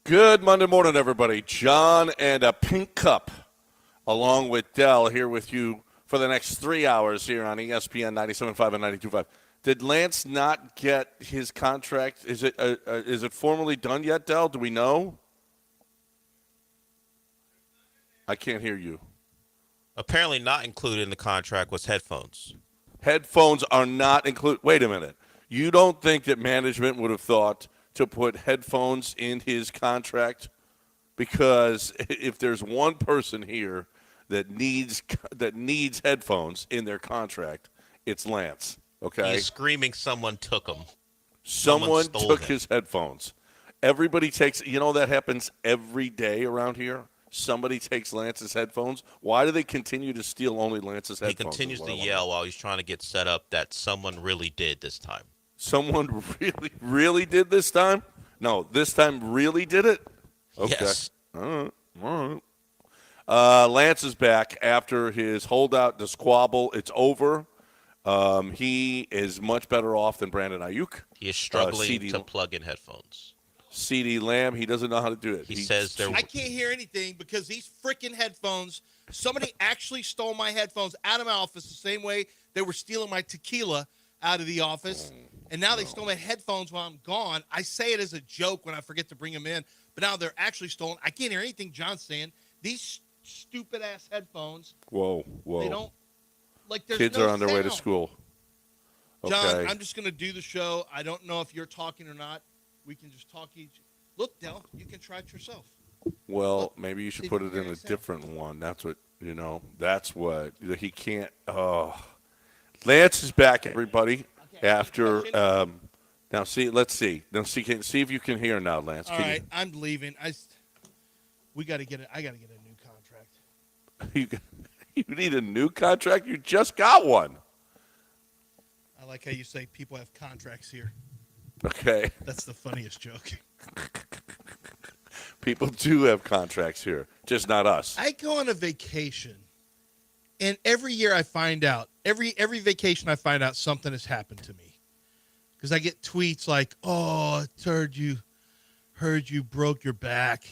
Good Monday morning, everybody. John and a pink cup, along with Dell, here with you for the next 3 hours here on ESPN 97.5 and 92.5. Did Lance not get his contract? Is it formally done yet, Dell? Do we know? I can't hear you. Apparently not included in the contract was headphones. Headphones are not included. Wait a minute. You don't think that management would have thought to put headphones in his contract? Because if there's one person here that needs headphones in their contract, it's Lance. Okay? He's screaming someone took them. Someone took his headphones. Everybody takes, that happens every day around here. Somebody takes Lance's headphones. Why do they continue to steal only Lance's headphones? He continues to yell while he's trying to get set up that someone really did this time. Someone really did this time? No, this time really did it? Okay. Yes. All right. Lance is back after his holdout, the squabble. It's over. He is much better off than Brandon Ayuk. He is struggling to plug in headphones. CeeDee Lamb, he doesn't know how to do it. He says I can't hear anything because these freaking headphones, somebody actually stole my headphones out of my office the same way they were stealing my tequila out of the office. And now they stole my headphones while I'm gone. I say it as a joke when I forget to bring them in, but now they're actually stolen. I can't hear anything John's saying. These stupid-ass headphones. Whoa. They don't, there's Kids no are on their way to sound. school. Okay. John, I'm just going to do the show. I don't know if you're talking or not. We can just talk each. Look, Del, you can try it yourself. Well, Look, maybe you should see put if it you in a can different one. That's what, that's what. He can't. Oh. Lance is back, everybody, after. Now, let's see. Now, see if you can hear now, Lance. All right, I'm leaving. I got to get a new contract. You need a new contract? You just got one. I like how you say people have contracts here. Okay. That's the funniest joke. People do have contracts here, just not us. I go on a vacation, and every year I find out, every vacation I find out something has happened to me. Because I get tweets like, "Oh, I heard you broke your back."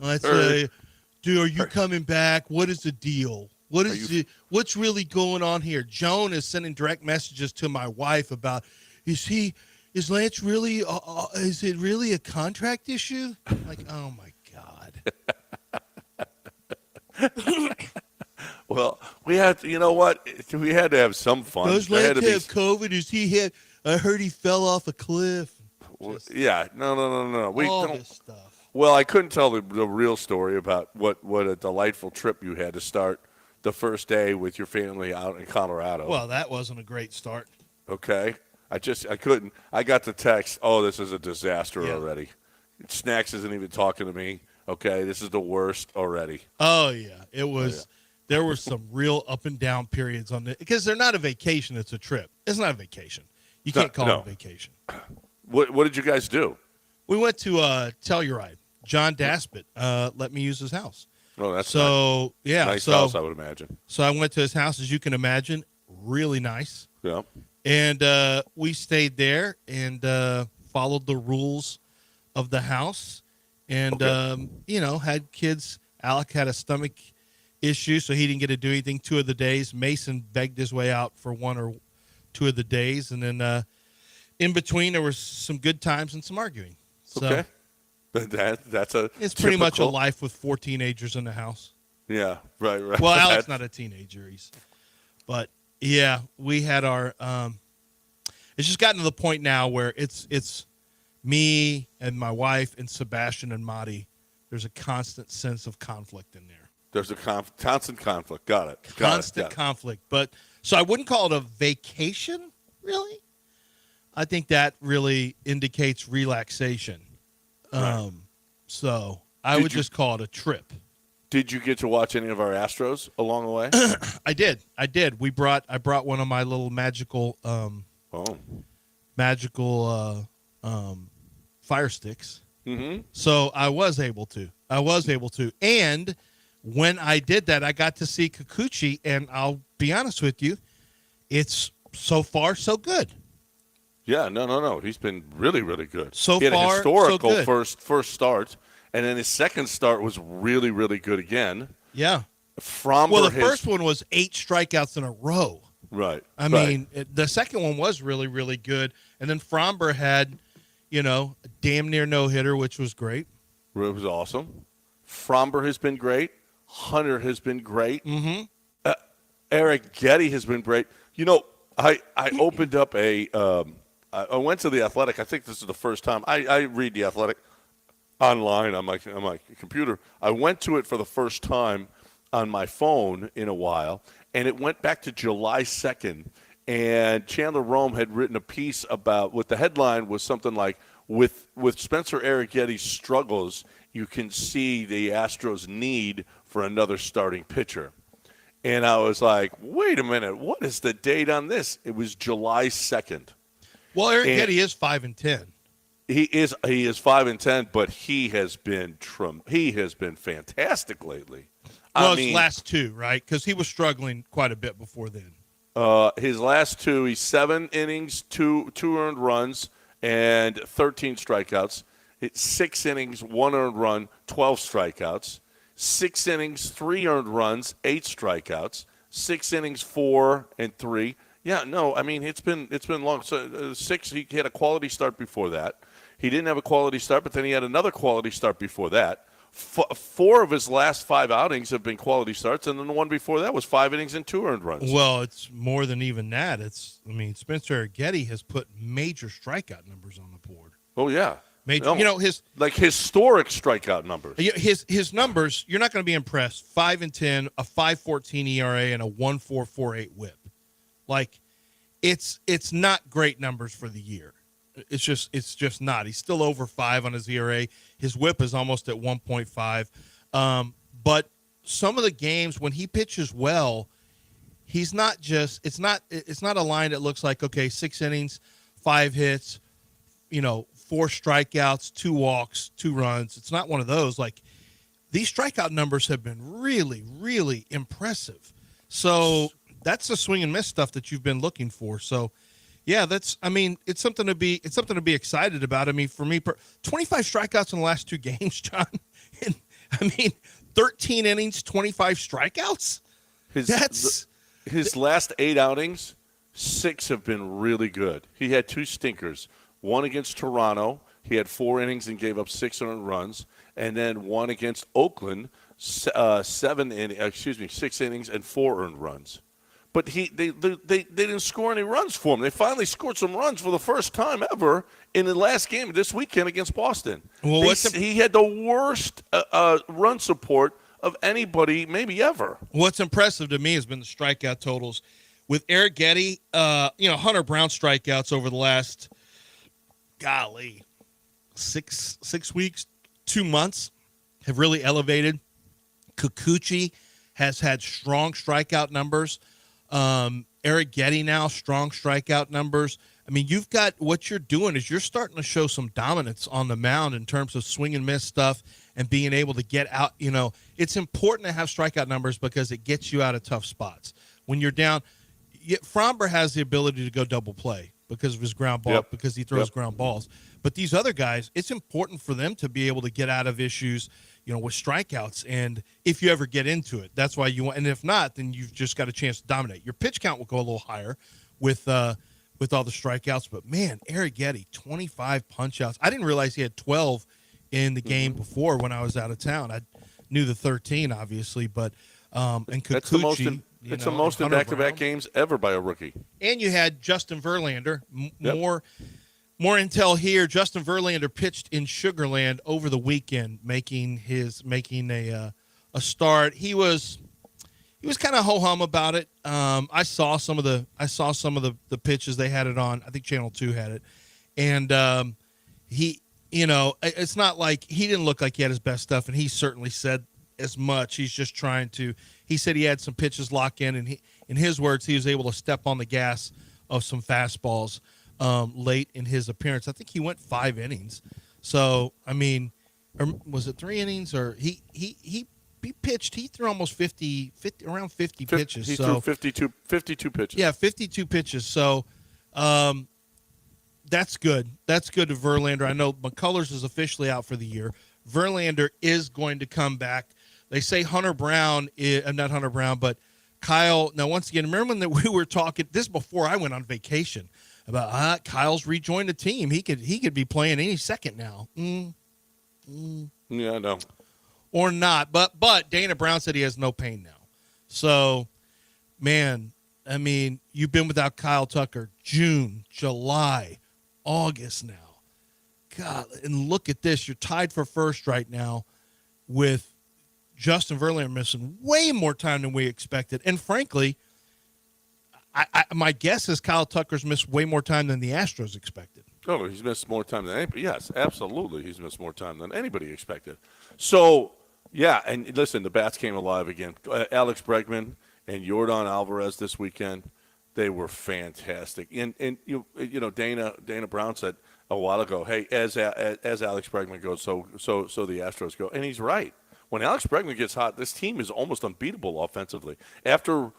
I say, "Dude, are you coming back? What is the deal? What's really going on here?" Joan is sending direct messages to my wife about, is Lance really, is it really a contract issue? I'm like, oh my God. Well, we had to, you know what? We had to have some fun. Does Lance have COVID? I heard he fell off a cliff. Yeah, no. All this stuff. Well, I couldn't tell the real story about what a delightful trip you had to start the first day with your family out in Colorado. Well, that wasn't a great start. Okay. I couldn't. I got the text, "Oh, this is a disaster already. Snacks isn't even talking to me. Okay, this is the worst already." Oh, yeah. It was. Oh, yeah. There were some real up and down periods on it because they're not a vacation. It's a trip. It's not a vacation. You can't call it a vacation. What did you guys do? We went to Telluride. John Daspit let me use his house. Oh, that's so nice. Yeah. Nice house, I would imagine. So I went to his house, as you can imagine, really nice. Yeah. And we stayed there and followed the rules of the house, and had kids. Alec had a stomach issue, so he didn't get to do anything 2 of the days. Mason begged his way out for 1 or 2 of the days, and then in between there was some good times and some arguing. So okay. That's it's pretty much a life with 4 teenagers in the house. Yeah, right. Well, Alec's not a teenager, but yeah, we had our. It's just gotten to the point now where it's me and my wife and Sebastian and Marty. There's a constant sense of conflict in there. There's a constant conflict. Got it. Constant conflict. But so I wouldn't call it a vacation, really. I think that really indicates relaxation. Right. So I would just call it a trip. Did you get to watch any of our Astros along the way? I did. I brought one of my little magical fire sticks. Mm-hmm. So I was able to. And when I did that, I got to see Kikuchi, and I'll be honest with you, it's so far so good. Yeah, no. He's been really, really good. So he had far, a historical so good. first start, and then his second start was really, really good again. Yeah. Fromber Well, the first one was 8 strikeouts in a row. Right. I mean, the second one was really, really good. And then Fromber had, a damn near no-hitter, which was great. It was awesome. Fromber has been great. Hunter has been great. Mm-hmm. Eric Getty has been great. I opened up I went to the Athletic. I think this is the first time. I read the Athletic online on my computer. I went to it for the first time on my phone in a while, and it went back to July 2nd. And Chandler Rome had written a piece about what the headline was something like, with Spencer Arrighetti's struggles, you can see the Astros' need for another starting pitcher. And I was like, wait a minute, what is the date on this? It was July 2nd. Well, Arrighetti is 5-10. He is 5-10, but he has been fantastic lately. Well, his last 2, right? Because he was struggling quite a bit before then. His last 2, he's 7 innings, 2 earned runs, and 13 strikeouts. It's 6 innings, 1 earned run, 12 strikeouts. 6 innings, 3 earned runs, 8 strikeouts. 6 innings, 4 and 3. Yeah, no, I mean it's been long. So 6, he had a quality start before that. He didn't have a quality start, but then he had another quality start before that. 4 of his last 5 outings have been quality starts, and then the one before that was 5 innings and 2 earned runs. Well, it's more than even that. Spencer Arrighetti has put major strikeout numbers on the board. Oh yeah, major. No, his historic strikeout numbers. His numbers, you're not going to be impressed. 5-10, a 5.14 ERA, and a 1.448 WHIP. Like, it's not great numbers for the year. It's just not. He's still over 5 on his ERA. His WHIP is almost at 1.5. But some of the games when he pitches well, he's not just. It's not a line that looks like, okay, 6 innings, 5 hits, 4 strikeouts, 2 walks, 2 runs. It's not one of those. Like, these strikeout numbers have been really, really impressive. So that's the swing and miss stuff that you've been looking for. So. Yeah, it's something to be excited about. I mean, for me, 25 strikeouts in the last 2 games, John. And, 13 innings, 25 strikeouts. His last 8 outings, 6 have been really good. He had 2 stinkers. One against Toronto, he had 4 innings and gave up 6 earned runs, and then one against Oakland, 6 innings and 4 earned runs. But they didn't score any runs for him. They finally scored some runs for the first time ever in the last game this weekend against Boston. Well, he had the worst run support of anybody maybe ever. What's impressive to me has been the strikeout totals. With Arrighetti, Hunter Brown strikeouts over the last, 6 weeks, 2 months have really elevated. Kikuchi has had strong strikeout numbers. Arrighetti now, strong strikeout numbers. I mean, you've got what you're doing is you're starting to show some dominance on the mound in terms of swing and miss stuff and being able to get out. It's important to have strikeout numbers because it gets you out of tough spots. When you're down, Fromber has the ability to go double play because of his ground ball, because he throws ground balls. But these other guys, it's important for them to be able to get out of issues, with strikeouts. And if you ever get into it, that's why you want. And if not, then you've just got a chance to dominate. Your pitch count will go a little higher with all the strikeouts. But man, Arrighetti, 25 punch outs. I didn't realize he had 12 in the game before when I was out of town. I knew the 13, obviously, but and Kikuchi, That's the most. It's the most in back-to-back games ever by a rookie. And you had Justin Verlander. More intel here. Justin Verlander pitched in Sugar Land over the weekend, making a start. He was kind of ho-hum about it. I saw some of the pitches. They had it on. I think Channel 2 had it, and it's not like he didn't look like he had his best stuff, and he certainly said as much. He's just trying to. He said he had some pitches locked in, and in his words, he was able to step on the gas of some fastballs late in his appearance. I think he went 5 innings. So, or was it 3 innings? Or he pitched. He threw almost around 50 pitches. He threw 52 pitches. Yeah, 52 pitches. So, that's good. That's good to Verlander. I know McCullers is officially out for the year. Verlander is going to come back. They say Hunter Brown, not Hunter Brown, but Kyle. Now, once again, remember when we were talking this before I went on vacation about Kyle's rejoined the team. He could be playing any second now. Yeah, I know. Or not, but Dana Brown said he has no pain now. So, man, I mean, you've been without Kyle Tucker June, July, August now. God, and look at this. You're tied for first right now with Justin Verlander missing way more time than we expected. And frankly, my guess is Kyle Tucker's missed way more time than the Astros expected. Oh, he's missed more time than anybody. Yes, absolutely. He's missed more time than anybody expected. So, yeah, and listen, the bats came alive again. Alex Bregman and Yordan Alvarez this weekend, they were fantastic. And you know, Dana Brown said a while ago, hey, as Alex Bregman goes, so the Astros go. And he's right. When Alex Bregman gets hot, this team is almost unbeatable offensively. After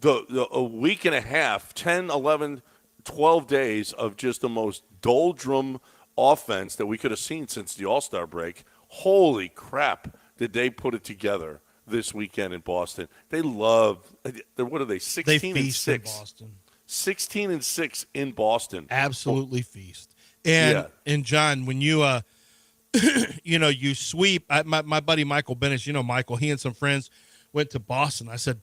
a week and a half, 10, 11, 12 days of just the most doldrum offense that we could have seen since the All-Star break, holy crap, did they put it together this weekend in Boston. They love – what are they, 16 and 6? In Boston. 16 and 6 in Boston. Absolutely feast. And John, when you you sweep my buddy Michael Bennett, Michael, he and some friends went to Boston. I said,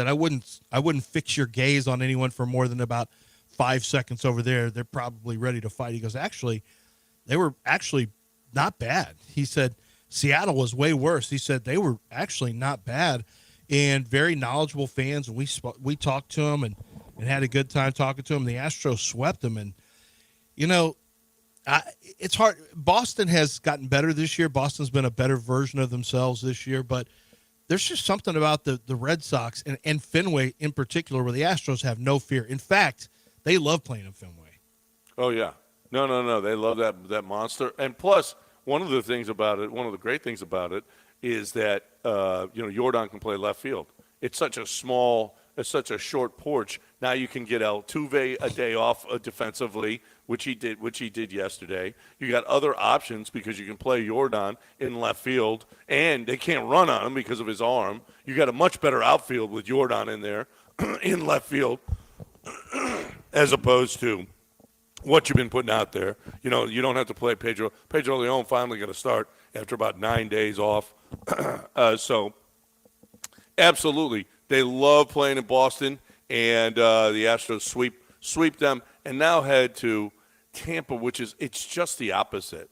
I wouldn't fix your gaze on anyone for more than about 5 seconds over there. They're probably ready to fight. He goes, actually, they were actually not bad. He said Seattle was way worse. He said they were actually not bad and very knowledgeable fans. And we talked to them and had a good time talking to them. The Astros swept them. And, it's hard. Boston has gotten better this year. Boston's been a better version of themselves this year. But there's just something about the Red Sox and Fenway in particular where the Astros have no fear. In fact, they love playing in Fenway. Oh, yeah. No. They love that monster. And plus, one of the great things about it is that, Yordan can play left field. It's such a short porch. Now you can get Altuve a day off defensively, which he did yesterday. You got other options because you can play Yordan in left field, and they can't run on him because of his arm. You got a much better outfield with Yordan in there in left field as opposed to what you've been putting out there. You don't have to play Pedro. Pedro Leon finally going to start after about 9 days off. So absolutely. They love playing in Boston, and the Astros sweep them, and now head to Tampa, it's just the opposite.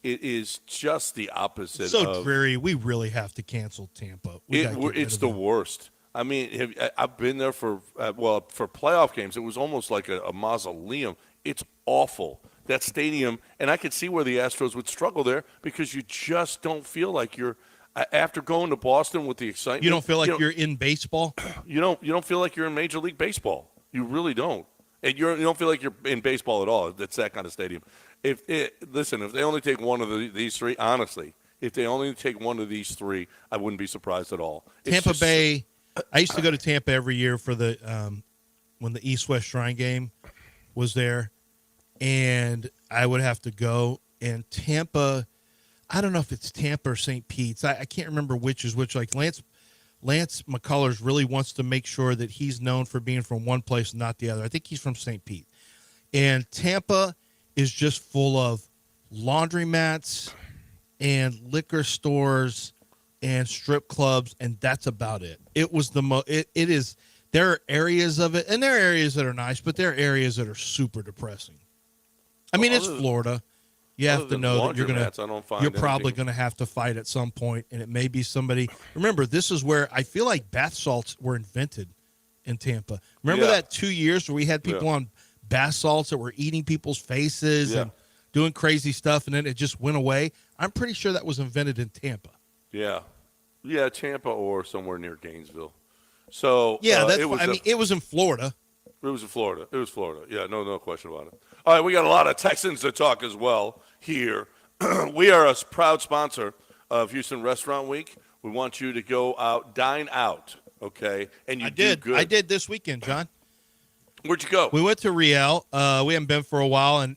It is just the opposite. So dreary. We really have to cancel Tampa. It's the worst. I mean, I've been there for playoff games. It was almost like a mausoleum. It's awful, that stadium, and I could see where the Astros would struggle there because you just don't feel like you're – after going to Boston with the excitement. You don't feel like you're in baseball? You don't feel like you're in Major League Baseball. You really don't. And you don't feel like you're in baseball at all. It's that kind of stadium. If they only take one of these three, honestly, if they only take one of these three, I wouldn't be surprised at all. Tampa Bay, I used to go to Tampa every year for the when the East-West Shrine game was there, and I would have to go. And Tampa, I don't know if it's Tampa or St. Pete's. I can't remember which is which. Like Lance McCullers really wants to make sure that he's known for being from one place and not the other. I think he's from St. Pete. And Tampa is just full of laundromats and liquor stores and strip clubs, and that's about it. It was it is. There are areas of it, and there are areas that are nice, but there are areas that are super depressing. I mean, it's Florida. You have to know that you're probably going to have to fight at some point, and it may be somebody. Remember, this is where I feel like bath salts were invented in Tampa. Remember that 2 years where we had people on bath salts that were eating people's faces and doing crazy stuff, and then it just went away? I'm pretty sure that was invented in Tampa. Yeah, Tampa or somewhere near Gainesville. So it was in Florida. It was in Florida. Yeah, no question about it. All right, we got a lot of Texans to talk as well here. We are a proud sponsor of Houston Restaurant Week. We want you to go out, dine out, okay? And you do good. I did this weekend, John. Where'd you go? We went to Riel. We haven't been for a while, and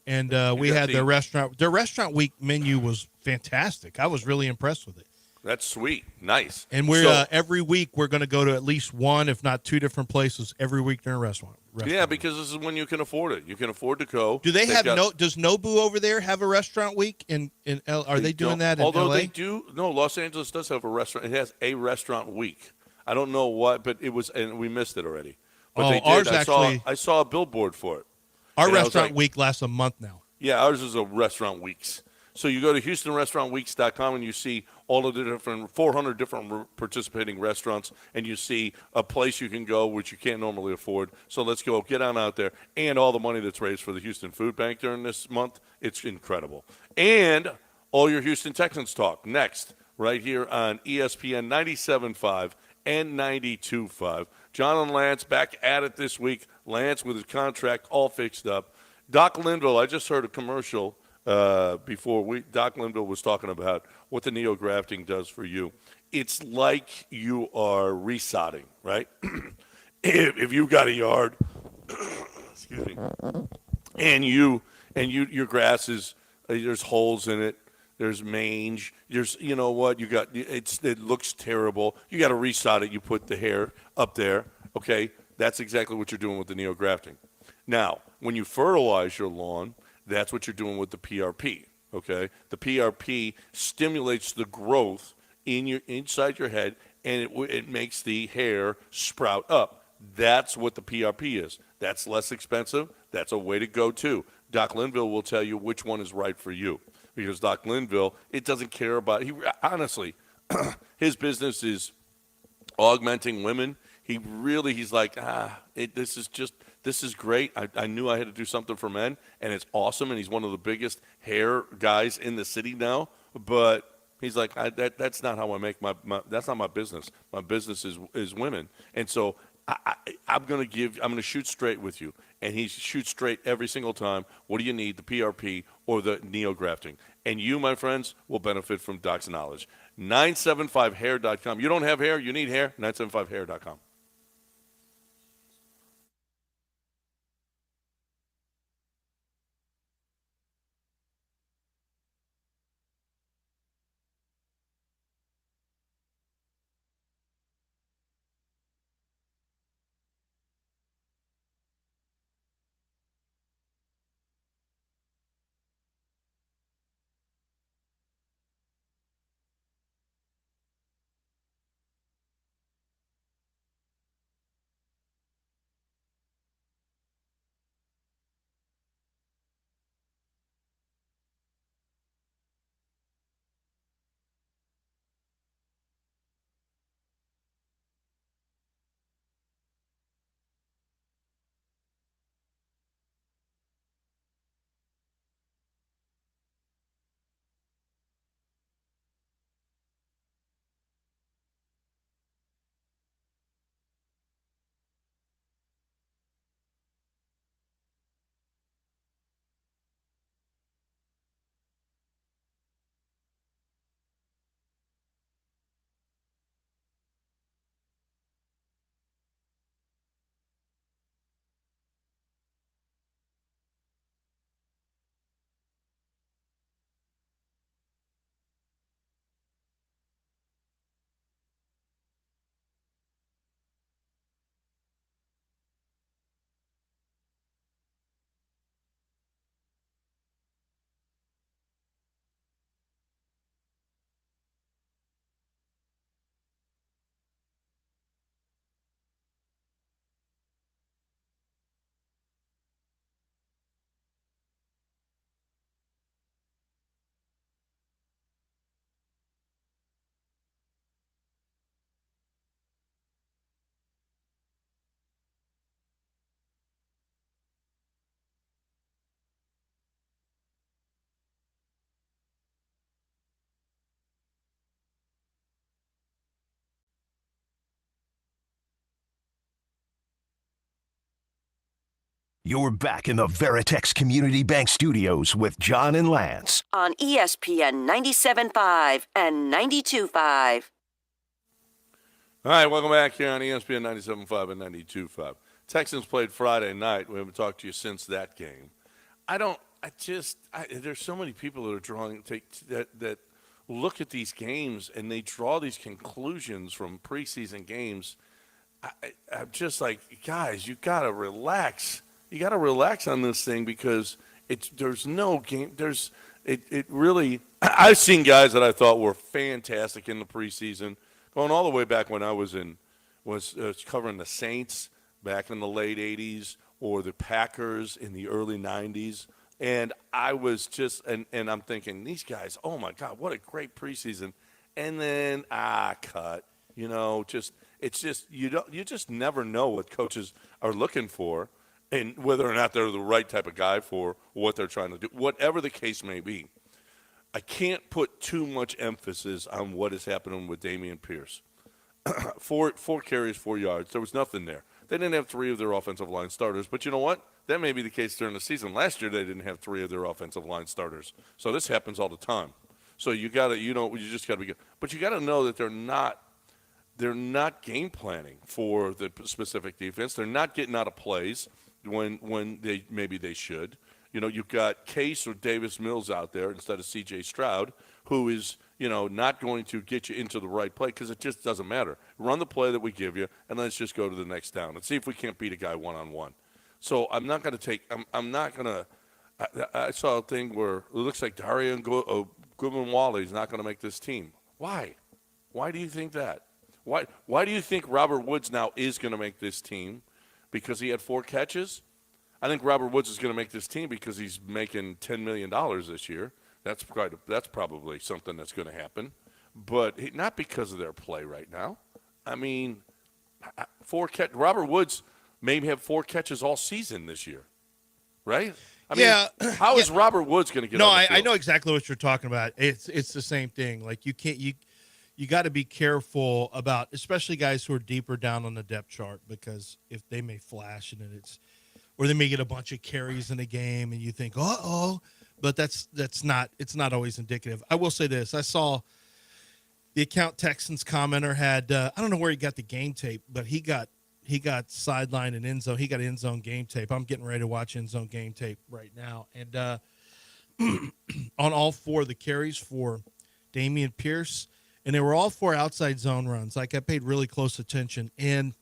we got had the- the restaurant. The restaurant week menu was fantastic. I was really impressed with it. That's sweet. Nice. And we're So- every week we're going to go to at least one, if not two, different places every week during a restaurant. Yeah, because this is when you can afford it. You can afford to go. Do they They've have got- Does Nobu over there have a restaurant week in Are they doing don't- that in Although LA? they do. No, Los Angeles does have a restaurant. It has a restaurant week. I don't know what, but it was, and we missed it already. But Oh, they did. ours I saw a billboard for it. Our and I was restaurant like- week lasts a month now. Yeah, ours is a restaurant weeks. So you go to HoustonRestaurantWeeks.com and you see all of the different 400 different participating restaurants, and you see a place you can go which you can't normally afford. So let's go get on out there, and all the money that's raised for the Houston Food Bank during this month, it's incredible. And all your Houston Texans talk next, right here on ESPN 97.5 and 92.5. John and Lance back at it this week. Lance with his contract all fixed up. Doc Linville, I just heard a commercial before Doc Linville was talking about what the neo-grafting does for you. It's like you are resodding, right? if you've got a yard, excuse me, and your grass is there's holes in it, there's mange, there's you know what you got, it looks terrible. You got to resod it. You put the hair up there, okay? That's exactly what you're doing with the neo-grafting. Now, when you fertilize your lawn, that's what you're doing with the PRP, okay? The PRP stimulates the growth inside your head, and it makes the hair sprout up. That's what the PRP is. That's less expensive. That's a way to go, too. Doc Linville will tell you which one is right for you, because Doc Linville, it doesn't care about – honestly, his business is augmenting women. He's like, this is great. I knew I had to do something for men, and it's awesome, and he's one of the biggest hair guys in the city now. But he's like, that's not how I make that's not my business. My business is women. And so I'm going to shoot straight with you. And he shoots straight every single time. What do you need, the PRP or the neo-grafting? And you, my friends, will benefit from Doc's knowledge. 975hair.com. You don't have hair, you need hair, 975hair.com. You're back in the Veritex Community Bank Studios with John and Lance. On ESPN 97.5 and 92.5. All right, welcome back here on ESPN 97.5 and 92.5. Texans played Friday night. We haven't talked to you since that game. There's so many people that are that look at these games and they draw these conclusions from preseason games. I'm just like, guys, you got to relax. You got to relax on this thing because there's no game. It really. I've seen guys that I thought were fantastic in the preseason, going all the way back when I was covering the Saints back in the late '80s or the Packers in the early '90s, and I was just and I'm thinking these guys, oh my God, what a great preseason, and then cut. It's just you just never know what coaches are looking for and whether or not they're the right type of guy for what they're trying to do, whatever the case may be. I can't put too much emphasis on what is happening with Dameon Pierce. four carries, 4 yards. There was nothing there. They didn't have 3 of their offensive line starters, but you know what? That may be the case during the season. Last year they didn't have 3 of their offensive line starters. So this happens all the time. So you just got to be good. But you got to know that they're not game planning for the specific defense. They're not getting out of plays when they should. You've got Case or Davis Mills out there instead of C.J. Stroud, who is, not going to get you into the right play because it just doesn't matter. Run the play that we give you, and let's just go to the next down and see if we can't beat a guy one-on-one. So I'm not going to take – I'm not going to – I saw a thing where it looks like Darian Goodman-Wally is not going to make this team. Why? Why do you think that? Why do you think Robert Woods now is going to make this team? Because he had 4 catches? I think Robert Woods is going to make this team because he's making $10 million this year. That's probably something that's going to happen. But not because of their play right now. I mean, Robert Woods may have 4 catches all season this year, right? I mean, how is Robert Woods going to get on the field? I know exactly what you're talking about. It's the same thing. Like you got to be careful about, especially guys who are deeper down on the depth chart, because if they may flash and or they may get a bunch of carries in a game and you think, but it's not always indicative. I will say this. I saw the Account Texans commenter had, I don't know where he got the game tape, but he got sideline and end zone. He got end zone game tape. I'm getting ready to watch end zone game tape right now. And on all 4 of the carries for Dameon Pierce, and they were all 4 outside zone runs. Like, I paid really close attention. And,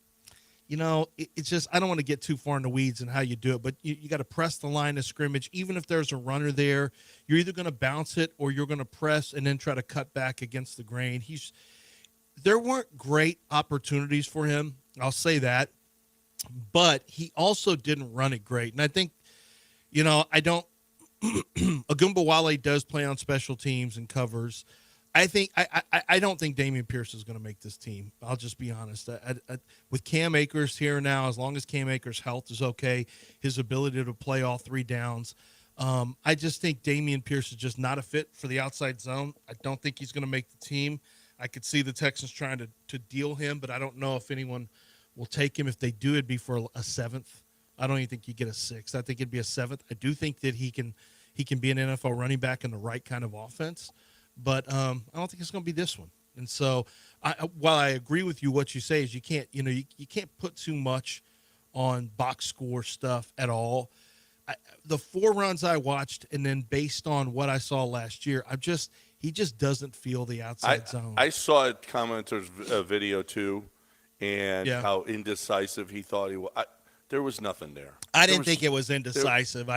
it's just, I don't want to get too far in the weeds in how you do it, but you got to press the line of scrimmage. Even if there's a runner there, you're either going to bounce it or you're going to press and then try to cut back against the grain. There weren't great opportunities for him, I'll say but he also didn't run it great. And I think, Ogunbowale does play on special teams and covers. I don't think Dameon Pierce is going to make this team. I'll just be honest. With Cam Akers here now, as long as Cam Akers' health is okay, his ability to play all 3 downs, I just think Dameon Pierce is just not a fit for the outside zone. I don't think he's going to make the team. I could see the Texans trying to deal him, but I don't know if anyone will take him. If they do, it'd be for a 7th. I don't even think you get a 6th. I think it'd be a 7th. I do think that he can be an NFL running back in the right kind of offense. But I don't think it's going to be this one. And so, while I agree with you, what you say is you can't put too much on box score stuff at all. The 4 runs I watched, and then based on what I saw last year, he just doesn't feel the outside zone. I saw a commenter's video too, and how indecisive he thought he was. There was nothing there. I didn't think it was indecisive.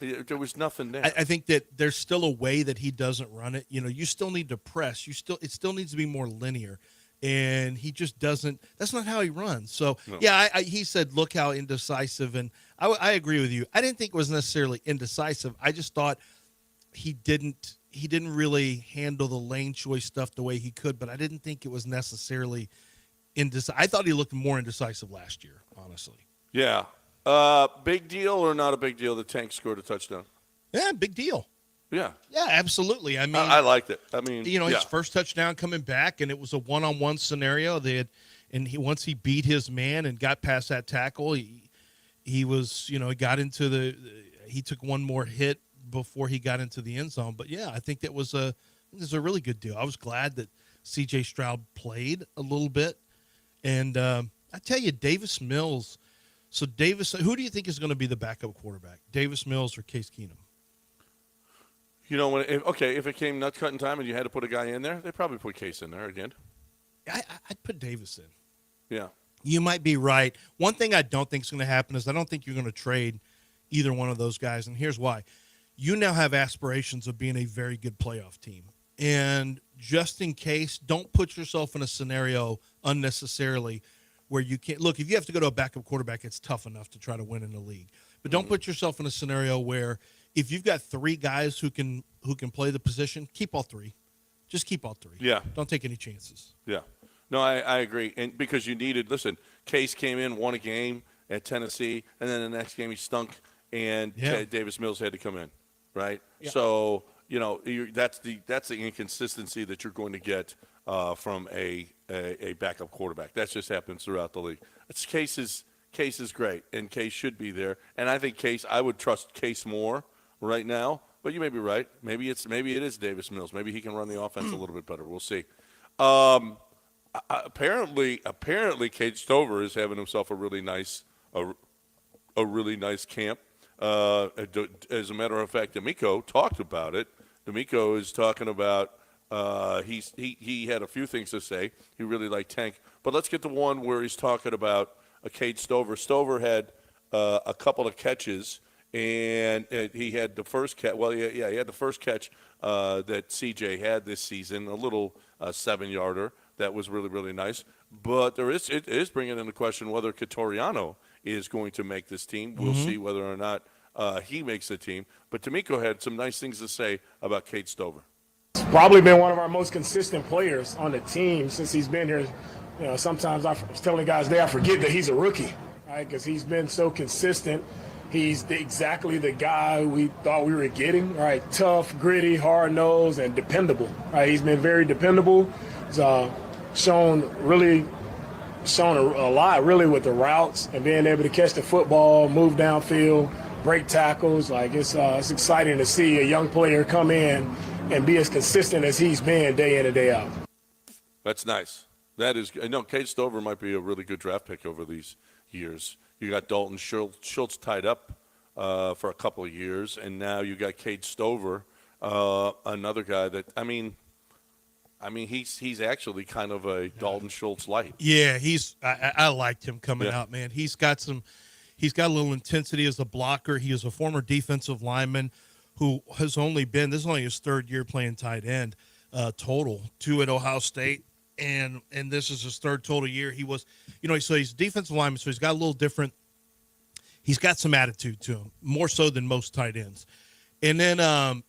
There was nothing there. I think that there's still a way that he doesn't run it. You still need to press. It still needs to be more linear, and he just doesn't. That's not how he runs. So no. He said, "Look how indecisive," and I agree with you. I didn't think it was necessarily indecisive. I just thought he didn't really handle the lane choice stuff the way he could. But I didn't think it was necessarily indecisive. I thought he looked more indecisive last year, honestly. Yeah. Big deal or not a big deal? The Tank scored a touchdown. Yeah, big deal. Yeah. Yeah, absolutely. I mean, I liked it. I mean, his first touchdown coming back, and it was a one-on-one scenario. Once he beat his man and got past that tackle, he was, he got into he took one more hit before he got into the end zone. But yeah, I think that was a really good deal. I was glad that C.J. Stroud played a little bit, and I tell you, Davis Mills So Davis, who do you think is going to be the backup quarterback? Davis Mills or Case Keenum? You know, if it came nut cutting time and you had to put a guy in there, they'd probably put Case in there again. I'd put Davis in. Yeah. You might be right. One thing I don't think is going to happen is I don't think you're going to trade either one of those guys, and here's why. You now have aspirations of being a very good playoff team. And just in case, don't put yourself in a scenario unnecessarily where you can't. Look, if you have to go to a backup quarterback, it's tough enough to try to win in the league. But don't put yourself in a scenario where if you've got three guys who can play the position, keep all three. Just keep all three. Yeah. Don't take any chances. Yeah. No, I agree. And because you needed, listen, Case came in, won a game at Tennessee, and then the next game he stunk, and Davis Mills had to come in, right? Yeah. So, you know, that's the inconsistency that you're going to get from a backup quarterback. That just happens throughout the league. Case is great, and Case should be there. And I think I would trust Case more right now. But you may be right. Maybe it is Davis Mills. Maybe he can run the offense a little bit better. We'll see. Apparently, Cade Stover is having himself a really nice camp. As a matter of fact, D'Amico talked about it. D'Amico is talking about he had a few things to say. He really liked Tank. But let's get to one where he's talking about Cade Stover. Stover had a couple of catches, and he had the first catch. Well, he had the first catch that CJ had this season, a little 7-yarder. That was really, really nice. But it is bringing into question whether Catoriano is going to make this team. We'll see whether or not he makes the team. But D'Amico had some nice things to say about Cade Stover. He's probably been one of our most consistent players on the team since he's been here. You know, sometimes I was telling guys I forget that he's a rookie, right? Because he's been so consistent. He's exactly the guy we thought we were getting, right? Tough, gritty, hard-nosed, and dependable, right? He's been very dependable. He's shown a lot, really, with the routes and being able to catch the football, move downfield, break tackles. Like, it's exciting to see a young player come in and be as consistent as he's been day in and day out. That's nice. That is – I know Cade Stover might be a really good draft pick over these years. You got Dalton Schultz tied up for a couple of years, and now you got Cade Stover, another guy that – I mean, he's actually kind of a Dalton Schultz light. Yeah, I liked him coming out, man. He's got a little intensity as a blocker. He is a former defensive lineman who has only been, this is only his third year playing tight end total, 2 at Ohio State. And this is his third total year. He was, so he's a defensive lineman, so he's got a little different. He's got some attitude to him, more so than most tight ends. And then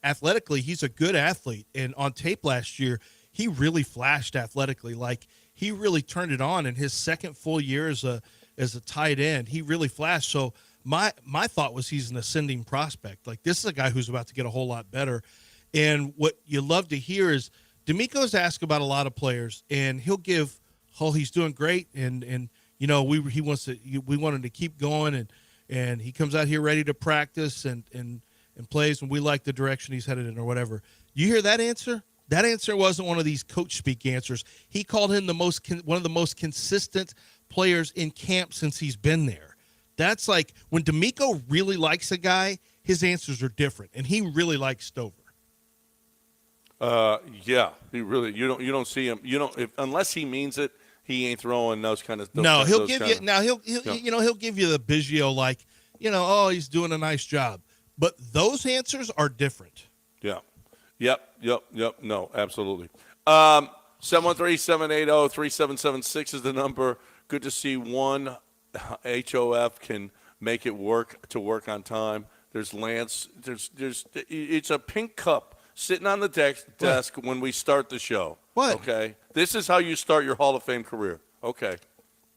athletically, he's a good athlete. And on tape last year, he really flashed athletically. Like, he really turned it on in his second full year as a tight end. He really flashed. So my thought was he's an ascending prospect. Like, this is a guy who's about to get a whole lot better. And what you love to hear is D'Amico's asked about a lot of players, and he'll give, he's doing great, and we wanted to keep going, and he comes out here ready to practice and plays, and we like the direction he's headed in or whatever. You hear that answer? That answer wasn't one of these coach speak answers. He called him one of the most consistent players in camp since he's been there. That's like when D'Amico really likes a guy, his answers are different, and he really likes Stover. Yeah, he really. You don't see him. Unless he means it, he ain't throwing those kind of. He'll give you the Biggio like, he's doing a nice job. But those answers are different. Yeah. Yep. No, absolutely. 713-780-3776 is the number. Good to see one HOF can make it work on time. There's Lance. It's a pink cup sitting on the desk when we start the show. What? Okay. This is how you start your Hall of Fame career. Okay.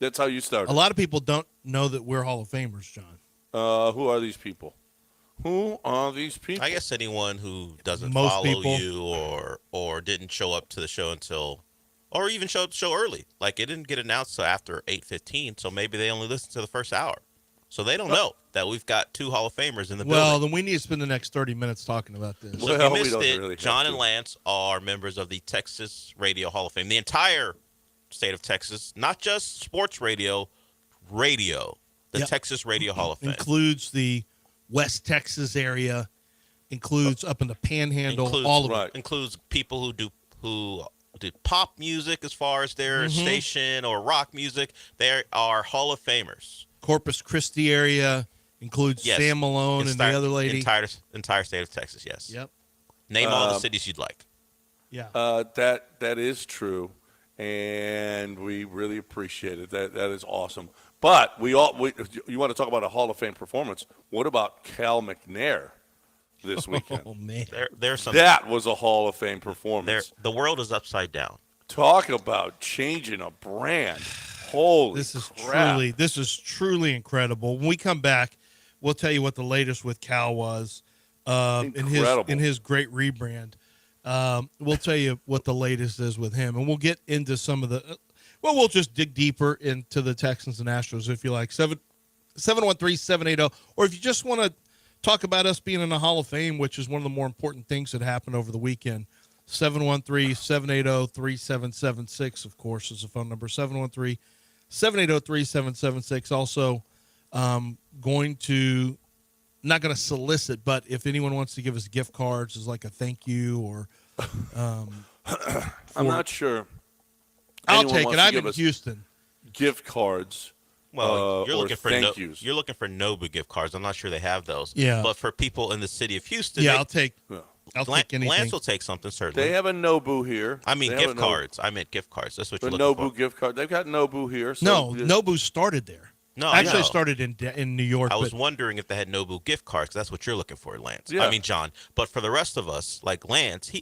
That's how you start. A lot of people don't know that we're Hall of Famers, John. Who are these people? I guess anyone who doesn't Most follow people. you or didn't show up to the show or even show up to the show early. Like, it didn't get announced until after 8:15, so maybe they only listened to the first hour. So they don't know that we've got 2 Hall of Famers in the building. Well, then we need to spend the next 30 minutes talking about this. So if you missed it, John and Lance are members of the Texas Radio Hall of Fame. The entire state of Texas, not just sports radio The Yep. Texas Radio Hall of Fame. Includes the West Texas area, includes up in the Panhandle, all of it. Includes people who did pop music as far as their station or rock music. They are Hall of Famers. Corpus Christi area includes Sam Malone and the other lady. Entire state of Texas, yes. Yep. Name all the cities you'd like. Yeah. That is true, and we really appreciate it. That is awesome. But you want to talk about a Hall of Fame performance? What about Cal McNair this weekend? Oh man, There's some. That was a Hall of Fame performance. The world is upside down. Talk about changing a brand. Holy crap. This is truly incredible. When we come back, we'll tell you what the latest with Cal was in his great rebrand. We'll tell you what the latest is with him, and we'll get into some of the. We'll just dig deeper into the Texans and Astros if you like. 713-780, or if you just want to talk about us being in the Hall of Fame, which is one of the more important things that happened over the weekend. 713-780-3776, of course, is the phone number. 713-780-3776. Also, not going to solicit, but if anyone wants to give us gift cards as like a thank you or I'm not sure. I'll take it. I'm in Houston. Gift cards. Well, you're looking for thank yous. You're looking for Nobu gift cards. I'm not sure they have those. Yeah. But for people in the city of Houston, I'll take anything. Lance will take something, certainly. They have a Nobu here. I mean, gift cards. I meant gift cards. That's what you're looking for. Nobu gift card. They've got Nobu here. So Nobu started there. No, actually, started in New York. I was wondering if they had Nobu gift cards. That's what you're looking for, Lance. Yeah. I mean, John. But for the rest of us, like Lance,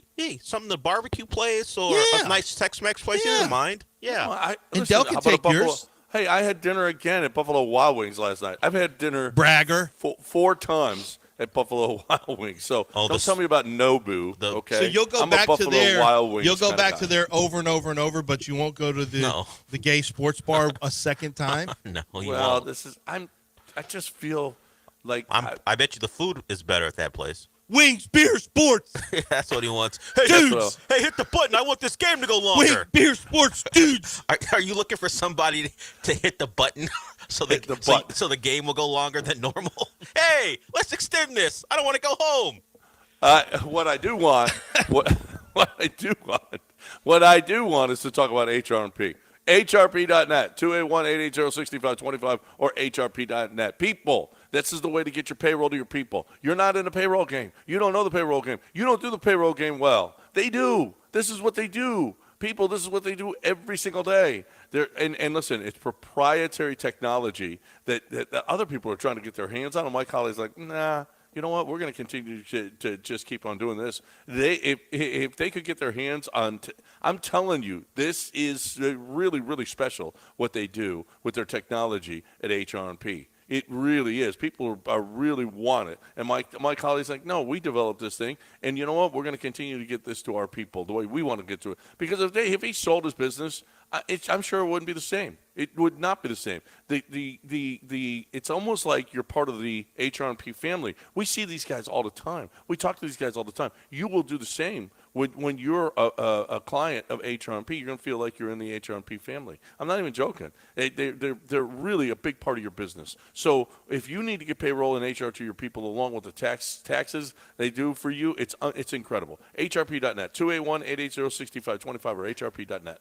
something the barbecue place or a nice Tex-Mex place, he doesn't mind. Yeah. Well, and Del can take yours. Hey, I had dinner again at Buffalo Wild Wings last night. I've had dinner bragger 4 times at Buffalo Wild Wings. So don't tell me about Nobu. Okay. So you'll go back to there. You'll go back to there over and over and over, but you won't go to the gay sports bar a second time. No, you well, won't. I just feel like I bet you the food is better at that place. Wings, beer, sports. That's what he wants. Hey, dudes. Hey, hit the button. I want this game to go longer. Wings, beer, sports, dudes. Are you looking for somebody to hit the button so the game will go longer than normal? Hey, let's extend this. I don't want to go home. What I do want, what I do want is to talk about HRP. HRP.net, 281-880-6525 or HRP.net. People, this is the way to get your payroll to your people. You're not in a payroll game. You don't know the payroll game. You don't do the payroll game well. They do. This is what they do. People, this is what they do every single day. And listen, it's proprietary technology that other people are trying to get their hands on. And my colleagues are like, nah. You know what? We're going to continue to just keep on doing this. If they could get their hands on, I'm telling you, this is really, really special what they do with their technology at HRP. It really is. People are really want it. And my colleagues are like, no, we developed this thing, and you know what? We're going to continue to get this to our people the way we want to get to it. Because if he sold his business, I'm sure it wouldn't be the same. It would not be the same. It's almost like you're part of the HRP family. We see these guys all the time. We talk to these guys all the time. You will do the same when you're a client of HRP. You're going to feel like you're in the HRP family. I'm not even joking. They're really a big part of your business. So if you need to get payroll and HR to your people along with the taxes they do for you, it's incredible. HRP.net, 281-880-6525 or HRP.net.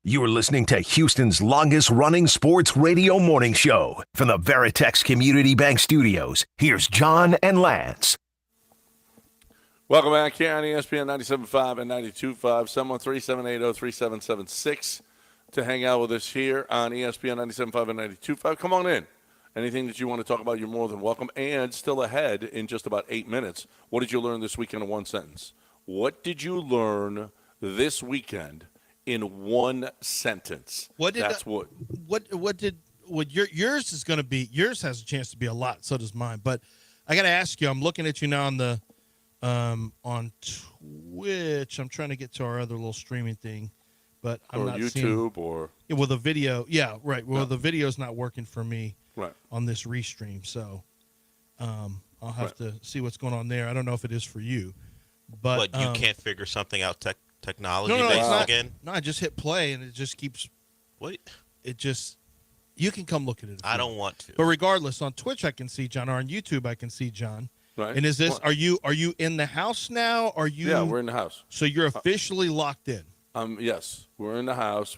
You're listening to Houston's longest-running sports radio morning show. From the Veritex Community Bank Studios, here's John and Lance. Welcome back here on ESPN 97.5 and 92.5, 713-780-3776 to hang out with us here on ESPN 97.5 and 92.5. Come on in. Anything that you want to talk about, you're more than welcome. And still ahead in just about 8 minutes, what did you learn this weekend in one sentence? What did you learn this weekend in one sentence? Yours is going to be, yours has a chance to be a lot, so does mine. But I got to ask you, I'm looking at you now on Twitch. I'm trying to get to our other little streaming thing, but I'm not seeing, or well, the video. Yeah, right. Well, the video's not working for me on this restream, so I'll have to see what's going on there. I don't know if it is for you, but you can't figure something out technology no, based it's not, again? No, I just hit play and it just keeps. What? It just. You can come look at it. I don't want to. But regardless, on Twitch I can see John, or on YouTube I can see John. right. And is this? Are you in the house now? Are you? Yeah, we're in the house. So you're officially locked in. Yes, we're in the house.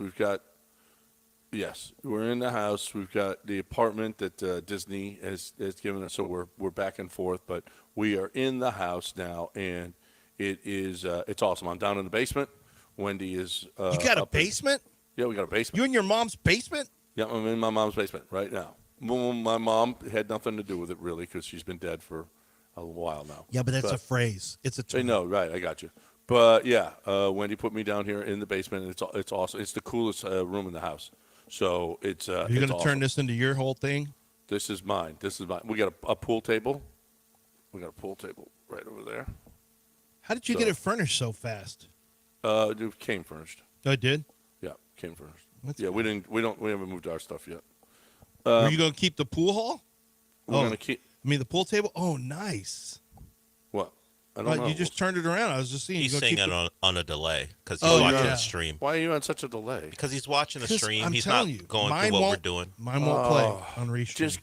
We're in the house. We've got the apartment that Disney has given us, so we're back and forth. But we are in the house now, and it's awesome. I'm down in the basement. Wendy is. You got a basement? Yeah, we got a basement. You in your mom's basement? Yeah, I'm in my mom's basement right now. My mom had nothing to do with it really, because she's been dead for a while now. Yeah, but that's a phrase. It's a term. I know, right? I got you. But yeah, Wendy put me down here in the basement, and it's awesome. It's the coolest room in the house. So it's. You're going to turn this into your whole thing? This is mine. We got a pool table. We got a pool table right over there. How did you get it furnished so fast? It came furnished. Oh, it did? Yeah, came furnished. That's we haven't moved our stuff yet. Are you going to keep the pool hall? We're going to keep. I mean, the pool table? Oh, nice. What? I don't know. You just turned it around. I was just seeing. He's saying it on a delay because he's Oh, watching yeah. the stream. Why are you on such a delay? Because he's watching the stream. I'm He's telling not you, going mine through what we're won't- doing. Mine won't play on Restream. Just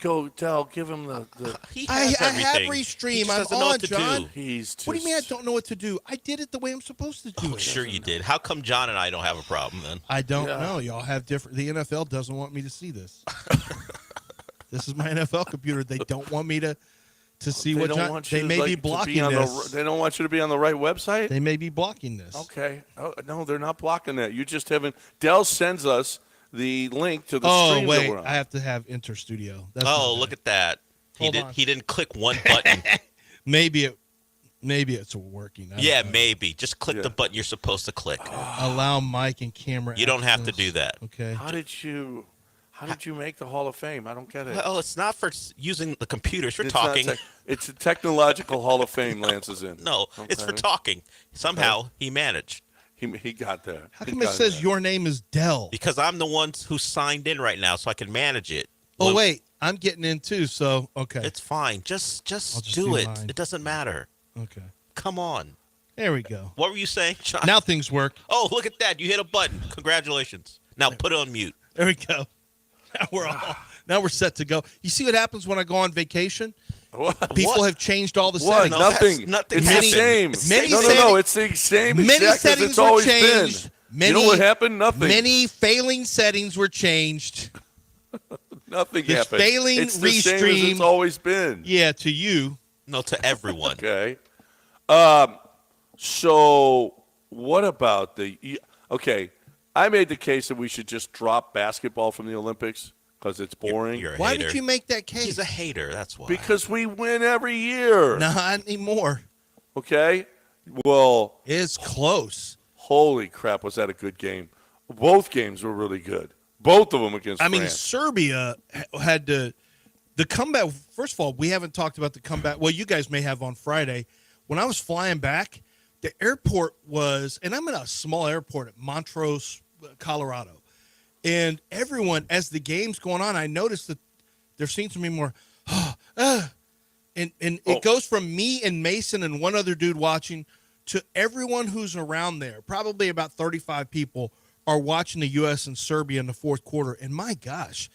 give him the. He I has have everything. Restream. He just I'm doesn't know on, what to John. do. He's just. What do you mean I don't know what to do? I did it the way I'm supposed to do Oh, it. sure you did. How come John and I don't have a problem then? I don't know. Y'all have different. The NFL doesn't want me to see this. This is my NFL computer. They don't want me to see what John. They may be blocking this. They don't want you to be on the right website. They may be blocking this. Okay. Oh, no, they're not blocking that. You just haven't. Dell sends us the link to the Oh stream wait, that we're on. I have to have Interstudio. That's Oh, not look bad. at that. Hold on. He didn't click one button. Maybe it's working. I Yeah, don't know. maybe. Just click the button you're supposed to click. Allow mic and camera. You don't have to access. do that. Okay. How did you make the Hall of Fame? I don't get it. Well, it's not for using the computer. It's for It's not talking. it's a technological Hall of Fame. Lance is in. No, it's for Okay. talking. Somehow he managed. He got there. How He come it got says there. your name is Dell? Because I'm the one who signed in right now, so I can manage it. Oh Well, wait, I'm getting in too. So okay. It's fine. Just I'll just do do it. mine. It doesn't matter. Okay. Come on. There we go. What were you saying, John? Now things work. Oh, look at that. You hit a button. Congratulations. Now put it on mute. There we go. Now we're set to go. You see what happens when I go on vacation? What? People have changed all the What? settings. Nothing. nothing It's happened. the same. Many no. settings- It's the same Many exact as settings it's were always changed. been. You know what happened? Nothing. Many failing settings were changed. Nothing This happened. failing it's the same as restream- it's always been. Yeah, to you. No, to everyone. Okay. So what about okay, I made the case that we should just drop basketball from the Olympics because it's boring. You're a Why hater. did you make that case? He's a hater. That's why. Because we win every year. Not anymore. Okay? Well, It's close. holy crap, was that a good game. Both games were really good. Both of them against I mean, France. Serbia had the comeback. First of all, we haven't talked about the comeback. Well, you guys may have on Friday. When I was flying back, the airport was, and I'm in a small airport at Montrose, Colorado. And everyone, as the game's going on, I noticed that there seems to be more, and it goes from me and Mason and one other dude watching to everyone who's around there. Probably about 35 people are watching the U.S. and Serbia in the fourth quarter. And my gosh,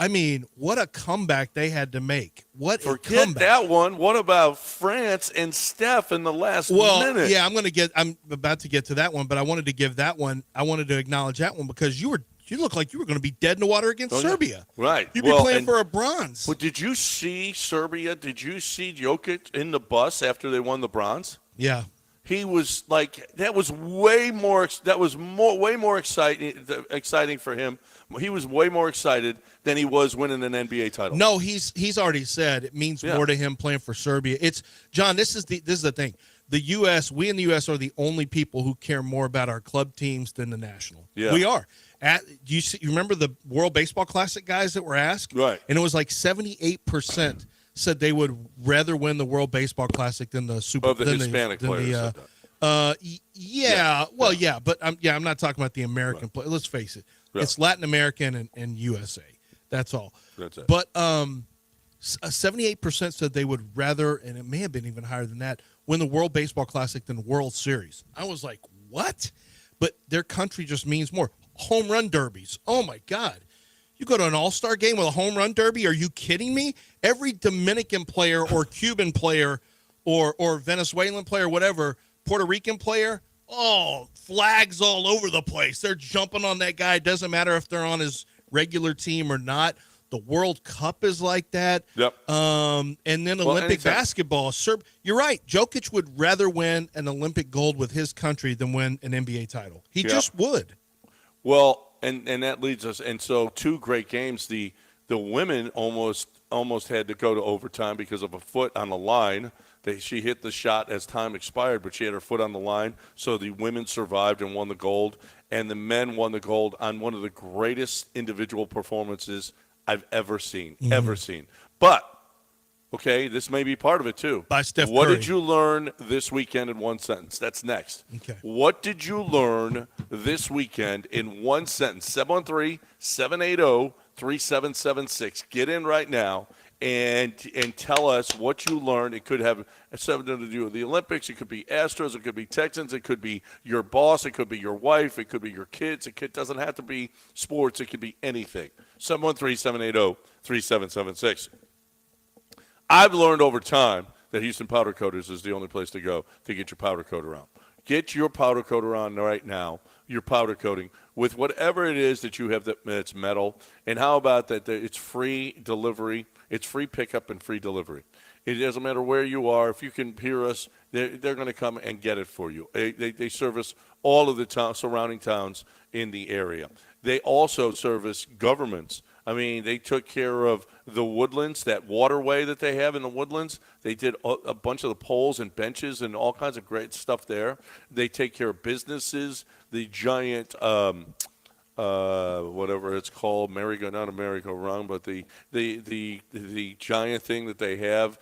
I mean, what a comeback they had to make. What a Forget comeback. that one. What about France and Steph in the last Well, minute? yeah, I'm about to get to that one, but I wanted to give that one. I wanted to acknowledge that one because you look like you were going to be dead in the water against Serbia. Right. You'd be playing for a bronze. But did you see Serbia? Did you see Jokic in the bus after they won the bronze? Yeah. He was like, that was way more exciting for him. He was way more excited than he was winning an NBA title. No, he's already said it means more to him playing for Serbia. It's John. This is the thing. The U.S. We in the U.S. are the only people who care more about our club teams than the national. Yeah. We are. You remember the World Baseball Classic guys that were asked? Right. And it was like 78% said they would rather win the World Baseball Classic than the Super. Of the Hispanic players. Said that. But I'm not talking about the American play. Let's face it. Yeah. It's Latin American and USA. That's all. That's it. But 78% said they would rather, and it may have been even higher than that, win the World Baseball Classic than the World Series. I was like, what? But their country just means more. Home run derbies. Oh, my God. You go to an all-star game with a home run derby? Are you kidding me? Every Dominican player or Cuban player or Venezuelan player, whatever, Puerto Rican player, flags all over the place. They're jumping on that guy. It doesn't matter if they're on his regular team or not. The World Cup is like that. Yep. And then Olympic basketball. You're right. Jokic would rather win an Olympic gold with his country than win an NBA title. He just would. Well, and that leads us, and so two great games. The women almost had to go to overtime because of a foot on the line. She hit the shot as time expired, but she had her foot on the line, so the women survived and won the gold. And the men won the gold on one of the greatest individual performances I've ever seen. But, okay, this may be part of it too. By Steph What Curry. did you learn this weekend in one sentence? That's next. Okay. What did you learn this weekend in one sentence? 713-780-3776. Get in right now and tell us what you learned. It could have something to do with the Olympics. It could be Astros. It could be Texans. It could be your boss. It could be your wife. It could be your kids. It doesn't have to be sports. It could be anything. 713-780-3776. I've learned over time that Houston Powder Coaters is the only place to go to get your powder coater on. Get your powder coater on right now, your powder coating, with whatever it is that you have that's metal. And how about that? It's free delivery. It's free pickup and free delivery. It doesn't matter where you are. If you can hear us, they're going to come and get it for you. They service all of the surrounding towns in the area. They also service governments. I mean, they took care of the Woodlands, that waterway that they have in the Woodlands. They did a bunch of the poles and benches and all kinds of great stuff there. They take care of businesses, the giant whatever it's called, not a merry-go-round, but the giant thing that they have,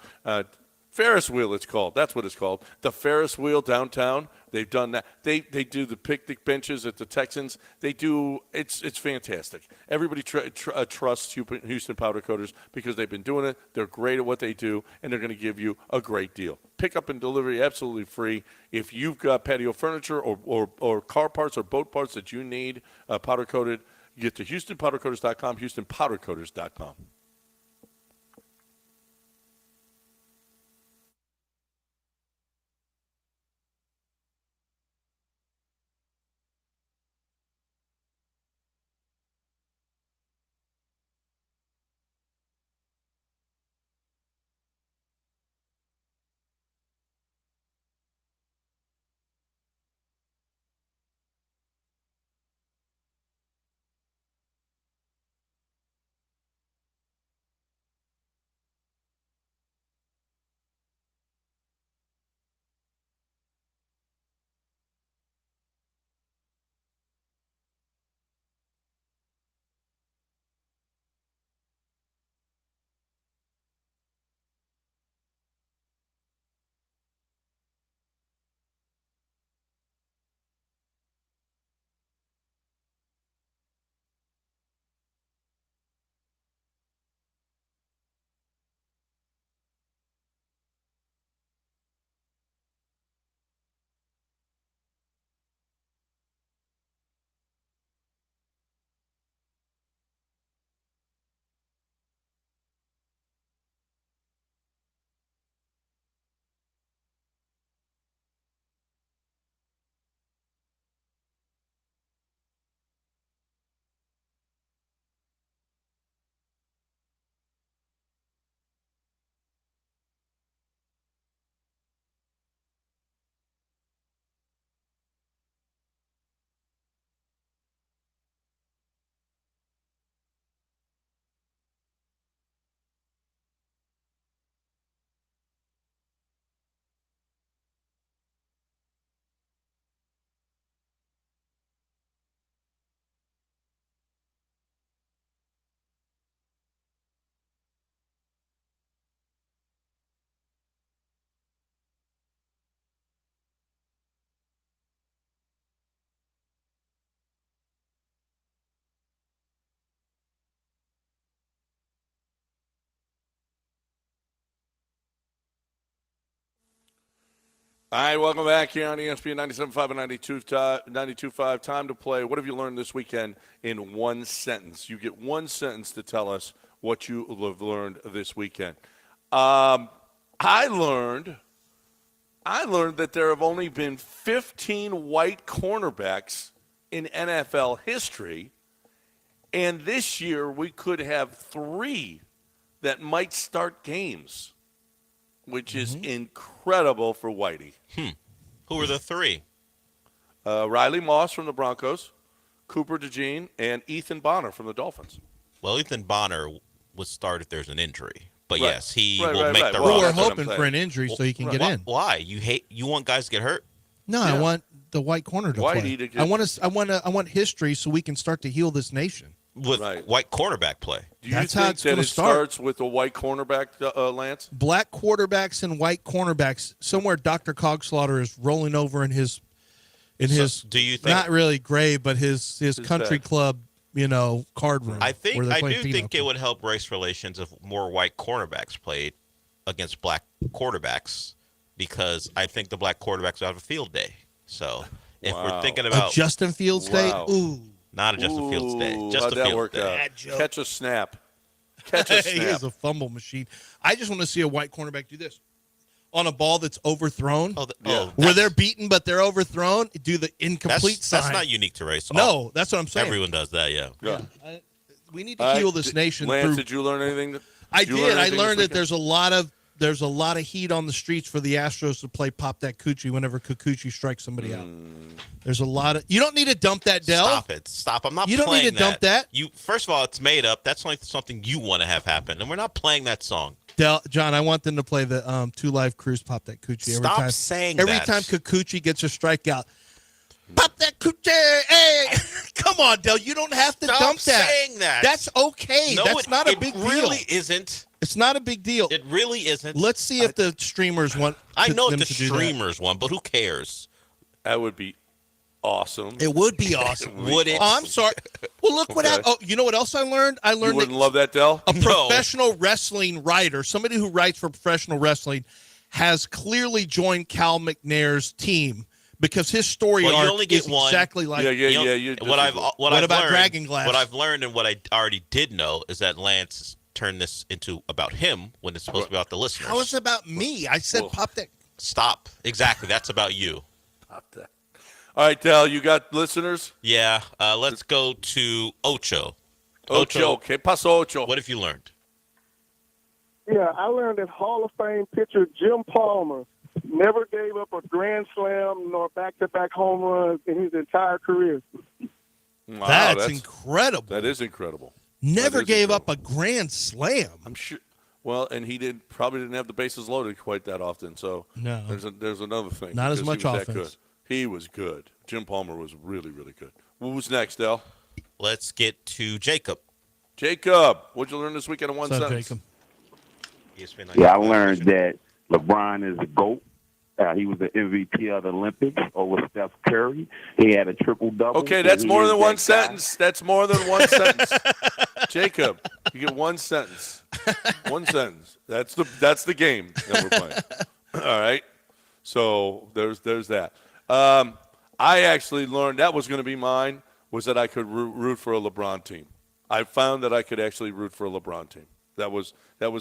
Ferris wheel it's called. That's what it's called. The Ferris wheel downtown. They've done that. They do the picnic benches at the Texans. They do. It's fantastic. Everybody trusts Houston Powder Coaters because they've been doing it. They're great at what they do, and they're going to give you a great deal. Pickup and delivery absolutely free. If you've got patio furniture or car parts or boat parts that you need powder coated, you get to HoustonPowderCoaters.com. HoustonPowderCoaters.com. All right, welcome back here on ESPN 97.5 and 92.5. Time to play. What have you learned this weekend in one sentence? You get one sentence to tell us what you have learned this weekend. I learned that there have only been 15 white cornerbacks in NFL history, and this year we could have 3 that might start games, which is incredible for Whitey. Who are the 3? Riley Moss from the Broncos, Cooper DeJean, and Ethan Bonner from the Dolphins. Well, Ethan Bonner would start if there's an injury. But Right. yes, he Right, will right, make right. the Well, Well, we're that's what I'm hoping saying. for an injury so he can get in. Why? You want guys to get hurt? No, Yeah. I want the white corner to Whitey play. to get- I want history so we can start to heal this nation. With Right. white cornerback play. Do you That's how think it's that gonna it start. starts with a white cornerback, Lance? Black quarterbacks and white cornerbacks. Somewhere Dr. Cogslaughter is rolling over in his Do you think not really grave, but his country bed. club, card room. I where they play do Pinochle. think it would help race relations if more white cornerbacks played against black quarterbacks, because I think the black quarterbacks would have a field day. So if Wow. we're thinking A about Justin Fields Day. Wow. Ooh, not a Justin Fields day, Ooh, just how'd a that Fields work day. out? Bad joke. Catch a snap. Catch a he snap. is a fumble machine. I just want to see a white cornerback do this on a ball that's overthrown. Yeah. Where that's- they're beaten but they're overthrown, do the incomplete sign. That's not unique to race. No, that's what I'm saying. Everyone does that, yeah. Yeah. We need to heal this nation. Lance, through, did you learn anything? I you learn did. I anything learned this that there's a lot of heat on the streets for the Astros to play Pop That Coochie whenever Kikuchi strikes somebody out. There's a lot of. You don't need to dump that, Dell. Stop it. Stop. I'm not You don't playing need to dump that. You First of all, it's made up. That's only something you want to have happen. And we're not playing that song. Del, John, I want them to play the Two Live Cruise Pop That Coochie every Stop time. saying every that. time Kikuchi gets a strikeout. Pop that coochie! Hey, come on, Del. You don't have to Stop dump that. saying that. That's okay. No, That's not a big It really deal. isn't. It's not a big deal. It really isn't. Let's see if the streamers want. I know them the to do that. streamers won, but who cares? That would be awesome. It would be awesome. Would it? Oh, I'm sorry. Well, look what Okay. happened. Oh, you know what else I learned? I You learned wouldn't that love that, Dell? a No. professional wrestling writer, somebody who writes for professional wrestling, has clearly joined Cal McNair's team because his story Well, you arc only get is one. exactly like. Yeah. You know, what I've about learned, Dragonglass? What I've learned and what I already did know is that Lance turned this into about him when it's supposed to be about the listeners. How is it about me? I said Well, pop that. Stop. Exactly. That's about you. Stop that. All right, Dell, you got listeners? Yeah. Let's go to Ocho. Ocho. Que paso, Ocho? What have you learned? Yeah, I learned that Hall of Fame pitcher Jim Palmer never gave up a grand slam nor back-to-back home runs in his entire career. Wow, That's incredible. That is incredible. Never that is gave incredible. up a grand slam. I'm sure. Well, and he probably didn't have the bases loaded quite that often. So No. there's another thing. Not as because much he was that offense. good. He was good. Jim Palmer was really, really good. Who's next, Dell? Let's get to Jacob. Jacob, what'd you learn this weekend in one What's up, sentence? Jacob? ESPN Yeah, I learned that LeBron is the GOAT. He was the MVP of the Olympics over Steph Curry. He had a triple-double. Okay, that's He more is than that one guy. sentence. That's more than one sentence. Jacob, you get one sentence. One sentence. That's the game that we're playing. All right. So there's that. I actually learned that was going to be mine, was that I could root for a LeBron team. I found that I could actually root for a LeBron team. That was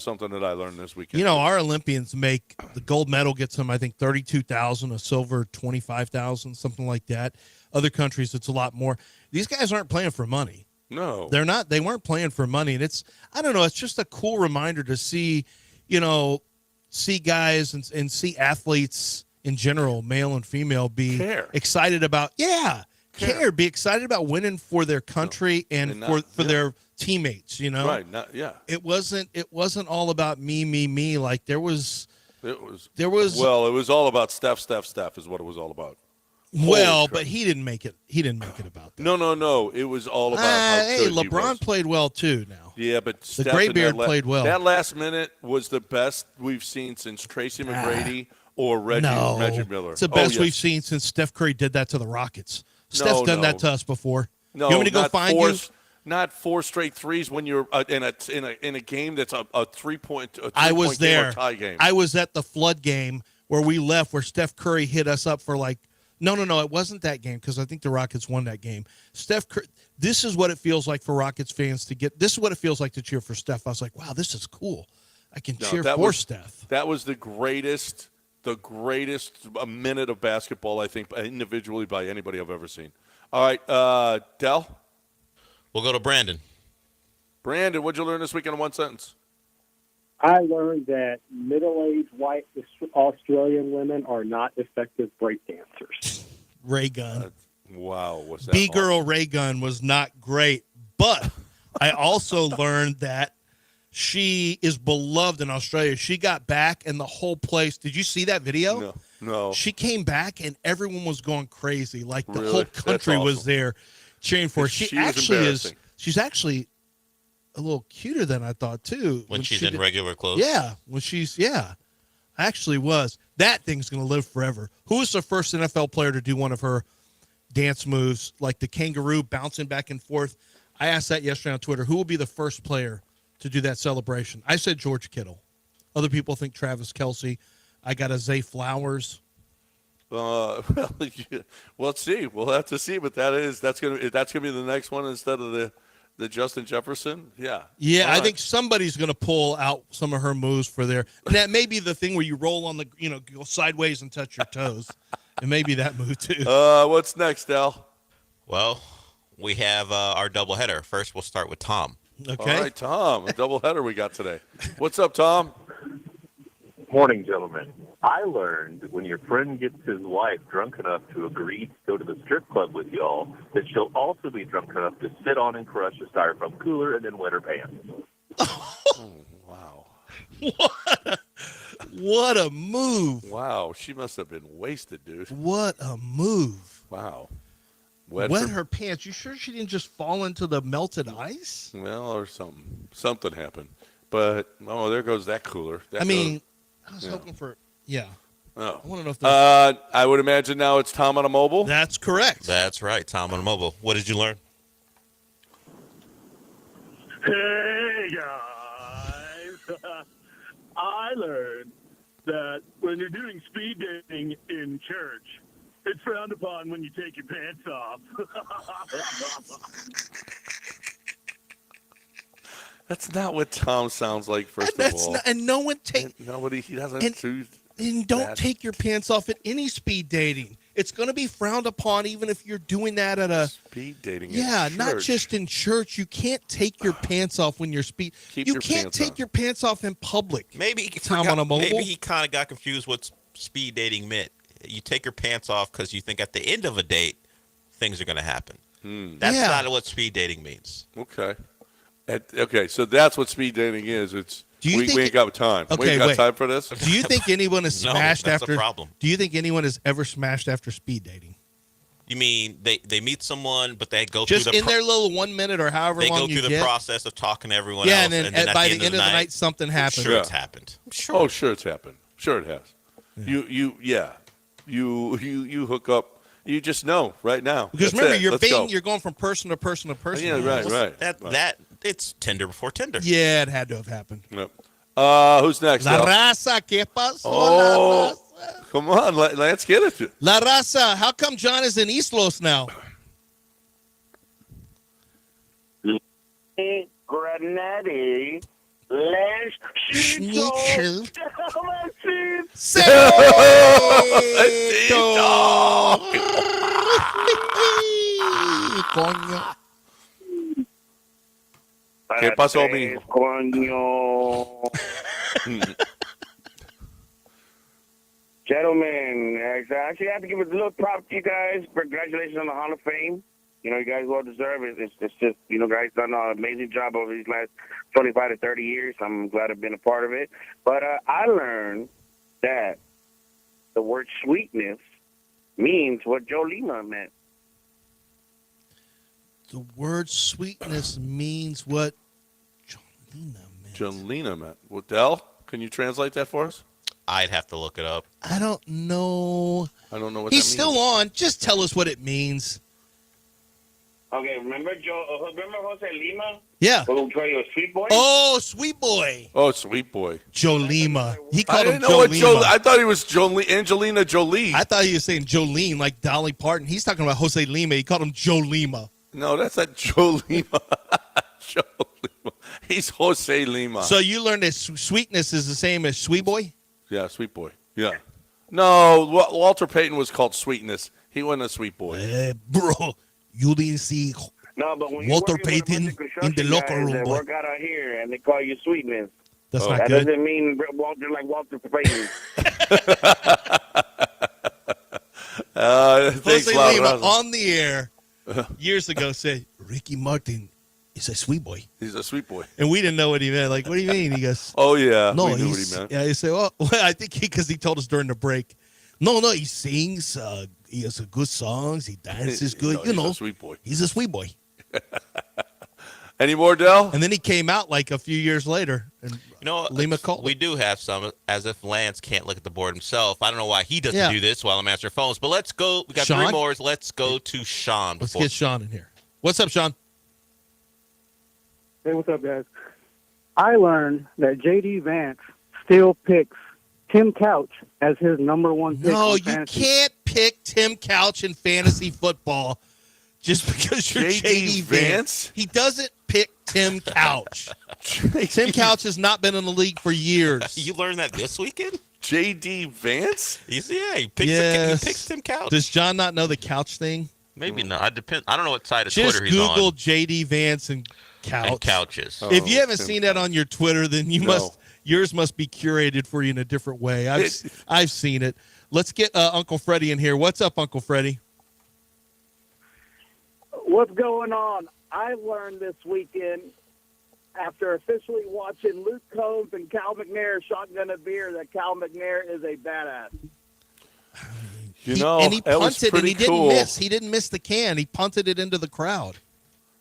something that I learned this weekend. You know, our Olympians make the gold medal gets them, I think, 32,000, a silver 25,000, something like that. Other countries, it's a lot more. These guys aren't playing for money. No. They're not. They weren't playing for money, and I don't know. It's just a cool reminder to see, see guys and see athletes in general, male and female, be Care. excited about. Be excited about winning for their country and And not- for their teammates. Right. It wasn't all about me. Like there was. It was. Well, it was all about Steph is what it was all about. but crap. he didn't make it. He didn't make it about that. No. It was all about how Hey, good he LeBron was. played well too. Now Yeah, but Steph Grey in Beard that played well. That last minute was the best we've seen since Tracy McGrady or Reggie Miller. It's the Oh, best yes. we've seen since Steph Curry did that to the Rockets. No, Steph's done no. that to us before. No, you want me to go not find four, you? Not 4 straight threes when you're in a game that's a 3-point. I was game there. or tie game. I was at the flood game where we left, where Steph Curry hit us up for like, no, it wasn't that game because I think the Rockets won that game. Steph Curry, this is what it feels like for Rockets fans to get. This is what it feels like to cheer for Steph. I was like, wow, this is cool. I can cheer for Steph. That was the greatest minute of basketball, I think, individually by anybody I've ever seen. All right, Del? We'll go to Brandon. Brandon, what'd you learn this weekend in one sentence? I learned that middle-aged white Australian women are not effective break dancers. Ray Gun. Wow. What's that? B-Girl Ray Gun was not great, but I also learned that she is beloved in Australia. She got back and the whole place. Did you see that video? No. She came back and everyone was going crazy. Like the Really? whole country That's was awesome. there cheering for her. She She's actually a little cuter than I thought too. When she's in regular clothes? Yeah. Actually was. That thing's going to live forever. Who was the first NFL player to do one of her dance moves, like the kangaroo bouncing back and forth? I asked that yesterday on Twitter. Who will be the first player to do that celebration? I said George Kittle. Other people think Travis Kelce. I got a Zay Flowers. Well, let's see. We'll have to see. But that's gonna be the next one instead of the Justin Jefferson. Yeah. Yeah, All I right. think somebody's going to pull out some of her moves for there. And that may be the thing where you roll on the, go sideways and touch your toes. It may be that move too. What's next, Al? Well, we have our doubleheader. First, we'll start with Tom. Okay. All right, Tom. A doubleheader we got today. What's up, Tom? Morning, gentlemen. I learned when your friend gets his wife drunk enough to agree to go to the strip club with y'all, that she'll also be drunk enough to sit on and crush a styrofoam cooler and then wet her pants. Wow. What a move. Wow. She must have been wasted, dude. What a move. Wow. Wet her pants. You sure she didn't just fall into the melted ice? Well, or something. Something happened. But, there goes that cooler. I was hoping for, Oh. I want to know if I would imagine now it's Tom on a mobile. That's correct. That's right, Tom on mobile. What did you learn? Hey, guys. I learned that when you're doing speed dating in church, it's frowned upon when you take your pants off. That's not what Tom sounds like, first of all. And no one he doesn't choose. And don't that. take your pants off at any speed dating. It's going to be frowned upon even if you're doing that at a speed dating. Yeah, at not church. just in church. You can't take your pants off when you're speed. Keep You your can't pants take on. your pants off in public. Maybe Tom on a mobile. Maybe he kind of got confused what speed dating meant. You take your pants off because you think at the end of a date things are going to happen. That's not what speed dating means. Okay. Okay, so that's what speed dating is. It's we ain't got time. Okay, we ain't got wait. time for this. Do you think anyone is No, smashed that's after? the problem. Do you think anyone has ever smashed after speed dating? You mean they meet someone, but they go Just through in their little 1 minute or however they long go you through get? the process of talking to everyone Yeah, else, and then at by the end of the night something happens. Sure, it's happened. Sure. Oh, sure, it's happened. Sure, it has. Yeah. You hook up. You just know right now. Because That's remember, it. Let's you're going from person to person to person. Yeah, right. That it's Tinder before Tinder. Yeah, it had to have happened. Yep. Who's next? La Al? raza, ¿qué pasó? Oh, come on, let's get it. La raza, how come John is in East Los now? Granetti, Les Schnitzel. Coño. ¿Qué pasó, mijo? Coño. Gentlemen, I actually have to give a little prop to you guys. Congratulations on the Hall of Fame. You guys well deserve it. It's just, guys done an amazing job over these last 25 to 30 years. I'm glad I've been a part of it. But I learned that the word sweetness means what Joe Lima meant. The word sweetness means what Jolena meant. Well, Del, can you translate that for us? I'd have to look it up. I don't know. I don't know what He's that still means. on. Just tell us what it means. Okay, remember Jose Lima? Yeah. Who called you a sweet boy? Oh, sweet boy. Oh, sweet boy. Joe Lima. He I called him didn't know Joe what Lima. I thought he was Angelina Jolie. I thought he was saying Jolene, like Dolly Parton. He's talking about Jose Lima. He called him Joe Lima. No, that's not Joe Lima. Joe Lima. He's Jose Lima. So you learned that sweetness is the same as sweet boy? Yeah, sweet boy. Yeah. No, Walter Payton was called Sweetness. He wasn't a sweet boy. Bro, you didn't see No, but when Walter you're working with a bunch Payton of in construction the locker guys room, that boy. work out here and they call you sweetness. That's not That good. doesn't mean Walter like Walter Payton. Thanks Jose a lot, Lima Russell. on the air years ago said, Ricky Martin is a sweet boy. He's a sweet boy. And we didn't know what he meant. Like, what do you mean? He goes, Oh, yeah. no, we knew what he's, he meant. yeah, he said, well, I think because he told us during the break. No, he sings. He has good songs. He dances good. No, you he's know, a sweet boy. he's a sweet boy. Any more, Dell? And then he came out like a few years later. And You know, Lima called we it. do have some, as if Lance can't look at the board himself. I don't know why he doesn't Yeah. do this while I'm answering phones, but let's go. We got Sean? 3 more. Let's go to Sean. Let's before- get Sean in here. What's up, Sean? Hey, what's up, guys? I learned that J.D. Vance still picks Tim Couch as his number one pick. No, on you fantasy. can't pick Tim Couch in fantasy football just because you're J.D. J.D. Vance. He doesn't pick Tim Couch. Tim Couch has not been in the league for years. You learned that this weekend? J.D. Vance? Yeah, he Yes. picks Tim Couch. Does John not know the couch thing? Maybe not. I don't know what side of Just Twitter he's Google on. J.D. Vance and couch. And couches. Oh, If you haven't Tim seen that on your Twitter, then yours must be curated for you in a different way. I've seen it. Let's get Uncle Freddie in here. What's up, Uncle Freddie? What's going on? I learned this weekend after officially watching Luke Combs and Cal McNair shotgun a beer that Cal McNair is a badass. You know, and he that was punted and pretty he didn't cool. miss. He didn't miss the can. He punted it into the crowd.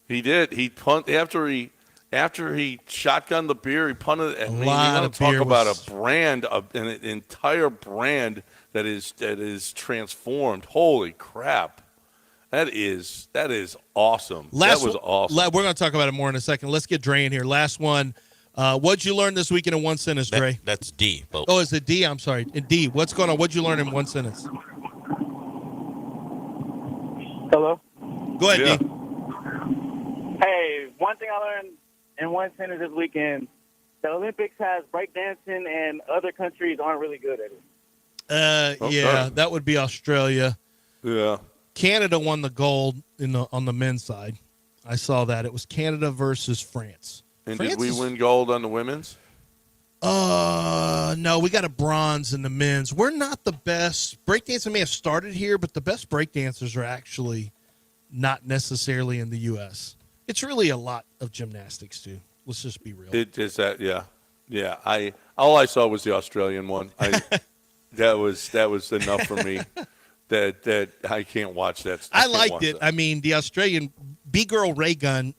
He did. He after he shotgunned the beer. He punted it. I mean, lot you want of to talk beer about was- a brand, an entire brand that is transformed. Holy crap! That is awesome. That was awesome. We're going to talk about it more in a second. Let's get Dre in here. Last one. What'd you learn this weekend in one sentence, Dre? That's D. But Oh, is it D? I'm sorry. D. What's going on? What'd you learn in one sentence? Hello? Go ahead, Yeah. D. Hey, one thing I learned in one sentence this weekend, the Olympics has breakdancing and other countries aren't really good at it. Okay. Yeah, that would be Australia. Yeah. Canada won the gold on the men's side. I saw that. It was Canada versus France. And France did we is- win gold on the women's? No, we got a bronze in the men's. We're not the best. Breakdancing may have started here, but the best breakdancers are actually not necessarily in the U.S. It's really a lot of gymnastics, too. Let's just be real. It is that. Yeah. All I saw was the Australian one. That was enough for me. That I can't watch that. I can't liked watch it. that. I mean, the Australian B-girl ray gun.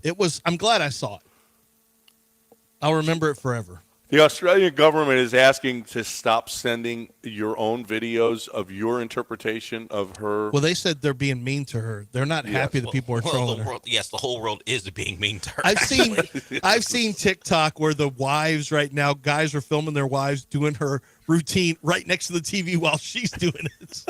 It was. I'm glad I saw it. I'll remember it forever. The Australian government is asking to stop sending your own videos of your interpretation of her. Well, they said they're being mean to her. They're not happy that people are trolling her. Yes, the whole world is being mean to her. I've seen TikTok where the wives right now, guys are filming their wives doing her routine right next to the TV while she's doing it.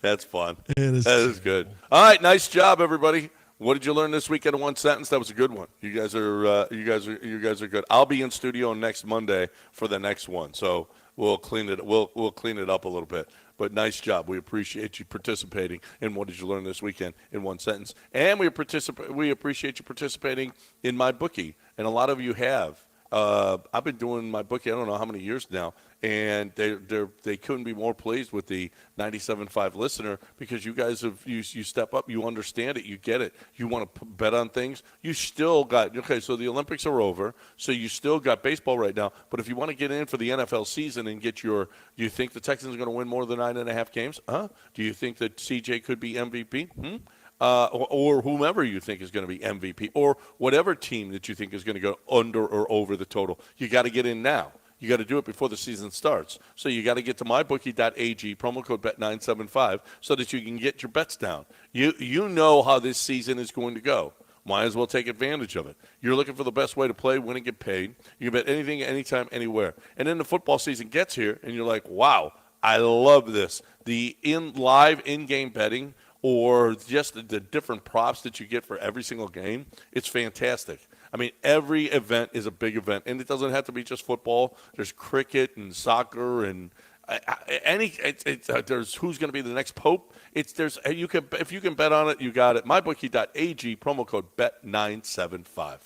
That's fun. It is That is good. All right, nice job, everybody. What did you learn this weekend in one sentence? That was a good one. You guys are good. I'll be in studio next Monday for the next one, so we'll clean it. We'll clean it up a little bit. But nice job. We appreciate you participating in what did you learn this weekend in one sentence, and we appreciate you participating in my bookie, and a lot of you have. I've been doing my bookie, I don't know how many years now, and they couldn't be more pleased with the 97.5 listener because you guys you step up, you understand it, you get it, you want to bet on things. You still got so the Olympics are over, so you still got baseball right now. But if you want to get in for the NFL season and get do you think the Texans are going to win more than 9.5 games? Do you think that CJ could be MVP? Or whomever you think is going to be MVP, or whatever team that you think is going to go under or over the total. You got to get in now. You got to do it before the season starts. So you got to get to mybookie.ag, promo code bet975, so that you can get your bets down. You know how this season is going to go. Might as well take advantage of it. You're looking for the best way to play, win, and get paid. You can bet anything, anytime, anywhere. And then the football season gets here, and you're like, wow, I love this. The live in-game betting or just the different props that you get for every single game, it's fantastic. I mean, every event is a big event, and it doesn't have to be just football. There's cricket and soccer and there's who's going to be the next pope. If you can bet on it, you got it. Mybookie.ag, promo code bet975.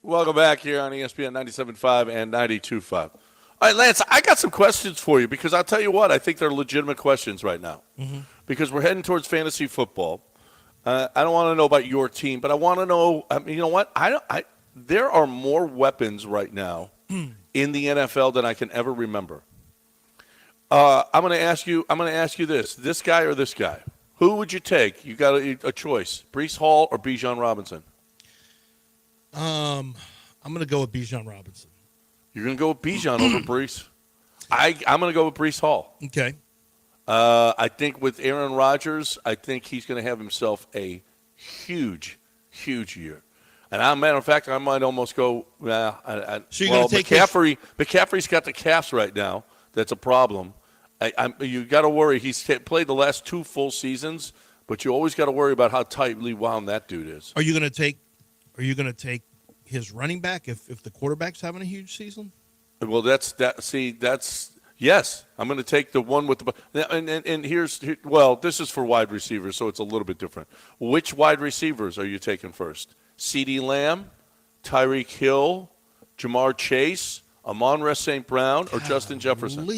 Welcome back here on ESPN 97.5 and 92.5. All right, Lance, I got some questions for you because I'll tell you what, I think they're legitimate questions right now because we're heading towards fantasy football. I don't want to know about your team, but I want to know, you know what? There are more weapons right now in the NFL than I can ever remember. I'm going to ask you this guy or this guy. Who would you take? You got a choice, Breece Hall or Bijan Robinson? I'm going to go with Bijan Robinson. You're going to go with Bijan over Breece? I'm going to go with Breece Hall. Okay. I think with Aaron Rodgers, I think he's going to have himself a huge, huge year. And as a matter of fact, I might almost go. So you're going to take McCaffrey. McCaffrey's got the calves right now. That's a problem. You got to worry. He's played the last 2 full seasons, but you always got to worry about how tightly wound that dude is. Are you going to take his running back if the quarterback's having a huge season? Well, that's yes. I'm going to take the one with the and this is for wide receivers, so it's a little bit different. Which wide receivers are you taking first? CeeDee Lamb, Tyreek Hill, Jamar Chase, Amon-Ra St. Brown, or Justin Jefferson?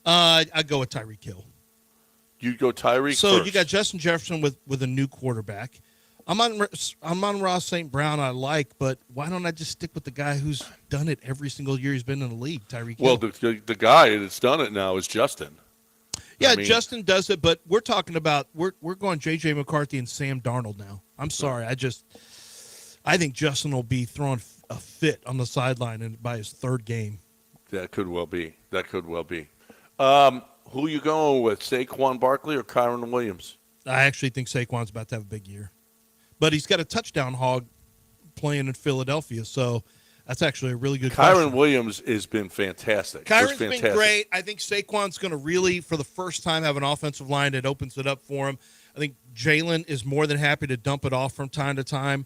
I'd go with Tyreek Hill. You'd go Tyreek So first. you got Justin Jefferson with a new quarterback. Amon-Ra St. Brown I like, but why don't I just stick with the guy who's done it every single year he's been in the league, Tyreek Hill? Well, the guy that's done it now is Justin. Yeah, Justin does it, but we're talking about we're going J.J. McCarthy and Sam Darnold now. I'm sorry, I think Justin will be throwing a fit on the sideline and by his third game. That could well be. Who you going with, Saquon Barkley or Kyron Williams? I actually think Saquon's about to have a big year. But he's got a touchdown hog playing in Philadelphia, so that's actually a really good Kyron question. Williams has been fantastic. Kyron's been great. I think Saquon's going to really, for the first time, have an offensive line that opens it up for him. I think Jalen is more than happy to dump it off from time to time.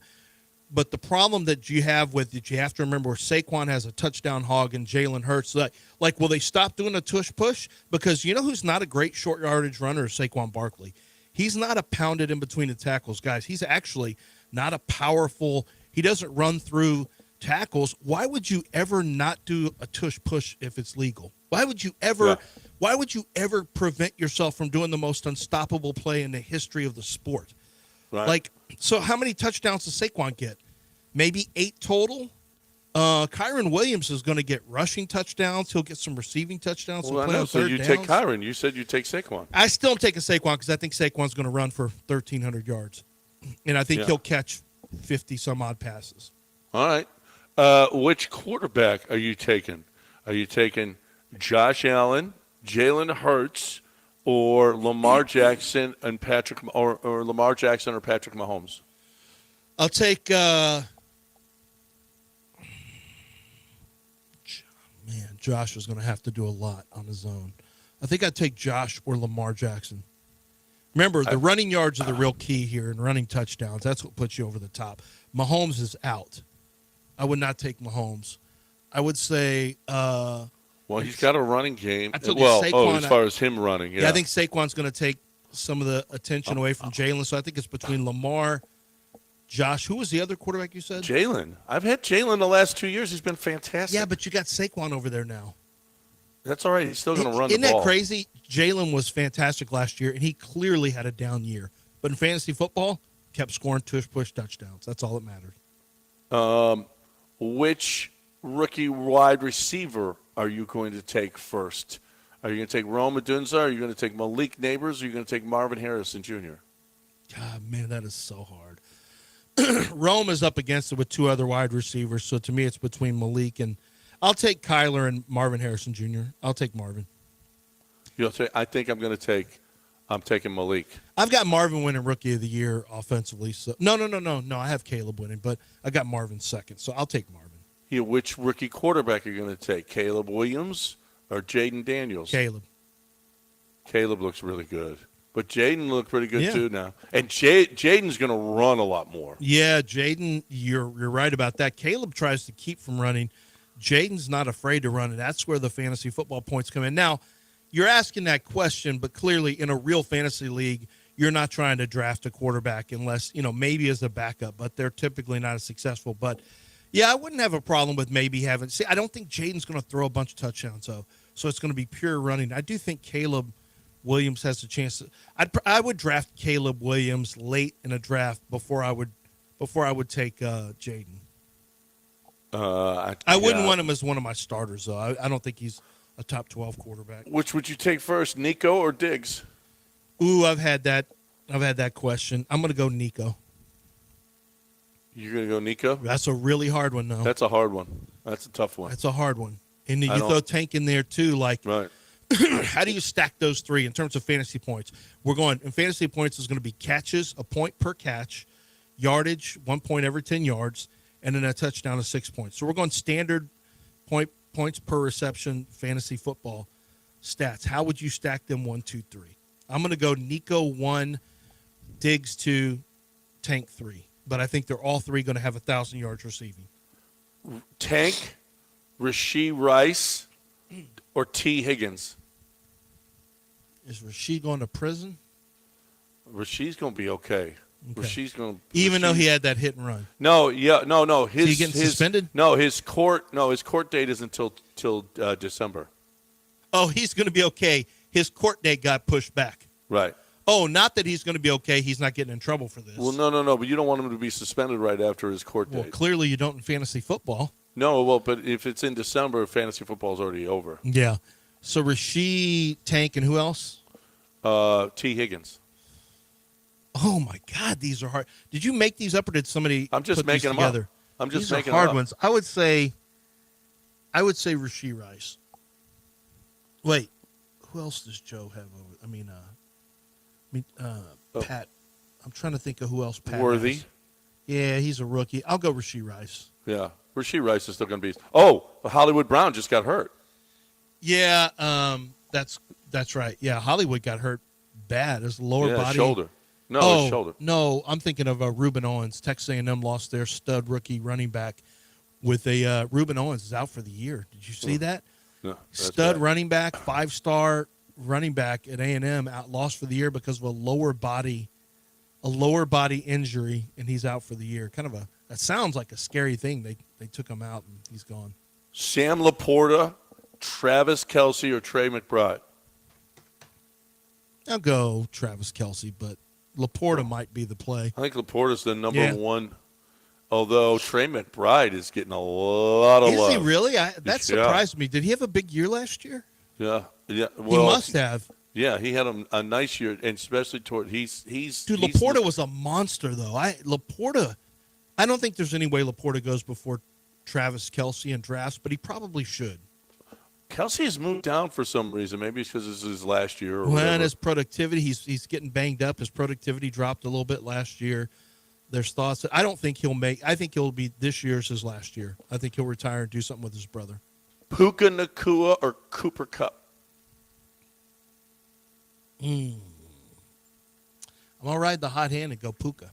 But the problem that you have with it, you have to remember where Saquon has a touchdown hog and Jalen Hurts. Like, will they stop doing a tush push? Because you know who's not a great short yardage runner is Saquon Barkley. He's not a pounded in between the tackles, guys. He's actually not a powerful – he doesn't run through tackles. Why would you ever not do a tush push if it's legal? Why would you ever prevent yourself from doing the most unstoppable play in the history of the sport? Right. Like, so how many touchdowns does Saquon get? Maybe 8 total? Kyron Williams is going to get rushing touchdowns. He'll get some receiving touchdowns. Well, I know. So you take Kyron. You said you take Saquon. I still am taking Saquon because I think Saquon's going to run for 1,300 yards. And I think he'll catch 50-some-odd passes. All right. Which quarterback are you taking? Are you taking Josh Allen, Jalen Hurts, or Lamar Jackson and Patrick or Lamar Jackson or Patrick Mahomes? I'll take Josh is going to have to do a lot on his own. I think I'd take Josh or Lamar Jackson. Remember, the running yards are the real key here and running touchdowns. That's what puts you over the top. Mahomes is out. I would not take Mahomes. I would say well, he's got a running game. Saquon, as far as him running. Yeah, I think Saquon's going to take some of the attention away from Jalen. So I think it's between Lamar, Josh. Who was the other quarterback you said? Jalen. I've had Jalen the last 2 years. He's been fantastic. Yeah, but you got Saquon over there now. That's all right. He's still going to run the ball. Isn't that crazy? Jalen was fantastic last year, and he clearly had a down year. But in fantasy football, kept scoring push touchdowns. That's all that mattered. Which rookie wide receiver are you going to take first? Are you going to take Rome Odunze? Are you going to take Malik Neighbors? Or are you going to take Marvin Harrison Jr.? God, man, that is so hard. Rome is up against it with 2 other wide receivers, so to me it's between Malik and I'll take Kyler and Marvin Harrison Jr. I'll take Marvin. I think I'm taking Malik. I've got Marvin winning Rookie of the Year offensively. So no. I have Caleb winning, but I got Marvin second, so I'll take Marvin. Yeah, which rookie quarterback are you going to take? Caleb Williams or Jaden Daniels? Caleb. Caleb looks really good. But Jaden looked pretty good too now. And Jaden's going to run a lot more. Yeah, Jaden, you're right about that. Caleb tries to keep from running. Jaden's not afraid to run, and that's where the fantasy football points come in. Now, you're asking that question, but clearly in a real fantasy league, you're not trying to draft a quarterback unless, maybe as a backup, but they're typically not as successful. But, yeah, I wouldn't have a problem with maybe having – see, I don't think Jaden's going to throw a bunch of touchdowns, so it's going to be pure running. I do think Caleb Williams has a chance to – I would draft Caleb Williams late in a draft before I would take Jaden. I wouldn't want him as one of my starters, though. I don't think he's a top 12 quarterback. Which would you take first, Nico or Diggs? Ooh, I've had that question. I'm going to go Nico. You're going to go Nico? That's a really hard one, though. That's a hard one. That's a tough one. That's a hard one. And you throw Tank in there, too. Like, right. How do you stack those 3 in terms of fantasy points? In fantasy points is going to be catches, a point per catch, yardage, 1 point every 10 yards, and then a touchdown of 6 points. So we're going standard points per reception fantasy football stats. How would you stack them 1, 2, 3? I'm going to go Nico 1, Diggs 2, Tank 3. But I think they're all 3 going to have 1,000 yards receiving. Tank, Rashee Rice, or T. Higgins? Is Rashee going to prison? Rashee's going to be okay. Rashee's going to, even though he had that hit and run. No. Is he getting suspended? No, his court date is until December. Oh, he's going to be okay. His court date got pushed back. Right. Oh, not that he's going to be okay. He's not getting in trouble for this. Well, no. But you don't want him to be suspended right after his court date. Well, clearly you don't in fantasy football. No, but if it's in December, fantasy football is already over. Yeah. So Rashee, Tank, and who else? T. Higgins. Oh, my God, these are hard. Did you make these up or did somebody I'm just put making these them together? up. I'm just These are making hard it up. ones. I would say Rashee Rice. Wait, who else does Joe have over? Pat. I'm trying to think of who else Pat Worthy. has. Yeah, he's a rookie. I'll go Rashee Rice. Yeah, Rashee Rice is still going to be. Oh, Hollywood Brown just got hurt. Yeah, that's right. Yeah, Hollywood got hurt bad. His lower body. Shoulder. No, his shoulder. No, I'm thinking of Reuben Owens. Texas A&M lost their stud rookie running back with a Reuben Owens is out for the year. Did you see that? No, Stud bad. running back, 5-star running back at A&M lost for the year because of a lower body injury, and he's out for the year. That sounds like a scary thing. They took him out and he's gone. Sam Laporta, Travis Kelce, or Trey McBride? I'll go Travis Kelce, but Laporta might be the play. I think Laporta's the number one. Although Trey McBride is getting a lot of love. Is he really? That surprised me. Did he have a big year last year? Yeah. Well, he must have. Yeah, he had a nice year, and especially toward dude. Laporta was a monster, though. I don't think there's any way Laporta goes before Travis Kelce in drafts, but he probably should. Kelce has moved down for some reason. Maybe it's because this is his last year. Or and his productivity, he's getting banged up. His productivity dropped a little bit last year. There's thoughts that I don't think he'll make. I think he'll be this year's his last year. I think he'll retire and do something with his brother. Puka Nacua or Cooper Kupp? I'm gonna ride the hot hand and go Puka.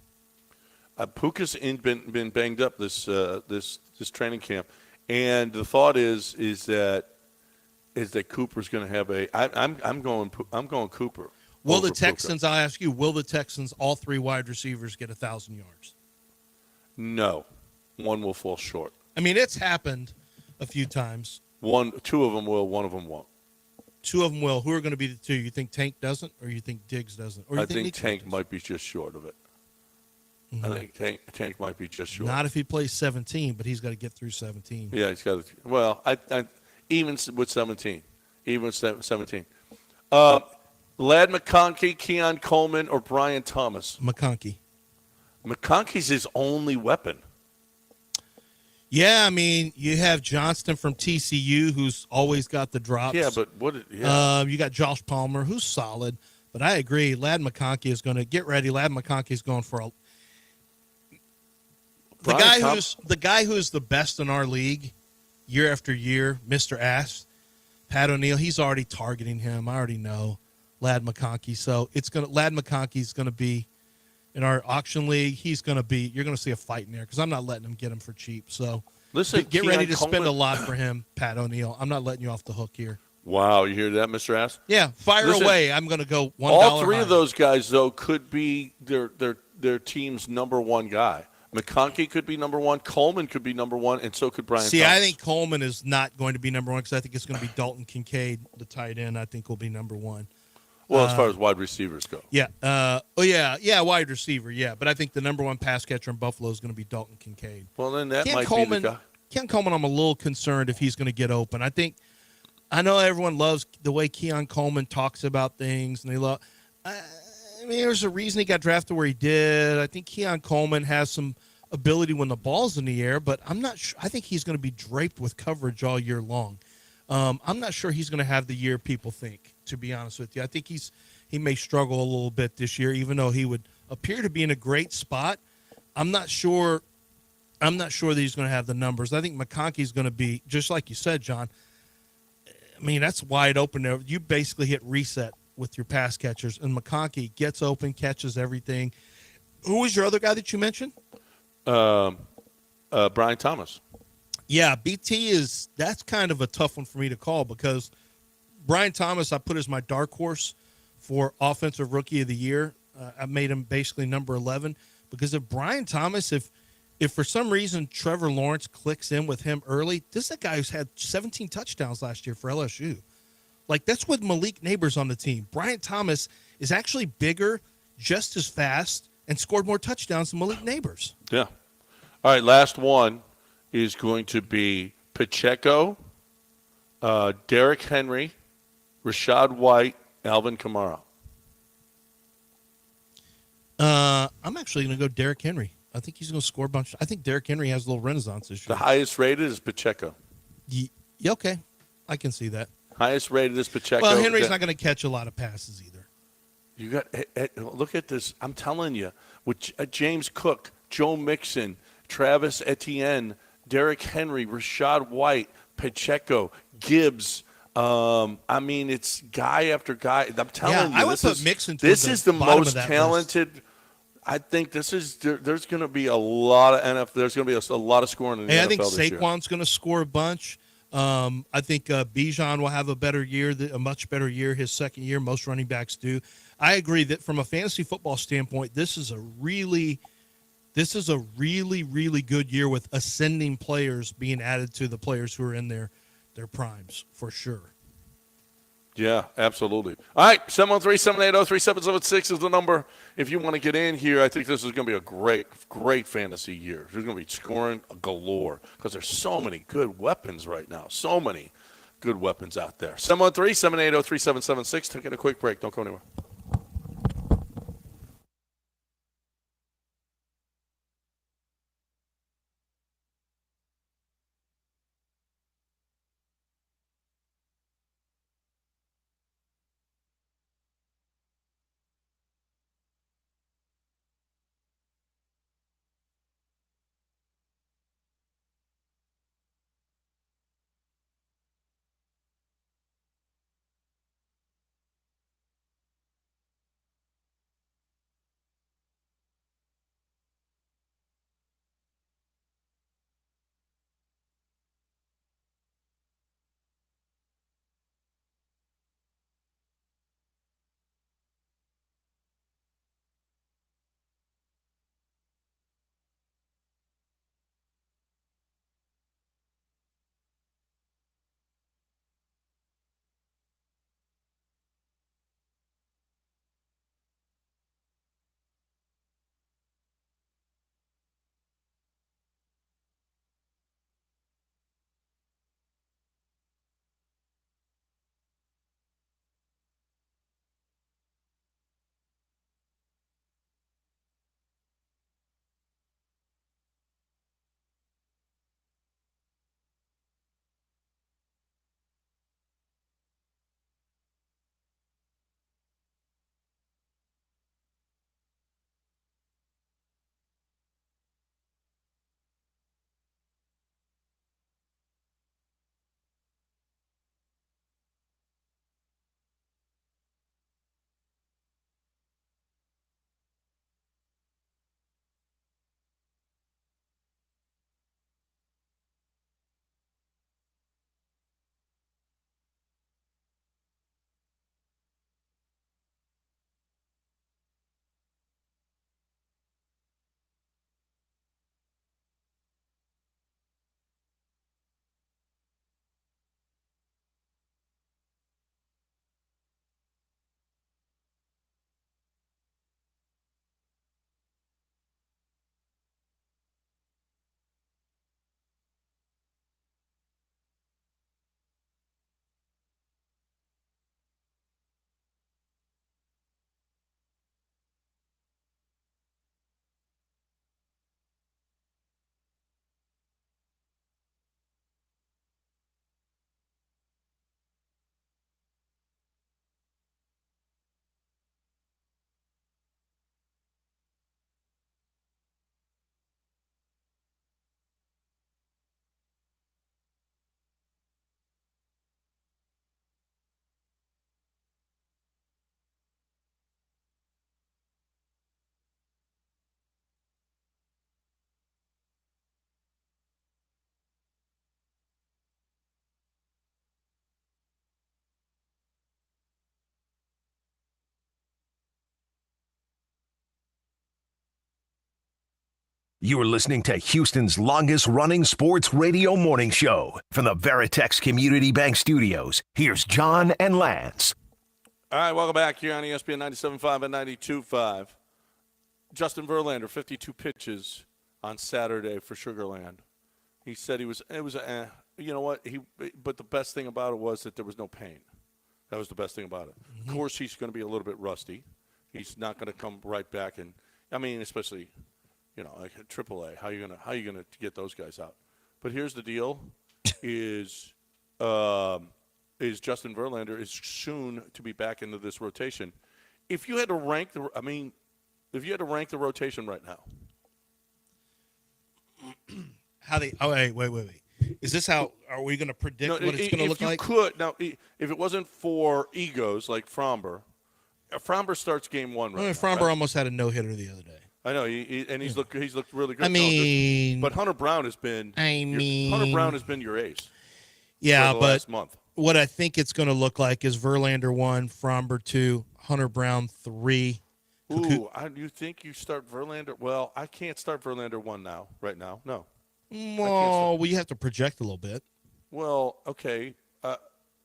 Puka's been banged up this training camp, and the thought is that Cooper's going to have I'm going Cooper. Will the Texans? Puka. I'll ask you. Will the Texans all three wide receivers get 1,000 yards? No, one will fall short. I mean, it's happened a few times. Two of them will. One of them won't. Two of them will. Who are going to be the two? You think Tank doesn't, or you think Diggs doesn't? Or you I think Tank does? might be just short of it. Mm-hmm. I think Tank might be just short. Not if he plays 17, but he's got to get through 17. Yeah, he's got to. Well, even with 17. Lad McConkey, Keon Coleman, or Brian Thomas? McConkey. McConkey's his only weapon. Yeah, I mean, you have Johnston from TCU, who's always got the drops. Yeah, but you got Josh Palmer, who's solid. But I agree, Lad McConkey is going to get ready. Lad McConkey is going for the guy who's the best in our league year after year, Mr. Ass, Pat O'Neill. He's already targeting him. I already know Lad McConkey. So Lad McConkey's going to be in our auction league. You're going to see a fight in there because I'm not letting him get him for cheap. So listen, get ready to spend a lot for him, Pat O'Neill. I'm not letting you off the hook here. Wow, you hear that, Mr. Ass? Yeah, fire away. I'm going to go $1. All three of those guys, though, could be their team's number one guy. McConkey could be number one. Coleman could be number one, and so could Brian Thomas. I think Coleman is not going to be number one because I think it's going to be Dalton Kincaid, the tight end. I think will be number one. Well, as far as wide receivers go. Yeah. Wide receiver, yeah. But I think the number one pass catcher in Buffalo is going to be Dalton Kincaid. Well, then that might be the guy. Ken Coleman, I'm a little concerned if he's going to get open. I know everyone loves the way Keon Coleman talks about things, and they love there's a reason he got drafted where he did. I think Keon Coleman has some ability when the ball's in the air, but I'm not sure. I think he's going to be draped with coverage all year long. I'm not sure he's going to have the year people think, to be honest with you. I think he may struggle a little bit this year, even though he would appear to be in a great spot. I'm not sure that he's going to have the numbers. I think McConkey's going to be, just like you said, John, I mean, that's wide open there. You basically hit reset with your pass catchers, and McConkey gets open, catches everything. Who was your other guy that you mentioned? Brian Thomas. Yeah, BT that's kind of a tough one for me to call because Brian Thomas I put as my dark horse for Offensive Rookie of the Year. I made him basically number 11 because if Brian Thomas, if for some reason Trevor Lawrence clicks in with him early, this is a guy who's had 17 touchdowns last year for LSU. Like, that's with Malik Neighbors on the team. Brian Thomas is actually bigger, just as fast, and scored more touchdowns than Malik Neighbors. Yeah. All right, last one is going to be Pacheco, Derrick Henry, Rashad White, Alvin Kamara. I'm actually going to go Derrick Henry. I think he's going to score a bunch. I think Derrick Henry has a little renaissance this year. The highest rated is Pacheco. Yeah, okay. I can see that. Highest rated is Pacheco. Well, Henry's not going to catch a lot of passes either. You got look at this. I'm telling you, with James Cook, Joe Mixon, Travis Etienne, Derrick Henry, Rashad White, Pacheco, Gibbs. I mean, it's guy after guy. I'm telling you, I would put Mixon. This is the most talented. List. I think this is. There's going to be a lot of NFL. There's going to be a lot of scoring in the NFL I think this year. Saquon's going to score a bunch. I think Bijan will have a better year, a much better year his second year. Most running backs do. I agree that from a fantasy football standpoint, this is a really, really good year with ascending players being added to the players who are in their primes for sure. Yeah, absolutely. All right, 713-780-3776 is the number. If you want to get in here, I think this is going to be a great fantasy year. There's going to be scoring galore because there's so many good weapons right now. So many good weapons out there. 713-780-3776. Taking a quick break. Don't go anywhere. You are listening to Houston's longest-running sports radio morning show. From the Veritex Community Bank Studios, here's John and Lance. All right, welcome back here on ESPN 97.5 and 92.5. Justin Verlander, 52 pitches on Saturday for Sugar Land. He said you know what? But the best thing about it was that there was no pain. That was the best thing about it. Mm-hmm. Of course, he's going to be a little bit rusty. He's not going to come right back. And, I mean, especially, like at AAA. How you gonna get those guys out? But here's the deal: is Justin Verlander is soon to be back into this rotation. If you had to rank the rotation right now, wait. Is this how are we going to predict what it's going to look like? If it wasn't for egos like Fromber starts game one right now. Fromber right? almost had a no-hitter the other day. I know, he's looked really good. I mean, but Hunter Brown has been. Hunter Brown has been your ace. Yeah, for the but last month. What I think it's going to look like is Verlander 1, Fromber 2, Hunter Brown 3. Ooh, you think you start Verlander? Well, I can't start Verlander 1 now. Right now, no. Well, you have to project a little bit. Well, okay.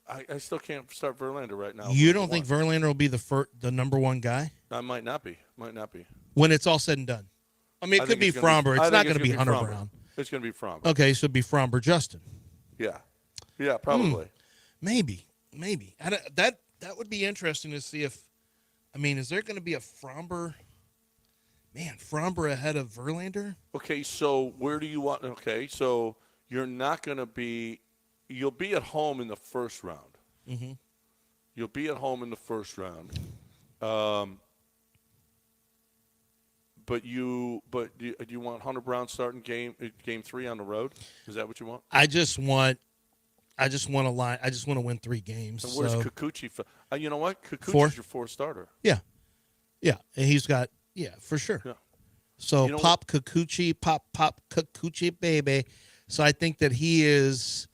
I still can't start Verlander right now. You don't think Verlander will be the number one guy? I might not be. When it's all said and done. I mean, it could be Fromber. It's not going to be Hunter Brown. It's going to be Fromber. Okay, so it'd be Fromber Justin. Yeah, probably. Maybe. That would be interesting to see if. I mean, is there going to be a Fromber ahead of Verlander? Okay, so where do you want? Okay, so you're not going to be. You'll be at home in the first round. Mm-hmm. You'll be at home in the first round. But do you want Hunter Brown starting game 3 on the road? Is that what you want? I just want a line. I just want to win 3 games. And where's Kikuchi? You know what? Kikuchi's 4? your 4th starter. Yeah, and he's got for sure. Yeah. So pop Kikuchi, baby. So I think that he is.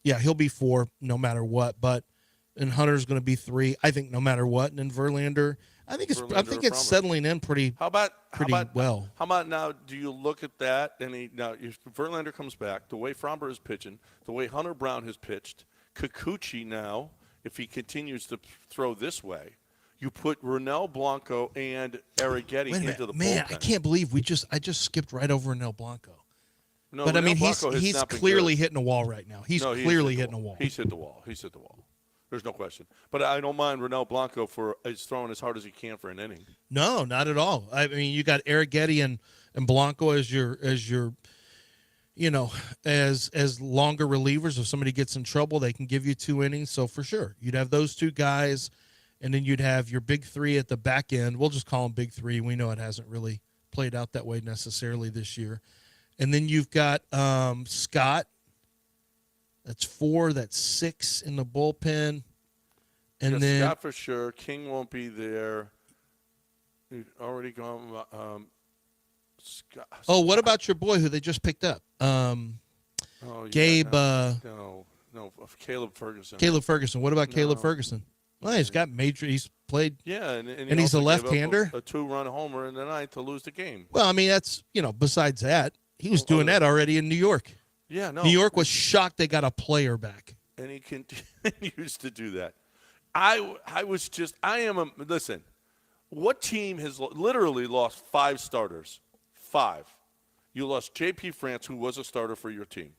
Yeah, he'll be 4 no matter what. And Hunter's going to be 3. I think no matter what. And then Verlander. I think it's settling in pretty well. How about now? Do you look at that and if Verlander comes back, the way Fromber is pitching, the way Hunter Brown has pitched, Kikuchi now, if he continues to throw this way, you put Ronel Blanco and Arrighetti into the bullpen. Man, I can't believe I just skipped right over Ronel Blanco. No, but Ronel I mean, Blanco he's clearly hitting a wall right now. He's clearly hitting a wall. He's hit the wall. There's no question. But I don't mind Ronel Blanco he's throwing as hard as he can for an inning. No, not at all. I mean, you got Arrighetti and Blanco as your as longer relievers. If somebody gets in trouble, they can give you 2 innings. So for sure, you'd have those 2 guys, and then you'd have your big 3 at the back end. We'll just call them big 3. We know it hasn't really played out that way necessarily this year. And then you've got Scott. That's 4. That's 6 in the bullpen. And then Scott for sure. King won't be there. He's already gone. Scott. Oh, what about your boy who they just picked up? Gabe. No, Caleb Ferguson. Caleb Ferguson. What about Caleb Ferguson? Well, he's got major. He's played. Yeah, and he's a left-hander. A 2-run homer in the ninth to lose the game. Well, I mean that's besides that, he was doing that already in New York. Yeah, no. New York was shocked they got a player back. And he continues to do that. Listen, what team has literally lost 5 starters? 5. You lost J.P. France, who was a starter for your team.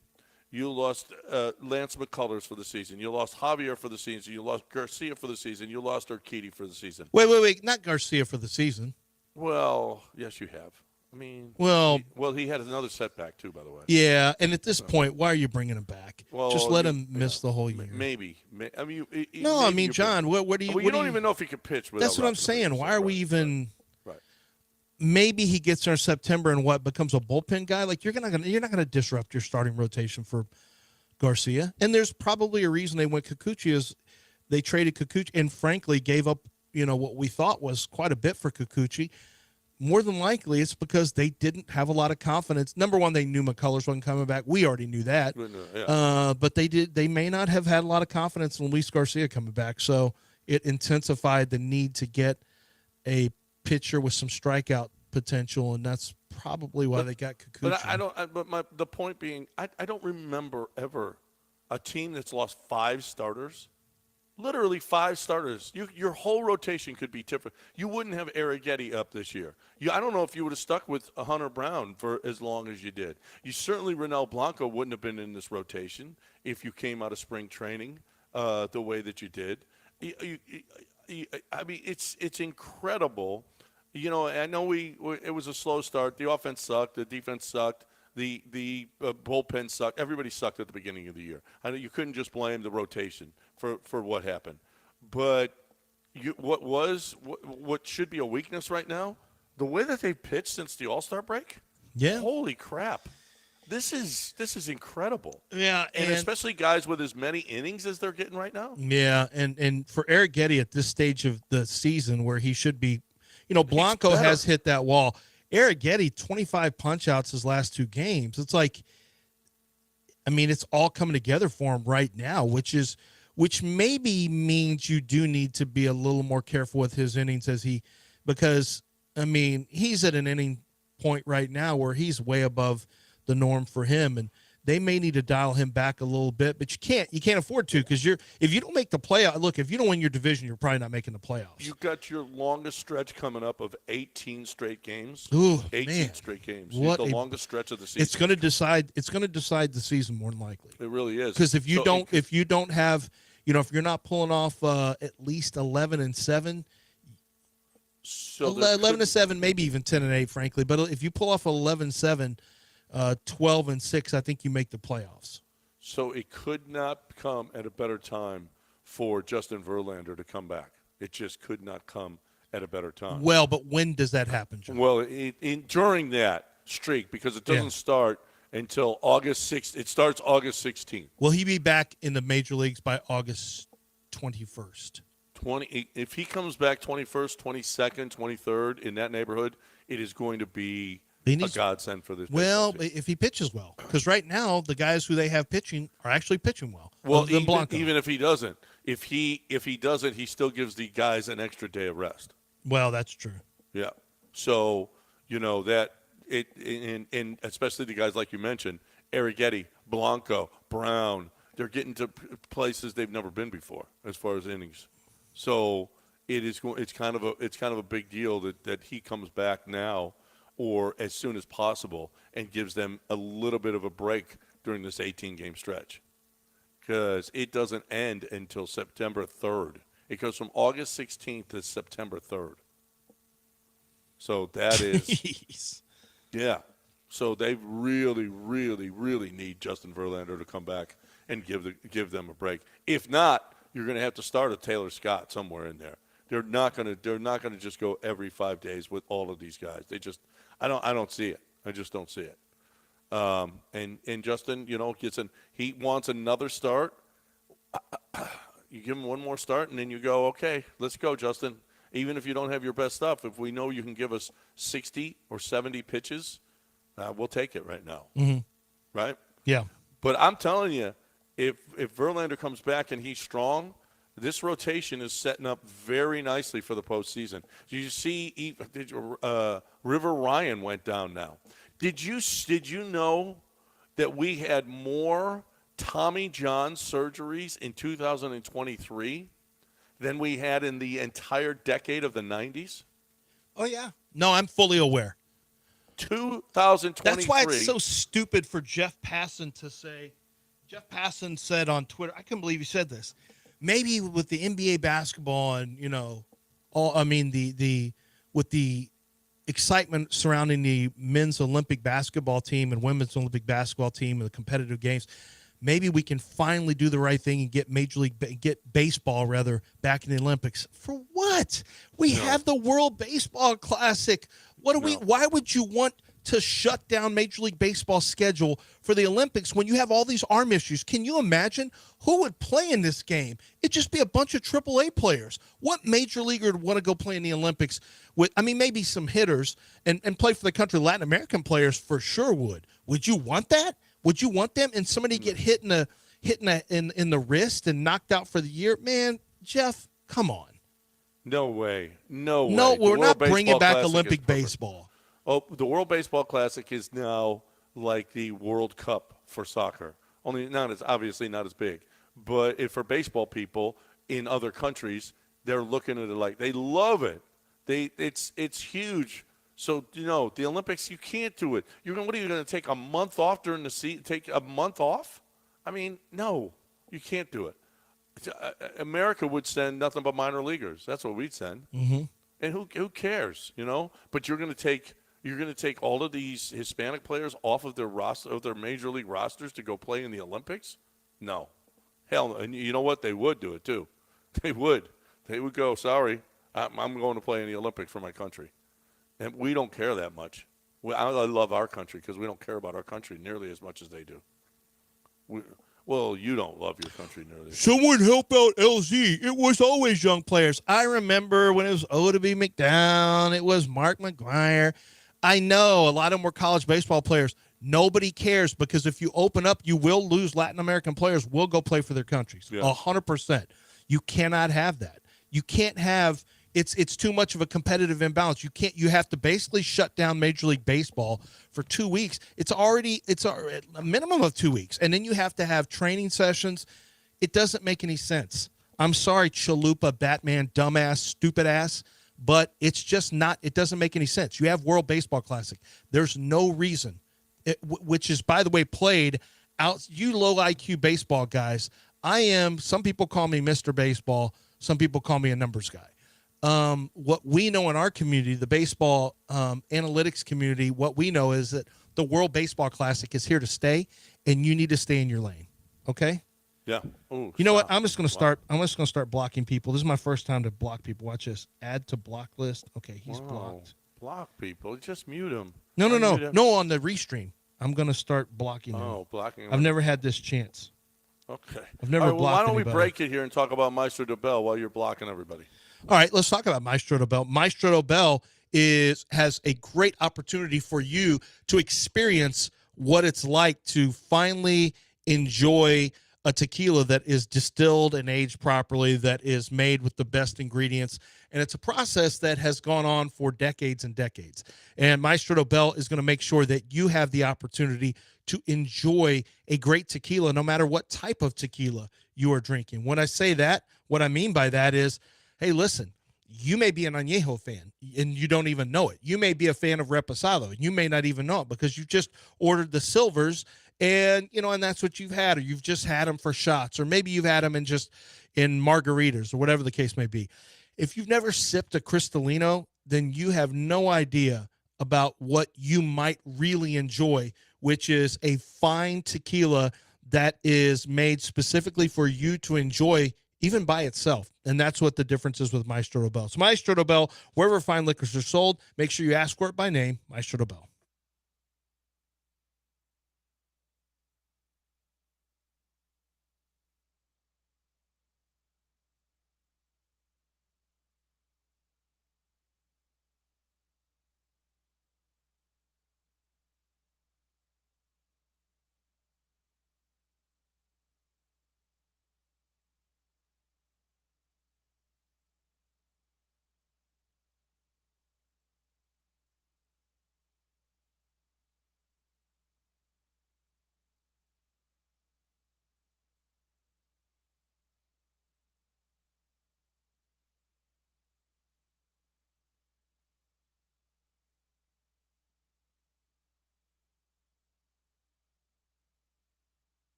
You lost Lance McCullers for the season. You lost Javier for the season. You lost Garcia for the season. You lost Urquidy for the season. Wait. Not Garcia for the season. Well, yes, you have. I mean, he had another setback too, by the way. Yeah, and at this point, why are you bringing him back? Well, just let him miss the whole year. Maybe. I mean, John, what do you? Well, you don't even know if he can pitch. That's what I'm saying. Why are we even? Right. Maybe he gets there in September and becomes a bullpen guy. Like you're not gonna disrupt your starting rotation for Garcia. And there's probably a reason they went Kikuchi is they traded Kikuchi and frankly gave up what we thought was quite a bit for Kikuchi. More than likely, it's because they didn't have a lot of confidence. Number one, they knew McCullers wasn't coming back. We already knew that. Yeah. But they may not have had a lot of confidence in Luis Garcia coming back. So it intensified the need to get a pitcher with some strikeout potential, and that's probably why they got Kikuchi. But the point being, I don't remember ever a team that's lost 5 starters. Literally 5 starters. Your whole rotation could be different. You wouldn't have Arrighetti up this year. I don't know if you would have stuck with Hunter Brown for as long as you did. You certainly, Ronel Blanco wouldn't have been in this rotation if you came out of spring training the way that you did. I mean, it's incredible I know it was a slow start. The offense sucked. The defense sucked. The bullpen sucked. Everybody sucked at the beginning of the year. I know you couldn't just blame the rotation for what happened. But what should be a weakness right now, the way that they've pitched since the All-Star break, holy crap. This is incredible. Yeah, and especially guys with as many innings as they're getting right now. Yeah, and for Eric Getty at this stage of the season where he should be, Blanco has hit that wall. Eric Getty, 25 punch-outs his last 2 games. It's like, it's all coming together for him right now, which maybe means you do need to be a little more careful with his innings because he's at an inning point right now where he's way above the norm for him, and they may need to dial him back a little bit, but you can't afford to, because if you don't make the playoff, look, if you don't win your division, you're probably not making the playoffs. You've got your longest stretch coming up of 18 straight games. Ooh, 18 man. straight games. What the longest stretch of the season. It's going to decide the season more than likely. It really is. Because if you don't have, if you're not pulling off at least 11-7, so 11-7, maybe even 10-8, frankly. But if you pull off 11-7, 12-6, I think you make the playoffs. So it could not come at a better time for Justin Verlander to come back. It just could not come at a better time. Well, but when does that happen, John? Well, during that streak, because it doesn't start until August 6th. It starts August 16th. Will he be back in the major leagues by August 21st? If he comes back 21st, 22nd, 23rd, in that neighborhood, it is going to be a godsend for this. Well, if he pitches well, because right now the guys who they have pitching are actually pitching well. Well, even if he doesn't, if he doesn't, he still gives the guys an extra day of rest. Well, that's true. Yeah. So that and especially the guys like you mentioned, Arrighetti, Blanco, Brown, they're getting to places they've never been before as far as innings. So it's kind of a big deal that he comes back now, or as soon as possible, and gives them a little bit of a break during this 18-game stretch, because it doesn't end until September 3rd. It goes from August 16th to September 3rd. So that is, yeah. So they really, really, really need Justin Verlander to come back and give them a break. If not, you're going to have to start a Taylor Scott somewhere in there. They're not going to just go every 5 days with all of these guys. I don't see it. I just don't see it. And Justin, he wants another start. You give him one more start, and then you go, okay, let's go, Justin. Even if you don't have your best stuff, if we know you can give us 60 or 70 pitches, we'll take it right now. Mm-hmm. Right? Yeah. But I'm telling you, if Verlander comes back and he's strong, this rotation is setting up very nicely for the postseason. You see, River Ryan went down now. Did you know that we had more Tommy John surgeries in 2023 than we had in the entire decade of the 90s? Oh, yeah. No, I'm fully aware. 2023. That's why it's so stupid for Jeff Passan to say. Jeff Passan said on Twitter, I can't believe he said this. Maybe with the NBA basketball and, with the excitement surrounding the men's Olympic basketball team and women's Olympic basketball team and the competitive games, maybe we can finally do the right thing and get baseball back in the Olympics. For what? We have the World Baseball Classic. Why would you want to shut down Major League Baseball's schedule for the Olympics when you have all these arm issues? Can you imagine who would play in this game? It'd just be a bunch of AAA players. What major leaguer would want to go play in the Olympics with, maybe some hitters and play for the country? Latin American players for sure would. Would you want that? Would you want them and somebody get hit in the wrist and knocked out for the year? Man, Jeff, come on. No way. No, we're not bringing back Olympic baseball. Oh, the World Baseball Classic is now like the World Cup for soccer. Only obviously not as big. But for baseball people in other countries, they're looking at it like they love it. It's huge. So, the Olympics, you can't do it. What are you going to take a month off during the season? Take a month off? No, you can't do it. America would send nothing but minor leaguers. That's what we'd send. Mm-hmm. And who cares, you know? But you're going to take all of these Hispanic players off of their roster, of their major league rosters, to go play in the Olympics? No, hell no. And you know what? They would do it too. They would. They would go. Sorry, I'm going to play in the Olympics for my country, and we don't care that much. I love our country because we don't care about our country nearly as much as they do. Well, you don't love your country nearly. Someone help out LZ. It was always young players. I remember when it was O.W. McDowell. It was Mark McGuire. I know a lot of them were college baseball players. Nobody cares because if you open up, you will lose. Latin American players will go play for their countries. 100%. You cannot have that. You can't have it's too much of a competitive imbalance. You have to basically shut down Major League Baseball for 2 weeks. It's already a minimum of 2 weeks. And then you have to have training sessions. It doesn't make any sense. I'm sorry, Chalupa, Batman, dumbass, stupid ass, but it's just not, it doesn't make any sense. You have World Baseball Classic. There's no reason, which is, by the way, played out. You low IQ baseball guys, some people call me Mr. Baseball. Some people call me a numbers guy. What we know in our community, the baseball analytics community, what we know is that the World Baseball Classic is here to stay, and you need to stay in your lane. Okay? Yeah. Ooh, you know what? I'm just going to start. I'm just going to start blocking people. This is my first time to block people. Watch this. Add to block list. Okay, he's blocked. Block people. Just mute him. No. On the restream, I'm going to start blocking them. Oh, blocking them. I've never had this chance. Okay. I've never blocked why don't anybody. we break it here and talk about Maestro DeBell while you're blocking everybody? All right, let's talk about Maestro DeBell. Maestro DeBell has a great opportunity for you to experience what it's like to finally enjoy a tequila that is distilled and aged properly, that is made with the best ingredients. And it's a process that has gone on for decades and decades. And Maestro DeBell is going to make sure that you have the opportunity to enjoy a great tequila, no matter what type of tequila you are drinking. When I say that, what I mean by that is, hey, listen, you may be an Añejo fan and you don't even know it. You may be a fan of Reposado. You may not even know it because you just ordered the silvers and that's what you've had, or you've just had them for shots, or maybe you've had them in margaritas or whatever the case may be. If you've never sipped a Cristalino, then you have no idea about what you might really enjoy, which is a fine tequila that is made specifically for you to enjoy even by itself. And that's what the difference is with Maestro DeBell. So Maestro DeBell, wherever fine liquors are sold, make sure you ask for it by name, Maestro DeBell.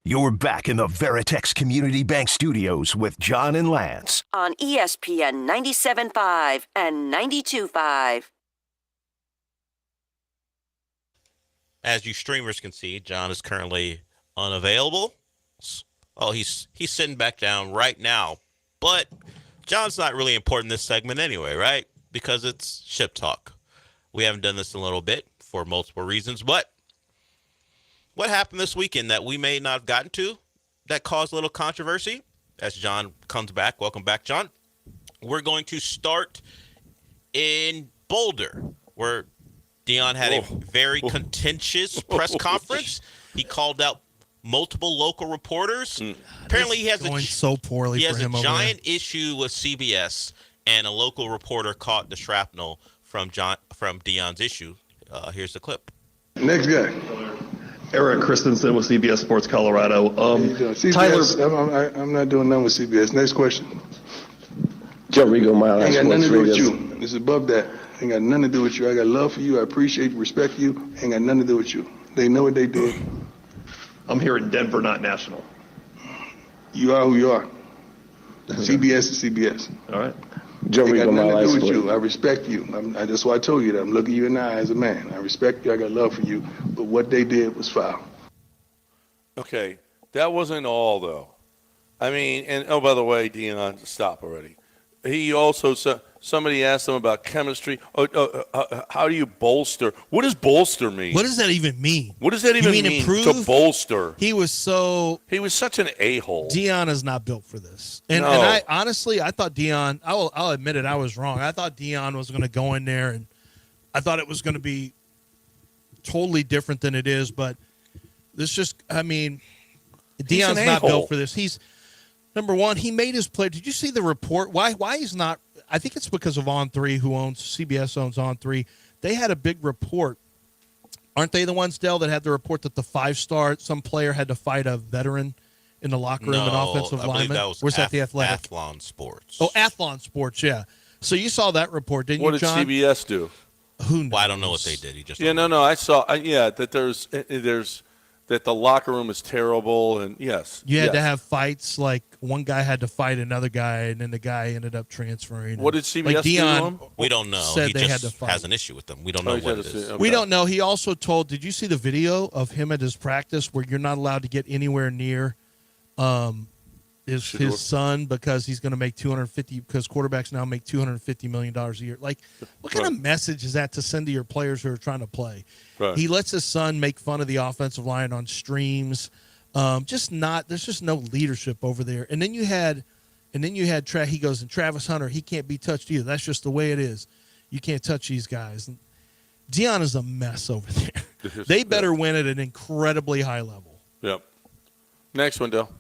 You're back in the Veritex Community Bank Studios with John and Lance. On ESPN 97.5 and 92.5. As you streamers can see, John is currently unavailable. Oh, he's sitting back down right now. But John's not really important in this segment anyway, right? Because it's ship talk. We haven't done this in a little bit for multiple reasons. But what happened this weekend that we may not have gotten to that caused a little controversy? As John comes back, welcome back, John. We're going to start in Boulder, where Deion had a very contentious press conference. He called out multiple local reportons. Apparently, he has so poorly. He for has him a over giant issue with CBS, and a local reporter caught the shrapnel from Deion's issue. Here's the clip. Next guy. Eric Christensen with CBS Sports Colorado. CBS, I'm not doing nothing with CBS. Next question. Joe Rigo, Mile Ain't got nothing to do with Radio. you. This is above that. Ain't got nothing to do with you. I got love for you. I appreciate you, respect you. Ain't got nothing to do with you. They know what they did. I'm here in Denver, not national. You are who you are. CBS is CBS. All right. Joe Rigo, got nothing to do with you. I respect you. That's why I told you that. I'm looking you in the eye as a man. I respect you. I got love for you. But what they did was foul. Okay, that wasn't all, though. I mean, and oh, by the way, Deion, stop already. He also said, somebody asked him about chemistry. How do you bolster? What does bolster mean? What does that even mean? What does that even mean improve? to bolster? He was such an a-hole. Deion is not built for this. And No. and I honestly, I thought Deion, I'll admit it, I was wrong. I thought Deion was going to go in there, and I thought it was going to be totally different than it is. But this just, I mean, Deion's not built for this. He's, number one, he made his play. Did you see the report? Why he's not, I think it's because of On3, CBS owns On3. They had a big report. Aren't they the ones, Dell, that had the report that the 5-star, some player had to fight a veteran in the locker room, an offensive lineman? That was that the Athletic? Athlon Sports. Oh, Athlon Sports, yeah. So you saw that report, didn't What you, did John? CBS do? Who knows? Well, I don't know what they did. He just I saw. That there's that the locker room is terrible, and yes, You had to have fights, like one guy had to fight another guy, and then the guy ended up transferring. What did CBS like do to Deion him? We don't know. Said He they just had to fight. has an issue with them. We don't know what it is. We don't know. He also told, did you see the video of him at his practice where you're not allowed to get anywhere near his son because he's going to make $250, because quarterbacks now make $250 million a year. Like, what kind of message is that to send to your players who are trying to play? Right. He lets his son make fun of the offensive line on streams. There's just no leadership over there. And then you had he goes, and Travis Hunter, he can't be touched either. That's just the way it is. You can't touch these guys. And Deion is a mess over there. They better win at an incredibly high level. Yep. Next one, Dale.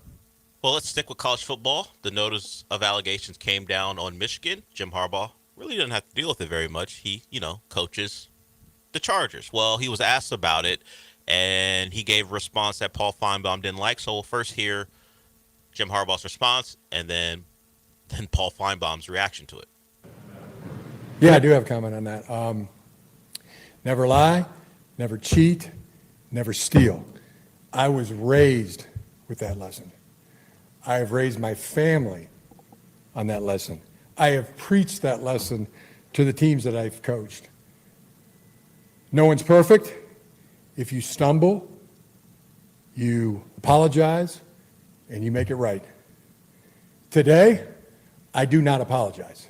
Well, let's stick with college football. The notice of allegations came down on Michigan. Jim Harbaugh really didn't have to deal with it very much. He, coaches the Chargers. Well, he was asked about it, and he gave a response that Paul Feinbaum didn't like. So we'll first hear Jim Harbaugh's response, and then Paul Feinbaum's reaction to it. Yeah, I do have a comment on that. Never lie, never cheat, never steal. I was raised with that lesson. I have raised my family on that lesson. I have preached that lesson to the teams that I've coached. No one's perfect. If you stumble, you apologize, and you make it right. Today, I do not apologize.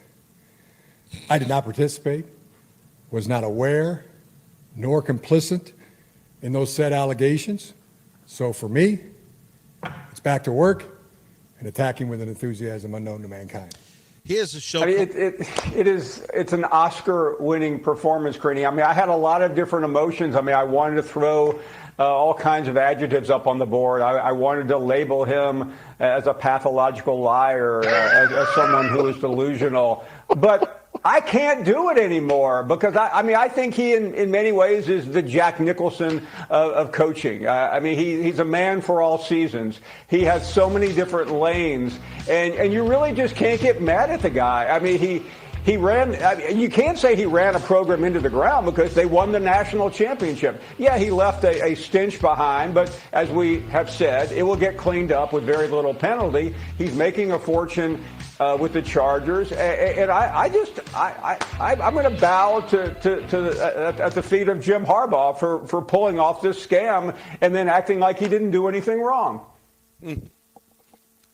I did not participate, was not aware, nor complicit in those said allegations. So for me, it's back to work and attacking with an enthusiasm unknown to mankind. Here's a show. I mean, it's an Oscar-winning performance, Creaney. I mean, I had a lot of different emotions. I mean, I wanted to throw all kinds of adjectives up on the board. I wanted to label him as a pathological liar, as someone who is delusional. But I can't do it anymore because, I think he, in many ways, is the Jack Nicholson of coaching. I mean, he's a man for all seasons. He has so many different lanes, and you really just can't get mad at the guy. I mean, He ran. I mean, you can't say he ran a program into the ground because they won the national championship. Yeah, he left a stench behind, but as we have said, it will get cleaned up with very little penalty. He's making a fortune with the Chargers, and I'm going to bow at the feet of Jim Harbaugh for pulling off this scam and then acting like he didn't do anything wrong.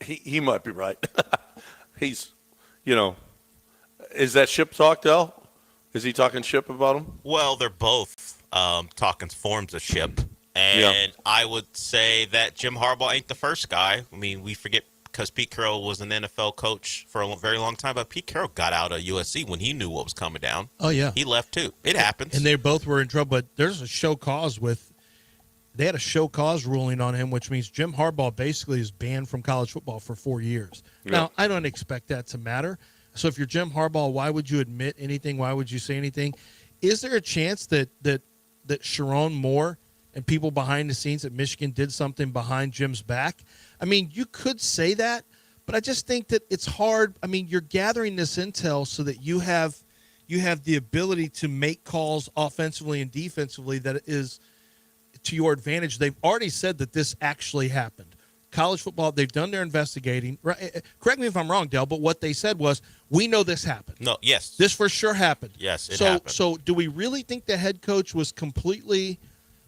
He might be right. He's, is that ship talk, Del? Is he talking ship about him? Well, they're both talking forms of ship, and I would say that Jim Harbaugh ain't the first guy. I mean, we forget because Pete Carroll was an NFL coach for a very long time, but Pete Carroll got out of USC when he knew what was coming down. Oh, yeah. He left, too. It happens. And they both were in trouble, but there's a show cause they had a show cause ruling on him, which means Jim Harbaugh basically is banned from college football for 4 years. Yeah. Now, I don't expect that to matter. So if you're Jim Harbaugh, why would you admit anything? Why would you say anything? Is there a chance that Sharon Moore and people behind the scenes at Michigan did something behind Jim's back? I mean, you could say that, but I just think that it's hard. I mean, you're gathering this intel so that you have the ability to make calls offensively and defensively that is to your advantage. They've already said that this actually happened. College football, they've done their investigating. Correct me if I'm wrong, Del, but what they said was, we know this happened. No, yes. This for sure happened. Yes, it happened. So do we really think the head coach was completely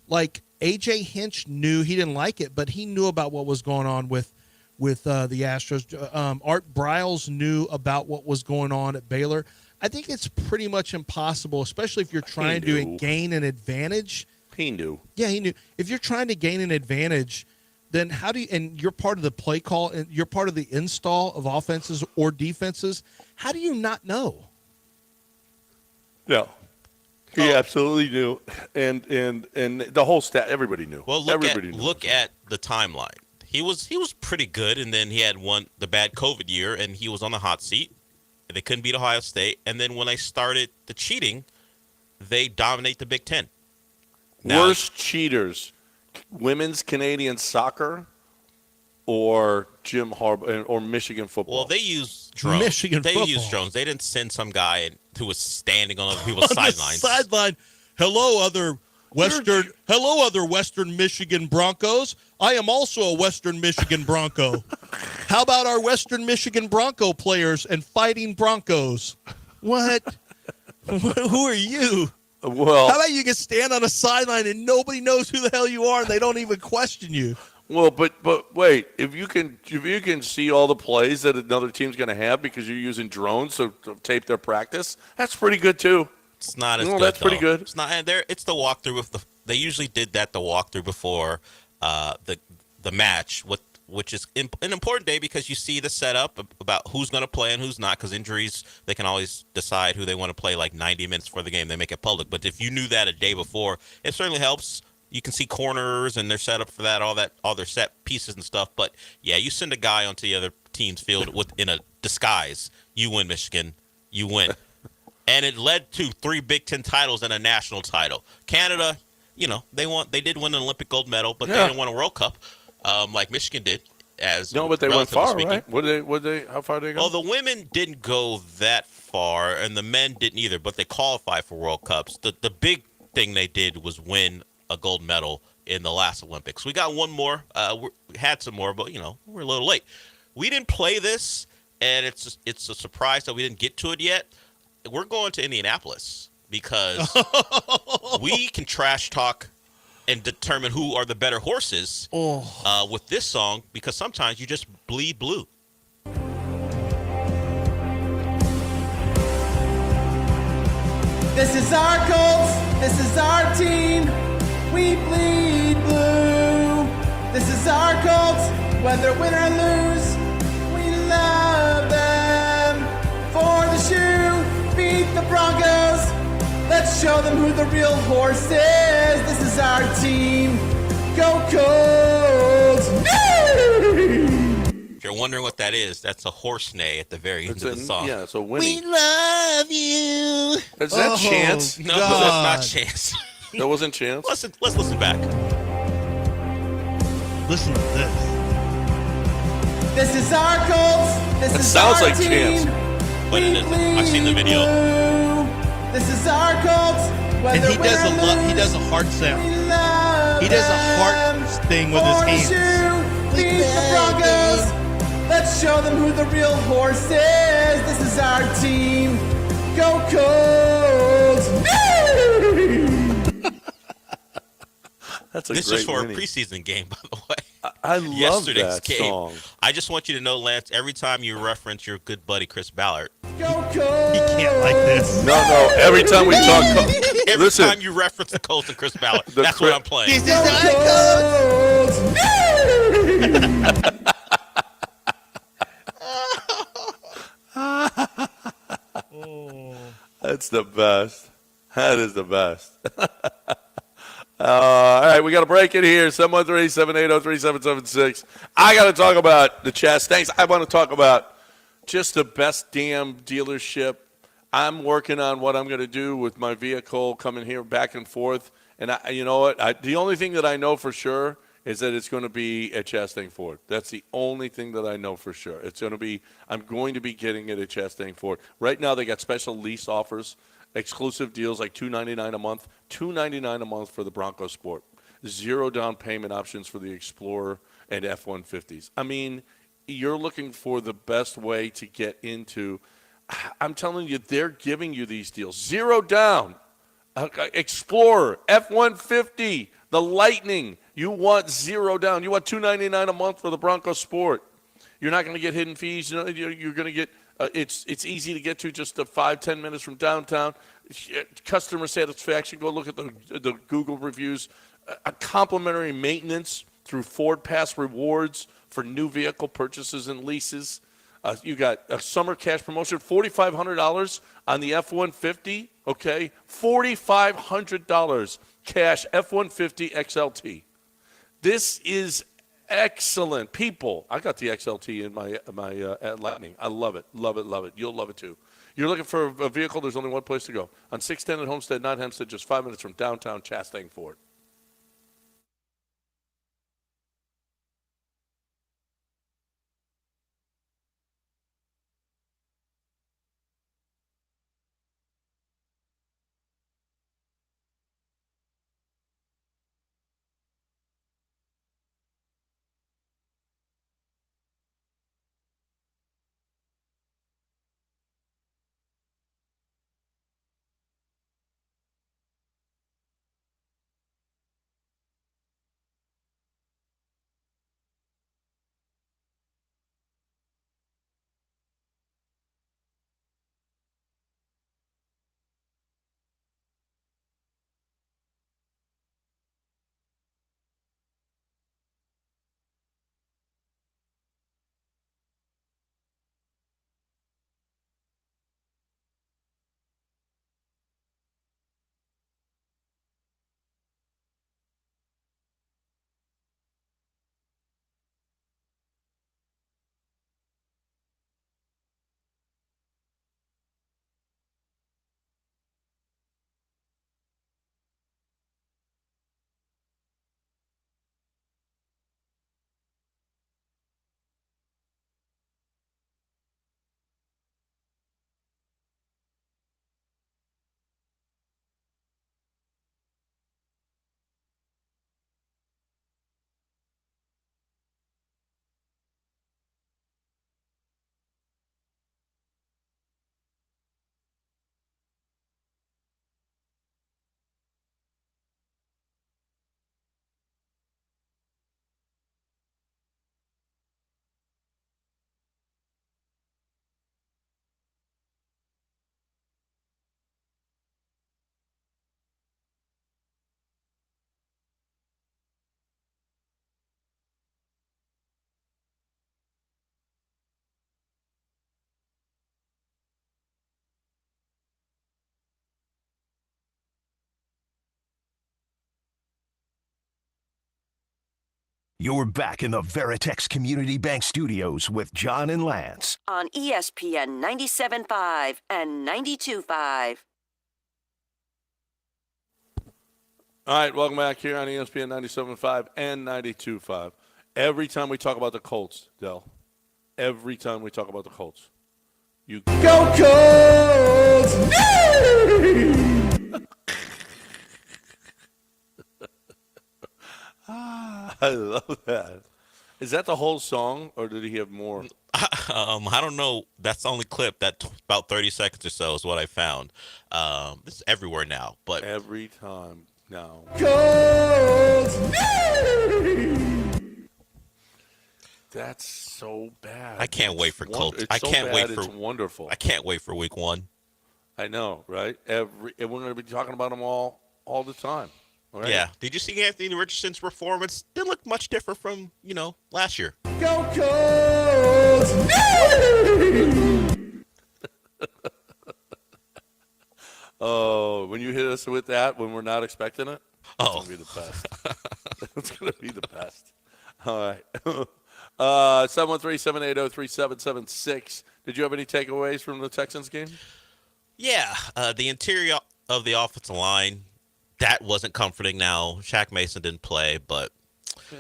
like A.J. Hinch knew he didn't like it, but he knew about what was going on with the Astros. Art Briles knew about what was going on at Baylor. I think it's pretty much impossible, especially if you're trying to gain an advantage. He knew. Yeah, he knew. If you're trying to gain an advantage, then how do you – and you're part of the play call and you're part of the install of offenses or defenses, how do you not know? No. He absolutely knew, and the whole staff, everybody knew. Well, look at the timeline. He was pretty good, and then he had the bad COVID year, and he was on the hot seat. They couldn't beat Ohio State, and then when they started the cheating, they dominate the Big Ten. Worst cheaters, women's Canadian soccer, or Jim Harbaugh or Michigan football. Well, they use drones. They use drones. They didn't send some guy who was standing on other people's sidelines. Sideline. Hello, other Western Michigan Broncos. I am also a Western Michigan Bronco. How about our Western Michigan Bronco players and fighting Broncos? What? Who are you? Well, how about you can stand on a sideline and nobody knows who the hell you are and they don't even question you? Well, but wait, if you can see all the plays that another team's going to have because you're using drones to tape their practice, that's pretty good too. It's not as good. That's pretty good. It's not, and it's the walkthrough with they usually did that the walkthrough before the match, which is an important day because you see the setup about who's going to play and who's not. Because injuries, they can always decide who they want to play like 90 minutes before the game. They make it public. But if you knew that a day before, it certainly helps. You can see corners and they're set up for that, all their set pieces and stuff. But yeah, you send a guy onto the other team's field in a disguise, you win, Michigan. You win. And it led to 3 Big Ten titles and a national title. Canada, they did win an Olympic gold medal, but they didn't win a World Cup like Michigan did. But they went far, right? How far did they go? Well, the women didn't go that far, and the men didn't either, but they qualified for World Cups. The big thing they did was win a gold medal in the last Olympics. We got one more. We had some more, but, we're a little late. We didn't play this, and it's a surprise that we didn't get to it yet. We're going to Indianapolis because we can trash talk and determine who are the better horses with this song because sometimes you just bleed blue. This is our Colts. This is our team. We bleed blue. This is our Colts. Whether win or lose, we love them. For the shoe. Beat the Broncos. Let's show them who the real horse is. This is our team. Go Colts! If you're wondering what that is, that's a horse neigh at the very end of the song. Yeah, so winning. We love you. Is that Chance? No, that's not Chance. That wasn't Chance? Let's listen back. Listen to this. This is our Colts. This is sounds our like team. Chance. but it isn't. I've seen the video. This is our cult. And he does a heart sound. He does a heart thing with his hands. Bleed the Broncos. Let's show them who the real horse is. This is our team. Go Colts! That's a this great is for winning. a preseason game, by the way. I love Yesterday's that game. song. I just want you to know, Lance, every time you reference your good buddy Chris Ballard. Go Colts! He can't like this. No. Every time we talk, Every listen. time you reference the Colts and Chris Ballard, that's what I'm playing. This is our Colts! That's the best. That is the best. All right, we got to break it here. 713-780-3776. I got to talk about the Chastains. I want to talk about just the best damn dealership. I'm working on what I'm going to do with my vehicle coming here back and forth. And you know what? The only thing that I know for sure is that it's going to be at Chastain Ford. That's the only thing that I know for sure. I'm going to be getting it at Chastain Ford. Right now they got special lease offers, exclusive deals like $299 a month, $299 a month for the Bronco Sport, 0 down payment options for the Explorer and F-150s. I mean, you're looking for the best way to get into. I'm telling you, they're giving you these deals. 0 down, Explorer, F-150, the Lightning. You want 0 down. You want $299 a month for the Bronco Sport. You're not going to get hidden fees. You're going to get. It's easy to get to, just 5-10 minutes from downtown. Customer satisfaction. Go look at the Google reviews. A complimentary maintenance through Ford Pass rewards for new vehicle purchases and leases. You got a summer cash promotion, $4,500 on the F-150. Okay, $4,500 cash F-150 XLT. This is excellent. People, I got the XLT in my Lightning. I love it, love it, love it. You'll love it too. You're looking for a vehicle, there's only one place to go. On 610 at Homestead, not Hempstead, just 5 minutes from downtown Chastain Ford. You're back in the Veritex Community Bank Studios with John and Lance. On ESPN 97.5 and 92.5. All right, welcome back here on ESPN 97.5 and 92.5. Every time we talk about the Colts, Del, every time we talk about the Colts, You Go Colts! I love that. Is that the whole song, or did he have more? I don't know. That's the only clip. About 30 seconds or so is what I found. It's everywhere now. But Every time now. Colts! That's so bad. I can't wait for Colts. It's so bad, it's wonderful. I can't wait for week 1. I know, right? And we're going to be talking about them all the time. Right? Yeah. Did you see Anthony Richardson's performance? Didn't look much different from, last year. Go Colts! Oh, when you hit us with that, when we're not expecting it, it's Oh. going to be the best. It's going to be the best. All right. 713-780-3776. Did you have any takeaways from the Texans game? Yeah. The interior of the offensive line, that wasn't comforting now. Shaq Mason didn't play, but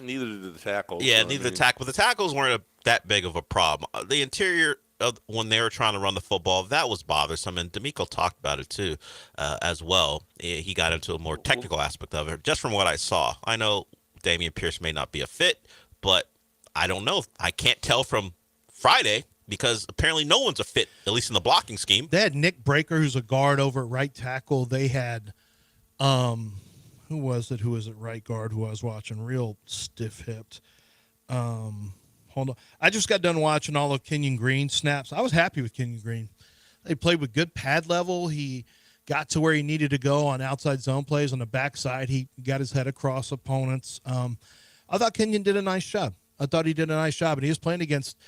Neither did the tackles. yeah, so, neither the tackle. But the tackles weren't that big of a problem. The interior of when they were trying to run the football, that was bothersome. And D'Amico talked about it too, as well. He got into a more technical aspect of it. Just from what I saw, I know Dameon Pierce may not be a fit, but I don't know. I can't tell from Friday because apparently no one's a fit, at least in the blocking scheme. They had Nick Breaker, who's a guard over at right tackle. They had, who was it at right guard who I was watching? Real stiff-hipped. Hold on. I just got done watching all of Kenyon Green snaps. I was happy with Kenyon Green. They played with good pad level. He got to where he needed to go on outside zone plays. On the backside, he got his head across opponents. I thought Kenyon did a nice job. And he was playing against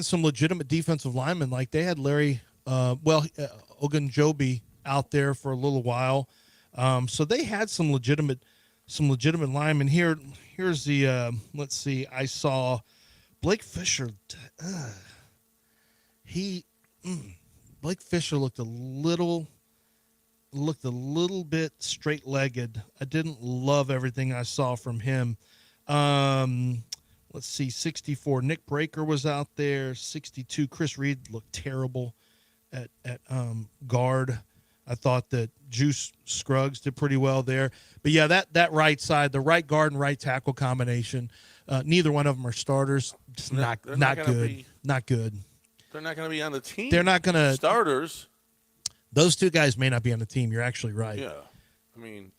some legitimate defensive linemen. Like they had Larry, Ogunjobi out there for a little while. So they had some legitimate linemen. Here's the let's see. I saw Blake Fisher. Blake Fisher looked a little bit straight-legged. I didn't love everything I saw from him. Let's see, 64. Nick Breaker was out there. 62. Chris Reed looked terrible at guard. I thought that Juice Scruggs did pretty well there. But, yeah, that right side, the right guard and right tackle combination, neither one of them are starters. Just not good. Not good. They're not going to be on the team. They're not going to. Starters. Those two guys may not be on the team. You're actually right. Yeah. I mean,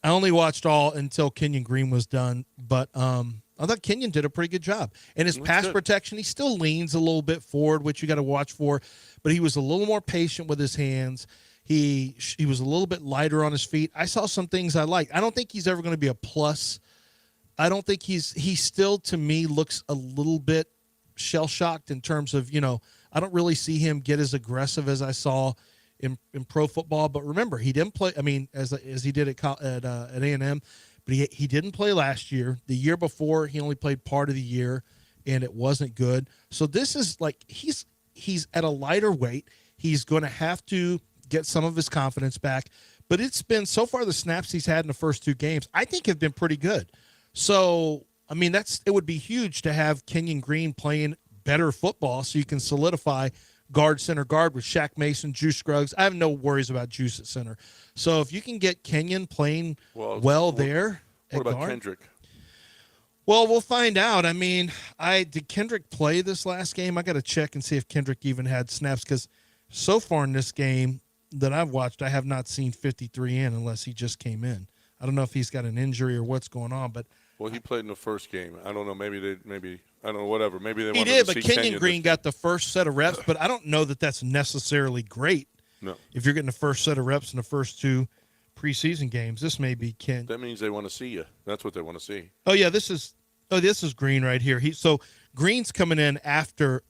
I only watched all until Kenyon Green was done, but I thought Kenyon did a pretty good job. And his pass protection, he still leans a little bit forward, which you got to watch for, but he was a little more patient with his hands. He was a little bit lighter on his feet. I saw some things I liked. I don't think he's ever going to be a plus. I don't think he still, to me, looks a little bit shell-shocked in terms of, I don't really see him get as aggressive as I saw in pro football. But remember, he didn't play, as he did at A&M, but he didn't play last year. The year before, he only played part of the year, and it wasn't good. So this is like he's at a lighter weight. He's going to have to get some of his confidence back. But it's been, so far, the snaps he's had in the first two games, I think have been pretty good. So, it would be huge to have Kenyon Green playing better football so you can solidify center guard with Shaq Mason, Juice Scruggs. I have no worries about Juice at center. So if you can get Kenyon playing there. What about Kendrick? Well, we'll find out. Did Kendrick play this last game? I got to check and see if Kendrick even had snaps, because so far in this game that I've watched, I have not seen 53 in unless he just came in. I don't know if he's got an injury or what's going on, but well, he played in the first game. I don't know. Maybe I don't know. Whatever. Maybe they. He did, but Kenyon Green got the first set of reps. But I don't know that that's necessarily great. No. If you're getting the first set of reps in the first two preseason games, this may be Ken. That means they want to see you. That's what they want to see. Oh yeah, this is Green right here. So Green's coming in after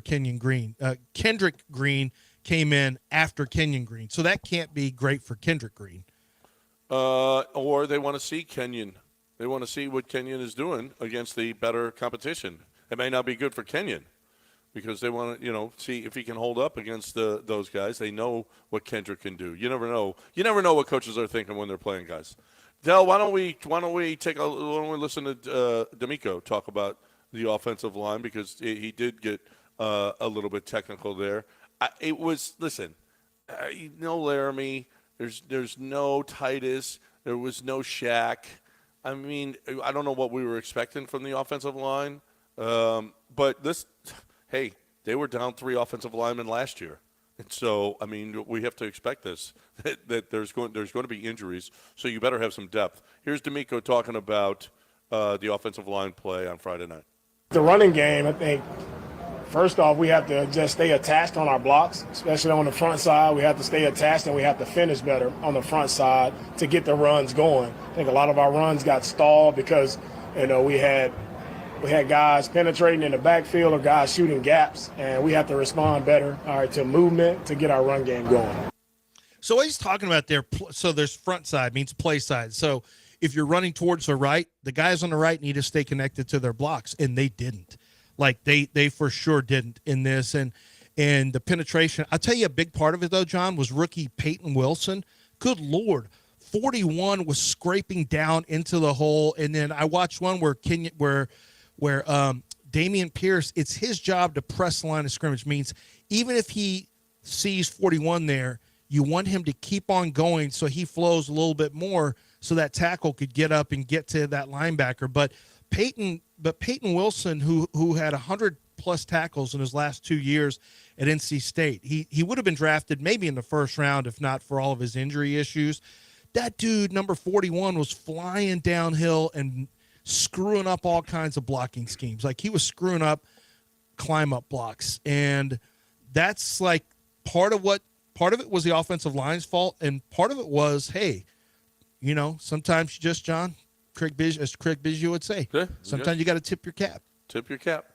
Kenyon Green. Kendrick Green came in after Kenyon Green, so that can't be great for Kendrick Green. Or they want to see Kenyon. They want to see what Kenyon is doing against the better competition. It may not be good for Kenyon because they want to, see if he can hold up against those guys. They know what Kendrick can do. You never know. You never know what coaches are thinking when they're playing guys. Del, why don't we listen to D'Amico talk about the offensive line, because he did get a little bit technical there. It was, listen, no Laramie. There's no Titus. There was no Shaq. I mean, I don't know what we were expecting from the offensive line. But hey, they were down 3 offensive linemen last year. And so, I mean, we have to expect this, that there's going to be injuries. So you better have some depth. Here's D'Amico talking about the offensive line play on Friday night. The running game, I think, first off, we have to just stay attached on our blocks, especially on the front side. We have to stay attached, and we have to finish better on the front side to get the runs going. I think a lot of our runs got stalled because, we had guys penetrating in the backfield or guys shooting gaps, and we have to respond better, to movement to get our run game going. So what he's talking about there, so there's front side means play side. So if you're running towards the right, the guys on the right need to stay connected to their blocks, and they didn't. Like they for sure didn't in this, and the penetration. I'll tell you a big part of it though, John, was rookie Peyton Wilson. Good Lord, 41 was scraping down into the hole, and then I watched one where Damian Pierce, it's his job to press the line of scrimmage. Means even if he sees 41 there, you want him to keep on going so he flows a little bit more so that tackle could get up and get to that linebacker. But Peyton Wilson, who had 100+ tackles in his last 2 years at NC State, he would have been drafted maybe in the first round if not for all of his injury issues. That dude, number 41, was flying downhill and screwing up all kinds of blocking schemes. Like he was screwing up climb-up blocks. And that's like part of it was the offensive line's fault, and part of it was, hey, sometimes you just, John, as Craig Biggio would say, sometimes you got to tip your cap. Tip your cap.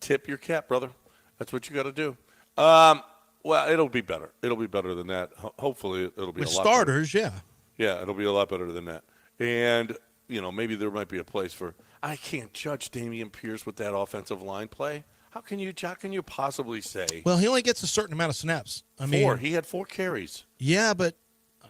Tip your cap, brother. That's what you got to do. Well, it'll be better. It'll be better than that. Hopefully it'll be With a lot starters, better. yeah. Yeah, it'll be a lot better than that. And, maybe there might be a place for – I can't judge Damian Pierce with that offensive line play. How can you possibly say? Well, he only gets a certain amount of snaps. He had 4 carries. Yeah, but,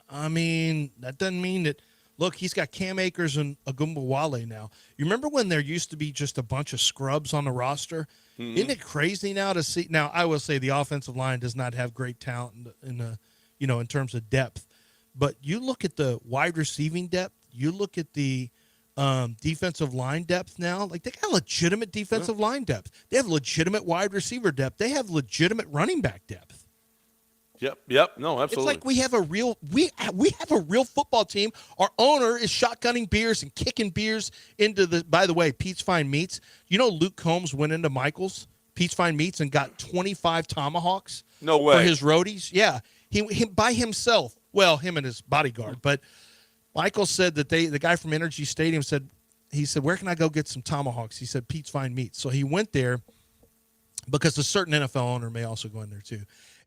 that doesn't mean that – look, he's got Cam Akers and Agumbawale now. You remember when there used to be just a bunch of scrubs on the roster? Mm-hmm. Isn't it crazy now to see? Now, I will say the offensive line does not have great talent in terms of depth. But you look at the wide receiving depth, you look at the defensive line depth now. Like, they got legitimate defensive line depth. They have legitimate wide receiver depth. They have legitimate running back depth. Yep. No, absolutely. It's like we have a real football team. Our owner is shotgunning beers and kicking beers into the. By the way, Pete's Fine Meats. Luke Combs went into Michael's Pete's Fine Meats and got 25 tomahawks. No way. For his roadies. Yeah, he by himself. Well, him and his bodyguard. But Michael said that the guy from Energy Stadium said, where can I go get some tomahawks? He said Pete's Fine Meats. So he went there because a certain NFL owner may also go in there too.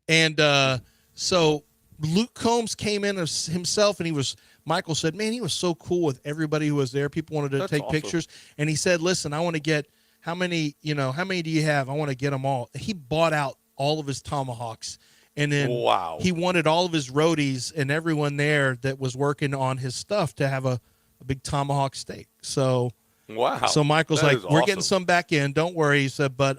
And so Luke Combs came in himself, and Michael said, man, he was so cool with everybody who was there. People wanted to take pictures. And he said, listen, I want to get, how many do you have? I want to get them all. He bought out all of his tomahawks. And then he wanted all of his roadies and everyone there that was working on his stuff to have a big tomahawk steak. So, So Michael's like, we're getting some back in. Don't worry. He said, but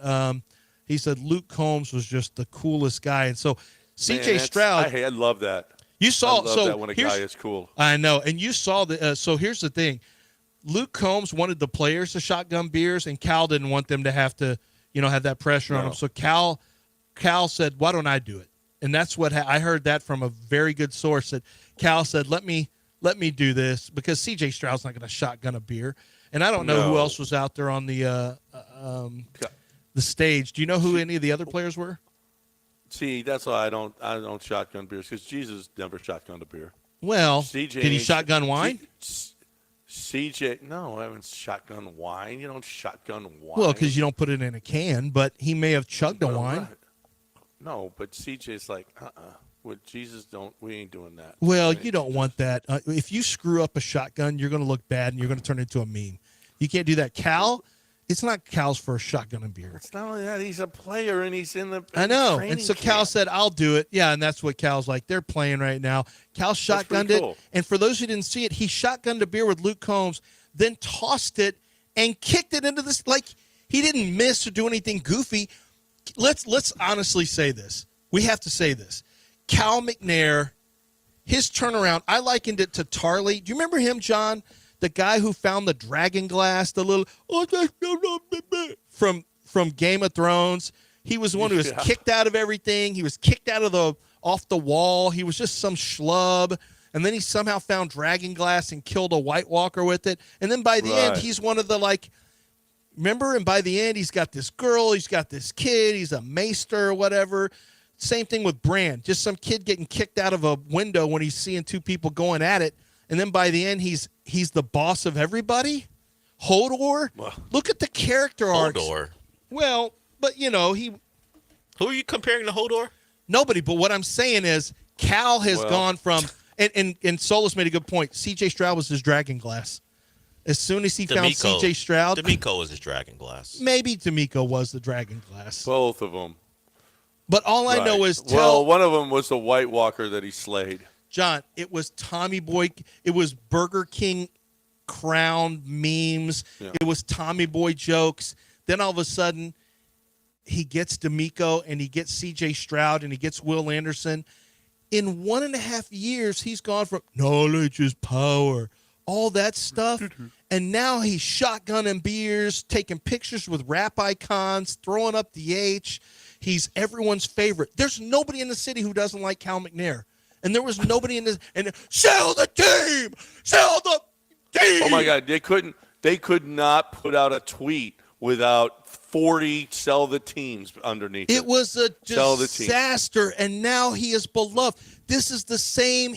he said Luke Combs was just the coolest guy. And so C.J. Stroud. I love that. You saw I love that when a guy is cool. I know. And you saw so here's the thing. Luke Combs wanted the players to shotgun beers, and Cal didn't want them to have to, have that pressure on them. So Cal said, why don't I do it? And that's what I heard that from a very good source, that Cal said, let me do this, because C.J. Stroud's not going to shotgun a beer. And I don't know who else was out there on the stage. Do you know who any of the other players were? See, that's why I don't shotgun beers, because Jesus never shotgunned a beer. Well, did he shotgun wine? CJ, no, I haven't shotgun wine. You don't shotgun wine. Well, because you don't put it in a can, but he may have chugged a wine. Right. No, but CJ's like, with Jesus, we ain't doing that. Well, you don't want that. If you screw up a shotgun, you're going to look bad, and you're going to turn it into a meme. You can't do that. Cal, it's not Cal's first shotgun and beer. It's not only that, he's a player, and he's in the I know. And so Cal said, I'll do it. Yeah, and that's what Cal's like. They're playing right now. Cal shotgunned it. And for those who didn't see it, he shotgunned a beer with Luke Combs, then tossed it and kicked it into this. Like, he didn't miss or do anything goofy. let's honestly say this. We have to say this. Cal McNair, his turnaround, I likened it to Tarly. Do you remember him, John? The guy who found the dragon glass, the little from Game of Thrones. He was the one who was kicked out of everything. He was kicked out of off the wall. He was just some schlub. And then he somehow found dragon glass and killed a White Walker with it. And then by the end, he's one of the remember? And by the end, he's got this girl, he's got this kid, he's a maester or whatever. Same thing with Brand. Just some kid getting kicked out of a window when he's seeing two people going at it. And then by the end, he's the boss of everybody. Hodor. Look at the character arcs. Hodor. Well, but he. Who are you comparing to Hodor? Nobody. But what I'm saying is, Cal has gone from, and Solus made a good point. C.J. Stroud was his dragon glass. As soon as he found C.J. Stroud, D'Amico was his dragon glass. Maybe D'Amico was the dragon glass. Both of them. But all I know is one of them was the White Walker that he slayed. John, it was Tommy Boy. It was Burger King crown memes. Yeah. It was Tommy Boy jokes. Then all of a sudden, he gets D'Amico and he gets C.J. Stroud and he gets Will Anderson. In 1.5 years, he's gone from knowledge is power, all that stuff, and now he's shotgunning beers, taking pictures with rap icons, throwing up the H. He's everyone's favorite. There's nobody in the city who doesn't like Cal McNair. And there was nobody in this. And sell the team! Sell the team! Oh, my God. They could not put out a tweet without 40 sell the teams underneath it. It was a disaster, and now he is beloved. This is the same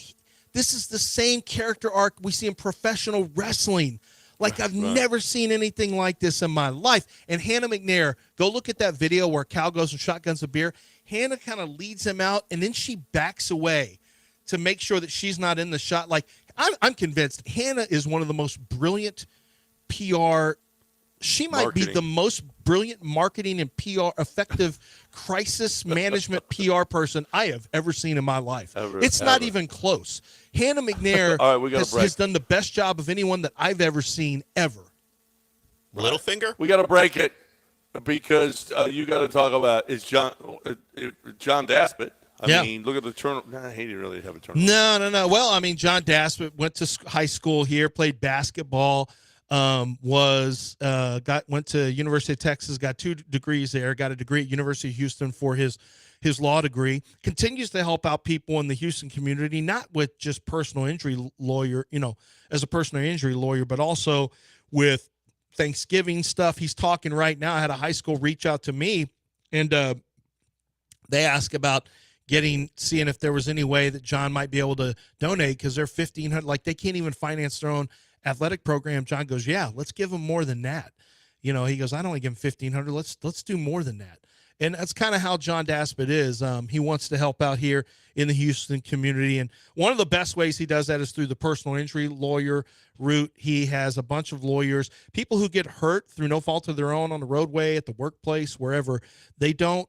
character arc we see in professional wrestling. I've never seen anything like this in my life. And Hannah McNair, go look at that video where Cal goes and shotguns a beer. Hannah kind of leads him out, and then she backs away to make sure that she's not in the shot. I'm convinced Hannah is one of the most brilliant PR. She might be the most brilliant marketing and PR, effective crisis management PR person I have ever seen in my life. It's not even close. Hannah McNair has done the best job of anyone that I've ever seen ever. Littlefinger? We got to break it because you got to talk about John Daspit. I mean, look at the turnover. He didn't really have a turnover. No. Well, I mean, John Daspit went to high school here, played basketball. Went to University of Texas, got 2 degrees there, got a degree at University of Houston for his law degree, continues to help out people in the Houston community, not with just personal injury lawyer, as a personal injury lawyer, but also with Thanksgiving stuff. He's talking right now. I had a high school reach out to me, and they asked about seeing if there was any way that John might be able to donate because they're $1,500. They can't even finance their own athletic program. John goes, yeah, let's give them more than that. He goes, I don't want to give them $1,500. Let's do more than that. And that's kind of how John Daspit is. He wants to help out here in the Houston community. And one of the best ways he does that is through the personal injury lawyer route. He has a bunch of lawyers, people who get hurt through no fault of their own on the roadway, at the workplace, wherever. They don't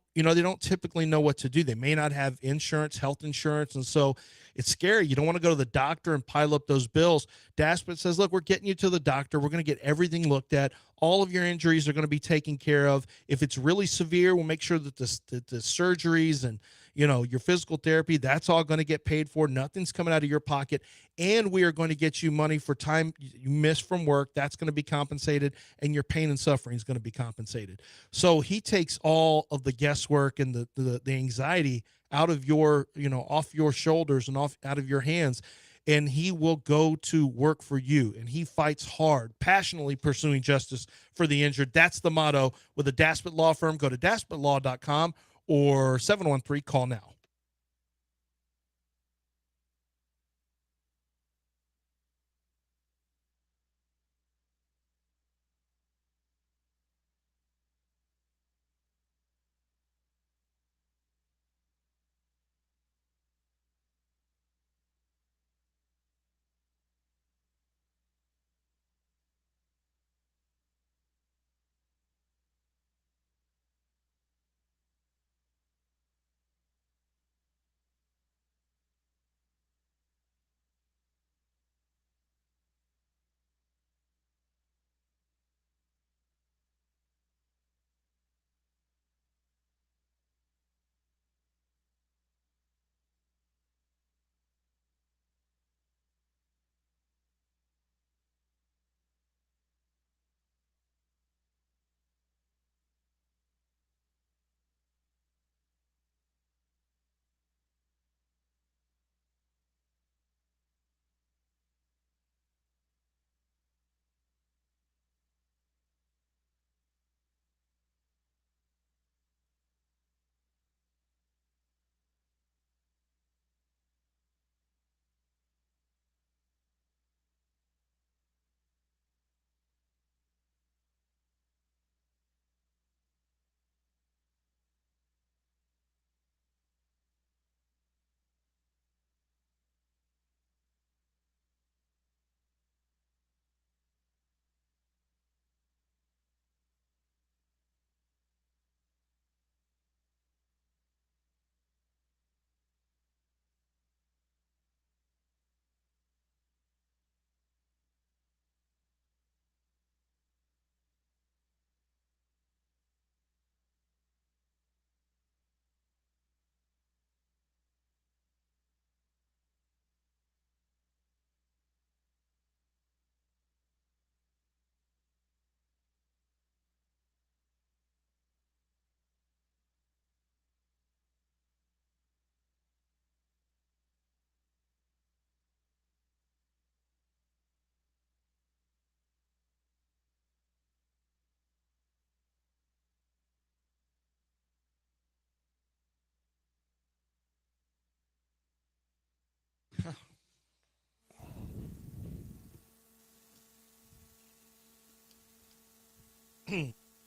typically know what to do. They may not have insurance, health insurance. And so it's scary. You don't want to go to the doctor and pile up those bills. Daspit says, look, we're getting you to the doctor. We're going to get everything looked at. All of your injuries are going to be taken care of. If it's really severe, we'll make sure that the surgeries and, your physical therapy, that's all going to get paid for. Nothing's coming out of your pocket. And we are going to get you money for time you miss from work. That's going to be compensated. And your pain and suffering is going to be compensated. So he takes all of the guesswork and the anxiety out of your, off your shoulders and out of your hands. And he will go to work for you. And he fights hard, passionately pursuing justice for the injured. That's the motto with the Daspit Law Firm. Go to daspitlaw.com or 713, call now.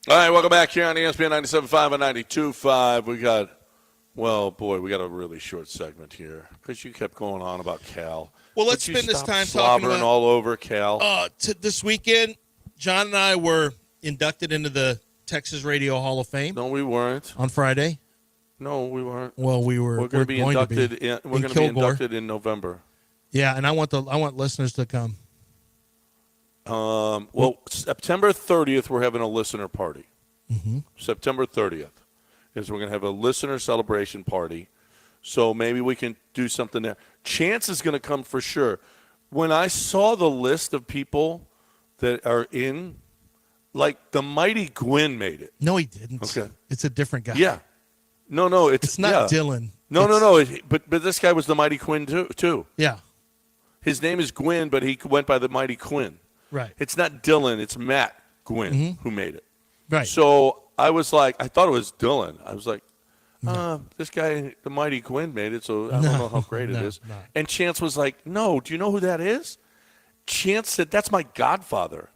All right, welcome back here on ESPN 97.5 and 92.5. We got a really short segment here because you kept going on about Cal. Well, let's Would you spend this stop time talking slobbering about all over Cal. This weekend, John and I were inducted into the Texas Radio Hall of Fame. No, we weren't. On Friday. No, we weren't. Well, we were. We're going to be inducted. We're going to be inducted in November. Yeah, and I want listeners to come. September 30th, we're having a listener party. Mm-hmm. September 30th is we're going to have a listener celebration party. So maybe we can do something there. Chance is going to come for sure. When I saw the list of people that are in, like the mighty Gwynn made it. No, he didn't. Okay. It's a different guy. Yeah. No, it's not Dylan. No. But this guy was the mighty Quinn too. Yeah. His name is Gwynn, but he went by the mighty Quinn. Right. It's not Dylan. It's Matt Gwynn who made it. Right. So I was like, I thought it was Dylan. I was like, this guy, the mighty Gwynn, made it, so I don't know how great it is. No. And Chance was like, no, do you know who that is? Chance said, that's my godfather.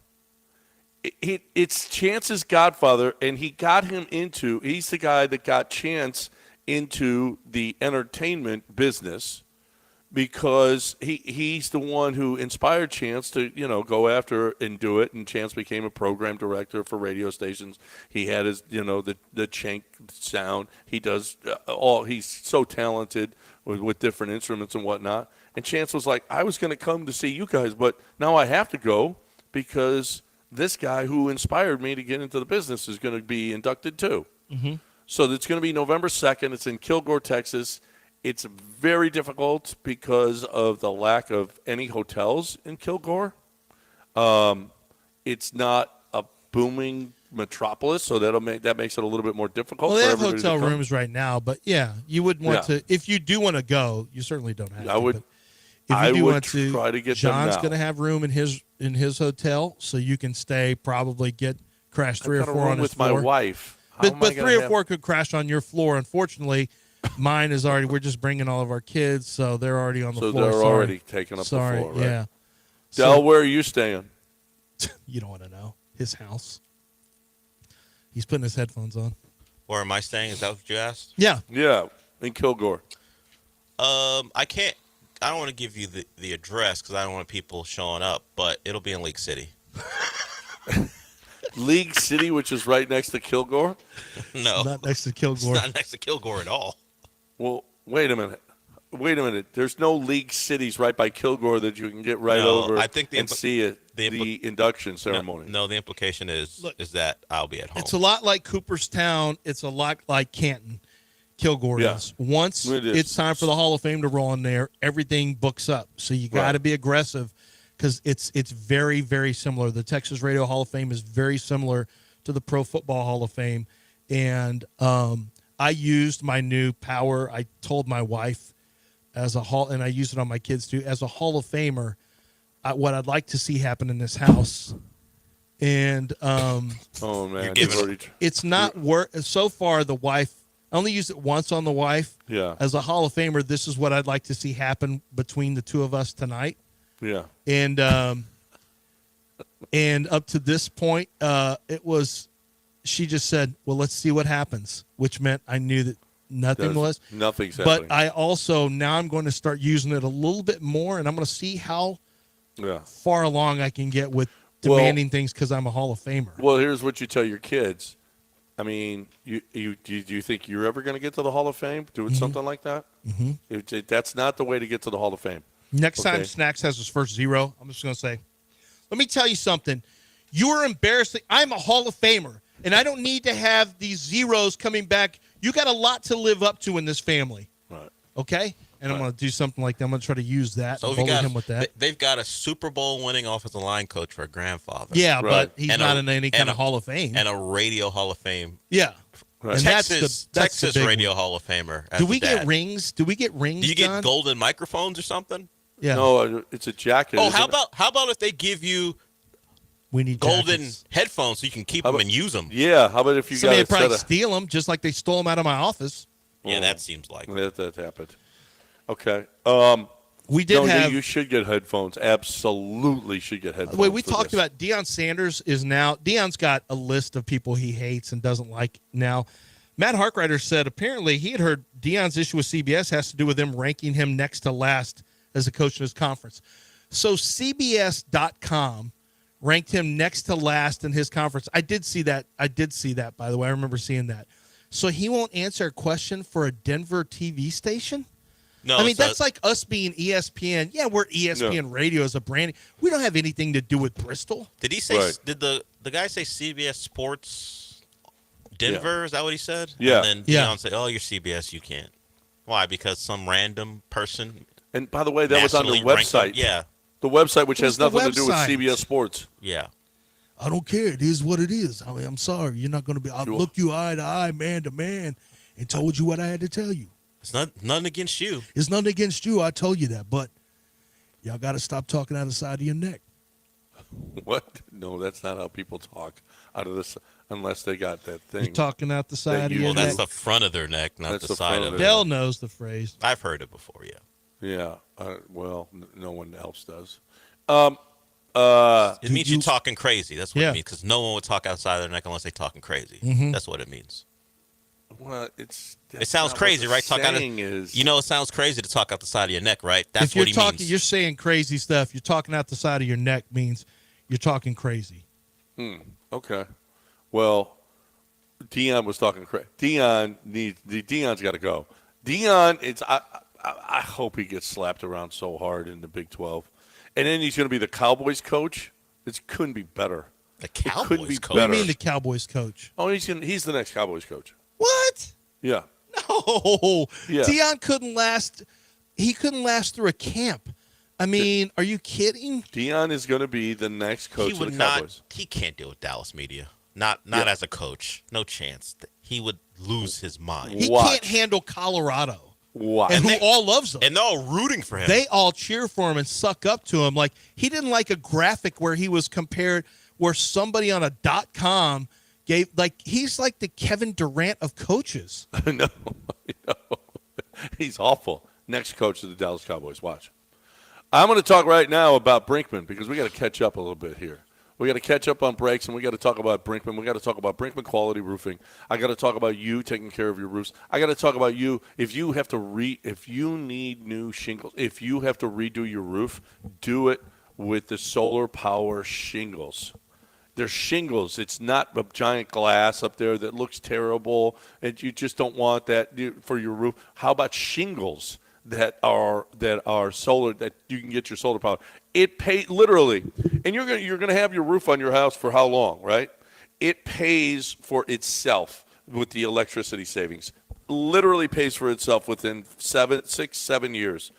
It's Chance's godfather, and he got him into, he's the guy that got Chance into the entertainment business because he's the one who inspired Chance to, go after and do it, and Chance became a program director for radio stations. He had his, the Chank sound. He does he's so talented with different instruments and whatnot. And Chance was like, I was going to come to see you guys, but now I have to go because this guy who inspired me to get into the business is going to be inducted too. Mm-hmm. So it's going to be November 2nd. It's in Kilgore, Texas. It's very difficult because of the lack of any hotels in Kilgore. It's not a booming metropolis, so that makes it a little bit more difficult. Well, they for have everybody hotel to come. rooms right now, but yeah, you would want to. If you do want to go, you certainly don't have to. I would. If you I do would want to, try to get John's them now. going to have room in his hotel, so you can stay. Probably crash three or I've got a four room on his with floor. my wife. How But am I gonna three or have- four could crash on your floor. Unfortunately, mine is already. We're just bringing all of our kids, so they're already on the So floor. they're Sorry. already taking up Sorry. the floor, right? Yeah. Del, where are you staying? You don't want to know. His house. He's putting his headphones on. Where am I staying? Is that what you asked? Yeah. Yeah, in Kilgore. I can't. I don't want to give you the address because I don't want people showing up, but it'll be in League City. League City, which is right next to Kilgore? No. Not next to Kilgore. It's not next to Kilgore at all. Well, wait a minute. There's no League Cities right by Kilgore that you can get right No, over I think and see it, the induction ceremony. No, the implication is that I'll be at home. It's a lot like Cooperstown. It's a lot like Canton. Kilgore Yeah. is. Once It is. it's time for the Hall of Fame to roll in there, everything books up. So you got to be aggressive because it's very, very similar. The Texas Radio Hall of Fame is very similar to the Pro Football Hall of Fame. And I used my new power. I told my wife and I used it on my kids too, as a Hall of Famer, what I'd like to see happen in this house. And oh man, it's not work. So far, the wife, I only used it once on the wife. Yeah. As a Hall of Famer, this is what I'd like to see happen between the two of us tonight. Yeah. And up to this point, she just said, well, let's see what happens, which meant I knew that nothing was. Nothing's happening. But I also, now I'm going to start using it a little bit more, and I'm going to see how far along I can get with demanding things because I'm a Hall of Famer. Well, here's what you tell your kids. I mean, do you think you're ever going to get to the Hall of Fame doing something like that? Mm-hmm. That's not the way to get to the Hall of Fame. Next time Snacks has his first zero, I'm just going to say, let me tell you something. You are embarrassing. I'm a Hall of Famer, and I don't need to have these zeros coming back. You got a lot to live up to in this family. Right. Okay? And I'm going to do something like that. I'm going to try to use that. So bully him with that. They've got a Super Bowl winning offensive line coach for a grandfather. Yeah, but he's not in any kind of Hall of Fame. And a radio Hall of Fame. Yeah. Right. And Texas that's the big Radio one. Hall of Famer. Do we get rings? Do we get rings, Do you get John? golden microphones or something? Yeah. No, it's a jacket. Oh, isn't how it? about if they give you we need golden jackets. headphones so you can keep them and use them? Yeah. How about if you Somebody got would probably steal them just like they stole them out of my office. Yeah, that seems like that happened. Okay. We did have. You should get headphones. Absolutely should get headphones. The way we for talked this. about Deion Sanders is now. Deion's got a list of people he hates and doesn't like now. Matt Harkrider said apparently he had heard Deion's issue with CBS has to do with them ranking him next to last as a coach in his conference. So CBS.com ranked him next to last in his conference. I did see that, by the way. I remember seeing that. So he won't answer a question for a Denver TV station? No, I mean, that's like us being ESPN. Yeah, we're ESPN Radio as a brand. We don't have anything to do with Bristol. Did he say? Right. Did the guy say CBS Sports Denver? Yeah. Is that what he said? Yeah. And then Deion said, "Oh, you're CBS. You can't." Why? Because some random person. And by the way, that was on the website. Yeah. The website, which has nothing to do with CBS Sports. Yeah. I don't care. It is what it is. I mean, I'm sorry. You're not going to be. I'll look you eye to eye, man to man, and told you what I had to tell you. It's nothing against you. It's nothing against you. I told you that, but y'all got to stop talking out of the side of your neck. What? No, that's not how people talk out of this, unless they got that thing. You're talking out the side of your neck. Well, that's the front of their neck, not the side of it. Dell knows the phrase. I've heard it before, yeah. Yeah. Well, no one else does. It means you're talking crazy. That's what it means, because no one would talk outside their neck unless they're talking crazy. Mm-hmm. That's what it means. Well, it sounds crazy, right? It sounds crazy to talk out the side of your neck, right? That's if you're what he talking, means. You're saying crazy stuff. You're talking out the side of your neck means you're talking crazy. Okay. Well, Deion was talking crazy. Deion's got to go. Deion, I hope he gets slapped around so hard in the Big 12, and then he's going to be the Cowboys coach. It couldn't be better. The Cowboys coach. What do you mean the Cowboys coach? Oh, he's the next Cowboys coach. What? Yeah. No. Yeah. Deion couldn't last. He couldn't last through a camp. I mean, are you kidding? Deion is going to be the next coach of the Cowboys. He can't deal with Dallas media. Not as a coach. No chance. He would lose his mind. He can't handle Colorado. Wow. And who all loves him. And they're all rooting for him. They all cheer for him and suck up to him. Like, he didn't like a graphic where he was compared, where somebody on a .com gave, like, he's like the Kevin Durant of coaches. No. He's awful. Next coach of the Dallas Cowboys. Watch. I'm going to talk right now about Brinkman because we got to catch up a little bit here. We got to catch up on breaks, and we got to talk about Brinkman. We got to talk about Brinkman Quality Roofing. I got to talk about you taking care of your roofs. I got to talk about you if you have to if you need new shingles, if you have to redo your roof, do it with the solar power shingles. They're shingles. It's not a giant glass up there that looks terrible, and you just don't want that for your roof. How about shingles that are solar, that you can get your solar power? It pays literally, and you're gonna have your roof on your house for how long, right? It pays for itself with the electricity savings. Literally pays for itself within 6, 7 years.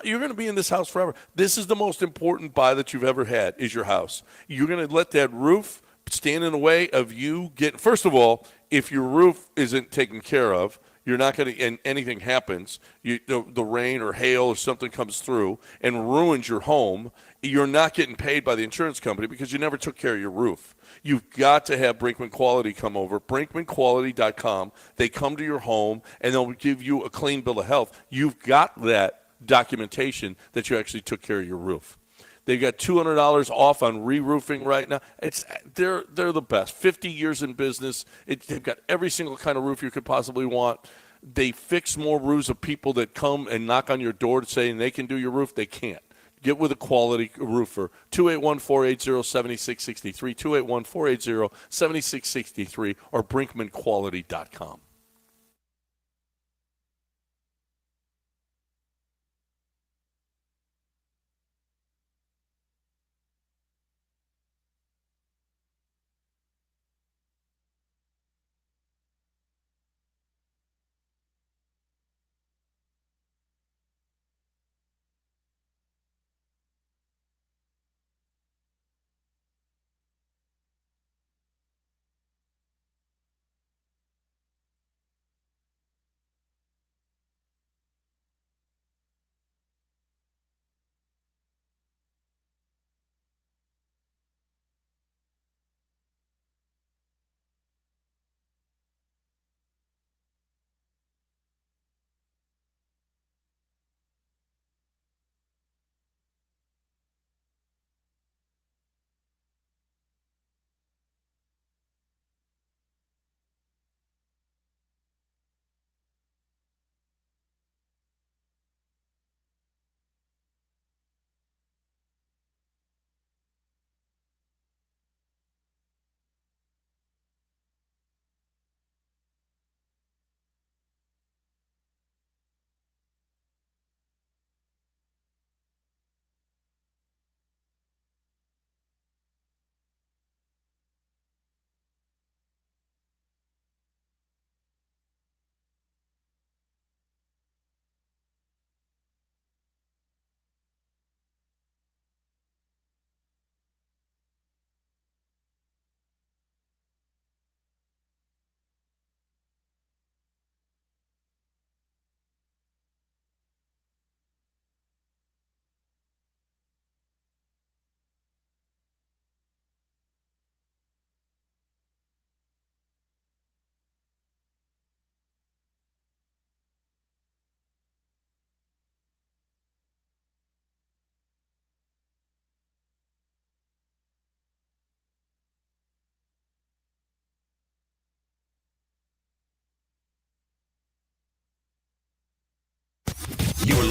You're going to be in this house forever. This is the most important buy that you've ever had, is your house. You're going to let that roof stand in the way of you getting. First of all, if your roof isn't taken care of, you're not going to, and anything happens, the rain or hail or something comes through and ruins your home, you're not getting paid by the insurance company because you never took care of your roof. You've got to have Brinkman Quality come over, brinkmanquality.com. They come to your home, and they'll give you a clean bill of health. You've got that documentation that you actually took care of your roof. They've got $200 off on re-roofing right now. They're the best. 50 years in business. They've got every single kind of roof you could possibly want. They fix more roofs of people that come and knock on your door saying they can do your roof. They can't. Get with a quality roofer. 281-480-7663, 281-480-7663, or brinkmanquality.com.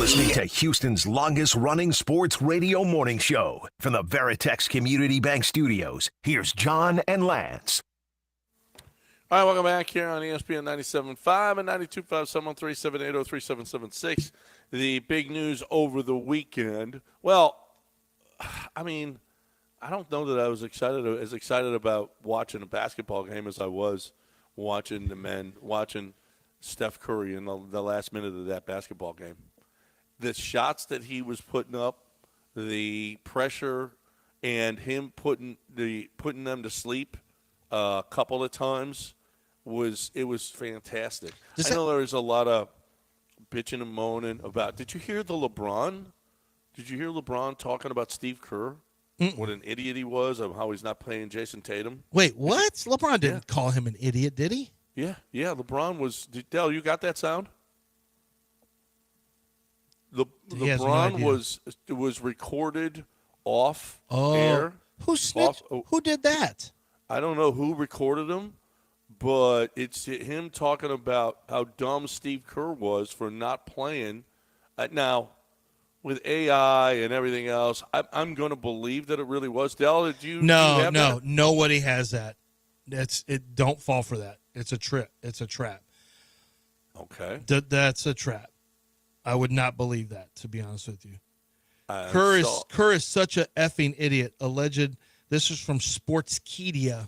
listening to Houston's longest running sports radio morning show. From the Veritex Community Bank Studios, here's John and Lance. All right, welcome back here on ESPN 97.5 and 92.5, 713-780-3776. The big news over the weekend. Well, I mean, I don't know that I was as excited about watching a basketball game as I was watching the men, watching Steph Curry in the last minute of that basketball game. The shots that he was putting up, the pressure, and him putting them to sleep a couple of times was fantastic. I know there was a lot of bitching and moaning about. Did you hear LeBron? Did you hear LeBron talking about Steve Kerr? What an idiot he was, of how he's not playing Jason Tatum. Wait, what? LeBron didn't call him an idiot, did he? Yeah. LeBron was. Dell, you got that sound? LeBron was recorded off air. Who did that? I don't know who recorded him, but it's him talking about how dumb Steve Kerr was for not playing. Now, with AI and everything else, I'm going to believe that it really was. Dell, did you? No, nobody has that. Don't fall for that. It's a trip. It's a trap. Okay. That's a trap. I would not believe that, to be honest with you. Kerr is such a effing idiot. Alleged. This is from Sportskeeda.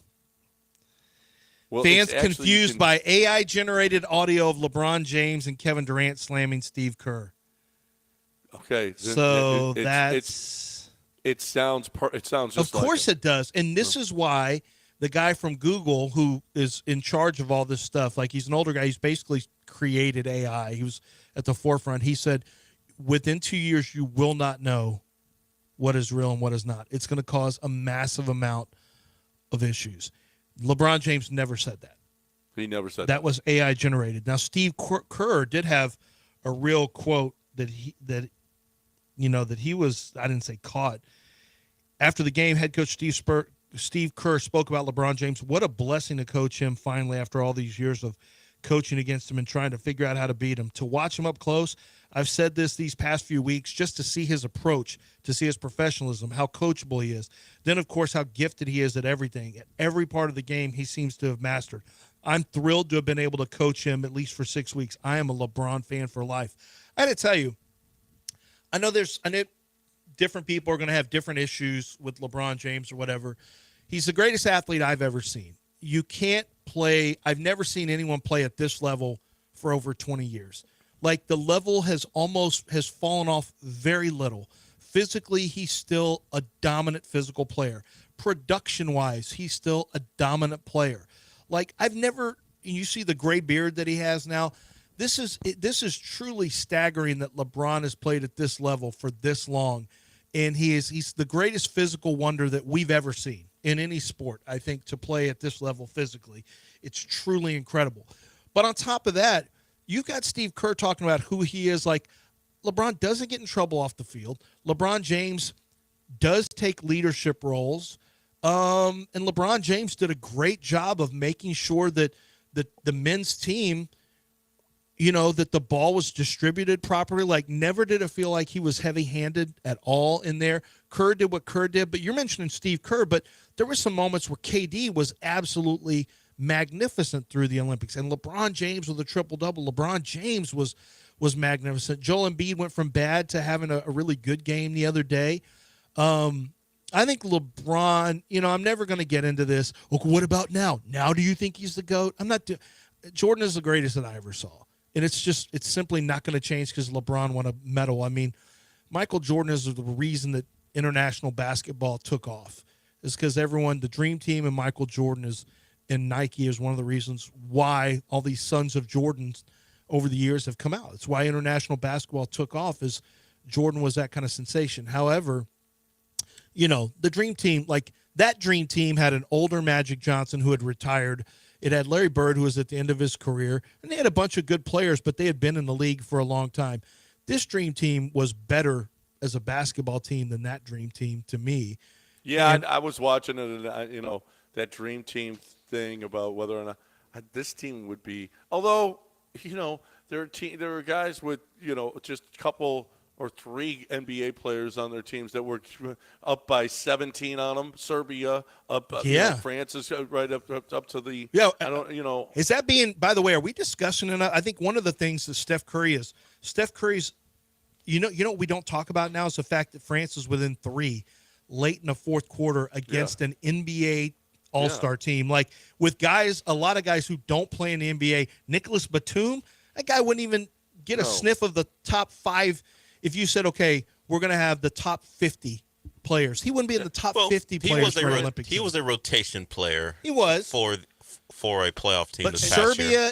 Well, fans confused by AI-generated audio of LeBron James and Kevin Durant slamming Steve Kerr. Okay. So it sounds just. Of course it does, and this is why the guy from Google, who is in charge of all this stuff, like he's an older guy, he's basically created AI. He was at the forefront. He said, within 2 years, you will not know what is real and what is not. It's going to cause a massive amount of issues. LeBron James never said that. He never said that. That was AI generated. Now, Steve Kerr did have a real quote that he was, I didn't say caught. After the game, head coach Steve Kerr spoke about LeBron James. What a blessing to coach him finally after all these years of coaching against him and trying to figure out how to beat him. To watch him up close, I've said this these past few weeks, just to see his approach, to see his professionalism, how coachable he is. Then, of course, how gifted he is at everything. At every part of the game, he seems to have mastered. I'm thrilled to have been able to coach him at least for 6 weeks. I am a LeBron fan for life. I had to tell you, I know different people are going to have different issues with LeBron James or whatever. He's the greatest athlete I've ever seen. You can't play. I've never seen anyone play at this level for over 20 years. Like, the level has fallen off very little. Physically, he's still a dominant physical player. Production-wise, he's still a dominant player. Like, you see the gray beard that he has now. This is truly staggering that LeBron has played at this level for this long. And he's the greatest physical wonder that we've ever seen in any sport, I think, to play at this level physically. It's truly incredible. But on top of that, you've got Steve Kerr talking about who he is. Like, LeBron doesn't get in trouble off the field. LeBron James does take leadership roles. And LeBron James did a great job of making sure that the men's team, that the ball was distributed properly. Like, never did it feel like he was heavy-handed at all in there. Kerr did what Kerr did, but you're mentioning Steve Kerr, but there were some moments where KD was absolutely magnificent through the Olympics, and LeBron James with a triple-double. LeBron James was magnificent. Joel Embiid went from bad to having a really good game the other day. I think LeBron, I'm never going to get into this. Okay, what about now? Now do you think he's the GOAT? Jordan is the greatest that I ever saw. And it's simply not going to change because LeBron won a medal. I mean, Michael Jordan is the reason that international basketball took off. It's because the Dream Team and Michael Jordan and Nike is one of the reasons why all these sons of Jordans over the years have come out. It's why international basketball took off, is Jordan was that kind of sensation. However, the Dream Team, like that Dream Team had an older Magic Johnson who had retired. It had Larry Bird, who was at the end of his career, and they had a bunch of good players, but they had been in the league for a long time. This Dream Team was better as a basketball team than that Dream Team to me. Yeah, and I was watching it, and that Dream Team thing about whether or not this team would be. Although, there are guys with just a couple or three NBA players on their teams that were up by 17 on them. Serbia up, France is right up to the. Yeah, I don't. Is that being? By the way, are we discussing enough? I think one of the things that Steph Curry's. You know what we don't talk about now is the fact that France is within 3 late in the fourth quarter against an NBA All-Star team, like with a lot of guys who don't play in the NBA. Nicholas Batum, that guy wouldn't even get a sniff of the top 5. If you said, okay, we're going to have the top 50 players, he wouldn't be in the top 50 players for an Olympic team. He was a rotation player. He was for a playoff team. But this past year.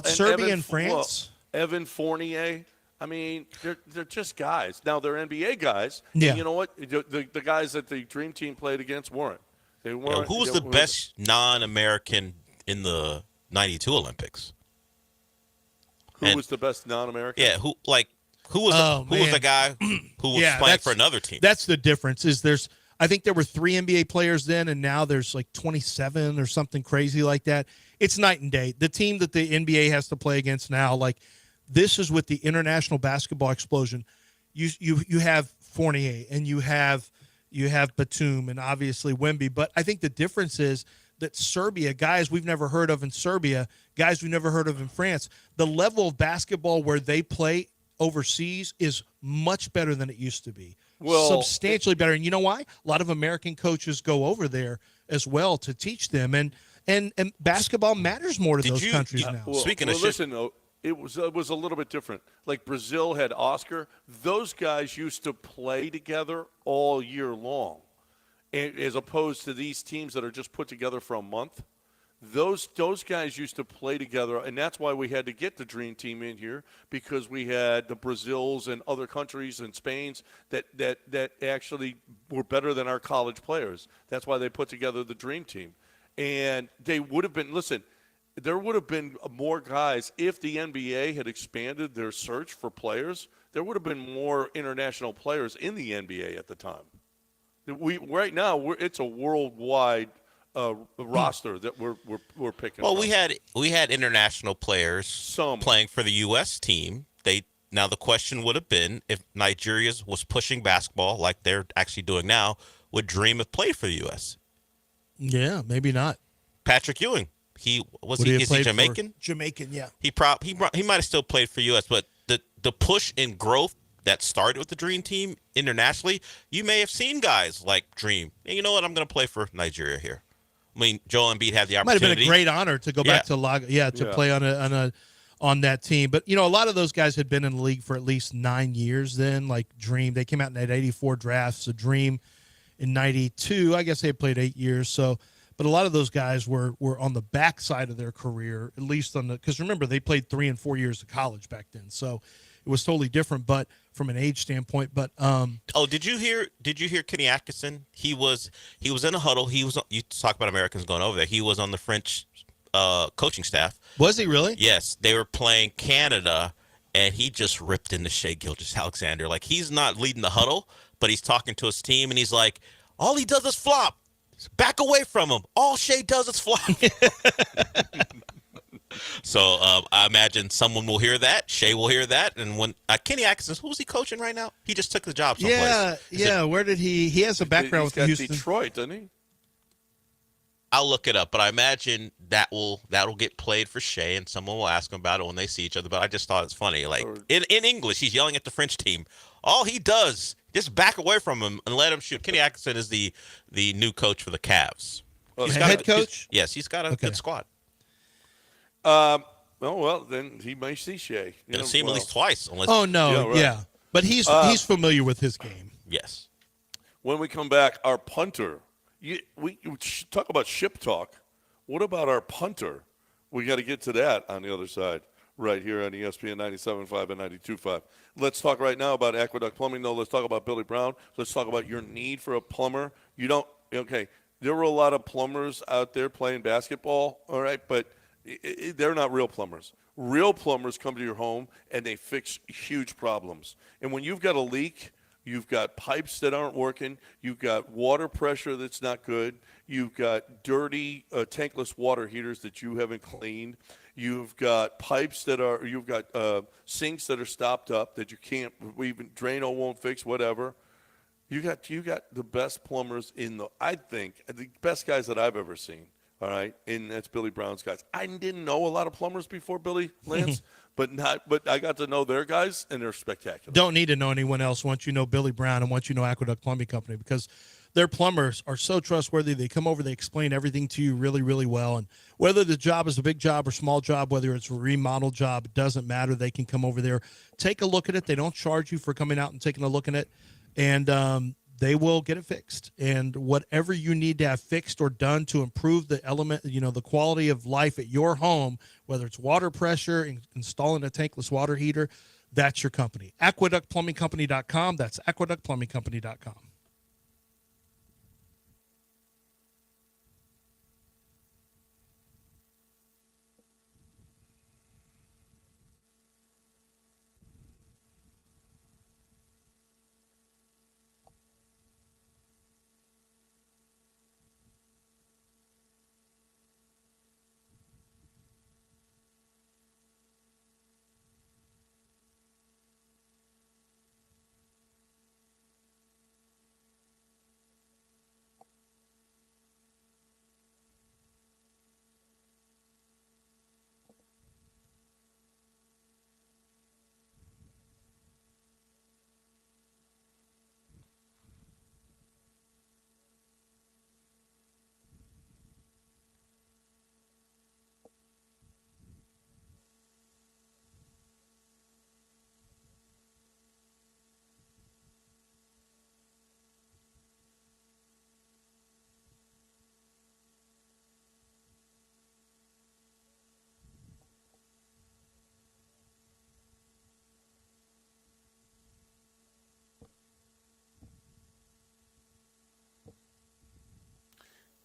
Serbia and France. Evan Fournier. I mean, they're just guys. Now they're NBA guys. Yeah. And you know what? The guys that the Dream Team played against weren't. They weren't. Who was the best non-American in the '92 Olympics? Who was the best non-American? Yeah. Who was the guy who was playing for another team? That's the difference. I think there were 3 NBA players then, and now there's like 27 or something crazy like that. It's night and day. The team that the NBA has to play against now, like this is with the international basketball explosion. You have Fournier and you have Batum and obviously Wemby. But I think the difference is that Serbia, guys we've never heard of in Serbia, guys we've never heard of in France, the level of basketball where they play overseas is much better than it used to be. Well, substantially better. And you know why? A lot of American coaches go over there as well to teach them. And basketball matters more to those countries now. Listen, though, it was a little bit different. Like Brazil had Oscar. Those guys used to play together all year long, as opposed to these teams that are just put together for a month. Those guys used to play together, and that's why we had to get the Dream Team in here, because we had the Brazils and other countries and Spains that actually were better than our college players. That's why they put together the Dream Team. And they would have been, listen, there would have been more guys if the NBA had expanded their search for players. There would have been more international players in the NBA at the time. Right now, it's a worldwide roster that we're picking. Well, from. we had international players playing for the U.S. team. Now the question would have been if Nigeria was pushing basketball like they're actually doing now, would Dream have played for the U.S.? Yeah, maybe not. Patrick Ewing, is he Jamaican? Jamaican, yeah. He might have still played for U.S., but the push in growth that started with the Dream Team internationally, you may have seen guys like Dream. And you know what? I'm going to play for Nigeria here. I mean, Joel Embiid had the opportunity. Might have been a great honor to go back to play on that team. But a lot of those guys had been in the league for at least 9 years. Then, like Dream, they came out in that '84 draft. So Dream in '92, I guess they had played 8 years. So, but a lot of those guys were on the backside of their career, at least because remember they played 3 and 4 years of college back then. So it was totally different, but from an age standpoint. But did you hear Kenny Atkinson? He was in a huddle. You talk about Americans going over there. He was on the French coaching staff. Was he really? Yes, they were playing Canada, and he just ripped into Shai Gilgeous-Alexander. Like, he's not leading the huddle, but he's talking to his team, and he's like, all he does is flop. Back away from him. All Shai does is flop. So I imagine someone will hear that. Shai will hear that. And when Kenny Atkinson, who's he coaching right now? He just took the job someplace. Yeah. Where did he has a background with Houston. Detroit, doesn't he? I'll look it up, but I imagine that'll get played for Shai, and someone will ask him about it when they see each other. But I just thought it's funny. Like, in English, he's yelling at the French team. All he does, just back away from him and let him shoot. Kenny Atkinson is the new coach for the Cavs. Head coach? Yes, he's got a good squad. Well, then he may see Shai. You'll see him at least twice. But he's familiar with his game. Yes. When we come back, our punter. We talk about ship talk. What about our punter? We got to get to that on the other side, right here on ESPN 97.5 and 92.5. Let's talk right now about Aqueduct Plumbing, though. Let's talk about Billy Brown. Let's talk about your need for a plumber. There were a lot of plumbers out there playing basketball, all right, but they're not real plumbers. Real plumbers come to your home, and they fix huge problems. And when you've got a leak, you've got pipes that aren't working, you've got water pressure that's not good, you've got dirty tankless water heaters that you haven't cleaned, You've got pipes you've got sinks that are stopped up that you can't even Drano won't fix, whatever. You got the best plumbers I think the best guys that I've ever seen. All right, and that's Billy Brown's guys. I didn't know a lot of plumbers before Billy Lance, but I got to know their guys, and they're spectacular. Don't need to know anyone else once you know Billy Brown and once you know Aqueduct Plumbing Company, because their plumbers are so trustworthy. They come over, they explain everything to you really, really well. And whether the job is a big job or small job, whether it's a remodel job, it doesn't matter. They can come over there, take a look at it. They don't charge you for coming out and taking a look at it. And they will get it fixed. And whatever you need to have fixed or done to improve the the quality of life at your home, whether it's water pressure, installing a tankless water heater, that's your company. AqueductPlumbingCompany.com. That's AqueductPlumbingCompany.com.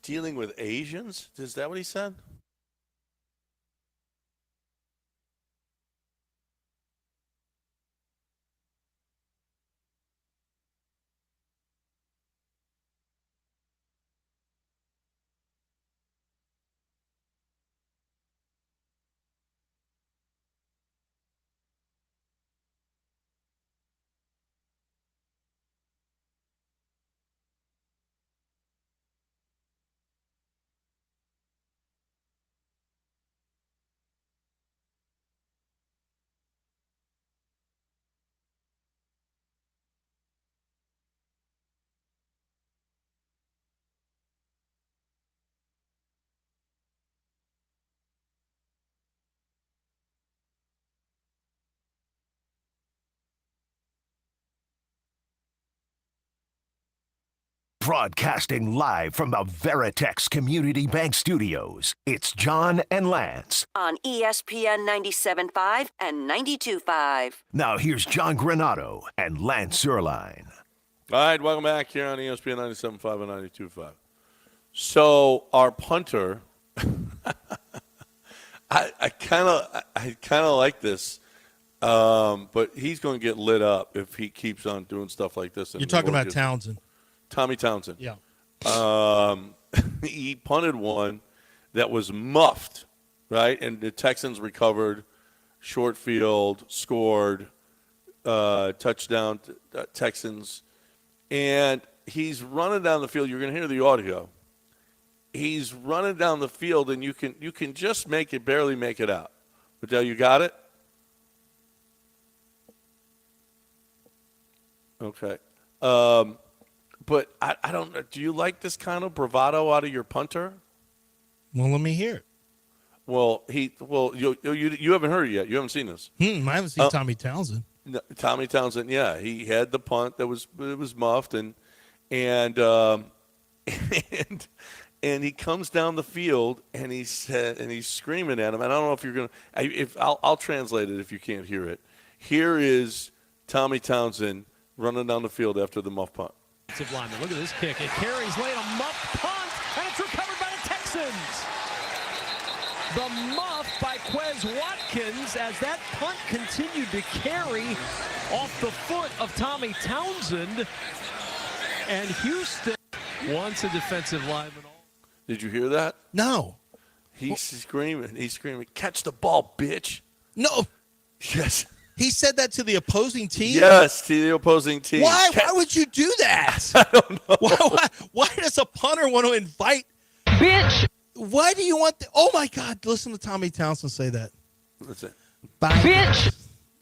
Dealing with Asians? Is that what he said? Broadcasting live from the Veritex Community Bank Studios, it's John and Lance. On ESPN 97.5 and 92.5. Now here's John Granato and Lance Zierlein. All right, welcome back here on ESPN 97.5 and 92.5. So our punter, I kind of like this, but he's going to get lit up if he keeps on doing stuff like this. You're talking about Townsend. Tommy Townsend. Yeah. He punted one that was muffed, right? And the Texans recovered, short field, scored, touchdown, Texans. And he's running down the field. You're going to hear the audio. He's running down the field, and you can just barely make it out. But you got it? Okay. But I don't know. Do you like this kind of bravado out of your punter? Well, let me hear it. Well, you haven't heard it yet. You haven't seen this. I haven't seen Tommy Townsend. No, Tommy Townsend, yeah, he had the punt that was muffed, and he comes down the field and he's screaming at him. I don't know if you're gonna. I'll translate it if you can't hear it. Here is Tommy Townsend running down the field after the muff punt. Lineman. Look at this kick. It carries late, a muff punt, and it's recovered by the Texans. The muff by Quez Watkins as that punt continued to carry off the foot of Tommy Townsend. And Houston wants a defensive lineman. Did you hear that? No. He's screaming, catch the ball, bitch. No. Yes. He said that to the opposing team? Yes, to the opposing team. Why? Why would you do that? I don't know. Why does a punter want to invite? Bitch. Why do you want? Oh my God! Listen to Tommy Townsend say that. Listen. Bye, bitch.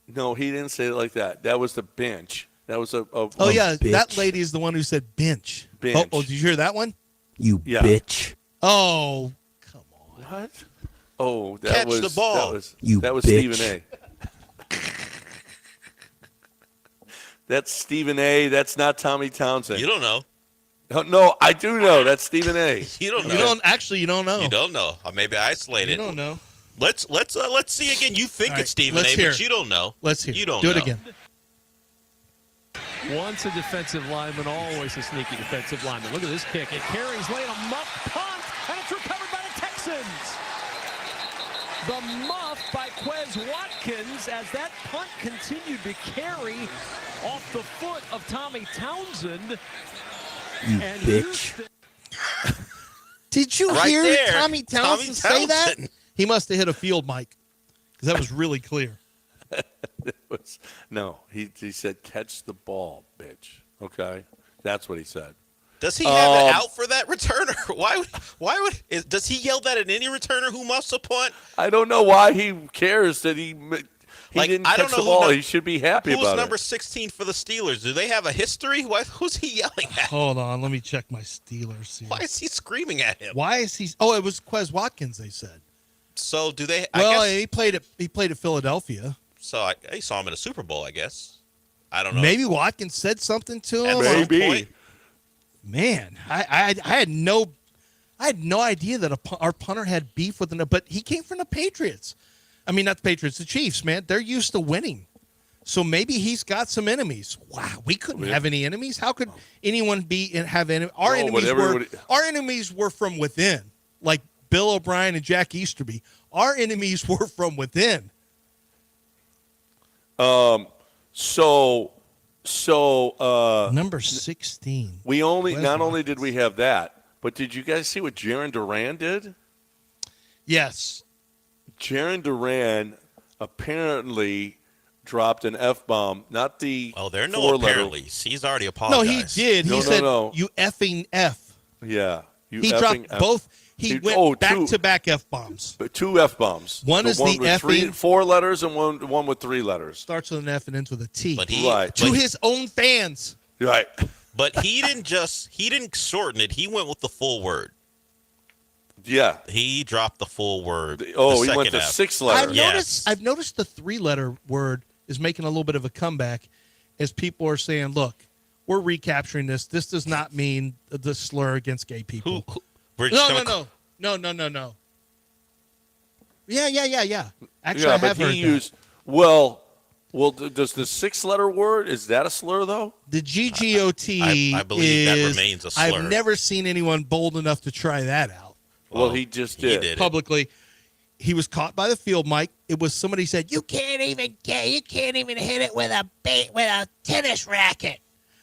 No, he didn't say it like that. That was the bench. That was a Oh yeah, that lady is the one who said bench. Bench. Oh, did you hear that one? You bitch. Oh, come on. What? Oh, that Catch was the ball. That was bitch. Stephen A. That's Stephen A. That's not Tommy Townsend. You don't know. No, I do know. That's Stephen A. You don't know. You don't actually. You don't know. You don't know. Maybe I isolated. You don't know. Let's see again. You think All right, it's Stephen let's A, hear but you don't know. Let's hear. You don't Do know. it again. Once a defensive lineman, always a sneaky defensive lineman. Look at this kick. It carries late, a muff punt, and it's recovered by the Texans. The muff by Quez Watkins as that punt continued to carry off the foot of Tommy Townsend. You and bitch. Did you Right hear there, Tommy Townsend say that? Townsend. He must have hit a field mic because that was really clear. No, he said, catch the ball, bitch. Okay? That's what he said. Does he have it out for that returner? Does he yell that at any returner who muffs a punt? I don't know why he cares that he didn't I don't catch know the ball. He should be happy who's about number it. 16 for the Steelers? Do they have a history? Who's he yelling at? Hold on, let me check my Steelers here. Why is he screaming at him? Why is he? Oh, it was Quez Watkins. They said. So do they? Well, I guess, he played at Philadelphia. so I saw him in a Super Bowl, I guess. I don't know. Maybe Watkins said something to him. At some Maybe. point. Man, I had no idea that our punter had beef with him. But he came from the Patriots. I mean, not the Patriots, the Chiefs. Man, they're used to winning. So maybe he's got some enemies. Wow, we couldn't have any enemies. How could anyone have enemies? Our enemies were from within, like Bill O'Brien and Jack Easterby. Our enemies were from within. Number 16. Not only did we have that, but did you guys see what Jaron Duran did? Yes. Jaron Duran apparently dropped an F-bomb, not the Oh, there are no four-letter. apparently. He's already No, apologized. he did. He said, "You effing F." Yeah. He dropped both. He went back-to-back F-bombs. But two F-bombs. One is the with effing. 4 letters and one with 3 letters. Starts with an F and ends with a T. But to his own fans. Right. But he didn't shorten it. He went with the full word. Yeah. He dropped the full word. He the went second to F. 6 letters. I've noticed the 3-letter word is making a little bit of a comeback as people are saying, look, we're recapturing this. This does not mean the slur against gay people. No. Yeah. Actually, I have heard that. Well, does the 6-letter word, is that a slur, though? The GGOT I believe that remains a slur. I've never seen anyone bold enough to try that out. Well, he just did. did it. Publicly. He was caught by the field mic. It was somebody said, you can't even hit it with a tennis racket.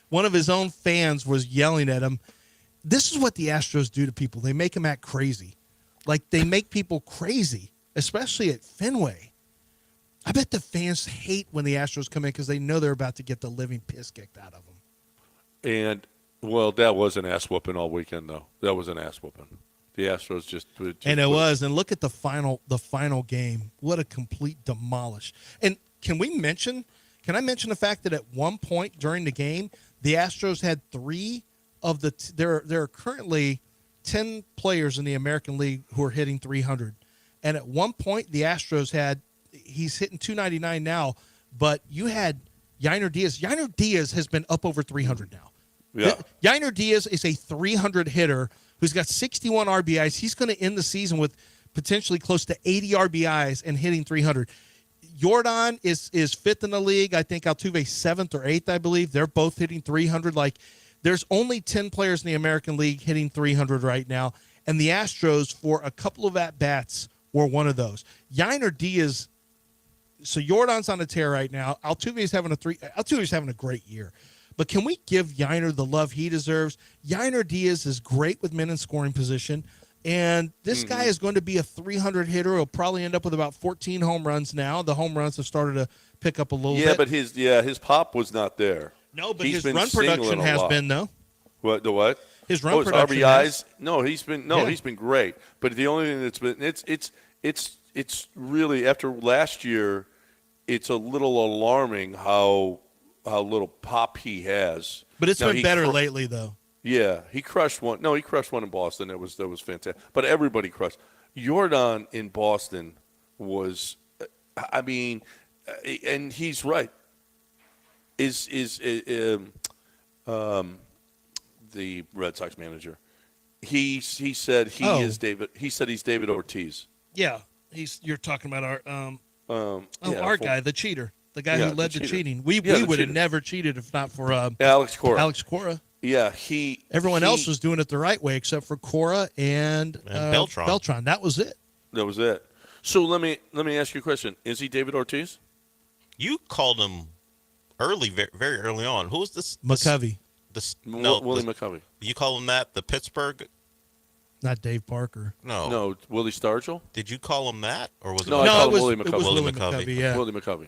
One of his own fans was yelling at him. This is what the Astros do to people. They make them act crazy. Like, they make people crazy, especially at Fenway. I bet the fans hate when the Astros come in because they know they're about to get the living piss kicked out of them. And, well, that was an ass whooping all weekend, though. That was an ass whooping. The Astros just and it was. And look at the final game. What a complete demolish. And can I mention the fact that at one point during the game, the Astros had 3 of the there are currently 10 players in the American League who are hitting 300. And at one point the Astros he's hitting 299 now, but you had Yainer Diaz. Yainer Diaz has been up over 300 now. Yeah. Yainer Diaz is a 300 hitter who's got 61 RBIs. He's going to end the season with potentially close to 80 RBIs and hitting 300. Jordan is 5th in the league. I think Altuve 7th or 8th, I believe. They're both hitting 300. Like, there's only 10 players in the American League hitting 300 right now, and the Astros, for a couple of at-bats, were one of those. Yainer Diaz, so Jordan's on a tear right now. Altuve's having a great year. But can we give Yainer the love he deserves? Yainer Diaz is great with men in scoring position. And this guy is going to be a 300 hitter. He'll probably end up with about 14 home runs now. The home runs have started to pick up a little bit. But his pop was not there. No, but He's his been run production singling a has lot. been, though. What the what? His run production RBIs. has. No, he's been Yeah. he's been great. But the only thing that's been it's really after last year, it's a little alarming how little pop he has. But it's Now, been better lately, though. Yeah, he crushed one. No, he crushed one in Boston. That was fantastic. But everybody crushed. Jordan in Boston was, I mean, and he's right. The Red Sox manager? He said is David. He said he's David Ortiz. Yeah, you're talking about our yeah, guy, the cheater, the guy Yeah, who led the the cheater. cheating. We Yeah, the would have cheater. never cheated if not for Alex Cora. Alex Cora. Yeah, Everyone else was doing it the right way except for Cora and Beltran. That was it. That was it. So let me ask you a question. Is he David Ortiz? You called him early, very, very early on. Who was this? McCovey. Willie McCovey. You call him that? The Pittsburgh? Not Dave Parker. No, Willie Stargell. Did you call him that, or was it? No, I called him Willie It McCovey. was Willie McCovey. Yeah. Willie McCovey.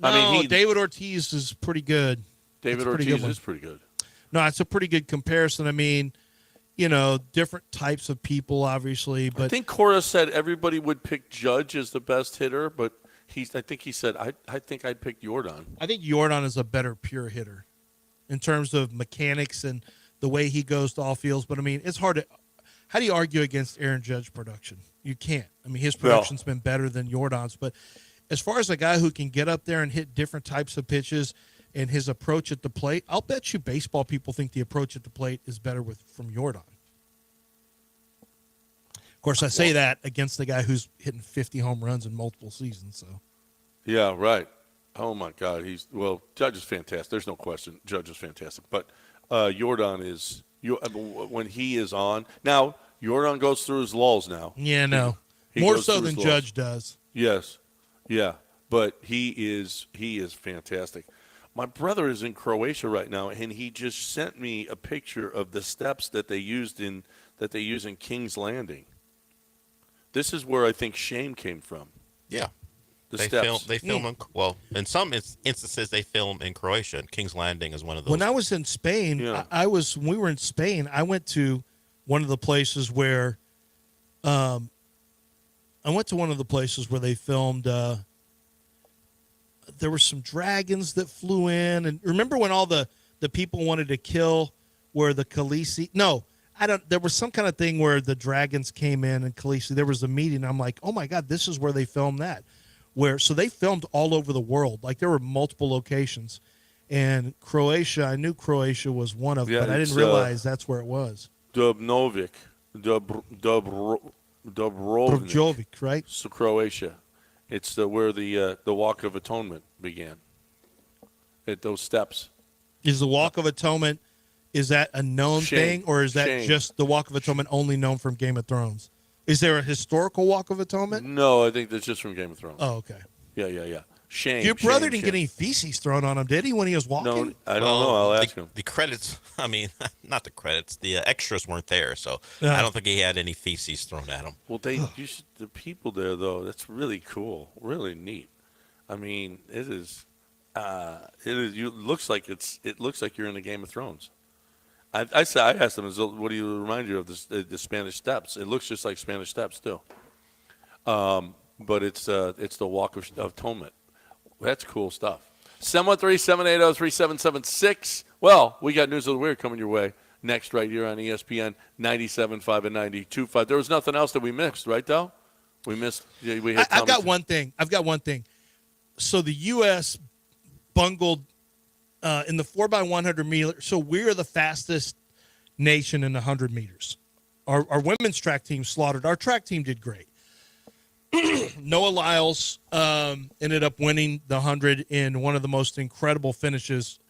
No, I mean, David Ortiz is pretty good. David Ortiz is pretty good. No, it's a pretty good comparison. I mean, different types of people, obviously, but I think Cora said everybody would pick Judge as the best hitter, but I think he said I think I'd pick Jordan. I think Jordan is a better pure hitter in terms of mechanics and the way he goes to all fields. But I mean, it's hard to. How do you argue against Aaron Judge production? You can't. I mean, his production's been better than Jordan's, but as far as a guy who can get up there and hit different types of pitches and his approach at the plate, I'll bet you baseball people think the approach at the plate is better from Jordan. Of course, I say that against the guy who's hitting 50 home runs in multiple seasons. So, yeah, right. Oh my God, Judge is fantastic. There's no question, Judge is fantastic. But Jordan is when he is on now. Jordan goes through his lulls now. Yeah, no, He more goes so through than his Judge lulls. does. Yes, yeah, but he is fantastic. My brother is in Croatia right now, and he just sent me a picture of the steps that they use in King's Landing. This is where I think shame came from. Yeah. The steps. They film in some instances they film in Croatia, and King's Landing is one of those. When I was in Spain, when we were in Spain, I went to one of the places where they filmed. There were some dragons that flew in, and remember when all the people wanted to kill where the Khaleesi? No, I don't. There was some kind of thing where the dragons came in and Khaleesi. There was a meeting. I'm like, oh my God, this is where they filmed that. So they filmed all over the world. Like there were multiple locations, and Croatia. I knew Croatia was one of them, but I didn't realize that's where it was. Dubrovnik, right? So Croatia. It's where the Walk of Atonement began. At those steps. Is the Walk of Atonement, is that a known thing, or is that just the Walk of Atonement only known from Game of Thrones? Is there a historical Walk of Atonement? No, I think that's just from Game of Thrones. Oh, okay. Yeah. Shame. Your brother didn't get any feces thrown on him, did he, when he was walking? No, I don't know. I'll ask him. The credits, I mean, not the credits. The extras weren't there, so Yeah. I don't think he had any feces thrown at him. Well, the people there though. That's really cool, really neat. I mean, it is. It looks like you're in the Game of Thrones. I asked them, what do you remind you of the Spanish Steps? It looks just like Spanish Steps too. But it's the Walk of Atonement. That's cool stuff. 713-780-3776. Well, we got News of the Weird coming your way next right here on ESPN 97.5 and 92.5. There was nothing else that we missed, right, though? We missed. I've got one thing. So the U.S. bungled in the 4x100 meter. So we're the fastest nation in the 100 meters. Our women's track team slaughtered. Our track team did great. Noah Lyles ended up winning the 100 in one of the most incredible finishes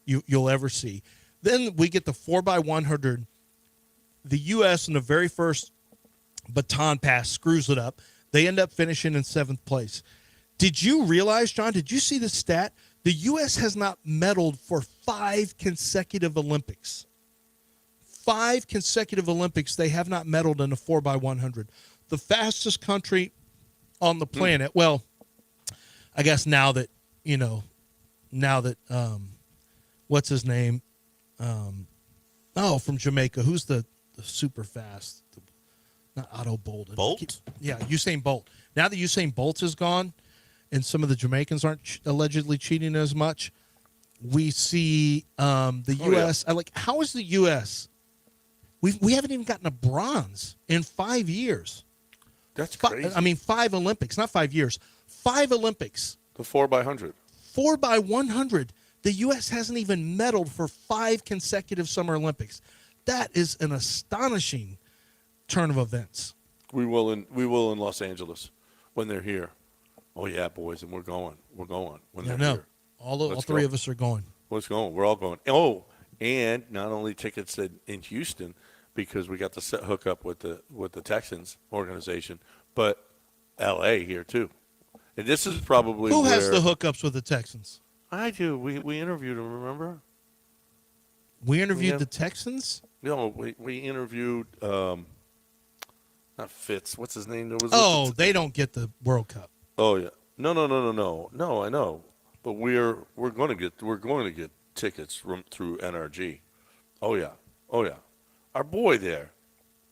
you'll ever see. Then we get the 4x100. The U.S. in the very first baton pass screws it up. They end up finishing in 7th place. Did you realize, John, did you see the stat? The U.S. has not medaled for 5 consecutive Olympics. 5 consecutive Olympics, they have not medaled in a 4x100. The fastest country on the planet. Well, I guess now that what's his name? From Jamaica. Who's the super fast? Not Otto Bolden. Bolt? Yeah, Usain Bolt. Now that Usain Bolt is gone and some of the Jamaicans aren't allegedly cheating as much, we see the U.S. How is the U.S.? We haven't even gotten a bronze in 5 years. That's crazy. 5 Olympics, not 5 years. 5 Olympics. The 4x100. 4x100. The U.S. hasn't even medaled for 5 consecutive Summer Olympics. That is an astonishing turn of events. We will in Los Angeles when they're here. Oh yeah, boys, and we're going. When they're here. All 3 of us are going. Let's go. We're all going. Oh, and not only tickets in Houston because we got the hookup with the Texans organization, but L.A. here too. And this is probably who has the hookups with the Texans. I do. We interviewed him. Remember? We interviewed the Texans. No, we interviewed not Fitz. What's his name? They don't get the World Cup. Oh yeah. No. I know, but we're going to get tickets through NRG. Oh yeah. Our boy there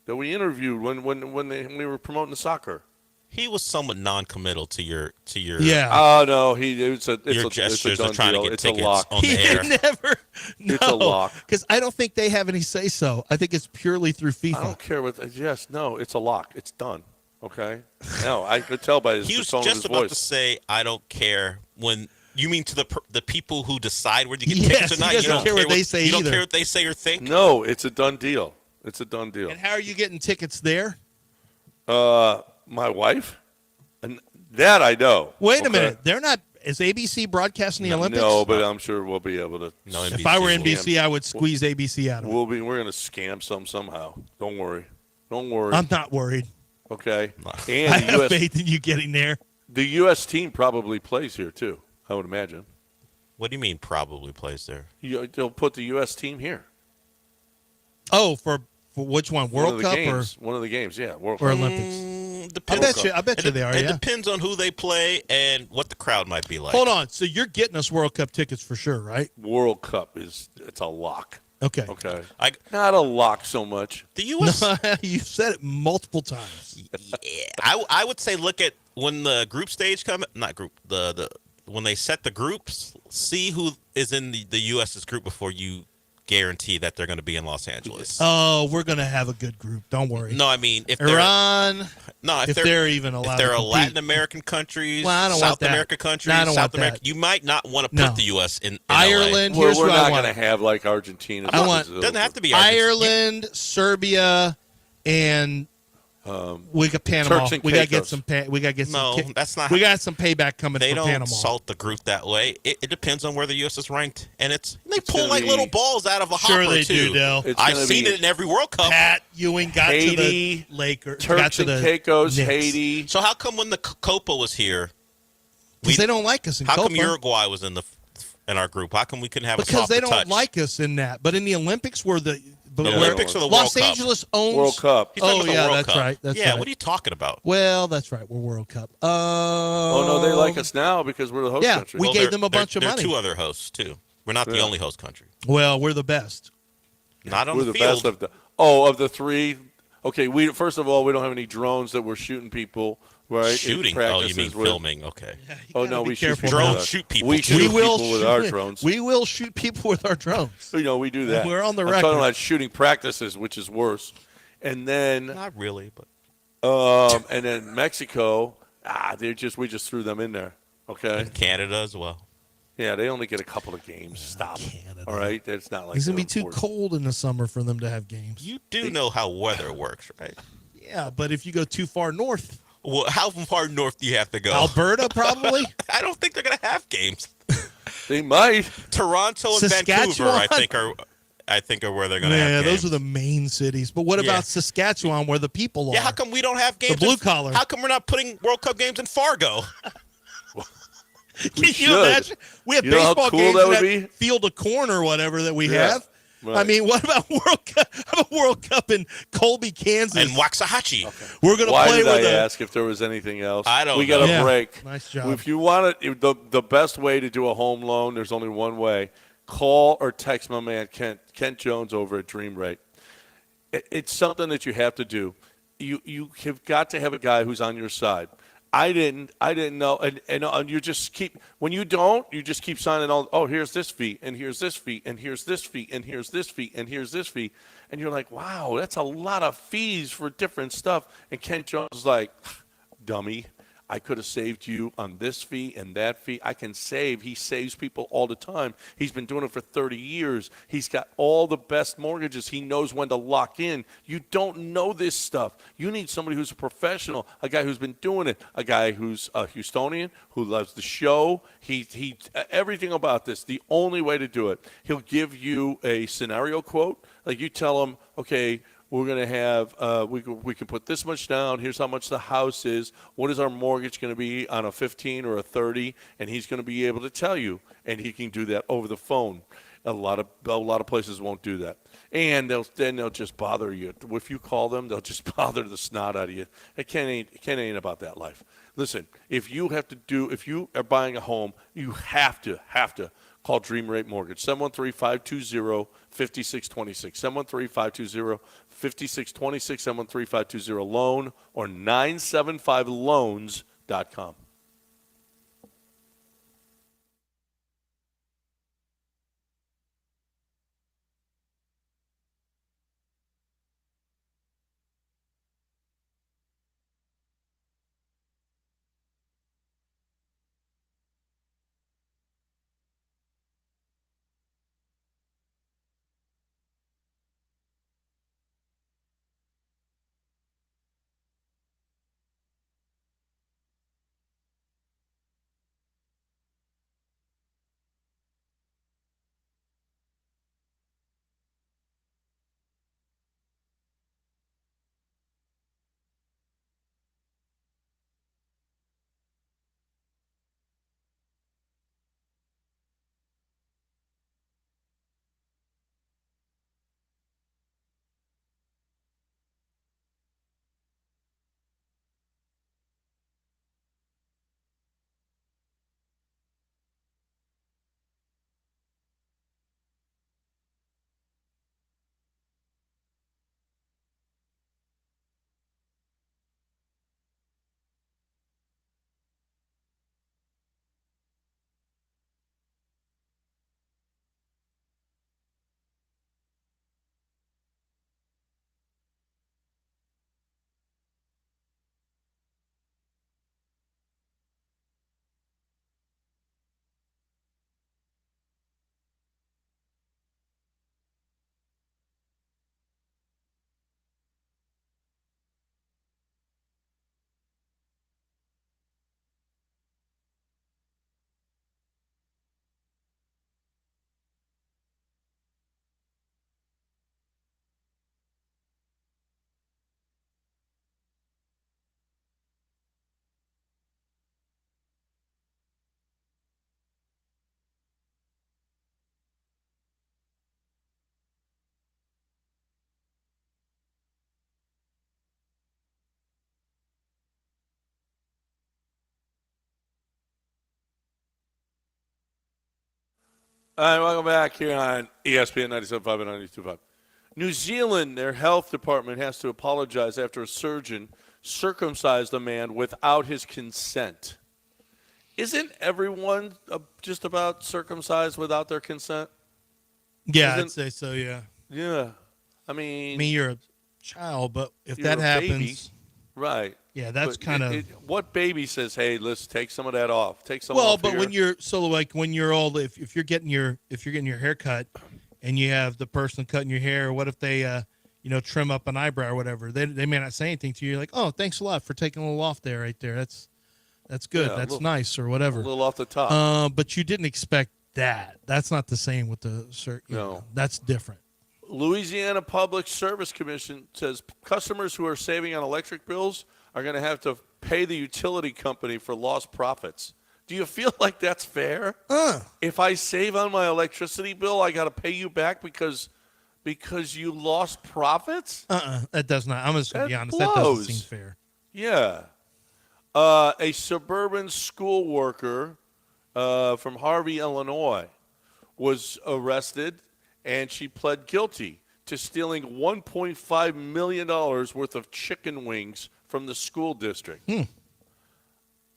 that we interviewed when we were promoting the soccer. He was somewhat non-committal to your Yeah. Oh no, it's a gestures done of trying deal. to get It's tickets a lock. on the air. It's a lock. Because I don't think they have any say so. I think it's purely through FIFA. I don't care what. No, it's a lock. It's done. Okay. No, I could tell by his He was tone of his just about voice. to say, "I don't care." When you mean to the people who decide where you get Yes, tickets or not, he you doesn't don't care what they say You don't either. care what they say or think. No, it's a done deal. It's a done deal. And how are you getting tickets there? My wife, and that I know. Wait a minute. They're not. Is ABC broadcasting the Olympics? No, but I'm sure we'll be able to. No, if I were NBC, I would squeeze ABC out of it. We're going to scam somehow. Don't worry. I'm not worried. Okay. And I the have US, faith in you getting there. The U.S. team probably plays here too. I would imagine. What do you mean probably plays there? They'll put the U.S. team here. Oh, for which one? World Cup or one of the games? Yeah, World or Cup. Olympics. Depends. I bet you they are. It Yeah. depends on who they play and what the crowd might be like. Hold on. So you're getting us World Cup tickets for sure, right? World Cup it's a lock. Okay. Not a lock so much. The U.S. You've said it multiple times. Yeah, I would say look at when the group stage when they set the groups, see who is in the U.S.'s group before you guarantee that they're going to be in Los Angeles. Oh, we're going to have a good group. Don't worry. No, I mean if Iran. if they're even allowed. If they're to a compete. Latin American countries, Well, I don't South want that. America countries, No, I don't South want that. America, you might not want to put the U.S. in Ireland. LA. Here's we're what I not want. going to have like Argentina. I want Doesn't have to be Argentina. Ireland, Serbia, and we got Panama. Turks and We got to get Caicos. some. We got to get some. No, that's not. We got some payback coming They from don't Panama. salt the group that way. It depends on where the U.S. is ranked, and they pull gonna like be- little balls out of a Sure hopper they too. do, Dale. It's I've gonna seen be it in every World Cup. Pat Ewing got Haiti, to the Lakers. Turks got to and the Caicos, Knicks. Haiti. So how come when the Copa was here, Because they don't like us in how Copa. come Uruguay was in our group? How come we couldn't have a Because softer they don't touch? like us in that. But in the Olympics, we're the Olympics or the World Los Cup? Angeles owns World Cup. He's talking Oh about the yeah, World that's Cup. right. That's yeah, right. what are you talking about? Well, that's right. We're World Cup. Oh no, they like us now because we're the host Yeah, country. we gave there- them a bunch of there money. are 2 other hosts too. We're not the Yeah. only host country. Well, we're the best. Not on We're the the field. best of the 3. Okay, we first of all we don't have any drones that we're shooting people. Right? in Shooting? Oh, you practices mean with- filming? Okay. Oh no, we shoot people. Drones with our- shoot people, We too. shoot We will people with shoot- our drones. We will shoot people with our drones. We do that. We're on the I'm record. talking about shooting practices, which is worse. And then Not really, but and then Mexico, we just threw them in there. Okay. Canada as well. Yeah, they only get a couple of games. Stop. All right, that's not like It's gonna be they're too important. cold in the summer for them to have games. You do know how weather works, right? Yeah, but if you go too far north, Well, how far north do you have to go? Alberta probably. I don't think they're going to have games. They might. Toronto and Vancouver, I think are where they're going to have Yeah, games. those are the main cities. But what Yeah. about Saskatchewan, where the people Yeah, are? how come we don't have games? blue in- collar. How come we're not putting World Cup games in Fargo? Can you should. imagine? We have You know how baseball cool games that in would that be? field of corn or whatever that we Yeah. have. Right. I mean, what about World Cup? How about World Cup in Colby, Kansas? And Waxahachie. We're going to Why play did with I ask if there was anything else? I don't We got know. a break. Nice job. If you want it, the best way to do a home loan, there's only one way. Call or text my man Kent Jones over at Dream Rate. It's something that you have to do. You have got to have a guy who's on your side. I didn't know, and you just keep, when you don't, you just keep signing all. Oh, here's this fee, and here's this fee, and here's this fee, and here's this fee, and here's this fee, and you're like, wow, that's a lot of fees for different stuff. And Kent Jones is like, dummy, I could have saved you on this fee and that fee. I can save. He saves people all the time. He's been doing it for 30 years. He's got all the best mortgages. He knows when to lock in. You don't know this stuff. You need somebody who's a professional, a guy who's been doing it, a guy who's a Houstonian, who loves the show. He everything about this, the only way to do it, he'll give you a scenario quote. Like you tell him, okay, we're going to have, we can put this much down. Here's how much the house is. What is our mortgage going to be on a 15 or a 30? And he's going to be able to tell you, and he can do that over the phone. A lot of places won't do that, and they'll just bother you. If you call them, they'll just bother the snot out of you. It ain't about that life. Listen, if you are buying a home, you have to call Dream Rate Mortgage, 713-520-5626, 713-520-5626, 713-520-LOAN, or 975loans.com. All right, welcome back here on ESPN 97.5 and 92.5. New Zealand, their health department has to apologize after a surgeon circumcised a man without his consent. Isn't everyone just about circumcised without their consent? Yeah, I'd say so, yeah. Yeah. I mean, you're a child, but if you're that a happens. baby, right. Yeah, that's But kind of. what baby says, hey, let's take some of that off. Take some Well, off but here. when you're when you're old, if you're getting your hair cut, and you have the person cutting your hair, what if they trim up an eyebrow or whatever? They may not say anything to you. You're like, oh, thanks a lot for taking a little off there, right there. That's good. Yeah, That's nice or whatever. A little off the top. But you didn't expect that. That's not the same with the No. that's different. Louisiana Public Service Commission says customers who are saving on electric bills are going to have to pay the utility company for lost profits. Do you feel like that's fair? If I save on my electricity bill, I got to pay you back because Because you lost profits? That does not. I'm just going to be honest. That blows. doesn't seem fair. Yeah. A suburban school worker from Harvey, Illinois, was arrested, and she pled guilty to stealing $1.5 million worth of chicken wings from the school district.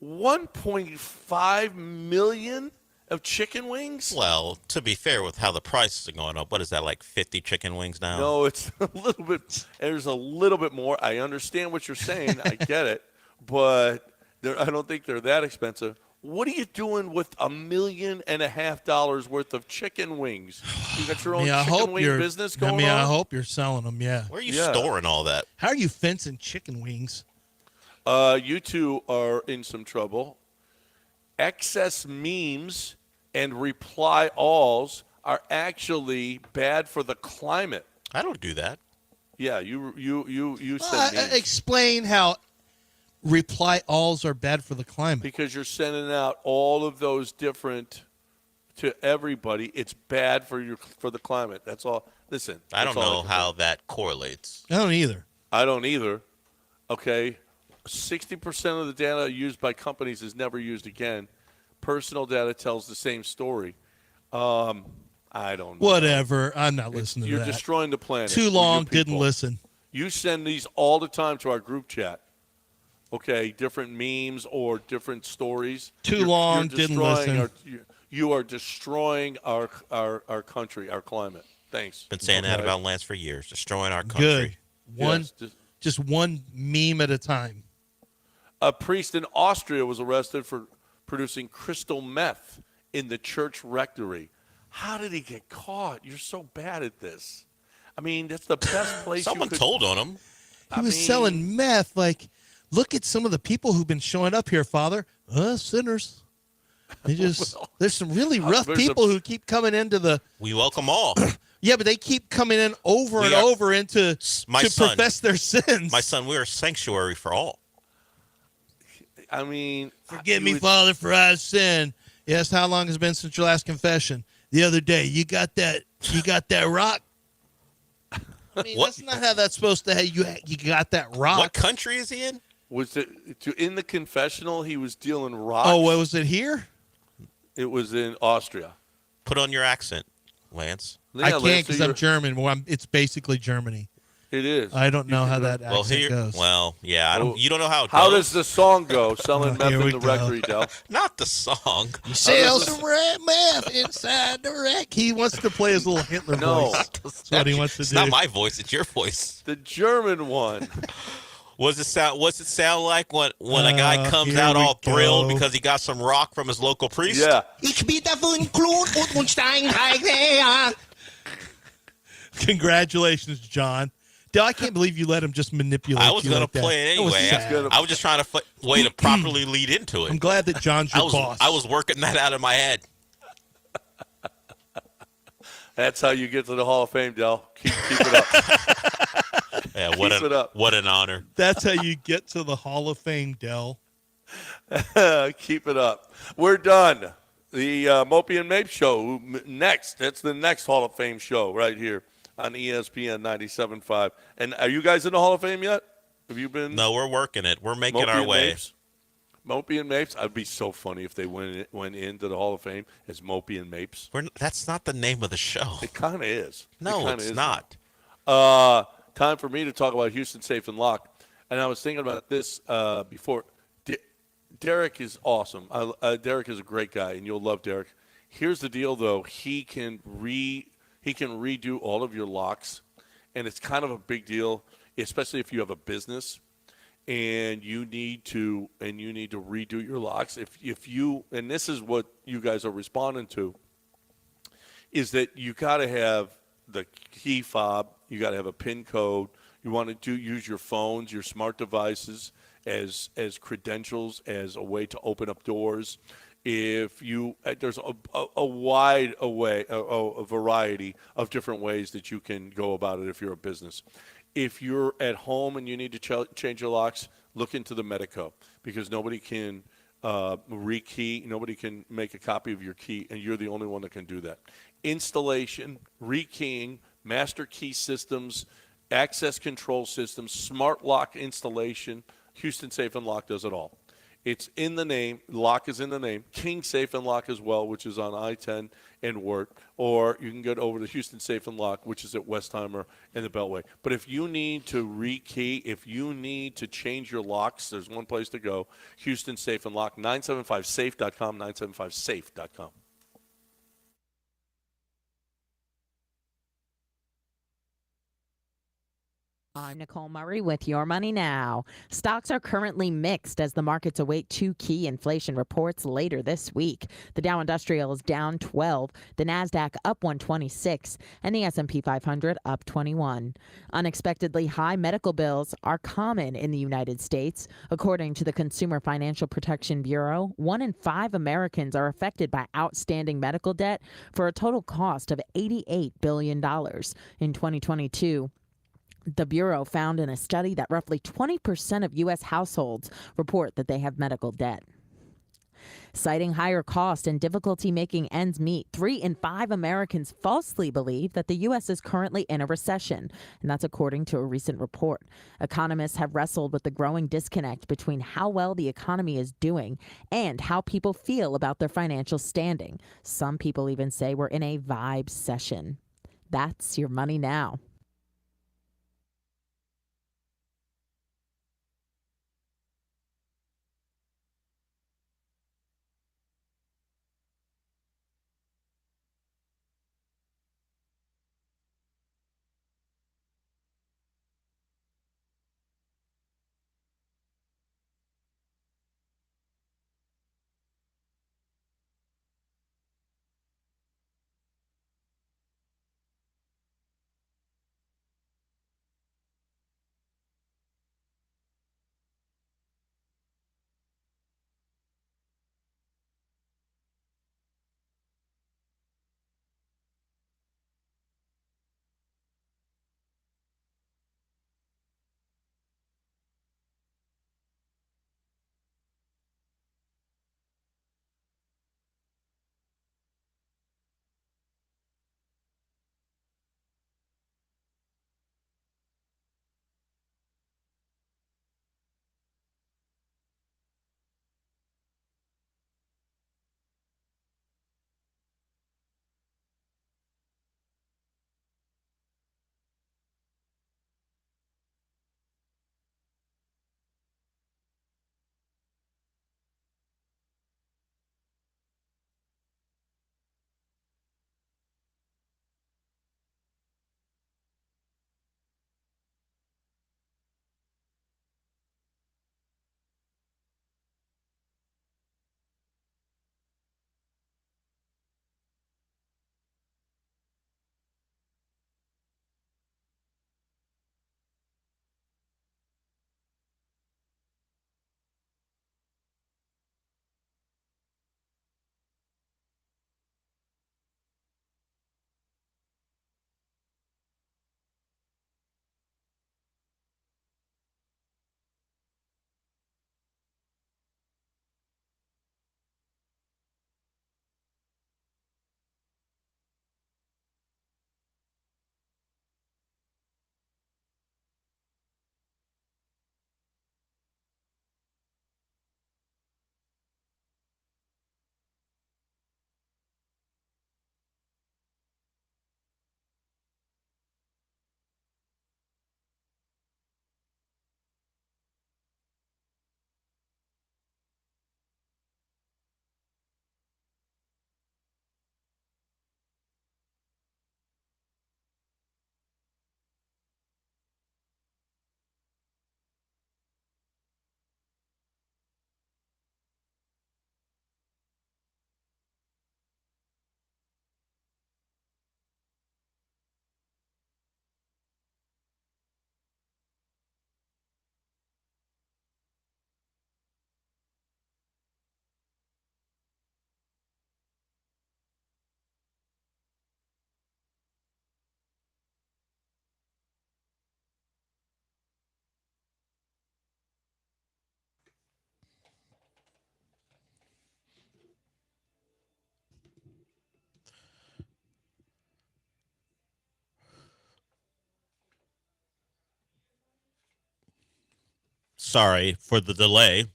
$1.5 million of chicken wings? Well, to be fair with how the prices are going up, what is that, like 50 chicken wings now? No, it's a little bit. There's a little bit more. I understand what you're saying. I get it. But I don't think they're that expensive. What are you doing with $1.5 million worth of chicken wings? You got your own chicken wing business going on? I hope you're selling them, yeah. Where are you storing all that? How are you fencing chicken wings? You two are in some trouble. Excess memes and reply alls are actually bad for the climate. I don't do that. Yeah, you send memes. Explain how reply alls are bad for the climate. Because you're sending out all of those different to everybody. It's bad for the climate. That's all. Listen, I don't know how that correlates. I don't either. I don't either. Okay. 60% of the data used by companies is never used again. Personal data tells the same story. I don't know. Whatever. I'm not listening to that. You're destroying the planet. Too long, didn't listen. You send these all the time to our group chat. Okay, different memes or different stories. Too long, didn't listen. You are destroying our country, our climate. Thanks. Been saying that about Lance for years, destroying our country. Good. Just one meme at a time. A priest in Austria was arrested for producing crystal meth in the church rectory. How did he get caught? You're so bad at this. I mean, that's the best place. Someone told on him. He was selling meth. Like, look at some of the people who've been showing up here, Father. Sinners. They just there's some really rough people who keep coming into the. We welcome all. Yeah, but they keep coming in over and over to profess their sins. My son, we are a sanctuary for all. I mean, forgive me, Father, for I have sinned. Yes, how long has it been since your last confession? The other day. You got that rock? I mean, that's not how that's supposed to. You got that rock. What country is he in? Was it in the confessional? He was dealing rocks. Oh, was it here? It was in Austria. Put on your accent, Lance. Yeah, I can't because I'm German. Well, it's basically Germany. It is. I don't know how that accent goes. Well, yeah, you don't know how it How goes. does the song go? Selling meth in the rectory, Del. Not the song. You sell some meth inside the wreck. He wants to play his little Hitler voice. That's what he wants to do. It's not my voice. It's your voice. The German one. What's it sound like when a guy comes out all thrilled because he got some rock from his local priest? Yeah. Ich bitte von Klut und Stein. Congratulations, John. Del, I can't believe you let him just manipulate you. I was going to play it anyway. I was just trying to way to properly lead into it. I'm glad that John's your boss. I was working that out of my head. That's how you get to the Hall of Fame, Del. Keep it up. Yeah, what an honor. That's how you get to the Hall of Fame, Del. Keep it up. We're done. The Mopey and Mapes show next. That's the next Hall of Fame show right here on ESPN 97.5. And are you guys in the Hall of Fame yet? Have you been? No, we're working it. We're making Mopey our and way. Mapes? Mopey and Mapes? It'd be so funny if they went into the Hall of Fame as Mopey and Mapes. That's not the name of the show. It kind of is. No, it's not. Time for me to talk about Houston Safe and Lock. And I was thinking about this before. Derek is awesome. Derek is a great guy, and you'll love Derek. Here's the deal, though. He can redo all of your locks, and it's kind of a big deal, especially if you have a business and you need to redo your locks. If you, and this is what you guys are responding to, is that you got to have the key fob, you got to have a PIN code. You want to use your phones, your smart devices as credentials, as a way to open up doors. If you there's a wide a variety of different ways that you can go about it if you're a business. If you're at home and you need to change your locks, look into the Medico, because nobody can rekey, nobody can make a copy of your key, and you're the only one that can do that. Installation, rekeying, master key systems, access control systems, smart lock installation. Houston Safe and Lock does it all. It's in the name. Lock is in the name. King Safe and Lock as well, which is on I-10 and Wirt. Or you can get over to Houston Safe and Lock, which is at Westheimer and the Beltway. But if you need to rekey, if you need to change your locks, there's one place to go. Houston Safe and Lock, 975safe.com, 975safe.com. I'm Nicole Murray with Your Money Now. Stocks are currently mixed as the markets await two key inflation reports later this week. The Dow Industrial is down 12, the Nasdaq up 126, and the S&P 500 up 21. Unexpectedly high medical bills are common in the United States. According to the Consumer Financial Protection Bureau, 1 in 5 Americans are affected by outstanding medical debt for a total cost of $88 billion. In 2022, the Bureau found in a study that roughly 20% of U.S. households report that they have medical debt. Citing higher cost and difficulty making ends meet, 3 in 5 Americans falsely believe that the U.S. is currently in a recession, and that's according to a recent report. Economists have wrestled with the growing disconnect between how well the economy is doing and how people feel about their financial standing. Some people even say we're in a vibe session. That's Your Money Now. sorry for the delay.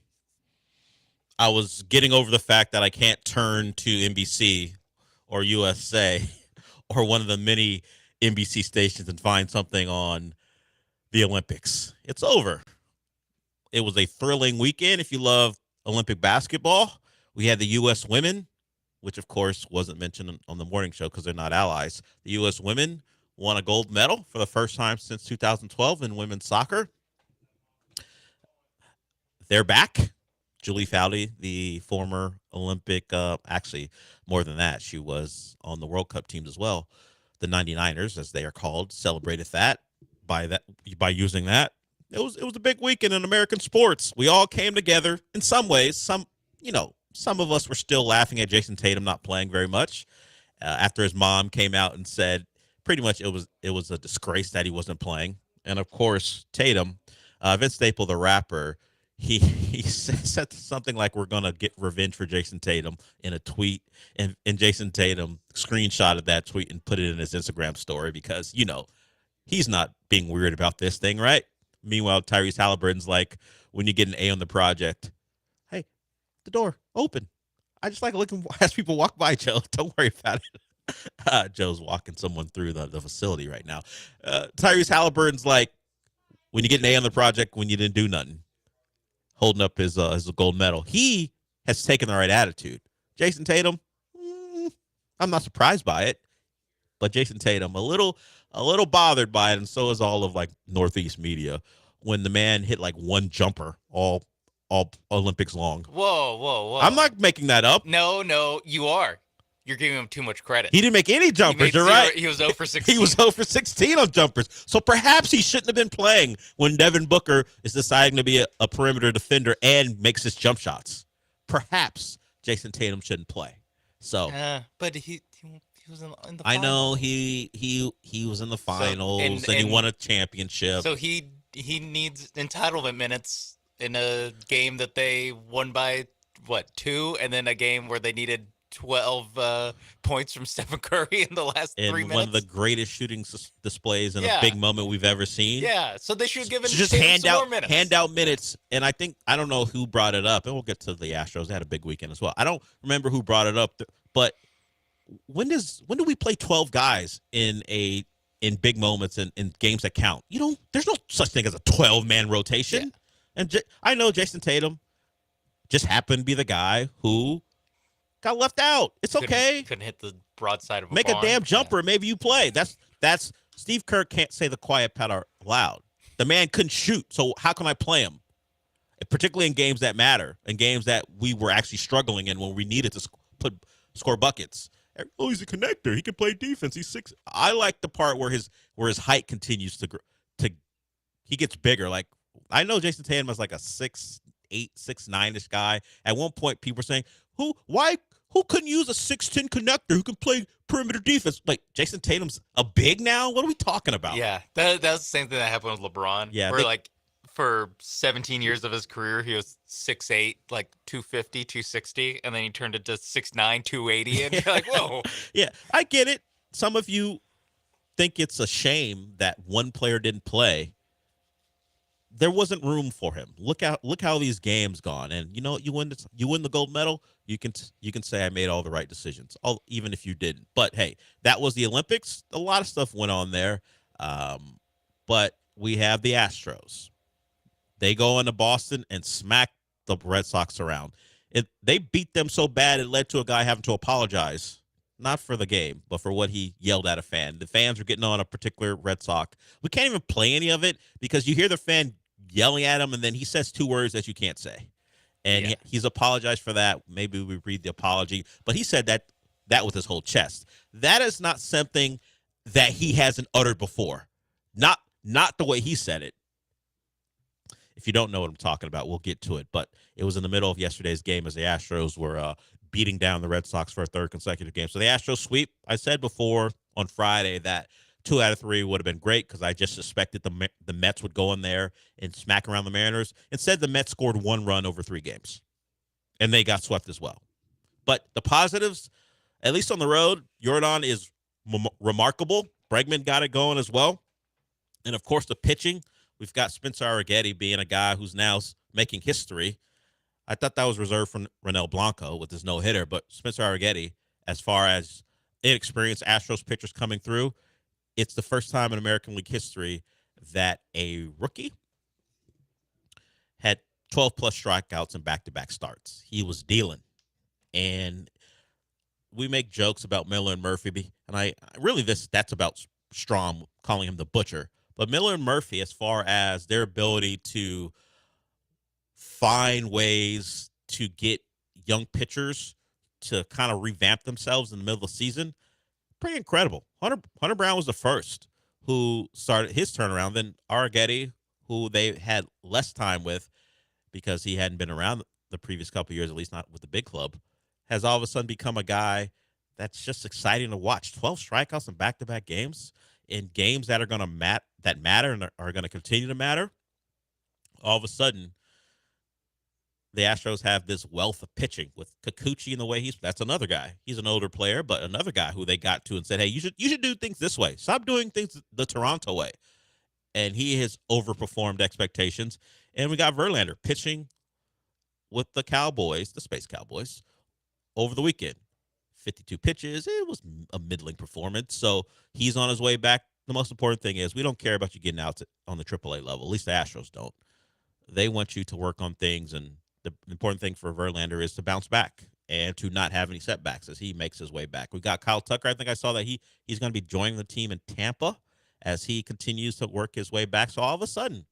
I was getting over the fact that I can't turn to NBC or USA or one of the many NBC stations and find something on the Olympics. It's over. It was a thrilling weekend if you love Olympic basketball. We had the U.S. women, which, of course, wasn't mentioned on the morning show because they're not allies. The U.S. women won a gold medal for the first time since 2012 in women's soccer. They're back. Julie Foudy, the former Olympic, actually more than that, she was on the World Cup teams as well. The 99ers, as they are called, celebrated that by using that. It was a big weekend in American sports. We all came together in some ways. Some of us were still laughing at Jason Tatum not playing very much after his mom came out and said pretty much it was a disgrace that he wasn't playing. And of course, Tatum, Vince Staple, the rapper, he said something like, "We're gonna get revenge for Jason Tatum" in a tweet, and Jason Tatum screenshotted that tweet and put it in his Instagram story because he's not being weird about this thing, right? Meanwhile, Tyrese Halliburton's like, when you get an A on the project, hey, the door open. I just like looking as people walk by, Joe. Don't worry about it. Joe's walking someone through the facility right now. Tyrese Halliburton's like, when you get an A on the project, when you didn't do nothing, holding up his gold medal. He has taken the right attitude. Jason Tatum, I'm not surprised by it, but Jason Tatum a little bothered by it, and so is all of Northeast media when the man hit one jumper all Olympics long. Whoa. I'm not making that up. No, you are. You're giving him too much credit. He didn't make any jumpers. You're right. He was 0 for 16. He was 0 for 16 on jumpers. So perhaps he shouldn't have been playing when Devin Booker is deciding to be a perimeter defender and makes his jump shots. Perhaps Jason Tatum shouldn't play. So, but he was in the finals. I know he was in the finals and he won a championship. So he needs entitlement minutes in a game that they won by 2, and then a game where they needed 12 points from Stephen Curry in the last 3 minutes. One of the greatest shooting displays in a big moment we've ever seen. Yeah, so they should have given just hand out minutes. And I don't know who brought it up, and we'll get to the Astros. They had a big weekend as well. I don't remember who brought it up, but when do we play 12 guys in big moments and in games that count? There's no such thing as a 12-man rotation. Yeah. And I know Jason Tatum just happened to be the guy who got left out. It's okay. Couldn't hit the broadside of a Make barn. a damn jumper. Yeah. Maybe you play. That's Steve Kerr can't say the quiet part out loud. The man couldn't shoot, so how can I play him? Particularly in games that matter, in games that we were actually struggling in when we needed to score buckets. Oh, he's a connector. He can play defense. He's 6. I like the part where his height continues to he gets bigger. Like, I know Jason Tatum is like a 6'8", 6'9"-ish guy. At one point, people were saying, who couldn't use a 6'10" connector who can play perimeter defense? Like, Jason Tatum's a big now? What are we talking about? Yeah, that's the same thing that happened with LeBron. Yeah, where for 17 years of his career, he was 6'8", 250, 260, and then he turned it to 6'9", 280, and you're like, whoa. Yeah, I get it. Some of you think it's a shame that one player didn't play. There wasn't room for him. Look how these games gone, and you win the gold medal. You can say I made all the right decisions, even if you didn't. But hey, that was the Olympics. A lot of stuff went on there, but we have the Astros. They go into Boston and smack the Red Sox around. They beat them so bad it led to a guy having to apologize, not for the game, but for what he yelled at a fan. The fans were getting on a particular Red Sox. We can't even play any of it because you hear the fan yelling at him, and then he says 2 words that you can't say. And he's apologized for that. Maybe we read the apology. But he said that with his whole chest. That is not something that he hasn't uttered before. Not the way he said it. If you don't know what I'm talking about, we'll get to it. But it was in the middle of yesterday's game as the Astros were beating down the Red Sox for a 3rd consecutive game. So the Astros sweep. I said before on Friday that 2 out of 3 would have been great because I just suspected the Mets would go in there and smack around the Mariners. Instead, the Mets scored 1 run over 3 games, and they got swept as well. But the positives, at least on the road, Jordan is remarkable. Bregman got it going as well. And, of course, the pitching We've got Spencer Arrighetti being a guy who's now making history. I thought that was reserved for Ronel Blanco with his no-hitter, but Spencer Arrighetti, as far as inexperienced Astros pitchers coming through, it's the first time in American League history that a rookie had 12-plus strikeouts in back-to-back starts. He was dealing. And we make jokes about Miller and Murphy, and that's about Strom calling him the butcher. But Miller and Murphy, as far as their ability to find ways to get young pitchers to kind of revamp themselves in the middle of the season, pretty incredible. Hunter Brown was the first who started his turnaround. Then Arrighetti, who they had less time with because he hadn't been around the previous couple of years, at least not with the big club, has all of a sudden become a guy that's just exciting to watch. 12 strikeouts in back-to-back games, in games that are going to matter and are going to continue to matter. All of a sudden, the Astros have this wealth of pitching with Kikuchi in the way that's another guy. He's an older player, but another guy who they got to and said, hey, you should do things this way. Stop doing things the Toronto way. And he has overperformed expectations. And we got Verlander pitching with the Cowboys, the Space Cowboys, over the weekend. 52 pitches. It was a middling performance. So he's on his way back. The most important thing is we don't care about you getting out on the AAA level. At least the Astros don't. They want you to work on things, and the important thing for Verlander is to bounce back and to not have any setbacks as he makes his way back. We got Kyle Tucker. I think I saw that he's going to be joining the team in Tampa as he continues to work his way back. So all of a sudden,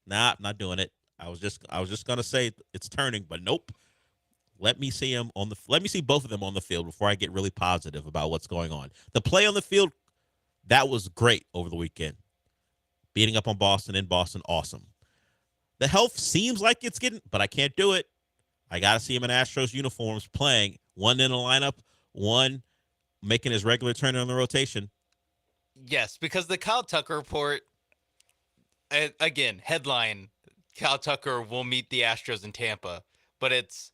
I'm not doing it. I was just going to say it's turning, but nope. Let me see both of them on the field before I get really positive about what's going on. The play on the field, that was great over the weekend. Beating up on Boston in Boston, awesome. The health seems like it's getting, but I can't do it. I got to see him in Astros uniforms playing. One in the lineup, one making his regular turn on the rotation. Yes, because the Kyle Tucker report, again, headline, Kyle Tucker will meet the Astros in Tampa, but it's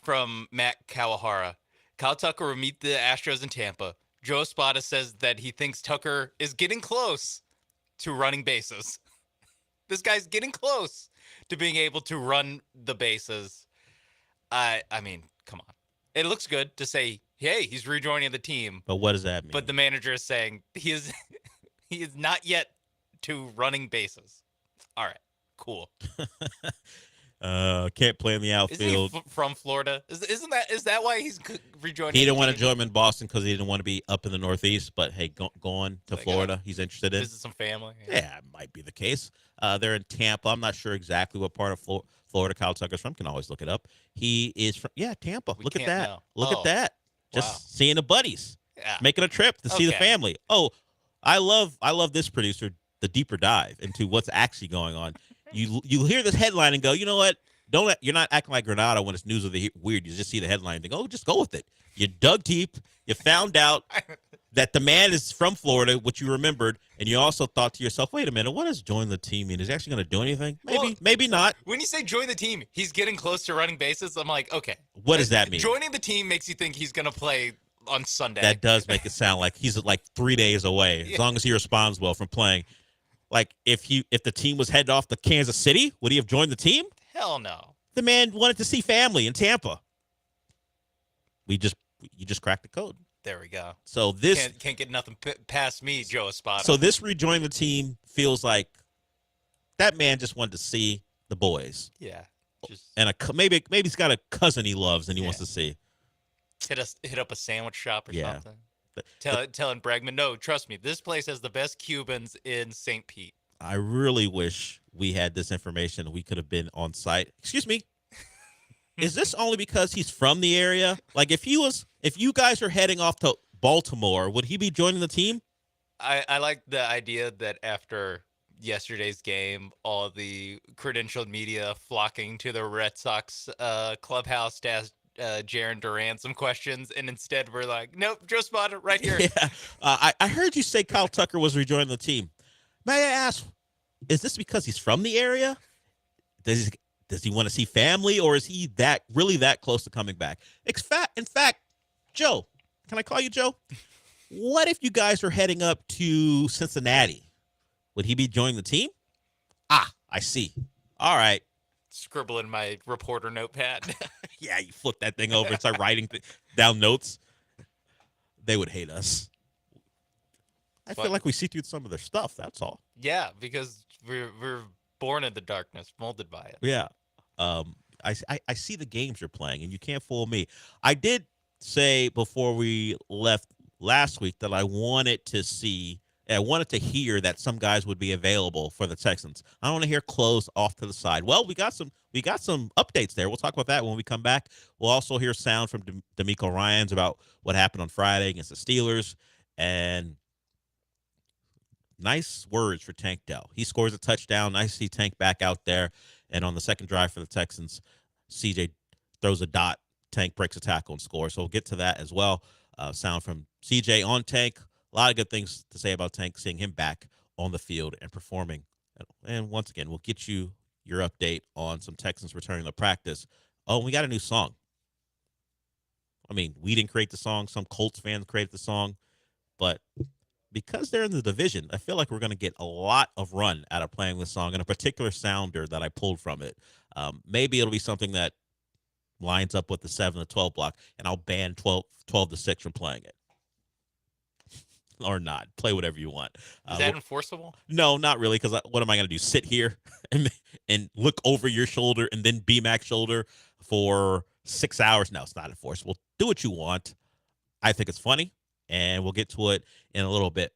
from Matt Kawahara. Kyle Tucker will meet the Astros in Tampa. Joe Espada says that he thinks Tucker is getting close to running bases. This guy's getting close to being able to run the bases. I mean, come on. It looks good to say, hey, he's rejoining the team. But what does that mean? But the manager is saying he is not yet to running bases. All right, cool. Can't play in the outfield. Isn't he from Florida? Is that why he's rejoining? He didn't want to join him in Boston because he didn't want to be up in the Northeast. But hey, going to Florida, he's interested in. Visit some family. Yeah, it might be the case. They're in Tampa. I'm not sure exactly what part of Florida Kyle Tucker's from. Can always look it up. He is from Tampa. Look at that. Look at that. Just seeing the buddies, making a trip to see the family. Oh, I love this producer. The deeper dive into what's actually going on. You hear this headline and go, you know what? You're not acting like Granada when it's news of the weird. You just see the headline and think, oh, just go with it. You dug deep. You found out that the man is from Florida, which you remembered, and you also thought to yourself, wait a minute, what does join the team mean? Is he actually going to do anything? Maybe not. When you say join the team, he's getting close to running bases. I'm like, okay. What does that mean? Joining the team makes you think he's going to play on Sunday. That does make it sound like he's like 3 days away, as long as he responds well from playing. Like, if the team was headed off to Kansas City, would he have joined the team? Hell no. The man wanted to see family in Tampa. You just cracked the code. There we go. So this can't get nothing past me, Joe Espada. So this rejoining the team feels like that man just wanted to see the boys. Yeah. And maybe he's got a cousin he loves and he wants to see. Hit up a sandwich shop or something. Telling Bregman, no, trust me, this place has the best Cubans in St. Pete. I really wish we had this information. We could have been on site. Excuse me. Is this only because he's from the area? Like, if you guys are heading off to Baltimore, would he be joining the team? I like the idea that after yesterday's game, all the credentialed media flocking to the Red Sox clubhouse to ask Jaron Durant some questions, and instead we're like, nope, Joe Spot right here. Yeah. I heard you say Kyle Tucker was rejoining the team. May I ask, is this because he's from the area? Does he want to see family, or is he really that close to coming back? In fact, Joe, can I call you Joe? What if you guys are heading up to Cincinnati? Would he be joining the team? I see. All right. Scribble in my reporter notepad. Yeah, you flip that thing over and start writing down notes. They would hate us. I feel like we see through some of their stuff. That's all. Yeah, because we're born in the darkness, molded by it. Yeah. I see the games you're playing, and you can't fool me. I did say before we left last week that I wanted to hear that some guys would be available for the Texans. I want to hear close off to the side. Well, we got some updates there. We'll talk about that when we come back. We'll also hear sound from D'Amico Ryans about what happened on Friday against the Steelers, and nice words for Tank Dell. He scores a touchdown. Nice to see Tank back out there. And on the second drive for the Texans, CJ throws a dot. Tank breaks a tackle and scores. So we'll get to that as well. Sound from CJ on Tank. A lot of good things to say about Tank, seeing him back on the field and performing. And once again, we'll get you your update on some Texans returning to practice. Oh, we got a new song. I mean, we didn't create the song. Some Colts fans created the song. But because they're in the division, I feel like we're going to get a lot of run out of playing this song and a particular sounder that I pulled from it. Maybe it'll be something that lines up with the 7 to 12 block, and I'll ban 12 to 6 from playing it. Or not. Play whatever you want. Is that enforceable? No, not really, because what am I going to do? Sit here and look over your shoulder and then BMAC's shoulder for 6 hours? No, it's not enforceable. Do what you want. I think it's funny. And we'll get to it in a little bit.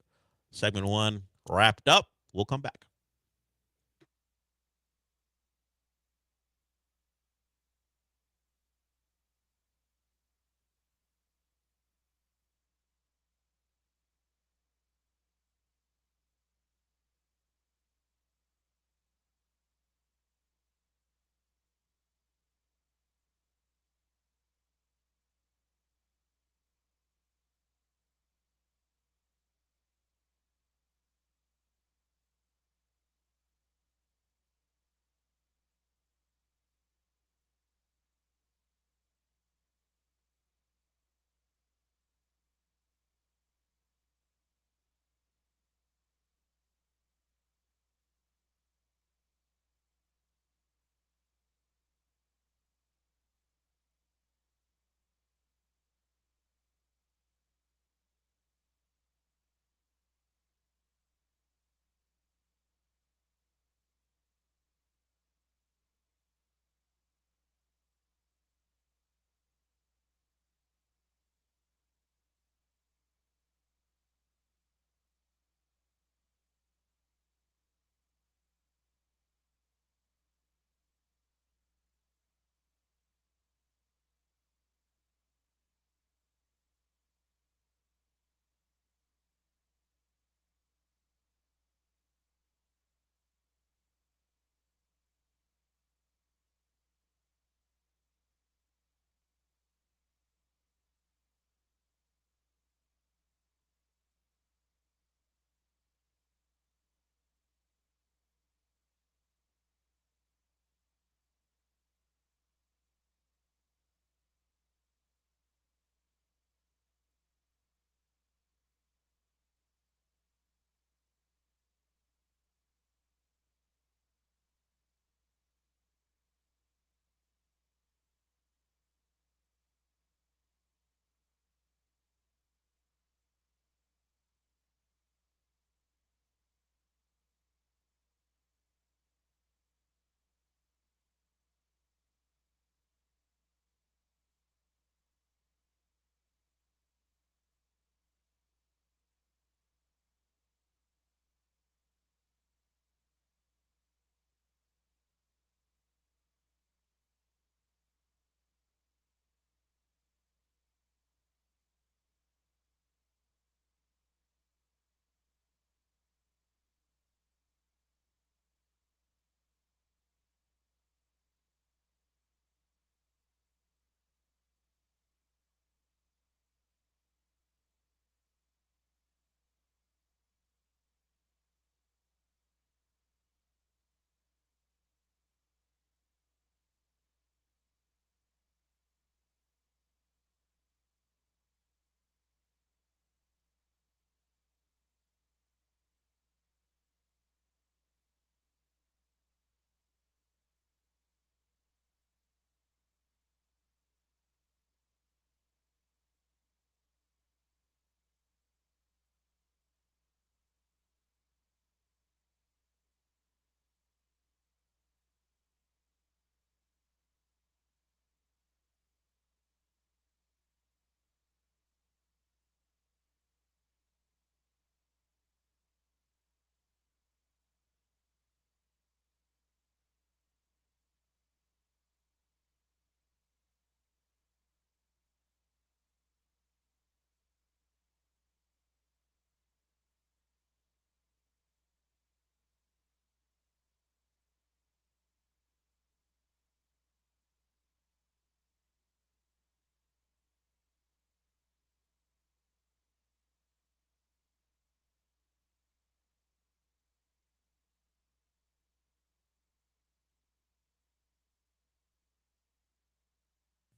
Segment 1 wrapped up. We'll come back.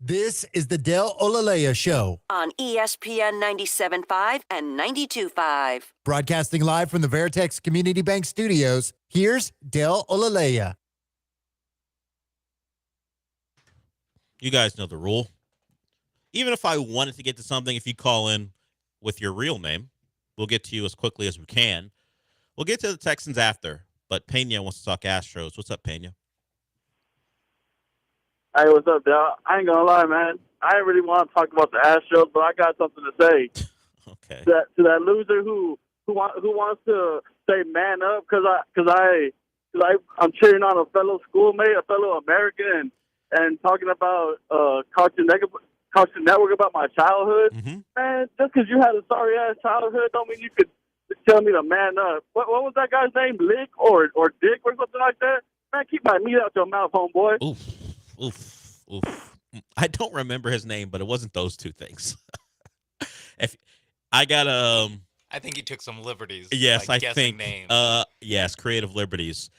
This is the Del Olaleye Show, on ESPN 97.5 and 92.5. broadcasting live from the Veritex Community Bank Studios. Here's Del Olaleye. You guys know the rule. Even if I wanted to get to something, if you call in with your real name, we'll get to you as quickly as we can. We'll get to the Texans after, but Pena wants to talk Astros. What's up, Pena? Hey, what's up, Dal? I ain't gonna lie, man. I didn't really want to talk about the Astros, but I got something to say. Okay. To that loser who wants to say man up because I'm cheering on a fellow schoolmate, a fellow American, and talking about Cartoon Network about my childhood. Man, just because you had a sorry ass childhood don't mean you could tell me to man up. What was that guy's name? Lick or Dick or something like that? Man, keep my meat out your mouth, homeboy. Oof. I don't remember his name, but it wasn't those two things. If I got I think he took some liberties. Yes, by I guessing think. names. Yes, creative liberties.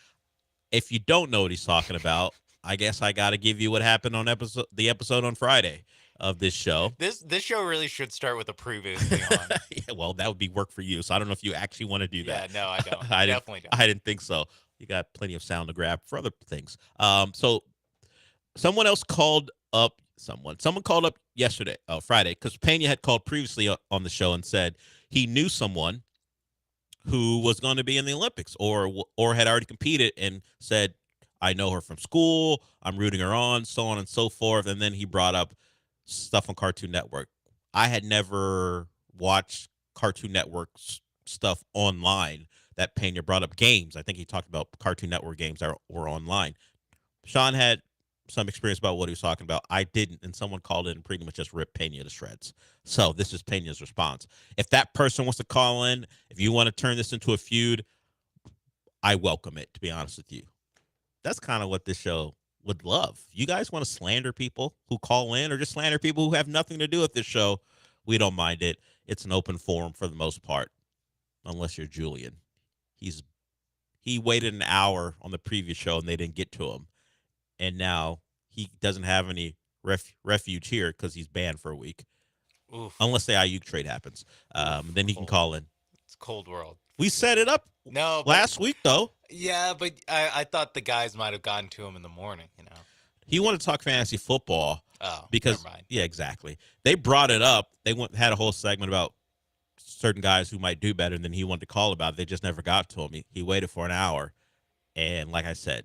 If you don't know what he's talking about, I guess I got to give you what happened on the episode on Friday of this show. This show really should start with a previously on. Yeah, well, that would be work for you. So I don't know if you actually want to do that. Yeah, no, I don't. Definitely don't. I didn't think so. You got plenty of sound to grab for other things. So someone else called up. Someone called up yesterday, Friday, because Pena had called previously on the show and said he knew someone who was going to be in the Olympics or had already competed and said, I know her from school, I'm rooting her on, so on and so forth. And then he brought up stuff on Cartoon Network. I had never watched Cartoon Network stuff online that Pena brought up. Games. I think he talked about Cartoon Network games that were online. Sean had some experience about what he was talking about. I didn't, and someone called in and pretty much just ripped Pena to shreds. So this is Pena's response. If that person wants to call in, if you want to turn this into a feud, I welcome it, to be honest with you. That's kind of what this show would love. You guys want to slander people who call in or just slander people who have nothing to do with this show, we don't mind it. It's an open forum for the most part, unless you're Julian. He waited an hour on the previous show and they didn't get to him. And now he doesn't have any refuge here because he's banned for a week. Oof. Unless the Ayuk trade happens. Then he can call in. It's cold world. We set it up last week, though. Yeah, but I thought the guys might have gotten to him in the morning, He wanted to talk fantasy football. Oh, because, never mind. Yeah, exactly. They brought it up. They had a whole segment about certain guys who might do better than he wanted to call about. They just never got to him. He waited for an hour. And like I said,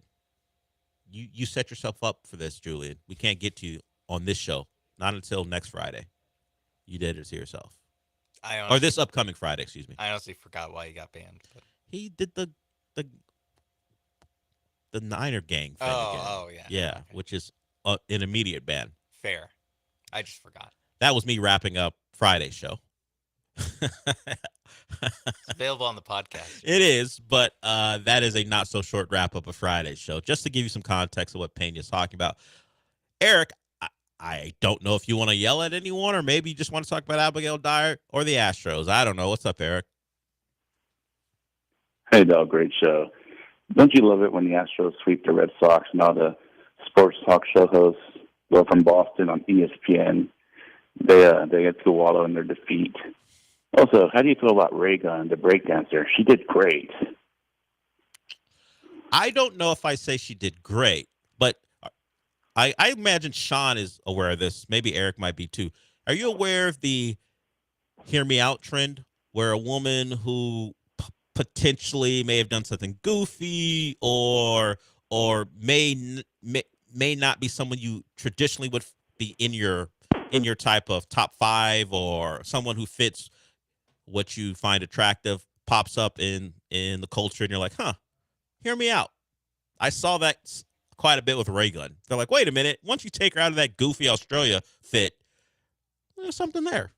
you set yourself up for this, Julian. We can't get to you on this show. Not until next Friday. You did it to yourself. Or this upcoming Friday, excuse me. I honestly forgot why he got banned. But. He did the Niner gang thing again. Oh, yeah. Yeah, okay. Which is an immediate ban. Fair. I just forgot. That was me wrapping up Friday's show. It's available on the podcast. It is, but that is a not so short wrap up of Friday's show. Just to give you some context of what Pena is talking about. Eric, I don't know if you want to yell at anyone or maybe you just want to talk about Abigail Dyer or the Astros. I don't know. What's up, Eric? Hey, Dal, great show. Don't you love it when the Astros sweep the Red Sox and all the sports talk show hosts go from Boston on ESPN? They get to wallow in their defeat. Also, how do you feel about Raygun, the breakdancer? She did great. I don't know if I say she did great, but I imagine Sean is aware of this. Maybe Eric might be too. Are you aware of the hear me out trend where a woman who potentially may have done something goofy or may not be someone you traditionally would be in your type of top five, or someone who fits what you find attractive pops up in the culture and you're like, hear me out. I saw that quite a bit with Raygun. They're like, wait a minute, once you take her out of that goofy Australia fit, there's something there.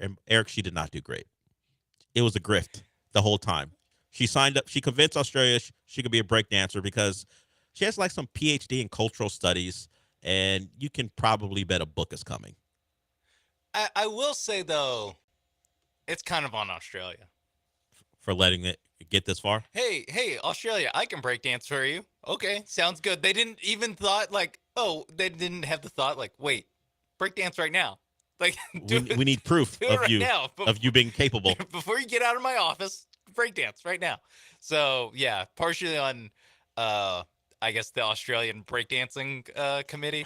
And Eric, she did not do great. It was a grift the whole time. She signed up. She convinced Australia she could be a breakdancer because she has like some PhD in cultural studies, and you can probably bet a book is coming. I will say, though, it's kind of on Australia. For letting it get this far? Hey, Australia, I can breakdance for you. Okay, sounds good. They didn't even thought like, they didn't have the thought like, wait, breakdance right now. Like, We need proof do it of right you now. of you being capable. Before you get out of my office, breakdance right now. So yeah, partially on, I guess the Australian breakdancing committee,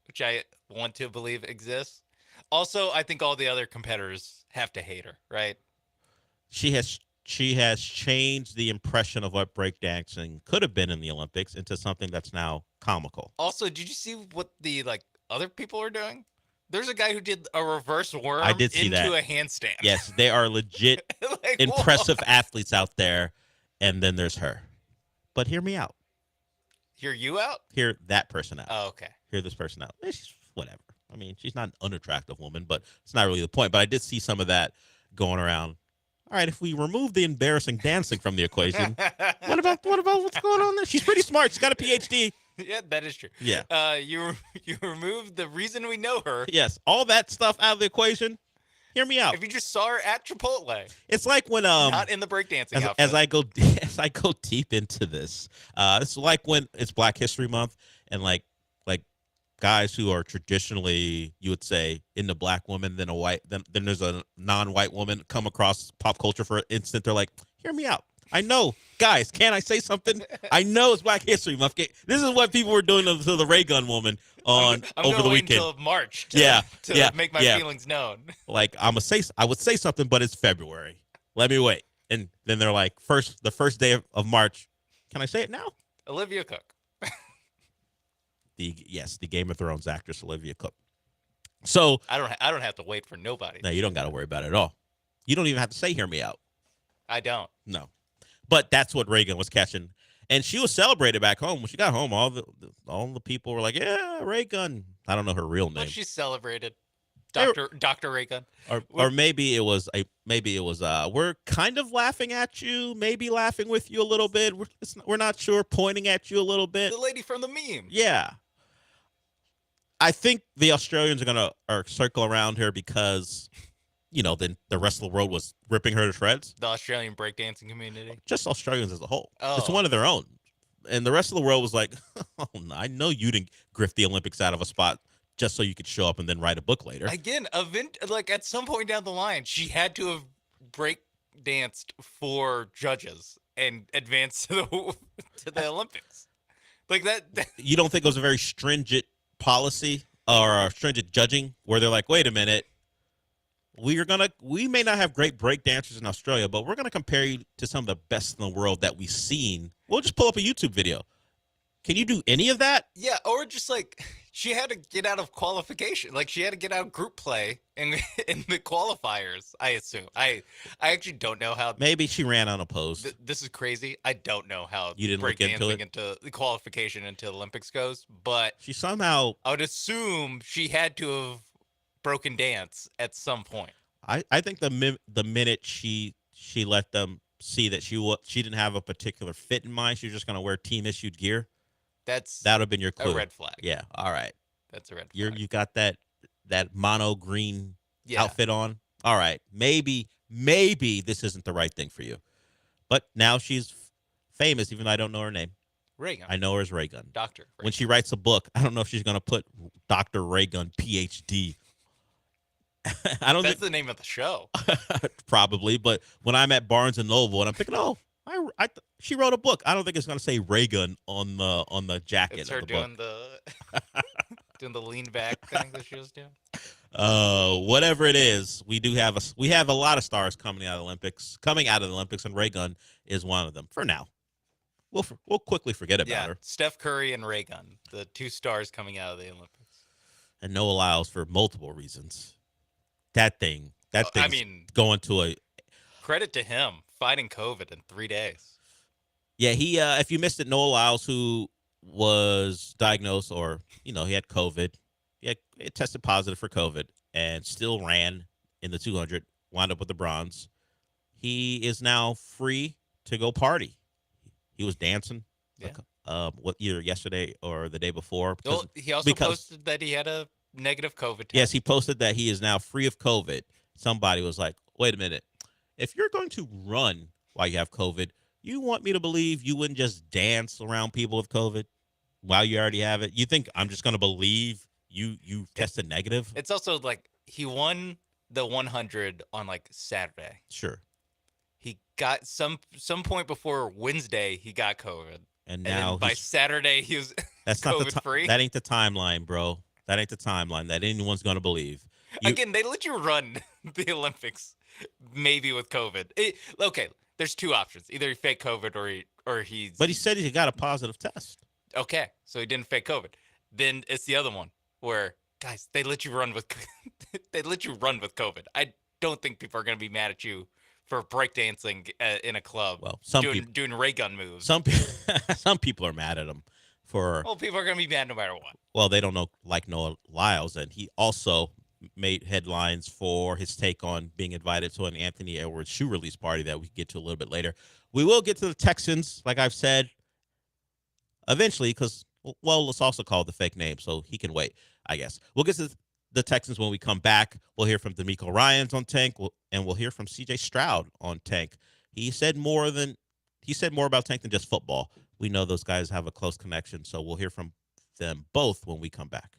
which I want to believe exists. Also, I think all the other competitors have to hate her, right? She has changed the impression of what breakdancing could have been in the Olympics into something that's now comical. Also, did you see what the other people are doing? There's a guy who did a reverse worm I did see into that. a handstand. Yes, they are legit Like, impressive whoa. athletes out there, and then there's her. But hear me out. Hear you out? Hear that person out. Oh, okay. Hear this person out. She's whatever. I mean, she's not an unattractive woman, but it's not really the point. But I did see some of that going around. All right, if we remove the embarrassing dancing from the equation, what about what's going on there? She's pretty smart. She's got a PhD. Yeah, that is true. Yeah. You remove the reason we know her. Yes, all that stuff out of the equation. Hear me out. If you just saw her at Chipotle. It's like when not in the breakdancing outfit. as I go deep into this. It's like when it's Black History Month and like guys who are traditionally, you would say, into black women than a white, then there's a non-white woman come across pop culture for an instant. They're like, hear me out. I know, guys, can I say something? I know it's Black History Month. This is what people were doing to the ray gun woman I'm over the wait weekend. until March to make my feelings known. Like I would say something, but it's February. Let me wait. And then they're like, the first day of March. Can I say it now? Olivia Cook. The Game of Thrones actress Olivia Cook. So I don't have to wait for nobody. No, you don't got to worry about it at all. You don't even have to say "hear me out." I don't. No, but that's what Reagan was catching, and she was celebrated back home. When she got home, all the people were like, "Yeah, Reagan." I don't know her real name. Well, she celebrated Dr. Reagan. Or maybe it was we're kind of laughing at you, maybe laughing with you a little bit. We're not sure, pointing at you a little bit. The lady from the meme. Yeah. I think the Australians are circle around her because, then the rest of the world was ripping her to shreds. The Australian breakdancing community. Just Australians as a whole. Oh. It's one of their own. And the rest of the world was like, oh, no, I know you didn't grift the Olympics out of a spot just so you could show up and then write a book later. Again, at some point down the line, she had to have breakdanced for judges and advanced to the Olympics. Like that. You don't think it was a very stringent policy or stringent judging where they're like, wait a minute, we may not have great break dancers in Australia, but we're going to compare you to some of the best in the world that we've seen. We'll just pull up a YouTube video. Can you do any of that? Yeah, or just like she had to get out of qualification. Like she had to get out of group play in the qualifiers, I assume. I actually don't know how. Maybe she ran unopposed. This is crazy. I don't know how you didn't look into it? Into the qualification into the Olympics goes, but she somehow. I would assume she had to have broken dance at some point. I think the minute she let them see that she didn't have a particular fit in mind, she was just going to wear team issued gear. That would have been your clue. A red flag. Yeah. All right. That's a red flag. You got that mono green outfit on. All right. Maybe this isn't the right thing for you. But now she's famous, even though I don't know her name. Raygun. I know her as Raygun. Dr. Raygun. When she writes a book, I don't know if she's going to put Dr. Raygun, PhD. I don't. That's the name of the show. Probably, but when I'm at Barnes and Noble and I'm thinking, she wrote a book. I don't think it's going to say Raygun on the jacket. It's her of the doing book. doing the lean back thing that she was doing. Whatever it is, we have a lot of stars coming out of the Olympics, and Raygun is one of them. For now, we'll quickly forget about her. Steph Curry and Raygun, the two stars coming out of the Olympics, and Noah Lyles for multiple reasons. That thing. I mean, going to a credit to him fighting COVID in 3 days. Yeah, he. If you missed it, Noah Lyles, who was diagnosed or he had COVID, it tested positive for COVID and still ran in the 200, wound up with the bronze. He is now free to go party. He was dancing. Yeah. Either yesterday or the day before. He also posted that he had a negative COVID test. Yes, he posted that he is now free of COVID. Somebody was like, wait a minute. If you're going to run while you have COVID, You want me to believe you wouldn't just dance around people with COVID while you already have it? You think I'm just going to believe you tested negative? It's also like he won the 100 on like Saturday. Sure. He got some point before Wednesday he got COVID. And then now by Saturday he was that's not COVID free. That ain't the timeline, bro. That ain't the timeline that anyone's going to believe. Again, they let you run the Olympics maybe with COVID. Okay, there's two options. Either he fake COVID or he's But he said he got a positive test. Okay, so he didn't fake COVID. Then it's the other one where guys, they let you run with COVID. I don't think people are going to be mad at you for breakdancing in a club. Well, doing ray gun moves. Some people are mad at him for. Well, people are going to be mad no matter what. Well, they don't know Noah Lyles, and he also made headlines for his take on being invited to an Anthony Edwards shoe release party that we can get to a little bit later. We will get to the Texans, like I've said, eventually, because, well, let's also call the fake name, so he can wait, I guess. We'll get to the Texans when we come back. We'll hear from D'Amico Ryans on Tank, and we'll hear from C.J. Stroud on Tank. He said more about Tank than just football. We know those guys have a close connection, so we'll hear from them both when we come back.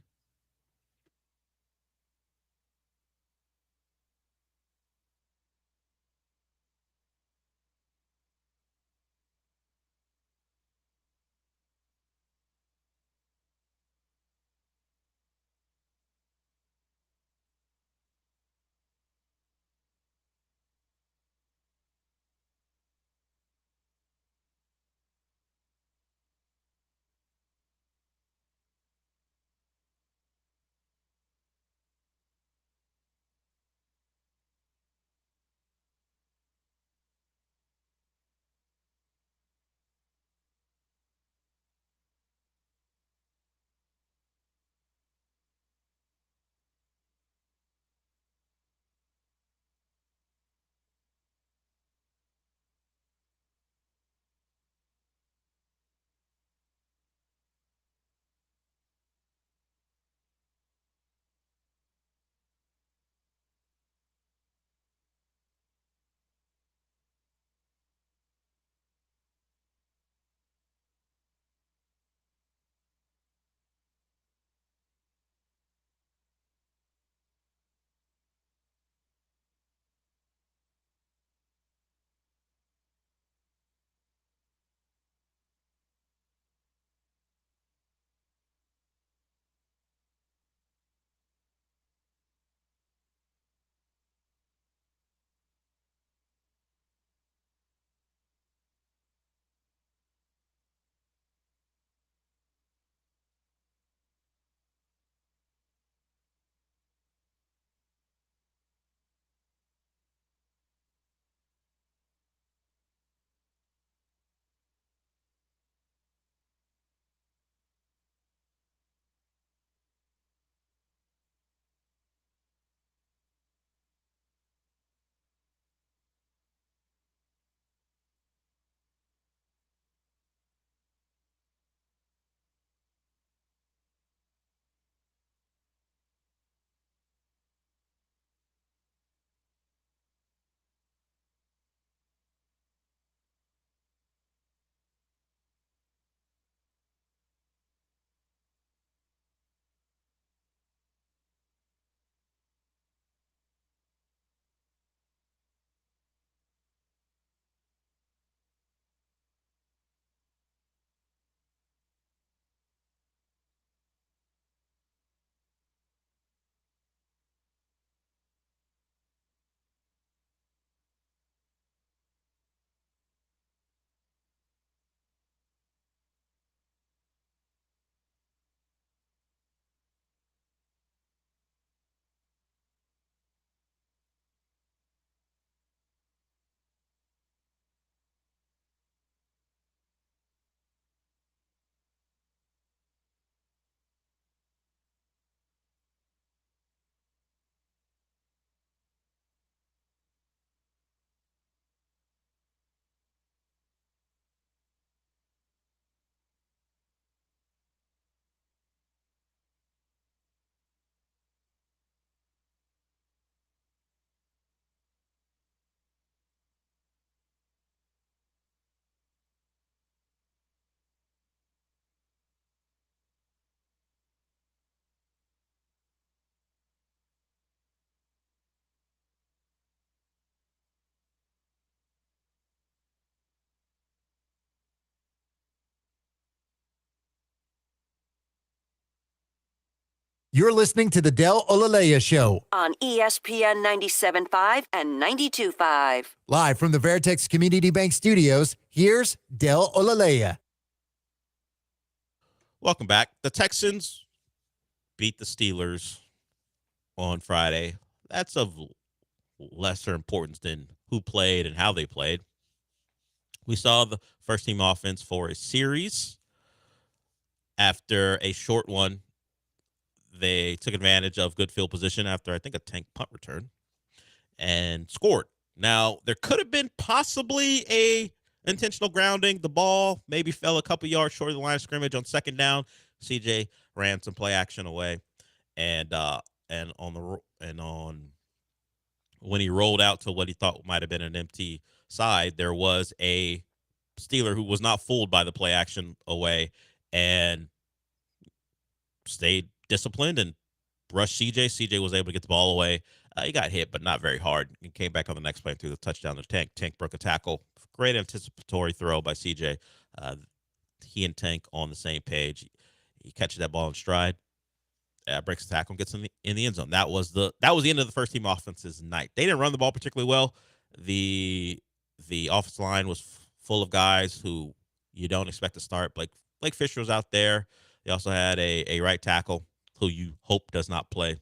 You're listening to the Del Olaleye Show. On ESPN 97.5 and 92.5. Live from the Veritex Community Bank Studios, here's Del Olaleye. Welcome back. The Texans beat the Steelers on Friday. That's of lesser importance than who played and how they played. We saw the first-team offense for a series. After a short one, they took advantage of good field position after, I think, a tank punt return and scored. Now, there could have been possibly a intentional grounding. The ball maybe fell a couple yards short of the line of scrimmage on second down. CJ ran some play action away, and when he rolled out to what he thought might have been an empty side, there was a Steeler who was not fooled by the play action away and stayed disciplined and rushed CJ. CJ was able to get the ball away. He got hit, but not very hard. He came back on the next play and threw the touchdown to Tank. Tank broke a tackle. Great anticipatory throw by CJ. He and Tank on the same page. He catches that ball in stride, breaks the tackle, and gets in the end zone. That was the end of the first team offense's night. They didn't run the ball particularly well. The offensive line was full of guys who you don't expect to start. Blake Fisher was out there. They also had a right tackle who you hope does not play.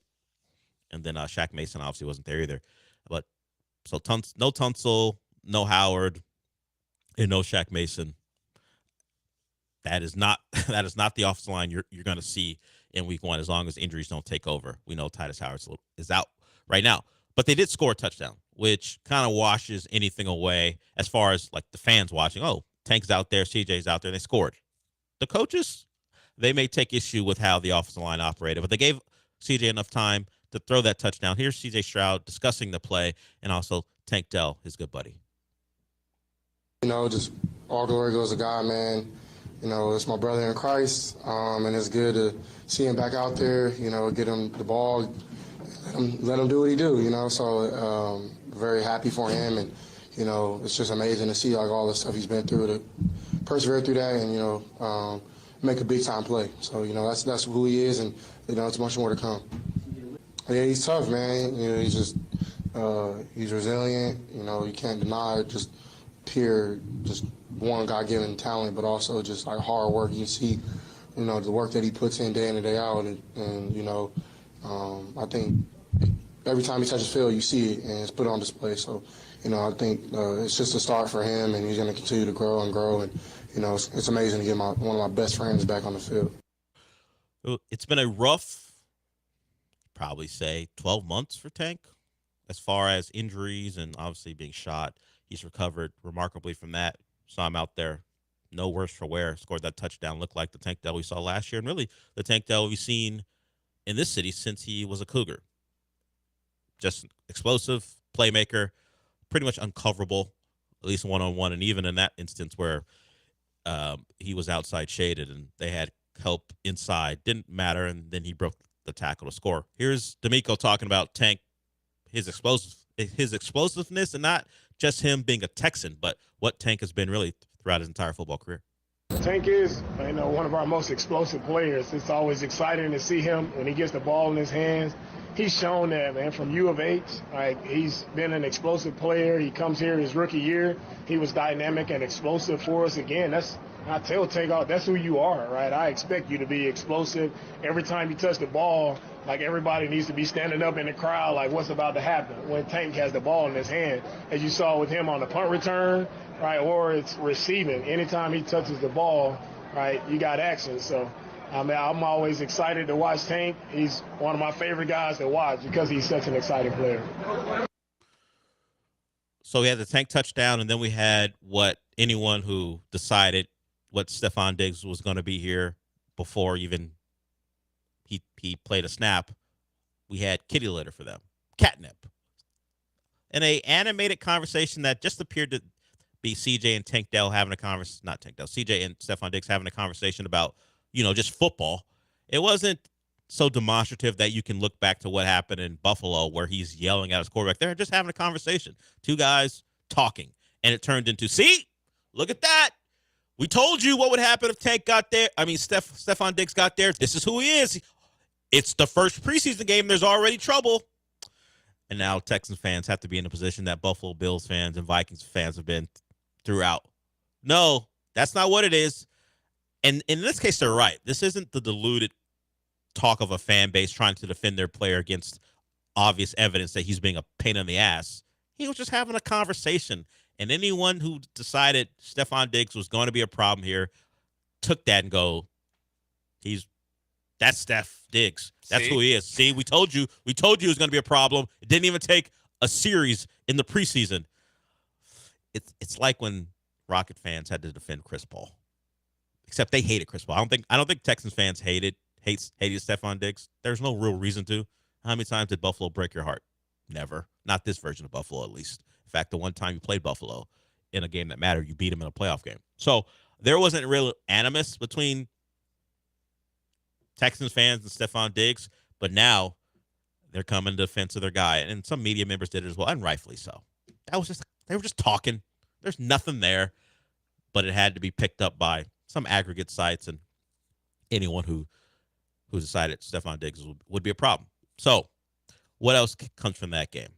And then Shaq Mason obviously wasn't there either. But so no Tunsil, no Howard, and no Shaq Mason. That is not the offensive line you're going to see in week one as long as injuries don't take over. We know Titus Howard is out right now. But they did score a touchdown, which kind of washes anything away as far as like the fans watching. Oh, Tank's out there, CJ's out there, and they scored. The coaches, they may take issue with how the offensive line operated, but they gave CJ enough time to throw that touchdown. Here's CJ Stroud discussing the play, and also Tank Dell, his good buddy. Just all glory goes to God, man. It's my brother in Christ, and it's good to see him back out there, get him the ball, let him do what he do, So very happy for him, and, it's just amazing to see like all the stuff he's been through, to persevere through that and, make a big-time play. So, that's who he is, and, it's much more to come. Yeah, he's tough, man. He's just he's resilient. You can't deny just pure, just one God-given talent, but also just like hard work. You see, the work that he puts in day day out, and I think every time he touches field, you see it, and it's put on display. So, I think it's just a start for him, and he's going to continue to grow and grow. And it's amazing to get one of my best friends back on the field. It's been a rough, probably say 12 months for Tank as far as injuries and obviously being shot. He's recovered remarkably from that. Saw him out there, no worse for wear, scored that touchdown, looked like the Tank Dell we saw last year, and really the Tank Dell we've seen in this city since he was a Cougar. Just explosive, playmaker, pretty much uncoverable, at least one-on-one, and even in that instance where he was outside shaded and they had help inside, didn't matter, and then he broke the tackle to score. Here's D'Amico talking about Tank, his explosiveness, and not just him being a Texan, but what Tank has been really throughout his entire football career. Tank is, one of our most explosive players. It's always exciting to see him when he gets the ball in his hands. He's shown that, man, from U of H. He's been an explosive player. He comes here his rookie year. He was dynamic and explosive for us. Again, I tell Takeoff, that's who you are, right? I expect you to be explosive. Every time you touch the ball, like everybody needs to be standing up in the crowd, like what's about to happen when Tank has the ball in his hand, as you saw with him on the punt return, right? Or it's receiving. Anytime he touches the ball, right, you got action. So, I'm always excited to watch Tank. He's one of my favorite guys to watch because he's such an exciting player. So we had the Tank touchdown, and then we had what anyone who decided what Stephon Diggs was going to be here before even he played a snap. We had kitty litter for them, catnip, and a animated conversation that just appeared to be CJ and Tank Dell having a conversation. Not Tank Dell, CJ and Stephon Diggs having a conversation about just football. It wasn't so demonstrative that you can look back to what happened in Buffalo where he's yelling at his quarterback. They're just having a conversation. Two guys talking, and it turned into, see, look at that. We told you what would happen if Tank got there. I mean, Stephon Diggs got there. This is who he is. It's the first preseason game. There's already trouble. And now Texans fans have to be in a position that Buffalo Bills fans and Vikings fans have been throughout. No, that's not what it is. And in this case, they're right. This isn't the diluted talk of a fan base trying to defend their player against obvious evidence that he's being a pain in the ass. He was just having a conversation. And anyone who decided Stephon Diggs was going to be a problem here took that and that's Steph Diggs. That's who he is. See, we told you it was going to be a problem. It didn't even take a series in the preseason. It's like when Rocket fans had to defend Chris Paul. Except they hated Chris Paul. I don't think Texans fans hated Stephon Diggs. There's no real reason to. How many times did Buffalo break your heart? Never. Not this version of Buffalo, at least. In fact, the one time you played Buffalo in a game that mattered, you beat him in a playoff game. So there wasn't real animus between Texans fans and Stephon Diggs, but now they're coming to defense of their guy, and some media members did it as well, and rightfully so. They were just talking. There's nothing there, but it had to be picked up by some aggregate sites and anyone who decided Stephon Diggs would be a problem. So, what else comes from that game?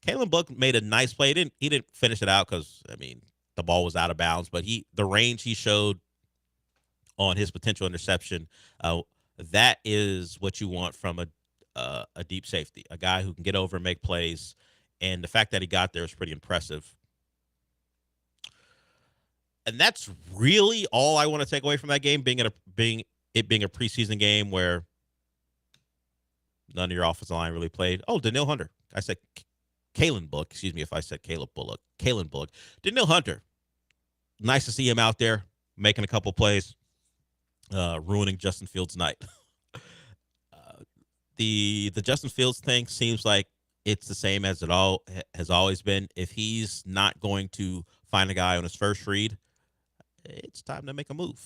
Kalen Book made a nice play. He didn't finish it out because the ball was out of bounds, but the range he showed on his potential interception, that is what you want from a deep safety, a guy who can get over and make plays. And the fact that he got there is pretty impressive. And that's really all I want to take away from that game, being a preseason game where none of your offensive line really played. Oh, Danielle Hunter. I said Kalen Book. Excuse me if I said Caleb Bullock. Kalen Book. Danielle Hunter. Nice to see him out there making a couple plays, ruining Justin Fields' night. The Justin Fields thing seems like it's the same as it all has always been. If he's not going to find a guy on his first read, it's time to make a move.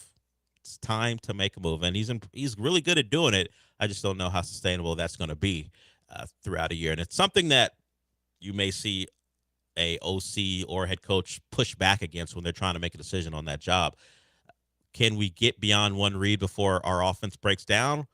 It's time to make a move, and he's really good at doing it. I just don't know how sustainable that's going to be throughout a year, and it's something that you may see a OC or head coach push back against when they're trying to make a decision on that job. Can we get beyond one read before our offense breaks down?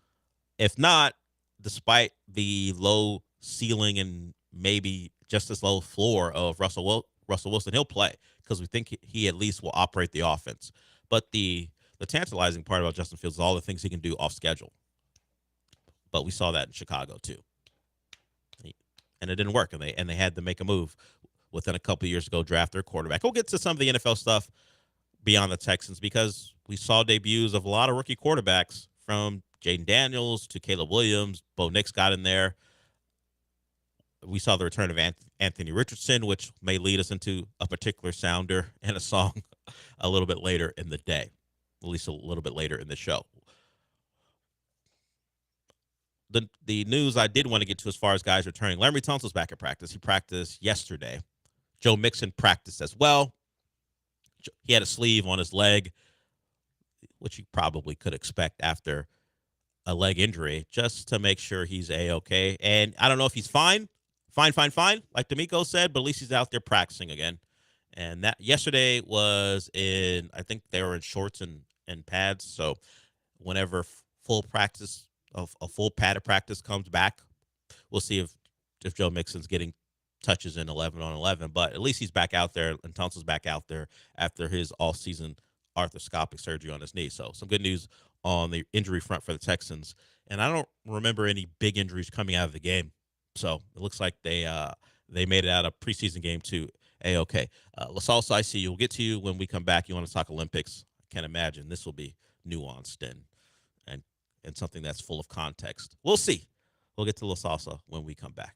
If not, despite the low ceiling and maybe just as low floor of Russell Wilson, he'll play because we think he at least will operate the offense. But the tantalizing part about Justin Fields is all the things he can do off schedule. But we saw that in Chicago too, and it didn't work, and they had to make a move within a couple of years ago, draft their quarterback. We'll get to some of the NFL stuff beyond the Texans because we saw debuts of a lot of rookie quarterbacks from Jaden Daniels to Caleb Williams. Bo Nix got in there. We saw the return of Anthony Richardson, which may lead us into a particular sounder and a song a little bit later in the day, at least a little bit later in the show. The news I did want to get to as far as guys returning. Laremy Tunsil's back at practice. He practiced yesterday. Joe Mixon practiced as well. He had a sleeve on his leg, which you probably could expect after a leg injury, just to make sure he's A-okay. And I don't know if he's fine, like D'Amico said, but at least he's out there practicing again. And that yesterday was I think they were in shorts and pads. So whenever full practice, a full padded practice comes back, we'll see if Joe Mixon's getting touches in 11 on 11. But at least he's back out there, and Tunsil's back out there after his all-season arthroscopic surgery on his knee. So some good news on the injury front for the Texans. And I don't remember any big injuries coming out of the game. So it looks like they made it out of preseason game to A-okay. LaSalsa, I see. We'll get to you when we come back. You want to talk Olympics? I can't imagine this will be nuanced and something that's full of context. We'll see. We'll get to LaSalsa when we come back.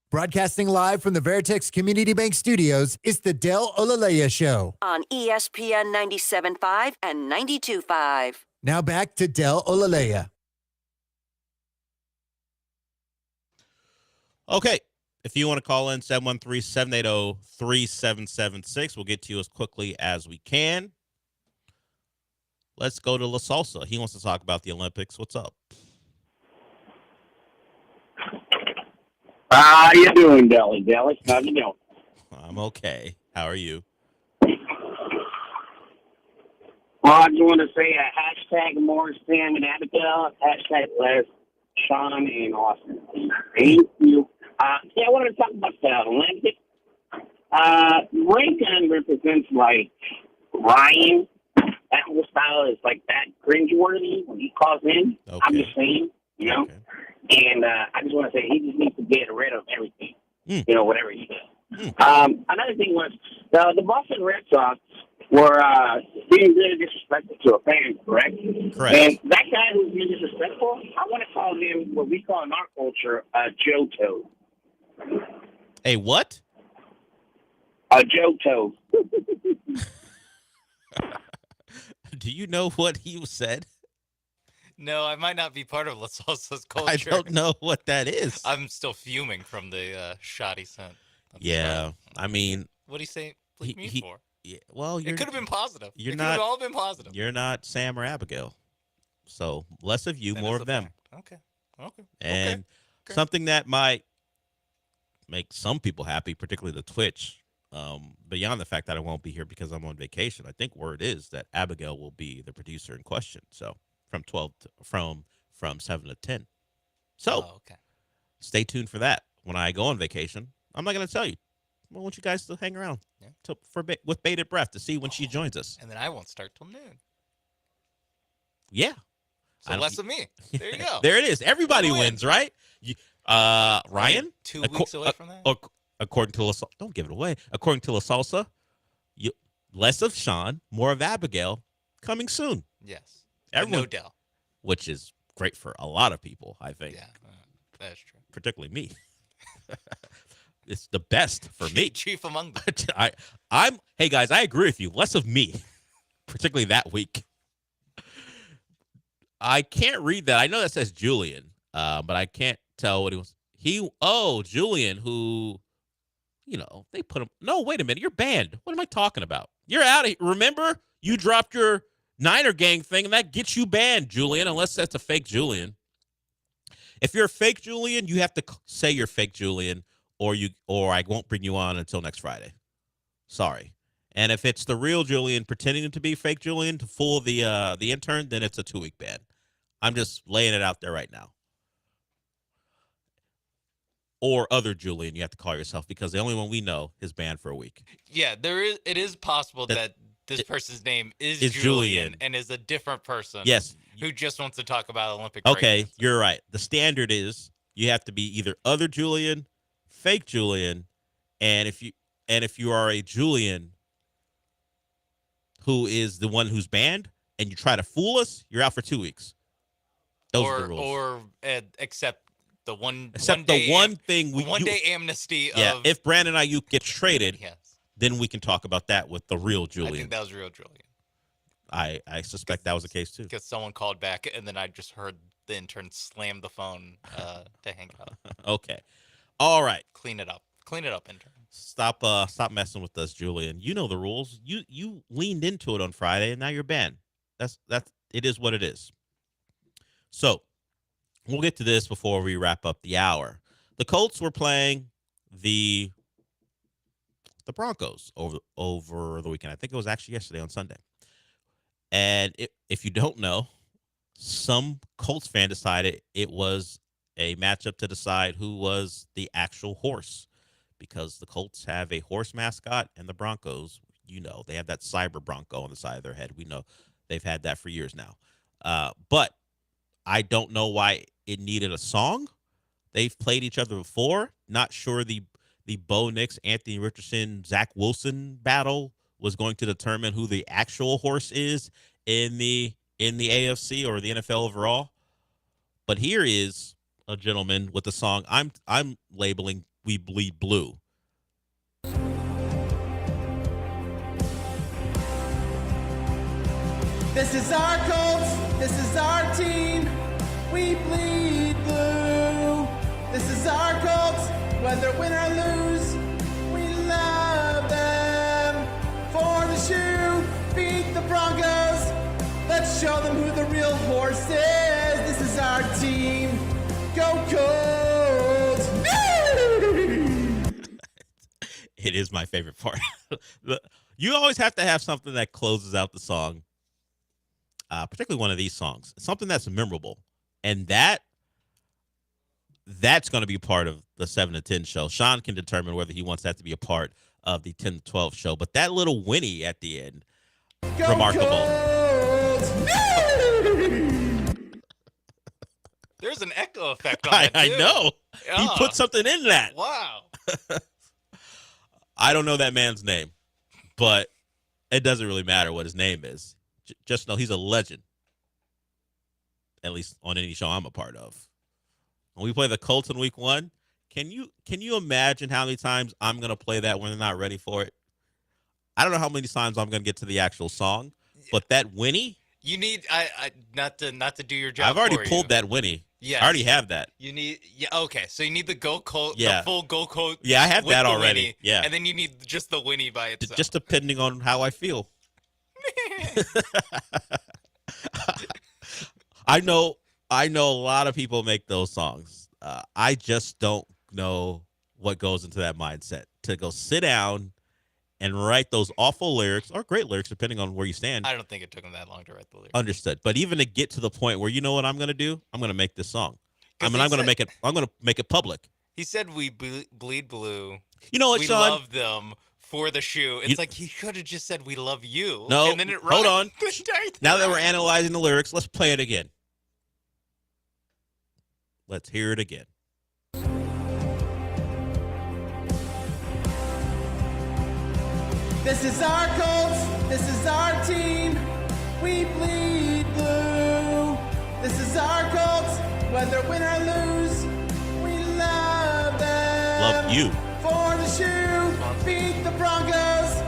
Broadcasting live from the Veritex Community Bank Studios, it's the Del Olaleye Show. On ESPN 97.5 and 92.5. Now back to Del Olaleye. Okay. If you want to call in, 713-780-3776. We'll get to you as quickly as we can. Let's go to La Salsa. He wants to talk about the Olympics. What's up? How you doing, Dallas? How you doing? I'm okay. How are you? Well, I just want to say a hashtag more Sam and Abigail, hashtag less Sean and Austin. Thank you. I wanted to talk about the Olympics. Lincoln represents like Ryan. That whole style is like that cringeworthy when he calls in. Okay. I'm just saying, you know. Okay. And I just want to say he just needs to get rid of everything, you know, whatever he does. Another thing was the Boston Red Sox were being really disrespectful to a fan, correct? Correct. And that guy who's being disrespectful, I want to call him what we call in our culture a Joe Toad. A what? A Joe Toad. Do you know what he said? No, I might not be part of La Salsa's culture. I don't know what that is. I'm still fuming from the shot he sent. Yeah, I mean, what did he say? Bleep me for? Yeah, well, it could have been positive. It could have all been positive. You're not Sam or Abigail, so less of you, more of them. Okay. And something that might make some people happy, particularly the Twitch. Beyond the fact that I won't be here because I'm on vacation, I think word is that Abigail will be the producer in question. So from 7 to 10. So stay tuned for that. When I go on vacation, I'm not going to tell you. I want you guys to hang around with bated breath to see when she joins us. And then I won't start till noon. Yeah. So less of me. There you go. There it is. Everybody wins, right? Ryan? 2 weeks away from that? According to don't give it away. According to La Salsa, less of Sean, more of Abigail, coming soon. Yes. Everyone, no doubt. Which is great for a lot of people, I think. Yeah, that's true. Particularly me. It's the best for me. Chief among them. Hey guys, I agree with you. Less of me, particularly that week. I can't read that. I know that says Julian, but I can't tell what he was. Julian, who, they put him. No, wait a minute. You're banned. What am I talking about? You're out of here. Remember, you dropped your Niner gang thing, and that gets you banned, Julian, unless that's a fake Julian. If you're a fake Julian, you have to say you're fake Julian, or I won't bring you on until next Friday. Sorry. And if it's the real Julian pretending to be fake Julian to fool the intern, then it's a 2-week ban. I'm just laying it out there right now. Or other Julian, you have to call yourself, because the only one we know is banned for a week. Yeah, it is possible that this person's name is Julian and is a different person. Yes. Who just wants to talk about Olympic Okay, breakdance. You're right. The standard is you have to be either other Julian, fake Julian, and if you are a Julian who is the one who's banned and you try to fool us, you're out for 2 weeks. Those are the rules. Or accept the one day amnesty of. Yeah, if Brandon Ayuk gets traded, then we can talk about that with the real Julian. I think that was real Julian. I suspect that was the case too. Because someone called back, and then I just heard the intern slam the phone to hang up. Okay, all right. Clean it up, intern. Stop messing with us, Julian. You know the rules. You leaned into it on Friday, and now you're banned. That's it is what it is. So we'll get to this before we wrap up the hour. The Colts were playing the Broncos over the weekend. I think it was actually yesterday on Sunday. And if you don't know, some Colts fan decided it was a matchup to decide who was the actual horse, because the Colts have a horse mascot and the Broncos, they have that cyber bronco on the side of their head. We know they've had that for years now. But I don't know why it needed a song. They've played each other before. Not sure the Bo Nix, Anthony Richardson, Zach Wilson battle was going to determine who the actual horse is in the AFC or the NFL overall. But here is a gentleman with a song I'm labeling We Bleed Blue. This is our Colts. This is our team. We bleed blue. This is our Colts. Whether win or lose, we love them. For the shoe, beat the Broncos. Let's show them who the real horse is. This is our team. Go Colts! It is my favorite part. You always have to have something that closes out the song, particularly one of these songs, something that's memorable, and that's going to be part of the 7 to 10 show. Sean can determine whether he wants that to be a part of the 10 to 12 show, but that little whinny at the end, Go remarkable. Colts! There's an echo effect on that, too. I know. He put something in that. Wow. I don't know that man's name, but it doesn't really matter what his name is. Just know he's a legend, at least on any show I'm a part of. When we play the Colts in week 1, can you imagine how many times I'm going to play that when they're not ready for it? I don't know how many times I'm going to get to the actual song, but that whinny. You need I not to do your job. I've already for pulled you. that whinny. Yes. I already have that. You need okay. So you need the Go Colt, Yeah. the full Go Colt. Yeah, I have with that the already. Winnie, Yeah. and then you need just the Winnie by itself. Just depending on how I feel. I know a lot of people make those songs. I just don't know what goes into that mindset to go sit down and write those awful lyrics or great lyrics, depending on where you stand. I don't think it took him that long to write the lyrics. Understood. But even to get to the point where, you know what I'm going to do? I'm going to make this song. I'm going to make it public. He said we bleed blue. You know what, we Sean? love them for the shoe. It's like he could have just said we love you. No, and then it hold on. the entire thing. Now that we're analyzing the lyrics, let's play it again. Let's hear it again. This is our Colts. This is our team. We bleed blue. This is our Colts. Whether win or lose, we love them. Love you. For the shoe, beat the Broncos.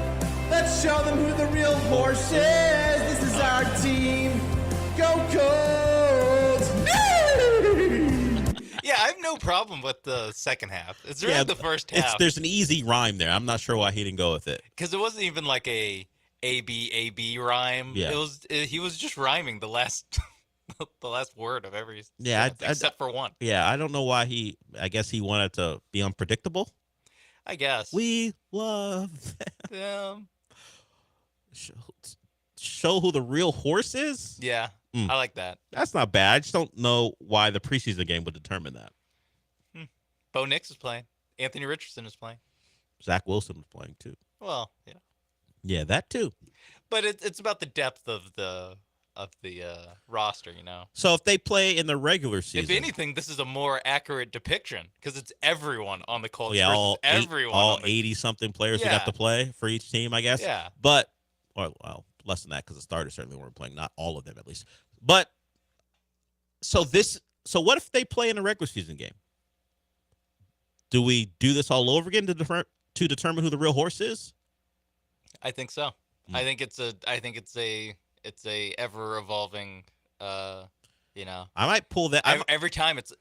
Let's show them who the real horse is. This is our team. Go Colts! Yeah, I have no problem with the second half. It's really the first half. There's an easy rhyme there. I'm not sure why he didn't go with it. Because it wasn't even like a A-B rhyme. Yeah. He was just rhyming the last the last word of every except for one. Yeah, I don't know why I guess he wanted to be unpredictable. I guess. We love them. Show who the real horse is? Yeah, I like that. That's not bad. I just don't know why the preseason game would determine that. Bo Nix is playing. Anthony Richardson is playing. Zach Wilson was playing too. Well, yeah. Yeah, that too. But it's about the depth of the roster, you know. So if they play in the regular season, if anything, this is a more accurate depiction because it's everyone on the Colts. yeah, all 80-something players who got to play for each team, I guess. Yeah. But, well, less than that because the starters certainly weren't playing. Not all of them, at least. But so what if they play in a regular season game? Do we do this all over again to determine who the real horse is? I think so. I think it's a ever evolving. You know. I might pull that every time it's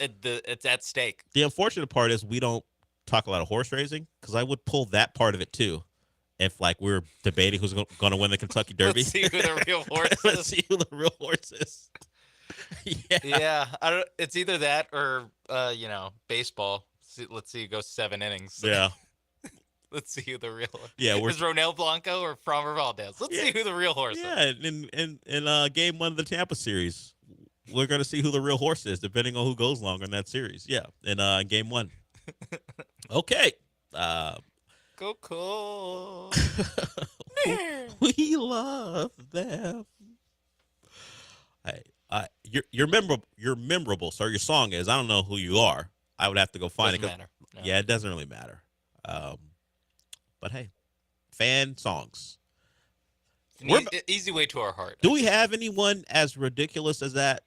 at stake. The unfortunate part is we don't talk a lot of horse racing because I would pull that part of it too. If like we're debating who's going to win the Kentucky Derby, Let's see who the real horse is. Let's see who the real horse is. Yeah. It's either that or baseball. Let's see who goes 7 innings. Yeah. Let's see who the real. Yeah, is Ronel Blanco or Framber Valdez? Let's see who the real horse is. Yeah, in game 1 of the Tampa series, we're going to see who the real horse is, depending on who goes longer in that series. Yeah, in game 1. Okay. Go cool. We love them. Hey, you're memorable. You're memorable, sir. Your song is. I don't know who you are. I would have to go find it. Doesn't matter. No. Yeah, it doesn't really matter. But hey, fan songs. Easy way to our heart. Do we have anyone as ridiculous as that?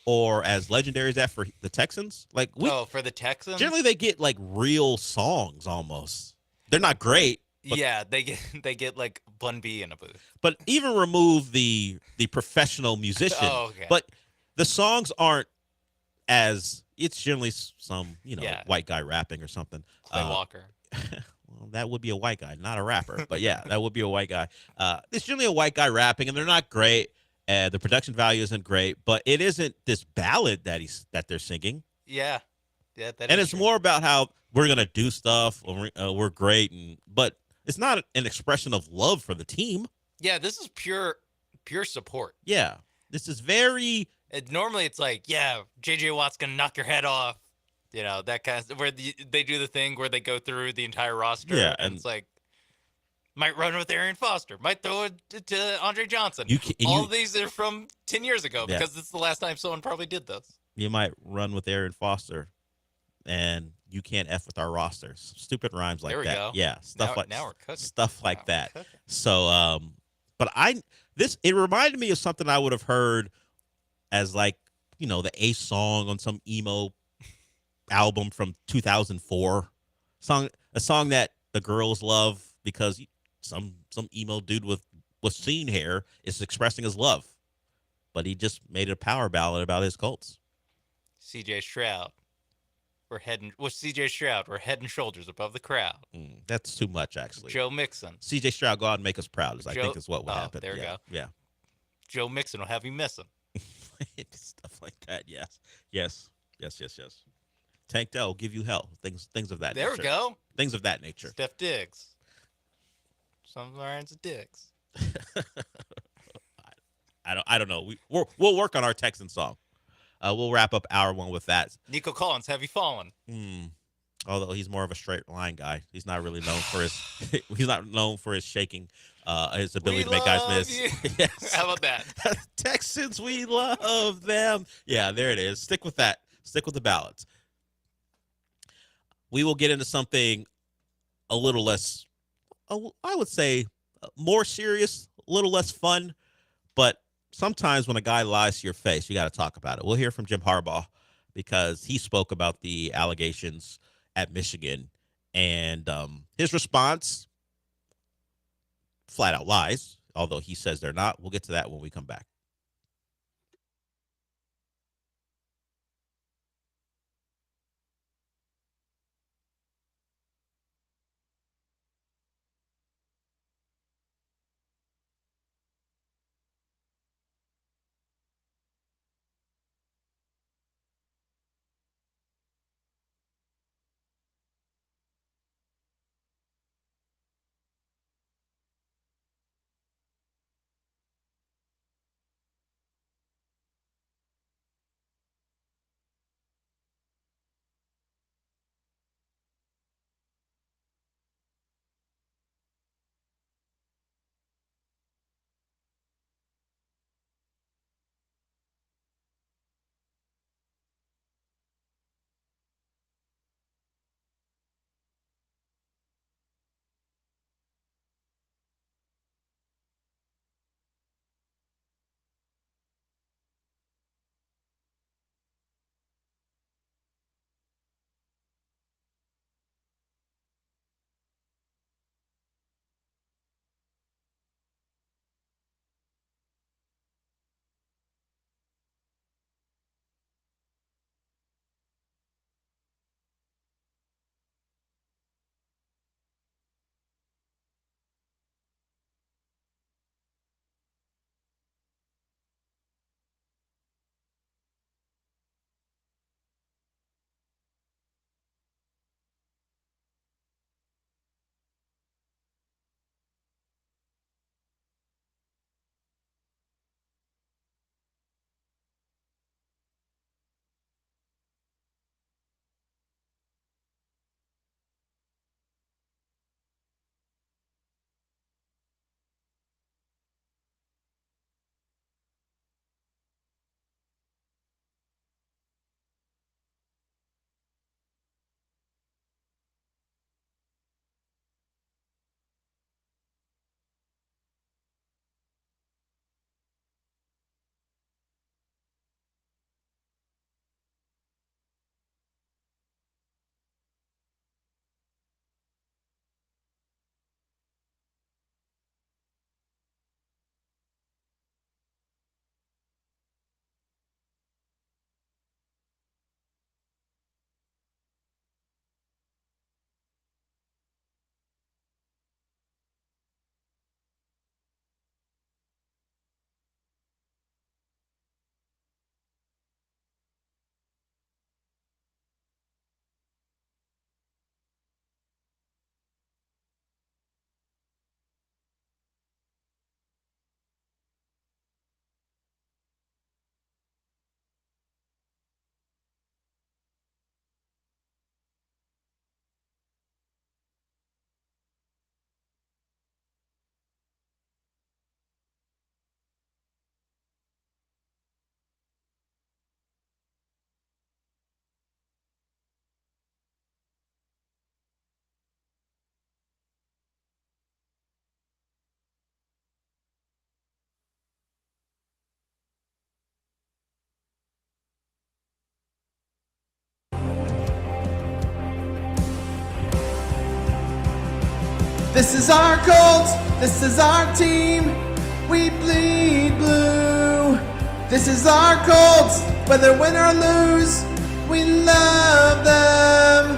or as legendary as that for the Texans. Like for the Texans, generally they get like real songs almost. They're not great. But, yeah, they get like Bun B in a booth. But even remove the professional musician. Oh, okay. But the songs aren't as it's generally some white guy rapping or something. Clay Walker. Well, that would be a white guy, not a rapper. But yeah, that would be a white guy. It's generally a white guy rapping, and they're not great. The production value isn't great, but it isn't this ballad that they're singing. Yeah, that and it's true. more about how we're gonna do stuff. We're great, but it's not an expression of love for the team. Yeah, this is pure support. Yeah, this is very. Normally, it's like, yeah, J.J. Watt's gonna knock your head off. That kind of where they do the thing where they go through the entire roster. Yeah, and it's like, might run with Arian Foster, might throw it to Andre Johnson. All of these are from 10 years ago because it's the last time someone probably did this. You might run with Arian Foster, and you can't F with our roster. Stupid rhymes like there we that. Go. Yeah, now we're cooking. Stuff like that. So, but it reminded me of something I would have heard as like the A song on some emo album from 2004, a song that the girls love because some emo dude with scene hair is expressing his love, but he just made it a power ballad about his Colts. C.J. Stroud. We're head and shoulders above the crowd. That's too much, actually. Joe Mixon. C.J. Stroud, go out and make us proud, I think is what would happen. There we go. Yeah. Joe Mixon will have you missing. Stuff like that, yes. Tank Dell will give you hell. Things of that nature. There we go. Things of that nature. Steph Diggs. Some irons of Diggs. I don't know. We'll work on our Texan song. We'll wrap up hour one with that. Nico Collins, have you fallen? Although he's more of a straight line guy, he's not really known for his shaking, his ability to make guys miss. Yes. How about that? Texans, we love them. Yeah, there it is. Stick with that. Stick with the ballads. We will get into something a little less, I would say, more serious, a little less fun, but sometimes when a guy lies to your face, you got to talk about it. We'll hear from Jim Harbaugh because he spoke about the allegations at Michigan, and his response, flat out lies, although he says they're not. We'll get to that when we come back. This is our Colts. This is our team. We bleed blue. This is our Colts. Whether win or lose, we love them.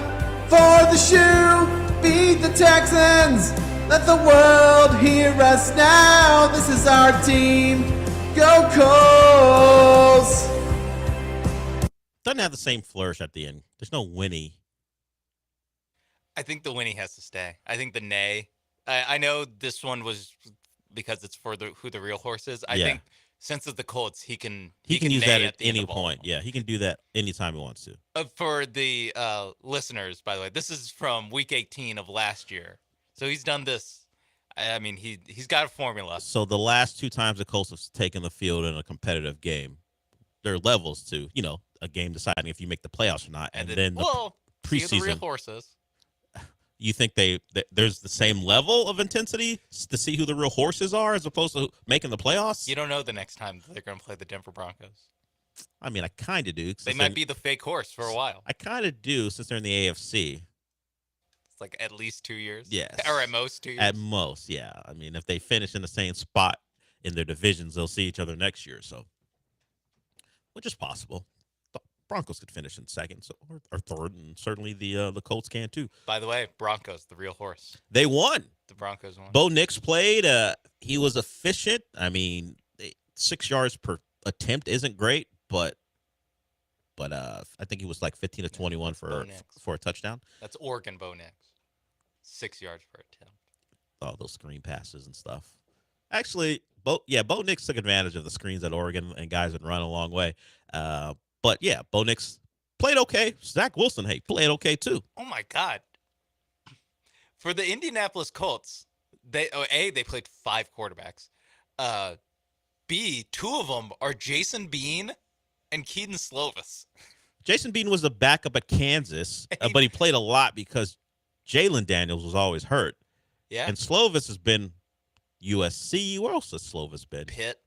For the shoe, beat the Texans. Let the world hear us now. This is our team. Go Colts. Doesn't have the same flourish at the end. There's no whinny. I think the Winnie has to stay. I think the nay. I know this one was because it's for who the real horse is. I think since it's the Colts, he can use that at the any point. Yeah, he can do that anytime he wants to. For the listeners, by the way, this is from Week 18 of last year. So he's done this. I mean, he's got a formula. So the last 2 times the Colts have taken the field in a competitive game, there are levels to, a game deciding if you make the playoffs or not. And then the preseason. See the real horses. You think there's the same level of intensity to see who the real horses are as opposed to making the playoffs? You don't know the next time they're going to play the Denver Broncos. I mean, I kind of do. They might be the fake horse for a while. I kind of do since they're in the AFC. It's like at least 2 years? Yes. Or at most 2 years? At most, yeah. I mean, if they finish in the same spot in their divisions, they'll see each other next year. So, which is possible. The Broncos could finish in second or third, and certainly the Colts can too. By the way, Broncos, the real horse. They won. The Broncos won. Bo Nix played. He was efficient. I mean, 6 yards per attempt isn't great, but I think he was like 15 to 21 for a touchdown. That's Oregon Bo Nix. 6 yards per attempt. All those screen passes and stuff. Actually, Bo Nix took advantage of the screens at Oregon, and guys had run a long way. But yeah, Bo Nix played okay. Zach Wilson, played okay too. Oh my God. For the Indianapolis Colts, they played 5 quarterbacks. B, 2 of them are Jason Bean and Keaton Slovis. Jason Bean was the backup at Kansas, but he played a lot because Jalen Daniels was always hurt. Yeah. And Slovis has been USC. Where else has Slovis been? Pitt.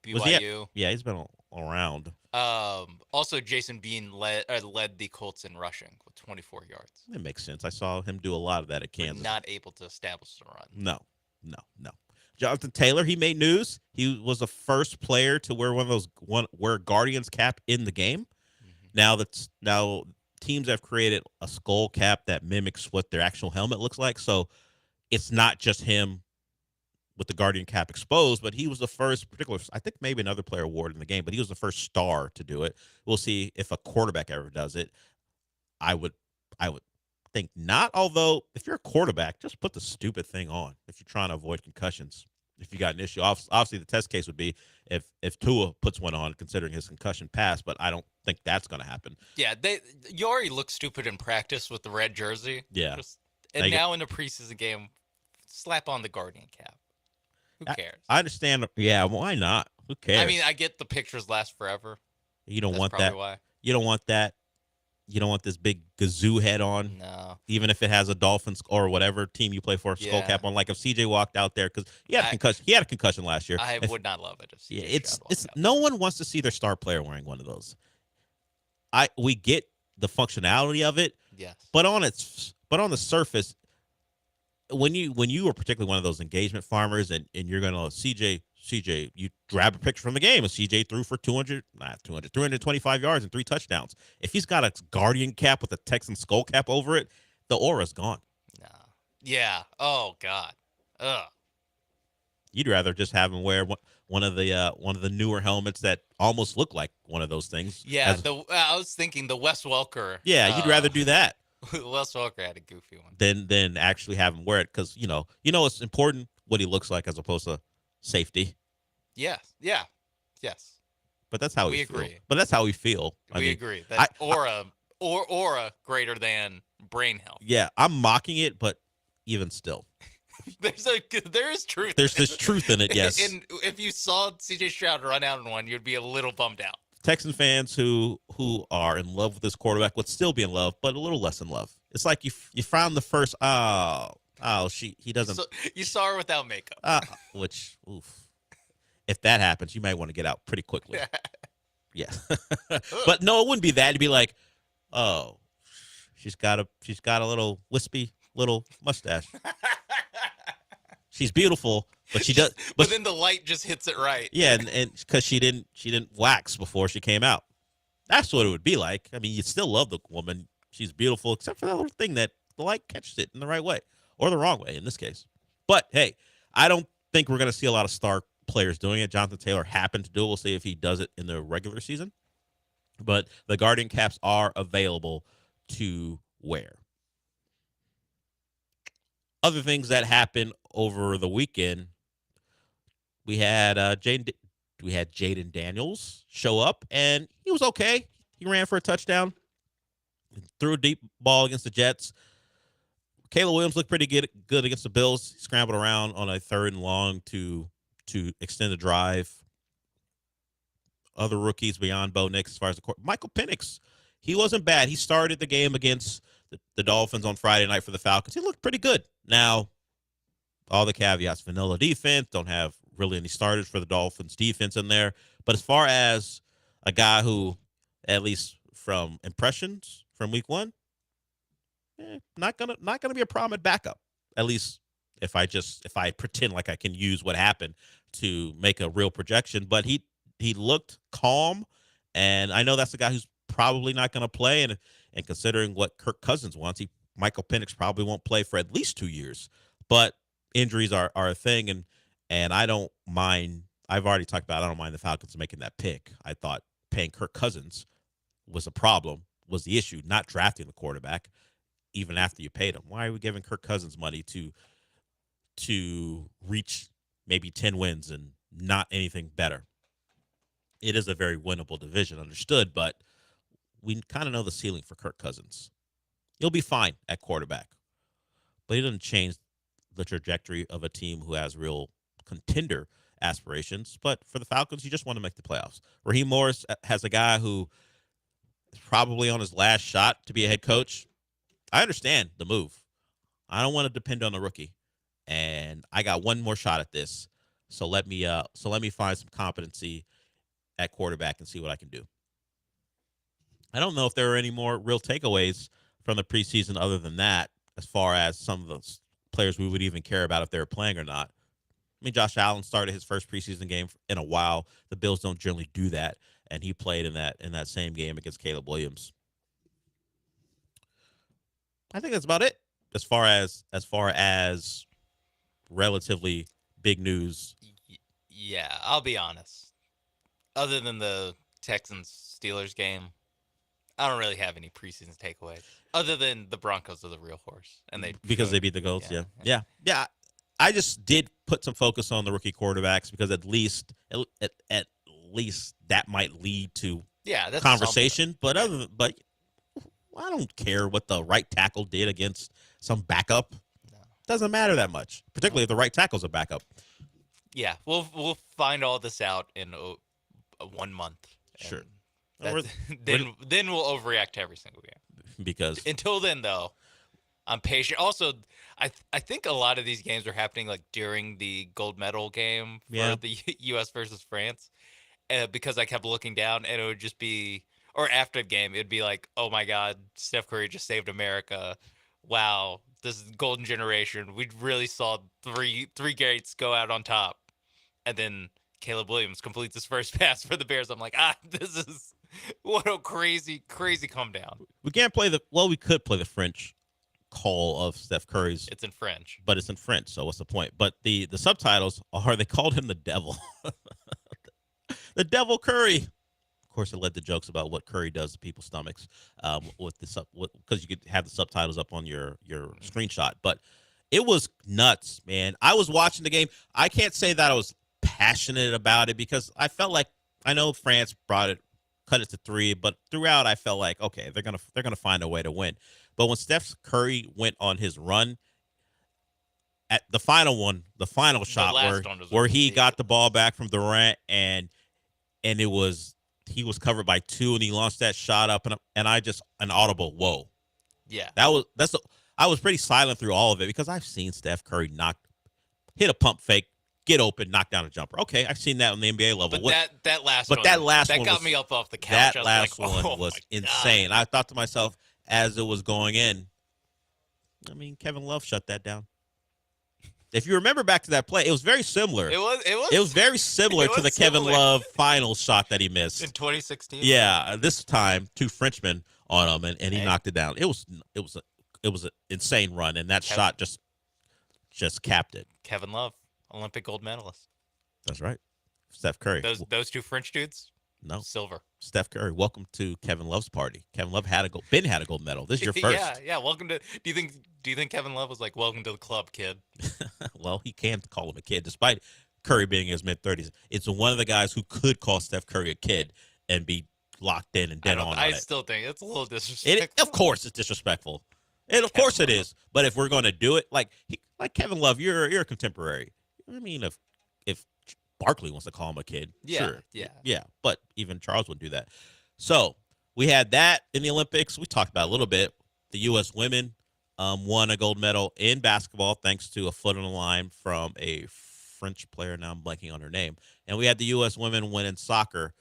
BYU. He's been all around. Also, Jason Bean led the Colts in rushing with 24 yards. It makes sense. I saw him do a lot of that at Kansas. Not able to establish the run. No. Jonathan Taylor, he made news. He was the first player to wear wear Guardians cap in the game. Mm-hmm. Now teams have created a skull cap that mimics what their actual helmet looks like. So it's not just him with the Guardian cap exposed, but he was the first I think maybe another player wore it in the game, but he was the first star to do it. We'll see if a quarterback ever does it. I would think not, although if you're a quarterback, just put the stupid thing on if you're trying to avoid concussions. If you got an issue, obviously the test case would be if Tua puts one on, considering his concussion pass, but I don't think that's going to happen. Yeah, you already look stupid in practice with the red jersey. Yeah. Now in the preseason game, slap on the Guardian cap. Who cares? I understand. Yeah, why not? Who cares? I mean, I get the pictures last forever. You don't want that. That's probably why. You don't want that. You don't want this big gazoo head on. No. Even if it has a Dolphins or whatever team you play for skull cap on. Like if CJ walked out there, because he had a concussion last year. I would not love it. It's no one wants to see their star player wearing one of those. We get the functionality of it. Yes. But on the surface, when you are particularly one of those engagement farmers and you're gonna CJ, you grab a picture from the game and CJ threw for 325 yards and 3 touchdowns. If he's got a Guardian cap with a Texan skull cap over it, the aura's gone. No. Yeah. Oh God. Ugh. You'd rather just have him wear one of the newer helmets that almost look like one of those things. Yeah. I was thinking the Wes Welker. Yeah, you'd rather do that. Wes Welker had a goofy one. Than actually have him wear it, because it's important what he looks like as opposed to safety. Yeah. Yes. But that's how we agree. feel. But that's how we feel. We agree. That aura greater than brain health. Yeah, I'm mocking it, but even still, there is truth. There's this truth in it. Yes. And if you saw C.J. Stroud run out in one, you'd be a little bummed out. Texan fans who are in love with this quarterback would still be in love, but a little less in love. It's like you found the first. He doesn't. So you saw her without makeup. Which, oof. If that happens, you might want to get out pretty quickly. Yeah. But no, it wouldn't be that. It'd be like, oh, she's got a little wispy little mustache. She's beautiful, but she does. But then the light just hits it right. Yeah, and because she didn't wax before she came out. That's what it would be like. I mean, you still love the woman. She's beautiful, except for that little thing that the light catches it in the right way or the wrong way in this case. But hey, I don't think we're going to see a lot of star players doing it. Jonathan Taylor happened to do it. We'll see if he does it in the regular season. But the Guardian caps are available to wear. Other things that happened over the weekend, we had Jaden Daniels show up, and he was okay. He ran for a touchdown, threw a deep ball against the Jets. Caleb Williams looked pretty good against the Bills. He scrambled around on a 3rd and long to extend the drive. Other rookies beyond Bo Nix as far as the court. Michael Penix, he wasn't bad. He started the game against the Dolphins on Friday night for the Falcons. He looked pretty good. Now, all the caveats, vanilla defense, don't have really any starters for the Dolphins defense in there. But as far as a guy who, at least from impressions from week 1, not gonna be a prominent backup. At least if I pretend like I can use what happened to make a real projection. But he looked calm, and I know that's a guy who's probably not going to play. And considering what Kirk Cousins wants, Michael Penix probably won't play for at least 2 years. But injuries are a thing, and I don't mind. I've already talked about I don't mind the Falcons making that pick. I thought paying Kirk Cousins was the issue, not drafting the quarterback. Even after you paid him, why are we giving Kirk Cousins money to reach maybe 10 wins and not anything better? It is a very winnable division, understood, but we kind of know the ceiling for Kirk Cousins. He'll be fine at quarterback, but he doesn't change the trajectory of a team who has real contender aspirations. But for the Falcons, you just want to make the playoffs. Raheem Morris has a guy who is probably on his last shot to be a head coach. I understand the move. I don't want to depend on a rookie, and I got one more shot at this. So let me find some competency at quarterback and see what I can do. I don't know if there are any more real takeaways from the preseason other than that, as far as some of those players we would even care about if they were playing or not. I mean, Josh Allen started his first preseason game in a while. The Bills don't generally do that, and he played in that same game against Caleb Williams. I think that's about it as far as relatively big news. Yeah, I'll be honest. Other than the Texans-Steelers game, I don't really have any preseason takeaways. Other than the Broncos are the real horse, and they beat the Goats. Yeah. I just did put some focus on the rookie quarterbacks because at least that might lead to that's conversation. But I don't care what the right tackle did against some backup. No. Doesn't matter that much, particularly if the right tackle's a backup. Yeah, we'll find all this out in 1 month. Sure. Then we'll overreact to every single game. Because until then, though, I'm patient. Also, I think a lot of these games are happening like during the gold medal game for the U.S. versus France, because I kept looking down and it would just be. Or after the game, it'd be like, oh, my God, Steph Curry just saved America. Wow, this is golden generation. We really saw three greats go out on top. And then Caleb Williams completes his first pass for the Bears. I'm like, this is what a crazy, crazy come down. We can't play we could play the French call of Steph Curry's. It's in French. But it's in French, so what's the point? But the subtitles are, they called him the devil. The devil Curry. Of course, it led to jokes about what Curry does to people's stomachs because you could have the subtitles up on your screenshot. But it was nuts, man. I was watching the game. I can't say that I was passionate about it because I felt like I know France cut it to 3, but throughout I felt like okay, they're gonna find a way to win. But when Steph Curry went on his run at the final shot where he got the ball back from Durant and it was. He was covered by 2 and he launched that shot up and I just an audible whoa. Yeah. I was pretty silent through all of it because I've seen Steph Curry hit a pump fake, get open, knock down a jumper. Okay, I've seen that on the NBA level. But that last one got me up off the couch. That last one was insane. I thought to myself as it was going in, I mean, Kevin Love shut that down. If you remember back to that play, it was very similar. It was. It was very similar to the Kevin Love final shot that he missed in 2016. Yeah, this time 2 Frenchmen on him, and he knocked it down. It was an insane run, and that shot just capped it. Kevin Love, Olympic gold medalist. That's right. Steph Curry. Those 2 French dudes. No, silver. Steph Curry. Welcome to Kevin Love's party. Kevin Love had a gold medal. This is your first. Yeah. Welcome to. Do you think Kevin Love was like, "Welcome to the club, kid"? Well, he can't call him a kid, despite Curry being in his mid-30s. It's one of the guys who could call Steph Curry a kid and be locked in and dead on. I still think it's a little disrespectful. Of course, it's disrespectful. And of course it is. But if we're going to do it, like Kevin Love, you're a contemporary. I mean, if Barkley wants to call him a kid, sure. Yeah. But even Charles wouldn't do that. So we had that in the Olympics. We talked about it a little bit. The U.S. women won a gold medal in basketball thanks to a foot on the line from a French player. Now I'm blanking on her name. And we had the U.S. women win in soccer.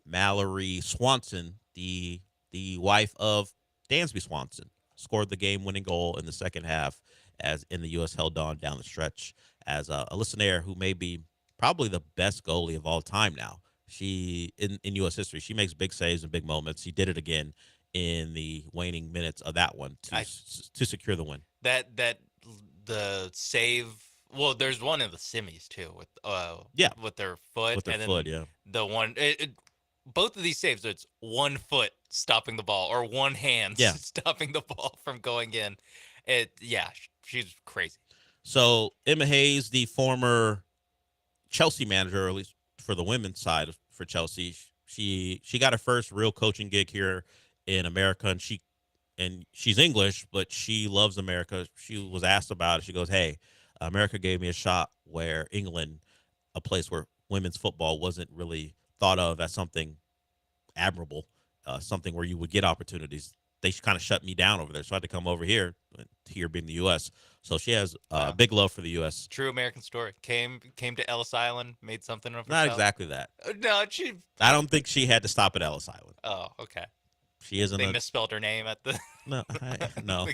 Mallory Swanson, the wife of Dansby Swanson, scored the game-winning goal in the second half as in the U.S. held on down the stretch as Alyssa Nair, who may be probably the best goalie of all time now. She, in U.S. history, she makes big saves and big moments. She did it again in the waning minutes of that one to secure the win. That the save. Well, there's one in the semis too with their foot. With their foot, yeah. The one. Both of these saves, it's one foot stopping the ball or one hand stopping the ball from going in. She's crazy. So Emma Hayes, the former Chelsea manager, or at least for the women's side for Chelsea, she got her first real coaching gig here in America, and she's English, but she loves America. She was asked about it. She goes, "Hey, America gave me a shot where England, a place where women's football wasn't really thought of as something admirable, something where you would get opportunities. They kind of shut me down over there, so I had to come over here being the U.S." So she has big love for the U.S. True American story. Came to Ellis Island, made something of herself. Not exactly that. No, I don't think she had to stop at Ellis Island. Oh, okay. She isn't. They misspelled her name at the. No, no,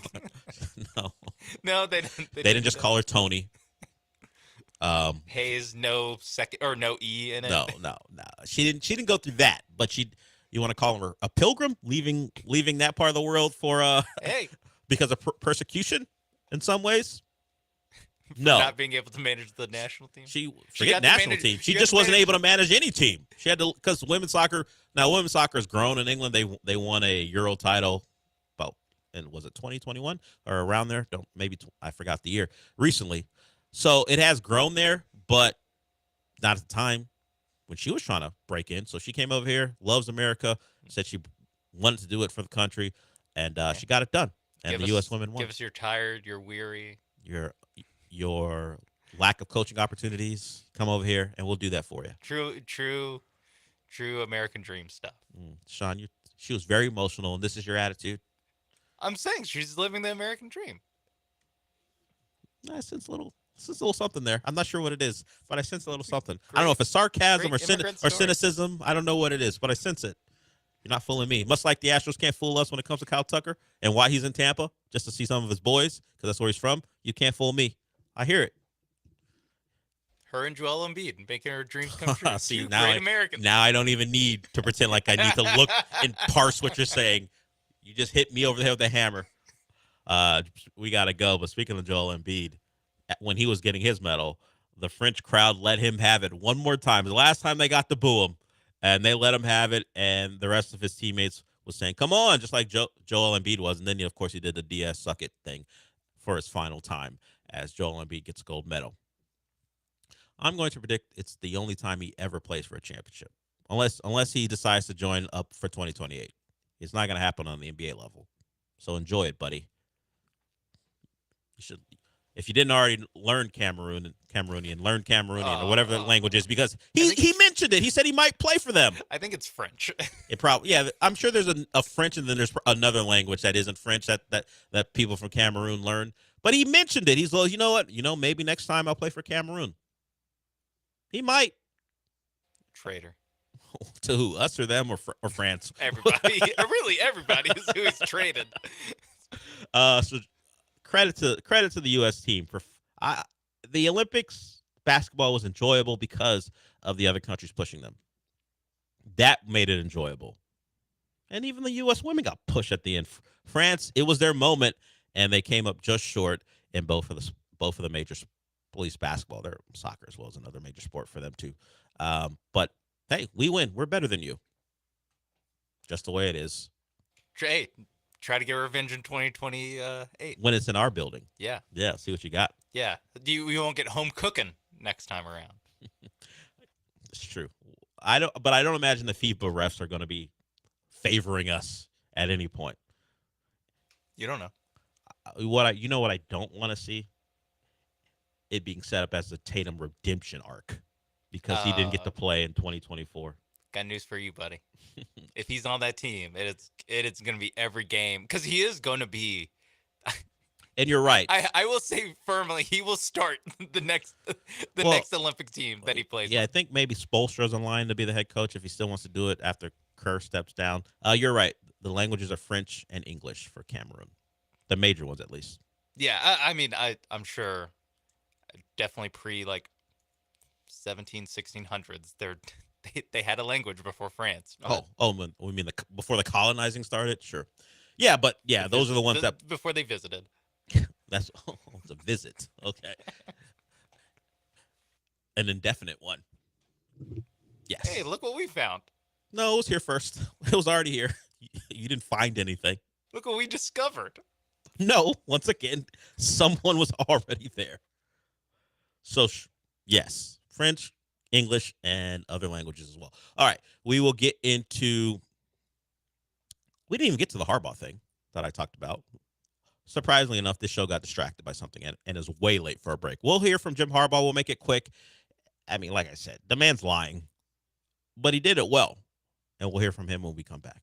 no. No, they didn't. They didn't just call her Tony. Hayes, no second or no E in it. No. She didn't go through that, but you want to call her a pilgrim, leaving that part of the world for because of persecution in some ways. No, not being able to manage the national team. Forget national team. She just wasn't able to manage any team. She had to, because women's soccer has grown in England. They won a Euro title about, and was it 2021 or around there? I forgot the year recently. So it has grown there, but not at the time when she was trying to break in. So she came over here, loves America, said she wanted to do it for the country, and she got it done. And the U.S. women won. Give us your tired, your weary, your lack of coaching opportunities. Come over here, and we'll do that for you. True American dream stuff. Sean, she was very emotional, and this is your attitude. I'm saying she's living the American dream. I sense a little something there. I'm not sure what it is, but I sense a little something. I don't know if it's sarcasm or cynicism. I don't know what it is, but I sense it. You're not fooling me. Much like the Astros can't fool us when it comes to Kyle Tucker and why he's in Tampa, just to see some of his boys, because that's where he's from. You can't fool me. I hear it. Her and Joel Embiid making her dreams come true. See, Americans. Now I don't even need to pretend like I need to look and parse what you're saying. You just hit me over the head with a hammer. We got to go. But speaking of Joel Embiid, when he was getting his medal, the French crowd let him have it one more time. The last time they got to boo him, and they let him have it, and the rest of his teammates was saying, "Come on," just like Joel Embiid was. And then, of course, he did the DS suck it thing for his final time as Joel Embiid gets a gold medal. I'm going to predict it's the only time he ever plays for a championship, unless he decides to join up for 2028. It's not going to happen on the NBA level. So enjoy it, buddy. You should. If you didn't already learn Cameroonian, learn Cameroonian or whatever the language is, because he mentioned it. He said he might play for them. I think it's French. It probably, yeah. I'm sure there's a French, and then there's another language that isn't French that people from Cameroon learn. But he mentioned it. He's like, you know what? Maybe next time I'll play for Cameroon. He might. Traitor. To who? Us or them or France? Everybody. Really, everybody is who he's traded. So. Credit to the U.S. team for the Olympics basketball was enjoyable because of the other countries pushing them. That made it enjoyable. And even the U.S. women got pushed at the end. France, it was their moment, and they came up just short in both of the major, at least basketball. Their soccer as well as another major sport for them too. But hey, we win. We're better than you. Just the way it is. Hey, try to get revenge in 2028 when it's in our building. Yeah. Yeah. See what you got. Yeah. We won't get home cooking next time around. It's true. I don't imagine the FIBA refs are going to be favoring us at any point. You don't know. What I don't want to see? It being set up as the Tatum redemption arc because he didn't get to play in 2024. Got news for you, buddy. If he's on that team, it is going to be every game because he is going to be. And you're right. I will say firmly, he will start the next Olympic team that he plays. Yeah, I think maybe Spoelstra's in line to be the head coach if he still wants to do it after Kerr steps down. You're right. The languages are French and English for Cameroon, the major ones at least. Yeah, I mean, I'm sure, definitely pre 1600s. They had a language before France. We mean before the colonizing started? Sure. Yeah, but yeah, those are the ones that before they visited. That's it's a visit. Okay. An indefinite one. Yes. Hey, look what we found. No, it was here first. It was already here. You didn't find anything. Look what we discovered. No, once again, someone was already there. So, yes, French, English, and other languages as well. All right, we will get into. We didn't even get to the Harbaugh thing that I talked about. Surprisingly enough, this show got distracted by something and is way late for a break. We'll hear from Jim Harbaugh. We'll make it quick. I mean, like I said, the man's lying, but he did it well. And we'll hear from him when we come back.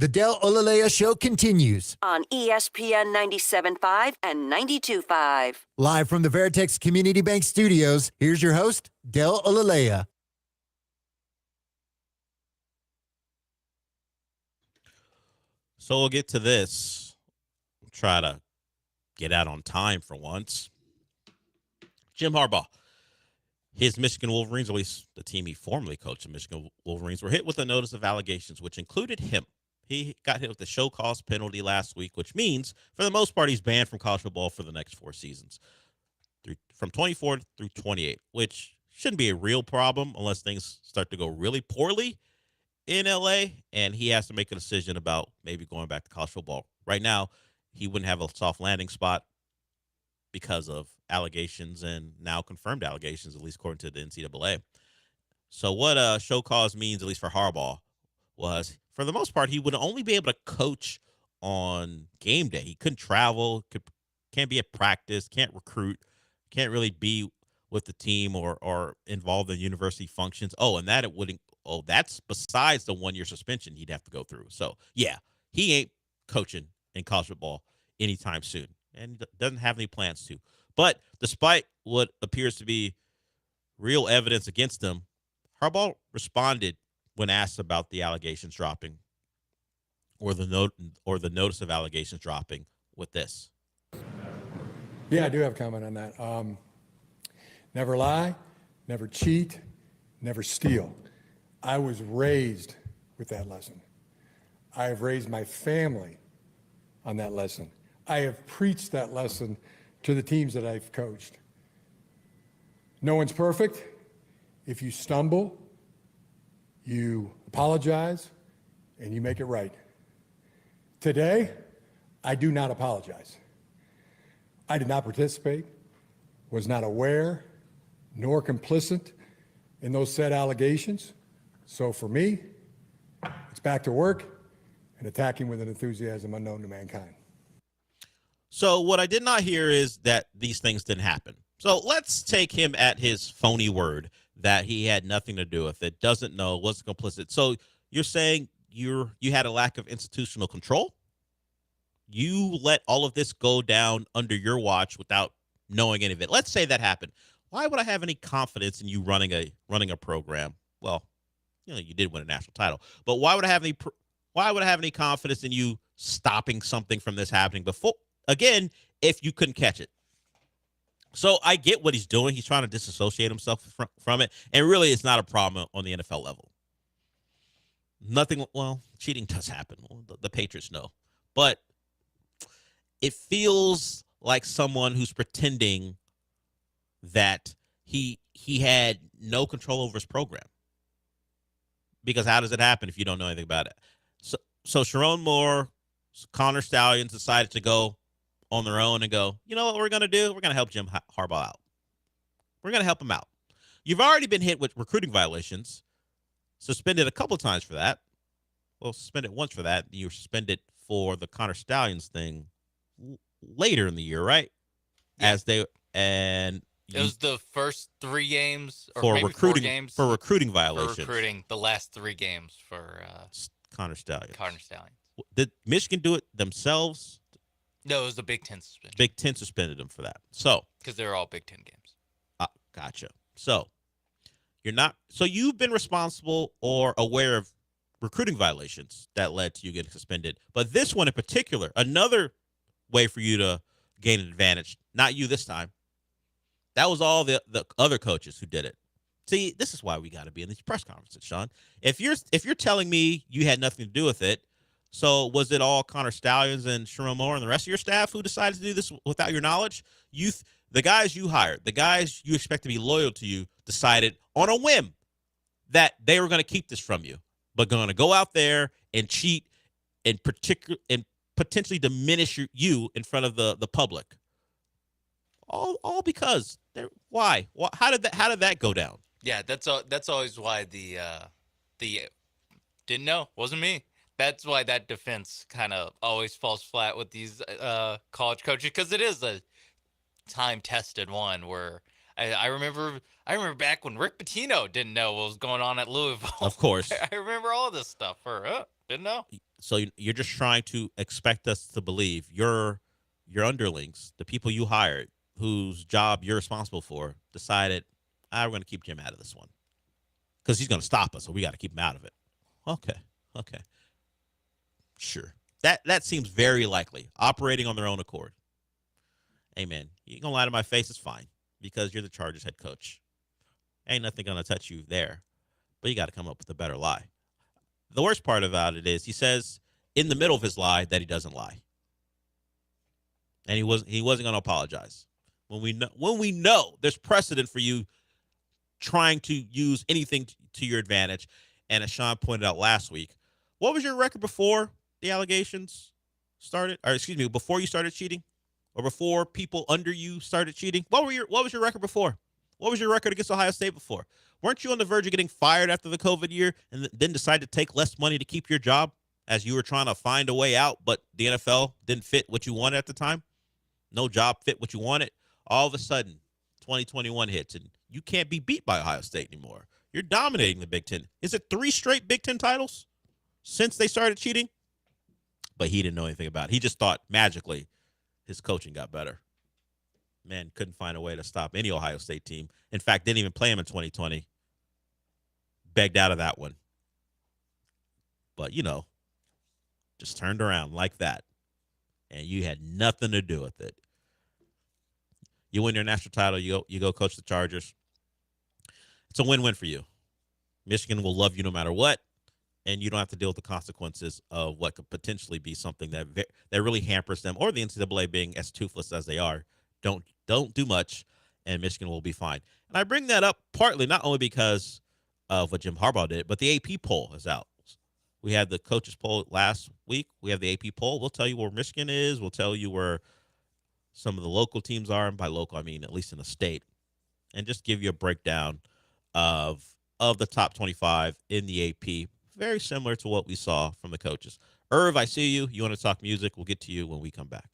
The Del Olaleye Show continues. On ESPN 97.5 and 92.5. Live from the Veritex Community Bank Studios, here's your host, Del Olaleye. So we'll get to this. Try to get out on time for once. Jim Harbaugh. His Michigan Wolverines, at least the team he formerly coached, the Michigan Wolverines, were hit with a notice of allegations, which included him. He got hit with the show cause penalty last week, which means, for the most part, he's banned from college football for the next 4 seasons, from 24 through 28, which shouldn't be a real problem unless things start to go really poorly in L.A., and he has to make a decision about maybe going back to college football. Right now, he wouldn't have a soft landing spot because of allegations and now confirmed allegations, at least according to the NCAA. So what a show cause means, at least for Harbaugh, was, for the most part, he would only be able to coach on game day. He couldn't travel, can't be at practice, can't recruit, can't really be with the team or involved in university functions. That's besides the 1-year suspension he'd have to go through. So, yeah, he ain't coaching in college football anytime soon and doesn't have any plans to. But despite what appears to be real evidence against him, Harbaugh responded when asked about the allegations dropping or the notice of allegations dropping with this. Yeah, I do have a comment on that. Never lie, never cheat, never steal. I was raised with that lesson. I have raised my family on that lesson. I have preached that lesson to the teams that I've coached. No one's perfect. If you stumble, you apologize, and you make it right. Today, I do not apologize. I did not participate, was not aware, nor complicit in those said allegations. So for me, it's back to work and attacking with an enthusiasm unknown to mankind. So what I did not hear is that these things didn't happen. So let's take him at his phony word that he had nothing to do with it, doesn't know, wasn't complicit. So you're saying you had a lack of institutional control? You let all of this go down under your watch without knowing any of it. Let's say that happened. Why would I have any confidence in you running a program? Well, you did win a national title, but why would I have any confidence in you stopping something from this happening before? Again, if you couldn't catch it. So I get what he's doing. He's trying to disassociate himself from it. And really, it's not a problem on the NFL level. Cheating does happen. The Patriots know. But it feels like someone who's pretending that he had no control over his program. Because how does it happen if you don't know anything about it? So Sharon Moore, Connor Stallions decided to go on their own and go, you know what we're going to do? We're going to help Jim Harbaugh out. We're going to help him out. You've already been hit with recruiting violations, suspended a couple of times for that. Well, suspended once for that. You were suspended for the Connor Stallions thing later in the year, right? Yeah. It was the first 3 games or for maybe recruiting 4 games for recruiting violations. For recruiting the last 3 games for Connor Stallions. Did Michigan do it themselves? No, it was the Big Ten suspension. Big Ten suspended them for that. So because they're all Big Ten games. Gotcha. So you've been responsible or aware of recruiting violations that led to you getting suspended. But this one in particular, another way for you to gain an advantage, not you this time. That was all the other coaches who did it. See, this is why we got to be in these press conferences, Sean. If you're telling me you had nothing to do with it, so was it all Connor Stallions and Sharon Moore and the rest of your staff who decided to do this without your knowledge? The guys you hired, the guys you expect to be loyal to you, decided on a whim that they were going to keep this from you, but going to go out there and cheat and potentially diminish you in front of the public. All because why? How did that go down? Yeah, that's always why the didn't know, wasn't me. That's why that defense kind of always falls flat with these college coaches, because it is a time-tested one where I remember back when Rick Pitino didn't know what was going on at Louisville. Of course. I remember all this stuff. Didn't know. So you're just trying to expect us to believe your underlings, the people you hired, whose job you're responsible for, decided, we're going to keep Jim out of this one because he's going to stop us, so we got to keep him out of it. Okay. Sure. That seems very likely, operating on their own accord. Hey, man, you going to lie to my face, it's fine because you're the Chargers head coach. Ain't nothing going to touch you there, but you got to come up with a better lie. The worst part about it is he says in the middle of his lie that he doesn't lie. And he wasn't going to apologize. When we know there's precedent for you trying to use anything to your advantage. And as Sean pointed out last week, what was your record before the allegations started? Or excuse me, before you started cheating? Or before people under you started cheating? What was your record before? What was your record against Ohio State before? Weren't you on the verge of getting fired after the COVID year and then decide to take less money to keep your job as you were trying to find a way out, but the NFL didn't fit what you wanted at the time? No job fit what you wanted. All of a sudden, 2021 hits, and you can't be beat by Ohio State anymore. You're dominating the Big Ten. Is it 3 straight Big Ten titles since they started cheating? But he didn't know anything about it. He just thought magically his coaching got better. Man, couldn't find a way to stop any Ohio State team. In fact, didn't even play him in 2020. Begged out of that one. But, just turned around like that. And you had nothing to do with it. You win your national title, you go coach the Chargers. It's a win-win for you. Michigan will love you no matter what, and you don't have to deal with the consequences of what could potentially be something that really hampers them, or the NCAA being as toothless as they are. Don't do much, and Michigan will be fine. And I bring that up partly not only because of what Jim Harbaugh did, but the AP poll is out. We had the coaches poll last week. We have the AP poll. We'll tell you where Michigan is. We'll tell you where some of the local teams are. And by local, I mean at least in the state. And just give you a breakdown of the top 25 in the AP. Very similar to what we saw from the coaches. Irv, I see you. You want to talk music? We'll get to you when we come back.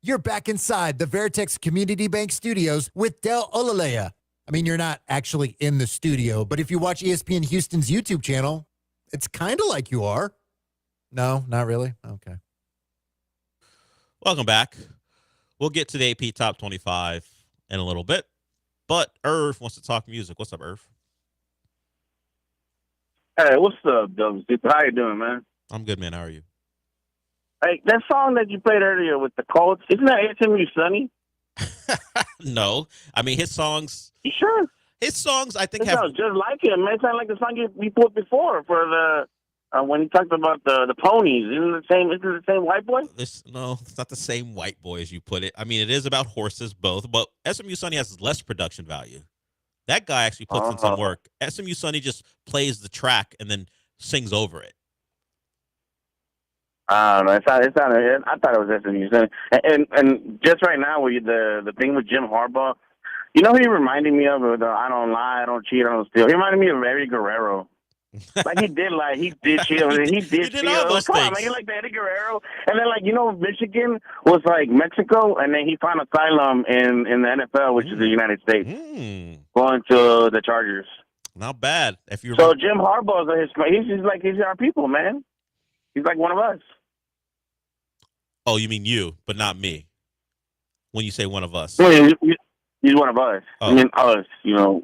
You're back inside the Veritex Community Bank Studios with Del Olaleye. I mean, you're not actually in the studio, but if you watch ESPN Houston's YouTube channel, it's kind of like you are. No, not really? Okay. Welcome back. We'll get to the AP Top 25 in a little bit, but Irv wants to talk music. What's up, Irv? Hey, what's up, Doug? How you doing, man? I'm good, man. How are you? Hey, that song that you played earlier with the Colts, isn't that SMU Sunny? No. I mean, his songs. You sure? His songs, I think, It sounds just like him, man. It sounds like the song you put before for the when he talked about the ponies. Isn't it the same white boy? No, it's not the same white boy as you put it. I mean, it is about horses, both, but SMU Sunny has less production value. That guy actually puts in some work. SMU Sunny just plays the track and then sings over it. I don't know. I thought it was SMU Sunny. And just right now, with the thing with Jim Harbaugh, you know who he reminded me of? I don't lie, I don't cheat, I don't steal. He reminded me of Eddie Guerrero. Like he did cheat, he did steal. All those Come on, man, like the Eddie Guerrero. And then Michigan was like Mexico, and then he found asylum in the NFL, which is the United States, going to the Chargers. Not bad. So Jim Harbaugh's he's our people, man. He's like one of us. Oh, you mean you, but not me. When you say one of us. Well, he's one of us. Oh. I mean, us,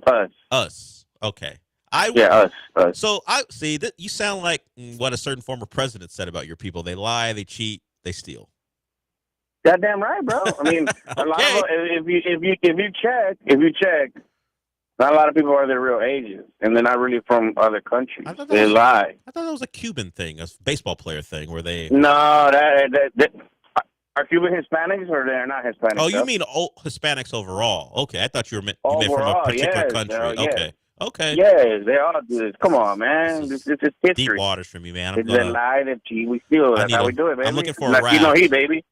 us. Us. Okay. Us. So I see that you sound like what a certain former president said about your people. They lie, they cheat, they steal. Goddamn right, bro. I mean, a lot of if you check, not a lot of people are their real agents, and they're not really from other countries. They lie. I thought that was a Cuban thing, a baseball player thing, where they. No, that are Cuban Hispanics or they're not Hispanics? Oh, you mean Hispanics overall? Okay, I thought you meant from a particular country. Okay. Okay. Yes, they all do this. Come on, man. This is history. Deep waters for me, man. It's a lie that we steal. That's how we do it, baby. I'm looking for a raft. raft. Baby.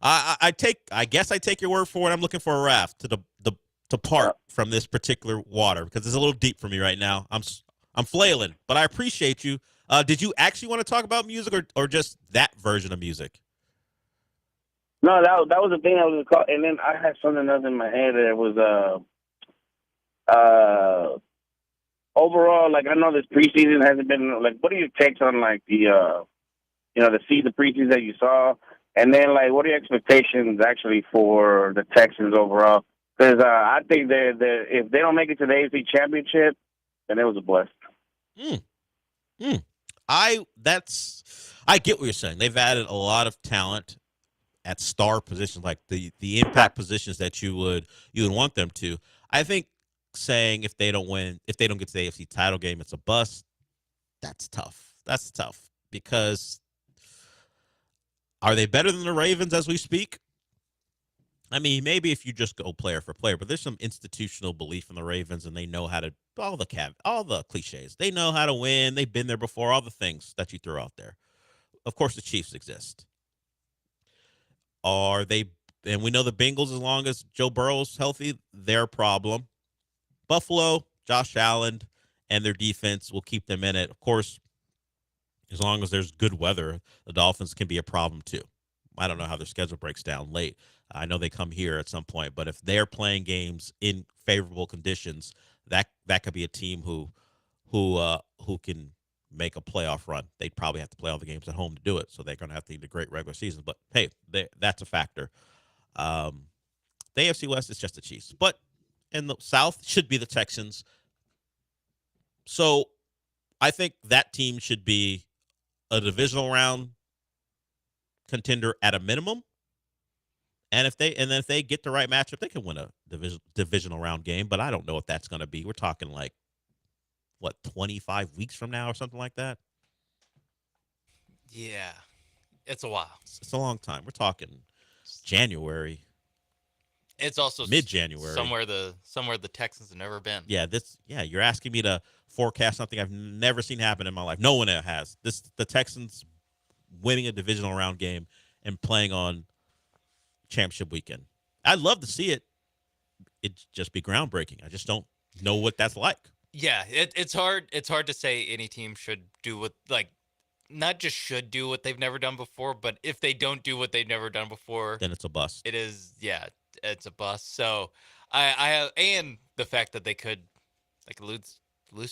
I guess I take your word for it. I'm looking for a raft to part from this particular water because it's a little deep for me right now. I'm flailing, but I appreciate you. Did you actually want to talk about music or just that version of music? No, that was the thing I was called, and then I had something else in my head that was overall, like I know this preseason hasn't been like. What are your takes on like the preseason that you saw, and then like what are your expectations actually for the Texans overall? Because I think that if they don't make it to the AFC Championship, then it was a blessing. I get what you're saying. They've added a lot of talent at star positions, like the impact positions that you would want them to. I think saying if they don't get to the AFC title game, it's a bust. That's tough. That's tough because are they better than the Ravens as we speak? I mean, maybe if you just go player for player, but there's some institutional belief in the Ravens, and they know how to all the cliches. They know how to win. They've been there before. All the things that you throw out there. Of course, the Chiefs exist. Are they? And we know the Bengals, as long as Joe Burrow's healthy, their problem. Buffalo, Josh Allen, and their defense will keep them in it. Of course, as long as there's good weather, the Dolphins can be a problem too. I don't know how their schedule breaks down late. I know they come here at some point, but if they're playing games in favorable conditions, that could be a team who can make a playoff run. They'd probably have to play all the games at home to do it, so they're going to have to eat a great regular season. But hey, that's a factor. The AFC West is just the Chiefs, but in the South should be the Texans. So I think that team should be a divisional round contender at a minimum. And if they get the right matchup, they can win a divisional round game. But I don't know what that's going to be. We're talking like, 25 weeks from now or something like that? Yeah, it's a while. It's a long time. We're talking January. It's also mid-January. Somewhere the Texans have never been. Yeah, you're asking me to forecast something I've never seen happen in my life. No one has. The Texans winning a divisional round game and playing on championship weekend. I'd love to see it. It'd just be groundbreaking. I just don't know what that's like. Yeah, it's hard. It's hard to say any team should do what not just should do what they've never done before, but if they don't do what they've never done before, then it's a bust. It is, yeah, it's a bust. So I and the fact that they could like lose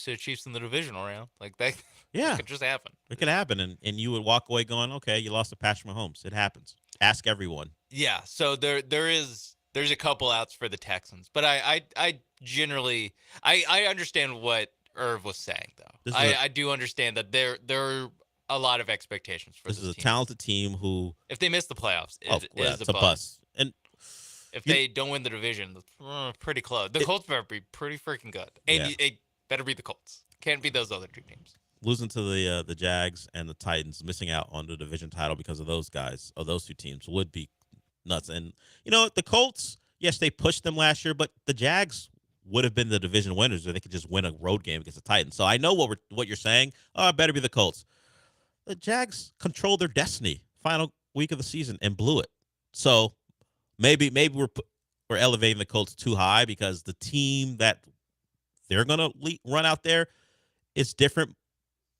to the Chiefs in the divisional round, like that, Yeah, that could just happen. It could happen, and you would walk away going, okay, you lost to Patrick Mahomes. It happens. Ask everyone. Yeah, so there's a couple outs for the Texans, but I generally I understand what Irv was saying though. I do understand that there are a lot of expectations for this is a team. talented team who, if they miss the playoffs, it is it's a bust. And if they don't win the division, pretty close. The Colts better be pretty freaking good, and it better be the Colts. Can't be those other two teams. Losing to the Jags and the Titans, missing out on the division title because of those guys, or those two teams, would be nuts. And the Colts, yes, they pushed them last year, but the Jags would have been the division winners if they could just win a road game against the Titans. So I know what you're saying. Oh, it better be the Colts. The Jags controlled their destiny final week of the season and blew it. So maybe we're elevating the Colts too high because the team that they're going to run out there is different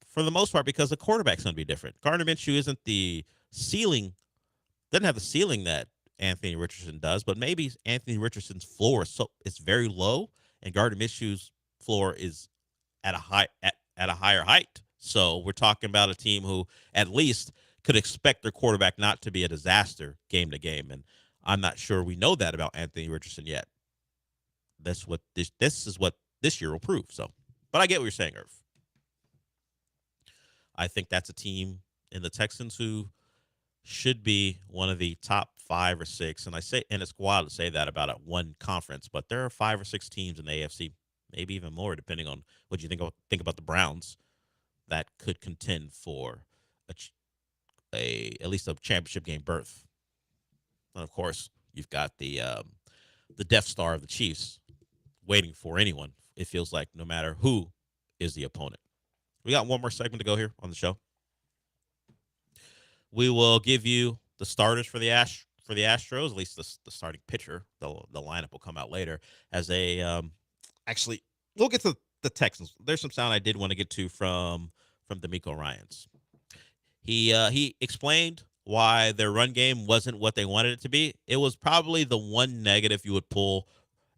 for the most part because the quarterback's going to be different. Gardner Minshew isn't the ceiling, doesn't have the ceiling that Anthony Richardson does, but maybe Anthony Richardson's floor is very low, and Gardner Minshew's floor is at a higher height. So we're talking about a team who at least could expect their quarterback not to be a disaster game to game, and I'm not sure we know that about Anthony Richardson yet. That's what this is what this year will prove. So, but I get what you're saying, Irv. I think that's a team in the Texans who should be one of the top 5 or 6. And it's wild to say that about one conference, but there are 5 or 6 teams in the AFC, maybe even more, depending on what you think about the Browns, that could contend for at least a championship game berth. And of course, you've got the Death Star of the Chiefs waiting for anyone. It feels like no matter who is the opponent. We got one more segment to go here on the show. We will give you the starters for the Astros, at least the starting pitcher. The lineup will come out later as actually we'll get to the Texans. There's some sound I did want to get to from D'Amico Ryans. He explained why their run game wasn't what they wanted it to be. It was probably the one negative you would pull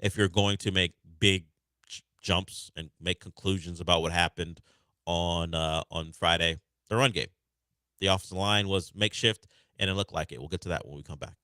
if you're going to make big jumps and make conclusions about what happened on Friday. The run game. The offensive line was makeshift, and it looked like it. We'll get to that when we come back.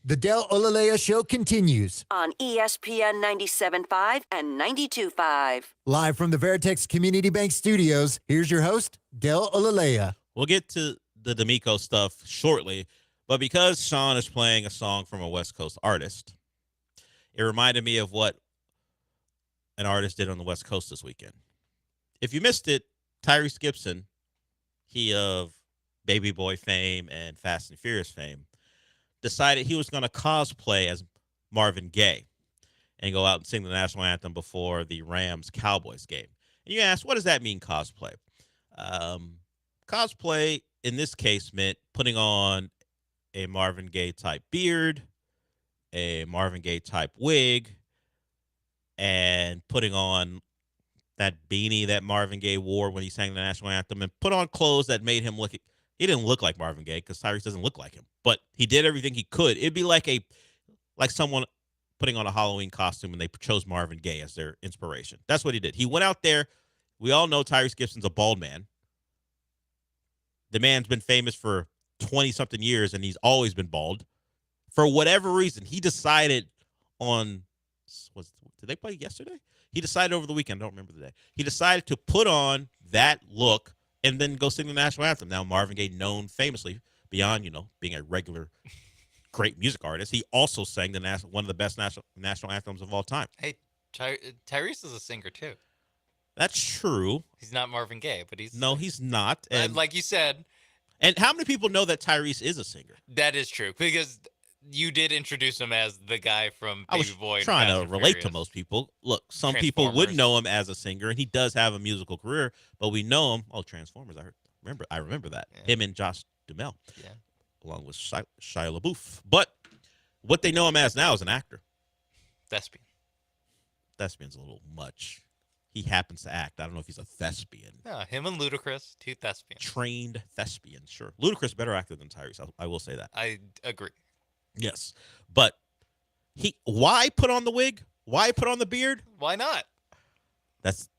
The Del Olaleye Show continues. On ESPN 97.5 and 92.5. Live from the Veritex Community Bank Studios, here's your host, Del Olaleye. We'll get to the D'Amico stuff shortly, but because Sean is playing a song from a West Coast artist, it reminded me of what an artist did on the West Coast this weekend. If you missed it, Tyrese Gibson, he of Baby Boy fame and Fast and Furious fame, decided he was going to cosplay as Marvin Gaye and go out and sing the national anthem before the Rams-Cowboys game. And you ask, what does that mean, cosplay? Cosplay, in this case, meant putting on a Marvin Gaye-type beard, a Marvin Gaye-type wig, and putting on that beanie that Marvin Gaye wore when he sang the national anthem, and put on clothes that made him look. He didn't look like Marvin Gaye because Tyrese doesn't look like him, but he did everything he could. It'd be like someone putting on a Halloween costume and they chose Marvin Gaye as their inspiration. That's what he did. He went out there. We all know Tyrese Gibson's a bald man. The man's been famous for 20-something years, and he's always been bald. For whatever reason, he decided did they play yesterday? He decided over the weekend, I don't remember the day. He decided to put on that look and then go sing the national anthem. Now, Marvin Gaye, known famously beyond, being a regular great music artist, he also sang one of the best national anthems of all time. Hey, Tyrese is a singer too. That's true. He's not Marvin Gaye, but he's not. And like you said. And how many people know that Tyrese is a singer? That is true, because you did introduce him as the guy from Baby Boy. I was trying to relate to most people. Look, some people would know him as a singer, and he does have a musical career, but we know him. Oh, Transformers! I remember that. Yeah. Him and Josh Duhamel, along with Shia LaBeouf. But what they know him as now is an actor. Thespian. Thespian's a little much. He happens to act. I don't know if he's a thespian. Yeah, him and Ludacris, two thespians. Trained thespians, sure. Ludacris better actor than Tyrese. I will say that. I agree. Yes, but why put on the wig? Why put on the beard? Why not?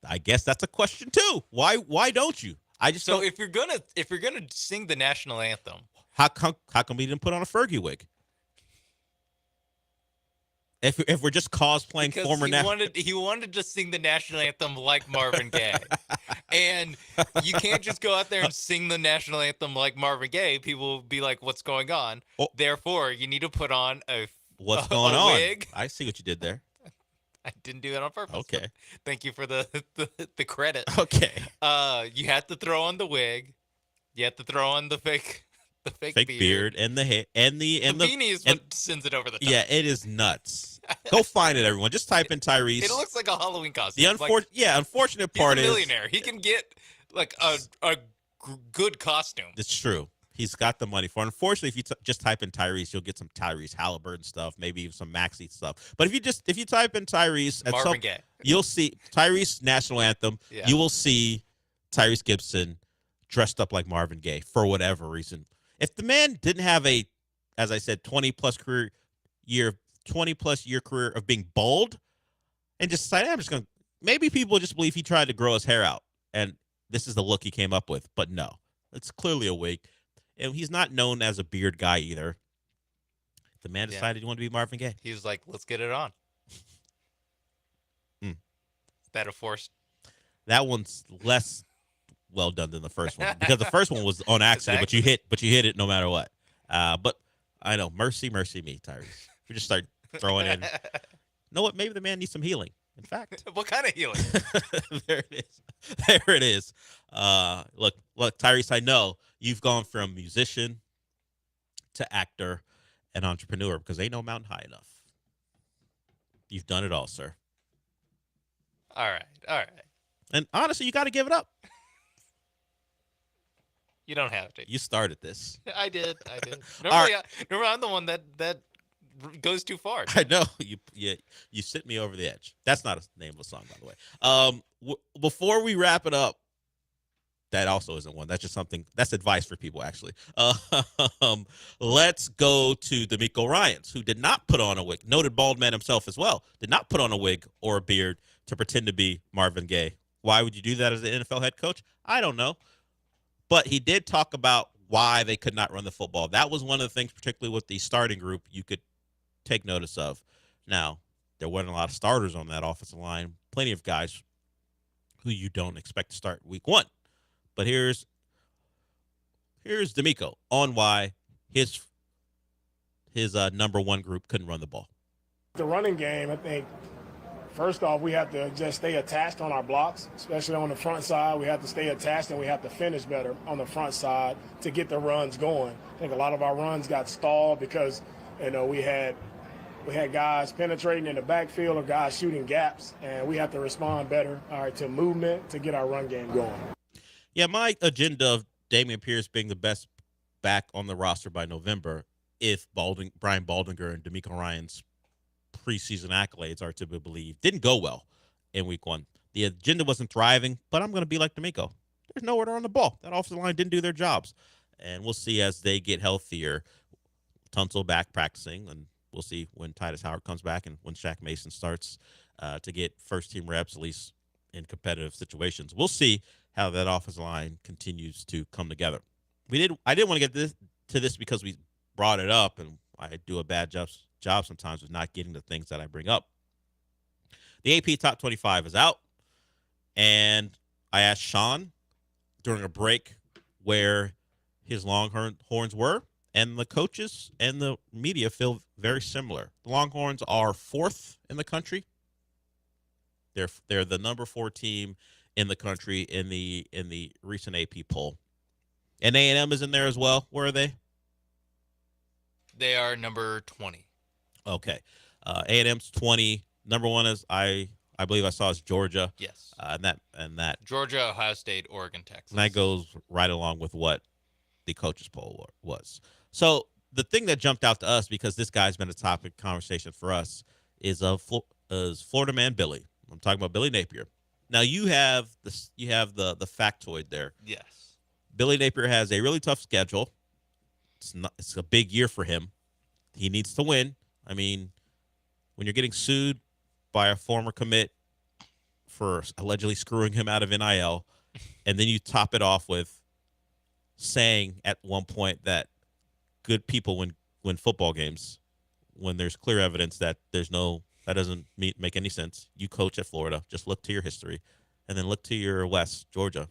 I guess that's a question too. Why don't you? If you're gonna sing the national anthem, how come he didn't put on a Fergie wig? If we're just cosplaying because former he wanted to sing the national anthem like Marvin Gaye, and you can't just go out there and sing the national anthem like Marvin Gaye. People will be like, "What's going on?" Therefore, you need to put on a wig. I see what you did there. I didn't do that on purpose. Okay, thank you for the credit. Okay, you have to throw on the wig. You have to throw on the fake beard and the hair and the beanie is what sends it over the top. Yeah, it is nuts. Go find it, everyone. Just type in Tyrese. It looks like a Halloween costume. Unfortunate part is he's a millionaire. He can get like a good costume. It's true. He's got the money for it. Unfortunately, if you just type in Tyrese, you'll get some Tyrese Halliburton stuff, maybe even some Maxey stuff. But if you type in Tyrese, you'll see Tyrese national anthem. Yeah. You will see Tyrese Gibson dressed up like Marvin Gaye for whatever reason. If the man didn't have as I said, 20-plus year career of being bald, and just decided, I'm just going to, maybe people just believe he tried to grow his hair out, and this is the look he came up with. But no, it's clearly a wig. And he's not known as a beard guy either. The man decided he wanted to be Marvin Gaye. He was like, let's get it on. That a forced? That one's less well done than the first one, because the first one was on accident, exactly. but you hit it no matter what. But I know, mercy me, Tyrese. We just start throwing in. You know what? Maybe the man needs some healing. In fact, what kind of healing? There it is. Look, Tyrese. I know you've gone from musician to actor and entrepreneur, because ain't no mountain high enough. You've done it all, sir. All right. And honestly, you got to give it up. You don't have to. You started this. I did. Normally, I'm the one that goes too far. I know. You sent me over the edge. That's not a name of a song, by the way. Before we wrap it up, that also isn't one. That's just something. That's advice for people, actually. Let's go to D'Amico Ryans, who did not put on a wig. Noted bald man himself as well. Did not put on a wig or a beard to pretend to be Marvin Gaye. Why would you do that as an NFL head coach? I don't know. But he did talk about why they could not run the football. That was one of the things, particularly with the starting group, you could take notice of. Now, there wasn't a lot of starters on that offensive line. Plenty of guys who you don't expect to start week 1. But here's D'Amico on why his number 1 group couldn't run the ball. The running game, I think, first off, we have to just stay attached on our blocks, especially on the front side. We have to stay attached, and we have to finish better on the front side to get the runs going. I think a lot of our runs got stalled because, we had guys penetrating in the backfield or guys shooting gaps, and we have to respond better, to movement to get our run game going. Yeah, my agenda of Dameon Pierce being the best back on the roster by November, if Brian Baldinger and D'Amico Ryan's preseason accolades are to be believed, didn't go well in week 1. The agenda wasn't thriving, but I'm going to be like D'Amico. There's nowhere to run the ball. That offensive line didn't do their jobs. And we'll see as they get healthier. Tunsil back practicing, and we'll see when Titus Howard comes back and when Shaq Mason starts to get first-team reps, at least in competitive situations. We'll see how that offensive line continues to come together. I didn't want to get to this because we brought it up, and I do a bad job sometimes with not getting the things that I bring up. The AP Top 25 is out, and I asked Sean during a break where his Longhorns were, and the coaches and the media feel very similar. The Longhorns are 4th in the country. They're the number 4 team in the country in the recent AP poll. And A&M is in there as well. Where are they? They are number 20. Okay. A&M's 20. Number 1 is I believe I saw is Georgia. Yes. And that Georgia, Ohio State, Oregon, Texas. And that goes right along with what the coaches poll was. So the thing that jumped out to us, because this guy's been a topic of conversation for us, is Florida man Billy. I'm talking about Billy Napier. Now you have the factoid there. Yes. Billy Napier has a really tough schedule. It's a big year for him. He needs to win. I mean, when you're getting sued by a former commit for allegedly screwing him out of NIL, and then you top it off with saying at one point that good people win football games, when there's clear evidence that that doesn't make any sense. You coach at Florida. Just look to your history, and then look to your West, Georgia.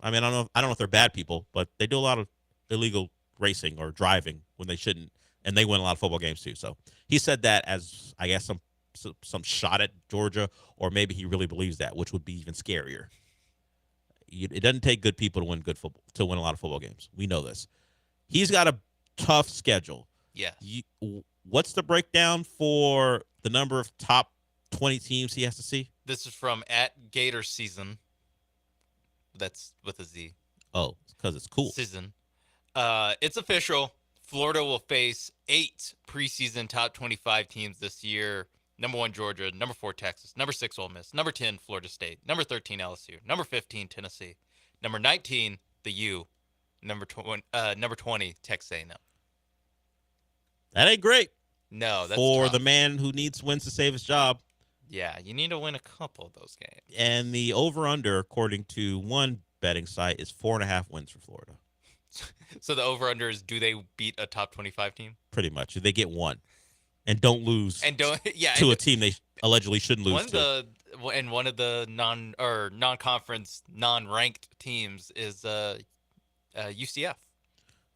I mean, I don't know if they're bad people, but they do a lot of illegal racing or driving when they shouldn't, and they win a lot of football games too. So he said that as, I guess, some shot at Georgia, or maybe he really believes that, which would be even scarier. It doesn't take good people to win a lot of football games. We know this. He's got a tough schedule. Yes. What's the breakdown for the number of top 20 teams he has to see? This is from @Gator Season. That's with a Z. Oh, because it's cool. Season. It's official. Florida will face 8 preseason top 25 teams this year. Number 1, Georgia. Number 4, Texas. Number 6, Ole Miss. Number 10, Florida State. Number 13, LSU. Number 15, Tennessee. Number 19, the U. Number 20, Texas A&M. That ain't great. No, that's for tough. the man who needs wins to save his job. Yeah, you need to win a couple of those games. And the over-under, according to one betting site, is 4.5 wins for Florida. So the over-under is, do they beat a top 25 team? Pretty much. They get 1. And don't lose to a team they allegedly shouldn't lose to. One of the non-conference, non-ranked teams is UCF.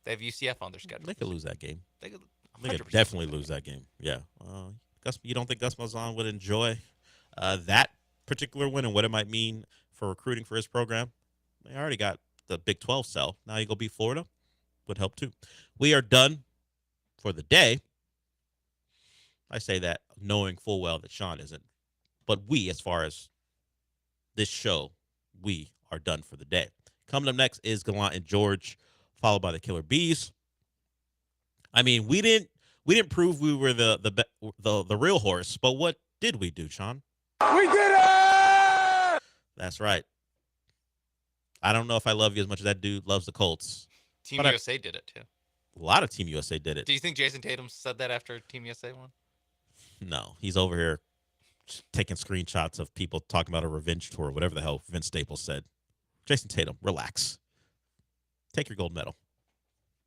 They have UCF on their schedule. They could lose that game. They could definitely lose that game. Yeah. You don't think Gus Malzahn would enjoy that particular win and what it might mean for recruiting for his program? They already got the Big 12 sell. Now you go beat Florida. Would help too. We are done for the day. I say that knowing full well that Sean isn't. But we, as far as this show, we are done for the day. Coming up next is Gallant George, followed by the Killer Bees. I mean, we didn't prove we were the real horse, but what did we do, Sean? We did it! That's right. I don't know if I love you as much as that dude loves the Colts. Team USA did it too. A lot of Team USA did it. Do you think Jason Tatum said that after Team USA won? No, he's over here taking screenshots of people talking about a revenge tour, whatever the hell Vince Staples said. Jason Tatum, relax. Take your gold medal.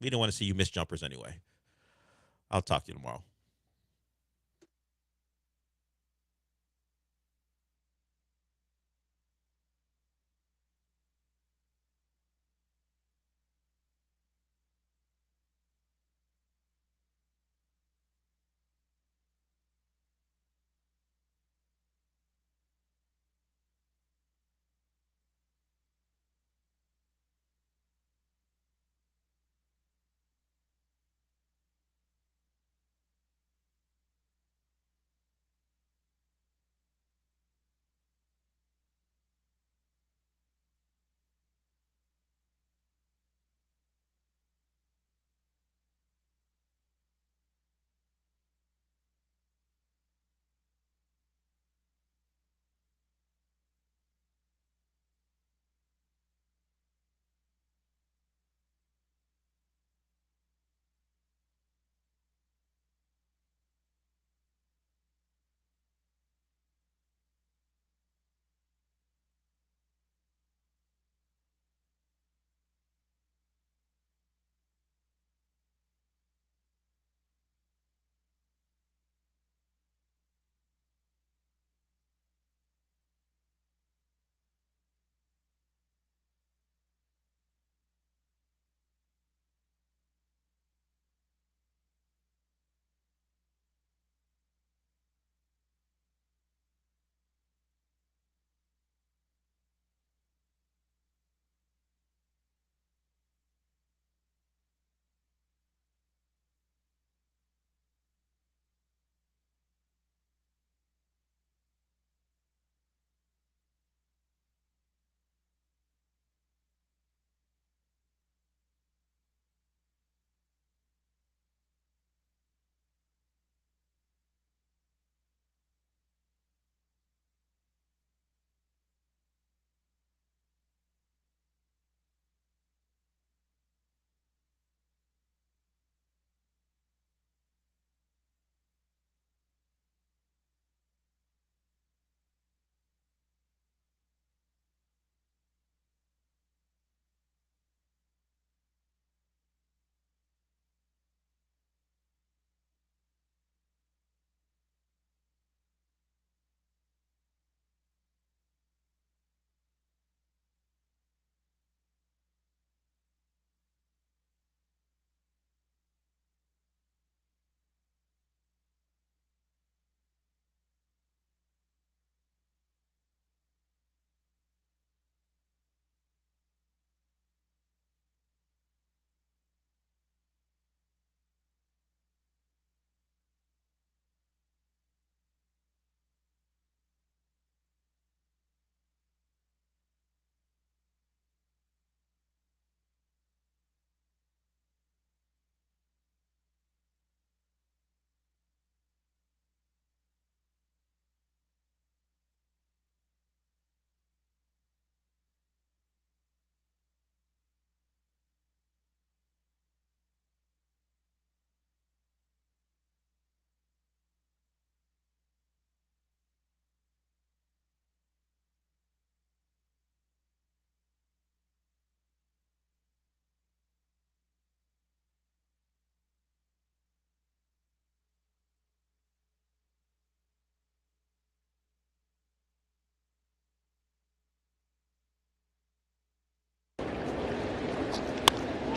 We don't want to see you miss jumpers anyway. I'll talk to you tomorrow.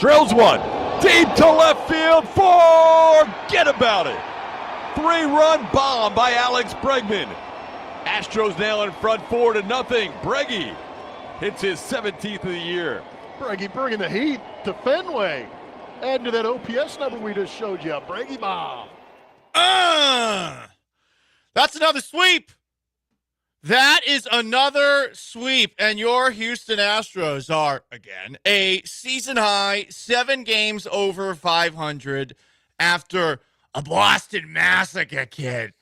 Drills one. Deep to left field. Forget about it. 3-run bomb by Alex Bregman. Astros now in front 4-0. Breggy hits his 17th of the year. Breggy bringing the heat to Fenway. Add to that OPS number we just showed you. Breggy bomb. That's another sweep. That is another sweep. And your Houston Astros are, again, a season high, 7 games over 500 after a Boston Massacre, kid.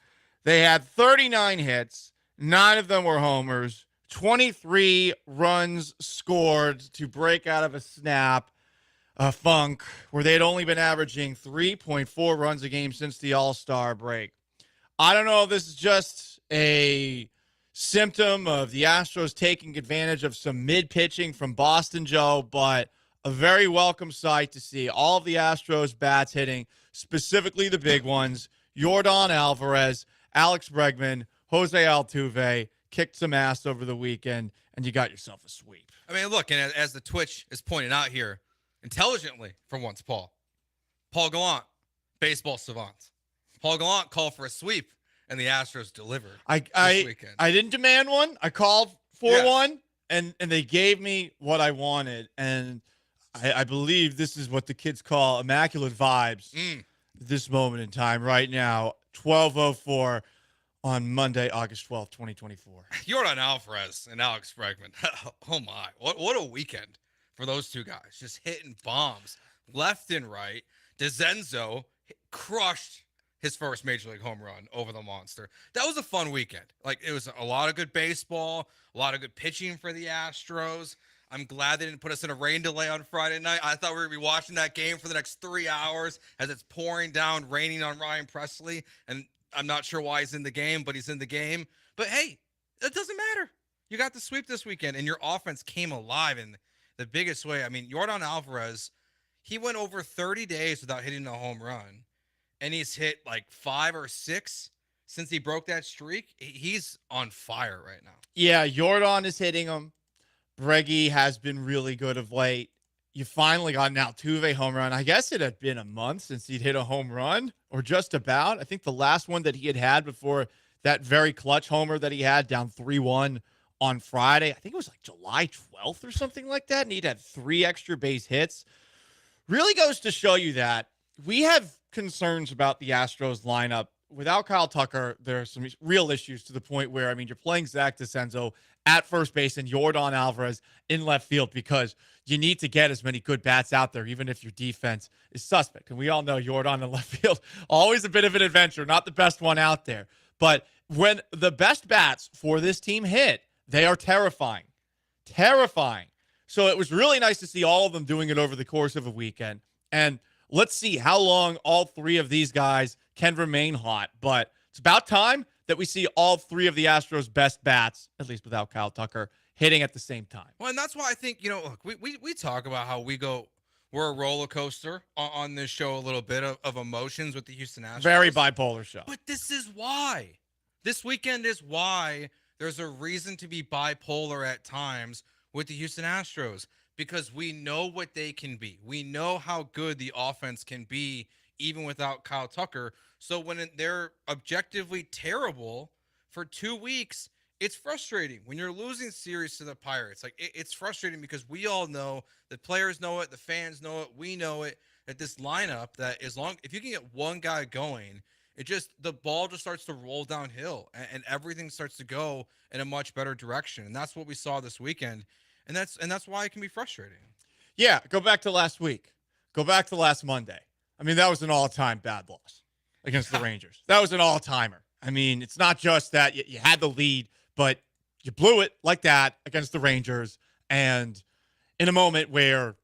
They had 39 hits. 9 of them were homers. 23 runs scored to break out of a funk where they had only been averaging 3.4 runs a game since the All-Star break. I don't know if this is just a symptom of the Astros taking advantage of some mid-pitching from Boston Joe, but a very welcome sight to see all of the Astros bats hitting, specifically the big ones. Yordan Alvarez, Alex Bregman, Jose Altuve kicked some ass over the weekend, and you got yourself a sweep. I mean, look, and as the Twitch is pointing out here, intelligently for once, Paul Gallant, baseball savant. Paul Gallant called for a sweep, and the Astros delivered this weekend. I didn't demand one. I called for one, and they gave me what I wanted. And I believe this is what the kids call immaculate vibes this moment in time right now, 12:04 on Monday, August 12th, 2024. Yordan Alvarez and Alex Bregman. Oh, my. What a weekend for those two guys. Just hitting bombs left and right. DeZenzo crushed his first Major League home run over the monster. That was a fun weekend. Like, it was a lot of good baseball, a lot of good pitching for the Astros. I'm glad they didn't put us in a rain delay on Friday night. I thought we were going to be watching that game for the next 3 hours as it's pouring down, raining on Ryan Presley. And I'm not sure why he's in the game, but he's in the game. But, hey, it doesn't matter. You got the sweep this weekend, and your offense came alive in the biggest way. I mean, Yordan Alvarez, he went over 30 days without hitting a home run, and he's hit like 5 or 6 since he broke that streak. He's on fire right now. Yeah, Yordan is hitting him. Breggy has been really good of late. You finally got an Altuve home run. I guess it had been a month since he'd hit a home run, or just about. I think the last one that he had before that very clutch homer that he had down 3-1 on Friday, I think it was like July 12th or something like that, and he'd had 3 extra base hits. Really goes to show you that we have concerns about the Astros lineup. Without Kyle Tucker, there are some real issues to the point where, I mean, you're playing Zach DeCenzo at first base and Yordan Alvarez in left field because you need to get as many good bats out there, even if your defense is suspect. And we all know Yordan in left field, always a bit of an adventure, not the best one out there. But when the best bats for this team hit, they are terrifying. Terrifying. So it was really nice to see all of them doing it over the course of a weekend. And let's see how long all 3 of these guys can remain hot. But it's about time that we see all 3 of the Astros' best bats, at least without Kyle Tucker, hitting at the same time. Well, and that's why I think, look, we talk about how we're a roller coaster on this show, a little bit of emotions with the Houston Astros. Very bipolar show. But this is why. This weekend is why there's a reason to be bipolar at times with the Houston Astros, because we know what they can be. We know how good the offense can be even without Kyle Tucker. So when they're objectively terrible for 2 weeks, it's frustrating. When you're losing series to the Pirates, like it's frustrating because we all know, the players know it, the fans know it, we know it, that this lineup, that if you can get one guy going, the ball just starts to roll downhill and everything starts to go in a much better direction. And that's what we saw this weekend. And that's why it can be frustrating. Yeah, go back to last week. Go back to last Monday. I mean, that was an all-time bad loss against the Rangers. That was an all-timer. I mean, it's not just that you had the lead, but you blew it like that against the Rangers. And in a moment where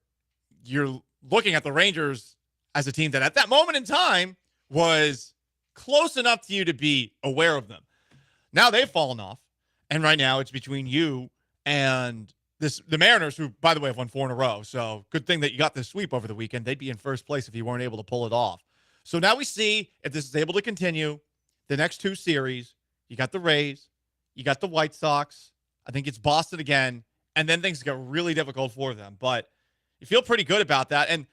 you're looking at the Rangers as a team that at that moment in time was close enough to you to be aware of them. Now they've fallen off. And right now it's between you and the Mariners, who, by the way, have won 4 in a row. So good thing that you got this sweep over the weekend. They'd be in first place if you weren't able to pull it off. So now we see if this is able to continue the next 2 series. You got the Rays. You got the White Sox. I think it's Boston again. And then things get really difficult for them. But You feel pretty good about that. And,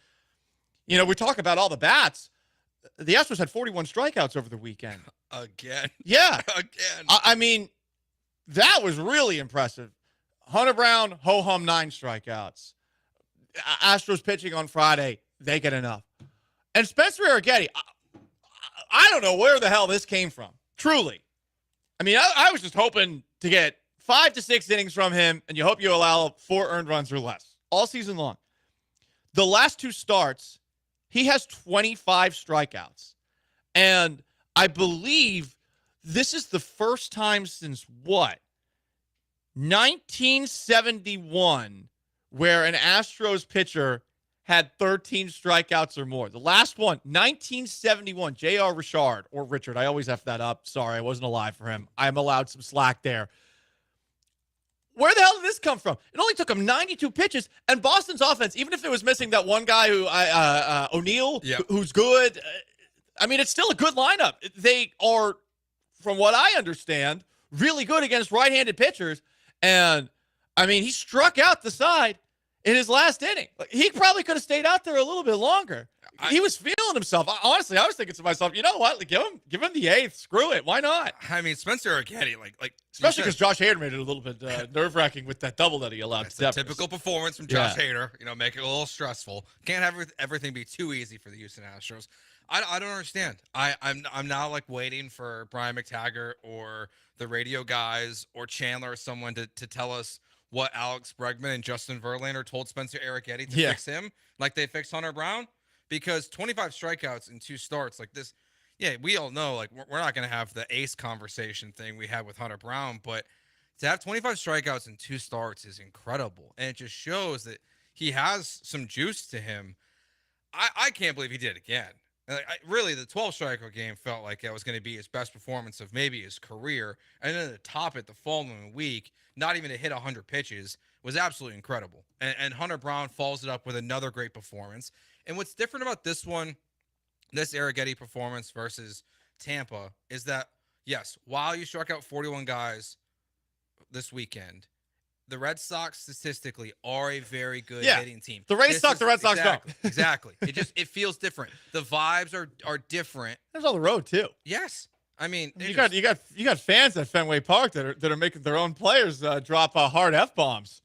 we talk about all the bats. The Astros had 41 strikeouts over the weekend. Again. Yeah. Again. I mean, that was really impressive. Hunter Brown, ho-hum, 9 strikeouts. Astros pitching on Friday, they get enough. And Spencer Arrighetti, I don't know where the hell this came from. Truly. I mean, I was just hoping to get 5 to 6 innings from him, and you hope you allow 4 earned runs or less all season long. The last 2 starts, he has 25 strikeouts. And I believe this is the first time since 1971, where an Astros pitcher had 13 strikeouts or more. The last one, 1971, J.R. Richard, or Richard. I always F that up. Sorry, I wasn't alive for him. I'm allowed some slack there. Where the hell did this come from? It only took him 92 pitches, and Boston's offense, even if it was missing that one guy who O'Neill, who's good, I mean, it's still a good lineup. They are, from what I understand, really good against right-handed pitchers, and, I mean, he struck out the side in his last inning. He probably could have stayed out there a little bit longer. He was feeling himself. Honestly, I was thinking to myself, you know what? Give him the 8th. Screw it. Why not? I mean, Spencer Arrighetti, especially because Josh Hader made it a little bit nerve-wracking with that double that he allowed. It's a typical performance from Josh Hader. Make it a little stressful. Can't have everything be too easy for the Houston Astros. I don't understand. I'm now waiting for Brian McTaggart or the radio guys or Chandler or someone to tell us what Alex Bregman and Justin Verlander told Spencer Arrighetti to fix him, like they fixed Hunter Brown. Because 25 strikeouts in 2 starts like this, we all know we're not going to have the ace conversation thing we had with Hunter Brown, but to have 25 strikeouts in 2 starts is incredible. And it just shows that he has some juice to him. I can't believe he did it again. Really, the 12 strikeout game felt like it was going to be his best performance of maybe his career. And then to top it the following week, not even to hit 100 pitches, was absolutely incredible. And Hunter Brown follows it up with another great performance. And what's different about this Arrighetti performance versus Tampa is that, yes, while you struck out 41 guys this weekend, the Red Sox statistically are a very good hitting team. The Red Sox don't. Exactly. It feels different. The vibes are different. There's on the road too. Yes. I mean, you got fans at Fenway Park that are making their own players drop hard F-bombs.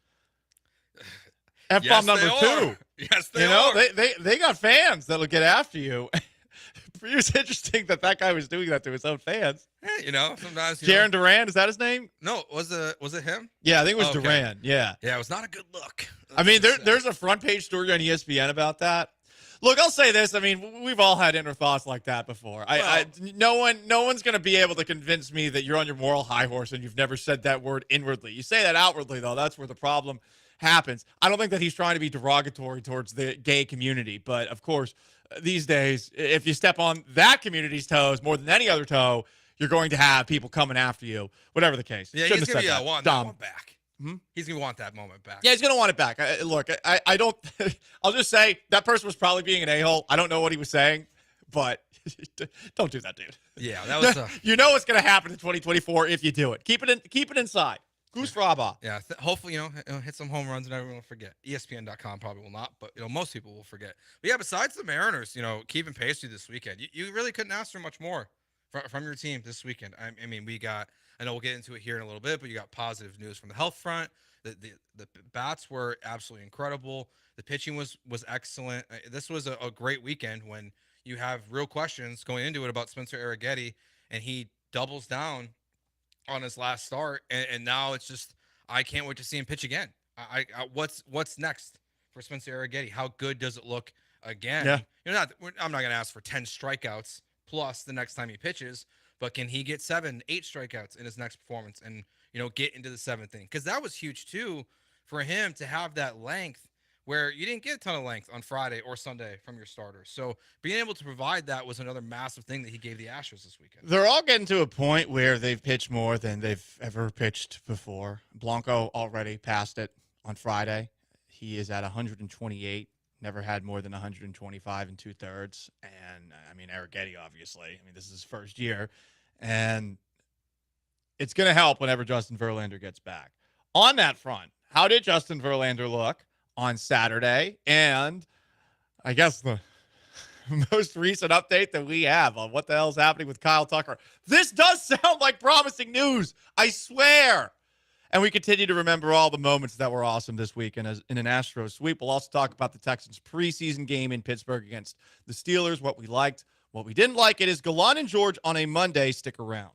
F-bomb number 2. Yes, they are. They got fans that'll get after you. It was interesting that guy was doing that to his own fans. Sometimes. Jaron Duran, is that his name? No, was it him? Yeah, I think it was Duran. Yeah. Yeah, it was not a good look. I mean, there's a front page story on ESPN about that. Look, I'll say this. I mean, we've all had inner thoughts like that before. No one's going to be able to convince me that you're on your moral high horse and you've never said that word inwardly. You say that outwardly, though. That's where the problem happens. I don't think that he's trying to be derogatory towards the gay community, but of course, these days, if you step on that community's toes more than any other toe, you're going to have people coming after you, whatever the case. Yeah, he's going to want that one back. Hmm? He's going to want that moment back. Yeah, he's going to want it back. I don't – I'll just say that person was probably being an a-hole. I don't know what he was saying, but don't do that, dude. Yeah, that was you know what's going to happen in 2024 if you do it. Keep it inside. Goose Fraba. Yeah, hopefully, hit some home runs and everyone will forget. ESPN.com probably will not, but, most people will forget. But, yeah, besides the Mariners, keeping pace with this weekend, you really couldn't ask for much more from your team this weekend. I mean, we got – I know we'll get into it here in a little bit, but you got positive news from the health front. The bats were absolutely incredible. The pitching was excellent. This was a great weekend when you have real questions going into it about Spencer Arrighetti, and he doubles down on his last start, and now it's just I can't wait to see him pitch again. What's next for Spencer Arrighetti? How good does it look again? Yeah. I'm not going to ask for 10 strikeouts plus the next time he pitches, but can he get 7, 8 strikeouts in his next performance and get into the 7th inning? Because that was huge too for him to have that length where you didn't get a ton of length on Friday or Sunday from your starters. So being able to provide that was another massive thing that he gave the Astros this weekend. They're all getting to a point where they've pitched more than they've ever pitched before. Blanco already passed it on Friday. He is at 128, never had more than 125 and 2/3. And, I mean, Arrighetti, obviously. I mean, this is his first year. And it's going to help whenever Justin Verlander gets back. On that front, how did Justin Verlander look on Saturday. And I guess the most recent update that we have on what the hell is happening with Kyle Tucker. This does sound like promising news, I swear. And we continue to remember all the moments that were awesome this week in an Astros sweep. We'll also talk about the Texans' preseason game in Pittsburgh against the Steelers, what we liked, what we didn't like. It is Gallant and George on a Monday. Stick around.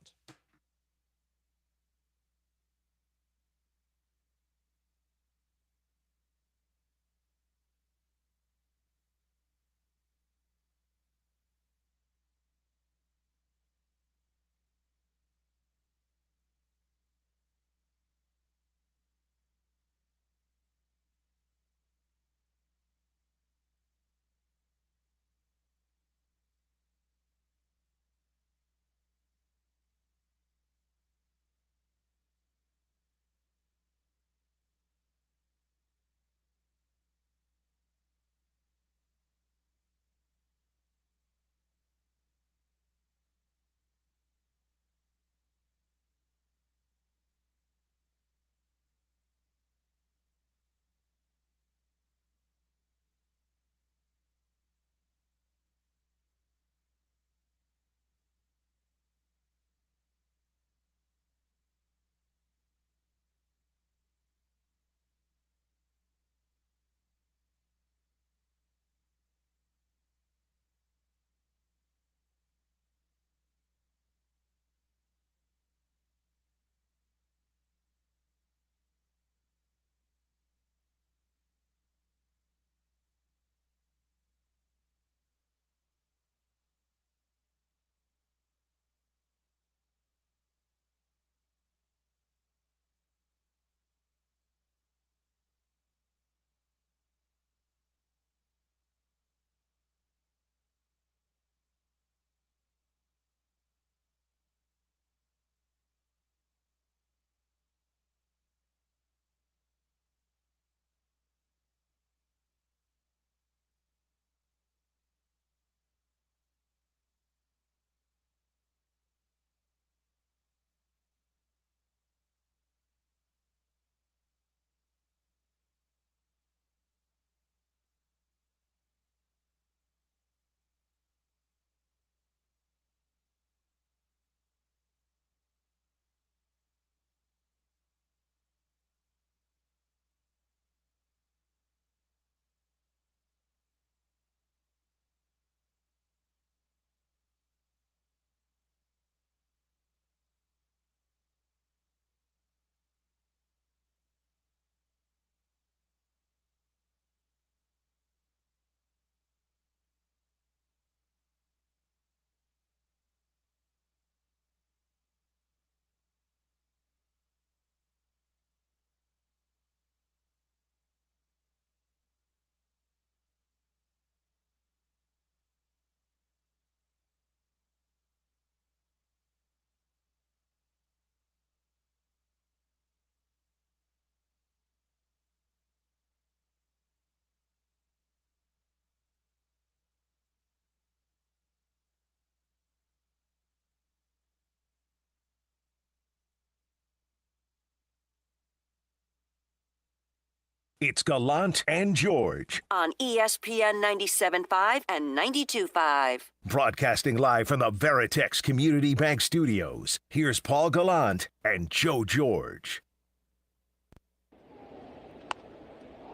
It's Gallant and George. On ESPN 97.5 and 92.5. Broadcasting live from the Veritex Community Bank Studios. Here's Paul Gallant and Joe George.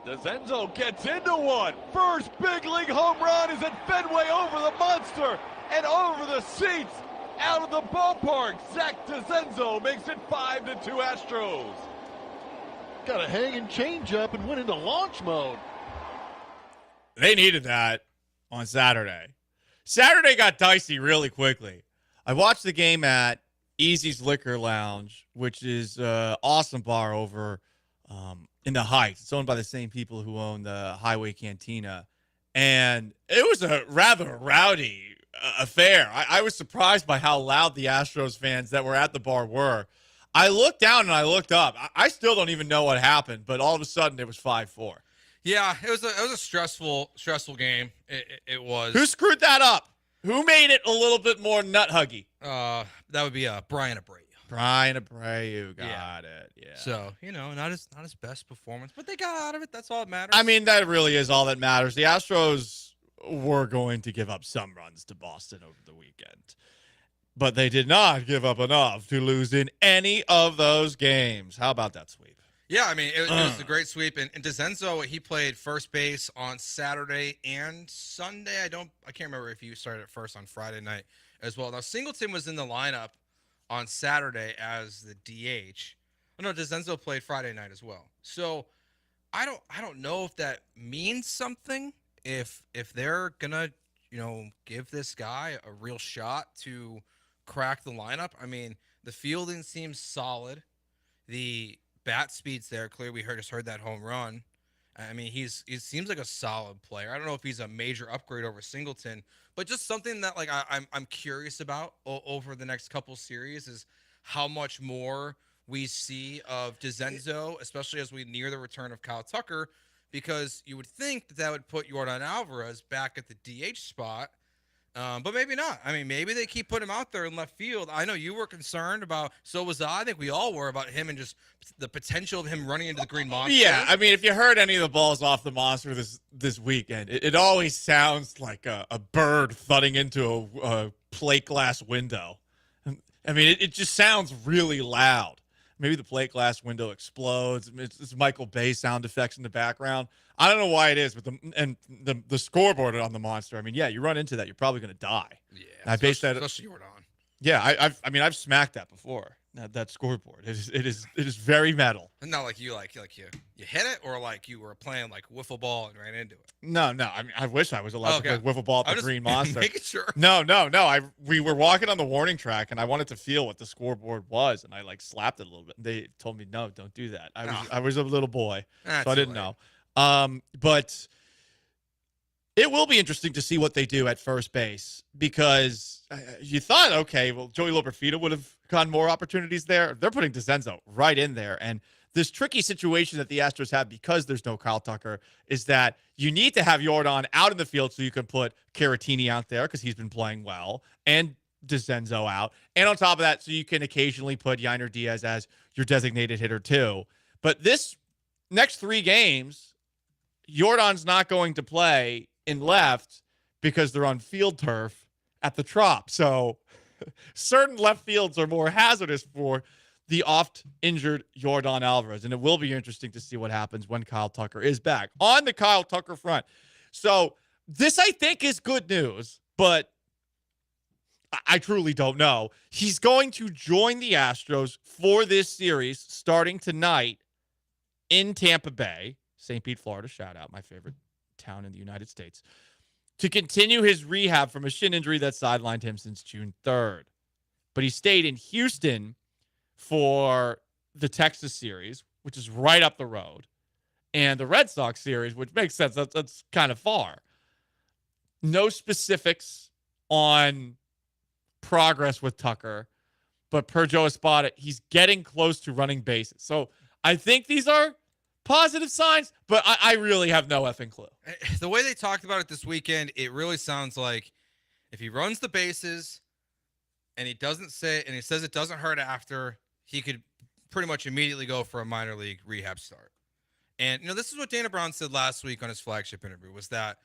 DeZenzo gets into one. First big league home run is at Fenway over the monster and over the seats. Out of the ballpark, Zach DeZenzo makes it 5-2 Astros. Got a hanging changeup and went into launch mode. They needed that on Saturday. Saturday got dicey really quickly. I watched the game at Easy's Liquor Lounge, which is an awesome bar over in the Heights. It's owned by the same people who own the Highway Cantina. And it was a rather rowdy affair. I was surprised by how loud the Astros fans that were at the bar were. I looked down and I looked up. I still don't even know what happened, but all of a sudden it was 5-4. Yeah, it was a stressful game. It was. Who screwed that up? Who made it a little bit more nut huggy? That would be Brian Abreu. Brian Abreu got it. Yeah. So, not his best performance, but they got out of it. That's all that matters. I mean, that really is all that matters. The Astros were going to give up some runs to Boston over the weekend, but they did not give up enough to lose in any of those games. How about that sweep? Yeah, I mean, it was a great sweep. And DeZenzo, he played first base on Saturday and Sunday. I can't remember if he started at first on Friday night as well. Now, Singleton was in the lineup on Saturday as the DH. Oh, no, DeZenzo played Friday night as well. So I don't know if that means something. If they're gonna, give this guy a real shot to crack the lineup. I mean, the fielding seems solid. The bat speed's there. Clearly, we just heard that home run. I mean, he seems like a solid player. I don't know if he's a major upgrade over Singleton, but just something that I'm curious about over the next couple series is how much more we see of DeZenzo, especially as we near the return of Kyle Tucker, because you would think that would put Yordan Alvarez back at the DH spot. But maybe not. I mean, maybe they keep putting him out there in left field. I know you were concerned about, so was I think we all were, about him and just the potential of him running into the Green Monster. Yeah, I mean, if you heard any of the balls off the Monster this weekend, it always sounds like a bird thudding into a plate glass window. I mean, it just sounds really loud. Maybe the plate glass window explodes. It's Michael Bay sound effects in the background. I don't know why it is, but the scoreboard on the Monster. I mean, yeah, you run into that, you're probably going to die. Yeah, I based that. Especially Yordan. Yeah, I've smacked that before. That scoreboard. It is very metal. Not like you you hit it, or like you were playing like wiffle ball and ran into it. No. I mean, I wish I was allowed to play wiffle ball at the Green Monster. Making sure. No. We were walking on the warning track, and I wanted to feel what the scoreboard was, and I slapped it a little bit. They told me no, don't do that. I was a little boy, so I didn't know. But it will be interesting to see what they do at first base, because you thought, okay, well, Joey Loperfita would have gotten more opportunities there. They're putting DeZenzo right in there. And this tricky situation that the Astros have, because there's no Kyle Tucker, is that you need to have Yordan out in the field so you can put Caratini out there because he's been playing well, and DeZenzo out. And on top of that, so you can occasionally put Yainer Diaz as your designated hitter too. But this next 3 games, Yordan's not going to play in left because they're on field turf at the Trop. So certain left fields are more hazardous for the oft-injured Yordan Alvarez, and it will be interesting to see what happens when Kyle Tucker is back. On the Kyle Tucker front, so this, I think, is good news, but I truly don't know. He's going to join the Astros for this series starting tonight in Tampa Bay, St. Pete, Florida. Shout out, my favorite town in the United States, to continue his rehab from a shin injury that sidelined him since June 3rd. But he stayed in Houston for the Texas series, which is right up the road, and the Red Sox series, which makes sense. That's kind of far. No specifics on progress with Tucker, but per Joe Espada, he's getting close to running bases. So I think these are positive signs, but I really have no effing clue. The way they talked about it this weekend, it really sounds like if he runs the bases and he says it doesn't hurt after, he could pretty much immediately go for a minor league rehab start. And, this is what Dana Brown said last week on his flagship interview, was that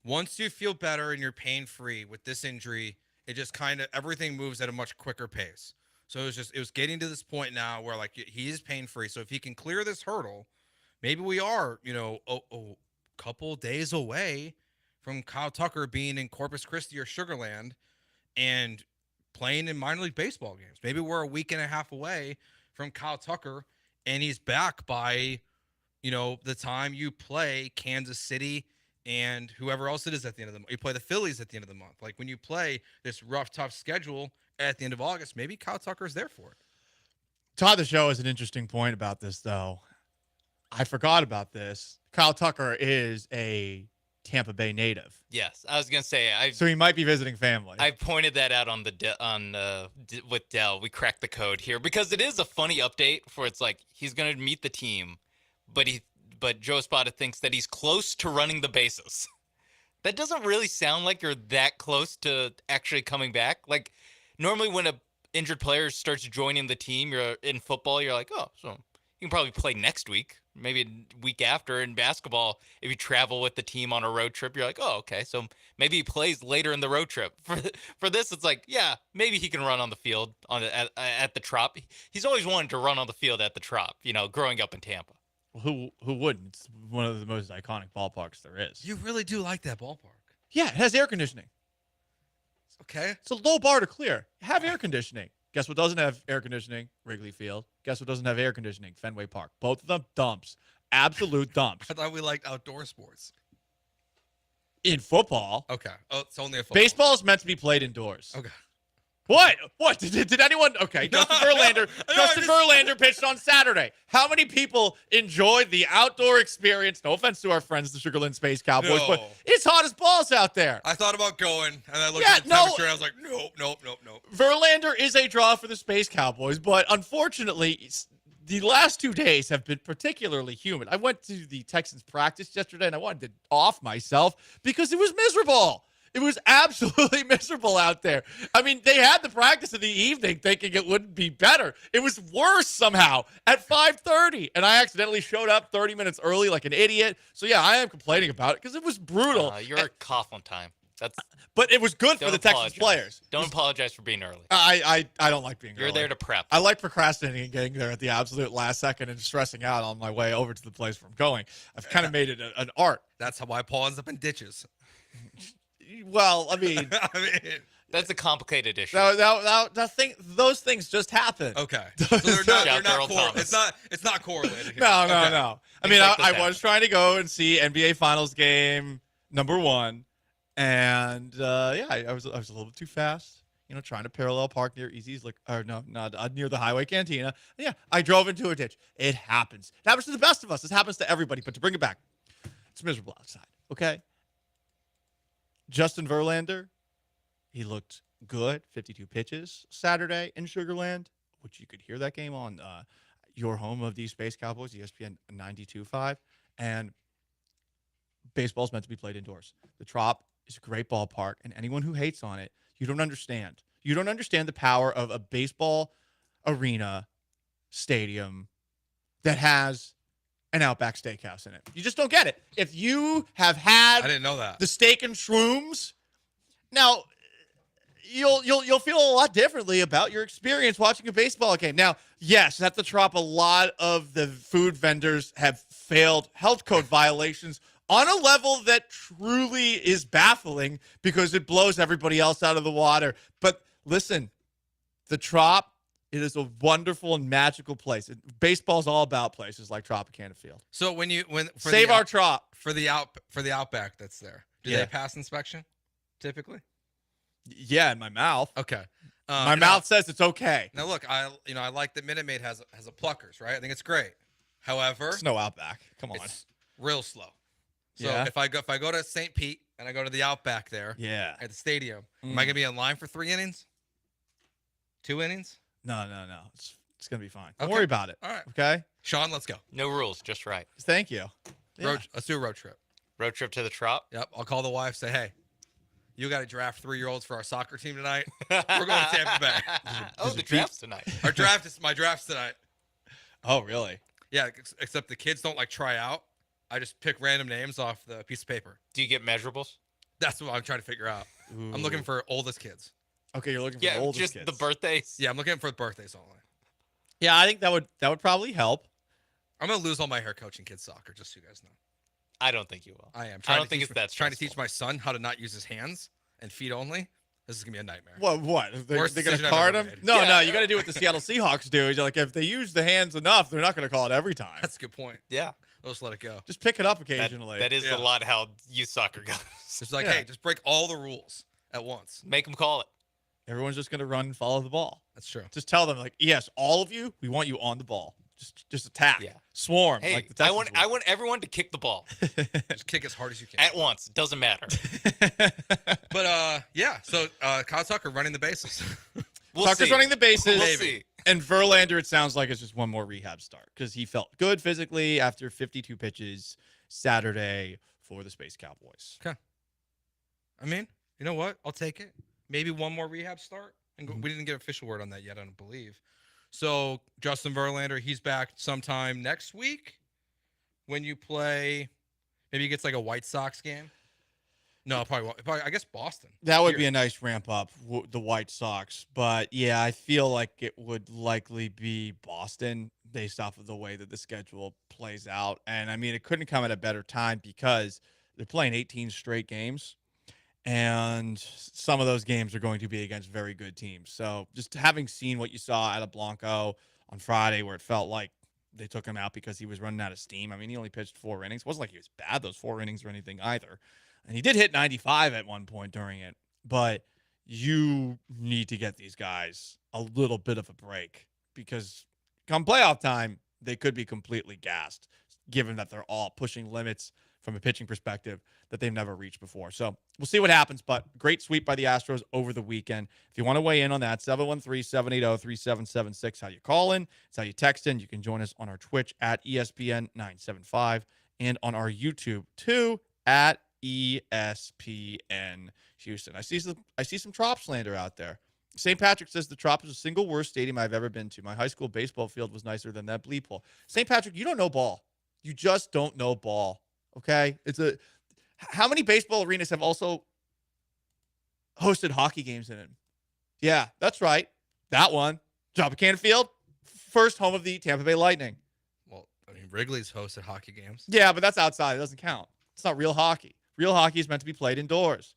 once you feel better and you're pain-free with this injury, it just kind of, everything moves at a much quicker pace. So it was getting to this point now where he is pain-free. So if he can clear this hurdle, maybe we are, a couple days away from Kyle Tucker being in Corpus Christi or Sugar Land and playing in minor league baseball games. Maybe we're a week and a half away from Kyle Tucker, and he's back by, the time you play Kansas City and whoever else it is at the end of the month. You play the Phillies at the end of the month. Like when you play this rough, tough schedule at the end of August, maybe Kyle Tucker's there for it. Todd, the show has an interesting point about this, though. I forgot about this. Kyle Tucker is a Tampa Bay native. Yes, I was gonna say. So he might be visiting family. I pointed that out on with Dell. We cracked the code here because it is a funny update. For it's like he's gonna meet the team, but Joe Espada thinks that he's close to running the bases. That doesn't really sound like you're that close to actually coming back. Like normally when injured player starts joining the team, you're in football, you're like, oh, so you can probably play next week, maybe a week after. In basketball, if you travel with the team on a road trip, you're like, oh, okay, so maybe he plays later in the road trip. For this, it's like, yeah, maybe he can run on the field at the Trop. He's always wanted to run on the field at the Trop, growing up in Tampa. Who wouldn't? It's one of the most iconic ballparks there is. You really do like that ballpark. Yeah, it has air conditioning. Okay. It's a low bar to clear. Have air conditioning. Guess what doesn't have air conditioning? Wrigley Field. Guess what doesn't have air conditioning? Fenway Park. Both of them dumps. Absolute dumps. I thought we liked outdoor sports. In football. Okay. Oh, it's only a football. Baseball is meant to be played indoors. Okay. What? Did anyone? Okay, Justin Verlander. Justin Verlander pitched on Saturday. How many people enjoyed the outdoor experience? No offense to our friends, the Sugarland Space Cowboys, but it's hot as balls out there. I thought about going, and I looked at the temperature, and I was like, nope. Verlander is a draw for the Space Cowboys, but unfortunately, the last 2 days have been particularly humid. I went to the Texans practice yesterday, and I wanted to off myself because it was miserable. It was absolutely miserable out there. I mean, they had the practice in the evening thinking it wouldn't be better. It was worse somehow at 5:30, and I accidentally showed up 30 minutes early like an idiot. So, yeah, I am complaining about it because it was brutal. You're a Coughlin time. But it was good for the Texans players. Don't apologize for being early. I don't like being early. You're there to prep. I like procrastinating and getting there at the absolute last second and stressing out on my way over to the place where I'm going. I've kind of made it an art. That's why Paul ends up in ditches. Well, I mean, that's a complicated issue. Those things just happen. Okay, so they're not it's not correlated here. No. Okay. I mean, I was trying to go and see NBA Finals game #1, and I was a little too fast. Trying to parallel park near Easy's, near the Highway Cantina. Yeah, I drove into a ditch. It happens. It happens to the best of us. This happens to everybody. But to bring it back, it's miserable outside. Okay. Justin Verlander, he looked good. 52 pitches Saturday in Sugarland, which you could hear that game on your home of the Space Cowboys, ESPN 92.5. And baseball's meant to be played indoors. The Trop is a great ballpark, and anyone who hates on it, you don't understand. You don't understand the power of a baseball arena stadium that has an Outback Steakhouse in it. You just don't get it. If you have had I didn't know that. The steak and shrooms, now you'll feel a lot differently about your experience watching a baseball game. Now, yes, at the Trop, a lot of the food vendors have failed health code violations on a level that truly is baffling because it blows everybody else out of the water. But listen, the Trop, it is a wonderful and magical place. Baseball's all about places like Tropicana Field. So save our Trop for the Outback that's there. Do they pass inspection typically? Yeah, in my mouth. Okay. My mouth says it's okay. Now look, I like that Minute Maid has a Pluckers, right? I think it's great. However, it's no Outback. Come on, it's real slow. So Yeah. if I go to St. Pete and I go to the Outback there, at the stadium, am I gonna be in line for 3 innings? 2 innings? No. It's going to be fine. Don't Okay. worry about it. All right. Okay? Sean, let's go. No rules, just right. Thank you. Let's do a road trip. Road trip to the Trop? Yep. I'll call the wife, say, hey, you got to draft 3-year-olds for our soccer team tonight. We're going to Tampa Bay. The draft's tonight. My draft's tonight. Oh, really? Yeah, except the kids don't try out. I just pick random names off the piece of paper. Do you get measurables? That's what I'm trying to figure out. I'm looking for oldest kids. Okay, you're looking for the oldest kids. The birthdays? Yeah, I'm looking for the birthdays only. Yeah, I think that would probably help. I'm going to lose all my hair coaching kids soccer, just so you guys know. I don't think you will. I am. I don't think it's that trying to teach my son how to not use his hands and feet only. This is going to be a nightmare. What? They're Worst going to decision I've card ever them? made. No, you got to do what the Seattle Seahawks do. You're like, if they use the hands enough, they're not going to call it every time. That's a good point. Yeah. They'll just let it go. Just pick it up occasionally. That is a lot how youth soccer goes. It's like, hey, just break all the rules at once. Make them call it. Everyone's just going to run and follow the ball. That's true. Just tell them, yes, all of you, we want you on the ball. Just attack. Yeah. Swarm. Hey, like the Texans I want everyone to kick the ball. Just kick as hard as you can. At once. It doesn't matter. But, so Kyle Tucker running the bases. Tucker's running the bases. We'll see. And Verlander, it sounds like it's just one more rehab start because he felt good physically after 52 pitches Saturday for the Space Cowboys. Okay. I mean, you know what? I'll take it. Maybe one more rehab start. And we didn't get official word on that yet, I don't believe. So Justin Verlander, he's back sometime next week when you play. Maybe he gets like a White Sox game. No, probably I guess Boston. That would be a nice ramp up, the White Sox. But yeah, I feel like it would likely be Boston based off of the way that the schedule plays out. And I mean, it couldn't come at a better time because they're playing 18 straight games. And some of those games are going to be against very good teams. So just having seen what you saw out of Blanco on Friday, where it felt like they took him out because he was running out of steam. I mean, he only pitched 4 innings. It wasn't like he was bad those 4 innings or anything either. And he did hit 95 at one point during it. But you need to get these guys a little bit of a break because come playoff time, they could be completely gassed, given that they're all pushing limits from a pitching perspective that they've never reached before. So we'll see what happens, but great sweep by the Astros over the weekend. If you want to weigh in on that, 713-780-3776, how you call in. It's how you text in. You can join us on our Twitch at ESPN 975 and on our YouTube too at ESPN Houston. I see some Trop slander out there. St. Patrick says the Trop is the single worst stadium I've ever been to. My high school baseball field was nicer than that bleep hole. St. Patrick, you don't know ball. You just don't know ball. Okay? How many baseball arenas have also hosted hockey games in it? Yeah, that's right. That one. Tropicana Field, first home of the Tampa Bay Lightning. Well, I mean, Wrigley's hosted hockey games. Yeah, but that's outside. It doesn't count. It's not real hockey. Real hockey is meant to be played indoors.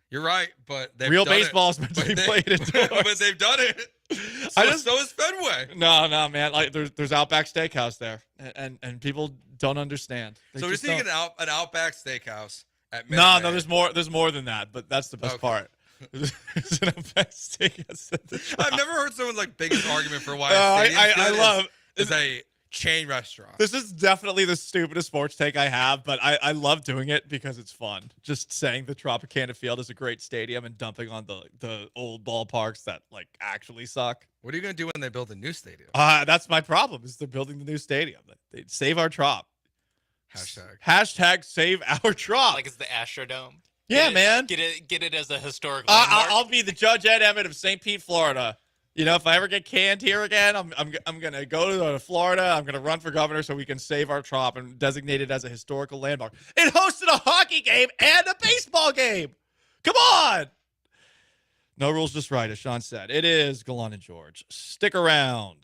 You're right, but real baseball is meant to be played indoors. But they've done it. So is Fenway. No, man. Like there's Outback Steakhouse there, and people don't understand. So we're seeing an Outback Steakhouse at No, Minute there's more. There's more than that, but that's the best part. There's an Outback Steakhouse. I've never heard someone's like biggest argument for why is a chain restaurant. This is definitely the stupidest sports take I have, but I love doing it because it's fun. Just saying the Tropicana Field is a great stadium and dumping on the old ballparks that like actually suck. What are you gonna do when they build a new stadium? That's my problem. Is they're building the new stadium. They save our Trop. Hashtag save our Trop. Like it's the Astrodome. Yeah, man. Get it as a historic landmark. I'll be the Judge Ed Emmett of St. Pete, Florida. You know, if I ever get canned here again, I'm gonna go to Florida. I'm gonna run for governor so we can save our Trop and designate it as a historical landmark. It hosted a hockey game and a baseball game. Come on. No rules, just right, as Sean said. It is Gallant George. Stick around.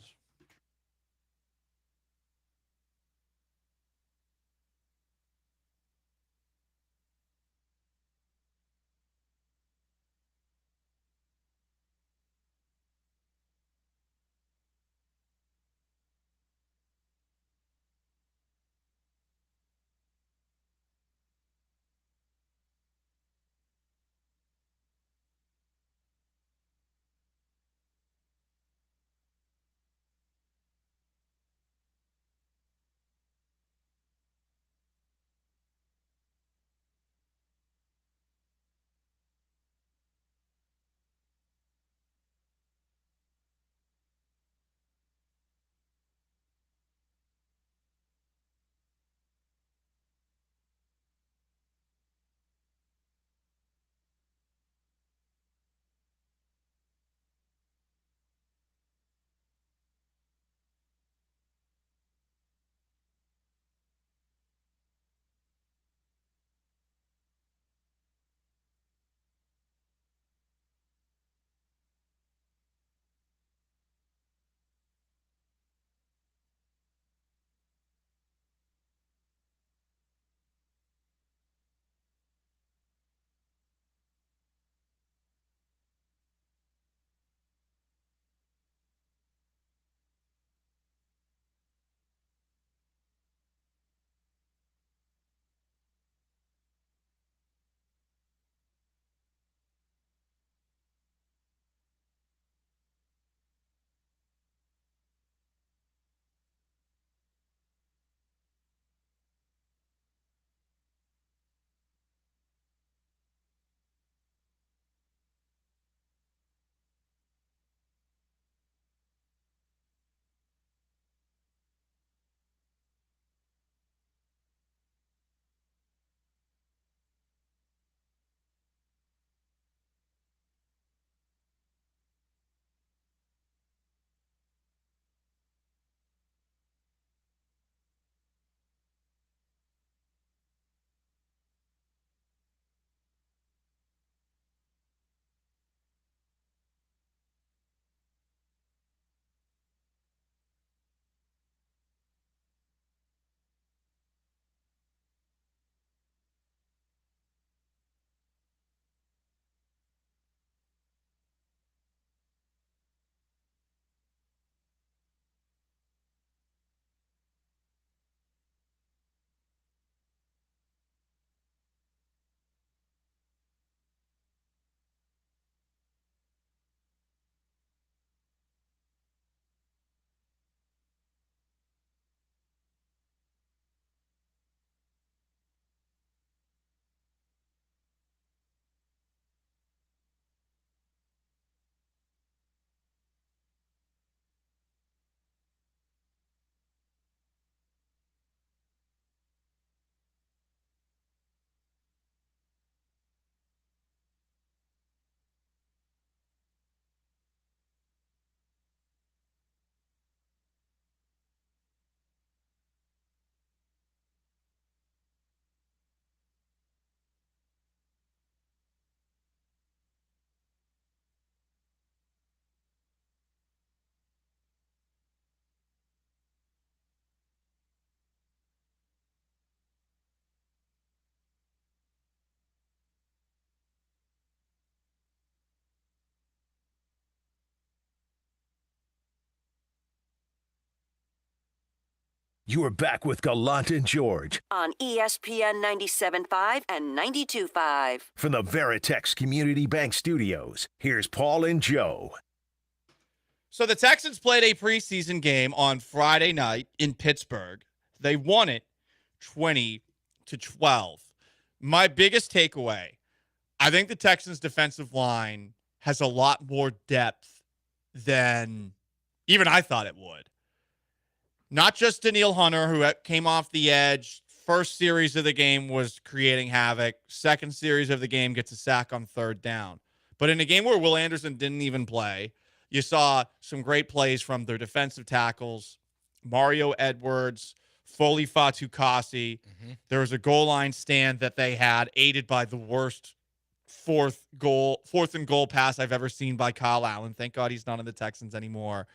You are back with Gallant and George On ESPN 97.5 and 92.5. from the Veritex Community Bank Studios. Here's Paul and Joe. So the Texans played a preseason game on Friday night in Pittsburgh. They won it 20-12. My biggest takeaway, I think the Texans' defensive line has a lot more depth than even I thought it would. Not just Daniil Hunter, who came off the edge. First series of the game was creating havoc. Second series of the game gets a sack on third down. But in a game where Will Anderson didn't even play, you saw some great plays from their defensive tackles, Mario Edwards, Foley Fatukasi. There was a goal line stand that they had, aided by the worst fourth and goal pass I've ever seen by Kyle Allen. Thank God he's not in the Texans anymore.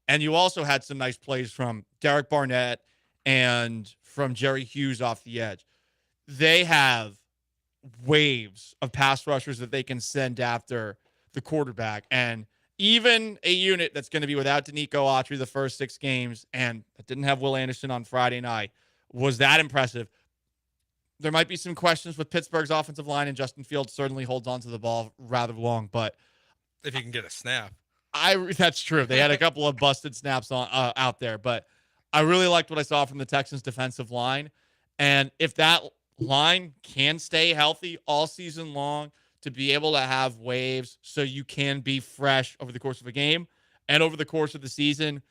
And you also had some nice plays from Derek Barnett and from Jerry Hughes off the edge. They have waves of pass rushers that they can send after the quarterback. And even a unit that's going to be without Danico Autry the first 6 games and that didn't have Will Anderson on Friday night was that impressive. There might be some questions with Pittsburgh's offensive line, and Justin Fields certainly holds on to the ball rather long. But if you can get a snap. That's true. They had a couple of busted snaps on out there, but I really liked what I saw from the Texans defensive line. And if that line can stay healthy all season long to be able to have waves so you can be fresh over the course of a game and over the course of the season,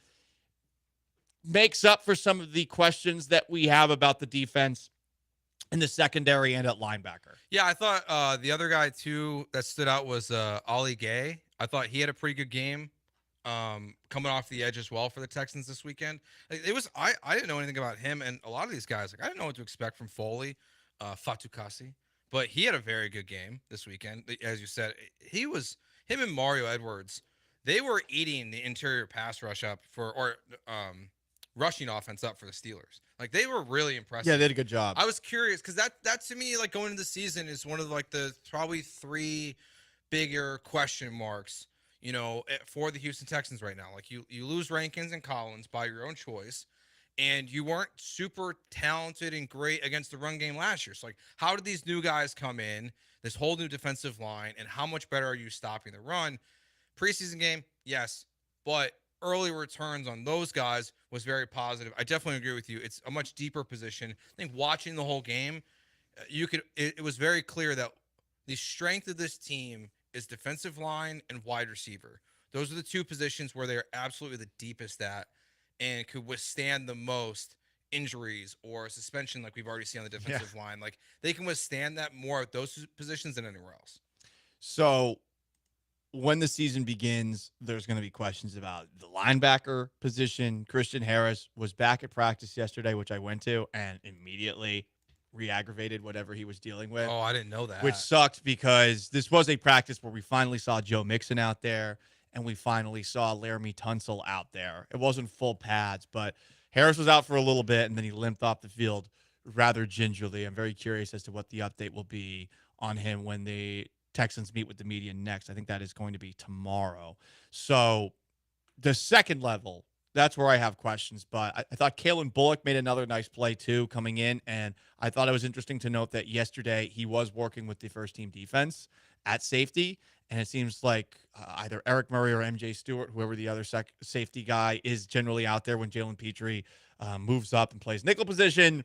makes up for some of the questions that we have about the defense in the secondary and at linebacker. Yeah, I thought the other guy, too, that stood out was Ollie Gay. I thought he had a pretty good game coming off the edge as well for the Texans this weekend. I didn't know anything about him, and a lot of these guys, I didn't know what to expect from Foley, Fatukasi, but he had a very good game this weekend. As you said, him and Mario Edwards, they were eating the interior pass rush up rushing offense up for the Steelers. Like, they were really impressive. Yeah, they did a good job. I was curious because that to me, like, going into the season is one of the probably 3 bigger question marks, for the Houston Texans right now. Like, you lose Rankins and Collins by your own choice, and you weren't super talented and great against the run game last year. So, like, how did these new guys come in, this whole new defensive line, and how much better are you stopping the run? Preseason game, yes, but early returns on those guys was very positive. I definitely agree with you. It's a much deeper position. I think watching the whole game, it was very clear that the strength of this team is defensive line and wide receiver. Those are the 2 positions where they're absolutely the deepest at and could withstand the most injuries or suspension like we've already seen on the defensive line. Like, they can withstand that more at those positions than anywhere else. So when the season begins, there's going to be questions about the linebacker position. Christian Harris was back at practice yesterday, which I went to, and immediately re-aggravated whatever he was dealing with. Oh, I didn't know that. Which sucked because this was a practice where we finally saw Joe Mixon out there and we finally saw Laramie Tunsil out there. It wasn't full pads, but Harris was out for a little bit and then he limped off the field rather gingerly. I'm very curious as to what the update will be on him when the Texans meet with the media next. I think that is going to be tomorrow. So the second level, that's where I have questions. But I thought Kalen Bullock made another nice play, too, coming in. And I thought it was interesting to note that yesterday he was working with the first-team defense at safety. And it seems like either Eric Murray or MJ Stewart, whoever the other safety guy, is generally out there when Jalen Petrie moves up and plays nickel position.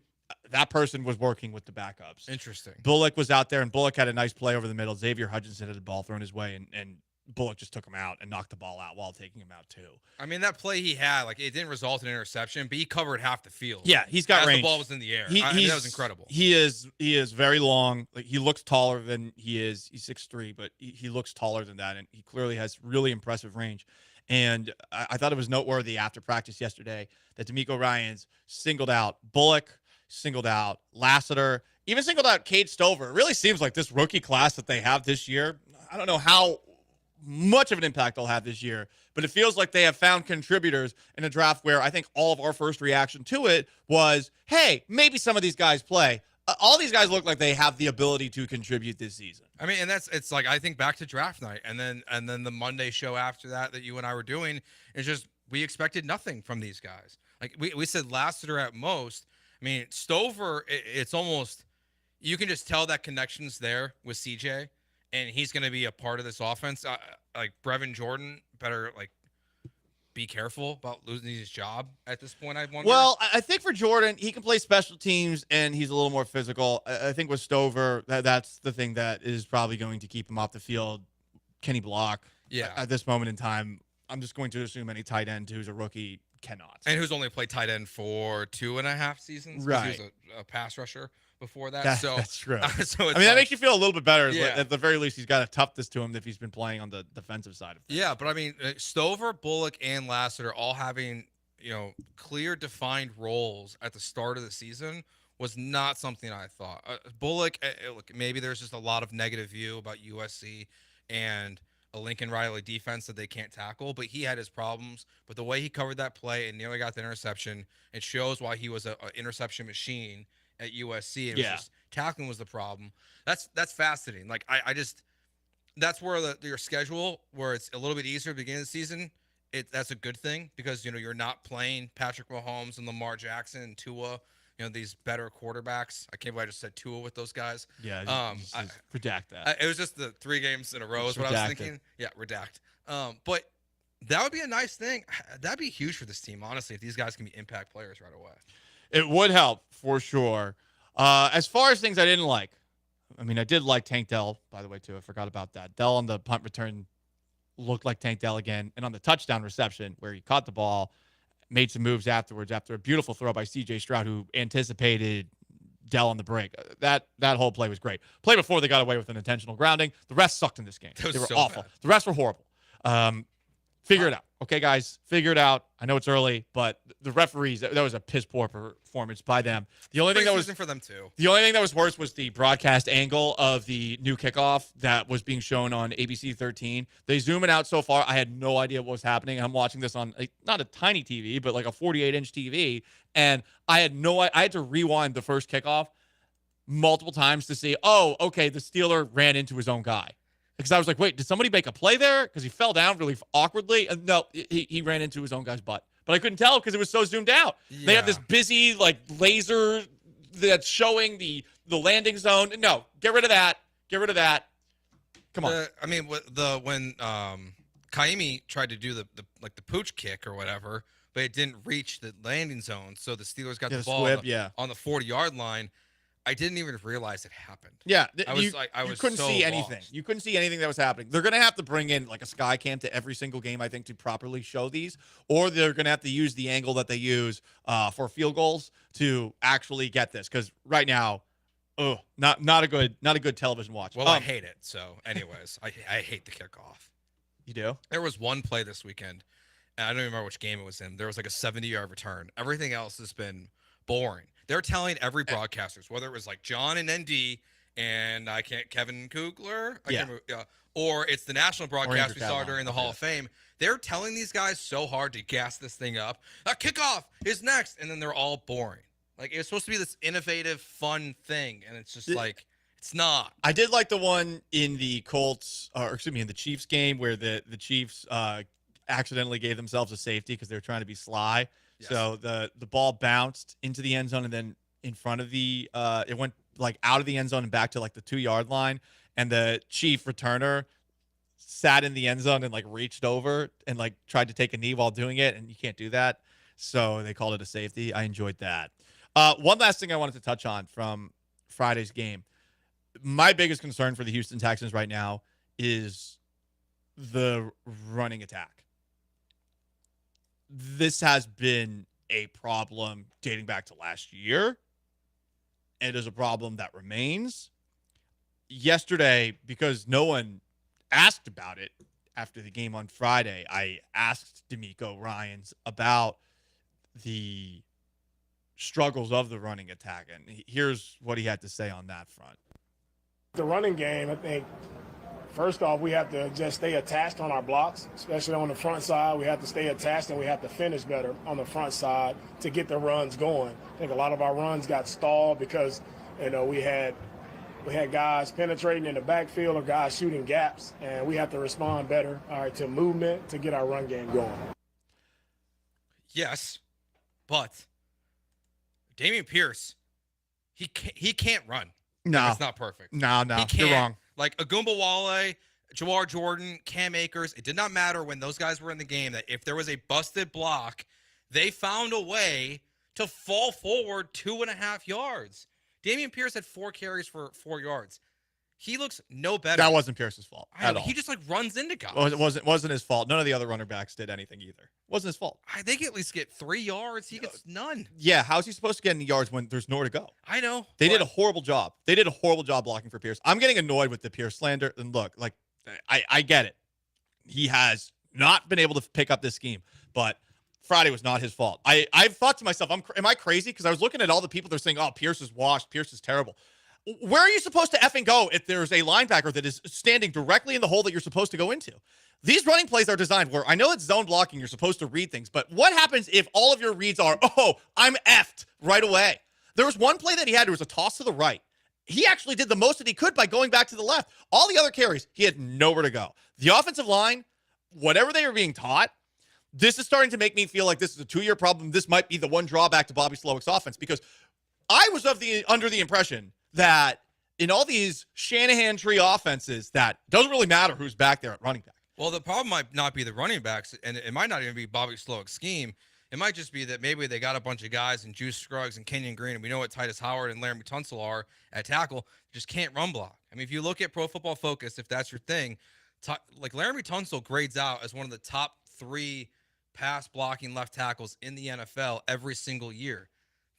That person was working with the backups. Interesting. Bullock was out there, and Bullock had a nice play over the middle. Xavier Hutchinson had the ball thrown his way, and Bullock just took him out and knocked the ball out while taking him out, too. I mean, that play he had, like, it didn't result in an interception, but he covered half the field. Yeah, he's got range. The ball was in the air. I mean, that was incredible. He is very long. Like, he looks taller than he is. He's 6'3", but he looks taller than that, and he clearly has really impressive range. And I thought it was noteworthy after practice yesterday that DeMeco Ryans singled out Bullock, singled out Lassiter, even singled out Cade Stover. It really seems like this rookie class that they have this year, I don't know how much of an impact they'll have this year, but it feels like they have found contributors in a draft where I think all of our first reaction to it was, hey, maybe some of these guys play. All these guys look like they have the ability to contribute this season. I mean, and it's like, I think back to draft night and then the Monday show after that you and I were doing, it's just, we expected nothing from these guys. Like we said Lassiter at most. I mean, Stover, it's almost you can just tell that connection's there with CJ, and he's going to be a part of this offense. Like Brevin Jordan better be careful about losing his job at this point. I wonder. Well, I think for Jordan, he can play special teams and he's a little more physical. I think with Stover, that's the thing that is probably going to keep him off the field. Can he block? Yeah. At this moment in time, I'm just going to assume any tight end who's a rookie cannot. And who's only played tight end for 2.5 seasons? 'Cause Right. He was a pass rusher before that. That's true. So that makes you feel a little bit better. Yeah. At the very least, he's got a toughness to him if he's been playing on the defensive side of things. Yeah, but I mean, Stover, Bullock, and Lassiter all having clear, defined roles at the start of the season was not something I thought. Bullock, look, maybe there's just a lot of negative view about USC and a Lincoln Riley defense that they can't tackle, but he had his problems. But the way he covered that play and nearly got the interception, it shows why he was an interception machine at USC. It was just tackling was the problem. That's fascinating. Like I just that's where your schedule where it's a little bit easier at the beginning of the season. That's a good thing because you're not playing Patrick Mahomes and Lamar Jackson and Tua. These better quarterbacks. I can't believe I just said Tua with those guys. Yeah, just redact that. It was just the 3 games in a row is what I was thinking. Yeah, redact. But that would be a nice thing. That'd be huge for this team, honestly, if these guys can be impact players right away. It would help for sure. As far as things I didn't like, I mean, I did like Tank Dell, by the way, too. I forgot about that. Dell on the punt return looked like Tank Dell again. And on the touchdown reception where he caught the ball, made some moves afterwards after a beautiful throw by C.J. Stroud, who anticipated Dell on the break. That whole play was great. Play before they got away with an intentional grounding. The refs sucked in this game. They were so awful. bad. The refs were horrible. Figure it out. Okay, guys, figure it out. I know it's early, but the referees, that was a piss poor performance by them. The only thing that was for them too. The only thing that was worse was the broadcast angle of the new kickoff that was being shown on ABC 13. They zoom it out so far. I had no idea what was happening. I'm watching this on not a tiny TV, but like a 48-inch TV, and I had to rewind the first kickoff multiple times to see, oh, okay, the Steeler ran into his own guy. Because I was like, wait, did somebody make a play there? Because he fell down really awkwardly. And no, he ran into his own guy's butt. But I couldn't tell because it was so zoomed out. Yeah. They have this busy laser that's showing the landing zone. No, get rid of that. Get rid of that. Come on. When Kaimi tried to do the pooch kick or whatever, but it didn't reach the landing zone, so the Steelers got the ball on the 40-yard line. I didn't even realize it happened. Yeah, you couldn't see anything. You couldn't see anything that was happening. They're going to have to bring in like a sky cam to every single game, I think, to properly show these, or they're going to have to use the angle that they use for field goals to actually get this. Because right now, not a good television watch. Well, I hate it. So, anyways, I hate the kickoff. You do? There was one play this weekend, and I don't even remember which game it was in. There was like a 70-yard return. Everything else has been boring. They're telling every broadcasters, whether it was like John and ND and Kevin Kugler, or it's the national broadcast we saw during the Hall of Fame. They're telling these guys so hard to gas this thing up. Kickoff is next, and then they're all boring. Like it's supposed to be this innovative, fun thing, and it's just it's not. I did like the one in the in the Chiefs game where the Chiefs accidentally gave themselves a safety because they were trying to be sly. Yes. So the ball bounced into the end zone and then in front of it went like out of the end zone and back to like the 2-yard line. And the Chief returner sat in the end zone and like reached over and like tried to take a knee while doing it. And you can't do that. So they called it a safety. I enjoyed that. One last thing I wanted to touch on from Friday's game. My biggest concern for the Houston Texans right now is the running attack. This has been a problem dating back to last year. It is a problem that remains. Yesterday, because no one asked about it after the game on Friday, I asked D'Amico Ryans about the struggles of the running attack. And here's what he had to say on that front. The running game, I think, first off, we have to just stay attached on our blocks, especially on the front side. We have to stay attached and we have to finish better on the front side to get the runs going. I think a lot of our runs got stalled because, we had guys penetrating in the backfield or guys shooting gaps, and we have to respond better, to movement to get our run game going. Yes, But Dameon Pierce, he can't run. No. It's not perfect. No, He can't. you're wrong. Like Agumba Wale, Jawar Jordan, Cam Akers, it did not matter when those guys were in the game that if there was a busted block, they found a way to fall forward 2.5 yards. Dameon Pierce had 4 carries for 4 yards. He looks no better. That wasn't Pierce's fault I know, at all. he just like runs into guys. Well, it wasn't his fault. None of the other running backs did anything either. It wasn't his fault. They at least get 3 yards. He gets none. Yeah, how's he supposed to get any yards when there's nowhere to go? I know. They did a horrible job. They did a horrible job blocking for Pierce. I'm getting annoyed with the Pierce slander. And look, like, I get it. He has not been able to pick up this scheme, but Friday was not his fault. I thought to myself, am I crazy? Because I was looking at all the people that are saying, oh, Pierce is washed. Pierce is terrible. Where are you supposed to effing go if there's a linebacker that is standing directly in the hole that you're supposed to go into? These running plays are designed where I know it's zone blocking. You're supposed to read things, but what happens if all of your reads are, oh, I'm effed right away? There was one play that he had. There was a toss to the right. He actually did the most that he could by going back to the left. All the other carries, he had nowhere to go. The offensive line, whatever they were being taught, this is starting to make me feel like this is a 2-year problem. This might be the one drawback to Bobby Slowick's offense because I was under the impression that in all these Shanahan tree offenses that doesn't really matter who's back there at running back. Well, the problem might not be the running backs, and it might not even be Bobby Slowick's scheme. It might just be that maybe they got a bunch of guys and Juice Scruggs and Kenyon Green, and we know what Titus Howard and Laramie Tunsil are at tackle, just can't run block. I mean, if you look at Pro Football Focus, if that's your thing, like Laramie Tunsil grades out as one of the top 3 pass blocking left tackles in the NFL every single year.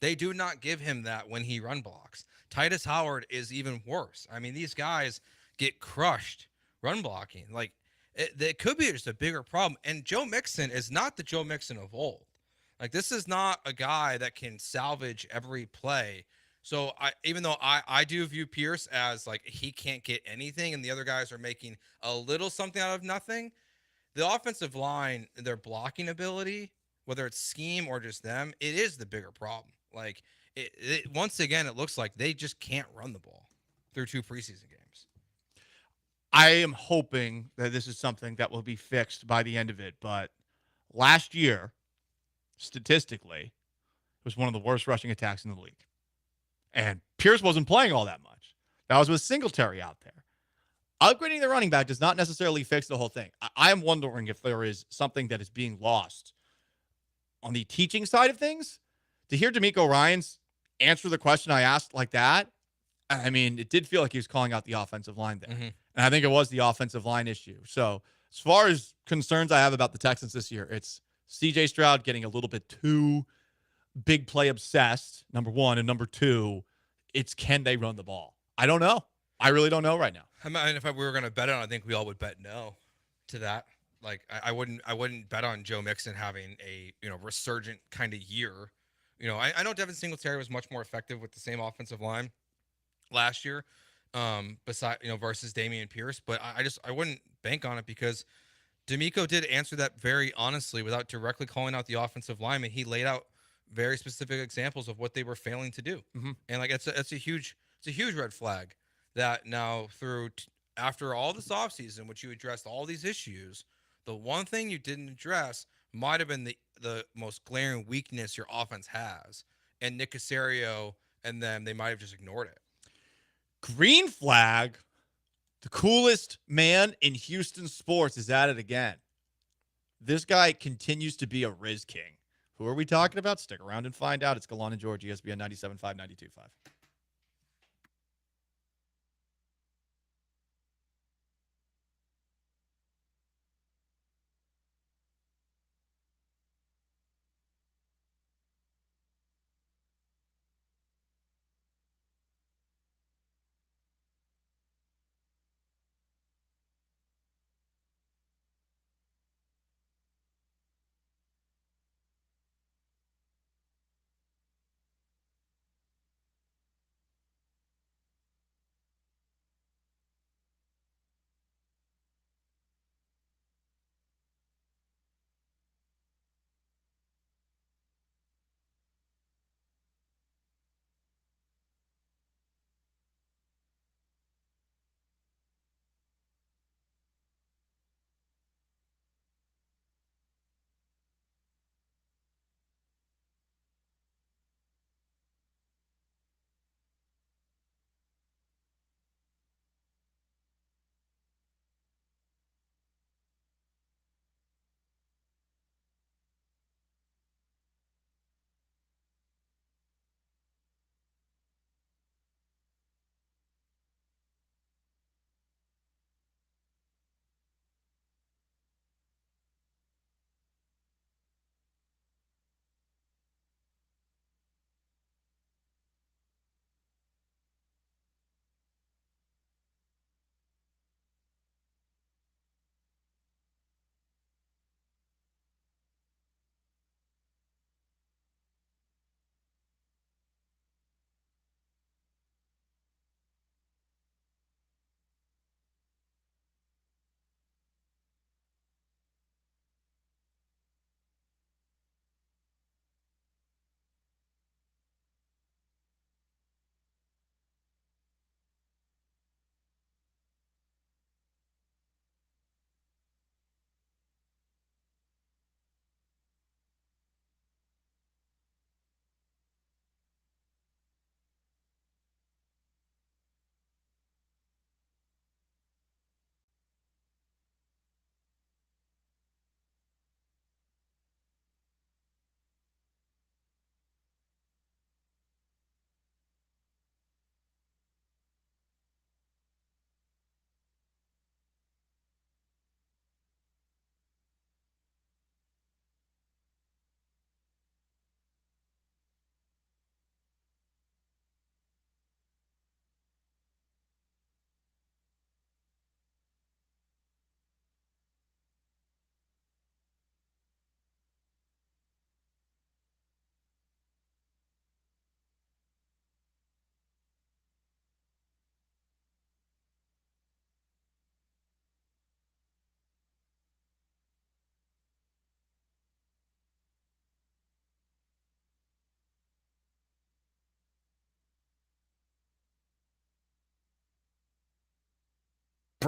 They do not give him that when he run blocks. Titus Howard is even worse. I mean, these guys get crushed run blocking. Like, it could be just a bigger problem. And Joe Mixon is not the Joe Mixon of old. Like, this is not a guy that can salvage every play. So, even though I do view Pierce as, like, he can't get anything and the other guys are making a little something out of nothing, the offensive line, their blocking ability, whether it's scheme or just them, it is the bigger problem. Like, once again, it looks like they just can't run the ball through 2 preseason games. I am hoping that this is something that will be fixed by the end of it. But last year, statistically, it was one of the worst rushing attacks in the league. And Pierce wasn't playing all that much. That was with Singletary out there. Upgrading the running back does not necessarily fix the whole thing. I am wondering if there is something that is being lost on the teaching side of things. To hear D'Amico Ryans answer the question I asked like that, I mean, it did feel like he was calling out the offensive line there. Mm-hmm. And I think it was the offensive line issue. So as far as concerns I have about the Texans this year, it's C.J. Stroud getting a little bit too big play obsessed, number one. And number two, it's can they run the ball? I don't know. I really don't know right now. I mean, if we were going to bet on it, I think we all would bet no to that. Like, I wouldn't bet on Joe Mixon having a, resurgent kind of year. I know Devin Singletary was much more effective with the same offensive line last year, versus Dameon Pierce, but I wouldn't bank on it because D'Amico did answer that very honestly without directly calling out the offensive lineman. He laid out very specific examples of what they were failing to do, and like it's a huge red flag that now after all this offseason, which you addressed all these issues, the one thing you didn't address might have been the most glaring weakness your offense has. And Nick Caserio and them, they might have just ignored it. Green flag, the coolest man in Houston sports is at it again. This guy continues to be a Riz King. Who are we talking about? Stick around and find out. It's Gallant and George, ESPN 97.5, 92.5.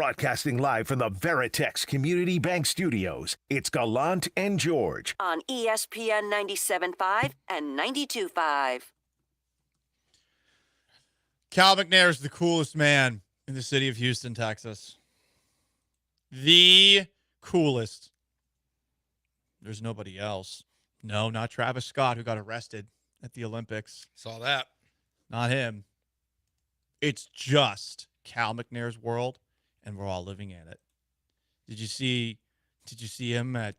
Broadcasting live from the Veritex Community Bank Studios, it's Gallant and George. On ESPN 97.5 and 92.5. Cal McNair is the coolest man in the city of Houston, Texas. The coolest. There's nobody else. No, not Travis Scott, who got arrested at the Olympics. Saw that. Not him. It's just Cal McNair's world, and we're all living in it. Did you see him at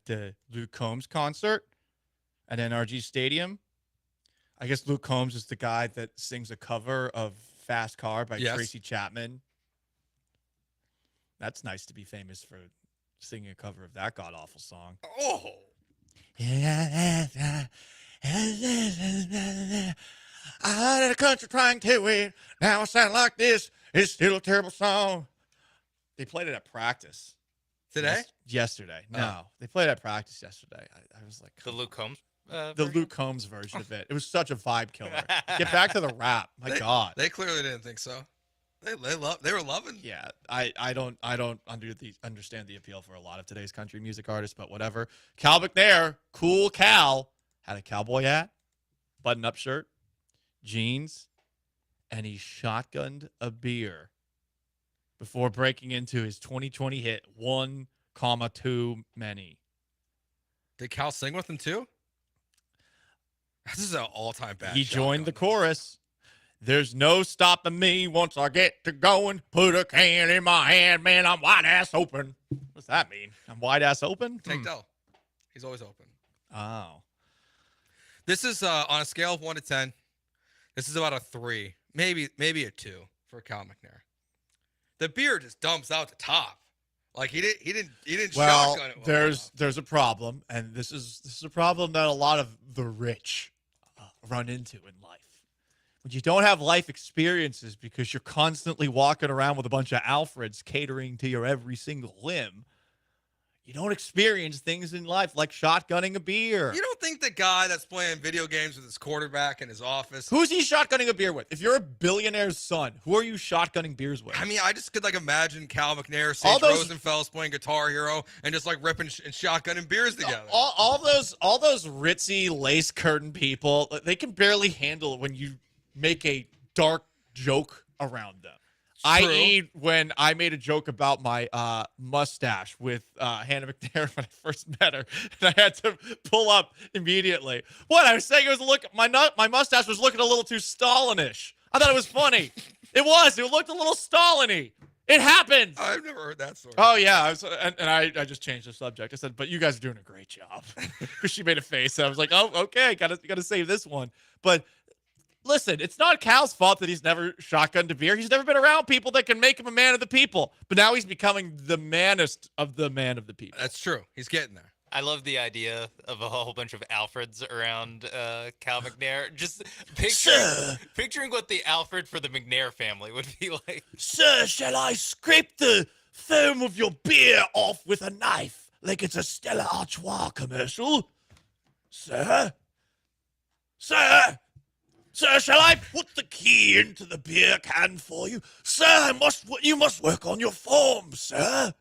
Luke Combs' concert at NRG Stadium? I guess Luke Combs is the guy that sings a cover of Fast Car by Tracy Chapman. That's nice to be famous for singing a cover of that god-awful song. Oh. I had a country trying to win. Now I sound like this. It's still a terrible song. They played it at practice. Today? Yesterday. No. They played it at practice yesterday. I was like... The Luke Combs Luke Combs version of it. It was such a vibe killer. Get back to the rap. My God. They clearly didn't think so. They were loving. Yeah, I don't understand the appeal for a lot of today's country music artists, but whatever. Cal McNair, cool Cal, had a cowboy hat, button-up shirt, jeans, and he shotgunned a beer before breaking into his 2020 hit 1, Too Many. Did Cal sing with him too? This is an all-time bad. He joined the chorus. There's no stopping me once I get to going. Put a can in my hand, man, I'm wide-ass open. What's that mean? I'm wide-ass open? Take Dell. He's always open. Oh. This is on a scale of 1 to 10. This is about a 3, maybe a 2 for Cal McNair. The beer just dumps out the top. Like he didn't shotgun it. There's a problem, and this is a problem that a lot of the rich run into in life. When you don't have life experiences because you're constantly walking around with a bunch of Alfreds catering to your every single whim, you don't experience things in life like shotgunning a beer. You don't think the guy that's playing video games with his quarterback in his office? Who's he shotgunning a beer with? If you're a billionaire's son, who are you shotgunning beers with? I mean, I just could imagine Cal McNair, Sage Rosenfels playing Guitar Hero and just ripping and shotgunning beers together. All those ritzy lace curtain people, they can barely handle it when you make a dark joke around them. I.e., when I made a joke about my mustache with Hannah McNair when I first met her, and I had to pull up immediately. What I was saying was, look, my mustache was looking a little too Stalinish. I thought it was funny. It looked a little Stalin-y. It happens. I've never heard that story. Oh yeah, I just changed the subject. I said, but you guys are doing a great job, because she made a face. And I was like, oh, okay, gotta save this one, but. Listen, it's not Cal's fault that he's never shotgunned a beer. He's never been around people that can make him a man of the people. But now he's becoming the manest of the man of the people. That's true. He's getting there. I love the idea of a whole bunch of Alfreds around Cal McNair. Just picturing what the Alfred for the McNair family would be like. Sir, shall I scrape the foam of your beer off with a knife like it's a Stella Artois commercial? Sir? Sir? Sir, shall I put the key into the beer can for you? Sir, you must work on your form, sir.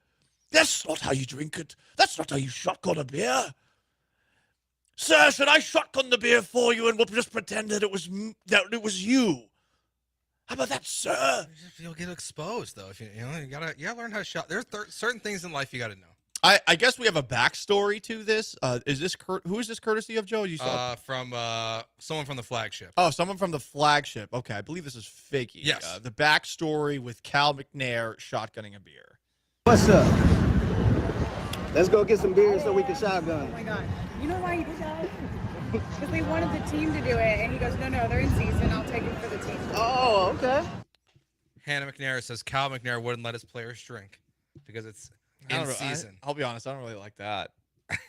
That's not how you drink it. That's not how you shotgun a beer. Sir, should I shotgun the beer for you and we'll just pretend that it was you? How about that, sir? You'll get exposed though. If you gotta learn how to shot. There's certain things in life you gotta know. I guess we have a backstory to this. Who is this courtesy of, Joe? You saw from someone from the flagship. Oh, someone from the flagship. Okay, I believe this is Fakey. Yes. The backstory with Cal McNair shotgunning a beer. What's up? Let's go get some beer so we can shotgun. Oh my God. You know why he did that? Because they wanted the team to do it, and he goes, no, they're in season. I'll take it for the team. Oh, okay. Hannah McNair says Cal McNair wouldn't let his players drink because it's in season. I'll be honest, I don't really like that.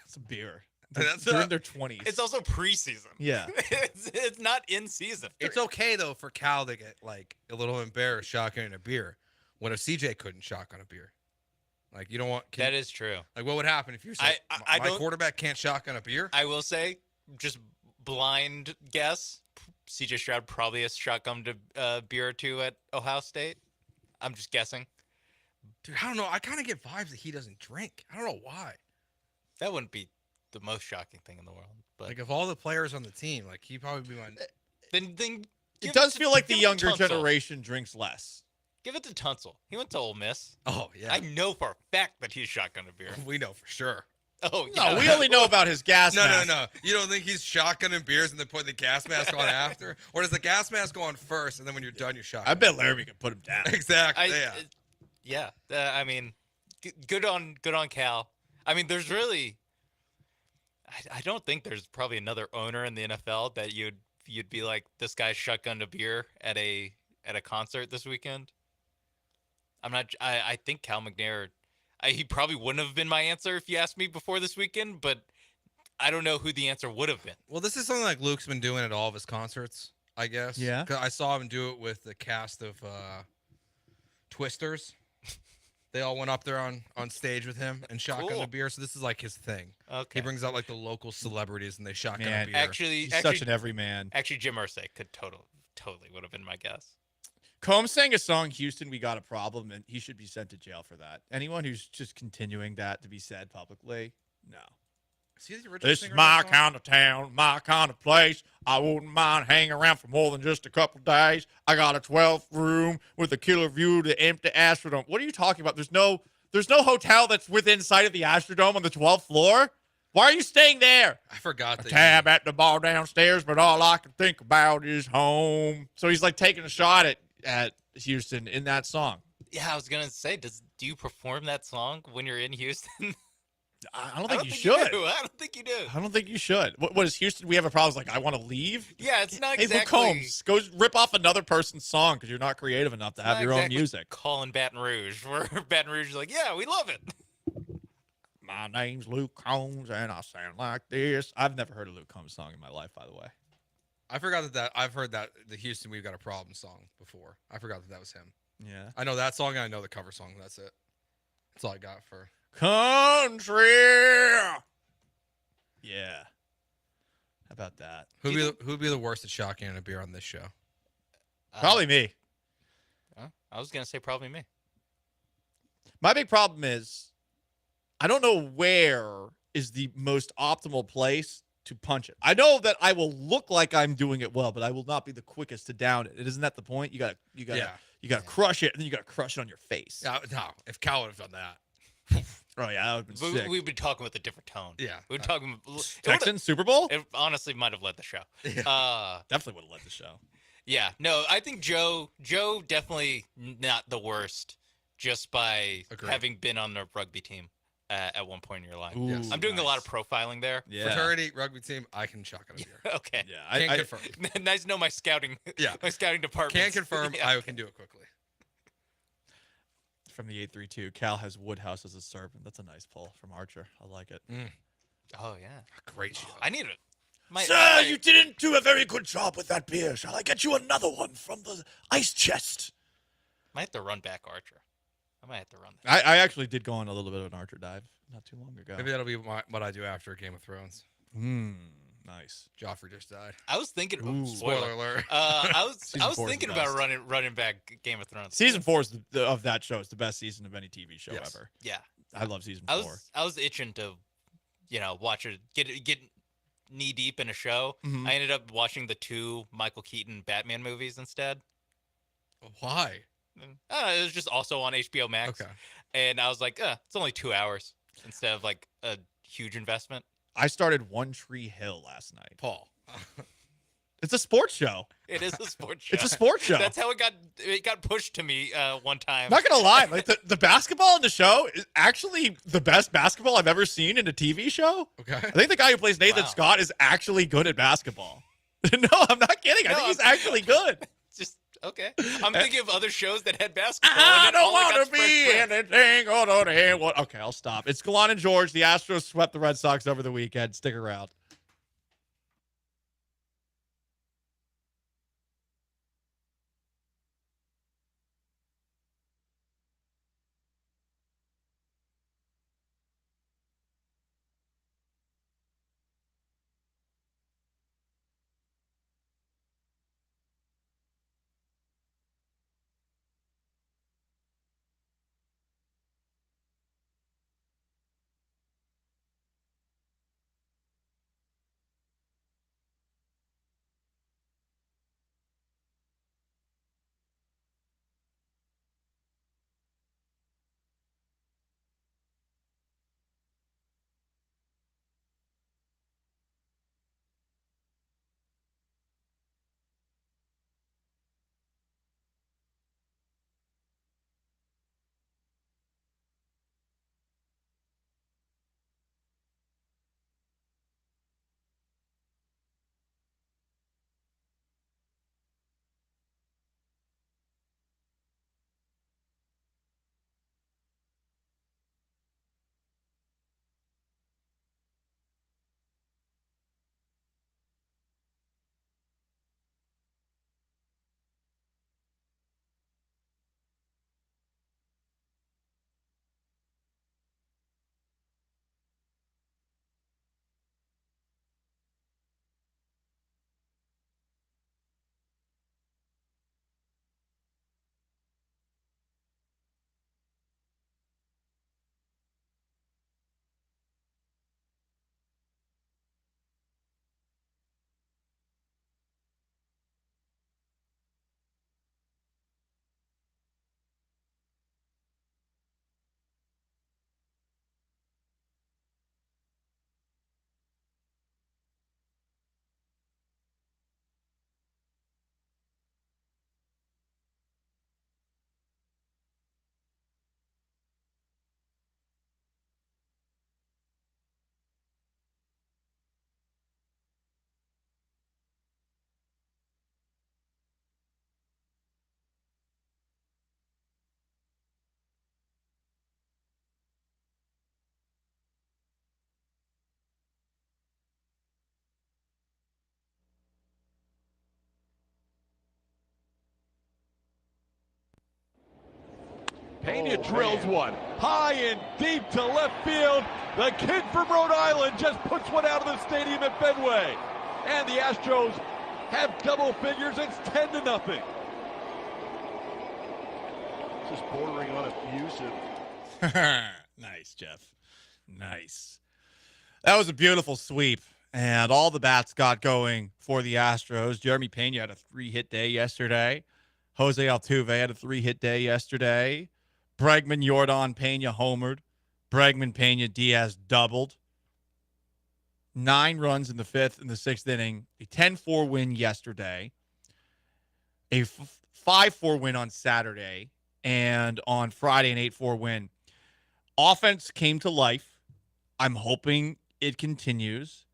It's a beer. That's They're in their 20s. It's also preseason. Yeah. it's not in season. It's okay though for Cal to get a little embarrassed shotgunning a beer. What if CJ couldn't shotgun a beer? You don't want. That is true. What would happen if you're saying my quarterback can't shotgun a beer? I will say, just blind guess, CJ Stroud probably has shotgunned a beer or two at Ohio State. I'm just guessing. Dude, I don't know. I kind of get vibes that he doesn't drink. I don't know why. That wouldn't be the most shocking thing in the world. But Like, of all the players on the team, like, he'd probably be one. then It does feel like the give it to younger Tunsil. generation drinks less. Give it to Tunsil. He went to Ole Miss. Oh, yeah. I know for a fact that he's shotgun a beer. We know for sure. Oh, yeah. No, we only know about his gas mask. No. You don't think he's shotgunning beers and then putting the gas mask on after? Or does the gas mask go on first and then when you're done, you're shotgun? I bet Larry could put him down. Exactly. Yeah. I mean, good on Cal. I mean, there's really, I don't think there's probably another owner in the NFL that you'd be like, this guy's shotgunned a beer at a concert this weekend. I think Cal McNair, he probably wouldn't have been my answer if you asked me before this weekend, but I don't know who the answer would have been. Well, this is something like Luke's been doing at all of his concerts, I guess. Yeah. 'Cause I saw him do it with the cast of Twisters. They all went up there on stage with him and shotgun Cool. a beer. So this is like his thing. Okay. He brings out like the local celebrities and they shotgun Man, a beer. Actually, such an everyman. Actually, Jim Irsay could totally would have been my guess. Combs sang a song, Houston, we got a problem, and he should be sent to jail for that. Anyone who's just continuing that to be said publicly, no. Is he the original This is singer of my that song? kind of town, my kind of place. I wouldn't mind hanging around for more than just a couple days. I got a 12th room with a killer view to the empty Astrodome. What are you talking about? There's no hotel that's within sight of the Astrodome on the 12th floor. Why are you staying there? I forgot A that. tab at the bar downstairs, but all I can think about is home. So he's like taking a shot at Houston in that song. Yeah, I was gonna say, do you perform that song when you're in Houston? I don't think you should. I don't think you do. I don't think you should. What is Houston? We have a problem. It's like, I want to leave. Yeah, it's not Hey, Luke exactly. Combs, go rip off another person's song because you're not creative enough to have not your own exactly music. Calling Baton Rouge, where Baton Rouge is like, yeah, we love it. My name's Luke Combs, and I sound like this. I've never heard a Luke Combs song in my life, by the way. I forgot that I've heard that the Houston We've Got a Problem song before. I forgot that was him. Yeah. I know that song and I know the cover song. That's it. That's all I got for. Country. Yeah. How about that? Who'd be the worst at shotgunning a beer on this show? Probably me. I was gonna say probably me. My big problem is I don't know where is the most optimal place to punch it. I know that I will look like I'm doing it well, but I will not be the quickest to down it. Isn't that the point? You gotta crush it, and then you gotta crush it on your face. No, if Cal would have done that. Oh yeah, that would have been sick. We've been talking with a different tone. Yeah. We've been talking. Texans Super Bowl? It honestly might have led the show. Definitely would have led the show. Yeah. No, I think Joe definitely not the worst, just by having been on the rugby team at one point in your life. Ooh, I'm doing a lot of nice. profiling there. Yeah. Fraternity, rugby team, I can shotgun a beer. Okay. Yeah, Can't confirm. Nice to know my scouting. Yeah. My scouting department. Can't confirm. Yeah. I can do it quickly. From the 832, Cal has Woodhouse as a servant. That's a nice pull from Archer. I like it. Oh yeah. Great show. I need it. Sir, you didn't do a very good job with that beer. Shall I get you another one from the ice chest? Might have to run back Archer. I might have to run that. I actually did go on a little bit of an Archer dive not too long ago. Maybe that'll be what I do after Game of Thrones. Nice. Joffrey just died. I was thinking. Spoiler alert. I was Season 4 is thinking the about best. running back Game of Thrones. Season 4 is of that show. It's the best season of any TV show Yes. ever. Yeah. I love season 4. I was itching to, watch it, get knee deep in a show. Mhm. I ended up watching the 2 Michael Keaton Batman movies instead. Why? It was just also on HBO Max. Okay. And I was like, it's only 2 hours instead of like a huge investment. I started One Tree Hill last night. Paul. It's a sports show. It is a sports show. It's a sports show. That's how it got pushed to me one time. Not gonna lie, like the basketball in the show is actually the best basketball I've ever seen in a TV show. Okay. I think the guy who plays Nathan Wow. Scott is actually good at basketball. No, I'm not kidding. I think he's actually good. Just okay. I'm thinking of other shows that had basketball. I and don't all that want to got be spread. anything other than what. Okay, I'll stop. It's Gallant George. The Astros swept the Red Sox over the weekend. Stick around. Pena drills one high and deep to left field. The kid from Rhode Island just puts one out of the stadium at Fenway. And the Astros have double figures. It's 10-0. Just bordering on abusive. Nice, Jeff. Nice. That was a beautiful sweep. And all the bats got going for the Astros. Jeremy Pena had a 3-hit day yesterday. Jose Altuve had a 3-hit day yesterday. Bregman, Jordan, Pena homered. Bregman, Pena, Diaz doubled. 9 runs in the 5th and the 6th inning. A 10-4 win yesterday. A 5-4 win on Saturday. And on Friday, an 8-4 win. Offense came to life. I'm hoping it continues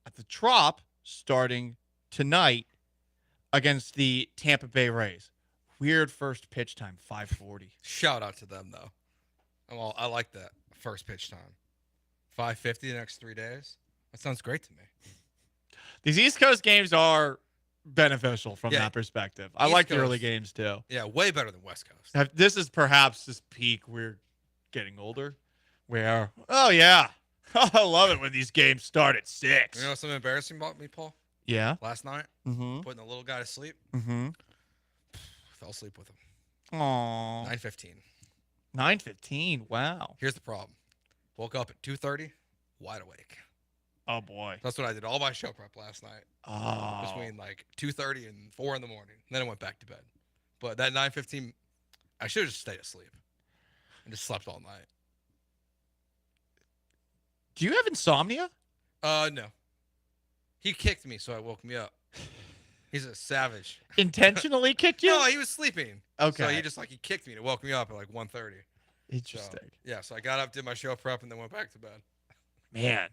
at the Trop starting tonight against the Tampa Bay Rays. Weird first pitch time, 5:40. Shout out to them, though. Well, I like that first pitch time. 5:50 the next 3 days. That sounds great to me. These East Coast games are beneficial from that perspective. I like the early games, too. Yeah, way better than West Coast. This is perhaps this peak. We're getting older. Where, oh, yeah. I love it when these games start at 6. You know something embarrassing about me, Paul? Yeah. Last night, Mm-hmm. putting the little guy to sleep. Mm-hmm. Fell asleep with him. Aww. 9:15. 9:15. Wow. Here's the problem. Woke up at 2:30, wide awake. Oh, boy. That's what I did all my show prep last night. Oh. Between like 2:30 and 4 in the morning. And then I went back to bed. But that 9:15, I should have just stayed asleep and just slept all night. Do you have insomnia? No. He kicked me, so I woke me up. He's a savage. Intentionally kicked you? No, he was sleeping. Okay. So he kicked me and it woke me up at like 1:30. Interesting. So, yeah, so I got up, did my show prep, and then went back to bed. Man.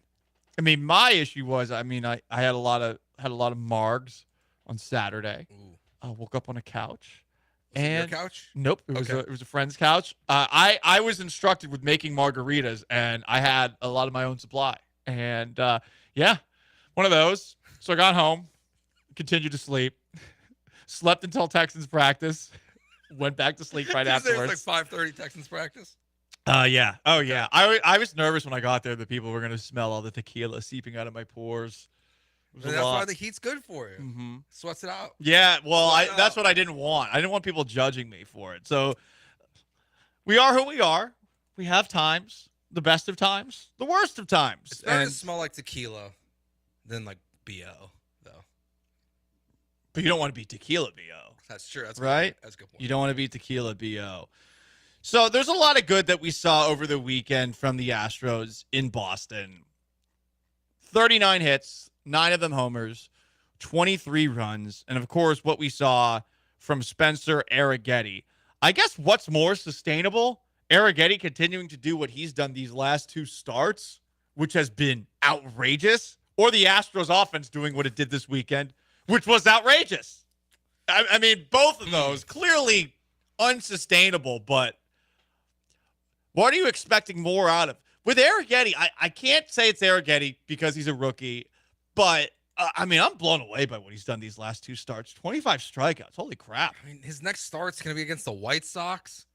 I mean, my issue was, I had a lot of margs on Saturday. Ooh. I woke up on a couch. Was it your couch? Nope. It was a friend's couch. I was instructed with making margaritas, and I had a lot of my own supply. And yeah, one of those. So I got home, continued to sleep, slept until Texans practice, went back to sleep right afterwards. It's like 5:30 Texans practice. Yeah. Oh, yeah. I was nervous when I got there that people were going to smell all the tequila seeping out of my pores. That's why the heat's good for you. Mm-hmm. Sweats it out. Yeah, well, that's what I didn't want. I didn't want people judging me for it. So we are who we are. We have times, the best of times, the worst of times. It's better to smell like tequila than like BO, though. But you don't want to be tequila BO. That's true. That's right. That's a good point. You don't want to be tequila BO. So there's a lot of good that we saw over the weekend from the Astros in Boston. 39 hits, 9 of them homers, 23 runs, and of course what we saw from Spencer Arrighetti. I guess what's more sustainable, Arrighetti continuing to do what he's done these last 2 starts, which has been outrageous, or the Astros offense doing what it did this weekend, which was outrageous. I mean, both of those clearly unsustainable, but what are you expecting more out of? With Arrighetti, I can't say it's Arrighetti because he's a rookie, but I mean, I'm blown away by what he's done these last 2 starts. 25 strikeouts. Holy crap. I mean, his next start's going to be against the White Sox.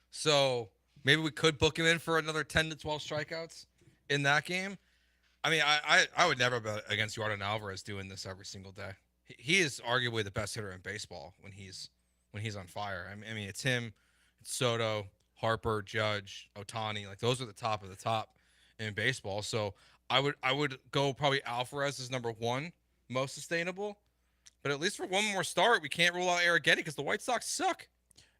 So maybe we could book him in for another 10 to 12 strikeouts in that game. I mean, I would never bet against Jordan Alvarez doing this every single day. He is arguably the best hitter in baseball when he's on fire. I mean, it's him, it's Soto, Harper, Judge, Ohtani. Like, those are the top of the top in baseball. So I would go probably Alvarez as number 1 most sustainable. But at least for one more start, we can't rule out Arrighetti because the White Sox suck.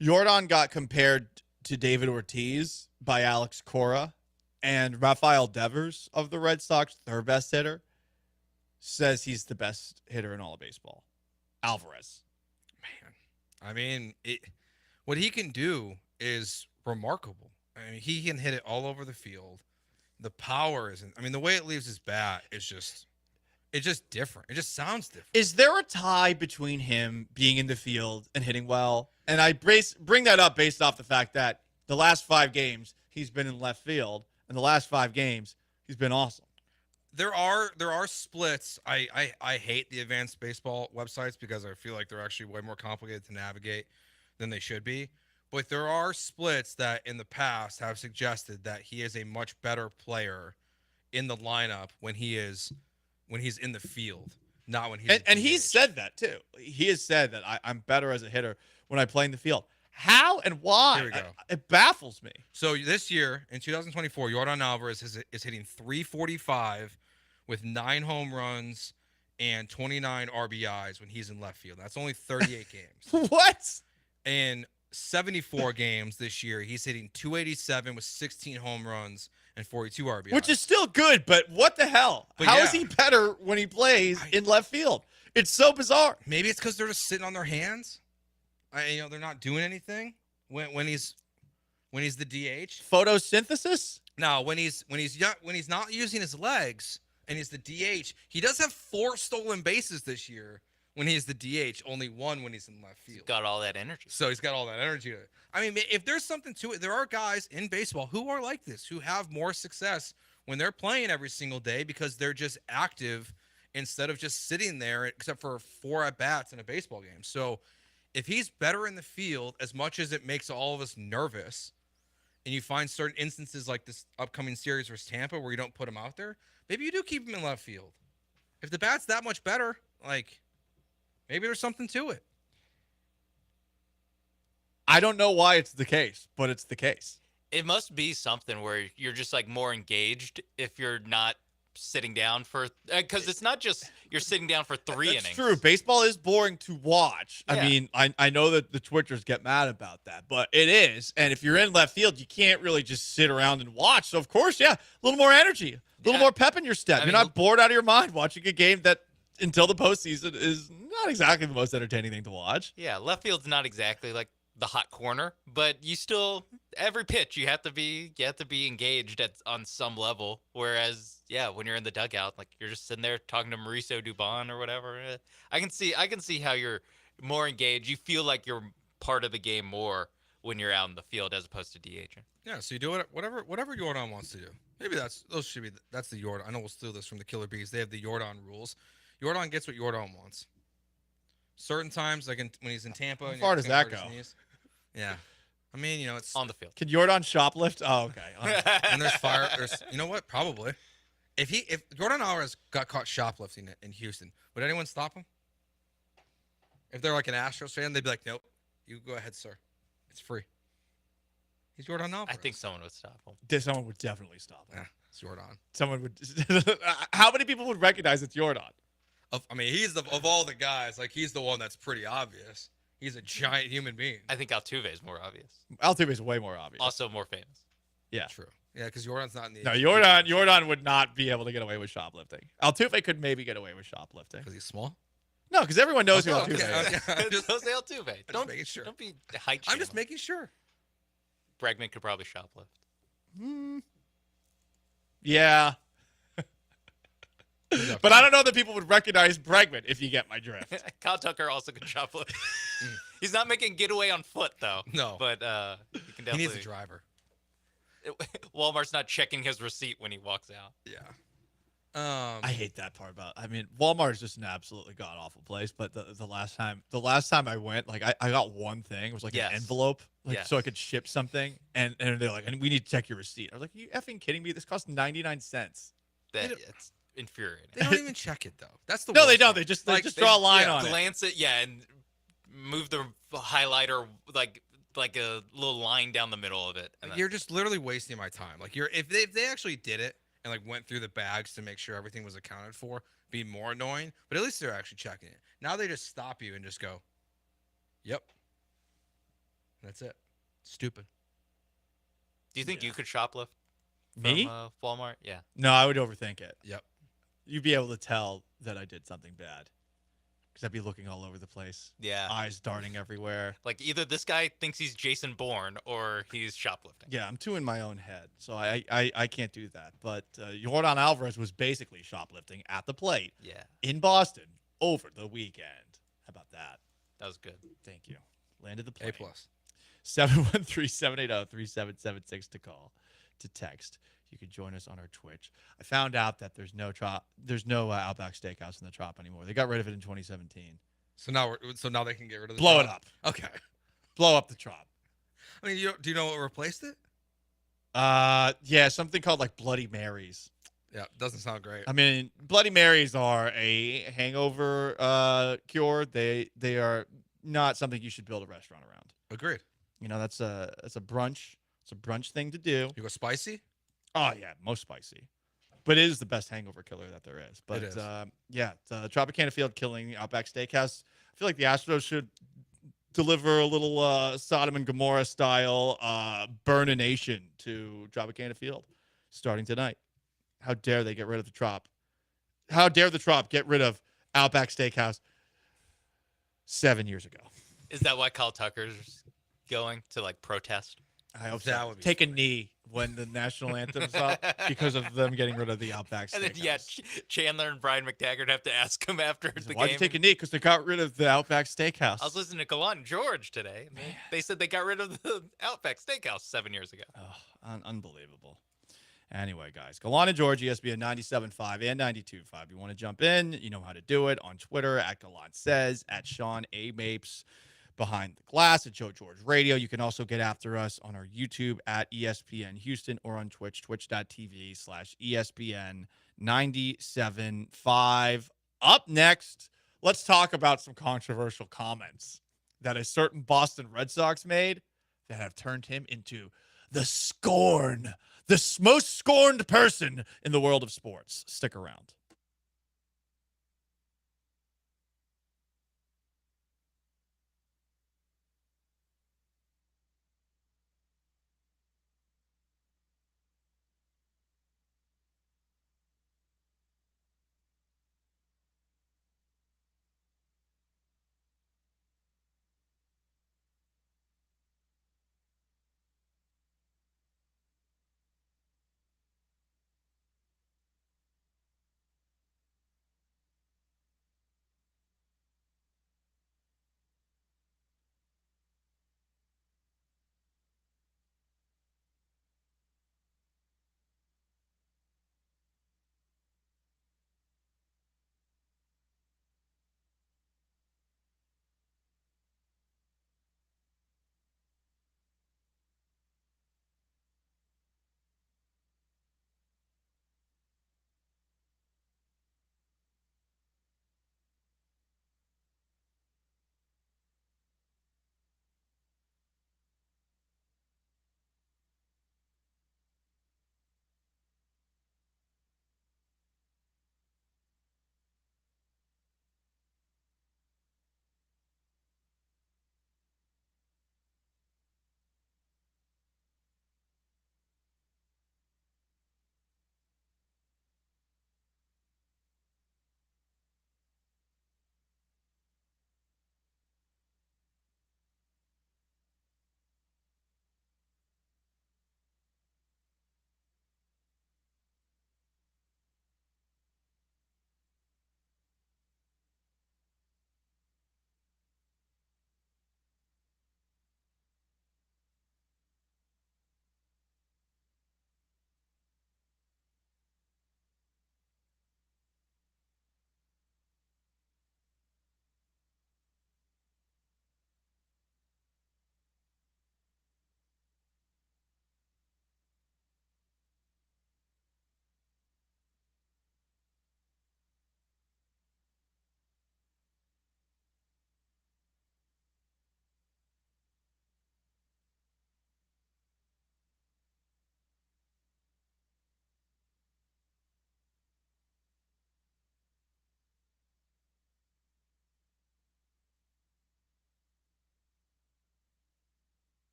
Jordan got compared to David Ortiz by Alex Cora, and Rafael Devers of the Red Sox, their best hitter, says he's the best hitter in all of baseball. Alvarez. Man, I mean, what he can do is remarkable. I mean, he can hit it all over the field. The power isn't. I mean, the way it leaves his bat is just. It's just different. It just sounds different. Is there a tie between him being in the field and hitting well? And I bring that up based off the fact that the last 5 games he's been in left field, and the last 5 games he's been awesome. There are splits. I hate the advanced baseball websites because I feel like they're actually way more complicated to navigate than they should be. But there are splits that in the past have suggested that he is a much better player in the lineup when he's in the field, not when he's and he's said that too. He has said that I'm better as a hitter when I play in the field. How and why? Here we go. It baffles me. So this year in 2024, Yordan Alvarez is hitting 345 with 9 home runs and 29 RBIs when he's in left field. That's only 38 games. What? In 74 games this year, he's hitting 287 with 16 home runs and 42 RBIs. Which is still good, but what the hell? But How yeah. is he better when he plays in left field? It's so bizarre. Maybe it's because they're just sitting on their hands. They're not doing anything when he's the DH. Photosynthesis? No, when he's not using his legs and he's the DH, he does have 4 stolen bases this year. When he's the DH, only 1 when he's in left field. He's got all that energy. So he's got all that energy. I mean, if there's something to it, there are guys in baseball who are like this, who have more success when they're playing every single day because they're just active instead of just sitting there, except for 4 at-bats in a baseball game. So if he's better in the field, as much as it makes all of us nervous, and you find certain instances like this upcoming series versus Tampa where you don't put him out there, maybe you do keep him in left field. If the bat's that much better, maybe there's something to it. I don't know why it's the case, but it's the case. It must be something where you're just more engaged if you're not sitting down for, because it's not just you're sitting down for 3 innings. It's true. Baseball is boring to watch. Yeah. I mean, I know that the Twitchers get mad about that, but it is. And if you're in left field, you can't really just sit around and watch. So, of course, a little more energy, a little more pep in your step. You're not bored out of your mind watching a game that, until the postseason, is not exactly the most entertaining thing to watch. Yeah, left field's not exactly the hot corner, but you still, every pitch you have to be engaged on some level. Whereas, when you're in the dugout, you're just sitting there talking to Mauricio Dubon or whatever. I can see how you're more engaged. You feel like you're part of the game more when you're out in the field as opposed to DHing. Yeah, so you do whatever Yordan wants to do. Maybe that's the Yordan. I know we'll steal this from the Killer Bees. They have the Yordan rules. Yordan gets what Yordan wants. Certain times, when he's in Tampa. How far does that go? Yeah. I mean, it's on the field. Can Yordan shoplift? Oh, okay. And there's fire. You know what? Probably. If Yordan Alvarez got caught shoplifting in Houston, would anyone stop him? If they're like an Astros fan, they'd be like, nope, you go ahead, sir. It's free. He's Yordan Alvarez. I think someone would stop him. Someone would definitely stop him. Yeah, it's Yordan. Someone would. How many people would recognize it's Yordan? He's of all the guys, he's the one that's pretty obvious. He's a giant human being. I think Altuve is more obvious. Altuve is way more obvious. Also more famous. Yeah. True. Yeah, because Yordan's not in the. No, Yordan would not be able to get away with shoplifting. Altuve could maybe get away with shoplifting. Because he's small? No, because everyone knows who Altuve is. It's Jose Altuve. Don't be height I'm just making sure. Bregman could probably shoplift. Yeah. But I don't know that people would recognize Bregman, if you get my drift. Kyle Tucker also can shoplift. He's not making getaway on foot, though. No. But he can definitely. He needs a driver. Walmart's not checking his receipt when he walks out. Yeah. I hate that part about. Walmart is just an absolutely god awful place. But the last time I went, I got one thing. It was an envelope, so I could ship something, and they're like, "And we need to check your receipt." I was like, "Are you effing kidding me? This cost 99 cents." It's infuriating. They don't even check it though. That's the no, worst they don't. part. They just draw a line on glance it. And move the highlighter like a little line down the middle of it. And You're just literally wasting my time. If they actually did it and went through the bags to make sure everything was accounted for, be more annoying. But at least they're actually checking it. Now they just stop you and just go, "Yep." That's it. Stupid. Do you think you could shoplift? Me? From Walmart? Yeah. No, I would overthink it. Yep. You'd be able to tell that I did something bad. Because I'd be looking all over the place. Yeah. Eyes darting everywhere. Either this guy thinks he's Jason Bourne or he's shoplifting. Yeah, I'm too in my own head. So I can't do that. But Yordan Alvarez was basically shoplifting at the plate. Yeah. In Boston over the weekend. How about that? That was good. Thank you. Landed the plane. A+. 713-780-3776 to call. To text. You can join us on our Twitch. I found out that there's no Outback Steakhouse in the Trop anymore. They got rid of it in 2017. So now they can get rid of the Blow Trop? it up. Okay. Blow up the Trop. I mean, do you know what replaced it? Yeah, something called like Bloody Marys. Yeah, doesn't sound great. I mean, Bloody Marys are a hangover cure. They are not something you should build a restaurant around. Agreed. You know, that's a brunch. It's a brunch thing to do. You go spicy? Oh yeah, most spicy. But it is the best hangover killer that there is. But It is. yeah, Tropicana Field killing Outback Steakhouse. I feel like the Astros should deliver a little Sodom and Gomorrah style burnination to Tropicana Field starting tonight. How dare they get rid of the Trop? How dare the Trop get rid of Outback Steakhouse 7 years ago? Is that why Kyle Tucker's going to like protest? I hope That so. would be Take a knee when the national anthem's up because of them getting rid of the Outback Steakhouse. And then yeah, Chandler and Brian McTaggart have to ask him after the Why'd game. you take a knee? Because they got rid of the Outback Steakhouse. I was listening to Gallant George today. They said they got rid of the Outback Steakhouse 7 years ago. Oh, unbelievable. Anyway, guys, Gallant and George, ESPN 97.5 and 92.5. You want to jump in, you know how to do it on Twitter at Gallant Says, at Sean A. Mapes, Behind the Glass, at Joe George Radio. You can also get after us on our YouTube at ESPN Houston or on Twitch, twitch.tv/ESPN 97.5. Up next, let's talk about some controversial comments that a certain Boston Red Sox made that have turned him into the most scorned person in the world of sports. Stick around.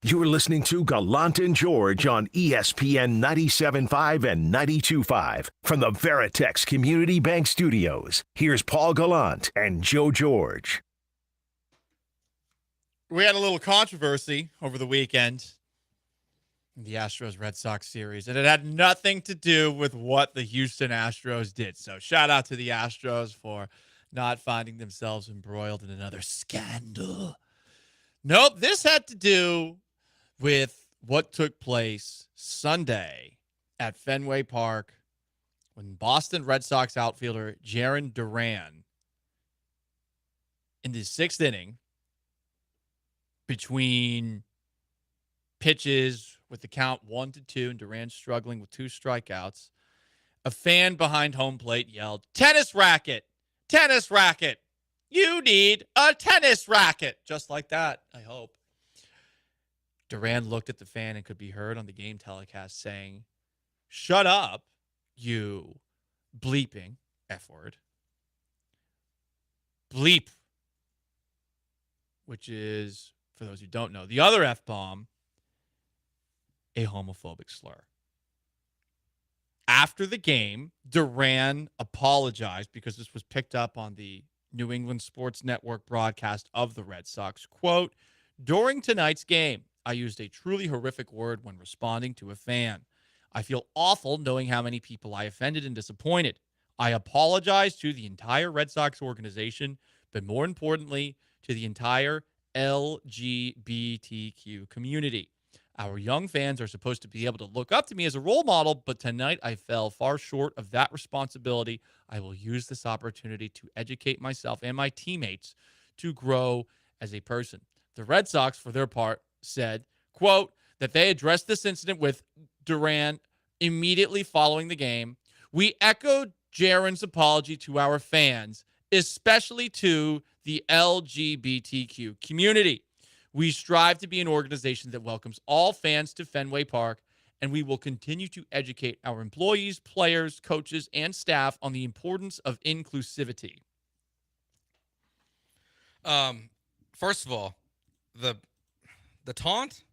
You're listening to Gallant and George on ESPN 97.5 and 92.5 from the Veritex Community Bank Studios. Here's Paul Gallant and Joe George. We had a little controversy over the weekend in the Astros-Red Sox series, and it had nothing to do with what the Houston Astros did. So shout out to the Astros for not finding themselves embroiled in another scandal. Nope, this had to do with what took place Sunday at Fenway Park when Boston Red Sox outfielder Jarren Duran, in the 6th inning, between pitches with the count 1-2 and Duran struggling with 2 strikeouts, a fan behind home plate yelled, "Tennis racket! Tennis racket! You need a tennis racket!" Just like that, I hope. Duran looked at the fan and could be heard on the game telecast saying, "Shut up, you bleeping F word." Bleep, which is, for those who don't know, the other F-bomb, a homophobic slur. After the game, Duran apologized because this was picked up on the New England Sports Network broadcast of the Red Sox. Quote, "During tonight's game, I used a truly horrific word when responding to a fan. I feel awful knowing how many people I offended and disappointed. I apologize to the entire Red Sox organization, but more importantly, to the entire LGBTQ community. Our young fans are supposed to be able to look up to me as a role model, but tonight I fell far short of that responsibility. I will use this opportunity to educate myself and my teammates to grow as a person." The Red Sox, for their part, said, quote, that they addressed this incident with Duran immediately following the game. "We echoed Jarren's apology to our fans, especially to the LGBTQ community. We strive to be an organization that welcomes all fans to Fenway Park, and we will continue to educate our employees, players, coaches, and staff on the importance of inclusivity." First of all, the taunt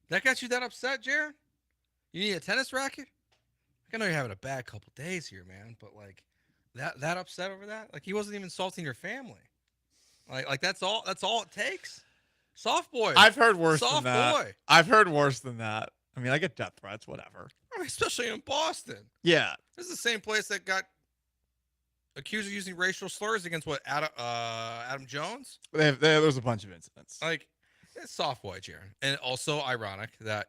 that got you that upset, Jared? You need a tennis racket? I know you're having a bad couple days here, man, but like that upset over that? Like he wasn't even insulting your family. Like that's all it takes. Soft boy. I've heard worse Soft than that. boy. I've heard worse than that. I mean, I get death threats, whatever. I mean, especially in Boston. Yeah. This is the same place that got accused of using racial slurs against Adam Jones. There's a bunch of incidents. Like, it's soft boy, Jarren. And also ironic that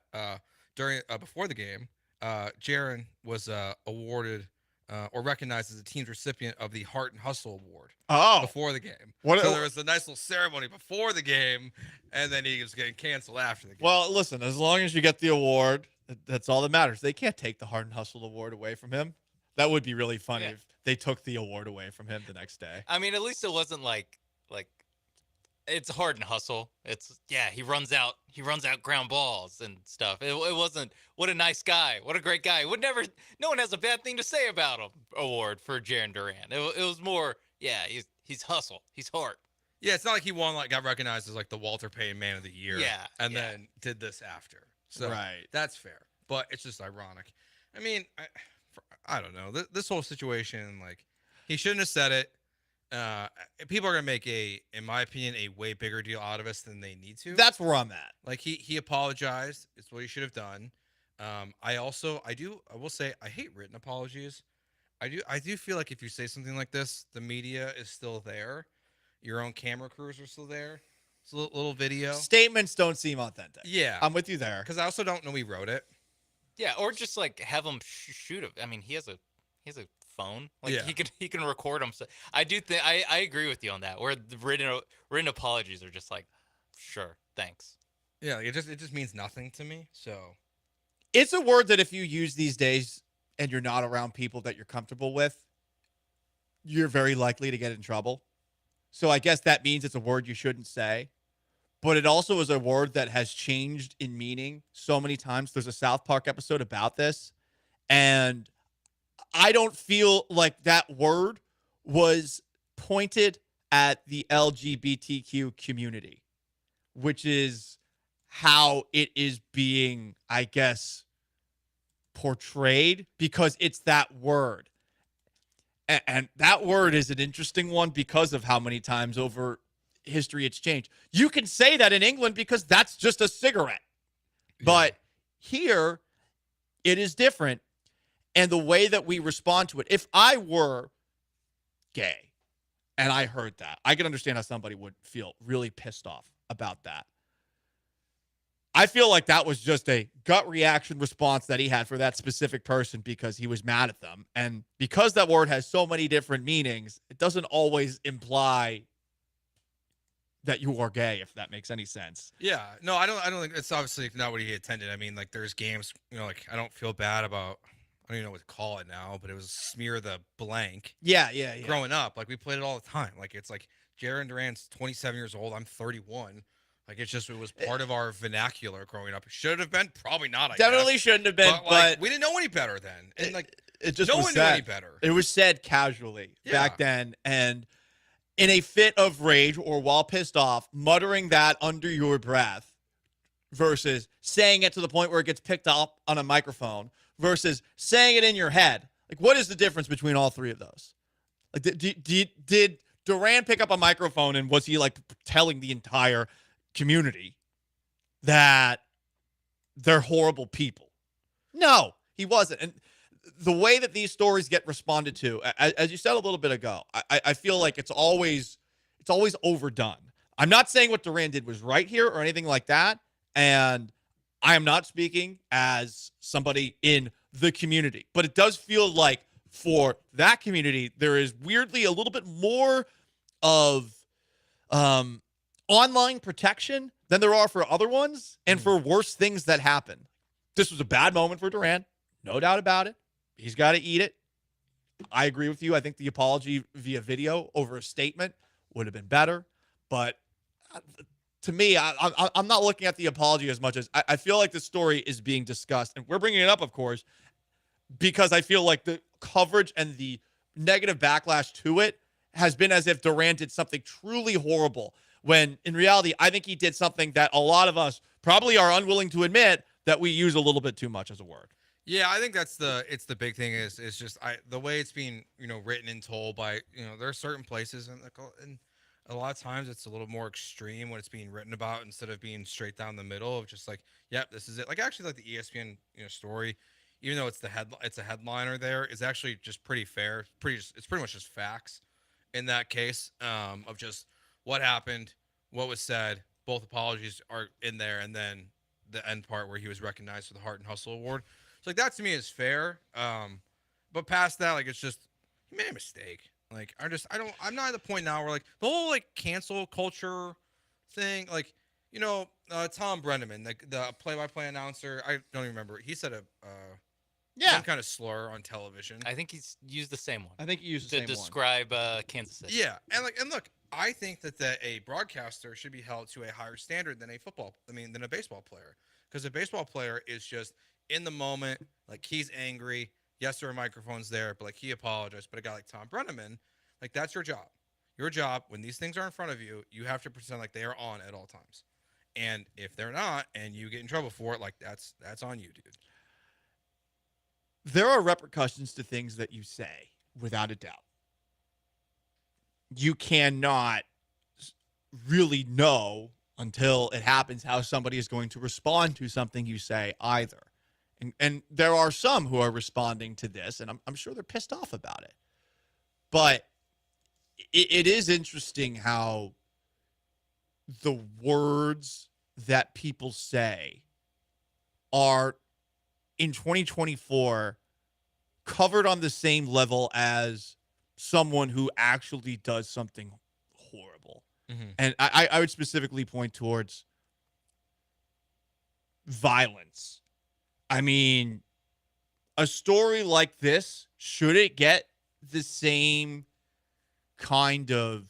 before the game, Jarren was awarded or recognized as the team's recipient of the Heart and Hustle Award. Before the game. So there was a nice little ceremony before the game, and then he was getting canceled after the game. Well, listen, as long as you get the award, that's all that matters. They can't take the Heart and Hustle Award away from him. That would be really funny if they took the award away from him the next day. I mean, at least it wasn't like it's Hard and Hustle. It's he runs out ground balls and stuff. It wasn't what a nice guy, what a great guy. No one has a bad thing to say about him. Award for Jarren Duran. It was more he's hustle, he's heart. Yeah, it's not like he got recognized as like the Walter Payton Man of the Year. And then did this after. So that's fair, but it's just ironic. I mean, I don't know this whole situation. Like he shouldn't have said it. People are gonna make in my opinion, a way bigger deal out of us than they need to. That's where I'm at. Like he apologized. It's what he should have done. I will say I hate written apologies. I do feel like if you say something like this, the media is still there. Your own camera crews are still there. It's a little video. Statements don't seem authentic. Yeah, I'm with you there. Because I also don't know he wrote it. Yeah, or just like have him shoot him. I mean, he has a phone. Like he can record him. So I do think I agree with you on that. Where the written apologies are just like, sure, thanks. Yeah, it just means nothing to me. So it's a word that if you use these days and you're not around people that you're comfortable with, you're very likely to get in trouble. So I guess that means it's a word you shouldn't say. But it also is a word that has changed in meaning so many times. There's a South Park episode about this. And I don't feel like that word was pointed at the LGBTQ community, which is how it is being, I guess, portrayed, because it's that word. And that word is an interesting one because of how many times over history it's changed. You can say that in England because that's just a cigarette. But here, it is different. And the way that we respond to it, if I were gay and I heard that, I could understand how somebody would feel really pissed off about that. I feel like that was just a gut reaction response that he had for that specific person because he was mad at them. And because that word has so many different meanings, it doesn't always imply that you are gay, if that makes any sense. Yeah, no, I don't think it's obviously not what he intended. I mean, like, there's games, like, I don't feel bad about, I don't even know what to call it now, but it was smear the blank. Yeah. Growing up, like, we played it all the time. Like, it's like Jaron Durant's 27 years old. I'm 31. Like, it was part of our vernacular growing up. Should it have been? Probably not, I Definitely guess. shouldn't have been, but we didn't know any better then. And, like, it just no was one knew said. any better. It was said casually back then. And in a fit of rage or while pissed off, muttering that under your breath versus saying it to the point where it gets picked up on a microphone versus saying it in your head. Like, what is the difference between all three of those? Like, did Durant pick up a microphone and was he, like, telling the entire community that they're horrible people? No, he wasn't. And the way that these stories get responded to, as you said a little bit ago, I feel like it's always overdone. I'm not saying what Durant did was right here or anything like that, and I am not speaking as somebody in the community, but it does feel like for that community, there is weirdly a little bit more of online protection than there are for other ones and for worse things that happen. This was a bad moment for Durant, no doubt about it. He's got to eat it. I agree with you. I think the apology via video over a statement would have been better. But to me, I'm not looking at the apology as much as I feel like the story is being discussed. And we're bringing it up, of course, because I feel like the coverage and the negative backlash to it has been as if Durant did something truly horrible, when in reality, I think he did something that a lot of us probably are unwilling to admit that we use a little bit too much as a word. Yeah, I think it's the big thing is just the way it's being written and told by there are certain places and a lot of times it's a little more extreme when it's being written about instead of being straight down the middle of just like, yep, this is it. Like actually like the ESPN story, even though it's a headliner there, is actually just pretty fair. It's pretty much just facts in that case of just what happened, what was said. Both apologies are in there, and then the end part where he was recognized for the Heart and Hustle Award. So like that to me is fair. But past that, like it's just he made a mistake. Like I'm not at the point now where like the whole like cancel culture thing, like Tom Brenneman, the play-by-play announcer, I don't even remember. He said some kind of slur on television. I think he's used the same one. I think he used the same to describe Kansas City. Yeah, and look, I think that a broadcaster should be held to a higher standard than than a baseball player, because a baseball player is just in the moment, like he's angry. Yes, there are microphones there, but like he apologized. But a guy like Tom Brenneman, like that's your job. Your job when these things are in front of you, you have to pretend like they are on at all times. And if they're not, and you get in trouble for it, like that's on you, dude. There are repercussions to things that you say, without a doubt. You cannot really know until it happens how somebody is going to respond to something you say either. And there are some who are responding to this, and I'm sure they're pissed off about it. But it is interesting how the words that people say are, in 2024, covered on the same level as someone who actually does something horrible. Mm-hmm. And I would specifically point towards violence. I mean, a story like this, should it get the same kind of,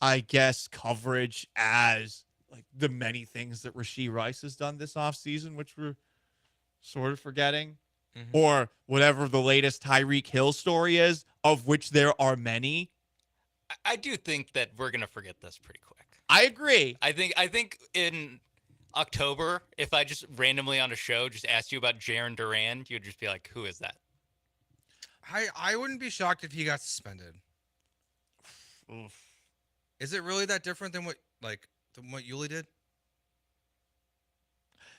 I guess, coverage as like the many things that Rashee Rice has done this offseason, which we're sort of forgetting? Mm-hmm. Or whatever the latest Tyreek Hill story is, of which there are many. I do think that we're going to forget this pretty quick. I agree. I think in October, if I just randomly on a show just asked you about Jaron Duran, you'd just be like, who is that? I wouldn't be shocked if he got suspended. Oof. Is it really that different than what Yuli did?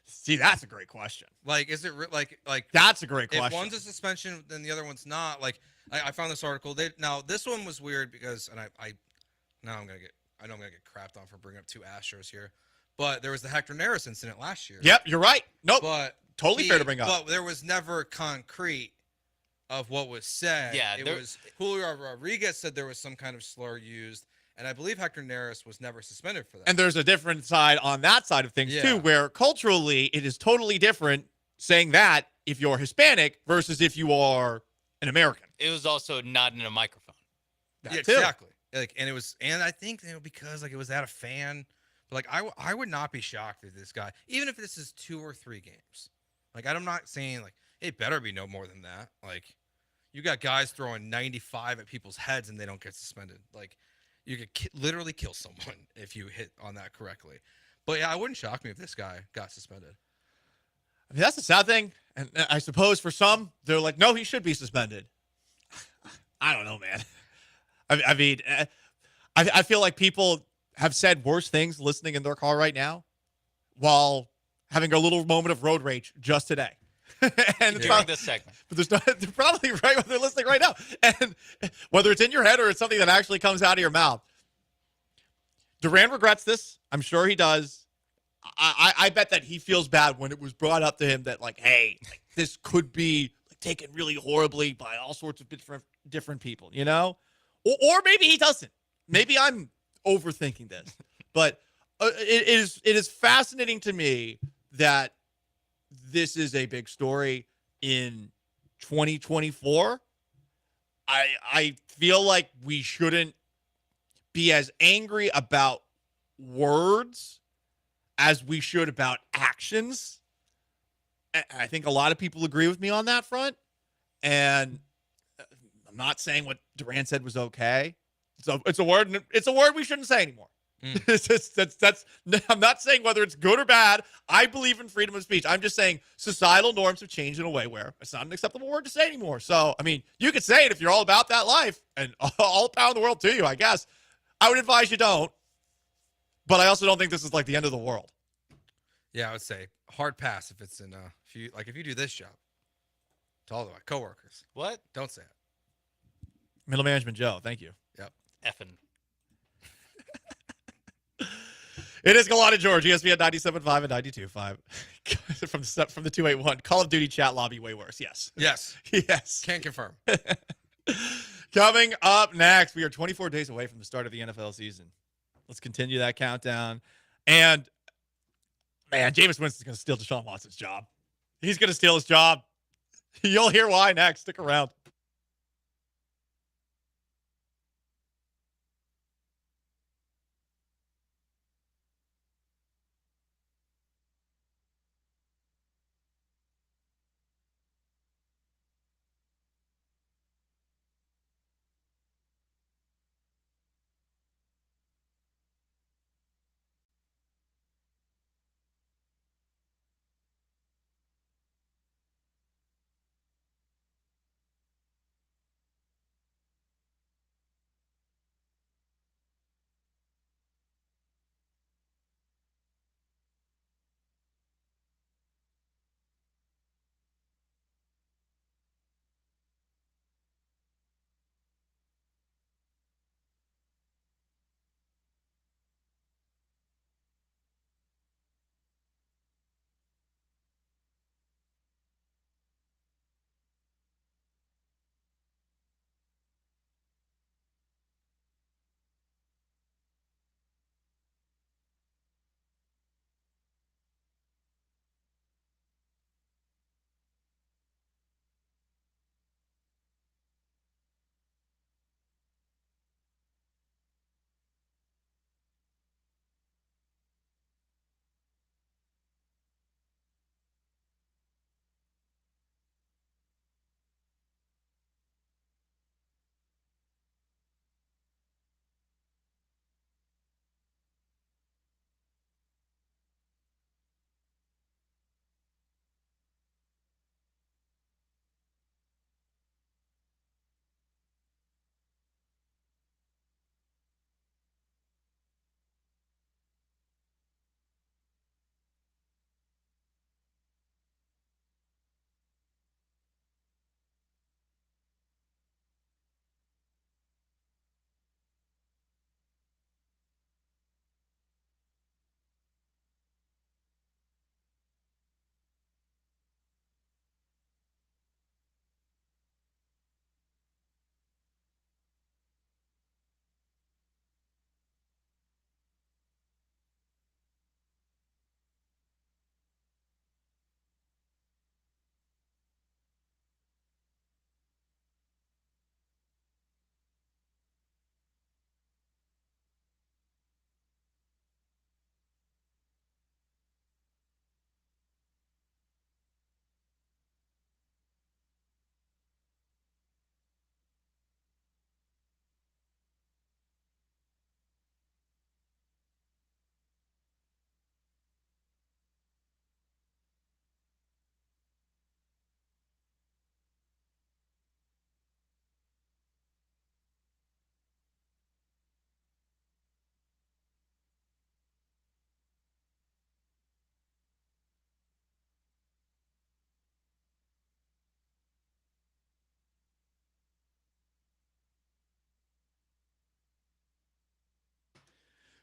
See, that's a great question. Like, is it like that's a great question. If one's a suspension, then the other one's not. Like, I found this article. Now this one was weird because, and I know I'm gonna get crapped on for bringing up two Astros here, but there was the Hector Neris incident last year. Yep, you're right. Nope, but totally fair to bring up. But there was never concrete of what was said. Yeah, it was Julio Rodriguez said there was some kind of slur used. And I believe Hector Neris was never suspended for that. And there's a different side on that side of things, too, where culturally it is totally different saying that if you're Hispanic versus if you are an American. It was also not in a microphone. Yeah, exactly. And I think because it was at a fan, but I would not be shocked if this guy, even if this is 2 or 3 games. Like, I'm not saying it better be no more than that. Like, you got guys throwing 95 at people's heads and they don't get suspended. Like, you could literally kill someone if you hit on that correctly. But yeah, it wouldn't shock me if this guy got suspended. I mean, that's the sad thing. And I suppose for some, they're like, no, he should be suspended. I don't know, man. I mean, I feel like people have said worse things listening in their car right now while having a little moment of road rage just today. And during this segment. But they're probably right when they're listening right now. And whether it's in your head or it's something that actually comes out of your mouth. Duran regrets this. I'm sure he does. I bet that he feels bad when it was brought up to him that, hey, this could be taken really horribly by all sorts of different people, you know? Or maybe he doesn't. Maybe I'm overthinking this. But it is fascinating to me that this is a big story in 2024. I feel like we shouldn't be as angry about words as we should about actions. And I think a lot of people agree with me on that front. And I'm not saying what Duran said was okay. It's a word we shouldn't say anymore. I'm not saying whether it's good or bad. I believe in freedom of speech. I'm just saying societal norms have changed in a way where it's not an acceptable word to say anymore. So, I mean, you could say it if you're all about that life and all the power in the world to you, I guess. I would advise you don't. But I also don't think this is the end of the world. Yeah, I would say hard pass if it's in if you do this job to all the coworkers. What? Don't say it. Middle management Joe, thank you. Yep. Effing. It is Gallant George, ESPN 97.5 and 92.5. from the 281. Call of Duty chat lobby, way worse. Yes. Yes. Yes. Can confirm. Coming up next, we are 24 days away from the start of the NFL season. Let's continue that countdown. And, man, Jameis Winston's going to steal Deshaun Watson's job. He's going to steal his job. You'll hear why next. Stick around.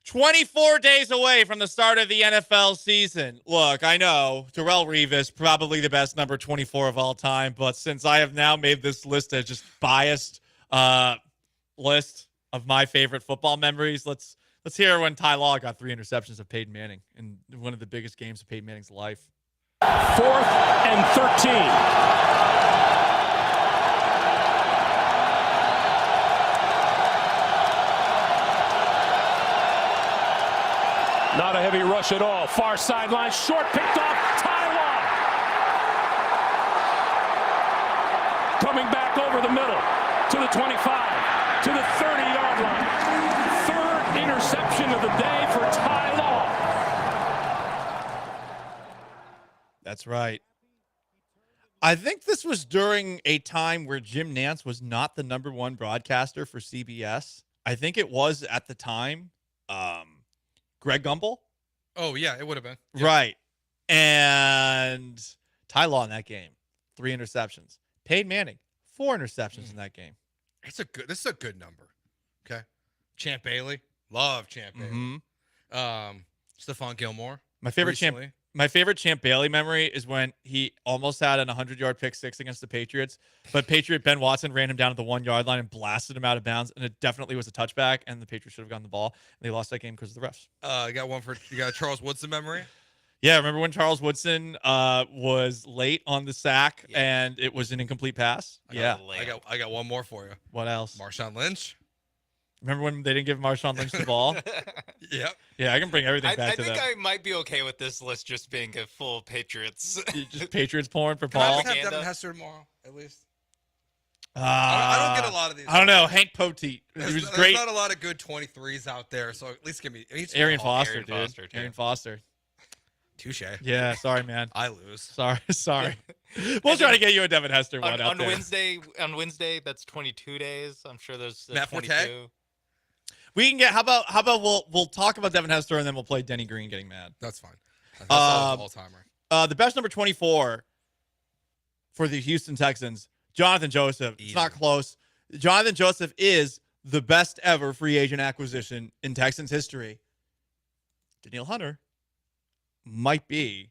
24 days away from the start of the NFL season. Look, I know Darrelle Revis, probably the best number 24 of all time, but since I have now made this list a just biased list of my favorite football memories, let's hear when Ty Law got 3 interceptions of Peyton Manning in one of the biggest games of Peyton Manning's life. 4th and 13. Not a heavy rush at all. Far sideline, short picked off. Ty Law. Coming back over the middle to the 25, to the 30-yard line. 3rd interception of the day for Ty Law. That's right. I think this was during a time where Jim Nantz was not the number 1 broadcaster for CBS. I think it was at the time. Greg Gumbel? Oh, yeah, it would have been. Yeah. Right. And Ty Law in that game, 3 interceptions. Peyton Manning, 4 interceptions in that game. This is a good number. Okay. Champ Bailey. Love Champ Bailey. Stephon Gilmore. My favorite recently. Champ Bailey memory is when he almost had an 100-yard pick six against the Patriots, but Patriot Ben Watson ran him down at the 1-yard line and blasted him out of bounds, and it definitely was a touchback, and the Patriots should have gotten the ball, and they lost that game because of the refs. You got a Charles Woodson memory? Yeah, remember when Charles Woodson was late on the sack and it was an incomplete pass? I got one more for you. What else? Marshawn Lynch. Remember when they didn't give Marshawn Lynch the ball? Yep. Yeah, I can bring everything back to that. I think I might be okay with this list just being a full Patriots. Just Patriots porn for Can Paul. I just have Devin Hester tomorrow, at least? I don't get a lot of these. I don't know. Hank Poteet. He was great. There's not a lot of good 23s out there, so at least give me. Arian Foster, dude. Arian Foster. Touche. Yeah, sorry, man. I lose. Sorry. We'll try to get you a Devin Hester one out there. On Wednesday, that's 22 days. I'm sure there's Matt 22. Forte? We can get. How about we'll talk about Devin Hester and then we'll play Denny Green getting mad. That's fine. That's all timer. The best number 24 for the Houston Texans, Jonathan Joseph. It's not close. Jonathan Joseph is the best ever free agent acquisition in Texans history. Danielle Hunter might be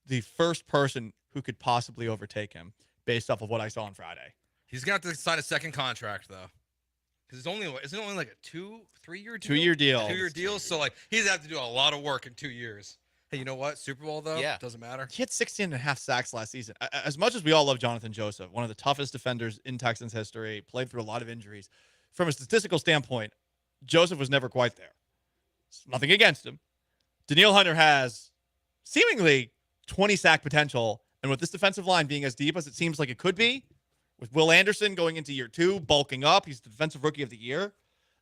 the first person who could possibly overtake him based off of what I saw on Friday. He's gonna have to sign a second contract though. Because isn't it only like a 2-3-year deal? 2-year deal. 2-year deal. So like he's gonna have to do a lot of work in 2 years. Hey, you know what? Super Bowl though, doesn't matter. He had 16.5 sacks last season. As much as we all love Jonathan Joseph, one of the toughest defenders in Texans history, played through a lot of injuries. From a statistical standpoint, Joseph was never quite there. Nothing against him. Danielle Hunter has seemingly 20 sack potential, and with this defensive line being as deep as it seems like it could be, with Will Anderson going into year 2, bulking up, he's the defensive rookie of the year.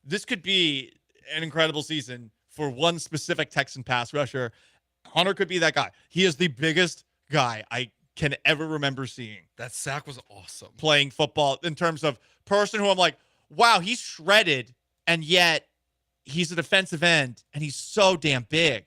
This could be an incredible season for one specific Texan pass rusher. Hunter could be that guy. He is the biggest guy I can ever remember seeing. That sack was awesome. Playing football in terms of person who I'm like, wow, he's shredded, and yet he's a defensive end, and he's so damn big.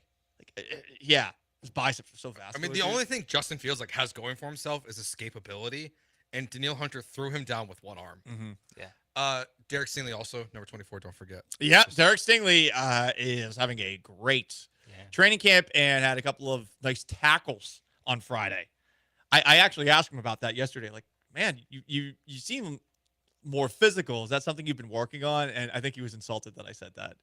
Yeah, his biceps are so vast. I mean, the only thing Justin Fields has going for himself is escapability, and Danielle Hunter threw him down with one arm. Mm-hmm. Yeah. Derek Stingley also, number 24, don't forget. Yeah, Derek Stingley is having a great training camp and had a couple of nice tackles on Friday. I actually asked him about that yesterday. Like, man, you seem more physical. Is that something you've been working on? And I think he was insulted that I said that.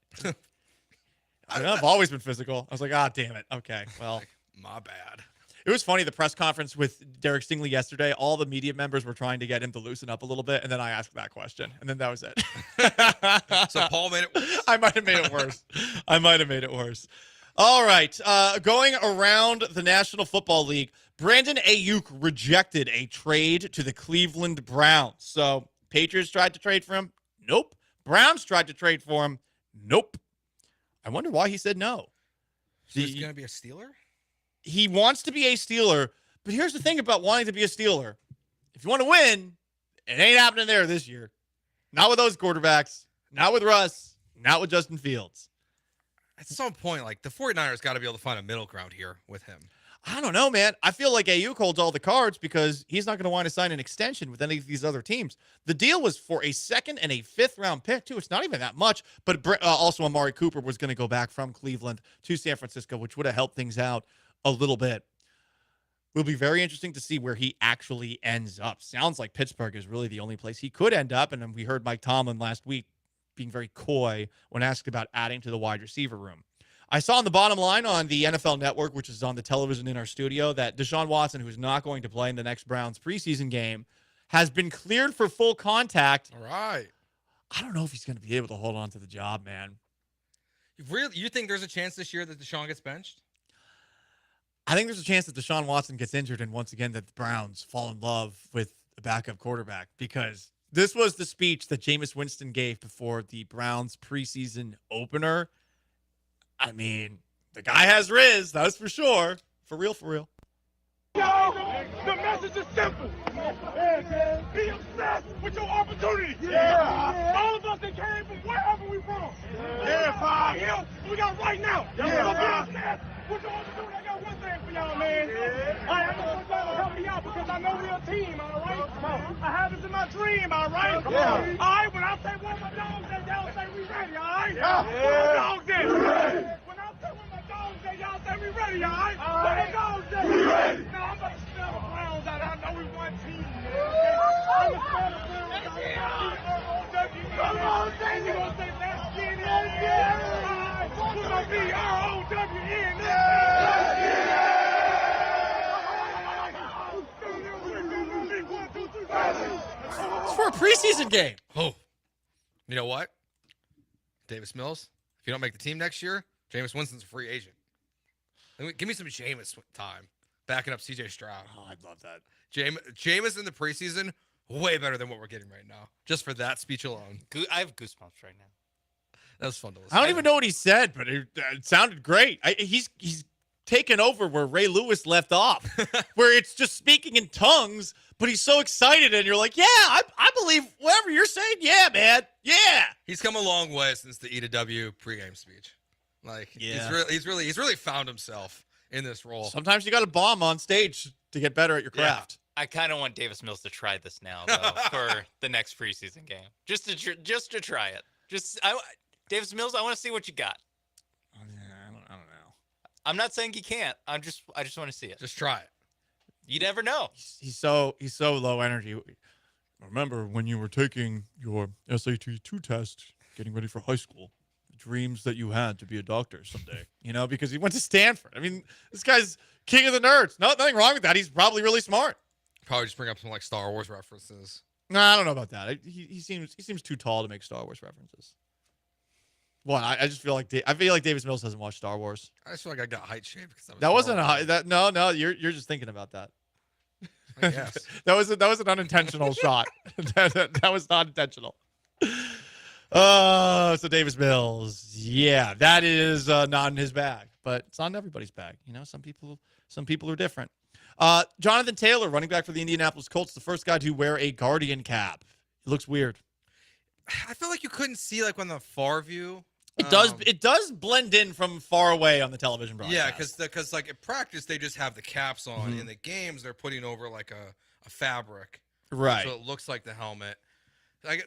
I know, I've always been physical. I was like, damn it. Okay, well. My bad. It was funny, the press conference with Derek Stingley yesterday, all the media members were trying to get him to loosen up a little bit, and then I asked that question, and then that was it. So Paul made it worse. I might have made it worse. All right, going around the National Football League, Brandon Ayuk rejected a trade to the Cleveland Browns. So Patriots tried to trade for him? Nope. Browns tried to trade for him? Nope. I wonder why he said no. So he's going to be a Steeler? He wants to be a Steeler, but here's the thing about wanting to be a Steeler. If you want to win, it ain't happening there this year. Not with those quarterbacks. Not with Russ. Not with Justin Fields. At some point, the 49ers got to be able to find a middle ground here with him. I don't know, man. I feel like AU holds all the cards because he's not going to want to sign an extension with any of these other teams. The deal was for a 2nd and a 5th round pick, too. It's not even that much. But also Amari Cooper was going to go back from Cleveland to San Francisco, which would have helped things out a little bit. Will be very interesting to see where he actually ends up. Sounds like Pittsburgh is really the only place he could end up. And then we heard Mike Tomlin last week being very coy when asked about adding to the wide receiver room. I saw on the bottom line on the NFL Network, which is on the television in our studio, that Deshaun Watson, who's not going to play in the next Browns preseason game, has been cleared for full contact. All right. I don't know if he's going to be able to hold on to the job, man. You think there's a chance this year that Deshaun gets benched? I think there's a chance that Deshaun Watson gets injured and once again that the Browns fall in love with a backup quarterback, because this was the speech that Jameis Winston gave before the Browns preseason opener. I mean, the guy has Riz, that's for sure. For real, for real. Yo, the message is simple. Be obsessed with your opportunity. Yeah. All of us that came from wherever we from. Yeah, we got right now. Yeah. Be obsessed with your opportunity. I got one thing for y'all, man. I just want y'all to help me out because I know we're a team, all right? I have this in my dream, all right? Come on. All right, when I say one of my dogs, then y'all say we ready, all right? Yeah. Where the dogs at? When I say one of my dogs, then y'all say we ready, all right? Where the dogs at? We ready. Now I'm about to spell the Browns out. I know we one team, man. Okay? I'm going to spell the Browns out. Come on, say we're going to say let's get it. Yeah. All right. We're going to be R-O-W-N. It's for a preseason game. Oh, you know what? Davis Mills, if you don't make the team next year, Jameis Winston's a free agent. Give me some Jameis time. Backing up C.J. Stroud. Oh, I'd love that. Jameis in the preseason, way better than what we're getting right now. Just for that speech alone. I have goosebumps right now. That was fun to listen. I don't even know what he said, but it sounded great. He's taken over where Ray Lewis left off, where it's just speaking in tongues, but he's so excited, and you're like, yeah, I believe whatever you're saying. Yeah, man. Yeah. He's come a long way since the E-to-W pregame speech. Like, yeah. he's really found himself in this role. Sometimes you got to bomb on stage to get better at your craft. Yeah. I kind of want Davis Mills to try this now, though, for the next preseason game, just to try it. Davis Mills, I want to see what you got. I don't know. I'm not saying he can't. I just want to see it. Just try it. You never know. He's so low energy. Remember when you were taking your SAT 2 test, getting ready for high school, the dreams that you had to be a doctor someday, because he went to Stanford. I mean, this guy's king of the nerds. Nothing wrong with that. He's probably really smart. Probably just bring up some like Star Wars references. No, I don't know about that. He seems too tall to make Star Wars references. Well, I just feel like Davis Mills hasn't watched Star Wars. I just feel like I got height shape because that wasn't a height. No. You're just thinking about that. I guess that was an unintentional shot. That was not intentional. So Davis Mills, yeah, that is not in his bag, but it's not in everybody's bag. Some people are different. Jonathan Taylor, running back for the Indianapolis Colts, the first guy to wear a Guardian cap. It looks weird. I feel like you couldn't see like on the far view. It does blend in from far away on the television broadcast. Yeah, because like at practice they just have the caps on. Mhm. In the games they're putting over like a fabric, right? So it looks like the helmet.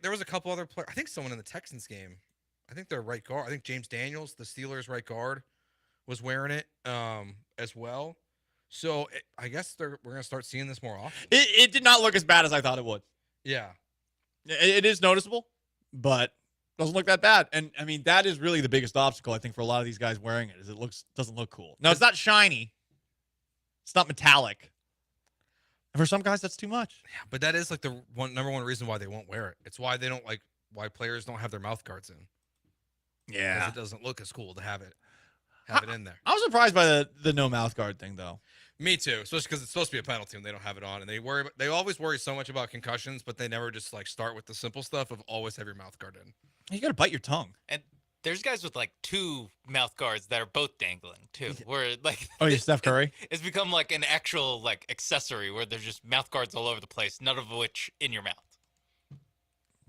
There was a couple other players. I think someone in the Texans game. I think their right guard. I think James Daniels, the Steelers' right guard, was wearing it as well. So I guess we're gonna start seeing this more often. It did not look as bad as I thought it would. Yeah, it is noticeable, but doesn't look that bad. And I mean, that is really the biggest obstacle I think for a lot of these guys wearing it. Is doesn't look cool. No, it's not shiny. It's not metallic. And for some guys, that's too much. Yeah, but that is like the number one reason why they won't wear it. It's why they don't why players don't have their mouth guards in. Yeah, because it doesn't look as cool to have it in there. I was surprised by the no mouth guard thing though. Me too, especially because it's supposed to be a penalty and they don't have it on, and they always worry so much about concussions, but they never just start with the simple stuff of always have your mouth guard in. You got to bite your tongue. And there's guys with two mouth guards that are both dangling too, where oh, yeah, Steph Curry. It's become like an actual accessory where there's just mouth guards all over the place, none of which in your mouth.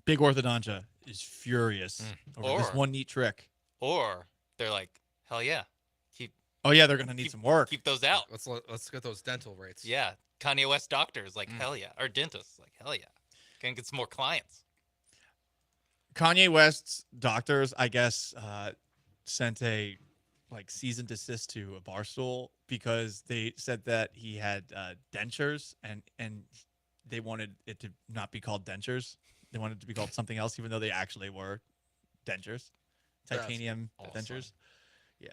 Big Orthodontia is furious over this one neat trick. Or they're like, hell yeah, Oh yeah, they're gonna need some work. Keep those out. Let's get those dental rates. Yeah, Kanye West doctors like hell yeah, or dentists like hell yeah. Can get some more clients. Kanye West's doctors, I guess, sent a cease and desist to a Barstool because they said that he had dentures and they wanted it to not be called dentures. They wanted it to be called something else, even though they actually were dentures, titanium dentures. Yeah.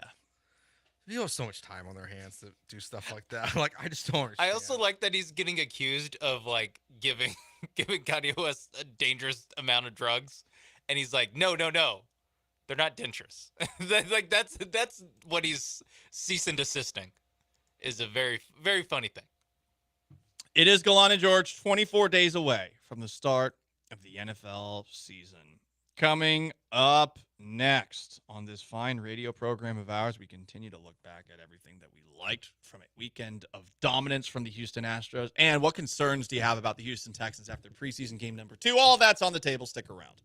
People have so much time on their hands to do stuff like that. Like, I just don't understand. I also like that he's getting accused of like giving Kanye West a dangerous amount of drugs, and he's like, no, they're not dentures. that's what he's cease and desisting. Is a very, very funny thing. It is Gallant George, 24 days away from the start of the NFL season. Coming up next on this fine radio program of ours, we continue to look back at everything that we liked from a weekend of dominance from the Houston Astros. And what concerns do you have about the Houston Texans after preseason game number 2? All that's on the table. Stick around.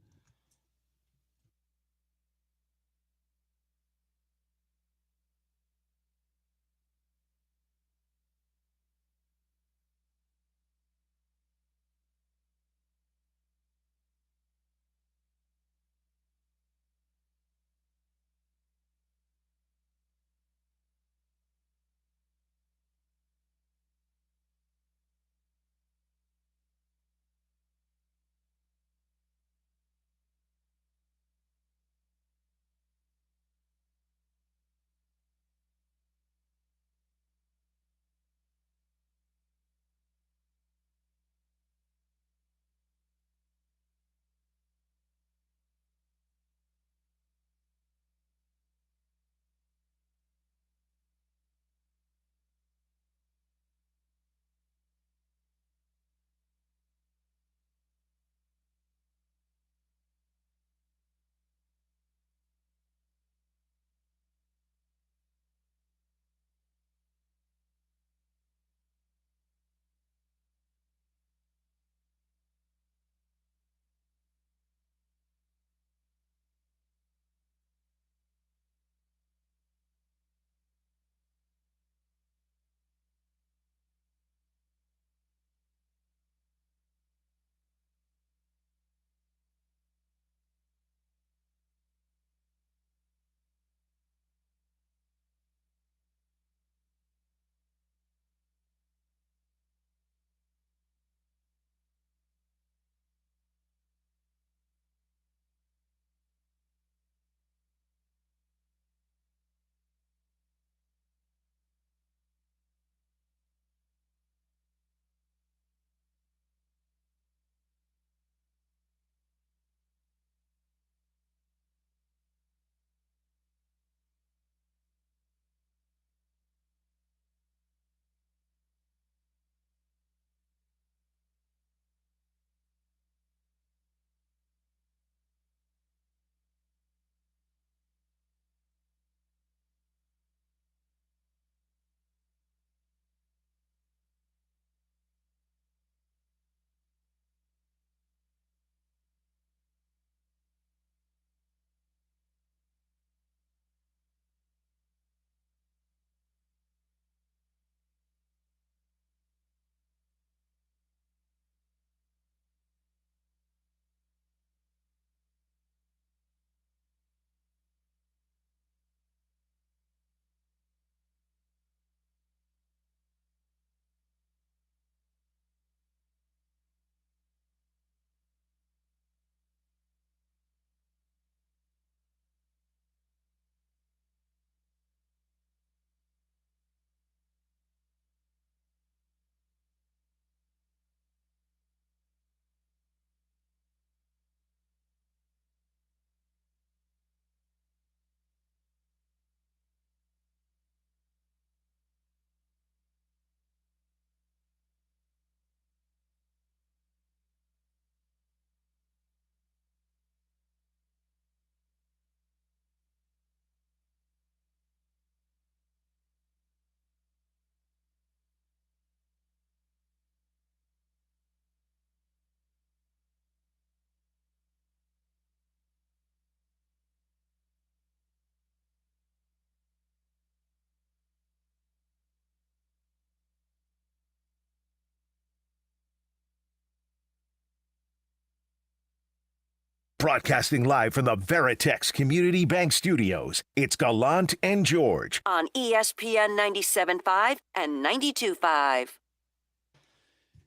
Broadcasting live from the Veritex Community Bank Studios, it's Gallant and George. On ESPN 97.5 and 92.5.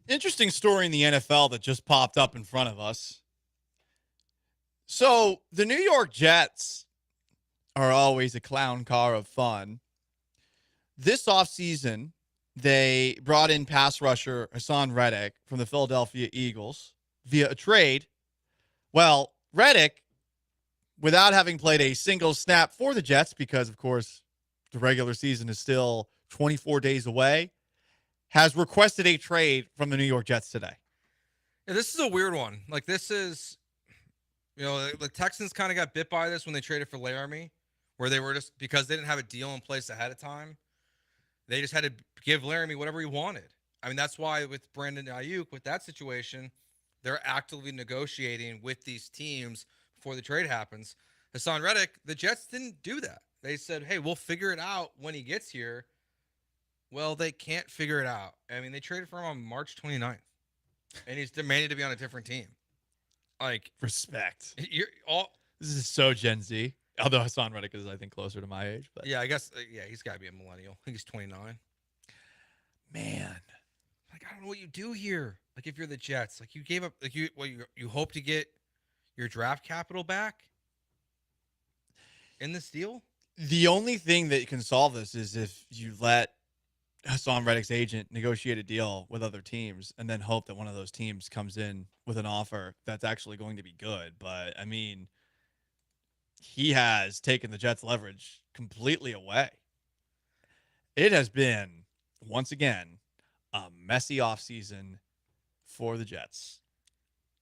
Interesting story in the NFL that just popped up in front of us. So the New York Jets are always a clown car of fun. This offseason, they brought in pass rusher Hassan Reddick from the Philadelphia Eagles via a trade. Well, Reddick, without having played a single snap for the Jets, because, of course, the regular season is still 24 days away, has requested a trade from the New York Jets today. Yeah, this is a weird one. Like, this is, the Texans kind of got bit by this when they traded for Laramie, where they were just, because they didn't have a deal in place ahead of time, they just had to give Laramie whatever he wanted. I mean, that's why with Brandon Ayuk, with that situation, they're actively negotiating with these teams before the trade happens. Hassan Reddick, the Jets didn't do that. They said, hey, we'll figure it out when he gets here. Well, they can't figure it out. I mean, they traded for him on March 29th, and he's demanded to be on a different team. Like, respect. You're all. This is so Gen Z. Although Hassan Reddick is, I think, closer to my age. But yeah, I guess. Yeah, he's got to be a millennial. I think he's 29. Man, like, I don't know what you do here. Like, if you're the Jets, like, you gave up. Like, you hope to get your draft capital back in this deal. The only thing that can solve this is if you let Hassan Reddick's agent negotiate a deal with other teams and then hope that one of those teams comes in with an offer that's actually going to be good. But, I mean, he has taken the Jets' leverage completely away. It has been, once again, a messy offseason for the Jets.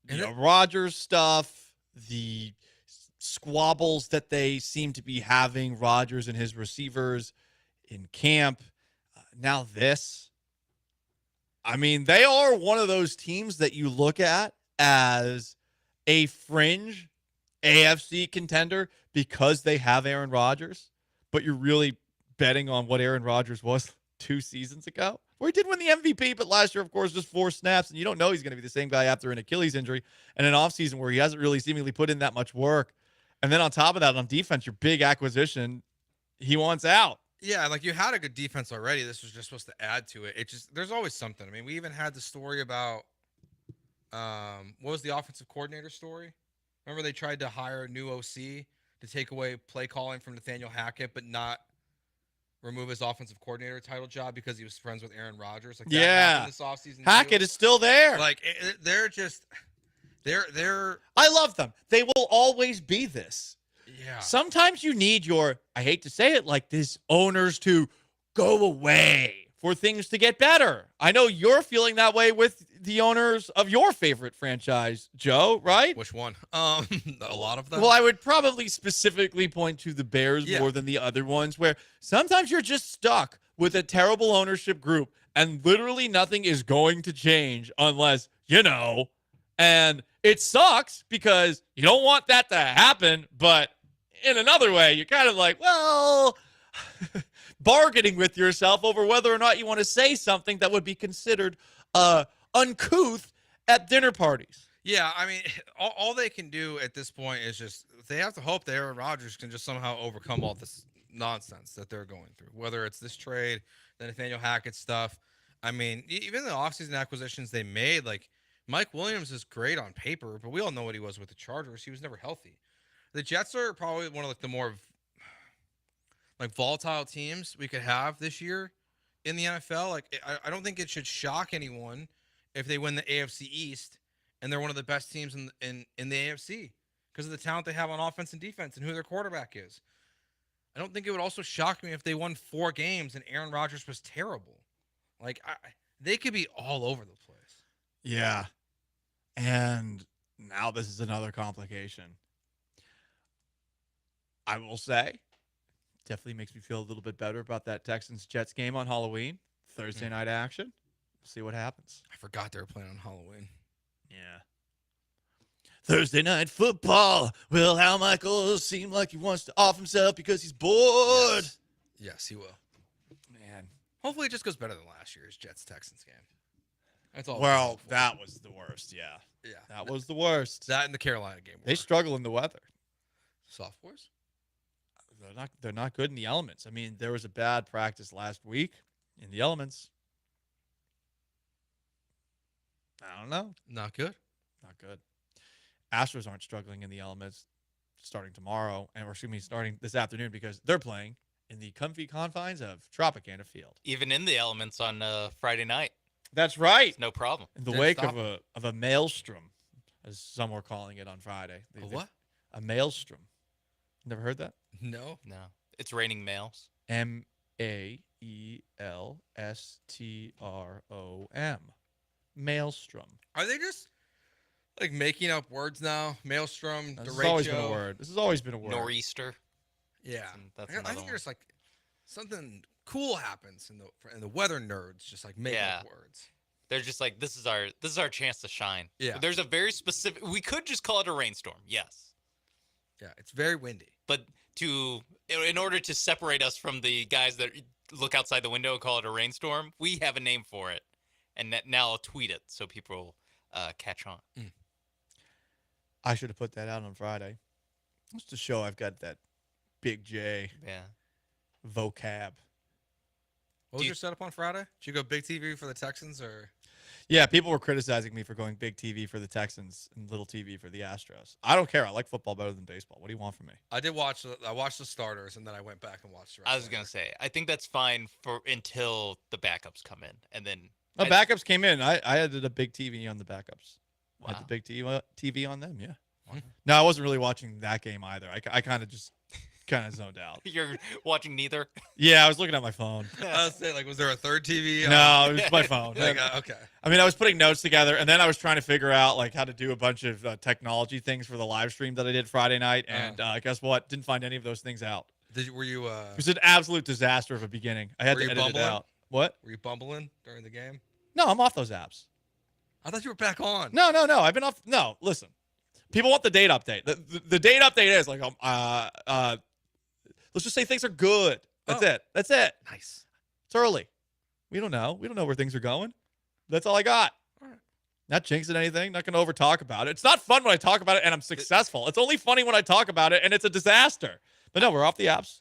The Rodgers stuff, the squabbles that they seem to be having, Rodgers and his receivers in camp. Now this. I mean, they are one of those teams that you look at as a fringe AFC contender because they have Aaron Rodgers, but you're really betting on what Aaron Rodgers was 2 seasons ago, where he did win the MVP, but last year, of course, just 4 snaps, and you don't know he's going to be the same guy after an Achilles injury and an offseason where he hasn't really seemingly put in that much work. And then on top of that, on defense, your big acquisition, he wants out. Yeah, like, you had a good defense already. This was just supposed to add to it. There's always something. I mean, we even had the story about what was the offensive coordinator story? Remember they tried to hire a new OC to take away play calling from Nathaniel Hackett, but not remove his offensive coordinator title job because he was friends with Aaron Rodgers. Like, that happened this offseason. Hackett is still there. Like, they're just they're. I love them. They will always be this. Yeah. Sometimes you need your, I hate to say it like this, owners to go away for things to get better. I know you're feeling that way with the owners of your favorite franchise, Joe, right? Which one? A lot of them. Well, I would probably specifically point to the Bears more than the other ones, where sometimes you're just stuck with a terrible ownership group and literally nothing is going to change unless, and it sucks because you don't want that to happen, but in another way, you're kind of like, well, bargaining with yourself over whether or not you want to say something that would be considered uncouth at dinner parties. Yeah, I mean, all they can do at this point is just, they have to hope that Aaron Rodgers can just somehow overcome all this nonsense that they're going through, whether it's this trade, the Nathaniel Hackett stuff. I mean, even the offseason acquisitions they made, like, Mike Williams is great on paper, but we all know what he was with the Chargers. He was never healthy. The Jets are probably one of, like, the more volatile teams we could have this year in the NFL. Like, I don't think it should shock anyone if they win the AFC East and they're one of the best teams in the AFC because of the talent they have on offense and defense and who their quarterback is. I don't think it would also shock me if they won 4 games and Aaron Rodgers was terrible. Like, they could be all over the place. Yeah. And now this is another complication. I will say, definitely makes me feel a little bit better about that Texans-Jets game on Halloween. Thursday night action. We'll see what happens. I forgot they were playing on Halloween. Yeah. Thursday night football. Will Al Michaels seem like he wants to off himself because he's bored? Yes, he will. Man. Hopefully it just goes better than last year's Jets-Texans game. That's all. Well, that was the worst, yeah. Yeah. That was the worst. That and the Carolina game. They struggle in the weather. Sophomores? They're not good in the elements. I mean, there was a bad practice last week in the elements. I don't know. Not good. Not good. Astros aren't struggling in the elements starting tomorrow, starting this afternoon because they're playing in the comfy confines of Tropicana Field. Even in the elements on Friday night. That's right. It's no problem. In the wake of a maelstrom, as some were calling it on Friday. A what? A maelstrom. Never heard that? No. It's raining males. Maelstrom. Maelstrom. Are they just like making up words now? Maelstrom, This has derecho. always been a word. This has always been a word. Nor'easter. Yeah. That's I another think one. there's like something cool happens and the weather nerds just like make up words. They're just like, this is our chance to shine. Yeah. There's a very specific. We could just call it a rainstorm. Yes. Yeah, it's very windy. But in order to separate us from the guys that look outside the window and call it a rainstorm, we have a name for it, and now I'll tweet it so people catch on. I should have put that out on Friday. Just to show I've got that big J vocab. What was your setup on Friday? Did you go big TV for the Texans or? Yeah, people were criticizing me for going big TV for the Texans and little TV for the Astros. I don't care. I like football better than baseball. What do you want from me? I watched the starters and then I went back and watched the rest. I was gonna say, I think that's fine until the backups come in, and then The backups came in. I added a big TV on the backups. Wow. I had the big TV on them. Yeah. No, I wasn't really watching that game either. I kind of just zoned out. You're watching neither. Yeah, I was looking at my phone. I was saying, like, was there a third TV? No, it was my phone. Like, okay. I mean, I was putting notes together, and then I was trying to figure out like how to do a bunch of technology things for the live stream that I did Friday night, and guess what? Didn't find any of those things out. Were you? It was an absolute disaster of a beginning. I had to edit it out. What? Were you bumbling during the game? No, I'm off those apps. I thought you were back on. No. I've been off. No, listen. People want the date update. The date update is like, let's just say things are good. That's it. That's it. Nice. It's early. We don't know. We don't know where things are going. That's all I got. All right. Not jinxing anything. Not going to over talk about it. It's not fun when I talk about it and I'm successful. It's only funny when I talk about it and it's a disaster. But no, we're off the apps.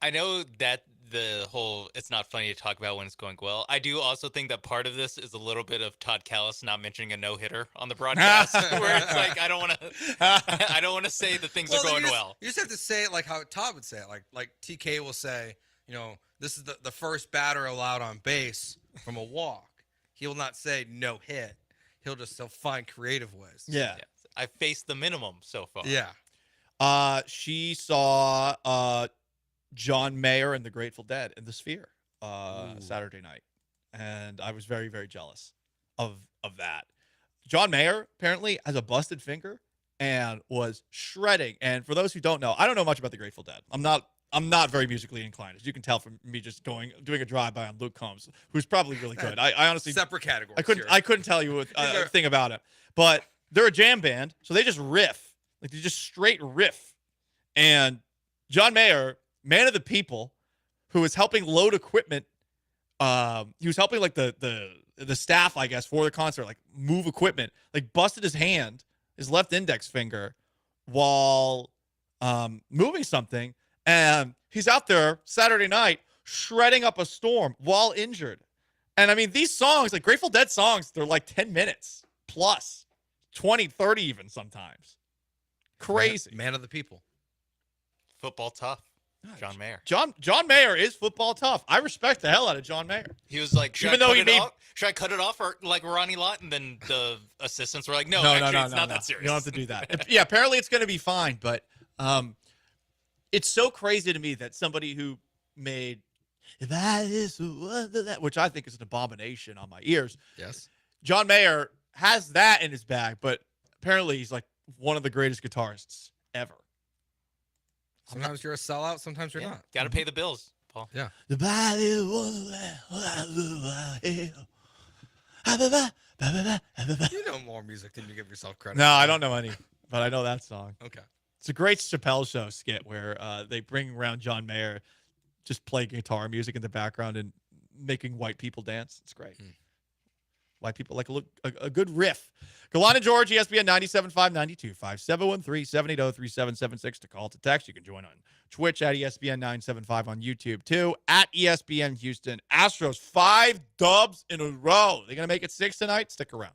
I know that the whole it's not funny to talk about when it's going well. I do also think that part of this is a little bit of Todd Callis not mentioning a no-hitter on the broadcast, where it's like I don't want to say that things are going well. You just have to say it like how Todd would say it, like TK will say, this is the first batter allowed on base from a walk. He will not say no hit. He'll find creative ways. Yeah. I faced the minimum so far. Yeah. She saw John Mayer and the Grateful Dead in the Sphere Saturday night, and I was very, very jealous of that. John Mayer apparently has a busted finger and was shredding. And for those who don't know, I don't know much about the Grateful Dead. I'm not very musically inclined, as you can tell from me just doing a drive-by on Luke Combs, who's probably really good. I honestly separate categories. I couldn't tell you a thing about it, but they're a jam band, so they just riff, like they just straight riff. And John Mayer, man of the people, who was helping load equipment. He was helping like the staff, I guess, for the concert, like move equipment, like busted his hand, his left index finger, while moving something. And he's out there Saturday night shredding up a storm while injured. And I mean, these songs, like Grateful Dead songs, they're like 10 minutes plus, 20, 30 even sometimes. Crazy. Man of the people. Football tough. John Mayer. John Mayer is football tough. I respect the hell out of John Mayer. He was like, should I cut it off or like Ronnie Lott? And then the assistants were like, no, it's not that serious. You don't have to do that. Yeah, apparently it's going to be fine. But it's so crazy to me that somebody who made that is which I think is an abomination on my ears. Yes. John Mayer has that in his bag, but apparently he's like one of the greatest guitarists ever. Sometimes you're a sellout, sometimes you're not. Got to pay the bills, Paul. Yeah. The body You know more music than you give yourself credit. No, I don't know any, but I know that song. Okay. It's a great Chappelle Show skit where they bring around John Mayer, just play guitar music in the background and making white people dance. It's great. why people like a good riff. Gallant George, ESPN 97.5, 92.5, 713-780-3776 to call to text. You can join on Twitch at ESPN 975 on YouTube too, at ESPN Houston. Astros 5 dubs in a row. They're going to make it 6 tonight. Stick around.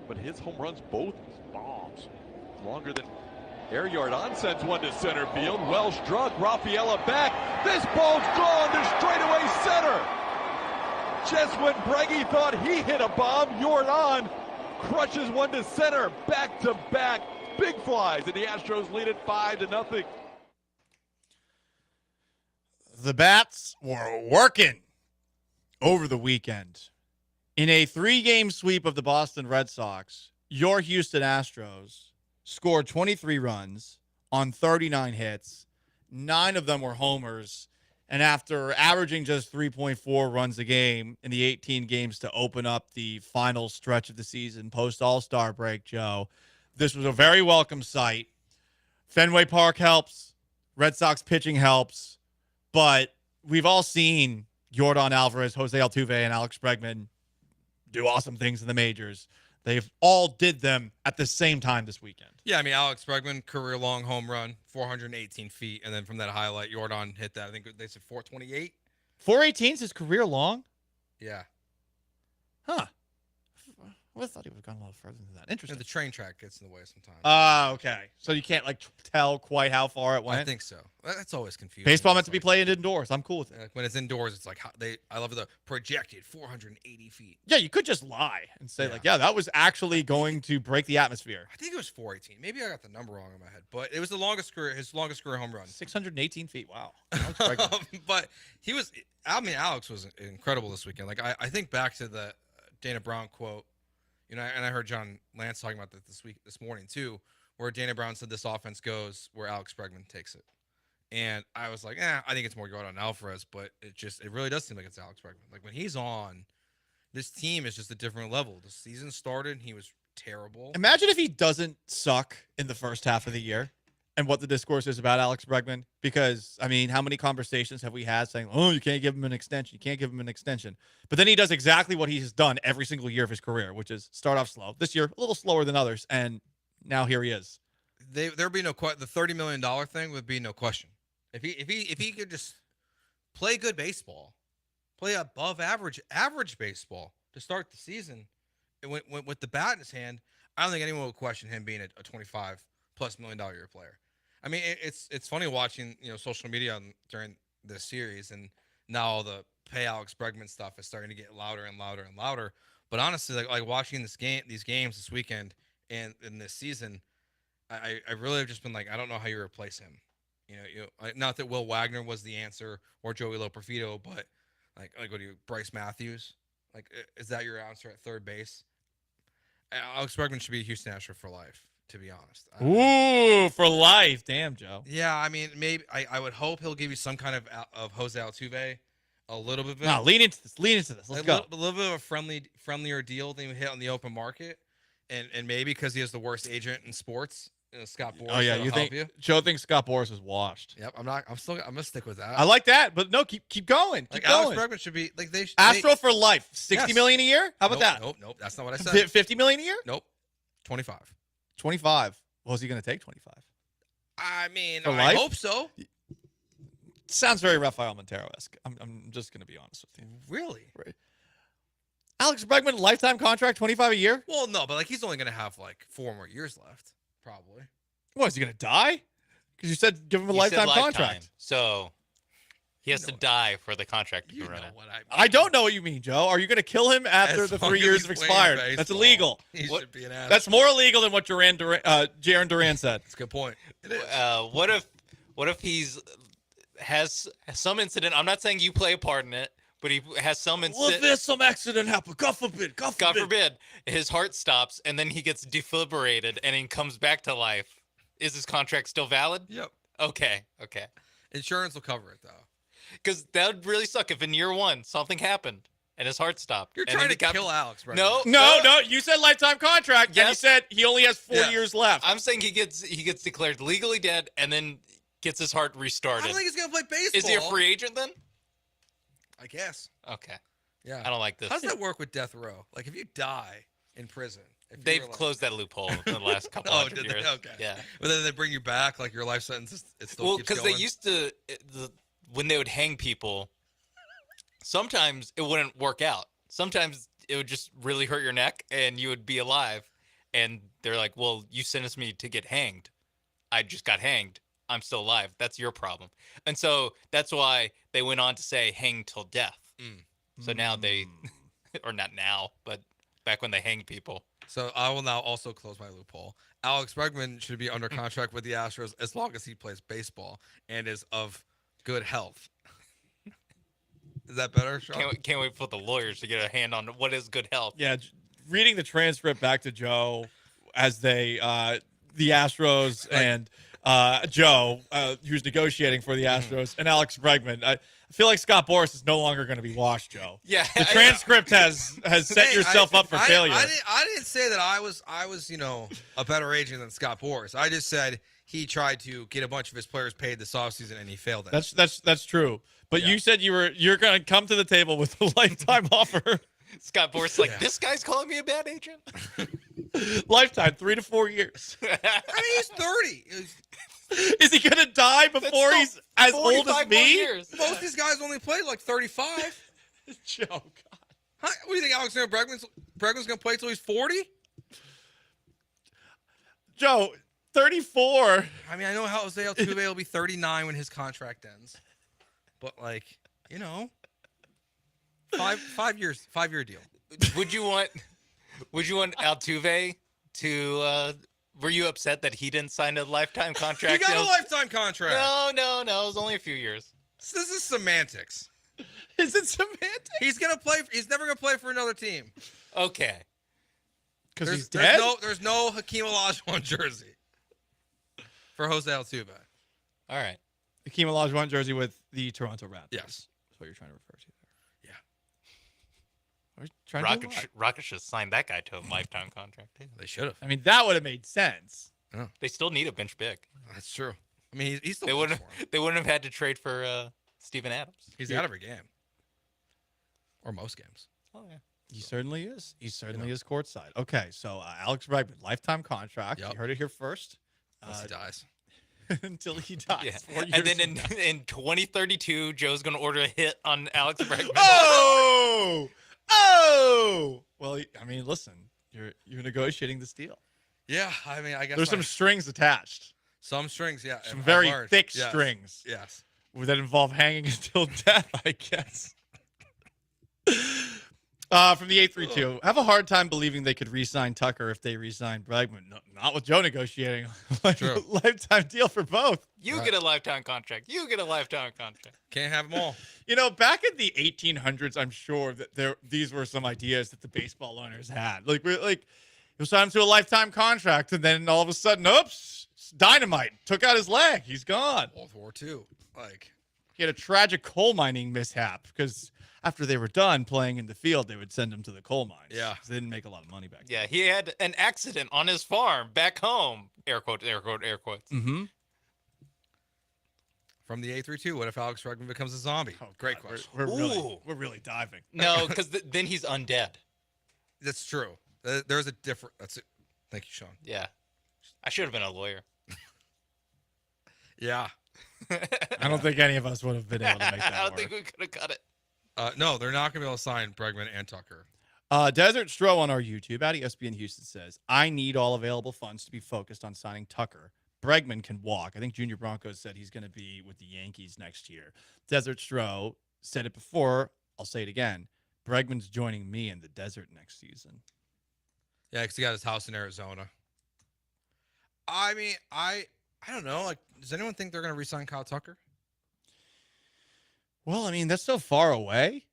But his home runs, both bombs. Longer than air yard on, sends one to center field. Well struck. Rafaela back. This ball's gone to straightaway center. Just when Breggy thought he hit a bomb, Jordan crushes one to center. Back to back. Big flies, and the Astros lead it 5-0. The Bats were working over the weekend. In a 3-game sweep of the Boston Red Sox, your Houston Astros scored 23 runs on 39 hits. 9 of them were homers. And after averaging just 3.4 runs a game in the 18 games to open up the final stretch of the season post-All-Star break, Joe, this was a very welcome sight. Fenway Park helps. Red Sox pitching helps. But we've all seen Yordan Alvarez, Jose Altuve, and Alex Bregman do awesome things in the majors. They've all did them at the same time this weekend. Yeah, I mean, Alex Bregman, career-long home run, 418 feet, and then from that highlight, Jordan hit that. I think they said 428. 418 is his career long? Yeah. Huh. I would have thought he would have gone a lot further than that. Interesting. Yeah, the train track gets in the way sometimes. Okay. So you can't, tell quite how far it went? I think so. That's always confusing. Baseball meant to be played indoors. I'm cool with it. Like when it's indoors, it's like I love the projected 480 feet. Yeah, you could just lie and say, that was actually going to break the atmosphere. I think it was 418. Maybe I got the number wrong in my head, but it was his longest career home run. 618 feet. Wow. But Alex was incredible this weekend. Like I think back to the Dana Brown quote. And I heard John Lance talking about that this morning too, where Dana Brown said this offense goes where Alex Bregman takes it. And I was like, I think it's more Jordan Alvarez, but it really does seem like it's Alex Bregman. Like when he's on, this team is just a different level. The season started, he was terrible. Imagine if he doesn't suck in the first half of the year. and what the discourse is about Alex Bregman? Because, I mean, how many conversations have we had saying, oh, you can't give him an extension. You can't give him an extension. But then he does exactly what he's done every single year of his career, which is start off slow. This year, a little slower than others, and now here he is. There'd be no the $30 million thing would be no question. If he could just play good baseball, play above average baseball to start the season, with the bat in his hand, I don't think anyone would question him being a $25+ million a year player. I mean, it's funny watching social media during this series, and now all the pay Alex Bregman stuff is starting to get louder and louder and louder. But honestly, like watching these games this weekend and in this season, I really have just been like, I don't know how you replace him. Not that Will Wagner was the answer or Joey Loperfido, but like what do you, Bryce Matthews? Like, is that your answer at third base? Alex Bregman should be a Houston Astro for life, to be honest. Ooh, for life. Damn, Joe. Yeah, I mean, maybe I would hope he'll give you some kind of Jose Altuve, a little bit. No, lean into this. Let's go. A little bit of a friendlier deal than you hit on the open market, and maybe because he has the worst agent in sports, Scott Boras. Oh yeah, Joe thinks Scott Boras is washed. Yep, I'm gonna stick with that. I like that, but no, keep going. Keep going. Alex Bregman should be like Astro for life. $60 million a year? How about that? Nope, that's not what I said. $50 million a year? Nope. 25. 25. Well, is he gonna take 25? I mean, For I life? hope so. Sounds very Rafael Montero-esque. I'm just gonna be honest with you. Really? Right. Alex Bregman, lifetime contract, 25 a year? Well, no, but like he's only gonna have like 4 more years left, probably. What, is he gonna die? Because you said give him a lifetime contract. So he has to die for the contract to run it. I don't know what you mean, Joe. Are you gonna kill him after the 3 years have expired? That's illegal. He should be an asshole. That's more illegal than what Jaron Duran said. That's a good point. It is. What if has some incident? I'm not saying you play a part in it, but he has some incident. Well, if there's some accident happen, God forbid. God forbid, his heart stops and then he gets defibrillated and he comes back to life. Is his contract still valid? Yep. Okay. Insurance will cover it though. Because that would really suck if in year 1 something happened and his heart stopped. You're trying to kill Alex, right? No. You said lifetime contract, and you said he only has 4 years left. I'm saying he gets declared legally dead and then gets his heart restarted. I don't think he's gonna play baseball. Is he a free agent then? I guess. Okay. Yeah. I don't like this. How does that work with death row? Like if you die in prison, they've closed that loophole in the last couple of years. Okay. Yeah. But then they bring you back, like your life sentence it still keeps going. Because they used to when they would hang people, sometimes it wouldn't work out. Sometimes it would just really hurt your neck and you would be alive. And they're like, well, you sentenced me to get hanged. I just got hanged. I'm still alive. That's your problem. And so that's why they went on to say hang till death. So now they, or not now, but back when they hanged people. So I will now also close my loophole. Alex Bregman should be under contract with the Astros as long as he plays baseball and is of good health. Is that better, Sean? Can't wait for the lawyers to get a hand on what is good health. Yeah, reading the transcript back to Joe as the Astros and Joe, who's negotiating for the Astros, and Alex Bregman. I feel like Scott Boras is no longer going to be washed, Joe. Yeah, the transcript has set yourself up for failure. I didn't say that I was a better agent than Scott Boras. I just said he tried to get a bunch of his players paid this offseason and he failed at it. That's true. But you said you're going to come to the table with a lifetime offer. Scott Boras this guy's calling me a bad agent. Lifetime, 3 to 4 years. I mean, he's 30. Is he going to die before he's as old as me? Years. Most of these guys only played like 35. Joe, God. What do you think Alexander Bregman's going to play till he's 40? Joe, 34. I mean, I know Jose Altuve will be 39 when his contract ends. But, 5-year deal. Would you want Altuve to were you upset that he didn't sign a lifetime contract? He got a lifetime contract. No, it was only a few years. This is semantics. Is it semantics? He's never gonna play for another team. Okay. Because he's dead? There's no Hakeem Olajuwon jersey for Jose Altuve. All right. Hakeem Olajuwon jersey with the Toronto Raptors. Yes. That's what you're trying to refer to there. Rockets should sign that guy to a lifetime contract too. They should have. I mean, that would have made sense. Yeah. They still need a bench big. That's true. I mean, he's still. They wouldn't have had to trade for Steven Adams. He's out every game, or most games. Oh yeah. He certainly is. He certainly is courtside. Okay, so Alex Bregman, lifetime contract. Yep. You heard it here first. Unless he dies. Until he dies. Yeah. 4 years And then from now. in 2032, Joe's going to order a hit on Alex Bregman. Oh! Well, I mean, listen, you're negotiating this deal. Yeah, I mean, I guess There's some strings attached. Some strings, yeah. Some very thick Yes. strings. Yes. That involve hanging until death, I guess. From the 832, I have a hard time believing they could re-sign Tucker if they re-sign Bregman. No, not with Joe negotiating. True. Lifetime deal for both. You get a lifetime contract. You get a lifetime contract. Can't have them all. You know, back in the 1800s, I'm sure that these were some ideas that the baseball owners had. He'll sign him to a lifetime contract, and then all of a sudden, oops, dynamite took out his leg. He's gone. World War II. He had a tragic coal mining mishap because after they were done playing in the field, they would send him to the coal mines. Yeah. They didn't make a lot of money back then. Yeah, he had an accident on his farm back home. Air quotes, air quotes, air quotes. Mm-hmm. From the 832, what if Alex Bregman becomes a zombie? Great question. We're really diving. No, because then he's undead. That's true. There's a different. That's it. Thank you, Sean. Yeah. I should have been a lawyer. Yeah. I don't think any of us would have been able to make that I don't work. think we could have cut it. No, they're not going to be able to sign Bregman and Tucker. Desert Stro on our YouTube at ESPN Houston says, I need all available funds to be focused on signing Tucker. Bregman can walk. I think Junior Broncos said he's going to be with the Yankees next year. Desert Stro said it before. I'll say it again. Bregman's joining me in the desert next season. Yeah, because he got his house in Arizona. I mean, I don't know. Like, does anyone think they're going to re-sign Kyle Tucker? Well, I mean, that's so far away.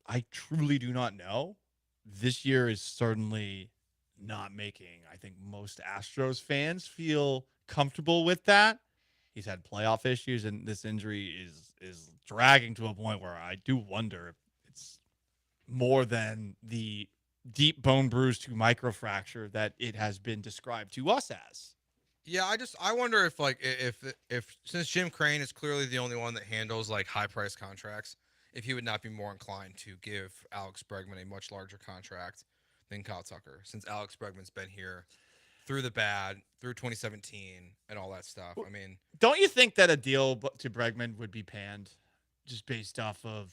I truly do not know. This year is certainly not making, I think, most Astros fans feel comfortable with that. He's had playoff issues, and this injury is dragging to a point where I do wonder if it's more than the deep bone bruise to microfracture that it has been described to us as. Yeah, I wonder if if since Jim Crane is clearly the only one that handles like high price contracts, if he would not be more inclined to give Alex Bregman a much larger contract than Kyle Tucker, since Alex Bregman's been here through the bad, through 2017 and all that stuff. I mean, don't you think that a deal to Bregman would be panned just based off of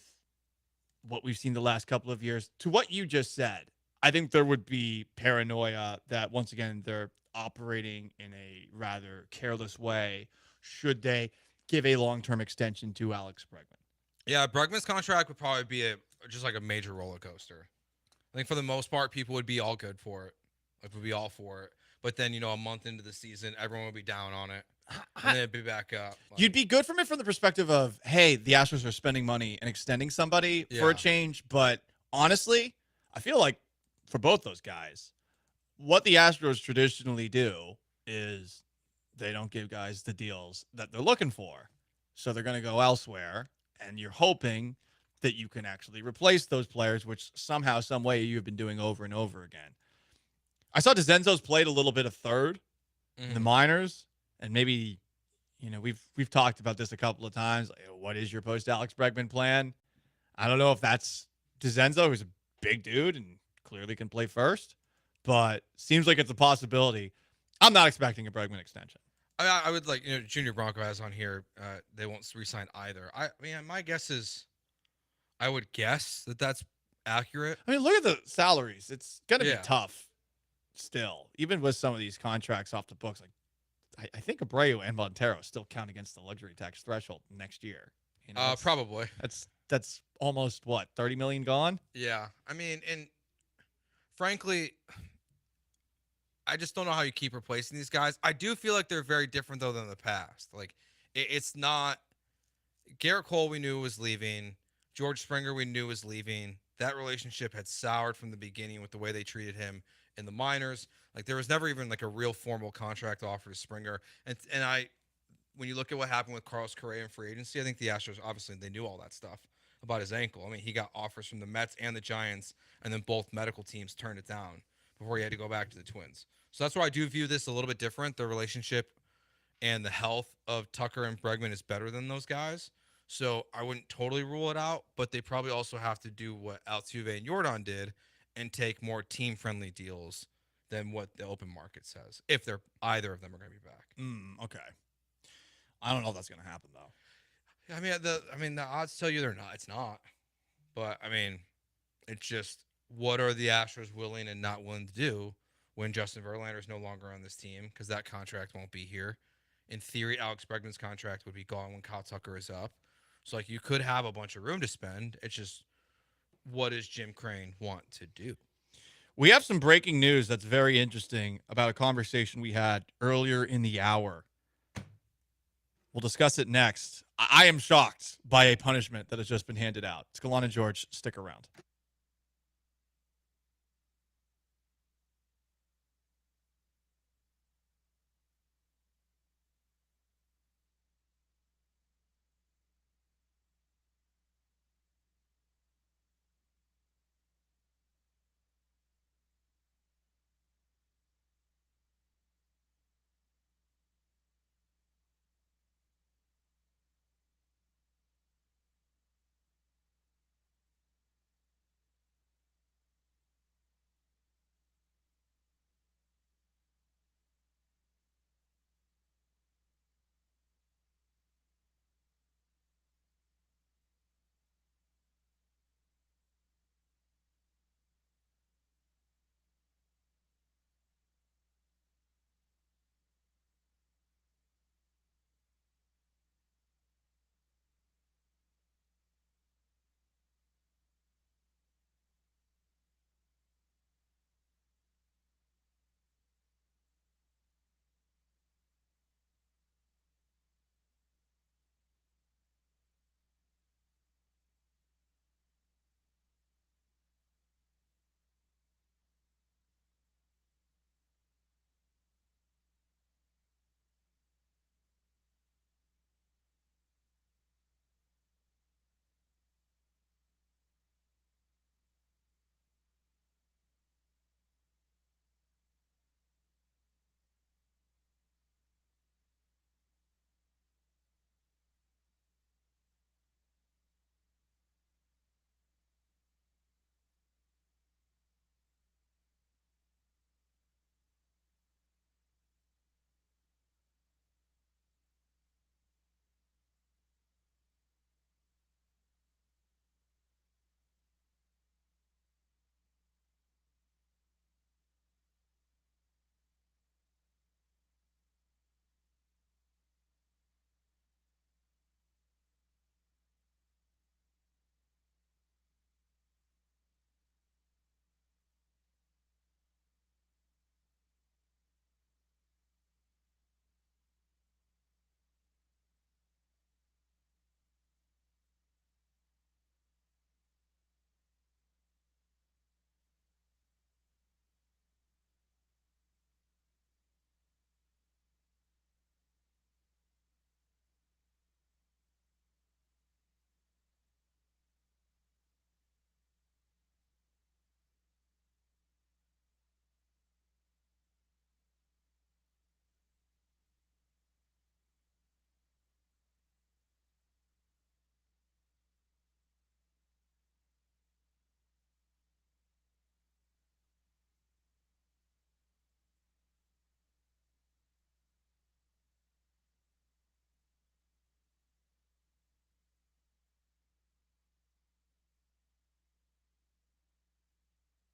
what we've seen the last couple of years? To what you just said, I think there would be paranoia that once again they're operating in a rather careless way should they give a long-term extension to Alex Bregman. yeah, Bregman's contract would probably be just like a major roller coaster. I think for the most part, people would be all good for it. Like, would be all for it. But then, a month into the season, everyone would be down on it. And then it'd be back up. You'd be good from it from the perspective of, hey, the Astros are spending money and extending somebody for a change. But honestly, I feel like for both those guys, what the Astros traditionally do is they don't give guys the deals that they're looking for. So they're going to go elsewhere. And you're hoping that you can actually replace those players, which somehow, some way you've been doing over and over again. I saw DeZenzo's played a little bit of third in the minors, and maybe, we've talked about this a couple of times. Like, what is your post Alex Bregman plan? I don't know if that's DeZenzo, who's a big dude and clearly can play first, but seems like it's a possibility. I'm not expecting a Bregman extension. I would like, Junior Bronco has on here. They won't re-sign either. I mean, my guess is, I would guess that that's accurate. I mean, look at the salaries. It's going to be tough still, even with some of these contracts off the books. Like, I think Abreu and Montero still count against the luxury tax threshold next year. Probably. That's almost what, 30 million gone? Yeah. I mean, and frankly, I just don't know how you keep replacing these guys. I do feel like they're very different though than the past. Like, it's not Garrett Cole we knew was leaving. George Springer we knew was leaving. That relationship had soured from the beginning with the way they treated him in the minors. Like, there was never even like a real formal contract offer to Springer. And when you look at what happened with Carlos Correa in free agency, I think the Astros, obviously, they knew all that stuff about his ankle. I mean, he got offers from the Mets and the Giants, and then both medical teams turned it down before he had to go back to the Twins. So that's why I do view this a little bit different. The relationship and the health of Tucker and Bregman is better than those guys. So I wouldn't totally rule it out, but they probably also have to do what Altuve and Jordan did and take more team-friendly deals than what the open market says, if they're either of them are going to be back. Okay. I don't know if that's going to happen, though. I mean, the odds tell you they're not. It's not. But, I mean, it's just what are the Astros willing and not willing to do when Justin Verlander is no longer on this team because that contract won't be here. In theory, Alex Bregman's contract would be gone when Kyle Tucker is up. So, like, you could have a bunch of room to spend. It's just what does Jim Crane want to do? We have some breaking news that's very interesting about a conversation we had earlier in the hour. We'll discuss it next. I am shocked by a punishment that has just been handed out. It's Gallant and George. Stick around.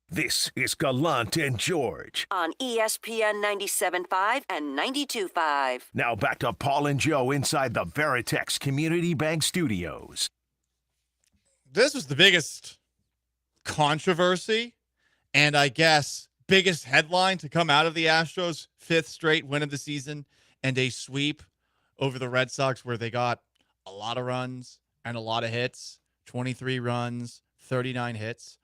This is Gallant and George. On ESPN 97.5 and 92.5. Now back to Paul and Joe inside the Veritex Community Bank Studios. This was the biggest controversy and I guess biggest headline to come out of the Astros' fifth straight win of the season and a sweep over the Red Sox where they got a lot of runs and a lot of hits, 23 runs, 39 hits.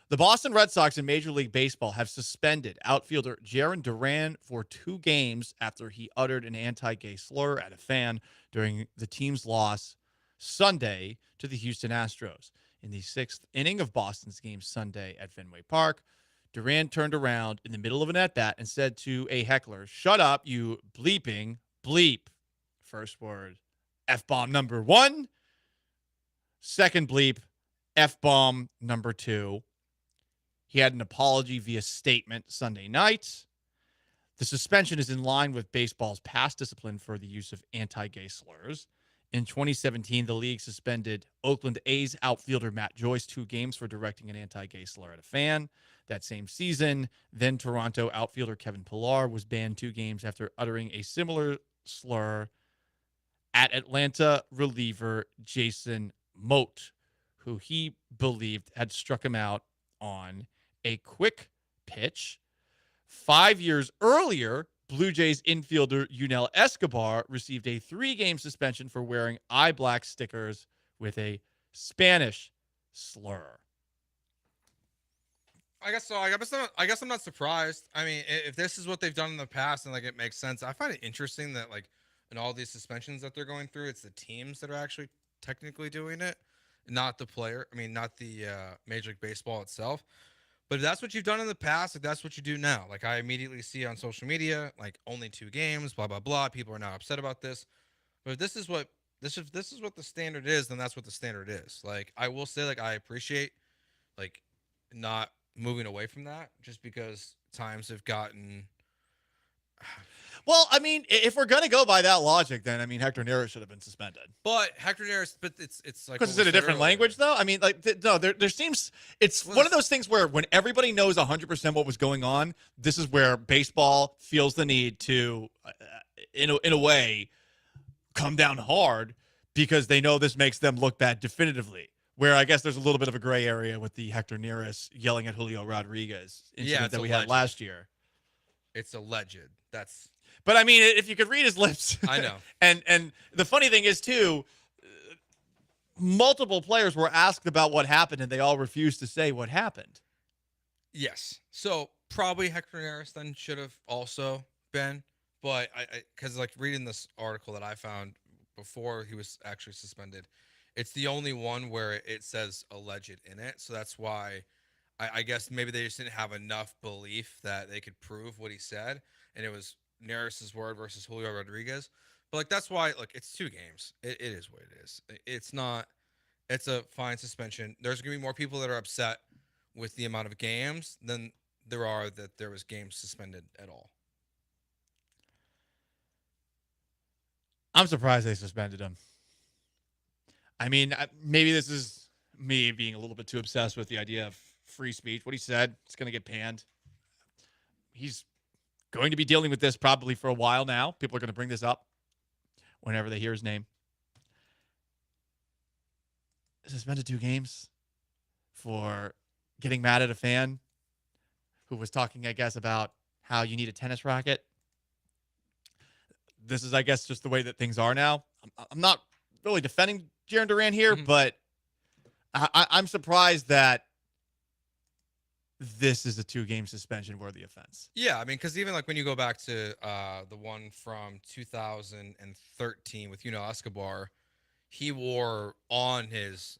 The Boston Red Sox in Major League Baseball have suspended outfielder Jarren Duran for 2 games after he uttered an anti-gay slur at a fan during the team's loss Sunday to the Houston Astros. In the 6th inning of Boston's game Sunday at Fenway Park, Durant turned around in the middle of an at-bat and said to a heckler, "Shut up, you bleeping bleep." First word, F-bomb number 1. Second bleep, F-bomb number 2. He had an apology via statement Sunday night. The suspension is in line with baseball's past discipline for the use of anti-gay slurs. In 2017, the league suspended Oakland A's outfielder Matt Joyce 2 games for directing an anti-gay slur at a fan. That same season, then Toronto outfielder Kevin Pillar was banned 2 games after uttering a similar slur at Atlanta reliever Jason Mote, who he believed had struck him out on a quick pitch. 5 years earlier, Blue Jays infielder Yunel Escobar received a 3-game suspension for wearing eye black stickers with a Spanish slur. I guess so. I guess I'm not surprised. I mean, if this is what they've done in the past and like it makes sense, I find it interesting that like in all these suspensions that they're going through, it's the teams that are actually technically doing it, not the player. I mean, not the Major League Baseball itself. But if that's what you've done in the past, like that's what you do now. Like I immediately see on social media, like only 2 games, blah blah blah. People are not upset about this. But if this is what the standard is, then that's what the standard is. Like I will say, like I appreciate like not moving away from that, just because times have gotten. Well, I mean, if we're gonna go by that logic, then I mean Hector Neris should have been suspended. But Hector Neris, but it's like because it's in a different language, though. I mean, like no, there seems it's one of those things where when everybody knows 100% what was going on, this is where baseball feels the need to, in a way, come down hard because they know this makes them look bad definitively. Where I guess there's a little bit of a gray area with the Hector Neris yelling at Julio Rodriguez incident that we had last year. It's alleged. That's. But I mean, if you could read his lips, I know. And the funny thing is too, multiple players were asked about what happened, and they all refused to say what happened. Yes. So probably Hector Neris then should have also been, but I because like reading this article that I found before he was actually suspended, it's the only one where it says alleged in it. So that's why I guess maybe they just didn't have enough belief that they could prove what he said, and it was Neris's word versus Julio Rodriguez. But like that's why like it's 2 games. It is what it is. It's not. It's a fine suspension. There's gonna be more people that are upset with the amount of games than there are that there was games suspended at all. I'm surprised they suspended him. I mean, maybe this is me being a little bit too obsessed with the idea of free speech. What he said, it's going to get panned. He's going to be dealing with this probably for a while now. People are going to bring this up whenever they hear his name. Suspended 2 games for getting mad at a fan who was talking, I guess, about how you need a tennis racket. This is, I guess, just the way that things are now. I'm not really defending Jarren Duran here, but I'm surprised that this is a 2-game suspension worthy offense. Yeah, I mean, because even like when you go back to the one from 2013 with Yunel Escobar, he wore on his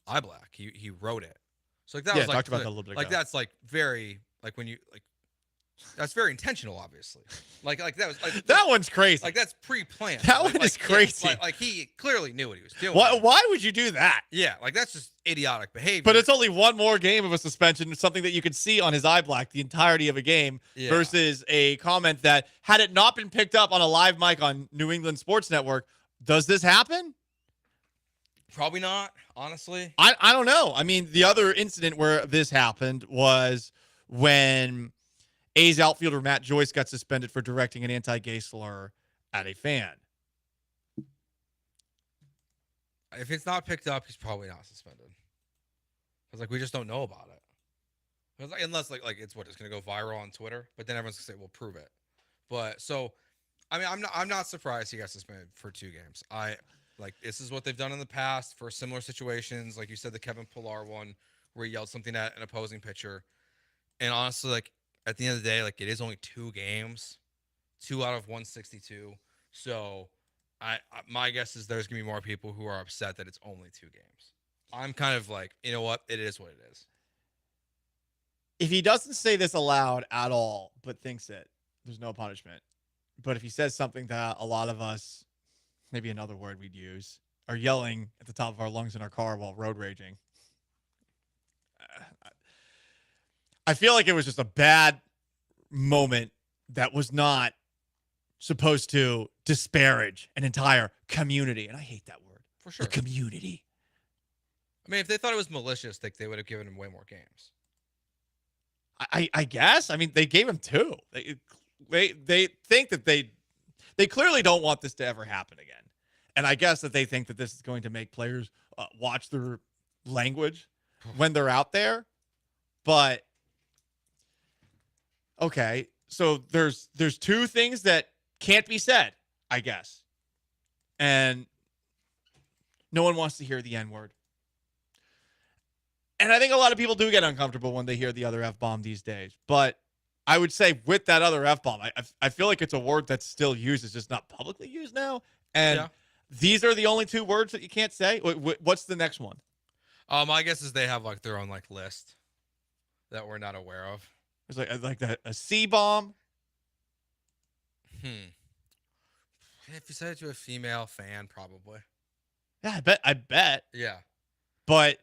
eye black. He wrote it. So like that was like talked about that a little bit like ago. that's like very like when you like that's very intentional, obviously. Like that was like that one's crazy. Like that's pre-planned. That like, one is yeah, crazy. like he clearly knew what he was doing. Why would you do that? Yeah, like that's just idiotic behavior. But it's only one more game of a suspension, something that you could see on his eye black the entirety of a game, versus a comment that, had it not been picked up on a live mic on New England Sports Network, does this happen? Probably not, honestly. I don't know. I mean, the other incident where this happened was when A's outfielder Matt Joyce got suspended for directing an anti-gay slur at a fan. If it's not picked up, he's probably not suspended. Because like we just don't know about it. Like, unless like it's what, it's gonna go viral on Twitter, but then everyone's gonna say, "Well, prove it." But so, I mean, I'm not surprised he got suspended for 2 games. Like this is what they've done in the past for similar situations, like you said, the Kevin Pillar one where he yelled something at an opposing pitcher. And honestly, like at the end of the day, like it is only 2 games, 2 out of 162. So my guess is there's gonna be more people who are upset that it's only 2 games. I'm kind of like, you know what? It is what it is. if he doesn't say this aloud at all, but thinks it, there's no punishment. But if he says something that a lot of us, maybe another word we'd use, are yelling at the top of our lungs in our car while road raging, I feel like it was just a bad moment that was not supposed to disparage an entire community. And I hate that word. For sure. The community. I mean, if they thought it was malicious, they would have given him way more games. I guess. I mean, they gave him 2. They think that they clearly don't want this to ever happen again. And I guess that they think that this is going to make players watch their language when they're out there. But okay, so there's 2 things that can't be said, I guess. And no one wants to hear the N-word. And I think a lot of people do get uncomfortable when they hear the other F-bomb these days. But I would say with that other F-bomb, I feel like it's a word that's still used. It's just not publicly used now. And these are the only 2 words that you can't say. What's the next one? My guess is they have like their own like list that we're not aware of. It's like a C-bomb. If you said it to a female fan, probably. Yeah, I bet. Yeah. But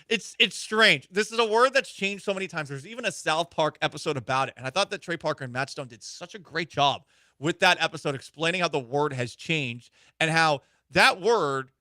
it's strange. This is a word that's changed so many times. There's even a South Park episode about it. And I thought that Trey Parker and Matt Stone did such a great job with that episode explaining how the word has changed and how that word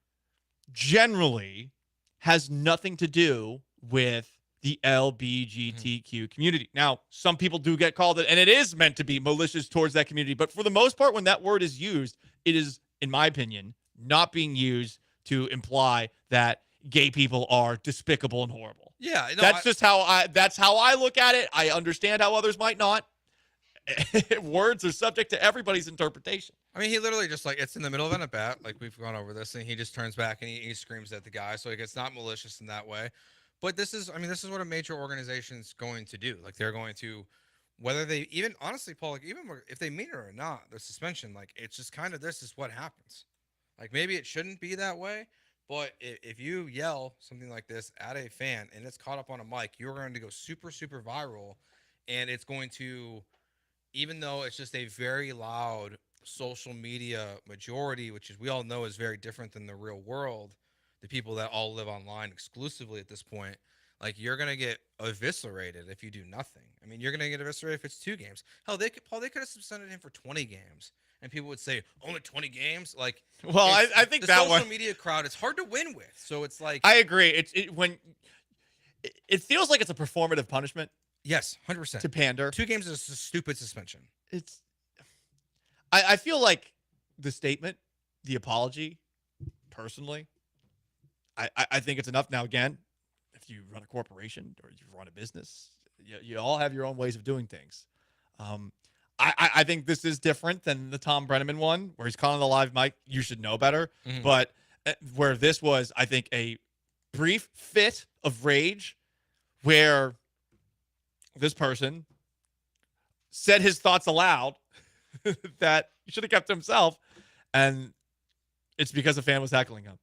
generally has nothing to do with the LGBTQ community. Now, some people do get called it, and it is meant to be malicious towards that community. But for the most part, when that word is used, it is, in my opinion, not being used to imply that gay people are despicable and horrible. Yeah, no, that's how I look at it. I understand how others might not. Words are subject to everybody's interpretation. I mean, he literally just like, it's in the middle of an at-bat, like we've gone over this, and he just turns back and he screams at the guy. So like, it's not malicious in that way. But this is what a major organization is going to do. Like they're going to, whether they even, honestly, Paul, like even if they mean it or not, the suspension, like it's just kind of, this is what happens. Like maybe it shouldn't be that way, but if you yell something like this at a fan and it's caught up on a mic, you're going to go super, super viral. And it's going to, even though it's just a very loud social media majority, which is, we all know is very different than the real world, the people that all live online exclusively at this point, like you're going to get eviscerated if you do nothing. I mean, you're going to get eviscerated if it's 2 games. Hell, they could have suspended him for 20 games. And people would say, only 20 games? Like, well, I think the that social one, media crowd, it's hard to win with. So it's like, I agree. It feels like it's a performative punishment. Yes, 100%. To pander. 2 games is a stupid suspension. I feel like the statement, the apology, personally, I think it's enough. Now, again, if you run a corporation or you run a business, you all have your own ways of doing things. I think this is different than the Tom Brenneman one where he's calling the live mic. You should know better. Mm-hmm. But where this was, I think, a brief fit of rage where this person said his thoughts aloud that he should have kept to himself. And it's because a fan was heckling him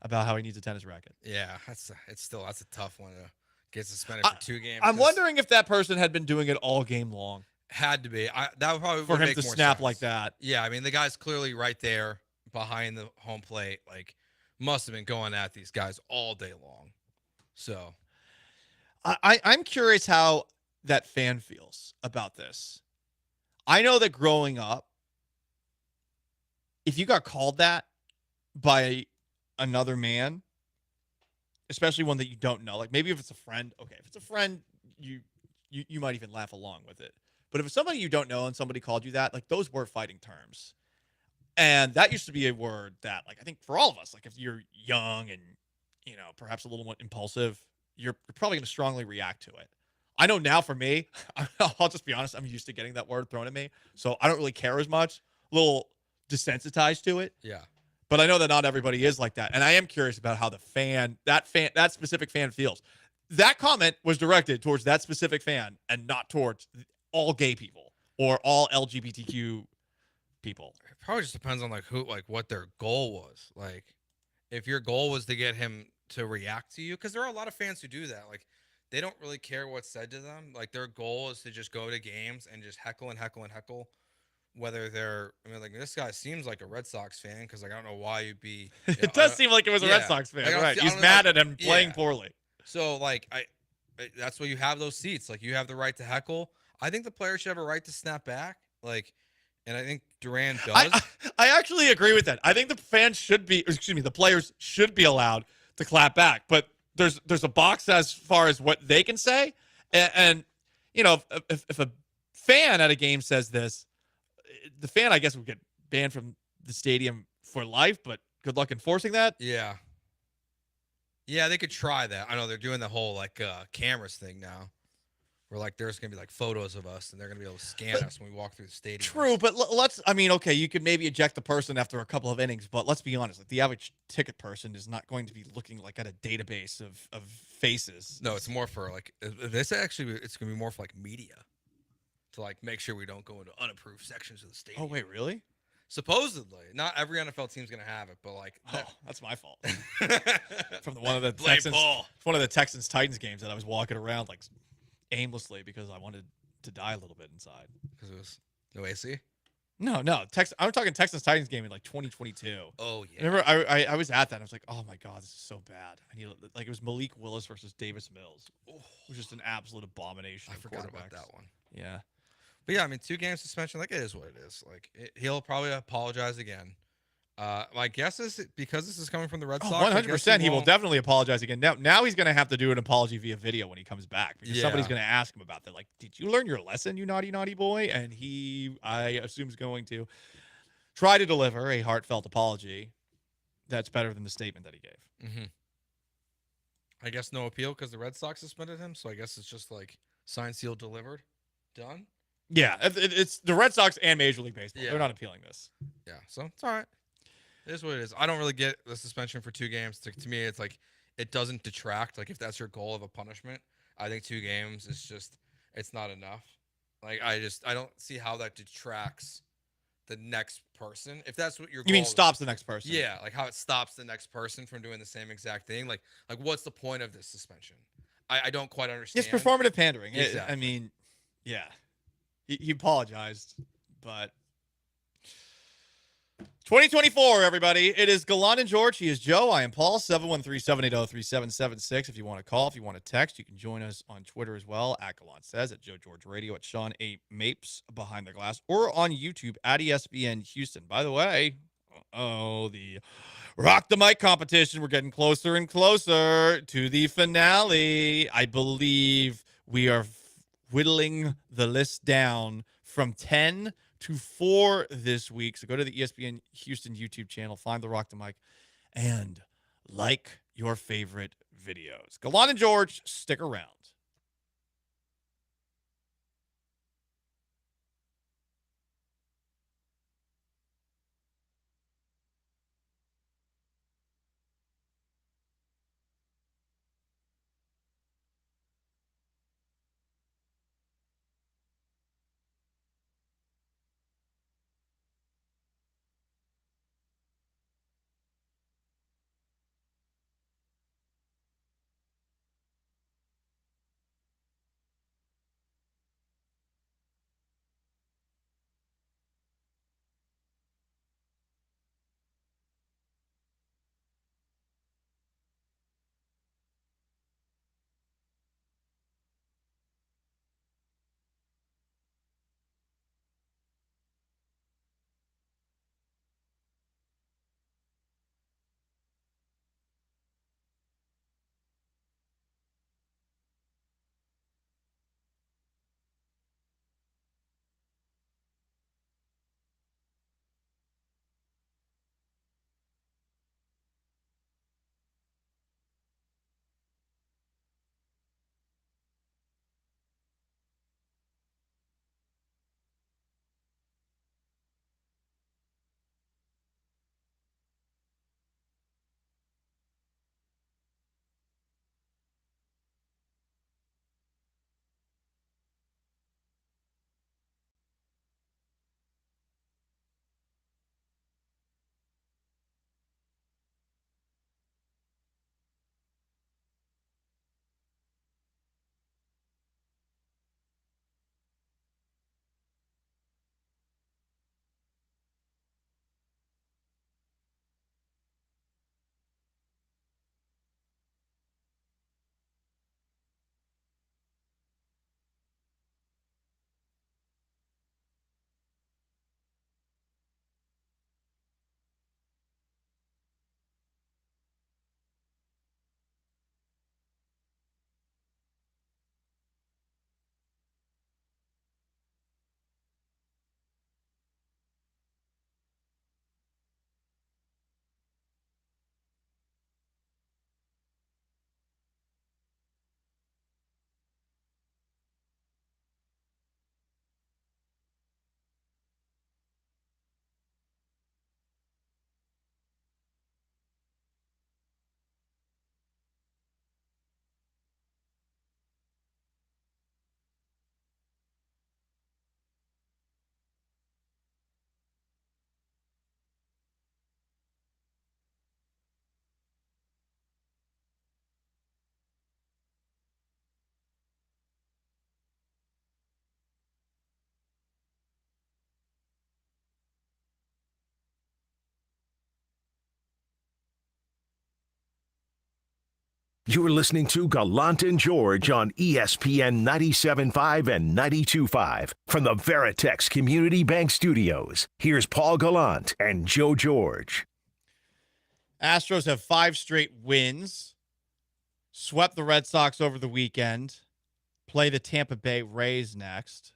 about how he needs a tennis racket. Yeah, that's a tough one to get suspended for 2 games. I'm wondering if that person had been doing it all game long. Had to be. That would probably for him make to more snap sense. like that. Yeah, I mean the guy's clearly right there behind the home plate. Like, must have been going at these guys all day long. So, I'm curious how that fan feels about this. I know that growing up, if you got called that by another man, especially one that you don't know, like maybe if it's a friend, okay, if it's a friend, you might even laugh along with it. But if it's somebody you don't know and somebody called you that, like those were fighting terms. And that used to be a word that, like, I think for all of us, like if you're young and, you know, perhaps a little more impulsive, you're probably going to strongly react to it. I know now for me, I'll just be honest, I'm used to getting that word thrown at me. So I don't really care as much, a little desensitized to it. Yeah. But I know that not everybody is like that. And I am curious about how that specific fan feels. That comment was directed towards that specific fan and not towards all gay people or all LGBTQ people. It probably just depends on what their goal was. Like, if your goal was to get him to react to you, because there are a lot of fans who do that. Like, they don't really care what's said to them. Like their goal is to just go to games and just heckle and heckle and heckle. Whether they're, I mean, like this guy seems like a Red Sox fan because like I don't know why you'd be. It does seem like it was a Red Sox fan, right? He's mad at him playing poorly. So like that's why you have those seats. Like you have the right to heckle. I think the players should have a right to snap back. Like, and I think Duran does. I actually agree with that. I think the fans should be, the players should be allowed to clap back, but there's a box as far as what they can say, and you know, if a fan at a game says this, the fan I guess would get banned from the stadium for life. But good luck enforcing that. Yeah, they could try that. I know they're doing the whole like cameras thing now. Where like there's gonna be like photos of us, and they're gonna be able to scan us when we walk through the stadium. True, but let's. I mean, okay, you could maybe eject the person after a couple of innings, but let's be honest. Like the average ticket person is not going to be looking like at a database of faces. No, it's more for like this. Actually, it's gonna be more for like media to like make sure we don't go into unapproved sections of the stadium. Oh wait, really? Supposedly, not every NFL team's gonna have it, but like that's my fault. From one of the Texans Titans games that I was walking around like aimlessly because I wanted to die a little bit inside. Because it was no AC? No. I'm talking Texans Titans game in like 2022. Oh yeah. Remember, I was at that. And I was like, oh my god, this is so bad. I need like it was Malik Willis versus Davis Mills. It was just an absolute abomination. I forgot about that one. Yeah. But yeah, I mean, 2-game suspension, like it is what it is. Like he'll probably apologize again. My guess is because this is coming from the Red Sox. 100%. He will definitely apologize again. Now he's going to have to do an apology via video when he comes back because somebody's going to ask him about that. Like, did you learn your lesson, you naughty, naughty boy? And he, I assume, is going to try to deliver a heartfelt apology that's better than the statement that he gave. Mm-hmm. I guess no appeal because the Red Sox suspended him. So I guess it's just like signed, sealed, delivered, done. Yeah, it's the Red Sox and Major League Baseball. Yeah. They're not appealing this. Yeah, so it's all right. It is what it is. I don't really get the suspension for 2 games. To me, it's like it doesn't detract. Like if that's your goal of a punishment, I think 2 games is just it's not enough. Like I don't see how that detracts the next person. If that's what your goal You mean is. stops the next person? Yeah, like how it stops the next person from doing the same exact thing. Like what's the point of this suspension? I don't quite understand. It's performative pandering. Exactly. I mean, yeah. He apologized, but 2024, everybody. It is Gallant and George. He is Joe. I am Paul. 713-780-3776. If you want to call, if you want to text, you can join us on Twitter as well, at Gallant Says, at Joe George Radio, at Sean A. Mapes Behind the Glass, or on YouTube at ESPN Houston. By the way, the Rock the Mic competition. We're getting closer and closer to the finale. I believe we are whittling the list down from 10 to 4 this week. So go to the ESPN Houston YouTube channel, find the Rock the Mic, and like your favorite videos. Gallant and George, stick around. You're listening to Gallant and George on ESPN 97.5 and 92.5 from the Veritex Community Bank Studios. Here's Paul Gallant and Joe George. Astros have 5 straight wins, swept the Red Sox over the weekend, play the Tampa Bay Rays next,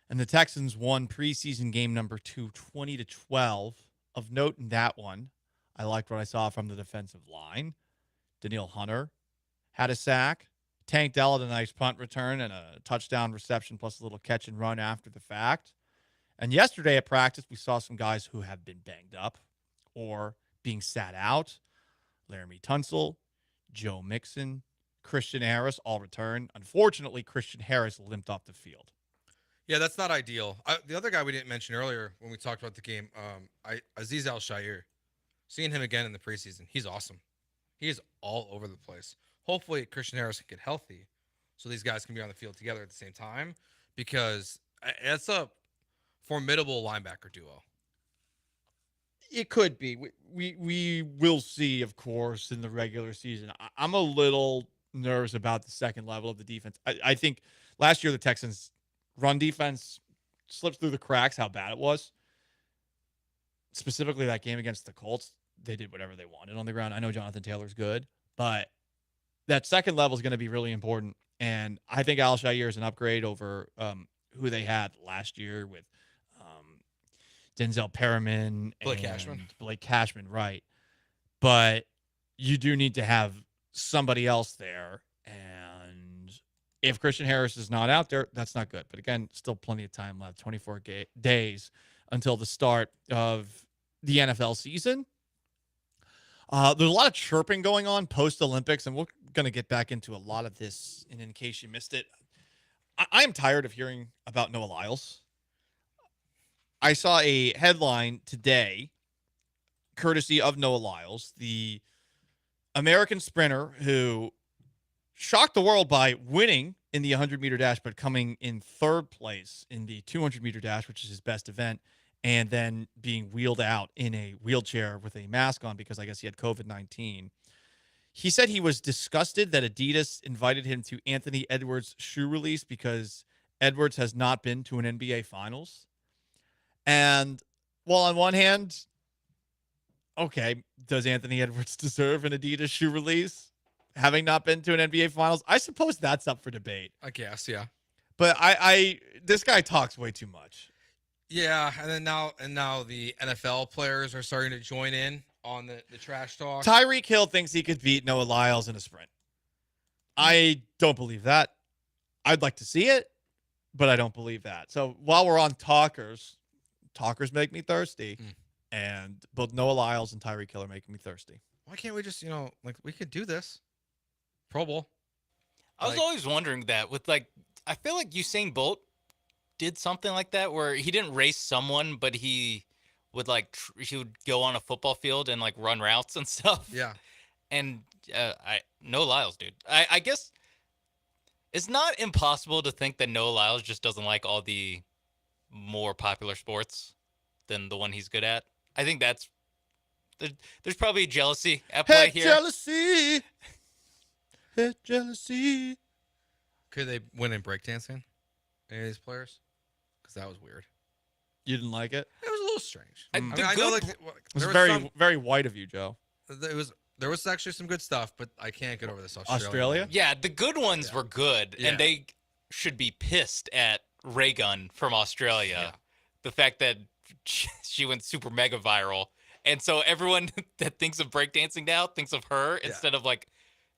and the Texans won preseason game number 2, 20-12. Of note in that one, I liked what I saw from the defensive line. Daniil Hunter had a sack. Tank Dell had a nice punt return and a touchdown reception plus a little catch and run after the fact. And yesterday at practice, we saw some guys who have been banged up or being sat out. Laramie Tunsil, Joe Mixon, Christian Harris all returned. Unfortunately, Christian Harris limped off the field. Yeah, that's not ideal. The other guy we didn't mention earlier when we talked about the game, Azeez Al-Shaair, seeing him again in the preseason, he's awesome. He is all over the place. Hopefully, Christian Harris can get healthy so these guys can be on the field together at the same time, because it's a formidable linebacker duo. It could be. We will see, of course, in the regular season. I'm a little nervous about the second level of the defense. I think last year the Texans' run defense slipped through the cracks how bad it was. Specifically that game against the Colts, they did whatever they wanted on the ground. I know Jonathan Taylor's good, but that second level is going to be really important. And I think Al-Shaair is an upgrade over who they had last year with Denzel Perriman and Blake Cashman, right. But you do need to have somebody else there. And if Christian Harris is not out there, that's not good. But again, still plenty of time left, 24 days until the start of the NFL season. There's a lot of chirping going on post-Olympics, and we're going to get back into a lot of this. And in case you missed it, I am tired of hearing about Noah Lyles. I saw a headline today, courtesy of Noah Lyles, the American sprinter who shocked the world by winning in the 100-meter dash, but coming in third place in the 200-meter dash, which is his best event, and then being wheeled out in a wheelchair with a mask on because I guess he had COVID-19. He said he was disgusted that Adidas invited him to Anthony Edwards' shoe release because Edwards has not been to an NBA Finals. And while on one hand, okay, does Anthony Edwards deserve an Adidas shoe release, having not been to an NBA Finals? I suppose that's up for debate. I guess, yeah. But this guy talks way too much. Yeah, and now the NFL players are starting to join in on the trash talk. Tyreek Hill thinks he could beat Noah Lyles in a sprint. I don't believe that. I'd like to see it, but I don't believe that. So while we're on talkers make me thirsty, and both Noah Lyles and Tyreek Hill are making me thirsty. Why can't we just, we could do this? Pro Bowl. I was always wondering that with I feel like Usain Bolt did something like that where he didn't race someone, but he would he would go on a football field and run routes and stuff. Yeah. And Noah Lyles, dude. I guess it's not impossible to think that Noah Lyles just doesn't like all the more popular sports than the one he's good at. I think there's probably jealousy at play here. Jealousy. Head jealousy. Could they win in breakdancing? Any of these players? Because that was weird. You didn't like it? It was a little strange. I know, it's very white of you, Joe. There was actually some good stuff, but I can't get over this Australia? Yeah, the good ones were good, and they should be pissed at Raygun from Australia. Yeah. The fact that she went super mega viral, and so everyone that thinks of breakdancing now thinks of her instead of the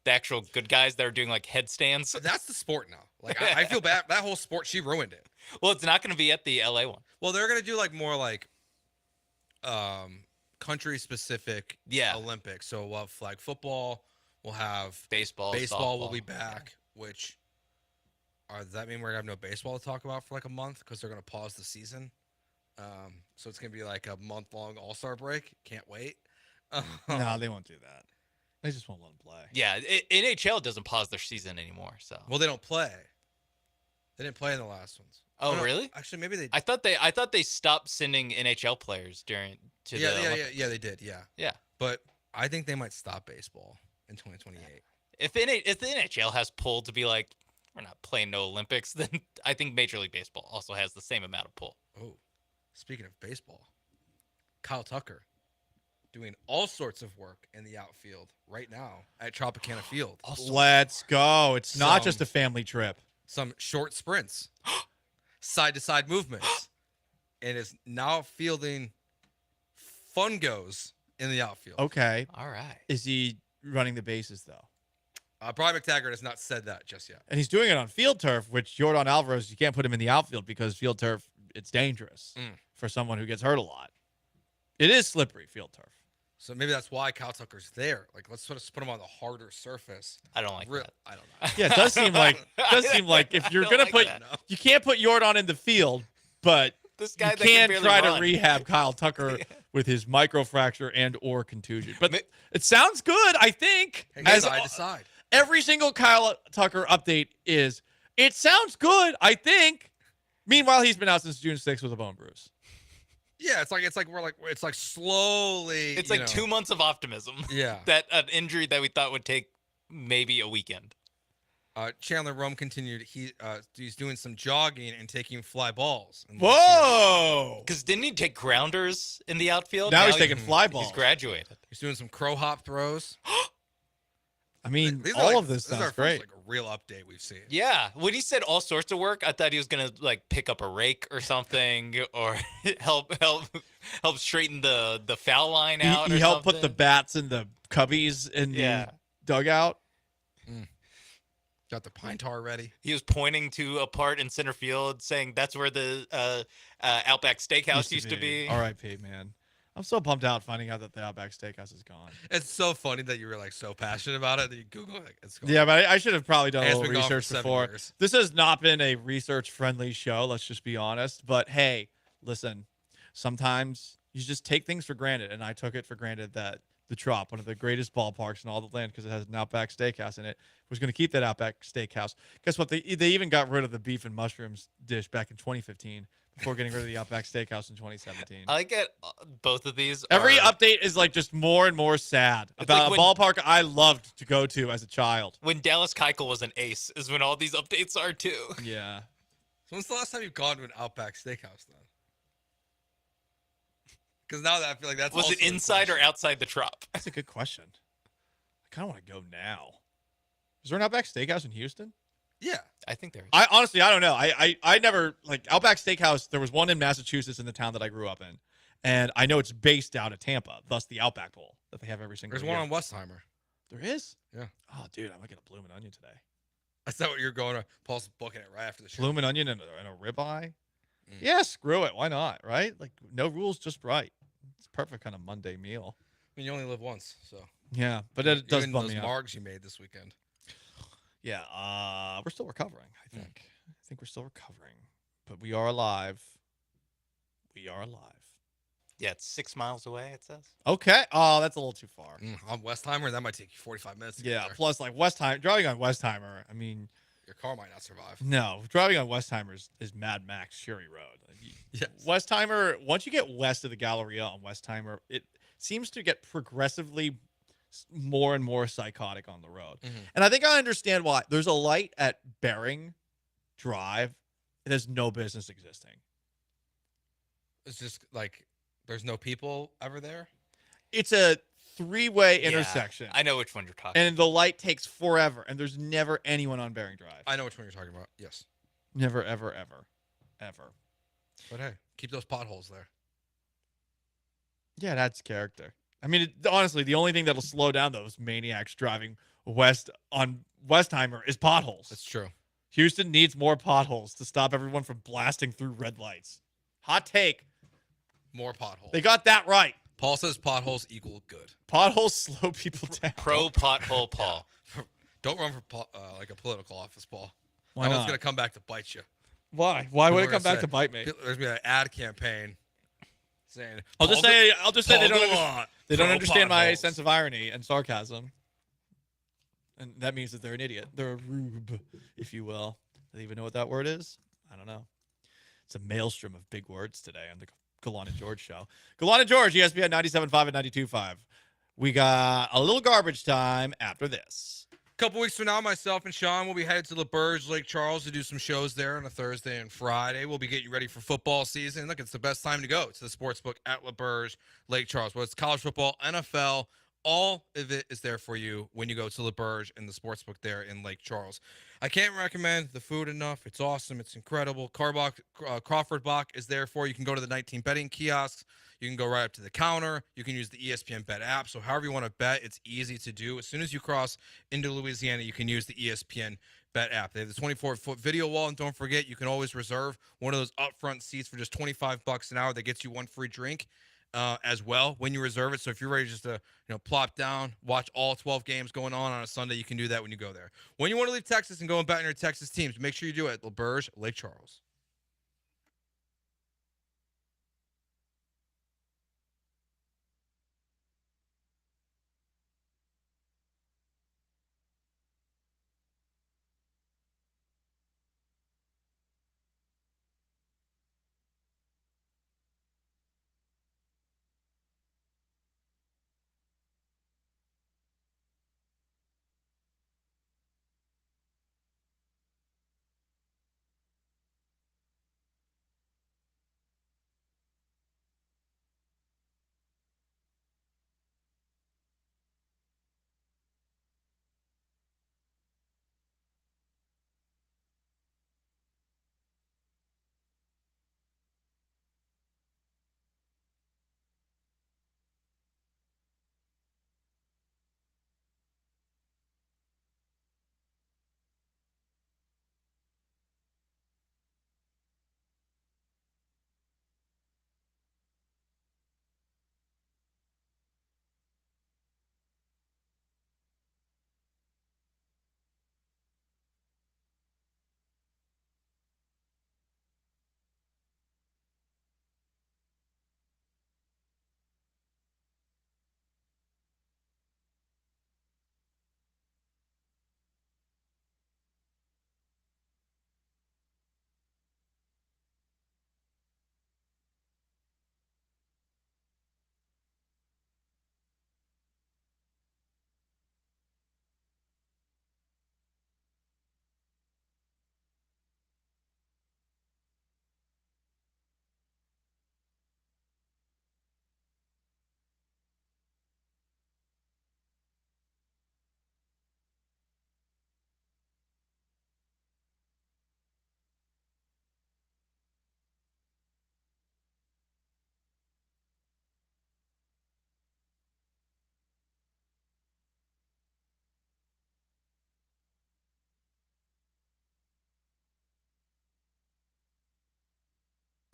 actual good guys that are doing headstands. That's the sport now. I feel bad. That whole sport, she ruined it. Well, it's not going to be at the LA one. Well, they're going to do more country specific Olympics. So we'll have flag football. We'll have baseball. Baseball will be back. Which does that mean we're going to have no baseball to talk about for a month because they're going to pause the season? So it's going to be a month-long All-Star break. Can't wait. No, they won't do that. They just won't let them play. Yeah, NHL doesn't pause their season anymore. So well, they don't play. They didn't play in the last ones. Oh, really? Actually, maybe they. I thought they stopped sending NHL players to the Olympics. Yeah, they did. Yeah. Yeah. But I think they might stop baseball in 2028. If the NHL has pull to be like, we're not playing no Olympics, then I think Major League Baseball also has the same amount of pull. Oh, speaking of baseball, Kyle Tucker doing all sorts of work in the outfield right now at Tropicana Field. Let's go. It's not just a family trip. Some short sprints, side-to-side movements, and is now fielding fungos in the outfield. Okay. All right. Is he running the bases, though? Brian McTaggart has not said that just yet. And he's doing it on field turf, which Jordan Alvarez, you can't put him in the outfield because field turf, it's dangerous for someone who gets hurt a lot. It is slippery, field turf. So maybe that's why Kyle Tucker's there. Like, let's sort of put him on the harder surface. I don't like that. I don't know. Yeah, it does seem like if you're gonna put, you can't put Jordan in the field, but this guy you that can can try run. to rehab Kyle Tucker with his microfracture and or contusion. But it sounds good, I think. Hey, side to side. Every single Kyle Tucker update is, it sounds good, I think. Meanwhile, he's been out since June 6th with a bone bruise. Yeah, it's like slowly. It's like 2 months of optimism. Yeah. That an injury that we thought would take maybe a weekend. Chandler Rome continued. He's doing some jogging and taking fly balls. Whoa! Because didn't he take grounders in the outfield? Now he's taking fly balls. He's graduated. He's doing some crow hop throws. I mean, These are all like- of this this is our sounds great. First, like a real update we've seen. Yeah, when he said all sorts of work, I thought he was gonna like pick up a rake or something, or help straighten the foul line out. He or helped put the something. bats in the cubbies in the dugout. Got the pine tar ready. He was pointing to a part in center field, saying that's where the Outback Steakhouse used to be. R.I.P. Man, I'm so bummed out finding out that the Outback Steakhouse is gone. It's so funny that you were like so passionate about it that you Google it. It's gone. Yeah, but I should have probably done Hey, a it's little been gone for research 7 before. years. This has not been a research-friendly show. Let's just be honest. But hey, listen, sometimes you just take things for granted, and I took it for granted that the Trop, one of the greatest ballparks in all the land, because it has an Outback Steakhouse in it, was going to keep that Outback Steakhouse. Guess what? They even got rid of the beef and mushrooms dish back in 2015 before getting rid of the Outback Steakhouse in 2017. I get both of these. Every update is like just more and more sad about like a ballpark I loved to go to as a child. When Dallas Keuchel was an ace, is when all these updates are too. Yeah. So when's the last time you've gone to an Outback Steakhouse then? Because now that I feel like that's Was also it inside or outside the Trop? That's a good question. I kind of want to go now. Is there an Outback Steakhouse in Houston? Yeah, I think there is. I honestly, I don't know. I never, like, Outback Steakhouse, there was one in Massachusetts in the town that I grew up in. And I know it's based out of Tampa, thus the Outback Bowl that they have every single There's year. one on Westheimer. There is? Yeah. Oh, dude, I might get a bloomin' onion today. That's not what you're going to. Paul's booking it right after the show. Bloomin' onion and a ribeye? Yeah, screw it. Why not, right? Like, no rules, just right. It's a perfect kind of Monday meal. I mean, you only live once, so. Yeah, but it does Even bum those me out. margs you made this weekend. Yeah, we're still recovering, I think. I think we're still recovering. But we are alive. We are alive. Yeah, it's 6 miles away, it says. Okay. Oh, that's a little too far. On Westheimer, that might take you 45 minutes to Yeah, get there. plus, like, Westheimer, driving on Westheimer, I mean, Your car might not survive. no, driving on Westheimer is Mad Max Fury Road. Like, Yes. Westheimer, once you get west of the Galleria on Westheimer, it seems to get progressively more and more psychotic on the road. And I think I understand why. There's a light at Bering Drive. It has no business existing. It's just like there's no people ever there. It's a three-way Yeah, intersection. I know which one you're talking And the light takes forever, and there's never anyone on Bering Drive. I know which one you're talking about. Yes. Never, ever, ever, ever. But hey, keep those potholes there. Yeah, that's character. I mean, honestly, the only thing that'll slow down those maniacs driving west on Westheimer is potholes. That's true. Houston needs more potholes to stop everyone from blasting through red lights. Hot take. More potholes. They got that right. Paul says potholes equal good. Potholes slow people down. Pro pothole Paul. Don't run for like a political office, Paul. Why that not? one's gonna come back to bite you. Why? Why would People it are come gonna back say- to bite me? There's gonna be an ad campaign saying. I'll just Paul say Gal- they Paul don't Gallant, they don't pro understand my potholes. sense of irony and sarcasm. And that means that they're an idiot. They're a rube, if you will. Do they even know what that word is? I don't know. It's a maelstrom of big words today on the Gallant George show. Gallant George, ESPN 97.5 and 92.5. We got a little garbage time after this. couple weeks from now, myself and Sean will be headed to LaBerge, Lake Charles to do some shows there on a Thursday and Friday. We'll be getting ready for football season. Look, it's the best time to go to the sportsbook at LaBerge, Lake Charles. Whether it's college football, NFL, all of it is there for you when you go to LaBerge and the sportsbook there in Lake Charles. I can't recommend the food enough. It's awesome. It's incredible. Crawford Bach is there for you. You can go to the 19 betting kiosks. You can go right up to the counter. You can use the ESPN Bet app. So however you want to bet, it's easy to do. As soon as you cross into Louisiana, you can use the ESPN Bet app. They have the 24-foot video wall, and don't forget, you can always reserve one of those upfront seats for just $25 an hour. That gets you one free drink as well when you reserve it. So if you're ready just to plop down, watch all 12 games going on a Sunday, you can do that when you go there. When you want to leave Texas and go and bet on your Texas teams, make sure you do it at LaBerge, Lake Charles.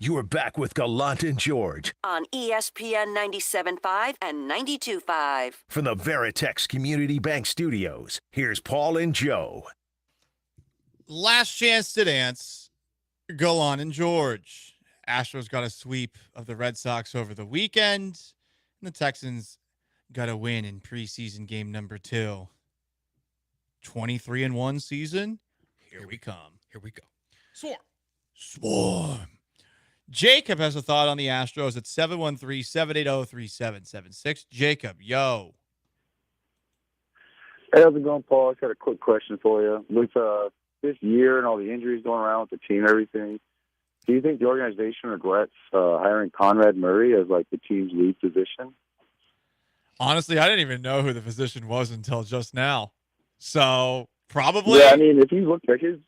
You are back with Gallant and George on ESPN 97.5 and 92.5. from the Veritex Community Bank Studios. Here's Paul and Joe. Last chance to dance. Gallant and George. Astros got a sweep of the Red Sox over the weekend, and the Texans got a win in preseason game number 2. 23-1 season. Here we come. Here we go. Swarm. Jacob has a thought on the Astros at 713-780-3776. Jacob, yo. Hey, how's it going, Paul? I got a quick question for you. With this year and all the injuries going around with the team and everything, do you think the organization regrets hiring Conrad Murray as like the team's lead physician? Honestly, I didn't even know who the physician was until just now. So probably. Yeah, I mean, if you look at his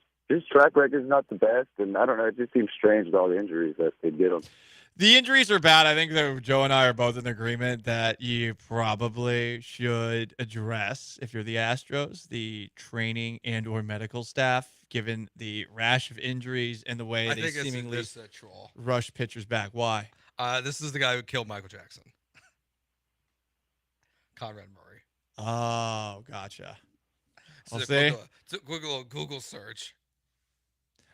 track record is not the best, and I don't know, it just seems strange with all the injuries that they did him. The injuries are bad. I think that Joe and I are both in agreement that you probably should address, if you're the Astros, the training and or medical staff, given the rash of injuries and the way they seemingly rush pitchers back. Why? This is the guy who killed Michael Jackson. Conrad Murray. Oh, gotcha. I'll It's say. a quick little Google search.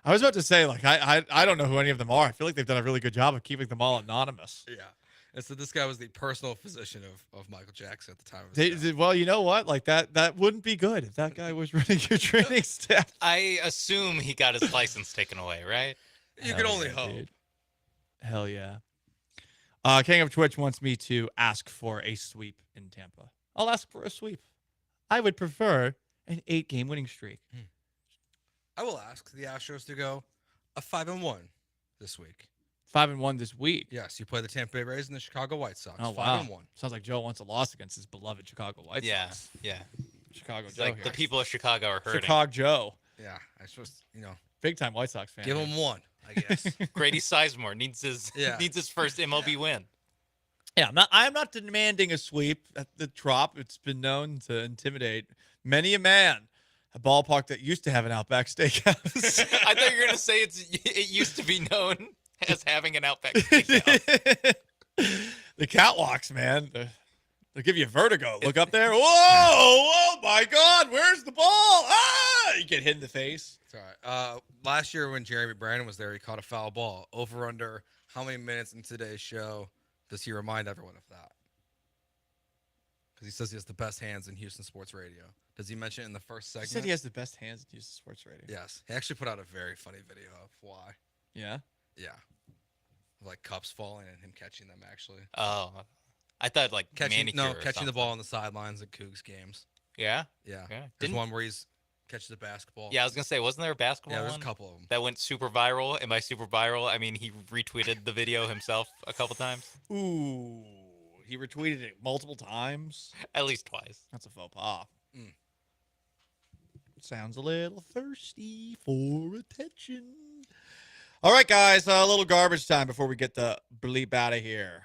I was about to say, like, I don't know who any of them are. I feel like they've done a really good job of keeping them all anonymous. Yeah. And so this guy was the personal physician of Michael Jackson at the time of his death. Well, you know what? Like, that wouldn't be good if that guy was running your training staff. I assume he got his license taken away, right? You can only hope. Dude. Hell yeah. King of Twitch wants me to ask for a sweep in Tampa. I'll ask for a sweep. I would prefer an 8-game winning streak. I will ask the Astros to go a 5-1 this week. 5-1 this week. Yes, you play the Tampa Bay Rays and the Chicago White Sox. Oh, 5-1. wow. Sounds like Joe wants a loss against his beloved Chicago White Sox. Yeah. Chicago It's Joe like here. the people of Chicago are hurting. Chicago Joe. Yeah, I suppose, Big-time White Sox fan. give him one, I guess. Grady Sizemore needs his first MLB win. Yeah, I'm not demanding a sweep at the Trop. It's been known to intimidate many a man. A ballpark that used to have an Outback Steakhouse. I thought you were gonna say it used to be known as having an Outback Steakhouse. The catwalks, man. They'll give you vertigo. Look up there. Whoa! Oh my God! Where's the ball? Ah! You get hit in the face. It's all right. Last year when Jeremy Brandon was there, he caught a foul ball. Over under how many minutes in today's show does he remind everyone of that? Because he says he has the best hands in Houston sports radio. Does he mention it in the first segment? He said he has the best hands in Houston sports radio. Yes. He actually put out a very funny video of why. Yeah? Yeah. Like cups falling and him catching them, actually. Oh, I thought like catching manicure the ball on the sidelines at Cougs games. Yeah? Yeah. Yeah. There's one where he's catches the basketball. Yeah, I was gonna say, wasn't there a basketball? Yeah, there's one a couple of them that went super viral. And by super viral, I mean he retweeted the video himself a couple times. Ooh, he retweeted it multiple times. At least twice. That's a faux pas. Sounds a little thirsty for attention. All right, guys, a little garbage time before we get the bleep out of here.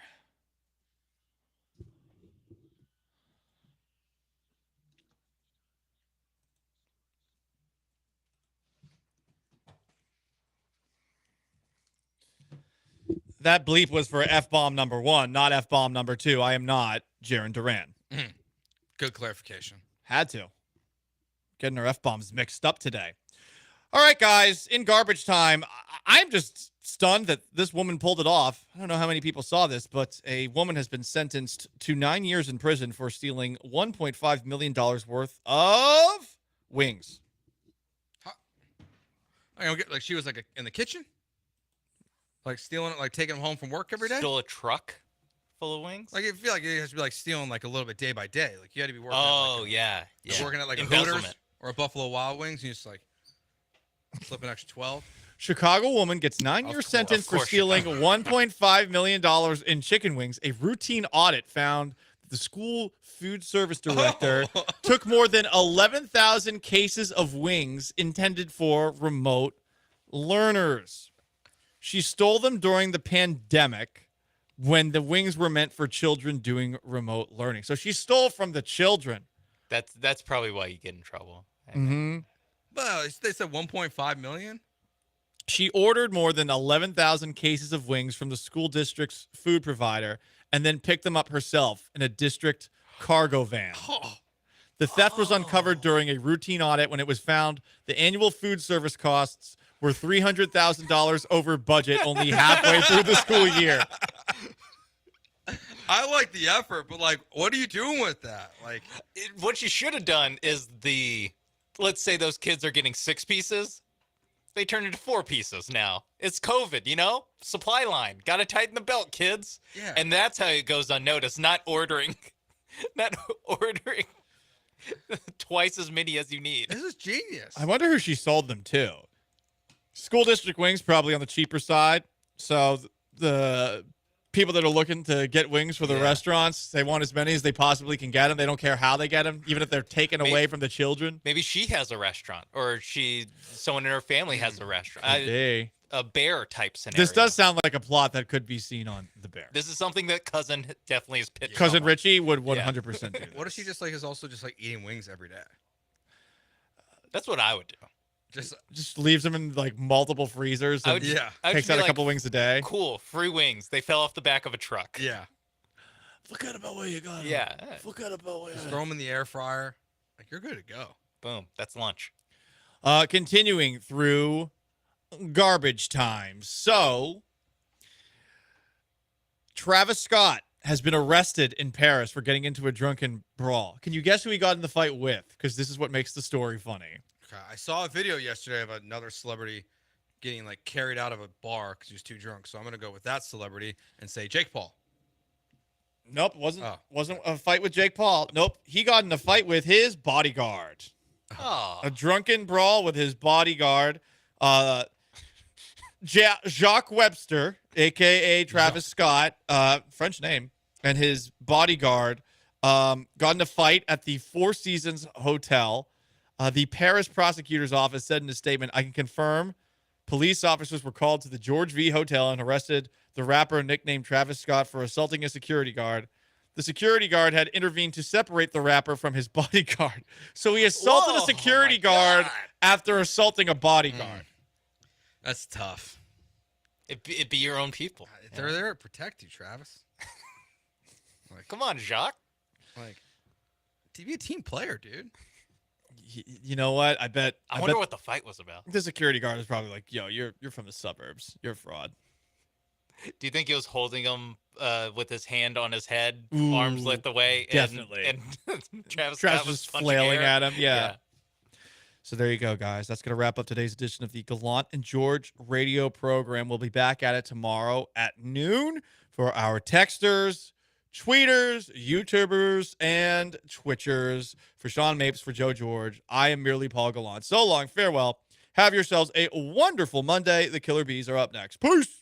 That bleep was for F-bomb number 1, not F-bomb number 2. I am not Jaron Duran. Good clarification. Had to. Getting our F-bombs mixed up today. All right, guys, in garbage time, I'm just stunned that this woman pulled it off. I don't know how many people saw this, but a woman has been sentenced to 9 years in prison for stealing $1.5 million worth of wings. I don't get, like she was like in the kitchen? Like stealing it, like taking them home from work every day? Stole a truck full of wings? Like, I feel like it has to be like stealing like a little bit day by day. Like you had to be working yeah. working at like a Embezzlement. Hooters or a Buffalo Wild Wings, and you just like slip an extra 12. Chicago woman gets 9-year sentence for stealing $1.5 million in chicken wings. A routine audit found that the school food service director took more than 11,000 cases of wings intended for remote learners. She stole them during the pandemic when the wings were meant for children doing remote learning. So she stole from the children. That's probably why you get in trouble. Mm-hmm. But they said 1.5 million. She ordered more than 11,000 cases of wings from the school district's food provider and then picked them up herself in a district cargo van. The theft was uncovered during a routine audit when it was found the annual food service costs were $300,000 over budget only halfway through the school year. I like the effort, but like, what are you doing with that? Like, what you should have done is let's say those kids are getting 6 pieces. They turn into 4 pieces now. It's COVID, supply line. Got to tighten the belt, kids. Yeah. And that's how it goes unnoticed. Not ordering twice as many as you need. This is genius. I wonder who she sold them to. School district wings probably on the cheaper side. So the people that are looking to get wings for the restaurants, they want as many as they possibly can get them. They don't care how they get them, even if they're taken away from the children. Maybe she has a restaurant, or someone in her family has a restaurant. A bear type scenario. This does sound like a plot that could be seen on The Bear. This is something that cousin definitely is pitched. Cousin Richie would 100% do that. What if she just like is also just like eating wings every day? That's what I would do. Just leaves them in like multiple freezers. And takes out a couple wings a day. Cool, free wings. They fell off the back of a truck. Yeah. Forget about where you got them. Yeah. Forget about where. Just throw them in the air fryer. Like you're good to go. Boom. That's lunch. Continuing through garbage time. So, Travis Scott has been arrested in Paris for getting into a drunken brawl. Can you guess who he got in the fight with? Because this is what makes the story funny. I saw a video yesterday of another celebrity getting like carried out of a bar because he was too drunk. So I'm gonna go with that celebrity and say Jake Paul. Nope, wasn't a fight with Jake Paul. Nope, he got in a fight with his bodyguard. Oh. A drunken brawl with his bodyguard, Jacques Webster, a.k.a. Travis Scott, French name, and his bodyguard got in a fight at the Four Seasons Hotel. The Paris prosecutor's office said in a statement, I can confirm police officers were called to the George V Hotel and arrested the rapper nicknamed Travis Scott for assaulting a security guard. The security guard had intervened to separate the rapper from his bodyguard. So he assaulted a security guard after assaulting a bodyguard. That's tough. It'd be your own people. They're there to protect you, Travis. Come on, Jacques. To be a team player, dude. You know what? I wonder what the fight was about. The security guard was probably like, yo, you're from the suburbs. You're a fraud. Do you think he was holding him with his hand on his head, Ooh, arms length away? Definitely. And Travis Travis Scott was punching flailing air? at him. Yeah. So there you go, guys. That's going to wrap up today's edition of the Gallant and George radio program. We'll be back at it tomorrow at noon for our texters, tweeters, YouTubers, and Twitchers. For Sean Mapes, for Joe George, I am merely Paul Gallant. So long. Farewell. Have yourselves a wonderful Monday. The Killer Bees are up next. Peace.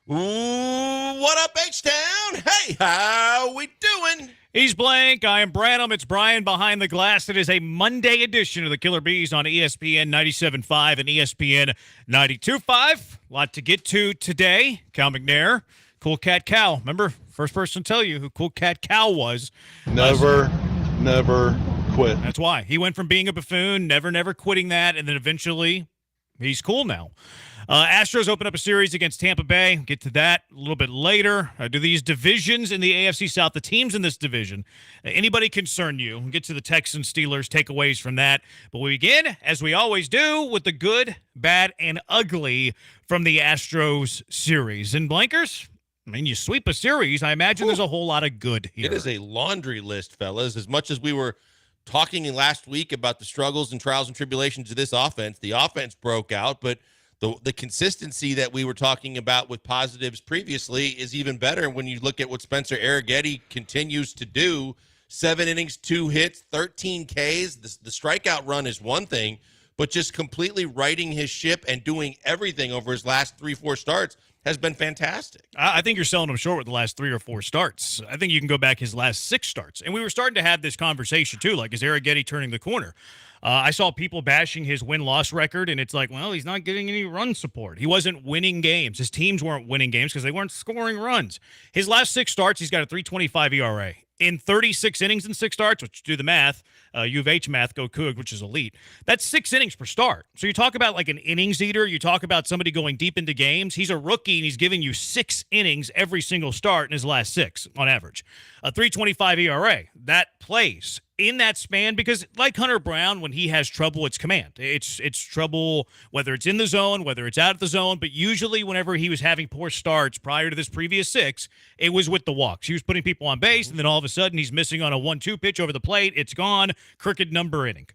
Ooh, what up, H-Town? Hey, how we doing? He's Blank. I am Branham. It's Brian behind the glass. It is a Monday edition of the Killer Bees on ESPN 97.5 and ESPN 92.5. A lot to get to today. Cal McNair, Cool Cat Cal. Remember, first person to tell you who Cool Cat Cal was. Never quit. That's why. He went from being a buffoon, never quitting that, and then eventually he's cool now. Astros open up a series against Tampa Bay. Get to that a little bit later. Do these divisions in the AFC South, the teams in this division, anybody concern you? We'll get to the Texans, Steelers, takeaways from that. But we begin, as we always do, with the good, bad, and ugly from the Astros series. And Blankers, I mean, you sweep a series, I imagine there's a whole lot of good here. It is a laundry list, fellas. As much as we were talking last week about the struggles and trials and tribulations of this offense, the offense broke out, but the consistency that we were talking about with positives previously is even better when you look at what Spencer Arrighetti continues to do. 7 innings, 2 hits, 13 Ks. The strikeout run is one thing, but just completely righting his ship and doing everything over his last 3-4 starts has been fantastic. I think you're selling him short with the last 3 or 4 starts. I think you can go back his last 6 starts. And we were starting to have this conversation, too, like, is Arrighetti turning the corner? I saw people bashing his win-loss record, and it's like, well, he's not getting any run support. He wasn't winning games. His teams weren't winning games because they weren't scoring runs. His last 6 starts, he's got a 3.25 ERA. In 36 innings and 6 starts, which do the math, U of H math, go Coug, which is elite. That's 6 innings per start. So you talk about like an innings eater. You talk about somebody going deep into games. He's a rookie, and he's giving you 6 innings every single start in his last 6 on average. A 3.25 ERA. That plays in that span because, like Hunter Brown, when he has trouble, it's command. It's trouble whether it's in the zone, whether it's out of the zone. But usually whenever he was having poor starts prior to this previous 6, it was with the walks. He was putting people on base, and then all of a sudden he's missing on a 1-2 pitch over the plate. It's gone. Crooked number inning.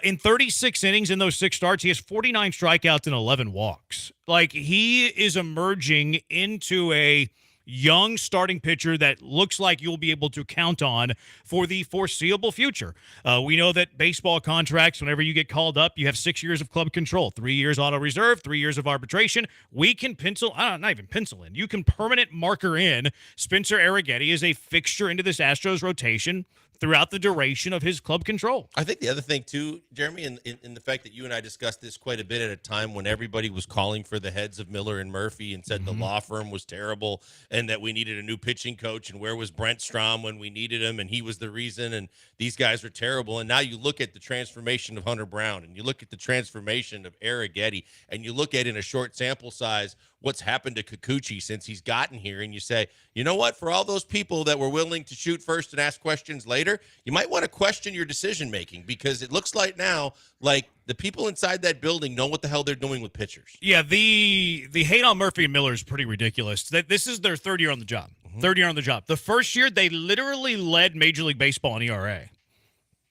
In 36 innings in those 6 starts, he has 49 strikeouts and 11 walks. Like, he is emerging into a young starting pitcher that looks like you'll be able to count on for the foreseeable future. We know that baseball contracts, whenever you get called up, you have 6 years of club control, 3 years auto reserve, 3 years of arbitration. We can not even pencil in. You can permanent marker in Spencer Arrighetti as a fixture into this Astros rotation throughout the duration of his club control. I think the other thing, too, Jeremy, in the fact that you and I discussed this quite a bit at a time when everybody was calling for the heads of Miller and Murphy and said the law firm was terrible and that we needed a new pitching coach, and where was Brent Strom when we needed him, and he was the reason, and these guys were terrible. And now you look at the transformation of Hunter Brown, and you look at the transformation of Arrighetti, and you look at, in a short sample size, what's happened to Kikuchi since he's gotten here, and you say, you know what, for all those people that were willing to shoot first and ask questions later, you might want to question your decision making, because it looks like now like the people inside that building know what the hell they're doing with pitchers. Yeah, the hate on Murphy and Miller is pretty ridiculous. This is their 3rd year on the job. 3rd year on the job. The first year, they literally led Major League Baseball in ERA.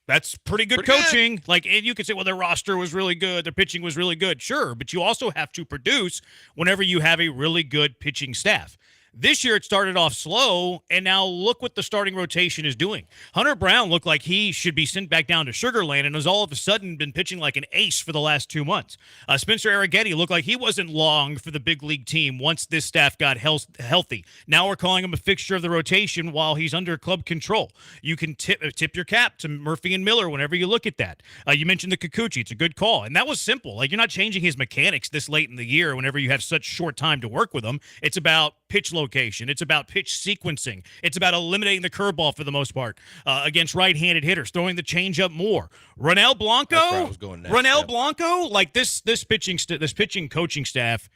That's pretty good coaching. Like, and you could say, well, their roster was really good, their pitching was really good. Sure, but you also have to produce whenever you have a really good pitching staff. This year, it started off slow, and now look what the starting rotation is doing. Hunter Brown looked like he should be sent back down to Sugar Land and has all of a sudden been pitching like an ace for the last 2 months. Spencer Arrighetti looked like he wasn't long for the big league team once this staff got healthy. Now we're calling him a fixture of the rotation while he's under club control. You can tip your cap to Murphy and Miller whenever you look at that. You mentioned the Kikuchi. It's a good call, and that was simple. Like, you're not changing his mechanics this late in the year whenever you have such short time to work with him. It's about pitch location. It's about pitch sequencing. It's about eliminating the curveball for the most part against right-handed hitters, throwing the changeup more. Ronel Blanco, Blanco, like this pitching coaching staff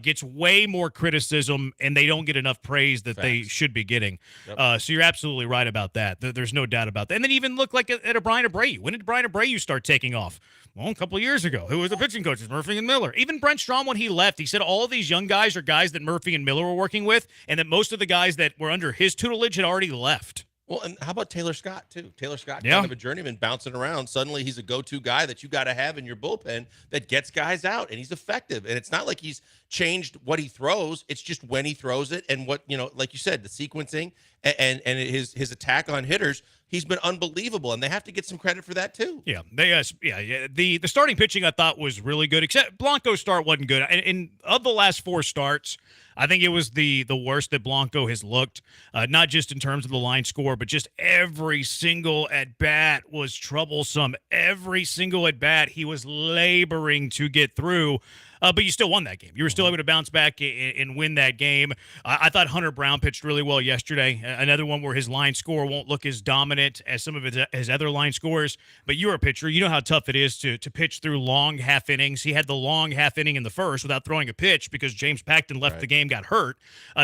gets way more criticism, and they don't get enough praise that they should be getting. Yep. So you're absolutely right about that. There's no doubt about that. And then even look like at a Brian Abreu. When did Brian Abreu start taking off? Well, a couple of years ago. Who was the pitching coaches? Murphy and Miller. Even Brent Strom, when he left, he said all of these young guys are guys that Murphy and Miller were working with, and that most of the guys that were under his tutelage had already left. Well, and how about Taylor Scott, too? Taylor Scott, kind of a journeyman bouncing around. Suddenly he's a go-to guy that you got to have in your bullpen that gets guys out, and he's effective. And it's not like he's changed what he throws. It's just when he throws it and what, like you said, the sequencing and his attack on hitters. He's been unbelievable, and they have to get some credit for that, too. Yeah, the starting pitching I thought was really good, except Blanco's start wasn't good. And of the last 4 starts, I think it was the worst that Blanco has looked, not just in terms of the line score, but just every single at-bat was troublesome. Every single at-bat, he was laboring to get through. But you still won that game. You were still able to bounce back and win that game. I thought Hunter Brown pitched really well yesterday. Another one where his line score won't look as dominant as some of his other line scores. But you're a pitcher. You know how tough it is to pitch through long half innings. He had the long half inning in the first without throwing a pitch because James Paxton left the game, got hurt.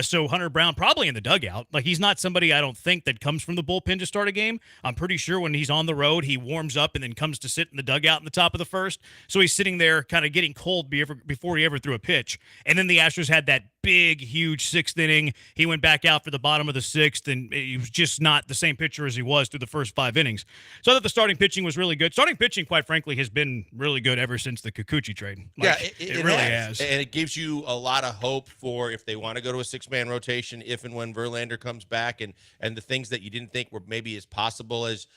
So Hunter Brown probably in the dugout. Like, he's not somebody I don't think that comes from the bullpen to start a game. I'm pretty sure when he's on the road, he warms up and then comes to sit in the dugout in the top of the first. So he's sitting there kind of getting cold before he ever threw a pitch. And then the Astros had that big, huge sixth inning. He went back out for the bottom of the sixth, and he was just not the same pitcher as he was through the first 5 innings. So I thought the starting pitching was really good. Starting pitching, quite frankly, has been really good ever since the Kikuchi trade. It really has. And it gives you a lot of hope for if they want to go to a 6-man rotation, if and when Verlander comes back, and the things that you didn't think were maybe as possible as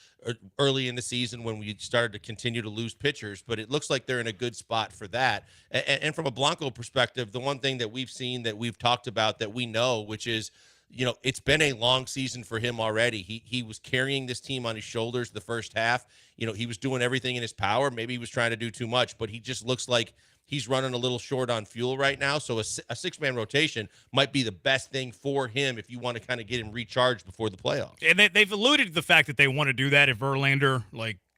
early in the season when we started to continue to lose pitchers. But it looks like they're in a good spot for that. And from a Blanco perspective, the one thing that we've seen, that we've talked about, that we know, which is, it's been a long season for him already. He was carrying this team on his shoulders the first half. He was doing everything in his power. Maybe he was trying to do too much, but he just looks like he's running a little short on fuel right now. So a 6-man rotation might be the best thing for him if you want to kind of get him recharged before the playoffs. And they've alluded to the fact that they want to do that if Verlander,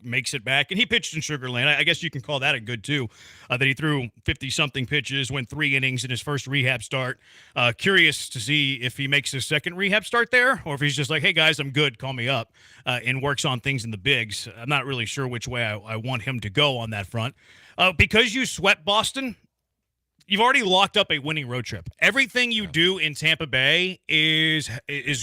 makes it back. And he pitched in Sugar Land. I guess you can call that a good, too, that he threw 50-something pitches, went 3 innings in his first rehab start. Curious to see if he makes his second rehab start there, or if he's just like, hey, guys, I'm good, call me up, and works on things in the bigs. I'm not really sure which way I want him to go on that front. Because you swept Boston, you've already locked up a winning road trip. Everything you do in Tampa Bay is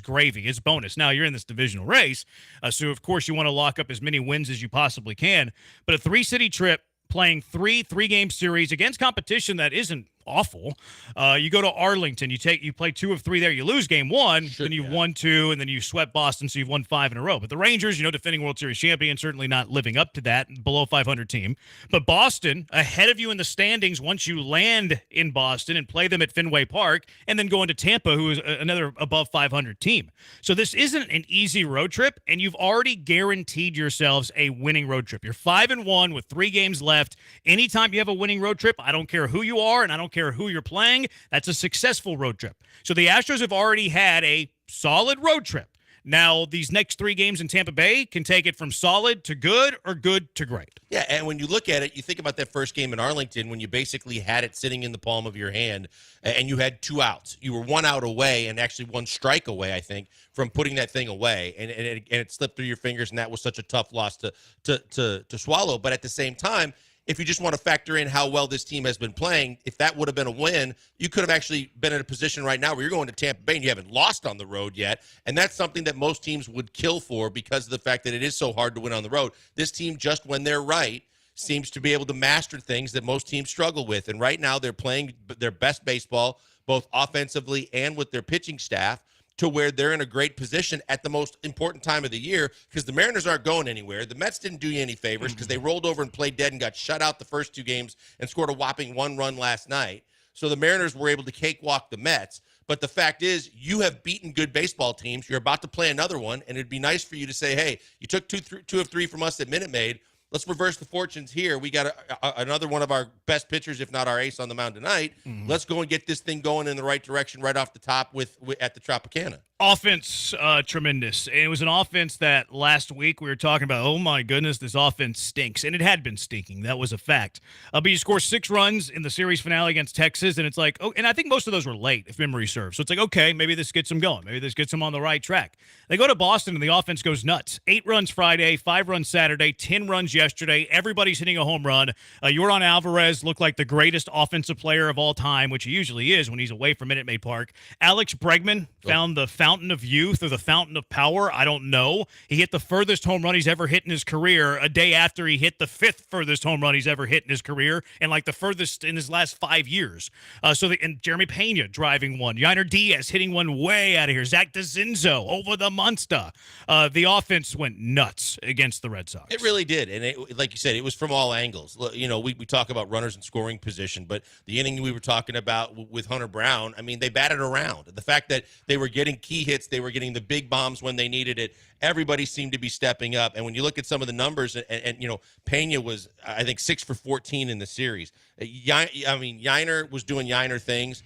gravy. It's bonus. Now, you're in this divisional race, so of course you want to lock up as many wins as you possibly can. But a 3-city trip, playing 3-game series against competition that isn't awful. You go to Arlington, you play 2 of 3 there, you lose game 1, then you've won 2, and then you swept Boston, so you've won 5 in a row. But the Rangers, defending World Series champion, certainly not living up to that, below 500 team. But Boston, ahead of you in the standings once you land in Boston and play them at Fenway Park, and then go into Tampa, who is another above 500 team. So this isn't an easy road trip, and you've already guaranteed yourselves a winning road trip. You're 5-1 with 3 games left. Anytime you have a winning road trip, I don't care who you are, and I don't care who you're playing, that's a successful road trip. So the Astros have already had a solid road trip. Now, these next 3 games in Tampa Bay can take it from solid to good or good to great. Yeah, and when you look at it, you think about that first game in Arlington when you basically had it sitting in the palm of your hand and you had 2 outs. You were 1 out away and actually 1 strike away, I think, from putting that thing away. And it slipped through your fingers, and that was such a tough loss to swallow. But at the same time, if you just want to factor in how well this team has been playing, if that would have been a win, you could have actually been in a position right now where you're going to Tampa Bay and you haven't lost on the road yet. And that's something that most teams would kill for because of the fact that it is so hard to win on the road. This team, just when they're right, seems to be able to master things that most teams struggle with. And right now they're playing their best baseball, both offensively and with their pitching staff, to where they're in a great position at the most important time of the year, because the Mariners aren't going anywhere. The Mets didn't do you any favors because they rolled over and played dead and got shut out the first 2 games and scored a whopping 1 run last night. So the Mariners were able to cakewalk the Mets. But the fact is, you have beaten good baseball teams. You're about to play another one, and it'd be nice for you to say, hey, you took 2 of 3 from us at Minute Maid. Let's reverse the fortunes here. We got another one of our best pitchers, if not our ace, on the mound tonight. Let's go and get this thing going in the right direction right off the top at the Tropicana. Offense, tremendous. And it was an offense that last week we were talking about, oh my goodness, this offense stinks. And it had been stinking. That was a fact. But you score 6 runs in the series finale against Texas, and it's like, oh, and I think most of those were late, if memory serves. So it's like, okay, maybe this gets them going. Maybe this gets them on the right track. They go to Boston, and the offense goes nuts. 8 runs Friday, 5 runs Saturday, 10 runs yesterday. Everybody's hitting a home run. Yordan Alvarez looked like the greatest offensive player of all time, which he usually is when he's away from Minute Maid Park. Alex Bregman found the fountain of youth or the fountain of power? I don't know. He hit the furthest home run he's ever hit in his career a day after he hit the 5th furthest home run he's ever hit in his career, and like the furthest in his last 5 years. And Jeremy Pena driving one. Yainer Diaz hitting one way out of here. Zach DeZinzo over the monster. The offense went nuts against the Red Sox. It really did. And like you said, it was from all angles. You know, we talk about runners in scoring position, but the inning we were talking about with Hunter Brown, I mean, they batted around. The fact that they were getting key hits, they were getting the big bombs when they needed it. Everybody seemed to be stepping up. And when you look at some of the numbers, and you know, Pena was, I think, 6 for 14 in the series. Yainer was doing Yainer things.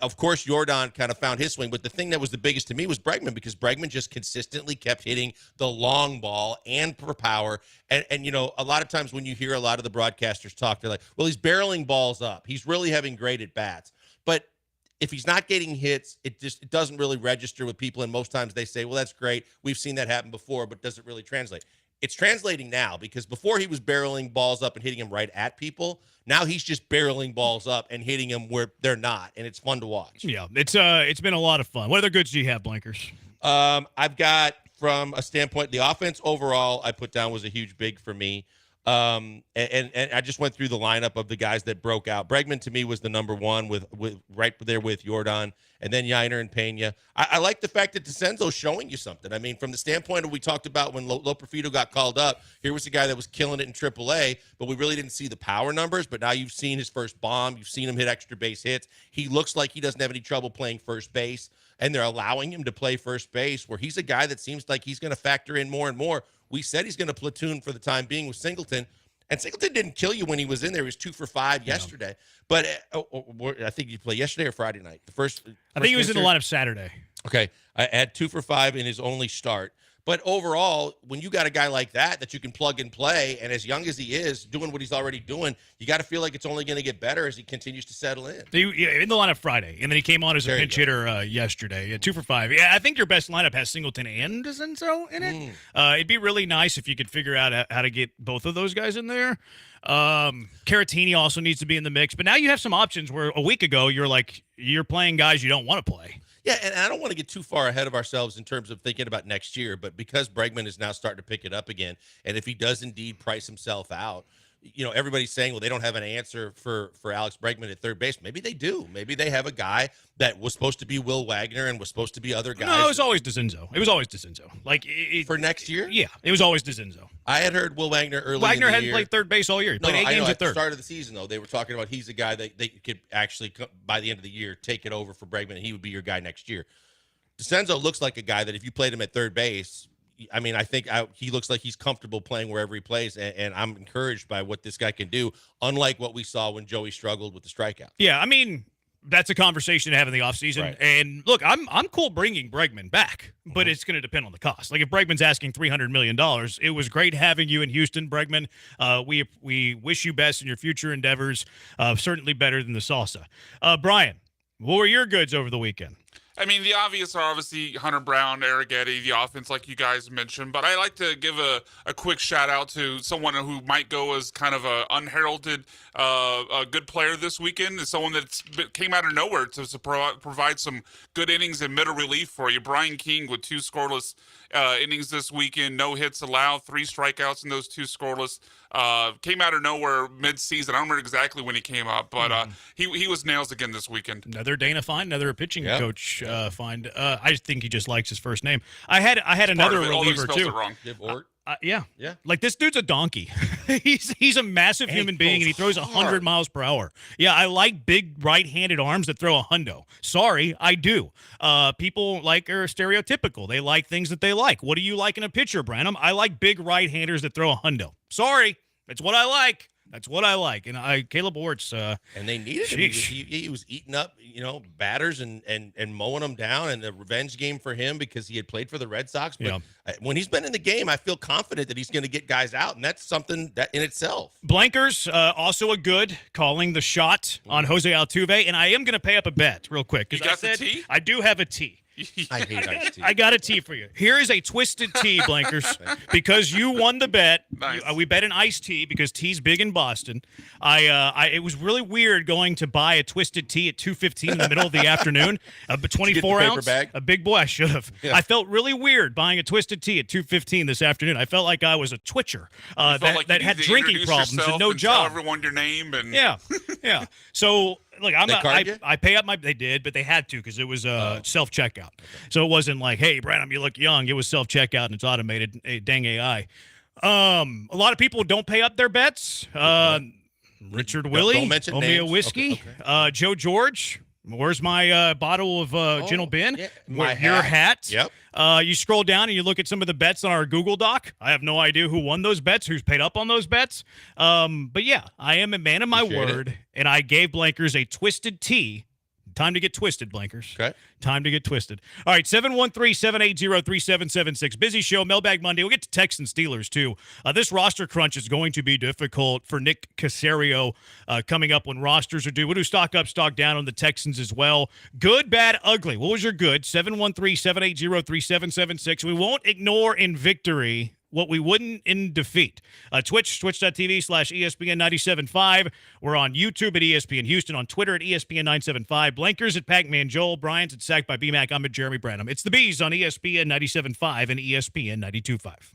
Of course, Jordan kind of found his swing, but the thing that was the biggest to me was Bregman, because Bregman just consistently kept hitting the long ball and for power. And you know, a lot of times when you hear a lot of the broadcasters talk, they're like, well, he's barreling balls up. He's really having great at-bats. But if he's not getting hits, it doesn't really register with people, and most times they say, well, that's great. We've seen that happen before, but does it really translate? It's translating now, because before he was barreling balls up and hitting them right at people. Now he's just barreling balls up and hitting them where they're not, and it's fun to watch. Yeah, it's been a lot of fun. What other goods do you have, Blankers? I've got, from a standpoint, the offense overall I put down was a huge big for me. And I just went through the lineup of the guys that broke out. Bregman to me was the number one with right there with Jordan, and then Yainer and Pena. I like the fact that DeCenzo's showing you something. I mean, from the standpoint of we talked about when Loperfido got called up, here was a guy that was killing it in AAA, but we really didn't see the power numbers. But now you've seen his first bomb. You've seen him hit extra base hits. He looks like he doesn't have any trouble playing first base, and they're allowing him to play first base, where he's a guy that seems like he's going to factor in more and more. We said he's going to platoon for the time being with Singleton, and Singleton didn't kill you when he was in there. He was 2 for 5 yesterday. But I think you played yesterday or Friday night. I think he was in the lineup Saturday. Okay. I had 2 for 5 in his only start. But overall, when you got a guy like that you can plug and play, and as young as he is, doing what he's already doing, you got to feel like it's only going to get better as he continues to settle in. In the lineup Friday, and then he came on as a pinch hitter yesterday. Yeah, 2 for 5. Yeah, I think your best lineup has Singleton and DeCenzo in it. It'd be really nice if you could figure out how to get both of those guys in there. Caratini also needs to be in the mix, but now you have some options where a week ago you're playing guys you don't want to play. Yeah, and I don't want to get too far ahead of ourselves in terms of thinking about next year, but because Bregman is now starting to pick it up again, and if he does indeed price himself out, you know, everybody's saying, well, they don't have an answer for Alex Bregman at third base. Maybe they do. Maybe they have a guy that was supposed to be Will Wagner and was supposed to be other guys. No, it was always DeCenzo. For next year? Yeah, it was always DeCenzo. I had heard Will Wagner early Wagner in the hadn't year. played third base all year. He played 8 games at third. At the start of the season, though, they were talking about he's a guy that they could actually, by the end of the year, take it over for Bregman, and he would be your guy next year. DeCenzo looks like a guy that if you played him at third base, I mean, I think he looks like he's comfortable playing wherever he plays, and I'm encouraged by what this guy can do, unlike what we saw when Joey struggled with the strikeout. Yeah, I mean, that's a conversation to have in the offseason. Right. And look, I'm cool bringing Bregman back, but it's going to depend on the cost. Like if Bregman's asking $300 million, it was great having you in Houston, Bregman. We wish you best in your future endeavors. Certainly better than the salsa. Brian, what were your goods over the weekend? I mean, the obvious are obviously Hunter Brown, Arrighetti, the offense, like you guys mentioned. But I like to give a quick shout out to someone who might go as kind of a unheralded a good player this weekend. Is someone that came out of nowhere to provide some good innings and middle relief for you. Brian King with 2 scoreless innings this weekend, no hits allowed, 3 strikeouts in those 2 scoreless. Came out of nowhere mid-season. I don't remember exactly when he came up, but he was nails again this weekend. Another Dana find, another pitching coach find. I think he just likes his first name. I had another reliever too. Yeah. Like this dude's a donkey. he's a massive human being, and he throws 100 miles per hour. Yeah, I like big right-handed arms that throw a hundo. Sorry, I do. People are stereotypical. They like things that they like. What do you like in a pitcher, Branham? I like big right-handers that throw a hundo. Sorry, that's what I like. That's what I like. And Caleb Orts. And they needed him. He was eating up, batters and mowing them down, and the revenge game for him because he had played for the Red Sox. But when he's been in the game, I feel confident that he's going to get guys out, and that's something that in itself. Blankers, also a good, calling the shot on Jose Altuve, and I am going to pay up a bet real quick. You got the T? I do have a T. I hate iced tea. I got a tea for you. Here is a twisted tea, Blankers, because you won the bet. Nice. We bet an iced tea because tea's big in Boston. It was really weird going to buy a twisted tea at 2:15 in the middle of the afternoon, a 24-ounce, bag? a big boy. I should have. Yeah. I felt really weird buying a twisted tea at 2:15 this afternoon. I felt like I was a twitcher Felt like you that had needed to drinking introduce problems yourself and no and Tell job. everyone your name and Yeah, yeah. So look, They card you? I pay up my. They did, but they had to because it was self checkout. So it wasn't like, hey, Branham, you look young. It was self checkout and it's automated. Dang AI. A lot of people don't pay up their bets. Richard Willie, don't mention owe me a names. whiskey. Okay. Joe George. Where's my bottle of Gin Bin? yeah. Your hat. Yep. You scroll down and you look at some of the bets on our Google Doc. I have no idea who won those bets, who's paid up on those bets. But yeah, I am a man of my Appreciate word, and I gave Blankers a twisted tea. Time to get twisted, Blankers. Okay. Time to get twisted. All right, 713-780-3776. Busy show, Mailbag Monday. We'll get to Texans Steelers, too. This roster crunch is going to be difficult for Nick Caserio coming up when rosters are due. We'll do stock up, stock down on the Texans as well. Good, bad, ugly. What was your good? 713-780-3776. We won't ignore in victory what we wouldn't in defeat. Twitch.tv/ESPN 97.5. We're on YouTube at ESPN Houston, on Twitter at ESPN 975. Blankers at Pac-Man Joel. Bryant's at Sacked by BMAC. I'm at Jeremy Branham. It's the Bees on ESPN 97.5 and ESPN 92.5.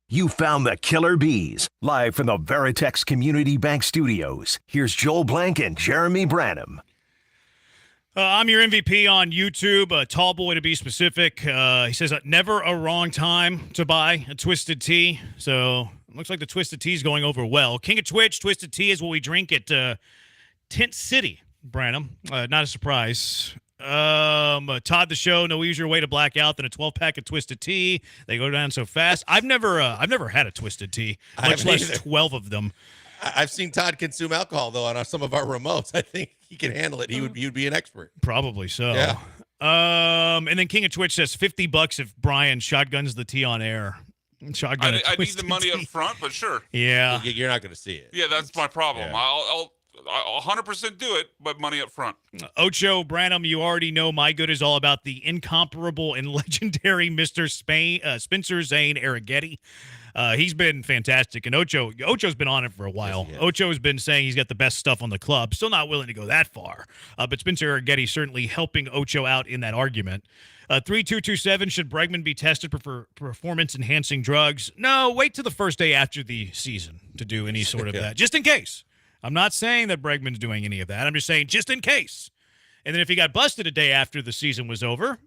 You found the Killer Bees, live from the Veritex Community Bank Studios. Here's Joel Blank and Jeremy Branham. I'm your MVP on YouTube, Tall Boy to be specific. He says, never a wrong time to buy a Twisted Tea. So it looks like the Twisted Tea is going over well. King of Twitch, Twisted Tea is what we drink at Tent City, Branham. Not a surprise. Todd the Show, no easier way to black out than a 12-pack of Twisted Tea. They go down so fast. I've never had a Twisted Tea, much less 12 of them. I've seen Todd consume alcohol though on some of our remotes. I think he can handle it. He would be an expert. Probably so. Yeah. And then King of Twitch says $50 if Brian shotguns the tea on air. Shotgun. I need the money up front, but sure. Yeah. You're not going to see it. Yeah, that's my problem. Yeah. I'll 100% do it, but money up front. Ocho Branham, you already know my good is all about the incomparable and legendary Mr. Spencer Zane Arrighetti. He's been fantastic, and Ocho's been on it for a while. Yes, Ocho's been saying he's got the best stuff on the club. Still not willing to go that far, but Spencer Arrighetti certainly helping Ocho out in that argument. 3227, should Bregman be tested for performance-enhancing drugs? No, wait till the first day after the season to do any sort of that, just in case. I'm not saying that Bregman's doing any of that. I'm just saying just in case. And then if he got busted a day after the season was over,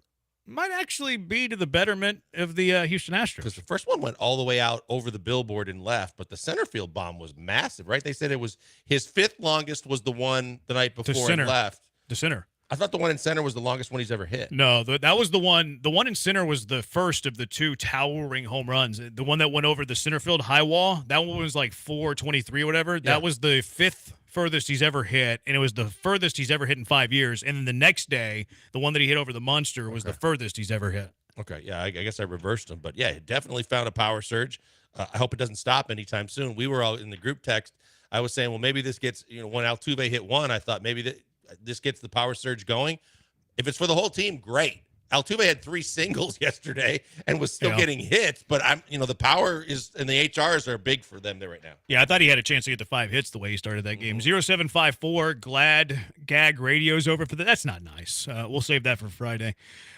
might actually be to the betterment of the Houston Astros. Because the first one went all the way out over the billboard and left, but the center field bomb was massive, right? They said it was his fifth longest was the one the night before and left. The center. I thought the one in center was the longest one he's ever hit. No, that was the one. The one in center was the first of the two towering home runs. The one that went over the center field high wall, that one was like 423 or whatever. Yeah. That was the fifth furthest he's ever hit, and it was the furthest he's ever hit in 5 years. And then the next day, the one that he hit over the Munster was the furthest he's ever hit. Okay, yeah, I guess I reversed him. But, yeah, it definitely found a power surge. I hope it doesn't stop anytime soon. We were all in the group text. I was saying, well, maybe this gets, when Altuve hit one, I thought maybe this gets the power surge going. If it's for the whole team, great. Altuve had 3 singles yesterday and was still getting hits, but the power is and the HRs are big for them there right now. Yeah, I thought he had a chance to get to 5 hits the way he started that game. 0754, glad gag radio's over for that. That's not nice. We'll save that for Friday.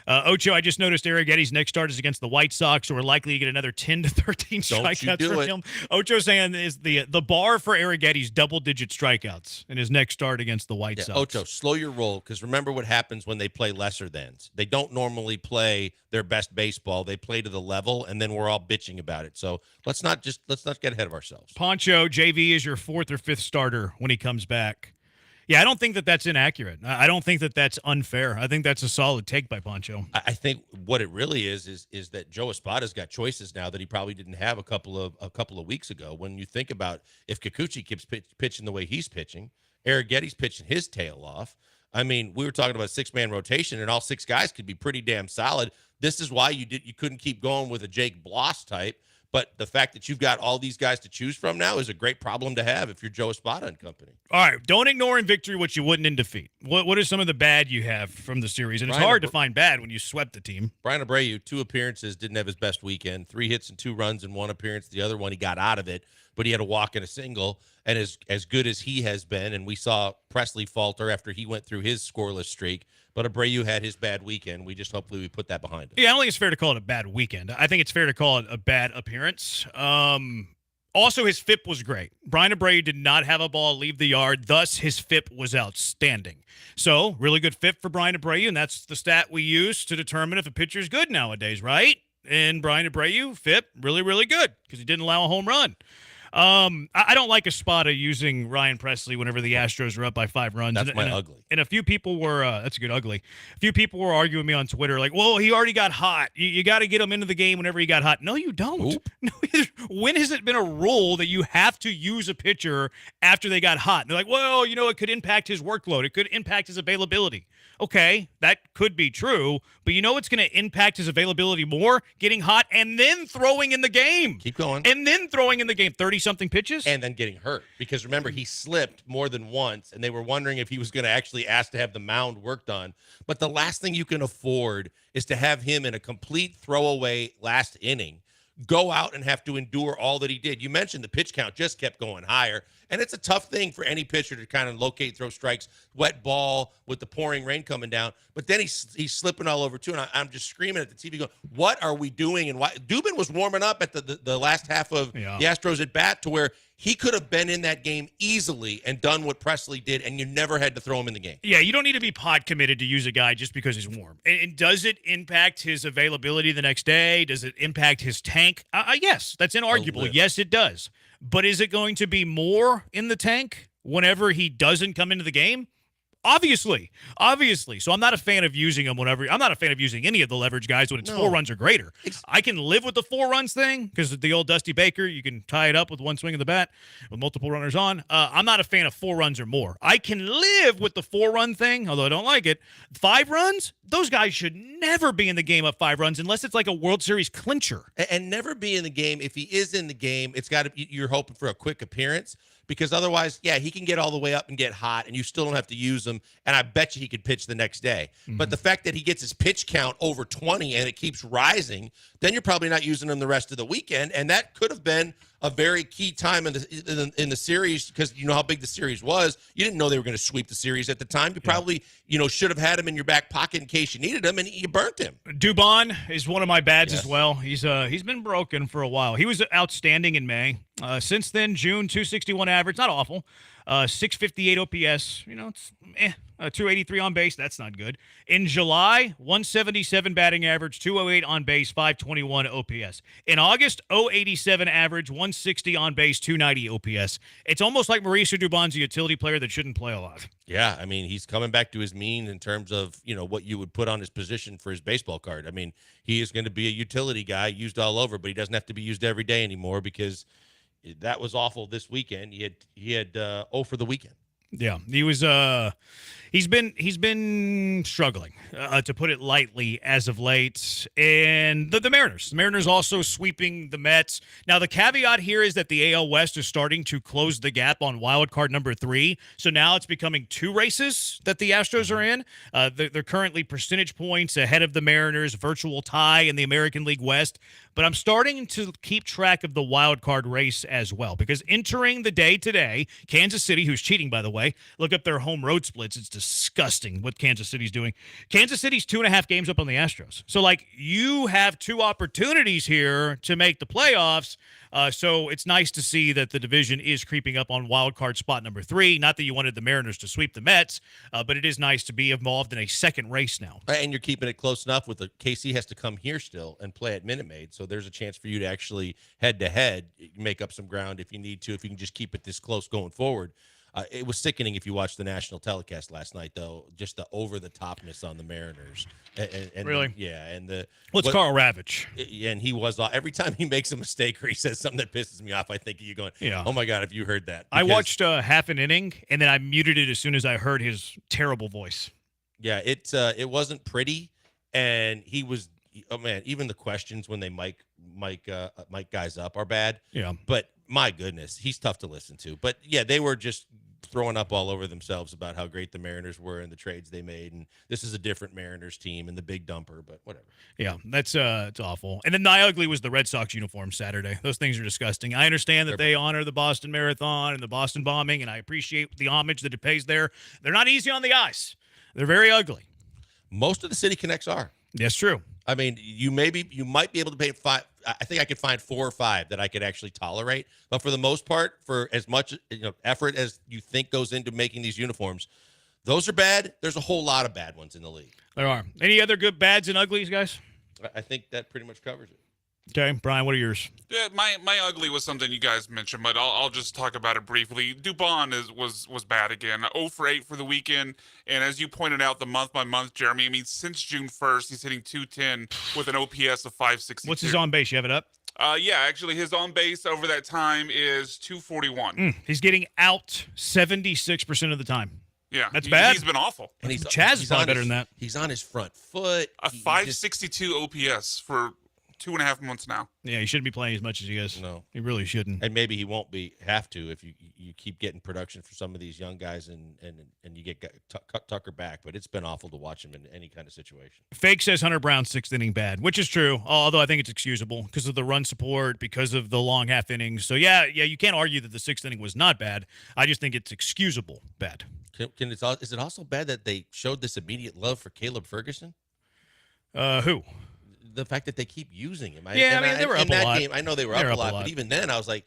Ocho, I just noticed Arrighetti's next start is against the White Sox, so we're likely to get another 10 to 13 strikeouts from him. Ocho saying is the bar for Arrighetti's double-digit strikeouts in his next start against the White Sox. Ocho, slow your roll, because remember what happens when they play lesser thans. They don't normally play their best baseball. They play to the level, and then we're all bitching about it. So let's not get ahead of ourselves. Poncho, JV is your 4th or 5th starter when he comes back. Yeah, I don't think that that's inaccurate. I don't think that that's unfair. I think that's a solid take by Poncho. I think what it really is that Joe Espada's got choices now that he probably didn't have a couple of weeks ago. When you think about if Kikuchi keeps pitching the way he's pitching, Arrighetti's pitching his tail off. I mean, we were talking about 6-man rotation, and all 6 guys could be pretty damn solid. This is why you couldn't keep going with a Jake Bloss type. But the fact that you've got all these guys to choose from now is a great problem to have if you're Joe Espada and company. All right, don't ignore in victory what you wouldn't in defeat. What are some of the bad you have from the series? And it's hard to find bad when you swept the team. Brian Abreu, 2 appearances, didn't have his best weekend. 3 hits and 2 runs in 1 appearance. The other one, he got out of it, but he had a walk and a single. And as good as he has been, and we saw Presley falter after he went through his scoreless streak, but Abreu had his bad weekend. We just hopefully we put that behind us. Yeah, I don't think it's fair to call it a bad weekend. I think it's fair to call it a bad appearance. Also, his FIP was great. Brian Abreu did not have a ball leave the yard, thus his FIP was outstanding. So, really good FIP for Brian Abreu, and that's the stat we use to determine if a pitcher's good nowadays, right? And Brian Abreu, FIP, really, really good because he didn't allow a home run. I don't like Espada using Ryan Presley whenever the Astros are up by 5 runs. That's ugly. And a few people were, that's a good ugly. A few people were arguing with me on Twitter, like, well, he already got hot. You got to get him into the game whenever he got hot. No, you don't. Oop. No, when has it been a rule that you have to use a pitcher after they got hot? And they're like, well, it could impact his workload. It could impact his availability. Okay, that could be true, but it's going to impact his availability more, getting hot and then throwing in the game. Keep going. And then throwing in the game 30-something pitches. And then getting hurt. Because remember, he slipped more than once, and they were wondering if he was going to actually ask to have the mound worked on. But the last thing you can afford is to have him in a complete throwaway last inning go out and have to endure all that he did. You mentioned the pitch count just kept going higher, and it's a tough thing for any pitcher to kind of locate, throw strikes, wet ball with the pouring rain coming down. But then he's slipping all over too, and I'm just screaming at the TV going, what are we doing? And why? Dubin was warming up at the last half of the Astros at bat to where he could have been in that game easily and done what Presley did, and you never had to throw him in the game. Yeah, you don't need to be pot committed to use a guy just because he's warm. And does it impact his availability the next day? Does it impact his tank? Yes, that's inarguable. Yes, it does. But is it going to be more in the tank whenever he doesn't come into the game? Obviously. So I'm not a fan of using them I'm not a fan of using any of the leverage guys when it's 4 runs or greater. I can live with the 4 runs thing because the old Dusty Baker, you can tie it up with one swing of the bat with multiple runners on. I'm not a fan of 4 runs or more. I can live with the 4-run thing, although I don't like it. 5 runs, those guys should never be in the game up 5 runs unless it's like a World Series clincher. And never be in the game. If he is in the game, it's got to. You're hoping for a quick appearance. Because otherwise, yeah, he can get all the way up and get hot, and you still don't have to use him. And I bet you he could pitch the next day. Mm-hmm. But the fact that he gets his pitch count over 20 and it keeps rising, then you're probably not using him the rest of the weekend. And that could have been a very key time in the series because you know how big the series was. You didn't know they were going to sweep the series at the time. You probably should have had him in your back pocket in case you needed him, and you burnt him. Dubon is one of my bads as well. He's been broken for a while. He was outstanding in May. Since then, June, 261 average, not awful. 658 OPS, it's 283 on base. That's not good. In July, 177 batting average, 208 on base, 521 OPS. In August, 087 average, 160 on base, 290 OPS. It's almost like Mauricio Dubon's a utility player that shouldn't play a lot. Yeah, I mean, he's coming back to his mean in terms of, what you would put on his position for his baseball card. I mean, he is going to be a utility guy used all over, but he doesn't have to be used every day anymore because that was awful this weekend. He had 0 for the weekend. Yeah, he was. He's been struggling, to put it lightly, as of late. And the Mariners also sweeping the Mets. Now the caveat here is that the AL West is starting to close the gap on wild card number 3. So now it's becoming 2 races that the Astros are in. They're currently percentage points ahead of the Mariners, virtual tie in the American League West. But I'm starting to keep track of the wild card race as well because entering the day today, Kansas City, who's cheating by the way, look up their home road splits. It's disgusting what Kansas City's doing. Kansas City's 2.5 games up on the Astros. So, you have 2 opportunities here to make the playoffs. So it's nice to see that the division is creeping up on wild card spot number 3. Not that you wanted the Mariners to sweep the Mets, but it is nice to be involved in a second race now. And you're keeping it close enough with the KC has to come here still and play at Minute Maid. So there's a chance for you to actually head-to-head make up some ground if you need to, if you can just keep it this close going forward. It was sickening if you watched the national telecast last night, though, just the over-the-topness on the Mariners. And really? Yeah. And Carl Ravitch. And he was, every time he makes a mistake or he says something that pisses me off, I think you're going, oh, my God, have you heard that? I watched half an inning, and then I muted it as soon as I heard his terrible voice. Yeah, it wasn't pretty, and he was, oh, man, even the questions when they mic guys up are bad. Yeah. But, my goodness, he's tough to listen to. But, yeah, they were just throwing up all over themselves about how great the Mariners were and the trades they made, and this is a different Mariners team and the big dumper, but whatever. Yeah, that's it's awful. And then the ugly was the Red Sox uniform Saturday. Those things are disgusting. I understand that they honor the Boston Marathon and the Boston bombing, and I appreciate the homage that it pays there. They're not easy on the eyes. They're very ugly. Most of the City Connects are. That's true. I mean, you might be able to pay 5. I think I could find 4 or 5 that I could actually tolerate. But for the most part, for as much effort as you think goes into making these uniforms, those are bad. There's a whole lot of bad ones in the league. There are. Any other good bads and uglies, guys? I think that pretty much covers it. Okay, Brian, what are yours? Yeah, my ugly was something you guys mentioned, but I'll just talk about it briefly. Dubon was bad again. 0 for 8 for the weekend, and as you pointed out, the month by month, Jeremy. I mean, since June 1st, he's hitting 210 with an OPS of 562. What's his on base? You have it up? Yeah, actually, his on base over that time is 241. He's getting out 76% of the time. Yeah, that's bad. He's been awful. And Chaz is probably better than that. He's on his front foot. A 562 OPS for 2.5 months now. Yeah, he shouldn't be playing as much as he is. No, he really shouldn't. And maybe he won't have to if you keep getting production for some of these young guys and you get Tucker back. But it's been awful to watch him in any kind of situation. Fake says Hunter Brown's 6th inning bad, which is true. Although I think it's excusable because of the run support, because of the long half innings. So yeah, you can't argue that the 6th inning was not bad. I just think it's excusable bad. Is it also bad that they showed this immediate love for Caleb Ferguson? Who? The fact that they keep using him. They were up a lot. Game, I know they were up a lot, but even then I was like,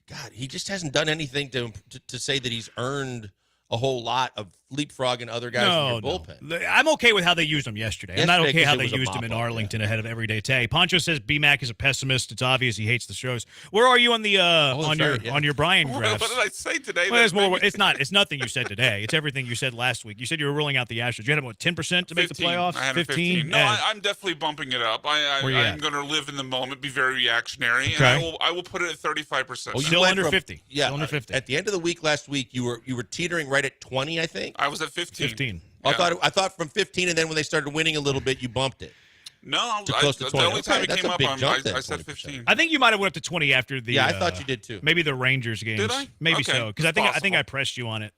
God, he just hasn't done anything to say that he's earned a whole lot of leapfrogging other guys in your bullpen. No. I'm okay with how they used him yesterday. I'm not okay how they used him in Arlington ahead of Everyday Tay. Poncho says BMAC is a pessimist. It's obvious he hates the shows. Where are you on the on your Brian graphs? What did I say today? Well, there's more. It's nothing you said today. It's everything you said last week. You said you were ruling out the Astros. You had about 10% to make the playoffs. I had 15. No, I'm definitely bumping it up. I'm going to live in the moment, be very reactionary, and I will put it at 35%. Still under 50. Yeah, Still under 50. At the end of the week last week, you were teetering right at 20, I think. I was at 15. 15. Yeah. I thought from 15, and then when they started winning a little bit, you bumped it. No, close to 20. The only time it That's came a up, big I jump said 15. I think you might have went up to 20 after the. Yeah, I thought you did too. Maybe the Rangers games. Did I? Maybe Okay, so. Because I think I pressed you on it.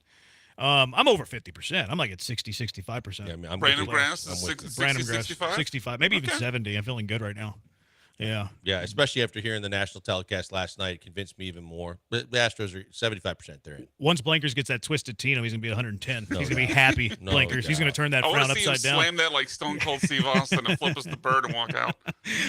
I'm over 50%. I'm like at 60, 65%. Yeah, I mean, I'm Brandon with you. Grass I'm is with you. 60, 65? 65, maybe even 70. I'm feeling good right now. Yeah. Yeah, especially after hearing the national telecast last night, it convinced me even more. But the Astros are 75% they're in. Once Blankers gets that twisted Tino, he's going to be 110. No he's going to be doubt. happy, No Blankers. He's going to turn that I frown want to see him upside down. slam that like Stone Cold Steve Austin and flip us the bird and walk out.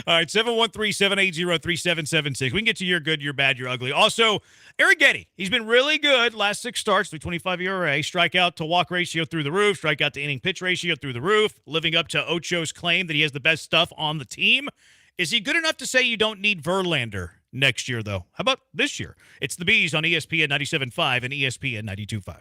All right, 713-780-3776. We can get to your good, your bad, your ugly. Also, Arrighetti, he's been really good last 6 starts, 3.25 ERA, strikeout to walk ratio through the roof, strikeout to inning pitch ratio through the roof, living up to Ocho's claim that he has the best stuff on the team. Is he good enough to say you don't need Verlander next year, though? How about this year? It's the Bees on ESPN 97.5 and ESPN 92.5.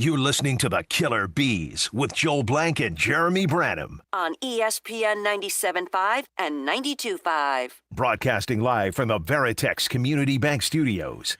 You're listening to the Killer Bees with Joel Blank and Jeremy Branham. On ESPN 97.5 and 92.5. Broadcasting live from the Veritex Community Bank Studios.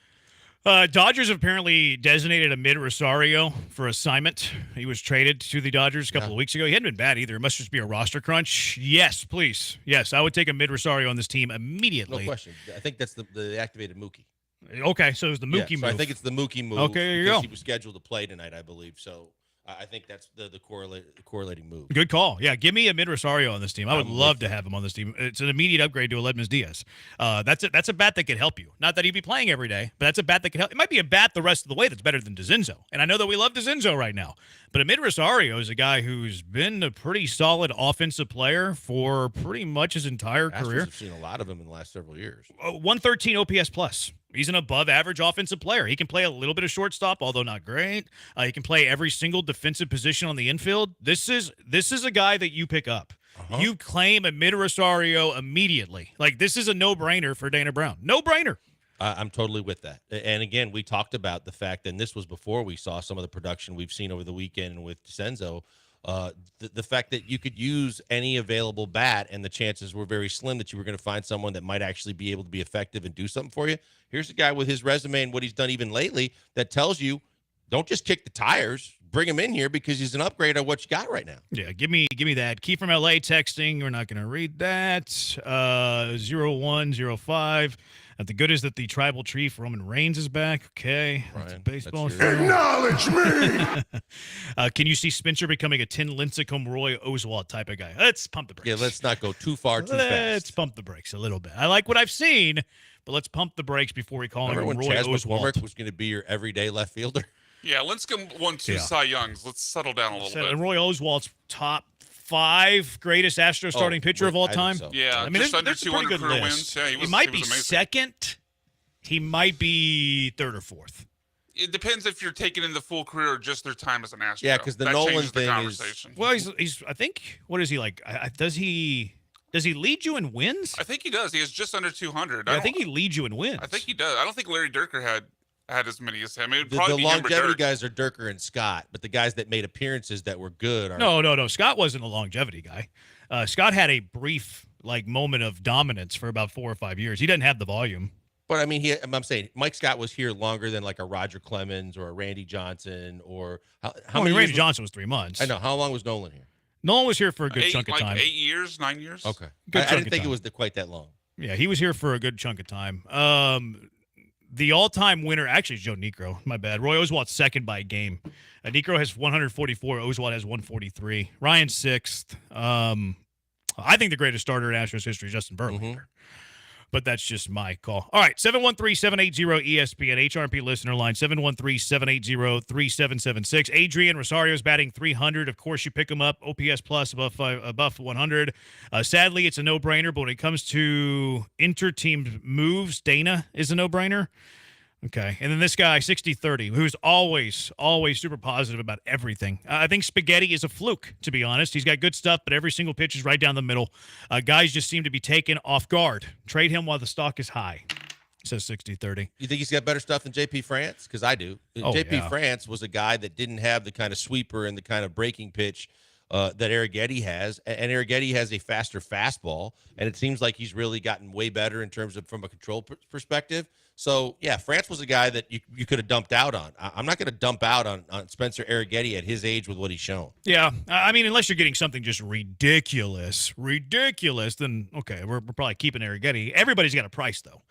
Dodgers apparently designated Amid Rosario for assignment. He was traded to the Dodgers a couple of weeks ago. He hadn't been bad either. It must just be a roster crunch. Yes, please. Yes, I would take Amid Rosario on this team immediately. No question. I think that's the activated Mookie. Okay, so it was the Mookie move. So I think it's the Mookie move. Okay, there you go. He was scheduled to play tonight, I believe. So I think that's the correlating move. Good call. Yeah, give me Amid Rosario on this team. I would love to have him on this team. It's an immediate upgrade to Aledmys Diaz. That's a bat that could help you. Not that he'd be playing every day, but that's a bat that could help. It might be a bat the rest of the way that's better than DeZinzo. And I know that we love DeZinzo right now. But Amid Rosario is a guy who's been a pretty solid offensive player for pretty much his entire career. I've seen a lot of him in the last several years. 113 OPS plus. He's an above-average offensive player. He can play a little bit of shortstop, although not great. He can play every single defensive position on the infield. This is a guy that you pick up. You claim Amid Rosario immediately. Like, this is a no-brainer for Dana Brown. No-brainer. I'm totally with that. And again, we talked about the fact, and this was before we saw some of the production we've seen over the weekend with DeCenzo, the fact that you could use any available bat and the chances were very slim that you were going to find someone that might actually be able to be effective and do something for you. Here's a guy with his resume and what he's done even lately that tells you, don't just kick the tires. Bring him in here because he's an upgrade on what you got right now. Yeah, give me that. Key from LA texting. We're not going to read that. 0105. The good is that the tribal chief Roman Reigns is back. Okay. Ryan, baseball. Acknowledge me. Can you see Spencer becoming a Tin Lincecum Roy Oswalt type of guy? Let's pump the brakes. Yeah, let's not go too far too fast. Let's pump the brakes a little bit. I like what I've seen, but let's pump the brakes before we call him Roy Oswalt. Was going to be your everyday left fielder. Yeah, Lincecum won 2 Cy Youngs. Let's settle down a little bit. And Roy Oswalt's top 5 greatest Astro starting pitcher of all time. So. Yeah, I mean, just under there's a pretty 200 good career list. wins. Yeah, he might be amazing. second. He might be third or fourth. It depends if you're taking in the full career or just their time as an Astro. Yeah, because the that Nolan changes the thing conversation. Well, he's. I think. What is he like? Does he lead you in wins? I think he does. He has just under 200. I think he leads you in wins. I think he does. I don't think Larry Dierker had as many as him. It would The probably be him or longevity Dirk. guys are Dierker and Scott, but the guys that made appearances that were good are No. Scott wasn't a longevity guy. Scott had a brief moment of dominance for about 4 or 5 years. He doesn't have the volume. But I mean, I'm saying Mike Scott was here longer than like a Roger Clemens or a Randy Johnson or how many? Randy Johnson was 3 months. I know. How long was Nolan here? Nolan was here for a good chunk of time. 8 years, 9 years. Okay, Good I chunk didn't of think time. it was quite that long. Yeah, he was here for a good chunk of time. The all-time winner, actually, is Joe Niekro. My bad. Roy Oswalt's second by a game. Niekro has 144. Oswalt has 143. Ryan's sixth. I think the greatest starter in Astros history is Justin Verlander. But that's just my call. All right, 713-780-ESPN, HRP listener line, 713-780-3776. Adrian Rosario's batting 300. Of course, you pick him up, OPS plus above 100. Sadly, it's a no-brainer, but when it comes to inter-team moves, Dana is a no-brainer. Okay, and then this guy, 60-30, who's always super positive about everything. I think Spaghetti is a fluke, to be honest. He's got good stuff, but every single pitch is right down the middle. Guys just seem to be taken off guard. Trade him while the stock is high, says 60-30. You think he's got better stuff than JP France? Because I do. JP France was a guy that didn't have the kind of sweeper and the kind of breaking pitch that Arrighetti has, and Arrighetti has a faster fastball, and it seems like he's really gotten way better in terms of from a control perspective. So, yeah, France was a guy that you could have dumped out on. I'm not going to dump out on Spencer Arrighetti at his age with what he's shown. Yeah, I mean, unless you're getting something just ridiculous, then, okay, we're probably keeping Arrighetti. Everybody's got a price, though.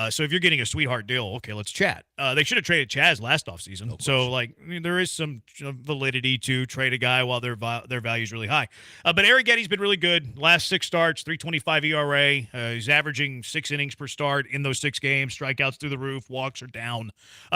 So if you're getting a sweetheart deal, okay, let's chat. They should have traded Chaz last offseason. So, like, I mean, there is some validity to trade a guy while their value is really high. But Arrighetti's been really good. Last 6 starts, 3.25 ERA. He's averaging 6 innings per start in those 6 games. Strikeouts through the roof. Walks are down.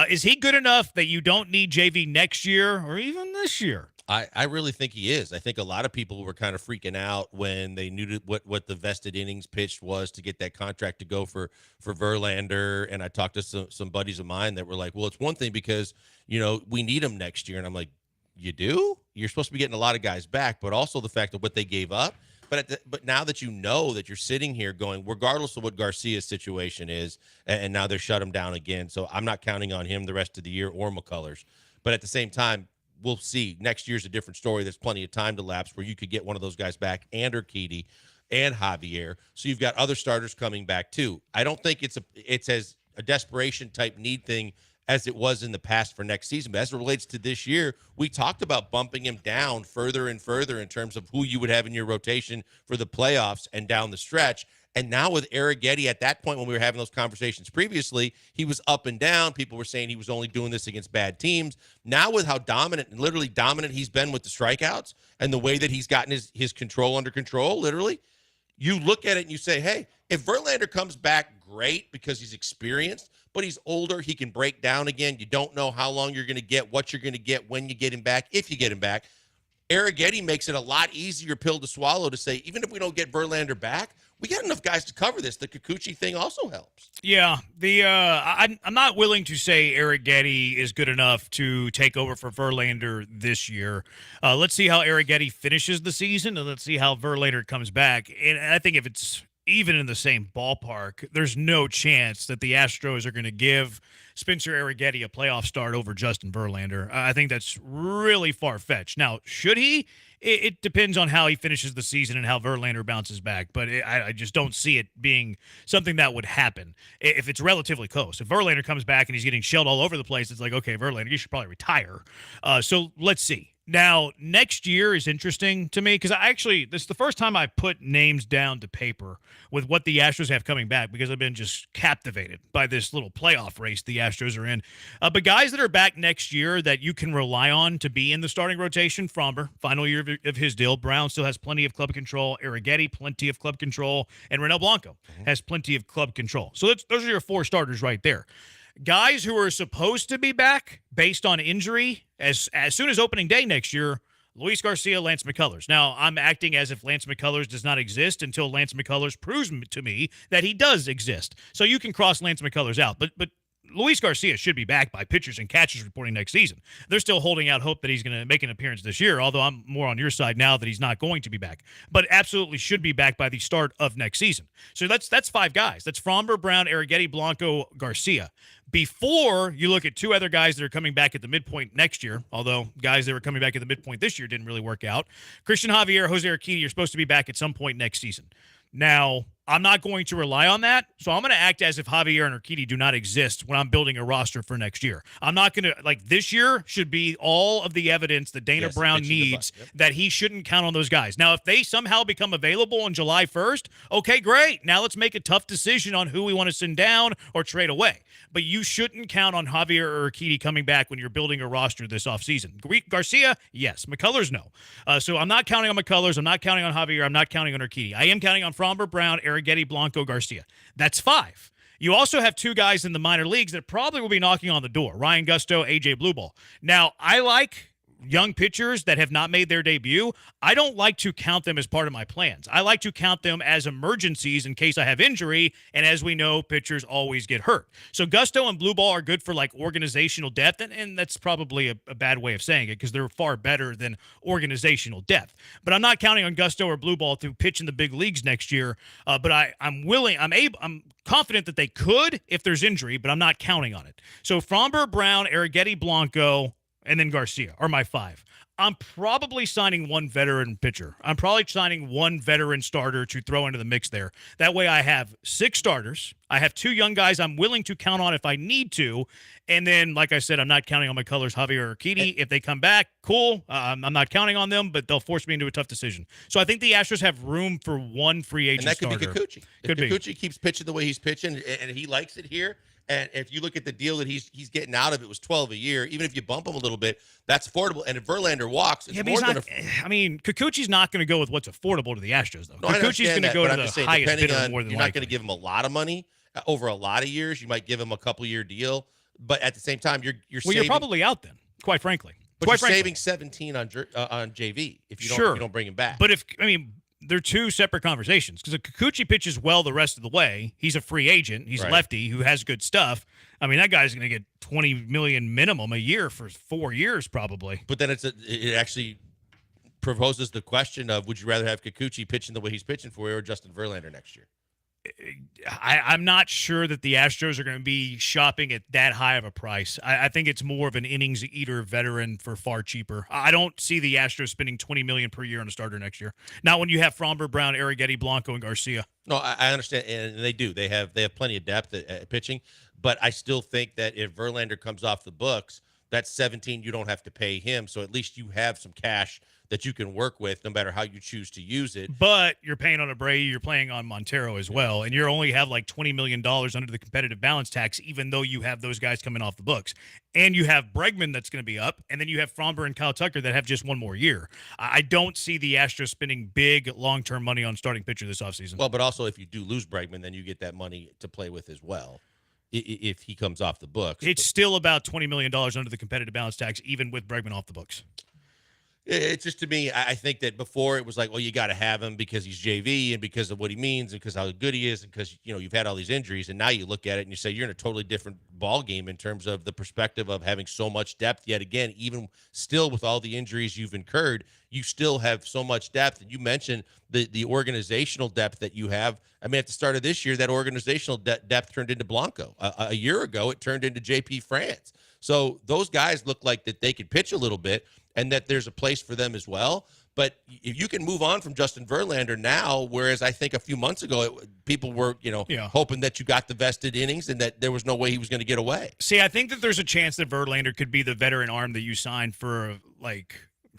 Is he good enough that you don't need JV next year or even this year? I really think he is. I think a lot of people were kind of freaking out when they knew what the vested innings pitched was to get that contract to go for Verlander. And I talked to some buddies of mine that were like, well, it's one thing because, we need him next year. And I'm like, you do? You're supposed to be getting a lot of guys back, but also the fact of what they gave up. But now that you know that you're sitting here going, regardless of what Garcia's situation is, and now they're shut him down again. So I'm not counting on him the rest of the year or McCullers. But at the same time, we'll see. Next year's a different story. There's plenty of time to lapse where you could get one of those guys back, and Urquidy and Javier. So you've got other starters coming back too. I don't think it's as a desperation type need thing as it was in the past for next season. But as it relates to this year, we talked about bumping him down further and further in terms of who you would have in your rotation for the playoffs and down the stretch. And now with Arrighetti, at that point when we were having those conversations previously, he was up and down. People were saying he was only doing this against bad teams. Now with how dominant and literally dominant he's been with the strikeouts and the way that he's gotten his control under control, literally, you look at it and you say, hey, if Verlander comes back, great, because he's experienced, but he's older. He can break down again. You don't know how long you're going to get, what you're going to get, when you get him back, if you get him back. Arrighetti makes it a lot easier pill to swallow to say, even if we don't get Verlander back, we got enough guys to cover this. The Kikuchi thing also helps. Yeah, I'm not willing to say Arrighetti is good enough to take over for Verlander this year. Let's see how Arrighetti finishes the season, and let's see how Verlander comes back. And I think if it's even in the same ballpark, there's no chance that the Astros are going to give Spencer Arrighetti a playoff start over Justin Verlander. I think that's really far-fetched. Now, should he? It depends on how he finishes the season and how Verlander bounces back, but I just don't see it being something that would happen if it's relatively close. If Verlander comes back and he's getting shelled all over the place, it's like, okay, Verlander, you should probably retire. So let's see. Now, next year is interesting to me because this is the first time I put names down to paper with what the Astros have coming back because I've been just captivated by this little playoff race the Astros are in. But guys that are back next year that you can rely on to be in the starting rotation, Fromber, final year of his deal. Brown still has plenty of club control. Arrighetti, plenty of club control. And Renel Blanco has plenty of club control. So those are your 4 starters right there. Guys who are supposed to be back based on injury as soon as opening day next year, Luis Garcia, Lance McCullers. Now, I'm acting as if Lance McCullers does not exist until Lance McCullers proves to me that he does exist. So you can cross Lance McCullers out. But Luis Garcia should be back by pitchers and catchers reporting next season. They're still holding out hope that he's going to make an appearance this year, although I'm more on your side now that he's not going to be back. But absolutely should be back by the start of next season. So that's 5 guys. That's Fromber, Brown, Arrighetti, Blanco, Garcia. Before you look at 2 other guys that are coming back at the midpoint next year, although guys that were coming back at the midpoint this year didn't really work out. Christian Javier, Jose Urquidy are supposed to be back at some point next season. Now, I'm not going to rely on that, so I'm going to act as if Javier and Urquidy do not exist when I'm building a roster for next year. I'm not going to, this year should be all of the evidence that Dana Brown needs that he shouldn't count on those guys. Now, if they somehow become available on July 1st, okay, great. Now let's make a tough decision on who we want to send down or trade away. But you shouldn't count on Javier or Urquidy coming back when you're building a roster this offseason. Garcia, yes. McCullers, no. So I'm not counting on McCullers. I'm not counting on Javier. I'm not counting on Urquidy. I am counting on Fromber, Brown, Arrighetti, Blanco, Garcia. That's 5. You also have 2 guys in the minor leagues that probably will be knocking on the door, Ryan Gusto, AJ Blueball. Now, I like young pitchers that have not made their debut. I don't like to count them as part of my plans. I like to count them as emergencies in case I have injury, and as we know, pitchers always get hurt. So Gusto and Blueball are good for organizational depth, and that's probably a bad way of saying it because they're far better than organizational depth. But I'm not counting on Gusto or Blueball to pitch in the big leagues next year, but I'm confident that they could if there's injury, but I'm not counting on it. So Fromber, Brown, Arrighetti, Blanco, and then Garcia are my 5. I'm probably signing 1 veteran pitcher. I'm probably signing 1 veteran starter to throw into the mix there. That way I have 6 starters. I have 2 young guys I'm willing to count on if I need to. And then, like I said, I'm not counting on McCullers, Javier, or Urquidy. If they come back, cool. I'm not counting on them, but they'll force me into a tough decision. So I think the Astros have room for 1 free agent starter. And that could be Kikuchi. If Kikuchi keeps pitching the way he's pitching and he likes it here, and if you look at the deal that he's getting out of it was $12 a year, even if you bump him a little bit, that's affordable. And if Verlander walks, it's more than Kikuchi's not going to go with what's affordable to the Astros, though. No, Kikuchi's going to go to the highest bidder more than you're not going to give him a lot of money over a lot of years. You might give him a couple-year deal, but at the same time, you're saving. You're probably out then, quite frankly. But you're saving 17 on JV if you don't bring him back. But they're 2 separate conversations because if Kikuchi pitches well the rest of the way, he's a free agent. He's a lefty who has good stuff. That guy's going to get $20 million minimum a year for 4 years probably. But then it actually proposes the question of, would you rather have Kikuchi pitching the way he's pitching for you or Justin Verlander next year? I'm not sure that the Astros are going to be shopping at that high of a price. I think it's more of an innings eater veteran for far cheaper. I don't see the Astros spending $20 million per year on a starter next year. Not when you have Fromber, Brown, Arrighetti, Blanco, and Garcia. No, I understand, and they do. They have plenty of depth at pitching, But I still think that if Verlander comes off the books, that's 17 you don't have to pay him. So at least you have some cash that you can work with no matter how you choose to use it. But you're paying on Abreu, you're paying on Montero as well, and you only have like $20 million under the competitive balance tax, even though you have those guys coming off the books. And you have Bregman that's going to be up, and then you have Fromber and Kyle Tucker that have just one more year. I don't see the Astros spending big long-term money on starting pitcher this offseason. Well, but also if you do lose Bregman, then you get that money to play with as well if he comes off the books. It's still about $20 million under the competitive balance tax, even with Bregman off the books. It's just, to me, I think that before it was like, well, you got to have him because he's JV and because of what he means and because how good he is and because, you've had all these injuries. And now you look at it and you say you're in a totally different ball game in terms of the perspective of having so much depth. Yet again, even still with all the injuries you've incurred, you still have so much depth. And you mentioned the organizational depth that you have. I mean, at the start of this year, that organizational depth turned into Blanco. A year ago, it turned into JP France. So those guys look like that they could pitch a little bit and that there's a place for them as well. But if you can move on from Justin Verlander now, whereas I think a few months ago, people were, hoping that you got the vested innings and that there was no way he was going to get away. See, I think that there's a chance that Verlander could be the veteran arm that you signed for,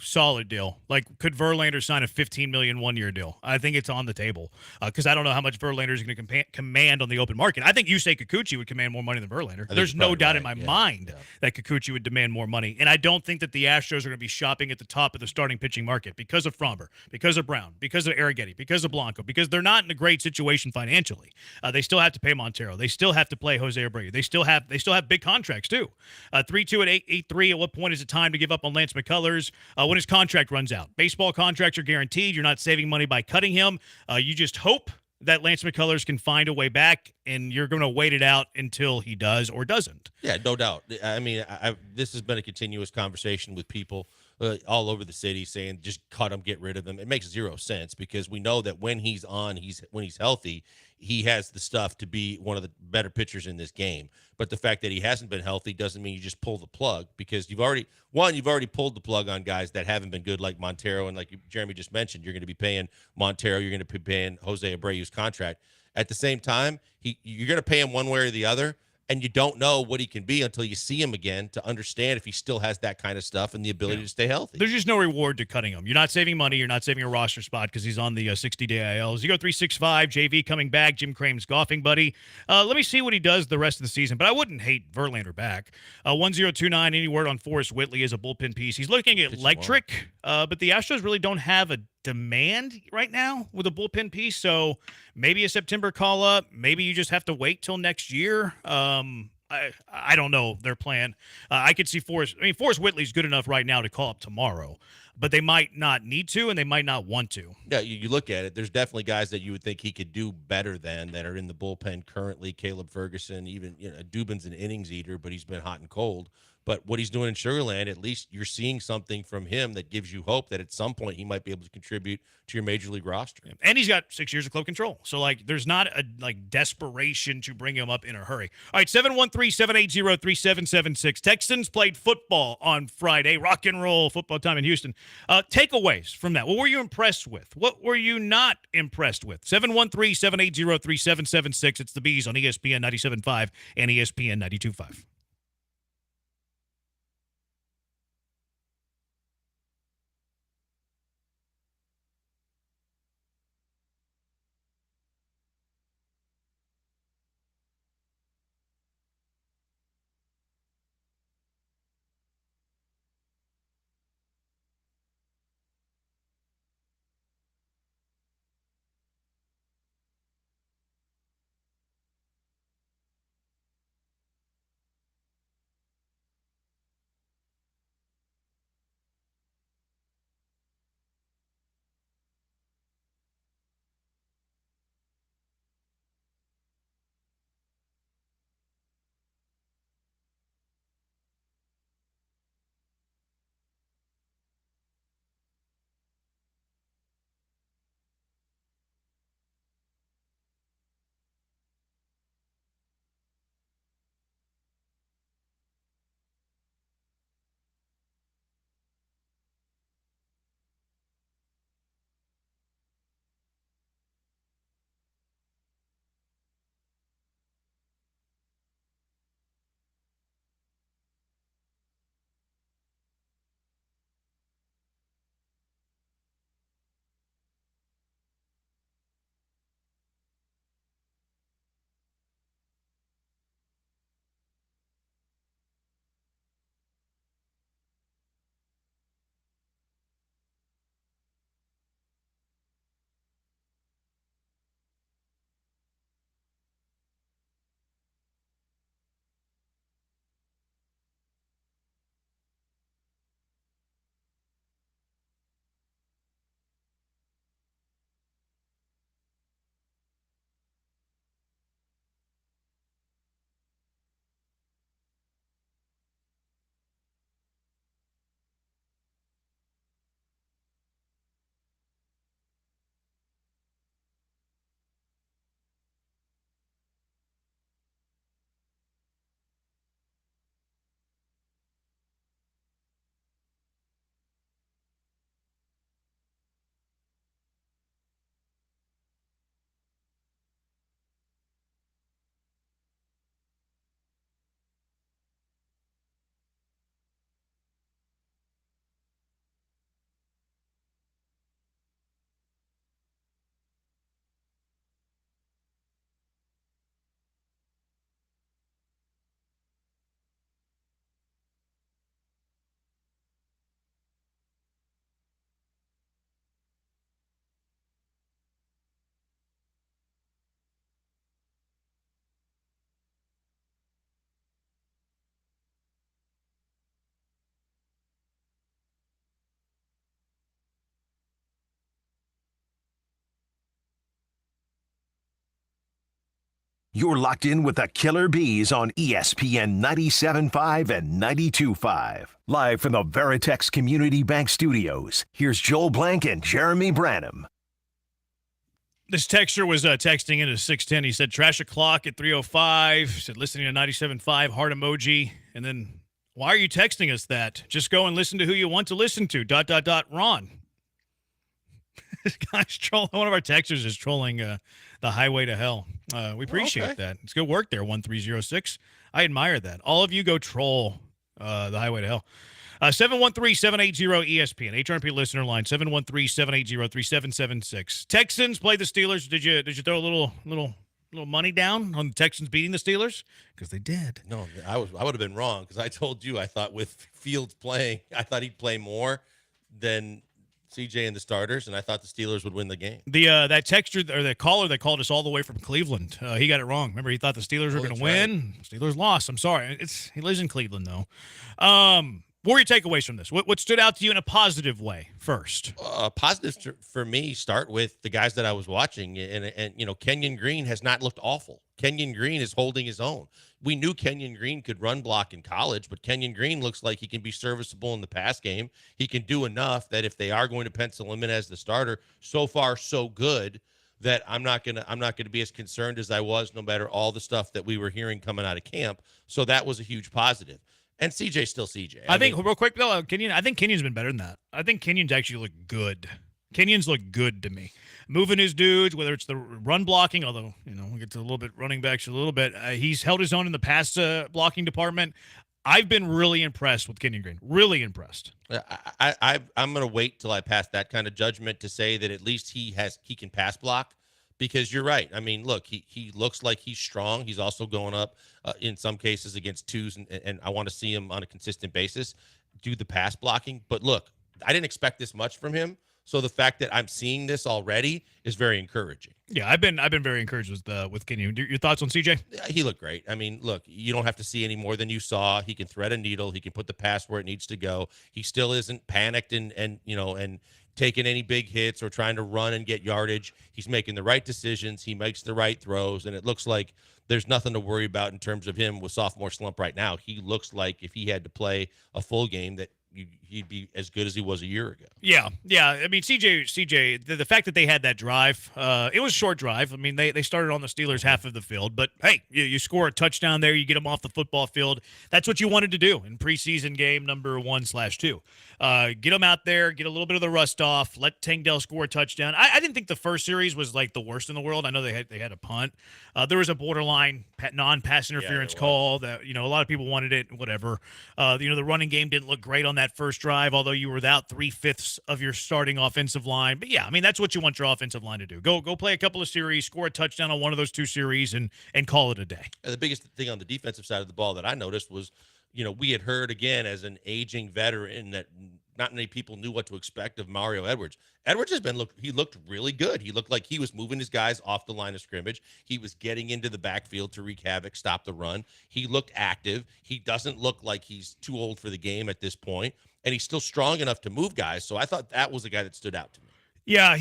solid deal. Could Verlander sign a $15 million one-year deal? I think it's on the table because I don't know how much Verlander is going to command on the open market. I think Yusei Kikuchi would command more money than Verlander. There's no doubt in my mind that Kikuchi would demand more money, and I don't think that the Astros are going to be shopping at the top of the starting pitching market because of Fromber, because of Brown, because of Arrighetti, because of Blanco, because they're not in a great situation financially. They still have to pay Montero. They still have to play Jose Abreu. They still have big contracts too. 3-2 at 8-3. At what point is it time to give up on Lance McCullers? When his contract runs out. Baseball contracts are guaranteed. You're not saving money by cutting him. You just hope that Lance McCullers can find a way back, and you're going to wait it out until he does or doesn't. Yeah, no doubt. I mean, this has been a continuous conversation with people all over the city saying just cut him, get rid of him. It makes zero sense because we know that when he's when he's healthy, he has the stuff to be one of the better pitchers in this game. But the fact that he hasn't been healthy doesn't mean you just pull the plug because you've already pulled the plug on guys that haven't been good like Montero. And like Jeremy just mentioned, you're going to be paying Montero. You're going to be paying Jose Abreu's contract. At the same time, you're going to pay him one way or the other. And you don't know what he can be until you see him again to understand if he still has that kind of stuff and the ability to stay healthy. There's just no reward to cutting him. You're not saving money. You're not saving a roster spot because he's on the 60-day ILs. You go 365, JV coming back, Jim Crame's golfing buddy. Let me see what he does the rest of the season, but I wouldn't hate Verlander back. 1029, any word on Forrest Whitley as a bullpen piece? He's looking at electric, but the Astros really don't have a demand right now with a bullpen piece, so maybe a September call up. Maybe you just have to wait till next year. I don't know their plan. I could see Forrest Whitley's good enough right now to call up tomorrow, but they might not need to and they might not want to. Yeah, you look at it, there's definitely guys that you would think he could do better than that are in the bullpen currently. Caleb Ferguson, even Dubin's an innings eater, but he's been hot and cold. But what he's doing in Sugarland, at least you're seeing something from him that gives you hope that at some point he might be able to contribute to your major league roster. And he's got 6 years of club control. So, there's not a, desperation to bring him up in a hurry. All right, 713-780-3776. Texans played football on Friday. Rock and roll football time in Houston. Takeaways from that. What were you impressed with? What were you not impressed with? 713-780-3776. It's the Bees on ESPN 97.5 and ESPN 92.5. You're locked in with the Killer Bees on ESPN 97.5 and 92.5. Live from the Veritex Community Bank Studios, here's Joel Blank and Jeremy Branham. This texter was texting in at 6:10. He said, trash o'clock at 3:05. He said, listening to 97.5, heart emoji. And then, why are you texting us that? Just go and listen to who you want to listen to. ... Ron. This guy's trolling. One of our texters is trolling the highway to hell. We appreciate that. It's good work there, 1306. I admire that. All of you go troll the highway to hell. 713-780-ESPN. HRP listener line, 713-780-3776. Texans play the Steelers. Did you throw a little money down on the Texans beating the Steelers? Because they did. No, I would have been wrong because I told you I thought with Fields playing, I thought he'd play more than CJ and the starters, and I thought the Steelers would win the game. That texture or the caller that called us all the way from Cleveland, he got it wrong. Remember, he thought the Steelers were going to win. Right. Steelers lost. I'm sorry. He lives in Cleveland though. What were your takeaways from this? What stood out to you in a positive way first? Positives for me start with the guys that I was watching, and Kenyon Green has not looked awful. Kenyon Green is holding his own. We knew Kenyon Green could run block in college, but Kenyon Green looks like he can be serviceable in the pass game. He can do enough that if they are going to pencil him in as the starter, so far so good that I'm not gonna be as concerned as I was, no matter all the stuff that we were hearing coming out of camp. So that was a huge positive. And CJ's still CJ. I think real quick, Bill, Kenyon. I think Kenyon's been better than that. I think Kenyon's actually looked good. Kenyon's looked good to me. Moving his dudes, whether it's the run blocking, although, we'll get to a little bit running backs a little bit. He's held his own in the pass blocking department. I've been really impressed with Kenyon Green. Really impressed. I'm going to wait till I pass that kind of judgment to say that at least he can pass block, because you're right. I mean, look, he looks like he's strong. He's also going up in some cases against twos, and I want to see him on a consistent basis do the pass blocking. But look, I didn't expect this much from him. So the fact that I'm seeing this already is very encouraging. Yeah, I've been very encouraged with Kenyon. Your thoughts on CJ? He looked great. I mean, look, you don't have to see any more than you saw. He can thread a needle. He can put the pass where it needs to go. He still isn't panicked and taking any big hits or trying to run and get yardage. He's making the right decisions. He makes the right throws, and it looks like there's nothing to worry about in terms of him with sophomore slump right now. He looks like if he had to play a full game that he'd be as good as he was a year ago. Yeah. I mean, CJ, the fact that they had that drive, it was a short drive. I mean, they started on the Steelers' half of the field, but hey, you score a touchdown there, you get them off the football field. That's what you wanted to do in preseason game number 1/2. Get them out there, get a little bit of the rust off, let Tank Dell score a touchdown. I didn't think the first series was like the worst in the world. I know they had a punt. There was a borderline non-pass interference call that, a lot of people wanted it, whatever. The running game didn't look great on that first drive, although you were without 3/5 of your starting offensive line. But yeah, I mean, that's what you want your offensive line to do. Go play a couple of series, score a touchdown on one of those two series, and call it a day. The biggest thing on the defensive side of the ball that I noticed was, we had heard again as an aging veteran that not many people knew what to expect of Mario Edwards. Edwards he looked really good. He looked like he was moving his guys off the line of scrimmage. He was getting into the backfield to wreak havoc, stop the run. He looked active. He doesn't look like he's too old for the game at this point, and he's still strong enough to move guys. So I thought that was the guy that stood out to me. Yeah,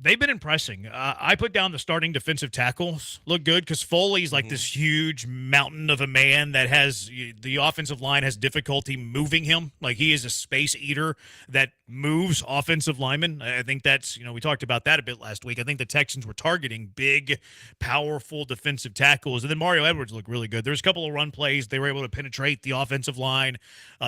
they've been impressing. I put down the starting defensive tackles look good because Foley's like this huge mountain of a man that has the offensive line has difficulty moving him. Like he is a space eater that moves offensive linemen. I think that's, we talked about that a bit last week. I think the Texans were targeting big, powerful defensive tackles. And then Mario Edwards looked really good. There's a couple of run plays. They were able to penetrate the offensive line,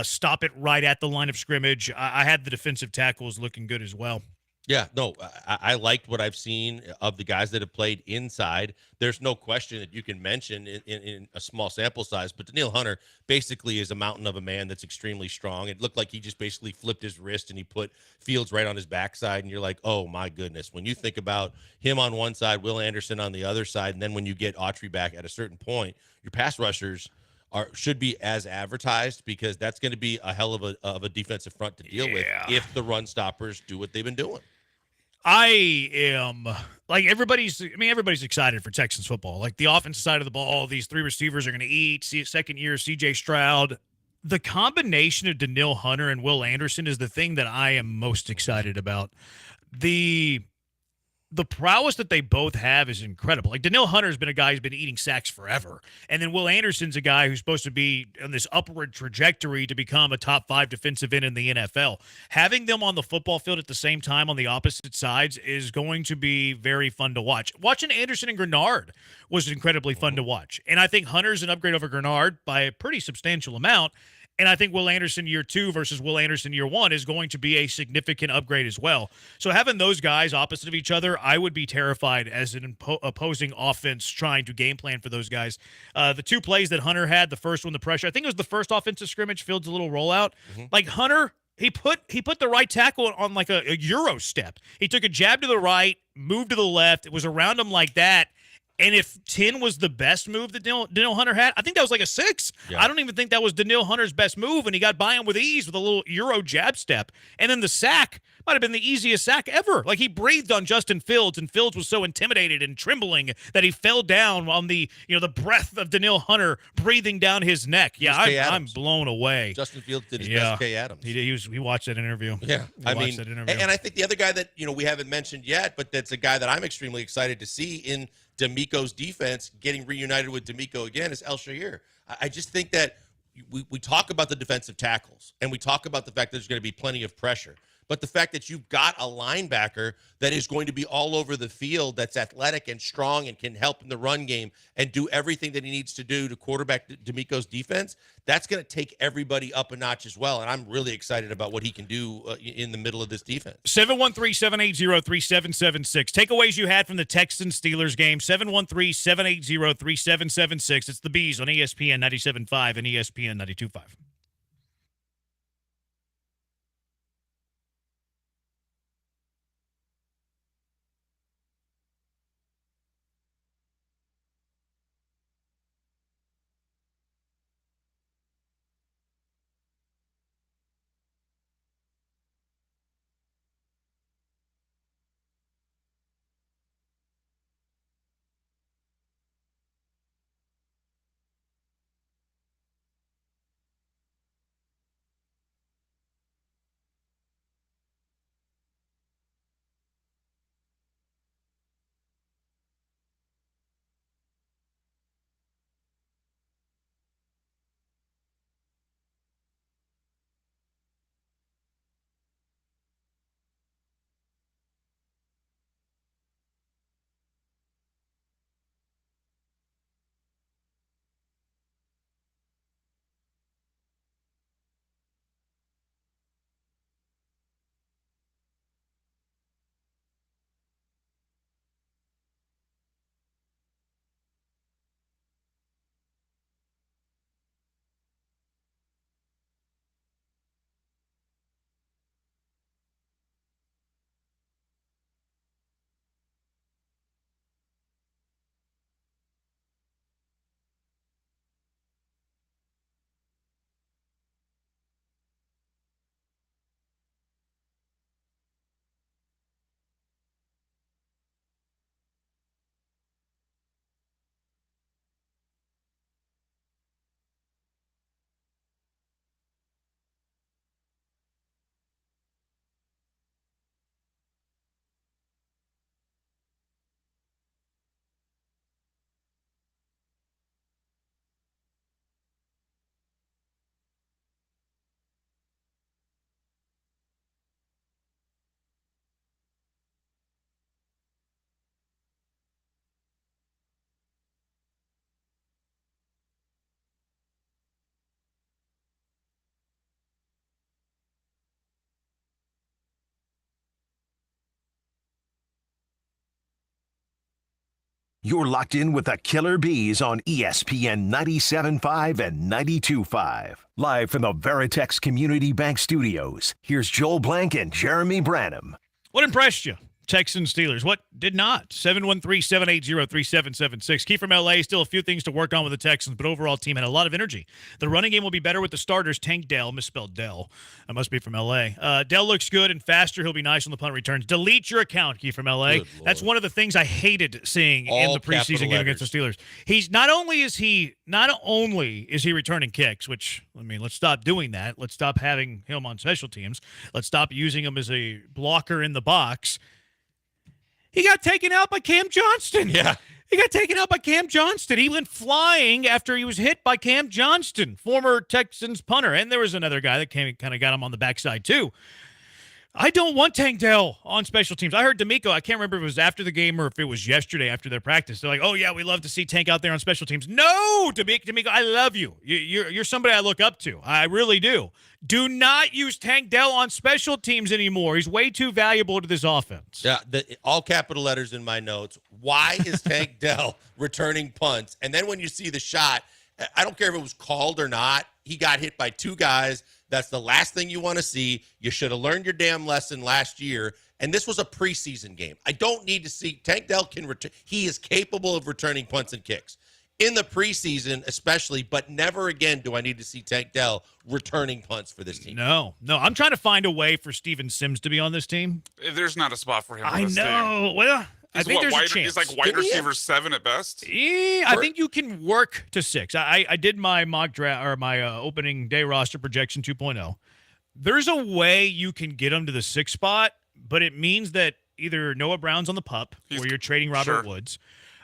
stop it right at the line of scrimmage. I had the defensive tackles looking good as well. Yeah, no, I liked what I've seen of the guys that have played inside. There's no question that you can mention in a small sample size, but Danielle Hunter basically is a mountain of a man that's extremely strong. It looked like he just basically flipped his wrist and he put Fields right on his backside, and you're like, oh, my goodness. When you think about him on one side, Will Anderson on the other side, and then when you get Autry back at a certain point, your pass rushers should be as advertised, because that's going to be a hell of a defensive front to deal with if the run stoppers do what they've been doing. I am like everybody's excited for Texans football. Like the offensive side of the ball, these three receivers are going to eat. Second year, CJ Stroud. The combination of Danielle Hunter and Will Anderson is the thing that I am most excited about. The the prowess that they both have is incredible. Like Danielle Hunter's been a guy who's been eating sacks forever. And then Will Anderson's a guy who's supposed to be on this upward trajectory to become a top 5 defensive end in the NFL. Having them on the football field at the same time on the opposite sides is going to be very fun to watch. Watching Anderson and Grenard was incredibly fun to watch. And I think Hunter's an upgrade over Grenard by a pretty substantial amount. And I think Will Anderson year 2 versus Will Anderson year 1 is going to be a significant upgrade as well. So having those guys opposite of each other, I would be terrified as an opposing offense trying to game plan for those guys. The 2 plays that Hunter had, the first one, the pressure, I think it was the first offensive scrimmage, Fields' a little rollout. Like Hunter, he put the right tackle on like a Euro step. He took a jab to the right, moved to the left. It was around him like that. And if 10 was the best move that Danielle Hunter had, I think that was like a 6. Yeah. I don't even think that was Danielle Hunter's best move, and he got by him with ease with a little Euro jab step. And then the sack might have been the easiest sack ever. Like he breathed on Justin Fields, and Fields was so intimidated and trembling that he fell down on the breath of Danielle Hunter breathing down his neck. Yeah, I'm blown away. Justin Fields did his best K. Adams. He watched that interview. Yeah, and I think the other guy that we haven't mentioned yet, but that's a guy that I'm extremely excited to see in D'Amico's defense, getting reunited with D'Amico again, is El Shahir. I just think that we talk about the defensive tackles, and we talk about the fact that there's going to be plenty of pressure. But the fact that you've got a linebacker that is going to be all over the field, that's athletic and strong and can help in the run game and do everything that he needs to do to quarterback D'Amico's defense, that's going to take everybody up a notch as well. And I'm really excited about what he can do in the middle of this defense. 713-780-3776. Takeaways you had from the Texans-Steelers game, 713-780-3776. It's the Bees on ESPN 97.5 and ESPN 92.5. You're locked in with the Killer Bees on ESPN 97.5 and 92.5. Live from the Veritex Community Bank Studios, here's Joel Blank and Jeremy Branham. What impressed you? Texans, Steelers. What did not? 713-780-3776. Keith from LA, still a few things to work on with the Texans, but overall team had a lot of energy. The running game will be better with the starters. Tank Dell, misspelled Dell. That must be from LA. Dell looks good and faster. He'll be nice on the punt returns. Delete your account, Keith from LA. That's one of the things I hated seeing in the preseason game against the Steelers. He's not only is he returning kicks, which, I mean, let's stop doing that. Let's stop having him on special teams. Let's stop using him as a blocker in the box. He got taken out by Cam Johnston. Yeah. He got taken out by Cam Johnston. He went flying after he was hit by Cam Johnston, former Texans punter. And there was another guy that kind of got him on the backside, too. I don't want Tank Dell on special teams. I heard D'Amico, I can't remember if it was after the game or if it was yesterday after their practice. They're like, oh, yeah, we love to see Tank out there on special teams. No, D'Amico, I love you. You're somebody I look up to. I really do. Do not use Tank Dell on special teams anymore. He's way too valuable to this offense. Yeah, all capital letters in my notes. Why is Tank Dell returning punts? And then when you see the shot, I don't care if it was called or not, he got hit by two guys. That's the last thing you want to see. You should have learned your damn lesson last year. And this was a preseason game. I don't need to see Tank Dell can return. He is capable of returning punts and kicks in the preseason, especially. But never again do I need to see Tank Dell returning punts for this team. No. I'm trying to find a way for Steven Sims to be on this team. There's not a spot for him. I know. Well, I think there's a chance. He's like wide receiver 7 at best. Yeah, I think you can work to 6. I did my mock draft or my opening day roster projection 2.0. There's a way you can get him to the 6th spot, but it means that either Noah Brown's on the pup or you're trading Robert Woods.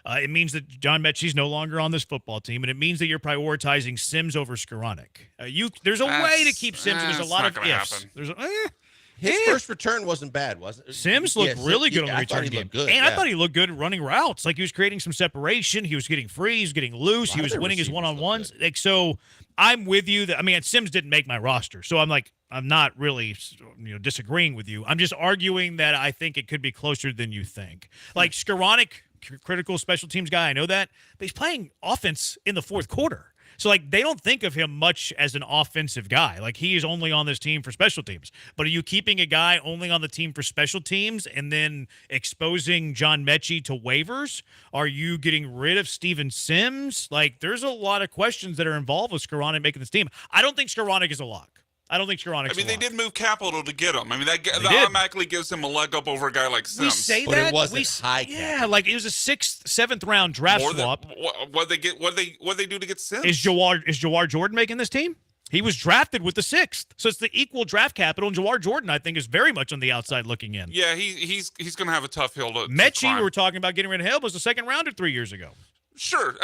It means that John Mechie's no longer on this football team, and it means that you're prioritizing Sims over Skoranek. There's a way to keep Sims, and there's a lot of ifs. His first return wasn't bad, wasn't it? Sims looked really good on the return game. Good, and I thought he looked good running routes. Like, he was creating some separation. He was getting free. He was getting loose. He was winning his one-on-ones. Like, so I'm with you. Sims didn't make my roster. So I'm not really disagreeing with you. I'm just arguing that I think it could be closer than you think. Like, Skoranek, critical special teams guy, I know that. But he's playing offense in the fourth quarter. So, they don't think of him much as an offensive guy. Like, he is only on this team for special teams. But are you keeping a guy only on the team for special teams and then exposing John Mechie to waivers? Are you getting rid of Steven Sims? There's a lot of questions that are involved with Skoranek making this team. I don't think Skoranek is a lock. I don't think Skoranek's they did move capital to get him. That automatically gives him a leg up over a guy like Sims. We say but that. It wasn't high. Yeah, it was a 6th, 7th round draft swap. What they do to get Sims? Is Jawar Jordan making this team? He was drafted with the 6th, so it's the equal draft capital. And Jawar Jordan, I think, is very much on the outside looking in. Yeah, he's going to have a tough hill to Mechie, we were talking about getting rid of him, was the 2nd rounder 3 years ago. Sure.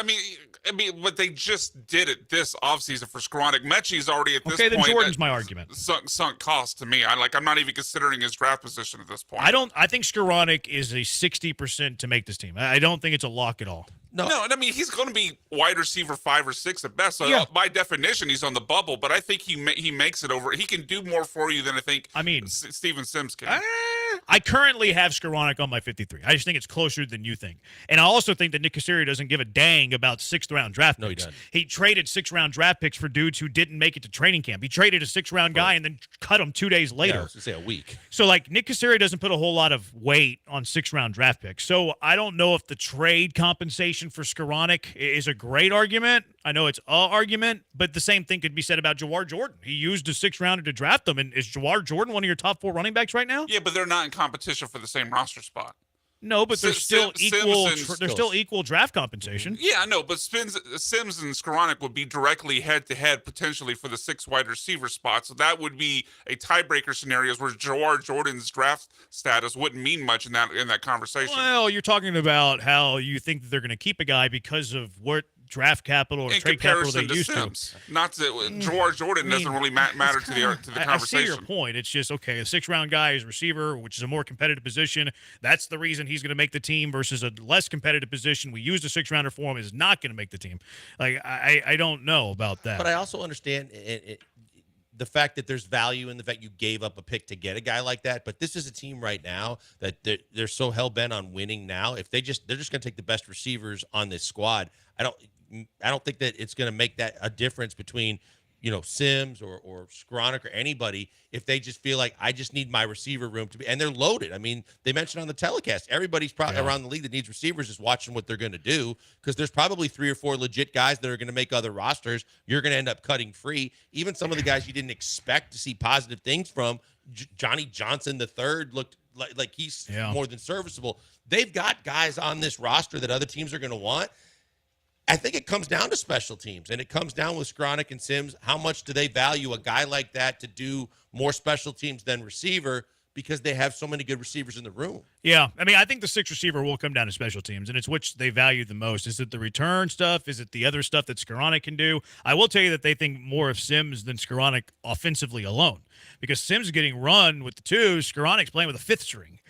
But they just did it this offseason for Skoranek. Mechie's already at this point. Okay, then Jordan's my argument. Sunk cost to me. I'm not even considering his draft position at this point. I think Skoranek is a 60% to make this team. I don't think it's a lock at all. No, he's going to be wide receiver 5 or 6 at best. So by definition, he's on the bubble. But I think he makes it over. He can do more for you than I think. Steven Sims can. I currently have Skoranek on my 53. I just think it's closer than you think. And I also think that Nick Caserio doesn't give a dang about 6th-round draft picks. No, he doesn't. He traded 6th-round draft picks for dudes who didn't make it to training camp. He traded a 6th-round guy and then cut him 2 days later. Yeah, I was going to say a week. So, Nick Caserio doesn't put a whole lot of weight on 6th-round draft picks. So, I don't know if the trade compensation for Skoranek is a great argument. I know it's an argument, but the same thing could be said about Jawar Jordan. He used a 6th-rounder to draft him, and is Jawar Jordan one of your top 4 running backs right now? Yeah, but they're not in competition for the same roster spot. No, but there's still equal draft compensation. Yeah, I know, but Sims and Skoranek would be directly head-to-head potentially for the 6 wide receiver spot. So that would be a tiebreaker scenarios where Jawar Jordan's draft status wouldn't mean much in that conversation. Well, you're talking about how you think that they're going to keep a guy because of what draft capital or in trade capital they to used Sims. Not that Jawar Jordan doesn't really matter to the conversation. I see your point. It's just, okay, a 6th-round guy is receiver, which is a more competitive position. That's the reason he's going to make the team versus a less competitive position. We used a 6th-rounder for him is not going to make the team. I don't know about that. But I also understand the fact that there's value in the fact you gave up a pick to get a guy like that. But this is a team right now that they're so hell-bent on winning now. If they're just going to take the best receivers on this squad, I don't think that it's going to make that a difference between, Sims or Skoranek or anybody if they just feel like I just need my receiver room to be, and they're loaded. They mentioned on the telecast, everybody's probably around the league that needs receivers is watching what they're going to do because there's probably 3 or 4 legit guys that are going to make other rosters. You're going to end up cutting free. Even some of the guys you didn't expect to see positive things from, Johnny Johnson III looked like he's more than serviceable. They've got guys on this roster that other teams are going to want. I think it comes down to special teams, and it comes down with Skoranek and Sims. How much do they value a guy like that to do more special teams than receiver? because they have so many good receivers in the room. Yeah, I mean, I think the sixth receiver will come down to special teams, and it's which they value the most. Is it the return stuff? Is it the other stuff that Skoranek can do? I will tell you that they think more of Sims than Skoranek offensively alone, because Sims is getting run with the two. Skoranek's playing with a fifth string.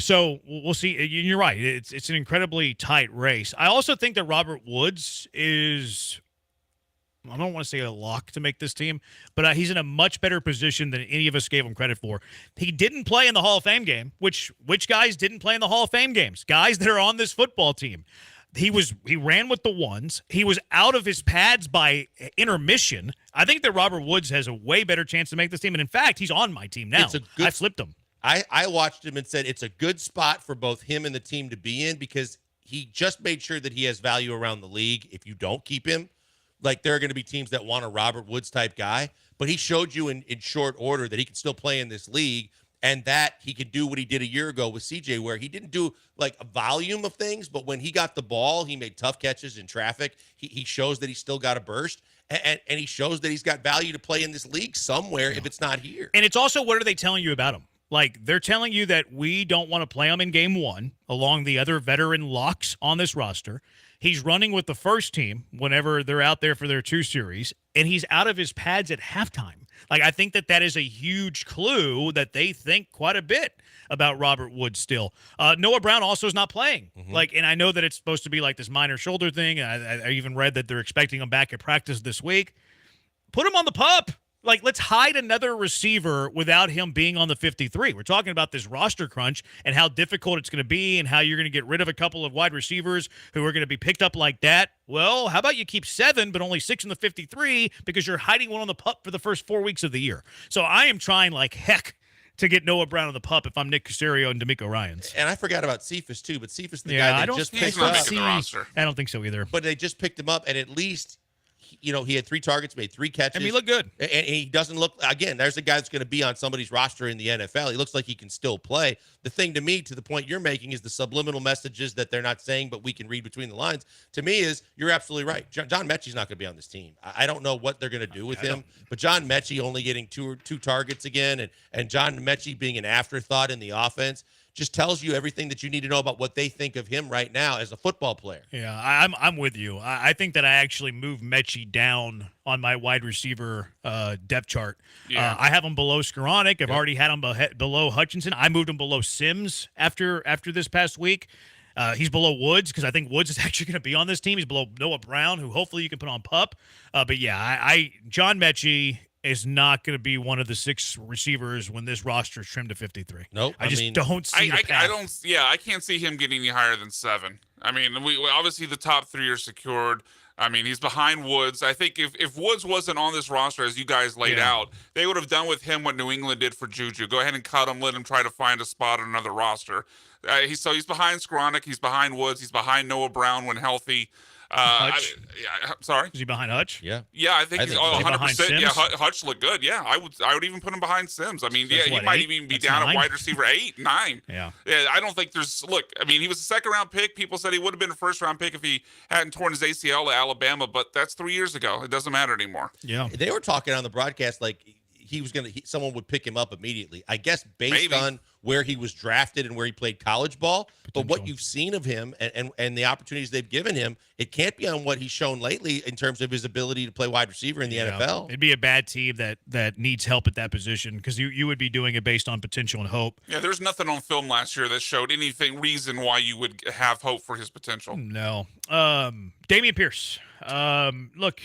So we'll see. You're right. It's an incredibly tight race. I also think that Robert Woods is, I don't want to say a lock to make this team, but he's in a much better position than any of us gave him credit for. He didn't play in the Hall of Fame game, which guys didn't play in the Hall of Fame games? Guys that are on this football team. He ran with the ones. He was out of his pads by intermission. I think that Robert Woods has a way better chance to make this team, and in fact, he's on my team now. I flipped him. I watched him and said it's a good spot for both him and the team to be in, because he just made sure that he has value around the league. If you don't keep him, like, there are going to be teams that want a Robert Woods type guy, but he showed you in short order that he can still play in this league, and that he could do what he did a year ago with CJ, where he didn't do like a volume of things, but when he got the ball, he made tough catches in traffic. He shows that he's still got a burst, and he shows that he's got value to play in this league somewhere if it's not here. And it's also, what are they telling you about him? Like, they're telling you that we don't want to play him in game one along the other veteran locks on this roster. He's running with the first team whenever they're out there for their 2 series, and he's out of his pads at halftime. Like, I think that is a huge clue that they think quite a bit about Robert Woods still. Noah Brown also is not playing. Like, and I know that it's supposed to be like this minor shoulder thing. I even read that they're expecting him back at practice this week. Put him on the pup. Like, let's hide another receiver without him being on the 53. We're talking about this roster crunch and how difficult it's going to be and how you're going to get rid of a couple of wide receivers who are going to be picked up like that. Well, how about you keep 7 but only 6 in the 53 because you're hiding one on the pup for the first 4 weeks of the year. So I am trying like heck to get Noah Brown on the pup if I'm Nick Caserio and D'Amico Ryans. And I forgot about Cephas too, but Cephas the guy they just picked up. I don't think so either. But they just picked him up, and at least, you know, he had 3 targets, made 3 catches. And he looked good. And he doesn't look, again, there's a guy that's going to be on somebody's roster in the NFL. He looks like he can still play. The thing to me, to the point you're making, is the subliminal messages that they're not saying, but we can read between the lines. To me is, you're absolutely right. John Mechie's not going to be on this team. I don't know what they're going to do with him, but John Mechie only getting two targets again, and John Mechie being an afterthought in the offense just tells you everything that you need to know about what they think of him right now as a football player. Yeah, I'm with you. I think that I actually moved Mechie down on my wide receiver depth chart. Yeah. I have him below Skoranek. I've already had him below Hutchinson. I moved him below Sims after this past week. He's below Woods because I think Woods is actually going to be on this team. He's below Noah Brown, who hopefully you can put on pup. But yeah, John Mechie is not going to be one of the 6 receivers when this roster is trimmed to 53. Nope. I just don't see the path. I don't. Yeah, I can't see him getting any higher than 7. I mean, we obviously the top 3 are secured. I mean, he's behind Woods. I think if Woods wasn't on this roster, as you guys laid out, they would have done with him what New England did for Juju. Go ahead and cut him, let him try to find a spot on another roster. He's behind Skoranek, he's behind Woods, he's behind Noah Brown when healthy. Sorry, is he behind Hutch? Yeah, I think he's 100%. Yeah, Hutch looked good. Yeah, I would even put him behind Sims. I mean, So he might even be down 9? at wide receiver 8, 9. Yeah, I don't think there's. Look, I mean, he was a 2nd round pick. People said he would have been a 1st round pick if he hadn't torn his ACL at Alabama, but that's 3 years ago. It doesn't matter anymore. Yeah, they were talking on the broadcast like someone would pick him up immediately. I guess based on where he was drafted and where he played college ball, but what you've seen of him and the opportunities they've given him, it can't be on what he's shown lately in terms of his ability to play wide receiver in the NFL. It'd be a bad team that needs help at that position because you would be doing it based on potential and hope. Yeah, there's nothing on film last year that showed reason why you would have hope for his potential. No. Dameon Pierce. Look,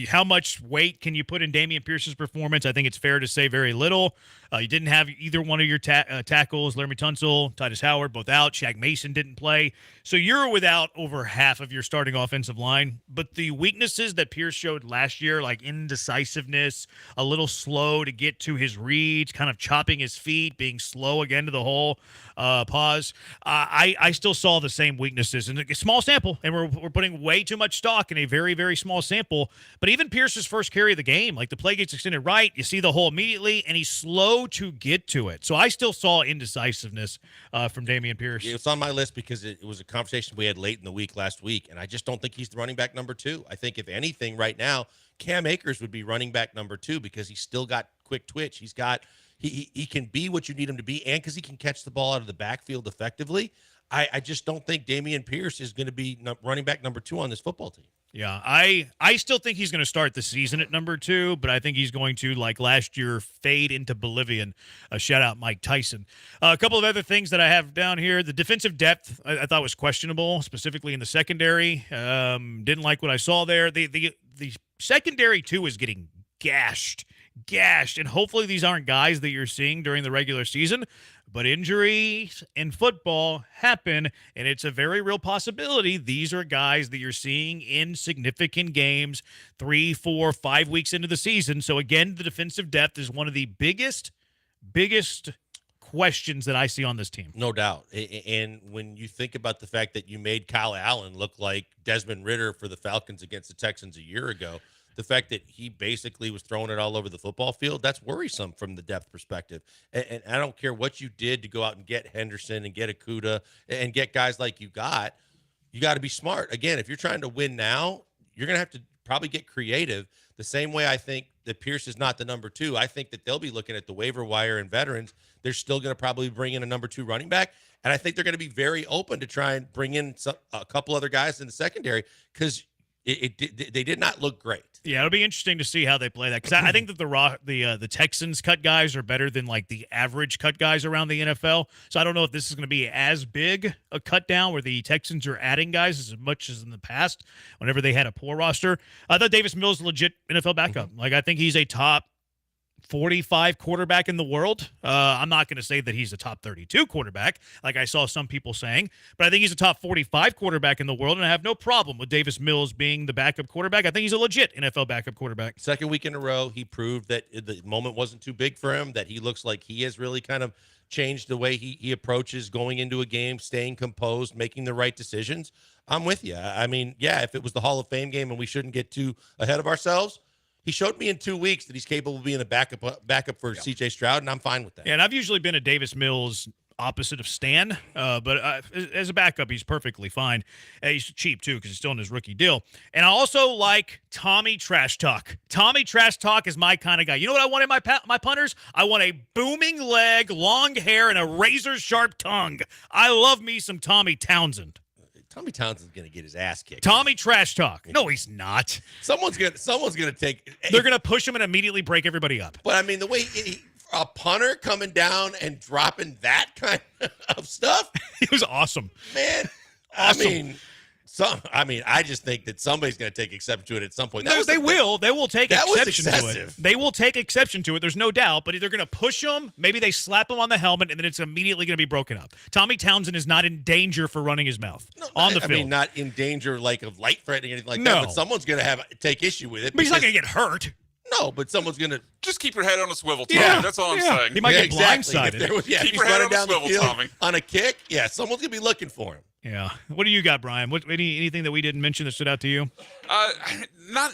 how much weight can you put in Dameon Pierce's performance? I think it's fair to say very little. You didn't have either one of your tackles, Laramie Tunsil, Titus Howard, both out. Shaq Mason didn't play. So you're without over half of your starting offensive line. But the weaknesses that Pierce showed last year, like indecisiveness, a little slow to get to his reads, kind of chopping his feet, being slow again to the hole, pause. I still saw the same weaknesses. And a small sample, and we're putting way too much stock in a very, very small sample. But even Pierce's first carry of the game, like the play gets extended right, you see the hole immediately, and he's slow to get to it. So I still saw indecisiveness from Dameon Pierce. It's on my list because it was a conversation we had late in the week last week, and I just don't think he's the running back number 2. I think if anything right now, Cam Akers would be running back number 2 because he's still got quick twitch. He's got, he can be what you need him to be, and because he can catch the ball out of the backfield effectively. I just don't think Dameon Pierce is going to be running back number 2 on this football team. Yeah, I still think he's going to start the season at number 2, but I think he's going to, like last year, fade into Bolivian. Shout out Mike Tyson. A couple of other things that I have down here. The defensive depth I thought was questionable, specifically in the secondary. Didn't like what I saw there. The secondary, too, is getting gashed. And hopefully these aren't guys that you're seeing during the regular season, but injuries in football happen, and it's a very real possibility these are guys that you're seeing in significant games 3, 4, 5 weeks into the season. So again, the defensive depth is one of the biggest questions that I see on this team. No doubt. And when you think about the fact that you made Kyle Allen look like Desmond Ridder for the Falcons against the Texans a year ago, the fact that he basically was throwing it all over the football field, that's worrisome from the depth perspective. And I don't care what you did to go out and get Henderson and get Okudah and get guys like you got to be smart. Again, if you're trying to win now, you're going to have to probably get creative. The same way I think that Pierce is not the number 2. I think that they'll be looking at the waiver wire and veterans. They're still going to probably bring in a number 2 running back. And I think they're going to be very open to try and bring in a couple other guys in the secondary because they did not look great. Yeah, it'll be interesting to see how they play that because I think that the Texans cut guys are better than like the average cut guys around the NFL. So I don't know if this is going to be as big a cut down where the Texans are adding guys as much as in the past whenever they had a poor roster. I thought Davis Mills legit NFL backup. Like I think he's a top 45 quarterback in the world. I'm not going to say that he's a top 32 quarterback, like I saw some people saying, but I think he's a top 45 quarterback in the world, and I have no problem with Davis Mills being the backup quarterback. I think he's a legit NFL backup quarterback. Second week in a row, he proved that the moment wasn't too big for him, that he looks like he has really kind of changed the way he approaches going into a game, staying composed, making the right decisions. I'm with you. I mean, yeah, if it was the Hall of Fame game and we shouldn't get too ahead of ourselves, he showed me in 2 weeks that he's capable of being a backup for C.J. Stroud, and I'm fine with that. Yeah, and I've usually been a Davis Mills opposite of Stan, but as a backup, he's perfectly fine. He's cheap, too, because he's still in his rookie deal. And I also like Tommy Trash Talk. Tommy Trash Talk is my kind of guy. You know what I want in my punters? I want a booming leg, long hair, and a razor-sharp tongue. I love me some Tommy Townsend. Tommy Townsend's going to get his ass kicked. Tommy Trash Talk. No, he's not. Someone's going to take. They're going to push him and immediately break everybody up. But I mean, the way a punter coming down and dropping that kind of stuff, it was awesome, man. Awesome. I just think that somebody's going to take exception to it at some point. They will take exception to it. excessive. They will take exception to it. There's no doubt. But they're going to push him. Maybe they slap him on the helmet, and then it's immediately going to be broken up. Tommy Townsend is not in danger for running his mouth on the field. I mean, not in danger like of light threatening or anything like that. But someone's going to take issue with it. But he's not going to get hurt. No, but someone's going to just keep your head on a swivel, Tommy. Yeah. That's all I'm saying. He might get blindsided. Keep your head on a swivel, Tommy. On a kick, someone's going to be looking for him. Yeah. What do you got, Brian? Anything that we didn't mention that stood out to you? Not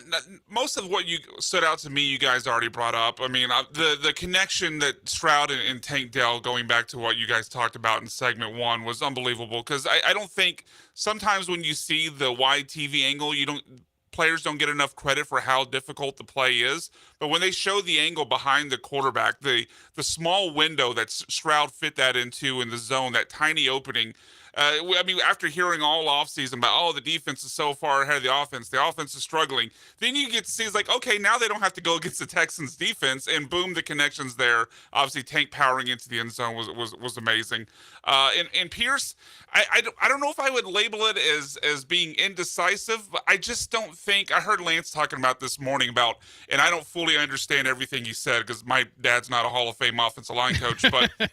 most of what you stood out to me. You guys already brought up. I mean, the connection that Stroud and Tank Dell, going back to what you guys talked about in segment 1, was unbelievable. Because I don't think sometimes when you see the wide TV angle, players don't get enough credit for how difficult the play is. But when they show the angle behind the quarterback, the small window that Stroud fit that into in the zone, that tiny opening. I mean, after hearing all offseason about, the defense is so far ahead of the offense is struggling. Then you get to see, it's like, okay, now they don't have to go against the Texans defense, and boom, the connections there. Obviously, Tank powering into the end zone was amazing. And Pierce, I don't know if I would label it as being indecisive, but I just don't think, I heard Lance talking about this morning about, and I don't fully understand everything he said because my dad's not a Hall of Fame offensive line coach, but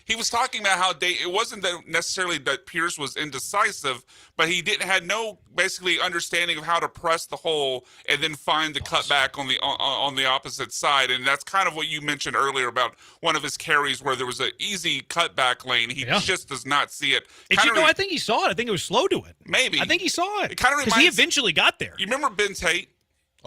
he was talking about how it wasn't that necessarily that Pierce was indecisive, but he had no basically understanding of how to press the hole and then find the cutback on the opposite side. And that's kind of what you mentioned earlier about one of his carries where there was an easy cutback lane. He just does not see it. I think he saw it. I think it was slow to it. Maybe. I think he saw it. It kind of because he eventually got there. You remember Ben Tate?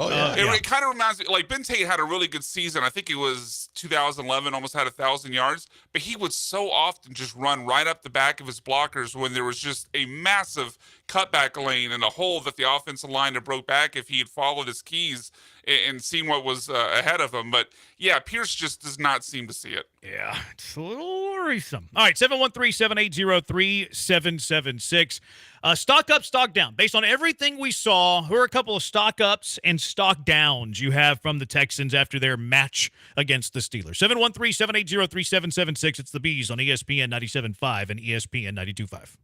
Oh, yeah. It kind of reminds me, like Ben Tate had a really good season. I think it was 2011, almost had 1,000 yards, but he would so often just run right up the back of his blockers when there was just a massive cutback lane and a hole that the offensive line had broke back if he had followed his keys and seen what was ahead of him. But yeah, Pierce just does not seem to see it. Yeah, it's a little worrisome. All right, 713-780-3776. Stock up, stock down. Based on everything we saw, who are a couple of stock ups and stock downs you have from the Texans after their match against the Steelers? 713-780-3776. It's the Bees on ESPN 97.5 and ESPN 92.5.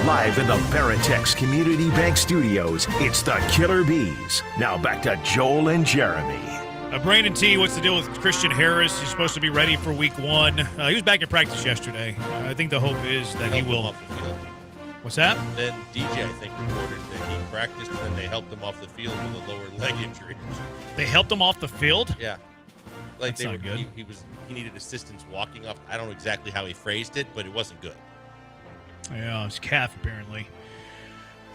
Live in the Veritex Community Bank Studios, it's the Killer Bees. Now back to Joel and Jeremy. Brandon T, what's the deal with Christian Harris? He's supposed to be ready for week 1. He was back in practice yesterday. I think the hope is that he will. What's that? Then DJ, I think, reported that he practiced and then they helped him off the field with a lower leg injury. They helped him off the field? Yeah. Like That's not good. He needed assistance walking off. I don't know exactly how he phrased it, but it wasn't good. Yeah, his calf apparently.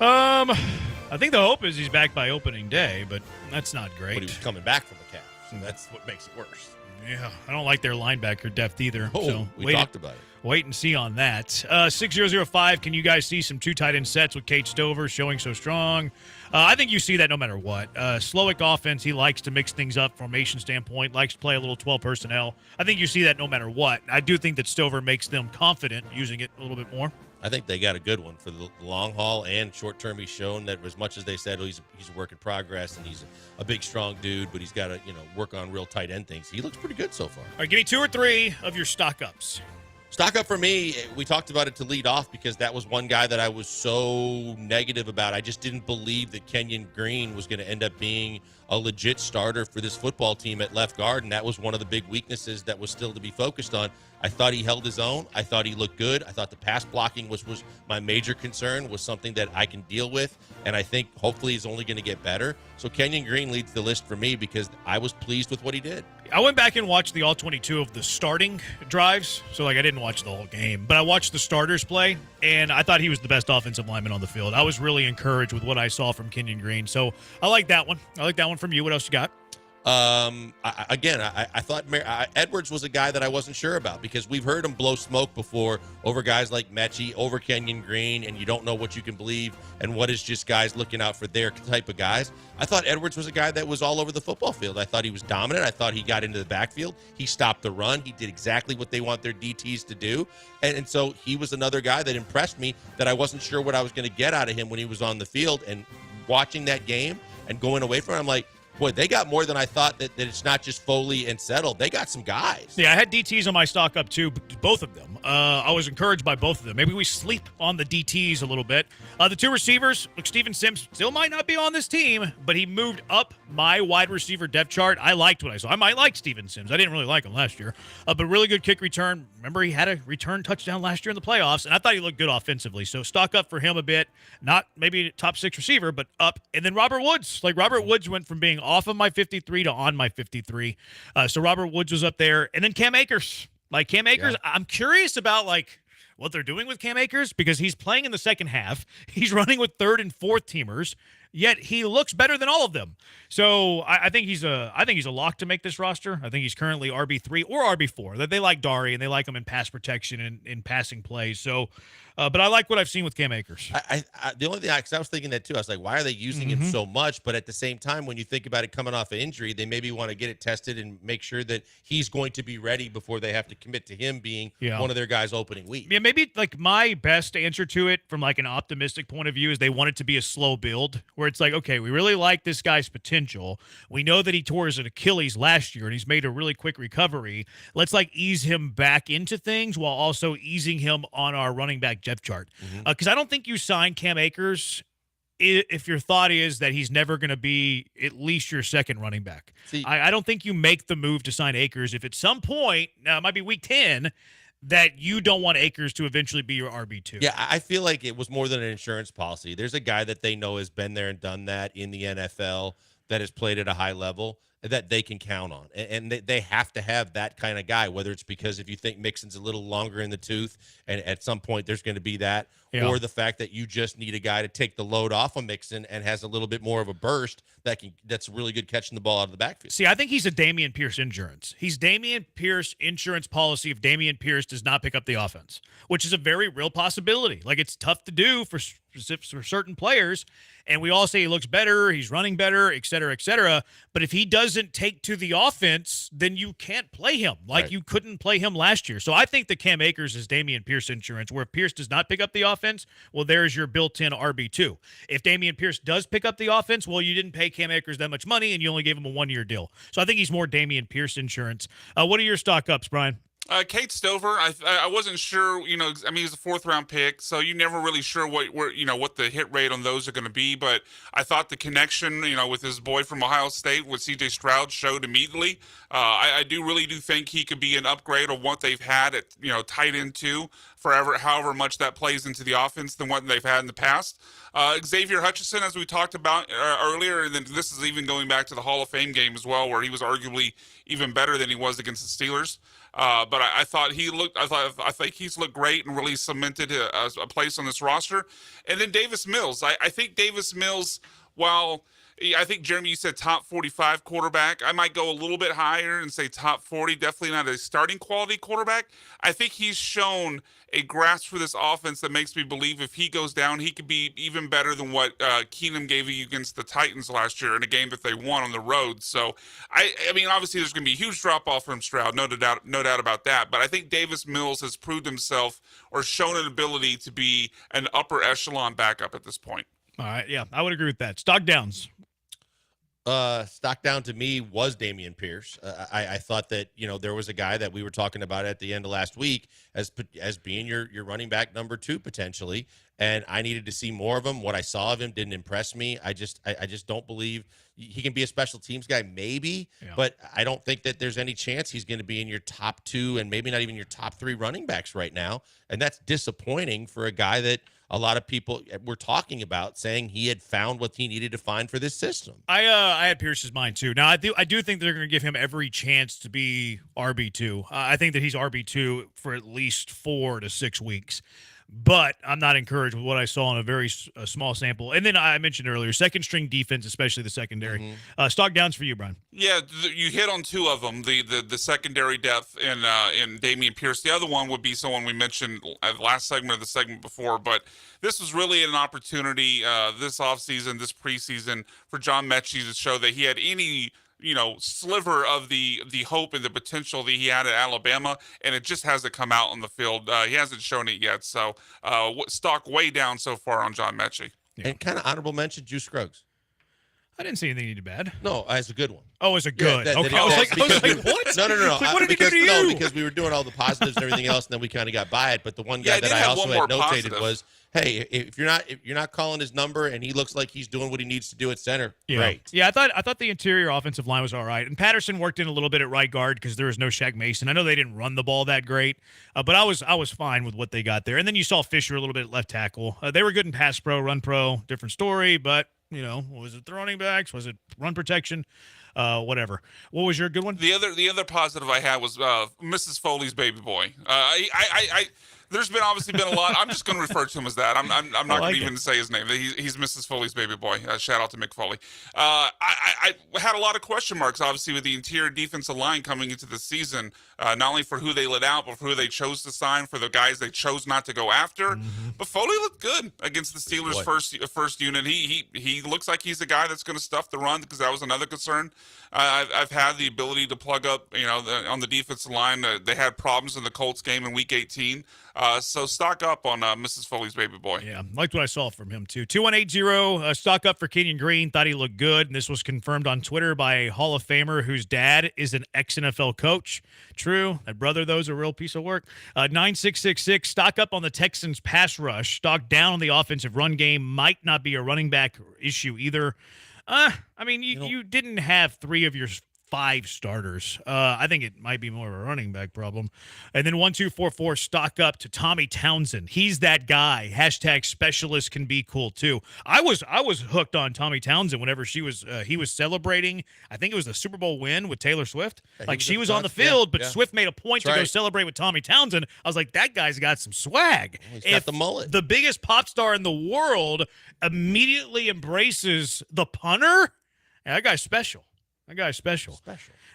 I think the hope is he's back by opening day, but that's not great. But he was coming back from a calf, so that's what makes it worse. Yeah, I don't like their linebacker depth either. Oh, so we talked about it. Wait and see on that. 6005, can you guys see some two tight end sets with Kate Stover showing so strong? I think you see that no matter what. Slowick offense, he likes to mix things up formation standpoint, likes to play a little 12 personnel. I think you see that no matter what. I do think that Stover makes them confident using it a little bit more. I think they got a good one for the long haul and short term. He's shown that as much as they said, he's a work in progress and he's a big, strong dude, but he's got to work on real tight end things. He looks pretty good so far. All right, give me 2 or 3 of your stock ups. Stock up for me, we talked about it to lead off because that was one guy that I was so negative about. I just didn't believe that Kenyon Green was going to end up being a legit starter for this football team at left guard, and that was one of the big weaknesses that was still to be focused on. I thought he held his own. I thought he looked good. I thought the pass blocking was my major concern, was something that I can deal with, and I think hopefully he's only going to get better. So Kenyon Green leads the list for me because I was pleased with what he did. I went back and watched the all 22 of the starting drives. So, I didn't watch the whole game, but I watched the starters play, and I thought he was the best offensive lineman on the field. I was really encouraged with what I saw from Kenyon Green. So, I like that one. I like that one from you. What else you got? I thought Edwards was a guy that I wasn't sure about because we've heard him blow smoke before over guys like Mechie, over Kenyon Green, and you don't know what you can believe and what is just guys looking out for their type of guys. I thought Edwards was a guy that was all over the football field. I thought he was dominant. I thought he got into the backfield. He stopped the run. He did exactly what they want their DTs to do. And so he was another guy that impressed me that I wasn't sure what I was going to get out of him when he was on the field. And watching that game and going away from it, I'm like, boy, they got more than I thought, that it's not just Foley and Settle. They got some guys. Yeah, I had DTs on my stock up too, both of them. I was encouraged by both of them. Maybe we sleep on the DTs a little bit. The 2 receivers, look, Steven Sims still might not be on this team, but he moved up my wide receiver depth chart. I liked what I saw. I might like Steven Sims. I didn't really like him last year, but really good kick return. Remember, he had a return touchdown last year in the playoffs, and I thought he looked good offensively. So stock up for him a bit. Not maybe top 6 receiver, but up. And then Robert Woods. Robert Woods went from being off of my 53 to on my 53. So Robert Woods was up there. And then Cam Akers. Cam Akers, yeah. I'm curious about, what they're doing with Cam Akers because he's playing in the second half. He's running with 3rd and 4th teamers, yet he looks better than all of them. So I think he's a lock to make this roster. I think he's currently RB3 or RB4. They like Dari, and they like him in pass protection and in passing plays. So, but I like what I've seen with Cam Akers. The only thing, because I was thinking that too, I was like, why are they using him so much? But at the same time, when you think about it coming off an injury, they maybe want to get it tested and make sure that he's going to be ready before they have to commit to him being one of their guys opening week. Yeah, maybe my best answer to it from an optimistic point of view is they want it to be a slow build where it's okay, we really like this guy's potential. We know that he tore his Achilles last year and he's made a really quick recovery. Let's ease him back into things while also easing him on our running back depth chart. Because I don't think you sign Cam Akers if your thought is that he's never going to be at least your second running back. I don't think you make the move to sign Akers if at some point, now it might be week 10, that you don't want Akers to eventually be your RB2. Yeah, I feel like it was more than an insurance policy. There's a guy that they know has been there and done that in the NFL that has played at a high level that they can count on. And they have to have that kind of guy, whether it's because if you think Mixon's a little longer in the tooth and at some point there's going to be that, or the fact that you just need a guy to take the load off of Mixon and has a little bit more of a burst that's really good catching the ball out of the backfield. See, I think he's a Dameon Pierce insurance. He's Dameon Pierce insurance policy if Dameon Pierce does not pick up the offense, which is a very real possibility. It's tough to do for certain players, and we all say he looks better, he's running better, et cetera, but if he doesn't take to the offense, then you can't play him you couldn't play him last year. So I think that Cam Akers is Dameon Pierce insurance, where if Pierce does not pick up the offense, well, there's your built-in RB2. If Dameon Pierce does pick up the offense, well, you didn't pay Cam Akers that much money, and you only gave him a 1-year deal. So I think he's more Dameon Pierce insurance. What are your stock ups, Brian? Kate Stover, I wasn't sure, he's a 4th round pick, so you're never really sure what the hit rate on those are going to be. But I thought the connection, with his boy from Ohio State with C.J. Stroud showed immediately. I really do think he could be an upgrade on what they've had at, tight end 2 forever, however much that plays into the offense than what they've had in the past. Xavier Hutchinson, as we talked about earlier, and then this is even going back to the Hall of Fame game as well, where he was arguably even better than he was against the Steelers. But I thought he looked. I think he's looked great and really cemented a place on this roster. And then Davis Mills. I think Davis Mills, while I think, Jeremy, you said top 45 quarterback. I might go a little bit higher and say top 40. Definitely not a starting quality quarterback. I think he's shown a grasp for this offense that makes me believe if he goes down, he could be even better than what Keenum gave you against the Titans last year in a game that they won on the road. So, I mean, obviously there's going to be a huge drop-off from Stroud, no doubt about that. But I think Davis Mills has proved himself or shown an ability to be an upper echelon backup at this point. All right, yeah, I would agree with that. Stock downs. Stock down to me was Dameon Pierce. I thought that, there was a guy that we were talking about at the end of last week as being your running back number 2 potentially, and I needed to see more of him. What I saw of him didn't impress me. I just don't believe he can be a special teams guy, maybe, but I don't think that there's any chance he's going to be in your top 2 and maybe not even your top 3 running backs right now, and that's disappointing for a guy that a lot of people were talking about, saying he had found what he needed to find for this system. I had Pierce's mind too. Now I do think they're going to give him every chance to be RB2. I think that he's RB2 for at least 4 to 6 weeks. But I'm not encouraged with what I saw in a very small sample. And then I mentioned earlier, second string defense, especially the secondary. Stock downs for you, Brian. Yeah, you hit on 2 of them, the secondary depth in Dameon Pierce. The other one would be someone we mentioned at the last segment of the segment before, but this was really an opportunity this offseason, this preseason, for John Mechie to show that he had any sliver of the hope and the potential that he had at Alabama, and it just hasn't come out on the field. He hasn't shown it yet. So stock way down so far on John Mechie. And kind of honorable mention, Juice Scruggs. I didn't see anything he did bad. No, as a good one. Oh, as a good. Yeah, okay. I was like, what? No. Like, what did he do to you? No, because we were doing all the positives and everything else, and then we kind of got by it. But the one guy that I also had notated was, hey, if you're not calling his number and he looks like he's doing what he needs to do at center, great. Yeah, I thought the interior offensive line was all right, and Patterson worked in a little bit at right guard because there was no Shaq Mason. I know they didn't run the ball that great, but I was fine with what they got there. And then you saw Fisher a little bit at left tackle. They were good in pass pro, run pro, different story, but. Was it the running backs? Was it run protection? Whatever. What was your good one? The other positive I had was Mrs. Foley's baby boy. There's obviously been a lot. I'm just going to refer to him as that. I'm not going to even say his name. He's Mrs. Foley's baby boy. Shout out to Mick Foley. I had a lot of question marks, obviously, with the interior defensive line coming into the season, not only for who they let out, but for who they chose to sign, for the guys they chose not to go after. But Foley looked good against the Steelers' first unit. He looks like he's the guy that's going to stuff the run, because that was another concern. I've had the ability to plug up, on the defensive line. They had problems in the Colts game in Week 18. So stock up on Mrs. Foley's baby boy. Yeah, liked what I saw from him too. 2180, stock up for Kenyon Green. Thought he looked good, and this was confirmed on Twitter by a Hall of Famer whose dad is an ex-NFL coach. True, that brother though is a real piece of work. 9666, stock up on the Texans pass rush. Stock down on the offensive run game. Might not be a running back issue either. I mean, you didn't have 3 of your 5 starters. I think it might be more of a running back problem. And then 1244, stock up to Tommy Townsend. He's that guy. # specialist can be cool too. I was hooked on Tommy Townsend whenever he was celebrating. I think it was the Super Bowl win with Taylor Swift. Like she was on the field, but Swift made a point to go celebrate with Tommy Townsend. I was like, that guy's got some swag. He's got the mullet. The biggest pop star in the world immediately embraces the punter. That guy's special. That guy's special.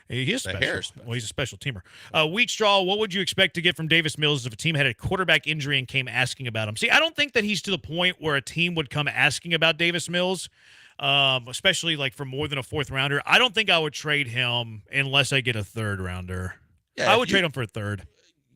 He is special. Well, he's a special teamer. Wheatstraw, what would you expect to get from Davis Mills if a team had a quarterback injury and came asking about him? See, I don't think that he's to the point where a team would come asking about Davis Mills, especially like for more than a 4th rounder. I don't think I would trade him unless I get a 3rd rounder. Yeah, I would trade him for a 3rd.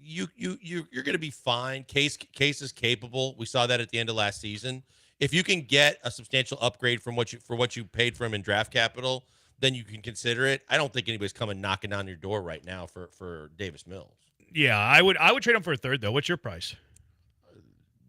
You're going to be fine. Case is capable. We saw that at the end of last season. If you can get a substantial upgrade from what you paid for him in draft capital, then you can consider it. I don't think anybody's coming knocking on your door right now for Davis Mills. Yeah, I would trade him for a 3rd though. What's your price?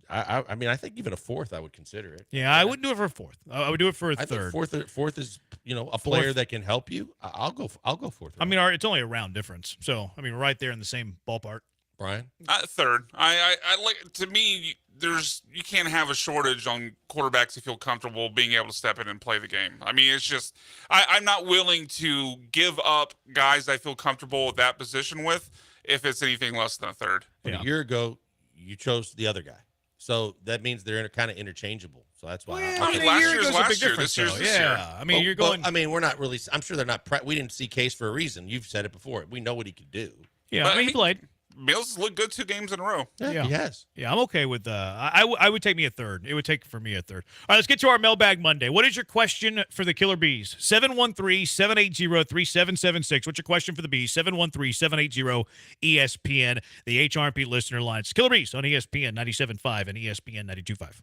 I mean, I think even a 4th I would consider it. Yeah, I wouldn't do it for a 4th. I would do it for a 3rd. I think fourth is a player that can help you. I'll go 4th. I mean, it's only a round difference, so I mean, we're right there in the same ballpark. Brian? 3rd. I like, to me, you can't have a shortage on quarterbacks who feel comfortable being able to step in and play the game. I mean, it's just I'm not willing to give up guys I feel comfortable at that position with if it's anything less than a third. But a year ago, you chose the other guy. So that means they're kind of interchangeable. So that's why. I mean, last year's last year. This year's this year. I mean, you're going. I mean, we're not really. I'm sure they're not. We didn't see Case for a reason. You've said it before. We know what he could do. Yeah, I mean, he played. Mills has looked good 2 games in a row. Yeah, he has. Yeah, I'm okay with I would take me a third. It would take for me a third. All right, let's get to our Mailbag Monday. What is your question for the Killer Bees? 713-780-3776. What's your question for the Bees? 713-780-ESPN, the HRP listener line. It's Killer Bees on ESPN 97.5 and ESPN 92.5.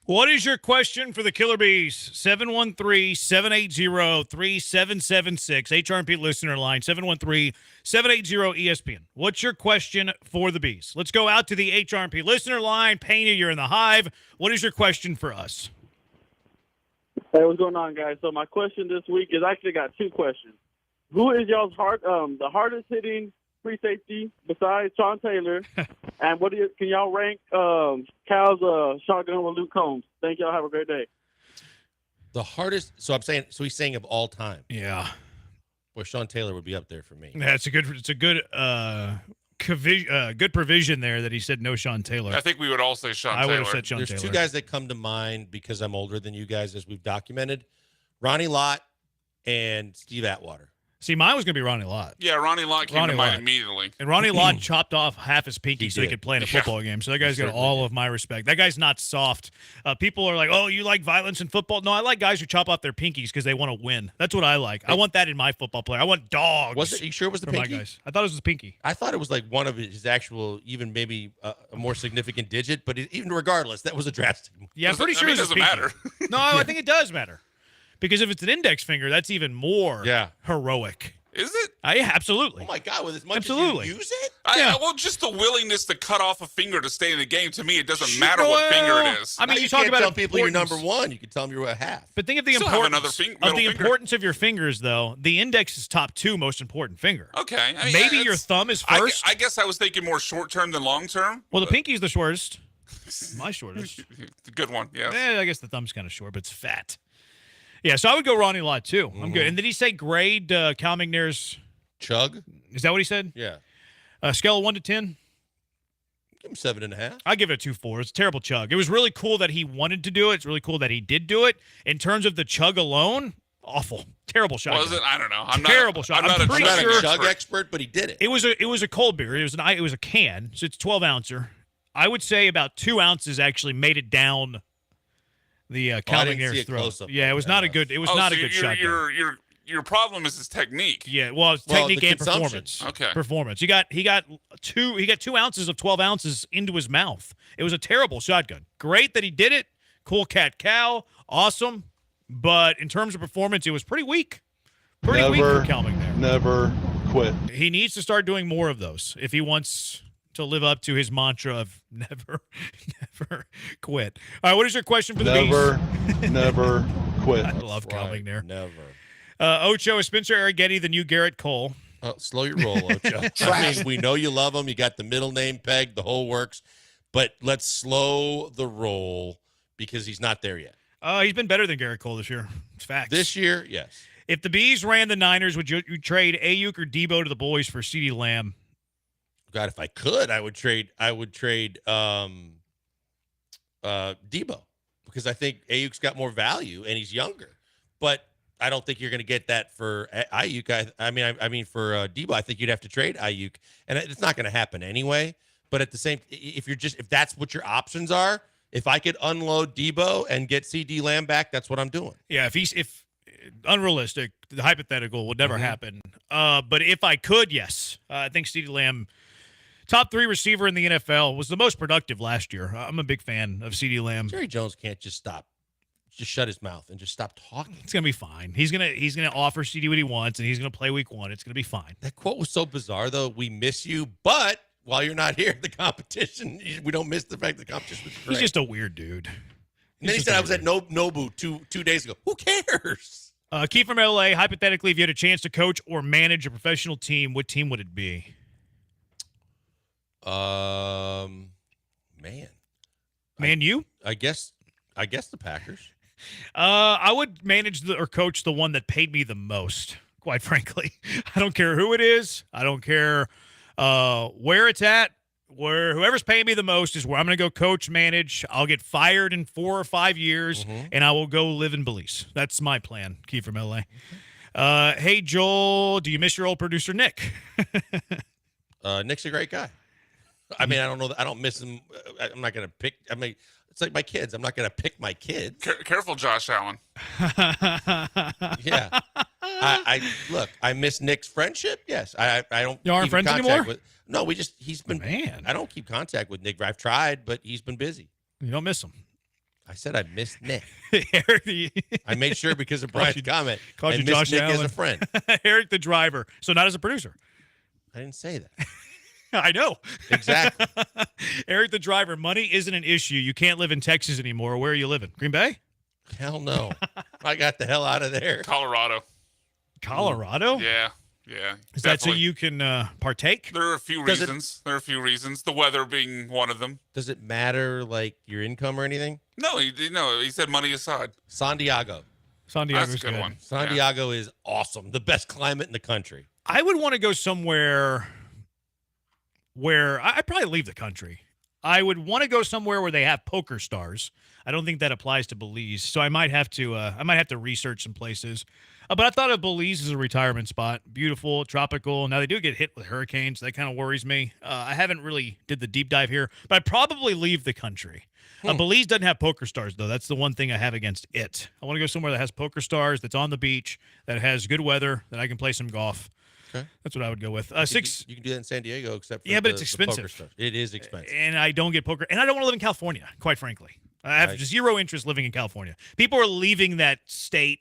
What is your question for the Killer Bees? 713-780-3776. HRP listener line, 713-780-ESPN. What's your question for the Bees? Let's go out to the HRP listener line. Pena, you're in the hive. What is your question for us? Hey, what's going on, guys? So my question this week is actually got 2 questions. Who is y'all's the hardest hitting free safety besides Sean Taylor? And can y'all rank Cal's shotgun with Luke Combs? Thank y'all. Have a great day. The hardest. So he's saying of all time. Yeah. Well, Sean Taylor would be up there for me. Yeah, it's a good good provision there that he said no Sean Taylor. I think we would all say Sean Taylor. I would have said Sean There's Taylor. 2 guys that come to mind because I'm older than you guys, as we've documented. Ronnie Lott and Steve Atwater. See, mine was going to be Ronnie Lott. Yeah, Ronnie Lott came to mind immediately. And Ronnie Lott chopped off half his pinky so he could play in a Yeah. football game. So that guy's got all of my respect. That guy's not soft. People are like, oh, you like violence in football? No, I like guys who chop off their pinkies because they want to win. That's what I like. I want that in my football player. I want dogs. Was it? You sure it was the for my pinky? guys. I thought it was the pinky. I thought it was like one of his actual, even maybe a more significant digit. But even regardless, that was a drastic. Yeah, I'm pretty sure it it's a doesn't pinky. matter. No, I think it does matter. Because if it's an index finger, that's even more heroic. Is it? Yeah, absolutely. Oh my God! With as much Absolutely. as you use it, Well, just the willingness to cut off a finger to stay in the game. To me, it doesn't matter what finger it is. I mean, Now you talk can't about tell people you're number importance. one. You can tell them you're a half. But think of the Still have another importance importance of your fingers, though. The index is top 2 most important finger. Okay. I mean, Maybe your it's- thumb is first. I guess I was thinking more short term than long term. Well, the pinky's the shortest. My shortest. Good one. Yeah. I guess the thumb's kind of short, but it's fat. Yeah, so I would go Ronnie Lott too. I'm good. And did he say grade Cal McNair's chug? Is that what he said? Yeah. Scale of 1 to 10. Give him 7.5. I give it a 2.4. It's a terrible chug. It was really cool that he wanted to do it. It's really cool that he did do it. In terms of the chug alone, awful, terrible shot. Was it? I don't know. I'm terrible not, shot. I'm not pretty a sure chug expert, but he did it. It was a cold beer. It was a can, so it's 12 ouncer. I would say about 2 ounces actually made it down the Cal I didn't see McNair's it throat. close up Yeah, it was not a good. It was Oh, not so a good your- shot. Your problem is his technique. Yeah, well, it's technique the and consumption. performance. Okay. Performance. He got 2 ounces of 12 ounces into his mouth. It was a terrible shotgun. Great that he did it. Cool cat cow. Awesome. But in terms of performance, it was pretty weak. Pretty weak for Cal McNair. Never quit. He needs to start doing more of those if he wants to live up to his mantra of never quit. All right, what is your question for the Bees? Never quit. I love Cal McNair. Never. Ocho, is Spencer Arrighetti the new Garrett Cole? Oh, slow your roll, Ocho. I mean, we know you love him. You got the middle name pegged, the whole works. But let's slow the roll because he's not there yet. He's been better than Garrett Cole this year. It's facts. This year, yes. If the Bees ran the Niners, would you trade Ayuk or Debo to the boys for CeeDee Lamb? God, if I could, I would trade Debo because I think Ayuk's got more value and he's younger. But I don't think you're going to get that for Ayuk. I mean for Debo, I think you'd have to trade Ayuk, and it's not going to happen anyway. But at the same, if that's what your options are, if I could unload Debo and get CD Lamb back, that's what I'm doing. Yeah, if unrealistic, the hypothetical would never happen. But if I could, yes, I think CeeDee Lamb, top 3 receiver in the NFL, was the most productive last year. I'm a big fan of CeeDee Lamb. Jerry Jones can't just shut his mouth and just stop talking. It's gonna be fine. He's gonna offer CD what he wants, and he's gonna play week 1. It's gonna be fine. That quote was so bizarre, though. We miss you, but while you're not here, the competition, we don't miss the fact the competition was great. He's just a weird dude. And then he said I was at Nobu 2 days ago. Who cares? Keith from LA, hypothetically, if you had a chance to coach or manage a professional team, what team would it be? Man, you? I guess the Packers. I would manage or coach the one that paid me the most, quite frankly. I don't care who it is. I don't care where it's at. Whoever's paying me the most is where I'm going to go coach, manage. I'll get fired in 4 or 5 years, and I will go live in Belize. That's my plan, Keith from LA. Hey, Joel, do you miss your old producer, Nick? Nick's a great guy. I mean, I don't know. I don't miss him. I'm not going to pick. I mean, it's like my kids. I'm not going to pick my kids. Careful, Josh Allen. Yeah. I miss Nick's friendship. Yes. I don't. You aren't keep friends contact anymore? No, he's been. Man. I don't keep contact with Nick. I've tried, but he's been busy. You don't miss him. I said I missed Nick. Eric, I made sure because of Brian's comment. Called I you missed Josh Nick Allen. as a friend. Eric the driver. So not as a producer. I didn't say that. I know. Exactly. Eric the driver, money isn't an issue. You can't live in Texas anymore. Where are you living? Green Bay? Hell no. I got the hell out of there. Colorado. Colorado? Yeah. Is that so you can partake? There are a few reasons. The weather being one of them. Does it matter, like, your income or anything? No, he said money aside. San Diego. Santiago's That's a good one. San Diego is awesome. The best climate in the country. I would want to go somewhere where I'd probably leave the country. I would want to go somewhere where they have poker stars. I don't think that applies to Belize, so I might have to research some places. But I thought of Belize as a retirement spot. Beautiful, tropical. Now, they do get hit with hurricanes. That kind of worries me. I haven't really did the deep dive here, but I'd probably leave the country. Belize doesn't have poker stars, though. That's the one thing I have against it. I want to go somewhere that has poker stars, that's on the beach, that has good weather, that I can play some golf. Okay. That's what I would go with. You can do that in San Diego, except for but it's the expensive. poker stuff. It is expensive. And I don't get poker. And I don't want to live in California, quite frankly. I have zero interest living in California. People are leaving that state,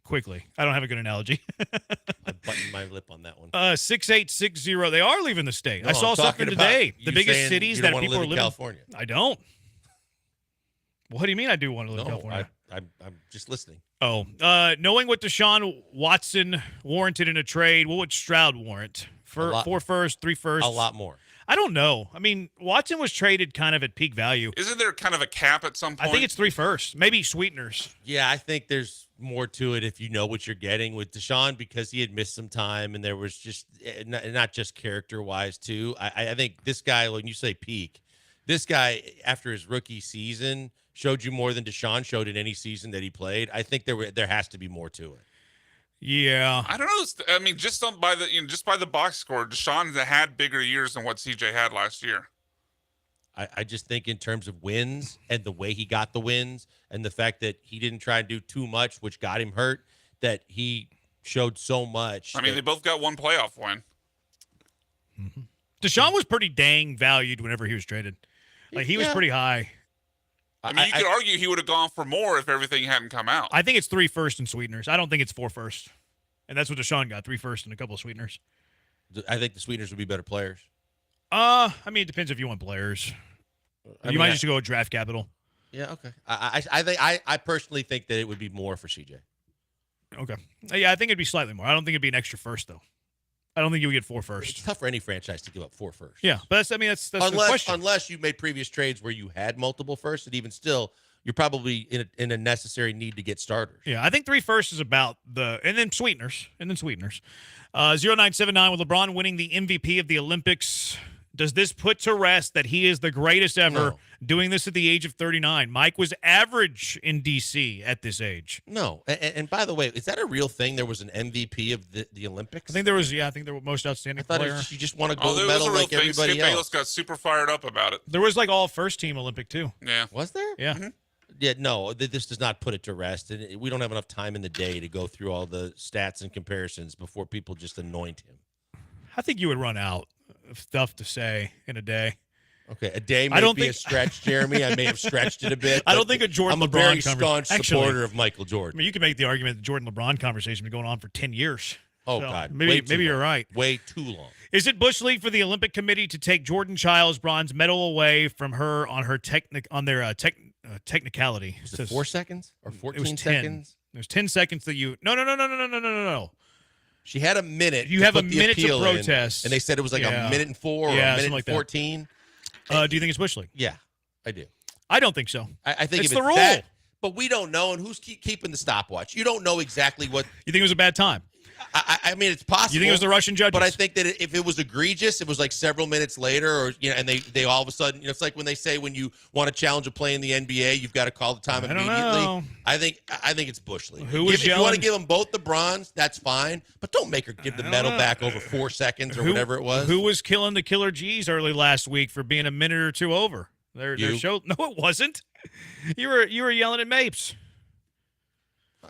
quickly. I don't have a good analogy. I buttoned my lip on that one. 6860. They are leaving the state. No, I saw I'm something talking today. about The you biggest saying cities you that don't wanna people live are in living. California. I don't. What do you mean I do want to live in No, California? I'm just listening. Oh, knowing what Deshaun Watson warranted in a trade, what would Stroud warrant? For 4 firsts, 3 firsts? A lot more. I don't know. I mean, Watson was traded kind of at peak value. Isn't there kind of a cap at some point? I think it's 3 firsts, maybe sweeteners. Yeah, I think there's more to it if you know what you're getting with Deshaun, because he had missed some time and there was just not just character-wise too. I think this guy, when you say peak, this guy after his rookie season showed you more than Deshaun showed in any season that he played. I think there has to be more to it. Yeah, I don't know. I mean, just by the box score, Deshaun had bigger years than what CJ had last year. I just think in terms of wins and the way he got the wins and the fact that he didn't try and do too much, which got him hurt, that he showed so much. I mean, they both got one playoff win. Mm-hmm. Deshaun was pretty dang valued whenever he was traded. He was pretty high. I mean, you could argue he would have gone for more if everything hadn't come out. I think it's 3 firsts and sweeteners. I don't think it's 4 firsts. And that's what Deshaun got, 3 firsts and a couple of sweeteners. I think the sweeteners would be better players. I mean, it depends if you want players. You might just go with draft capital. Yeah, okay. I personally think that it would be more for CJ. Okay. Yeah, I think it'd be slightly more. I don't think it'd be an extra first, though. I don't think you would get 4 firsts. It's tough for any franchise to give up 4 firsts. Yeah, but that's the question. Unless you made previous trades where you had multiple firsts, and even still, you're probably in a necessary need to get starters. Yeah, I think 3 firsts is about and then sweeteners. 0979 with LeBron winning the MVP of the Olympics. Does this put to rest that he is the greatest ever doing this at the age of 39? Mike was average in D.C. at this age. No. And by the way, is that a real thing? There was an MVP of the Olympics? I think there was, I think there was most outstanding player. You just want a gold medal like everybody Skip else. Bayless got super fired up about it. There was all first team Olympic too. Yeah. Was there? Yeah. Mm-hmm. Yeah, no, this does not put it to rest. And we don't have enough time in the day to go through all the stats and comparisons before people just anoint him. I think you would run out of stuff to say in a day. Okay, a day may be a stretch, Jeremy. I may have stretched it a bit. I don't think a Jordan I'm a LeBron very staunch supporter of Michael Jordan. I mean, you can make the argument that the Jordan LeBron conversation has been going on for 10 years. Oh, So, God. Maybe you're right. Way too long. Is it Bush League for the Olympic Committee to take Jordan Child's bronze medal away from her on her technicality? Was it 4 seconds or 14 10. seconds? There's 10 seconds that you. No. She had a minute. You to have put a the minute to appeal in, protest. and they said it was like Yeah. a minute and 4 or Yeah, a minute something and like that. 14. Do you think it's Bush League? Yeah, I do. I don't think so. I think it's if the rule. that, but we don't know, and who's keeping the stopwatch? You don't know exactly what. You think it was a bad time? I mean, it's possible. You think it was the Russian judges? But I think that if it was egregious, it was like several minutes later, or and they all of a sudden, it's like when they say when you want to challenge a play in the NBA, you've got to call the time I don't immediately. know. I think it's Bush League. Who was if you want yelling? to give them both the bronze, that's fine, but don't make her give the medal back over 4 seconds or whatever it was. Who was killing the Killer G's early last week for being a minute or two over? Their show. No, it wasn't. You were yelling at Mapes.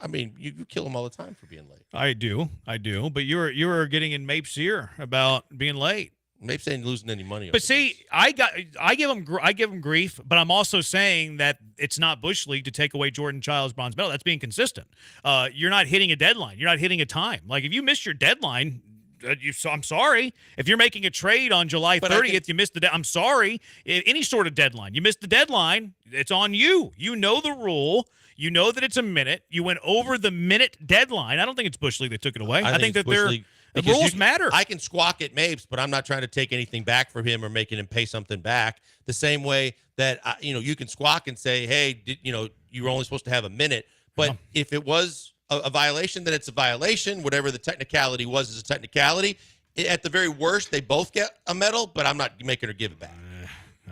I mean, you kill them all the time for being late. I do. But you were getting in Mapes' ear about being late. Mapes ain't losing any money. But see, I give him grief, but I'm also saying that it's not Bush League to take away Jordan Child's bronze medal. That's being consistent. You're not hitting a deadline. You're not hitting a time. Like if you missed your deadline, I'm sorry. If you're making a trade on July 30th, you missed the I'm sorry. Any sort of deadline. You missed the deadline, it's on you. You know the rule. You know that it's a minute. You went over the minute deadline. I don't think it's Bush League that took it away. I think that the rules matter. I can squawk at Mapes, but I'm not trying to take anything back from him or making him pay something back. The same way that you can squawk and say, hey, you were only supposed to have a minute. But if it was a violation, then it's a violation. Whatever the technicality was is a technicality. At the very worst, they both get a medal, but I'm not making her give it back.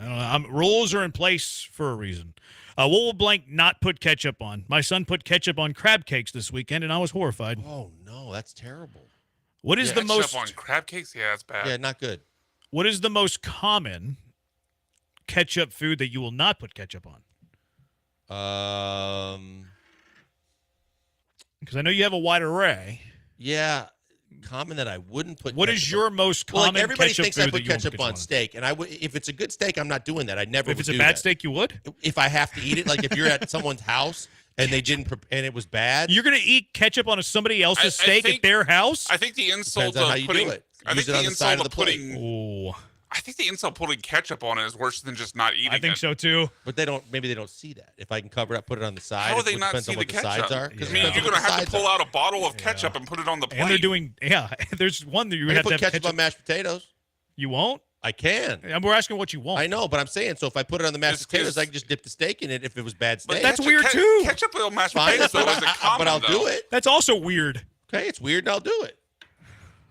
I don't know. Rules are in place for a reason. What will blank not put ketchup on? My son put ketchup on crab cakes this weekend, and I was horrified. Oh, no, that's terrible. What is the most... Ketchup on crab cakes? Yeah, that's bad. Yeah, not good. What is the most common ketchup food that you will not put ketchup on? Because I know you have a wide array. Yeah, common that I wouldn't put. What is your most common everybody ketchup thinks food I put that you won't ketchup on steak, and if it's a good steak, I'm not doing that. I never. If it's would a do bad that. steak, you would? If I have to eat it, like if you're at someone's house and they didn't, and it was bad. You're going to eat ketchup on somebody else's steak at their house? I think the insult Depends on of how you putting. do it. I Use think it on the the side insult of the plate. Ooh. I think the insult putting ketchup on it is worse than just not eating it. I think so too. But maybe they don't see that. If I can cover it up, put it on the side. How would they it not depends see on the what the sides ketchup? are. I mean, you're going to have to pull out a bottle of ketchup and put it on the plate. And they're doing, there's one that you I have can to put have ketchup on mashed potatoes. You won't? I can. And we're asking what you want. I know, but I'm saying, so if I put it on the mashed potatoes, I can just dip the steak in it if it was bad steak. But that's weird too. Ketchup on mashed Fine, potatoes though isn't common. but I'll though. do it. That's also weird. Okay, it's weird, and I'll do it.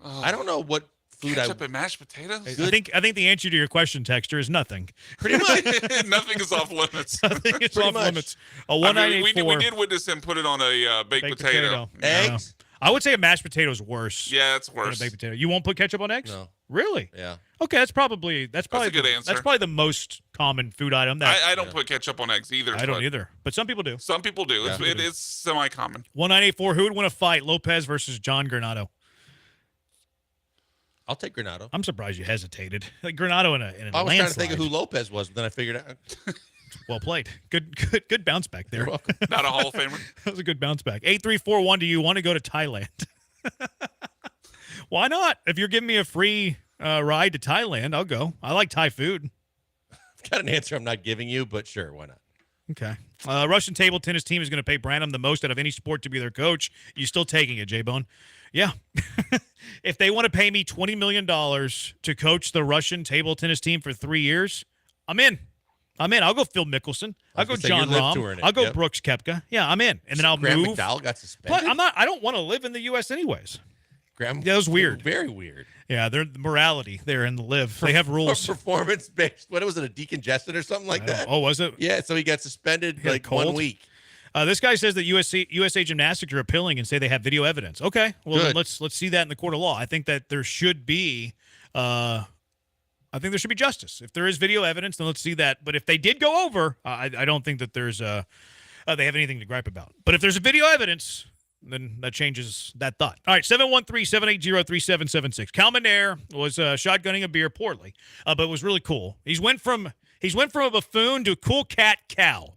I don't know what food Ketchup and mashed potatoes? I think the answer to your question, Texter, is nothing. Pretty much. Nothing is off limits. Nothing is Pretty off much. limits. A I mean, 1984 we did witness him put it on a baked potato. Eggs? I would say a mashed potato is worse. Yeah, it's than worse. a baked potato. You won't put ketchup on eggs? No. Really? Yeah. Okay, that's probably a good answer. That's probably the most common food item. That I don't put ketchup on eggs either. I don't either, but some people do. Some people do. Yeah. It is semi-common. 1984. Who would win a fight, Lopez versus John Granado? I'll take Granado. I'm surprised you hesitated. Like Granado in a I was landslide. trying to think of who Lopez was, but then I figured out. Well played. Good bounce back there. You're welcome. Not a Hall of Famer. That was a good bounce back. 8341. Do you want to go to Thailand? Why not? If you're giving me a free ride to Thailand, I'll go. I like Thai food. I've got an answer I'm not giving you, but sure, why not? Okay. Russian table tennis team is going to pay Branham the most out of any sport to be their coach. You still taking it, J-Bone? Yeah. If they want to pay me $20 million to coach the Russian table tennis team for 3 years, I'm in. I'll go Phil Mickelson. I'll go John Rahm. I'll go Brooks Koepka. Yeah, I'm in. And then I'll Graham move. McDowell got suspended. But I don't want to live in the U.S. anyways. Graham, that was weird. Very weird. Yeah, they're the morality there in the live. They have rules. Performance based. What was it? A decongestant or something like that? Oh, was it? Yeah. So he got suspended like 1 week. This guy says that USA Gymnastics are appealing and say they have video evidence. Okay, well then let's see that in the court of law. I think that there should be, justice. If there is video evidence, then let's see that. But if they did go over, I don't think that there's they have anything to gripe about. But if there's a video evidence, then that changes that thought. All right, 713-780-3776. Cal Minair was shotgunning a beer poorly, but it was really cool. He's went from a buffoon to cool cat Cal.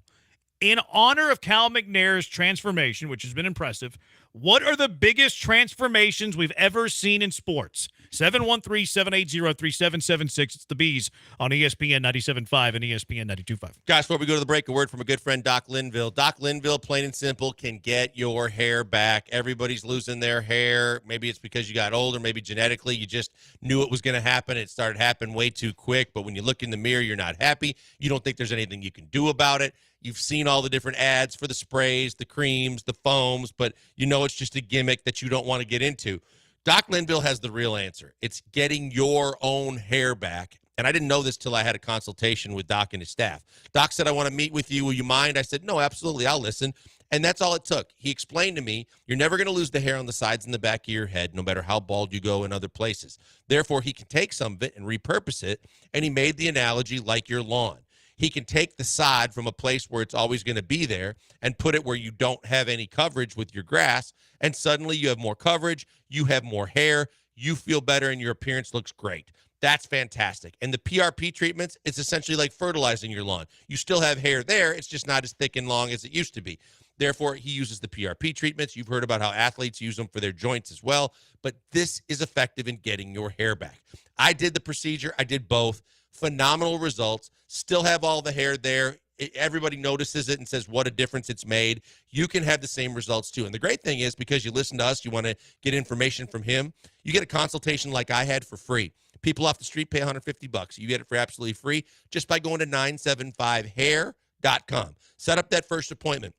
In honor of Cal McNair's transformation, which has been impressive, what are the biggest transformations we've ever seen in sports? 713-780-3776. It's the Bees on ESPN 97.5 and ESPN 92.5. Guys, before we go to the break, a word from a good friend, Doc Linville. Doc Linville, plain and simple, can get your hair back. Everybody's losing their hair. Maybe it's because you got older. Maybe genetically you just knew it was going to happen. It started happening way too quick. But when you look in the mirror, you're not happy. You don't think there's anything you can do about it. You've seen all the different ads for the sprays, the creams, the foams, but you know it's just a gimmick that you don't want to get into. Doc Linville has the real answer. It's getting your own hair back. And I didn't know this till I had a consultation with Doc and his staff. Doc said, I want to meet with you. Will you mind? I said, no, absolutely. I'll listen. And that's all it took. He explained to me, you're never going to lose the hair on the sides and the back of your head, no matter how bald you go in other places. Therefore, he can take some of it and repurpose it. And he made the analogy like your lawn. He can take the sod from a place where it's always going to be there and put it where you don't have any coverage with your grass, and suddenly you have more coverage, you have more hair, you feel better, and your appearance looks great. That's fantastic. And the PRP treatments, it's essentially like fertilizing your lawn. You still have hair there, it's just not as thick and long as it used to be. Therefore, he uses the PRP treatments. You've heard about how athletes use them for their joints as well, but this is effective in getting your hair back. I did the procedure. I did both. Phenomenal results. Still have all the hair there. Everybody notices it and says what a difference it's made. You can have the same results too. And the great thing is, because you listen to us, you want to get information from him, you get a consultation like I had for free. People off the street pay $150. You get it for absolutely free just by going to 975hair.com. Set up that first appointment.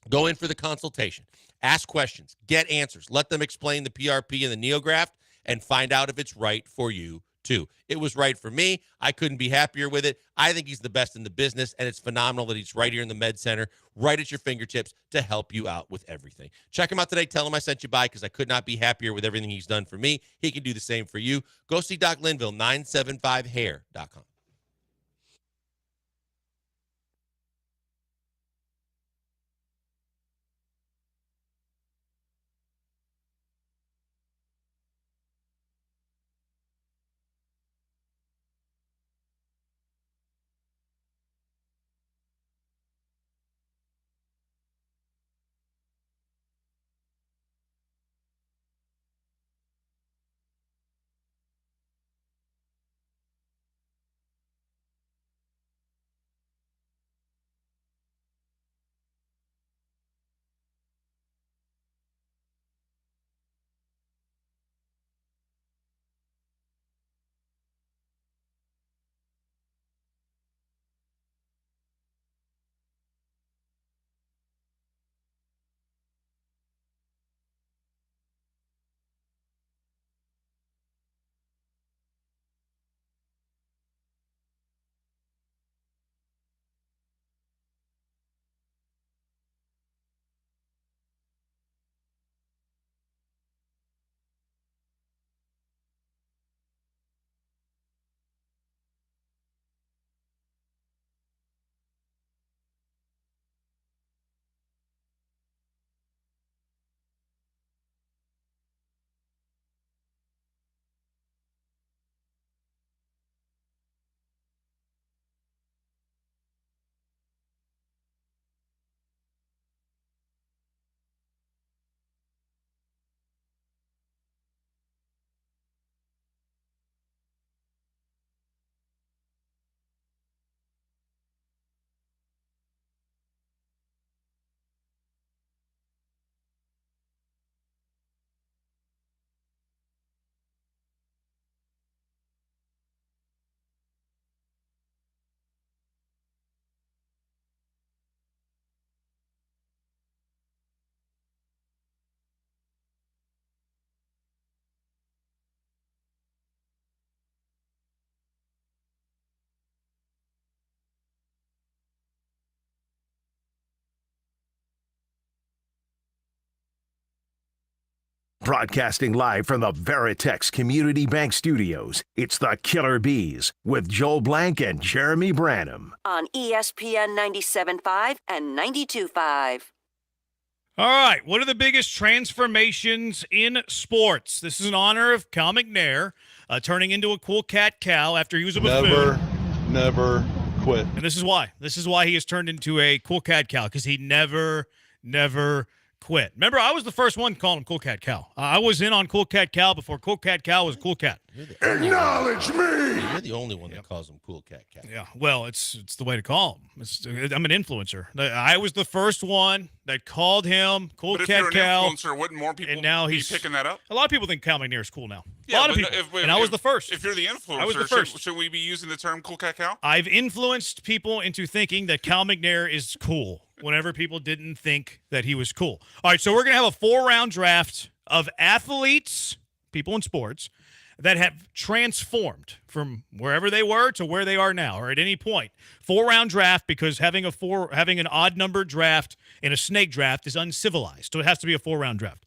Go in for the consultation. Ask questions. Get answers. Let them explain the PRP and the NeoGraft, and find out if it's right for you too. It was right for me. I couldn't be happier with it. I think he's the best in the business, and it's phenomenal that he's right here in the Med Center, right at your fingertips to help you out with everything. Check him out today. Tell him I sent you by because I could not be happier with everything he's done for me. He can do the same for you. Go see Doc Linville, 975hair.com. Broadcasting live from the Veritex Community Bank Studios, it's the Killer Bees with Joel Blank and Jeremy Branham. On ESPN 97.5 and 92.5. All right, what are the biggest transformations in sports? This is in honor of Cal McNair turning into a cool cat Cal after he was a buffoon. Never quit. And this is why. This is why he has turned into a cool cat Cal, because he never quit. Remember, I was the first one calling him Cool Cat Cal. I was in on Cool Cat Cal before Cool Cat Cal was Cool Cat. Acknowledge me! You're the only one that calls him Cool Cat Cal. Yeah, well, it's the way to call him. I'm an influencer. I was the first one that called him Cool But if Cat you're an Cal. influencer, wouldn't more people and now be he's picking that up? A lot of people think Cal McNair is cool now. Yeah, a lot of but people. And I was the first. If you're the influencer, I was the first. Should we be using the term Cool Cat Cal? I've influenced people into thinking that Cal McNair is cool whenever people didn't think that he was cool. All right, so we're going to have a 4-round draft of athletes, people in sports, that have transformed from wherever they were to where they are now, or at any point. 4-round draft, because having an odd number draft in a snake draft is uncivilized, so it has to be a 4-round draft.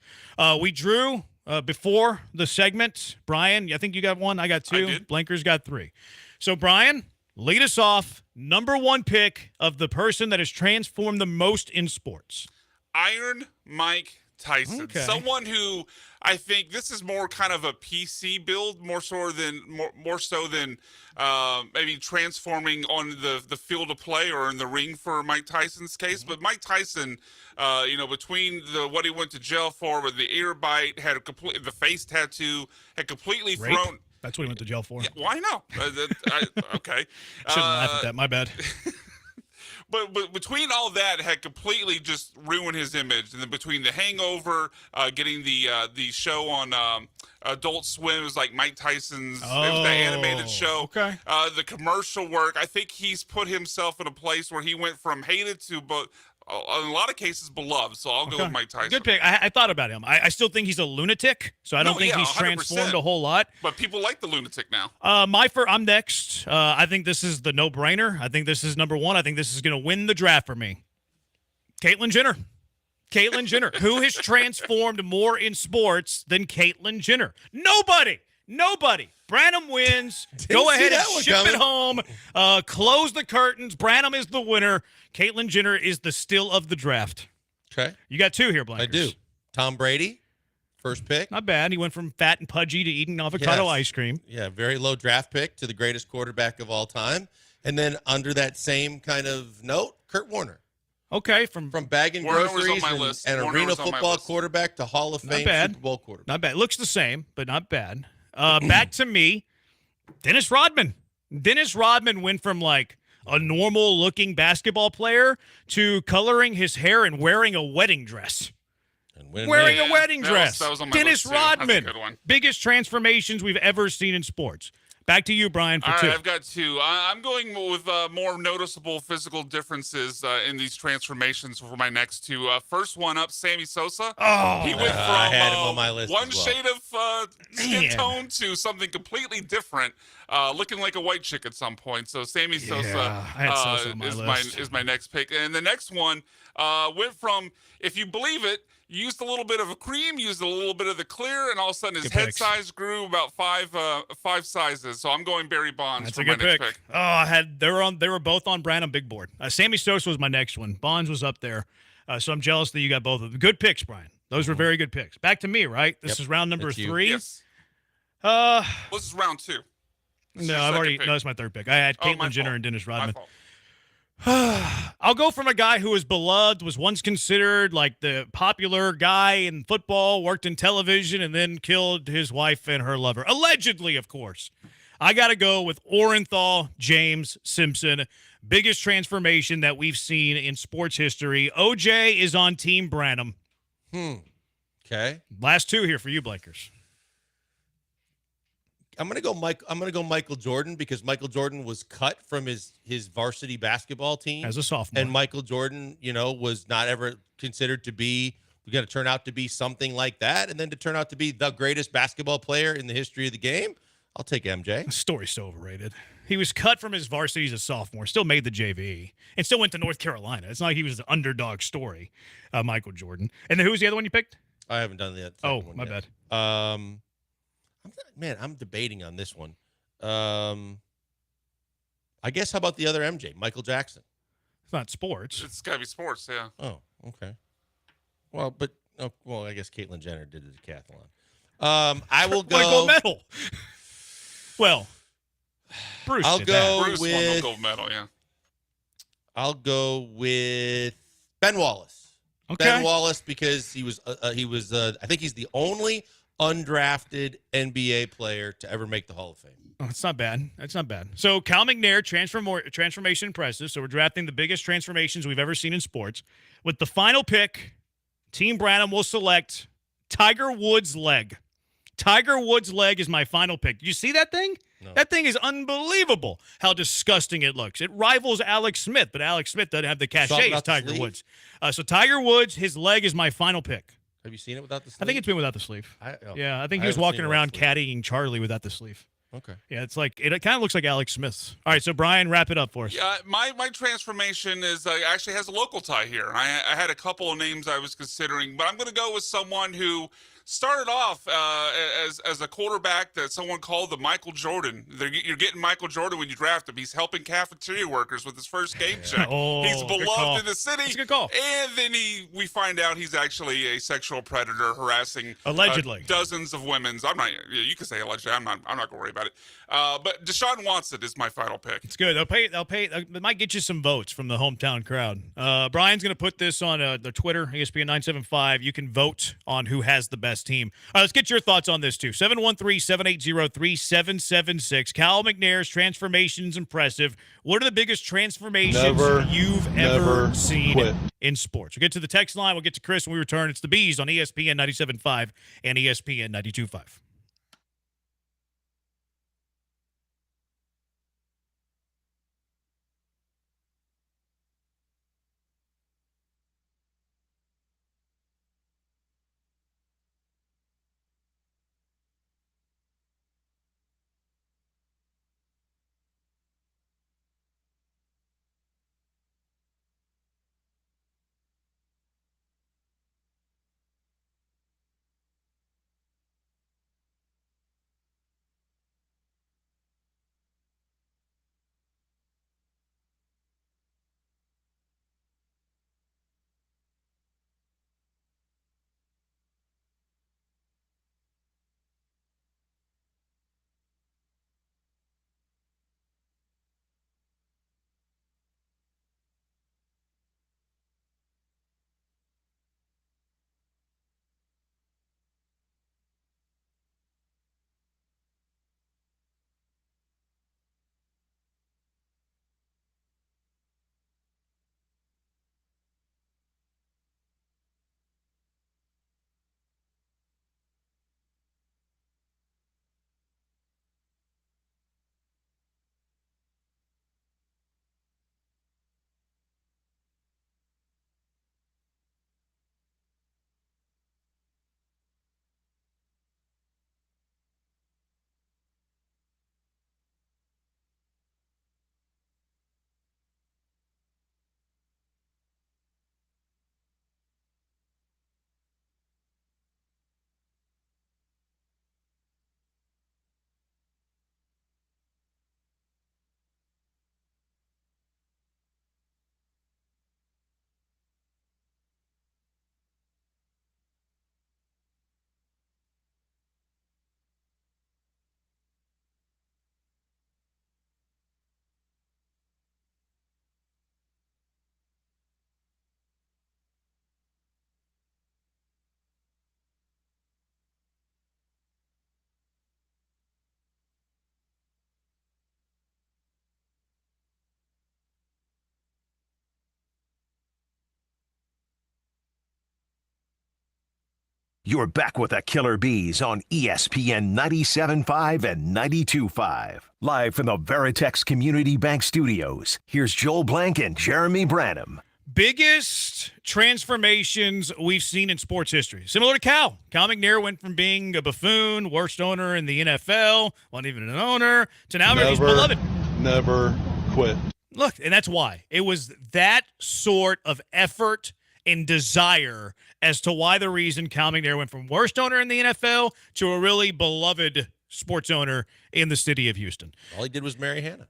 We drew before the segment. Brian, I think you got one. I got 2. I did. Blanker's got 3. So, Brian, lead us off. Number 1 pick of the person that has transformed the most in sports. Iron Mike Tyson. Okay. Someone who I think this is more kind of a PC build, more so than maybe transforming on the field of play or in the ring for Mike Tyson's case. But Mike Tyson, between what he went to jail for with the ear bite, the face tattoo, had completely Rape? thrown. That's what he went to jail for. Yeah, why not? Okay. Shouldn't laugh at that. My bad. But between all that, had completely just ruined his image. And then between The Hangover, getting the show on Adult Swim, it was like Mike Tyson's. It was the animated show. Okay. The commercial work. I think he's put himself in a place where he went from hated to in a lot of cases beloved. So I'll go with Mike Tyson. Good pick. I thought about him. I still think he's a lunatic, so I don't think he's 100%. transformed a whole lot. But people like the lunatic now. I'm next. I think this is the no-brainer. I think this is number one. I think this is going to win the draft for me. Caitlyn Jenner. Caitlyn Jenner. Who has transformed more in sports than Caitlyn Jenner? Nobody. Branham wins. Go ahead and ship it home. Close the curtains. Branham is the winner. Caitlyn Jenner is the steal of the draft. Okay. You got two here, Blankers. I do. Tom Brady, first pick. Not bad. He went from fat and pudgy to eating avocado ice cream. Yeah, very low draft pick to the greatest quarterback of all time. And then under that same kind of note, Kurt Warner. Okay, from bagging groceries and arena football quarterback to Hall of Fame Super Bowl quarterback. Not bad. Looks the same, but not bad. Back to me, Dennis Rodman. Dennis Rodman went from like a normal-looking basketball player to coloring his hair and wearing a wedding dress. Wearing a wedding dress. That was on my Dennis list too. That's a Rodman. good one. Biggest transformations we've ever seen in sports. Back to you, Brian, for All two. right, I've got two. I'm going with more noticeable physical differences in these transformations for my next two. First one up, Sammy Sosa. Oh, he went from I had him on my list one as well. shade of skin tone to something completely different, looking like a white chick at some point. So Sammy Sosa, I had Sosa on my list. is my next pick. And the next one went from, if you believe it, used a little bit of a cream, used a little bit of the clear, and all of a sudden his Good head picks. size grew about five sizes. So I'm going Barry Bonds That's for a my good next pick. pick. Oh, they were both on Branham big board. Sammy Sosa was my next one. Bonds was up there. So I'm jealous that you got both of them. Good picks, Brian. Those were very good picks. Back to me, right? This is round number 3. Yes. This is round 2. No, I've already. pick. No, it's my third pick. I had Oh, my Caitlyn Jenner fault. and Dennis My Rodman. fault. I'll go from a guy who was beloved, was once considered like the popular guy in football, worked in television, and then killed his wife and her lover. Allegedly, of course. I got to go with Orenthal James Simpson. Biggest transformation that we've seen in sports history. OJ is on Team Branham. Okay. Last two here for you, Blakers. I'm gonna go Michael Jordan because Michael Jordan was cut from his varsity basketball team As a sophomore. and Michael Jordan, was not ever considered to be going to turn out to be something like that, and then to turn out to be the greatest basketball player in the history of the game. I'll take MJ. The story's so overrated. He was cut from his varsity as a sophomore, still made the JV, and still went to North Carolina. It's not like he was the underdog story, Michael Jordan. And then who was the other one you picked? I haven't done that. Oh, my bad. I'm debating on this one. I guess how about the other MJ, Michael Jackson? It's not sports. It's got to be sports, yeah. Oh, okay. Well, I guess Caitlyn Jenner did the decathlon. I will go Gold medal. Well, Bruce. I'll did go that. Bruce won with the gold medal, yeah. I'll go with Ben Wallace. Okay. Ben Wallace because he was I think he's the only undrafted NBA player to ever make the Hall of Fame. Oh, it's not bad. That's not bad. So Cal McNair, transformation impressive. So we're drafting the biggest transformations we've ever seen in sports. With the final pick, Team Branham will select Tiger Woods' leg. Tiger Woods' leg is my final pick. Did you see that thing? No. That thing is unbelievable how disgusting it looks. It rivals Alex Smith, but Alex Smith doesn't have the Saw it cachet as without the Tiger sleeve? Woods. So Tiger Woods, his leg is my final pick. Have you seen it without the sleeve? I think it's been without the sleeve. I Yeah, I think he was haven't seen walking it around without caddying Charlie without the sleeve. Okay. Yeah, it's like it kind of looks like Alex Smith's. All right, so Brian, wrap it up for us. Yeah, my transformation is actually has a local tie here. I had a couple of names I was considering, but I'm going to go with someone who started off as a quarterback that someone called the Michael Jordan. You're getting Michael Jordan when you draft him. He's helping cafeteria workers with his first game check. Oh, He's good call. beloved in the city. That's a good call. And then we find out he's actually a sexual predator harassing Allegedly. dozens of women. I'm not. You can say allegedly. I'm not going to worry about it. But Deshaun Watson is my final pick. It's good. They'll pay. It might get you some votes from the hometown crowd. Brian's going to put this on the Twitter, ESPN 975. You can vote on who has the best team. All right, let's get your thoughts on this, too. 713-780-3776. Cal McNair's transformation's impressive. What are the biggest transformations you've ever seen in sports? We'll get to the text line. We'll get to Chris when we return. It's the Bees on ESPN 97.5 and ESPN 92.5. You're back with the Killer Bees on ESPN 97.5 and 92.5. Live from the Veritex Community Bank Studios, here's Joel Blank and Jeremy Branham. Biggest transformations we've seen in sports history. Similar to Cal. Cal McNair went from being a buffoon, worst owner in the NFL, wasn't even an owner, to now he's beloved. Never quit. Look, and that's why. It was that sort of effort and desire as to why the reason Cal McNair went from worst owner in the NFL to a really beloved sports owner in the city of Houston. All he did was marry Hannah.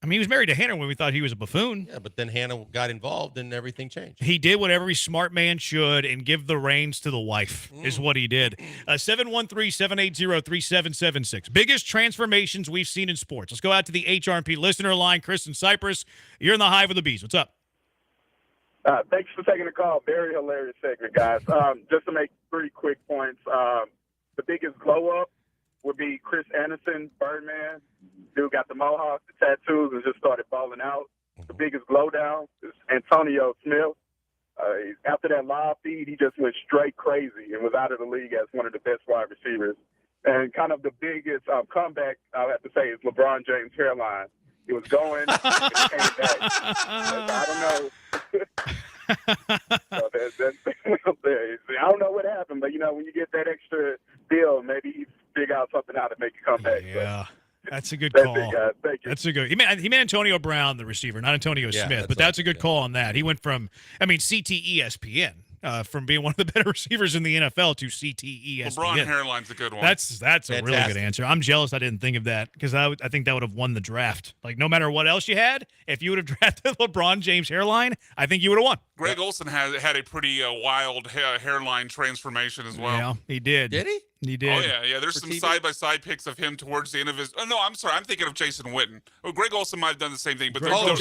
I mean, he was married to Hannah when we thought he was a buffoon. Yeah, but then Hannah got involved and everything changed. He did what every smart man should and give the reins to the wife is what he did. 713-780-3776. Biggest transformations we've seen in sports. Let's go out to the HRP listener line. Chris in Cyprus, you're in the hive with the bees. What's up? Thanks for taking the call. Very hilarious segment, guys. Just to make 3 quick points. The biggest glow-up would be Chris Anderson, Birdman. Dude got the mohawk, the tattoos, and just started balling out. The biggest glow-down is Antonio Smith. After that live feed, he just went straight crazy and was out of the league as one of the best wide receivers. And kind of the biggest comeback, I'll have to say, is LeBron James' hairline. It was going, it came back. I don't know. So I don't know what happened, but, when you get that extra deal, maybe you figure out something how to make it come back. Yeah. That's a good call. It, guys. Thank you. That's a good. He meant Antonio Brown, the receiver, not Antonio Smith. But that's a good call on that. He went from, CT ESPN, from being one of the better receivers in the NFL to CT ESPN. LeBron hairline's a good one. That's a really good answer. I'm jealous I didn't think of that because I think that would have won the draft. Like no matter what else you had, if you would have drafted LeBron James hairline, I think you would have won. Greg Olson had a pretty wild hairline transformation as well. Yeah, he did. Did he? He did. Oh, yeah. There's some side-by-side pics of him towards the end of his... Oh, no, I'm sorry. I'm thinking of Jason Witten. Oh, Greg Olson might have done the same thing, but the really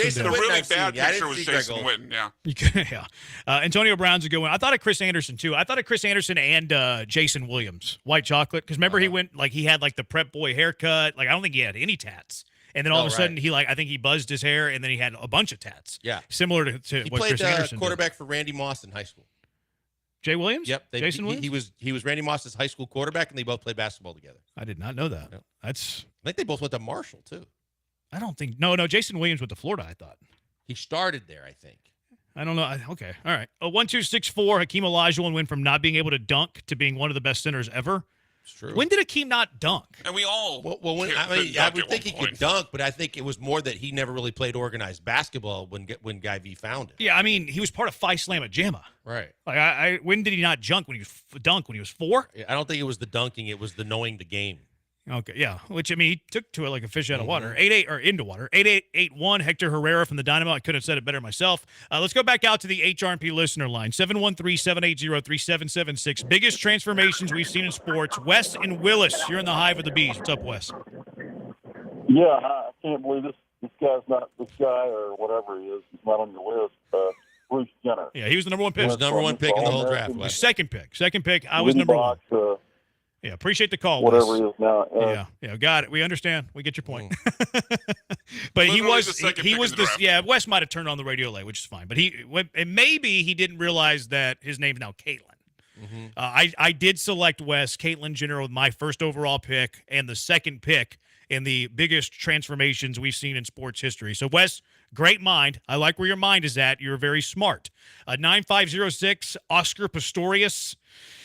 bad picture was Jason Witten, yeah. Yeah. Antonio Brown's a good one. I thought of Chris Anderson, too. I thought of Chris Anderson and Jason Williams, white chocolate, because remember he went, he had, the prep boy haircut. I don't think he had any tats. And then all of a sudden, I think he buzzed his hair, and then he had a bunch of tats. Yeah. Similar to what Chris Anderson He played quarterback for Randy Moss in high school. Jay Williams? Yep. Jason Williams? He was Randy Moss's high school quarterback, and they both played basketball together. I did not know that. Yep. I think they both went to Marshall, too. I don't think – no, Jason Williams went to Florida, I thought. He started there, I think. I don't know. Okay. All right. 1-2-6-4, Hakeem Olajuwon went from not being able to dunk to being one of the best centers ever. It's true. When did Hakeem not dunk? And we all I would think he could dunk, but I think it was more that he never really played organized basketball when Guy V found it. Yeah, he was part of Phi Slamma Jamma. Right. When did he not dunk when he was 4? I don't think it was the dunking; it was the knowing the game. Okay, yeah. Which he took to it like a fish out of water. 8-8 or into water. 8-8-8-1. Hector Herrera from the Dynamo. I couldn't have said it better myself. Let's go back out to the HRP listener line. 713-780-3776. Biggest transformations we've seen in sports. Wes and Willis. You're in the hive with the bees. What's up, Wes? Yeah, I can't believe this guy's not this guy or whatever he is. He's not on your list. Bruce Jenner. Yeah, he was the number 1 pick. He was the number 1 pick in the whole draft. Second pick. I was number 1. Yeah, appreciate the call. Whatever Wes. he is now. Yeah, got it. We understand. We get your point. But Literally he was the this. Yeah, Wes might have turned on the radio late, which is fine. But maybe he didn't realize that his name's now Caitlin. I did select Wes, Caitlin Jenner, with my first overall pick and the second pick in the biggest transformations we've seen in sports history. So, Wes, great mind. I like where your mind is at. You're very smart. 9506, Oscar Pistorius.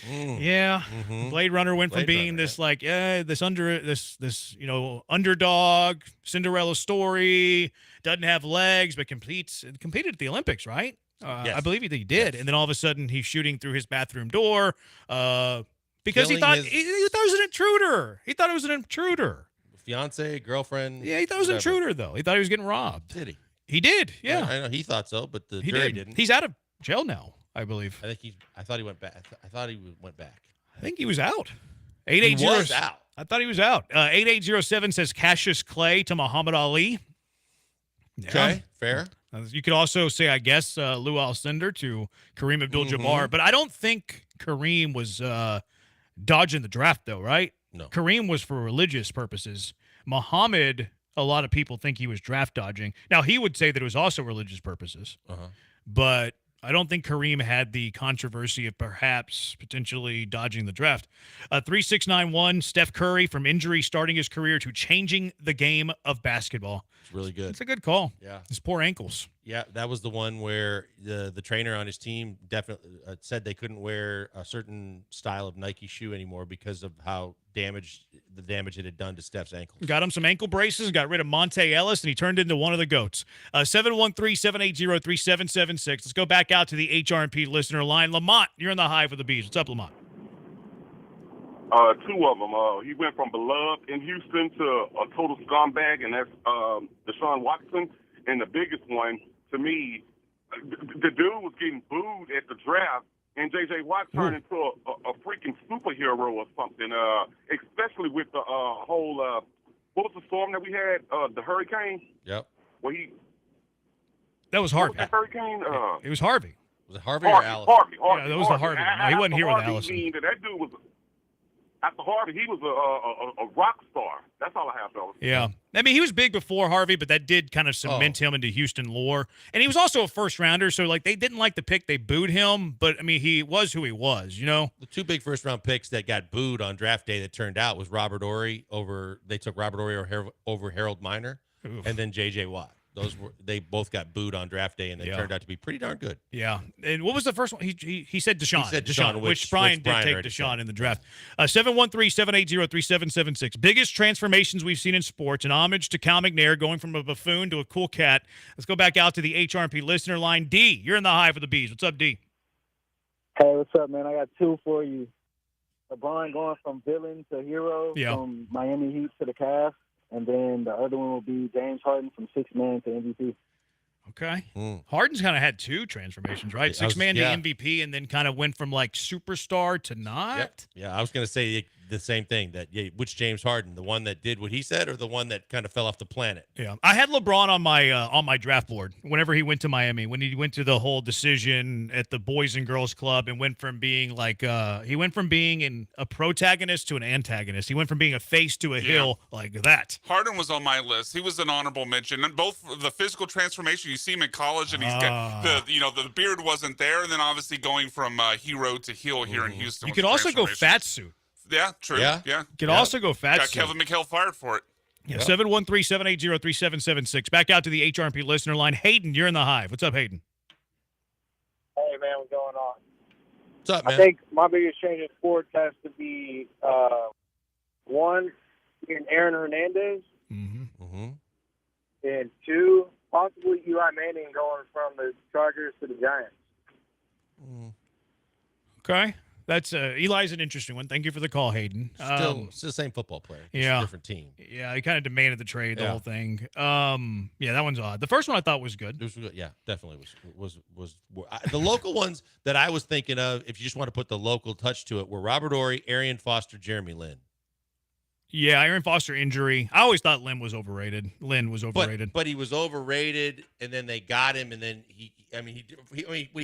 Yeah. Blade Runner went from being this underdog, Cinderella story, doesn't have legs, but competed at the Olympics, right? Yes. I believe he did. Yes. And then all of a sudden he's shooting through his bathroom door because he thought it was an intruder. He thought it was an intruder. Fiance, girlfriend. Yeah, he thought it was an intruder, though. He thought he was getting robbed. Did he? He did, yeah. I know he thought so, but the he jury didn't. He's out of jail now, I believe. I thought he went back. I thought he went back. I think he was out. He was out. I thought he was out. 8807 says Cassius Clay to Muhammad Ali. Yeah. Okay, fair. You could also say, I guess, Lou Alcindor to Kareem Abdul-Jabbar. But I don't think Kareem was dodging the draft, though, right? No. Kareem was for religious purposes. Muhammad, a lot of people think he was draft dodging. Now, he would say that it was also religious purposes. But I don't think Kareem had the controversy of perhaps potentially dodging the draft. 3691, Steph Curry from injury starting his career to changing the game of basketball. It's really good. It's a good call. Yeah. His poor ankles. Yeah, that was the one where the trainer on his team definitely said they couldn't wear a certain style of Nike shoe anymore because of how the damage it had done to Steph's ankles. Got him some ankle braces, got rid of Monte Ellis, and he turned into one of the GOATs. 713-780-3776. Let's go back out to the HRP listener line. Lamont, you're in the Hive with the Bees. What's up, Lamont? Two of them. He went from beloved in Houston to a total scumbag, and that's Deshaun Watson. And the biggest one, to me, the dude was getting booed at the draft, and J.J. Watt turned into a freaking superhero or something, especially with the whole, what was the storm that we had, the hurricane? Yep. That was Harvey. What was the hurricane? It was Harvey. Was it Harvey or Allison? Harvey. Yeah, that was the Harvey. No, he wasn't here with Harvey, Allison. mean that dude was, after Harvey, he was a rock star. That's all I have, fellas. Yeah. I mean, he was big before Harvey, but that did kind of cement him into Houston lore. And he was also a first-rounder, so, like, they didn't like the pick. They booed him, but, I mean, he was who he was, you know? The two big first-round picks that got booed on draft day that turned out was they took Robert Ory over Harold Miner, and then J.J. Watt. They both got booed on draft day, and they turned out to be pretty darn good. Yeah. And what was the first one? He said Deshaun. He said Deshaun, which Brian did take Deshaun in the draft. 713-780-3776. Biggest transformations we've seen in sports. An homage to Cal McNair going from a buffoon to a cool cat. Let's go back out to the HRP listener line. D, you're in the Hive with the Bees. What's up, D? Hey, what's up, man? I got two for you. LeBron going from villain to hero, from Miami Heat to the Cavs. And then the other one will be James Harden from six-man to MVP. Okay. Harden's kind of had two transformations, right? Six-man to MVP, and then kind of went from, like, superstar to not. Yep. Yeah, I was going to say the same thing. Which James Harden, the one that did what he said, or the one that kind of fell off the planet? Yeah, I had LeBron on my draft board whenever he went to Miami. When he went to the whole decision at the Boys and Girls Club and went from being a protagonist to an antagonist. He went from being a face to a heel like that. Harden was on my list. He was an honorable mention. And both the physical transformation, you see him in college, and he's got the beard wasn't there, and then obviously going from hero to heel here in Houston. You could also go fat suit. Yeah, true. Yeah. You could also go fat Got suit. Kevin McHale fired for it. Yeah, 713-780-3776. Back out to the HRP listener line. Hayden, you're in the Hive. What's up, Hayden? Hey, man, what's going on? What's up, man? I think my biggest change in sports has to be, one, being Aaron Hernandez, and two, possibly Eli Manning going from the Chargers to the Giants. Okay. That's Eli's an interesting one. Thank you for the call, Hayden. Still the same football player. Just a different team. Yeah, he kind of demanded the trade, the whole thing. Yeah, that one's odd. The first one I thought was good. It was good. Yeah, definitely was the local ones that I was thinking of, if you just want to put the local touch to it, were Robert Ory, Arian Foster, Jeremy Lin. Yeah, Aaron Foster injury. I always thought Lynn was overrated. But he was overrated, and then they got him, and then when he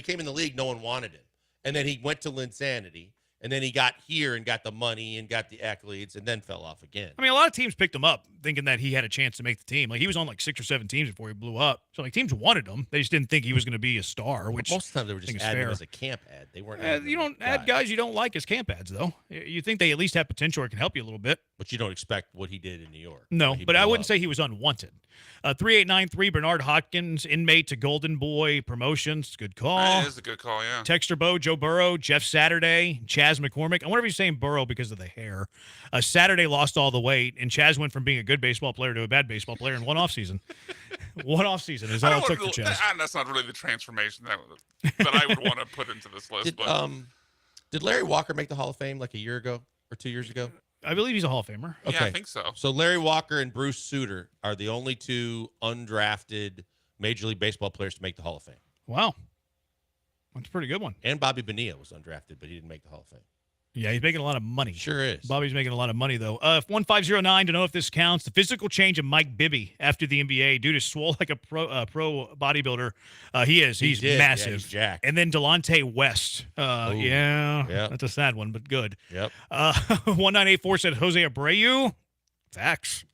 came in the league, no one wanted him. And then he went to Linsanity, and then he got here and got the money and got the accolades and then fell off again. I mean, a lot of teams picked him up thinking that he had a chance to make the team. Like, he was on like 6 or 7 teams before he blew up. So, like, teams wanted him. They just didn't think he was going to be a star, which most of the time they were just adding him as a camp ad. They weren't you don't add guys you don't like as camp ads, though. You think they at least have potential or can help you a little bit. But you don't expect what he did in New York. No, but I wouldn't say he was unwanted. 3893, Bernard Hopkins, inmate to Golden Boy promotions. Good call. That is a good call, yeah. Texter Bo, Joe Burrow, Jeff Saturday, Chaz McCormick. I wonder if he's saying Burrow because of the hair. Saturday lost all the weight, and Chaz went from being a good baseball player to a bad baseball player in one offseason. One offseason is all it took for Chaz. That's not really the transformation that I would want to put into this list. Did Larry Walker make the Hall of Fame like a year ago or 2 years ago? I believe he's a Hall of Famer. Okay. Yeah, I think so. So Larry Walker and Bruce Sutter are the only two undrafted Major League Baseball players to make the Hall of Fame. Wow. That's a pretty good one. And Bobby Bonilla was undrafted, but he didn't make the Hall of Fame. Yeah, he's making a lot of money. Sure is. Bobby's making a lot of money, though. 1509 to know if this counts. The physical change of Mike Bibby after the NBA. Dude is swole like a pro bodybuilder. He is. He's massive. Yeah, he's jacked. And then Delonte West. That's a sad one, but good. Yep. 1984 said Jose Abreu. Facts.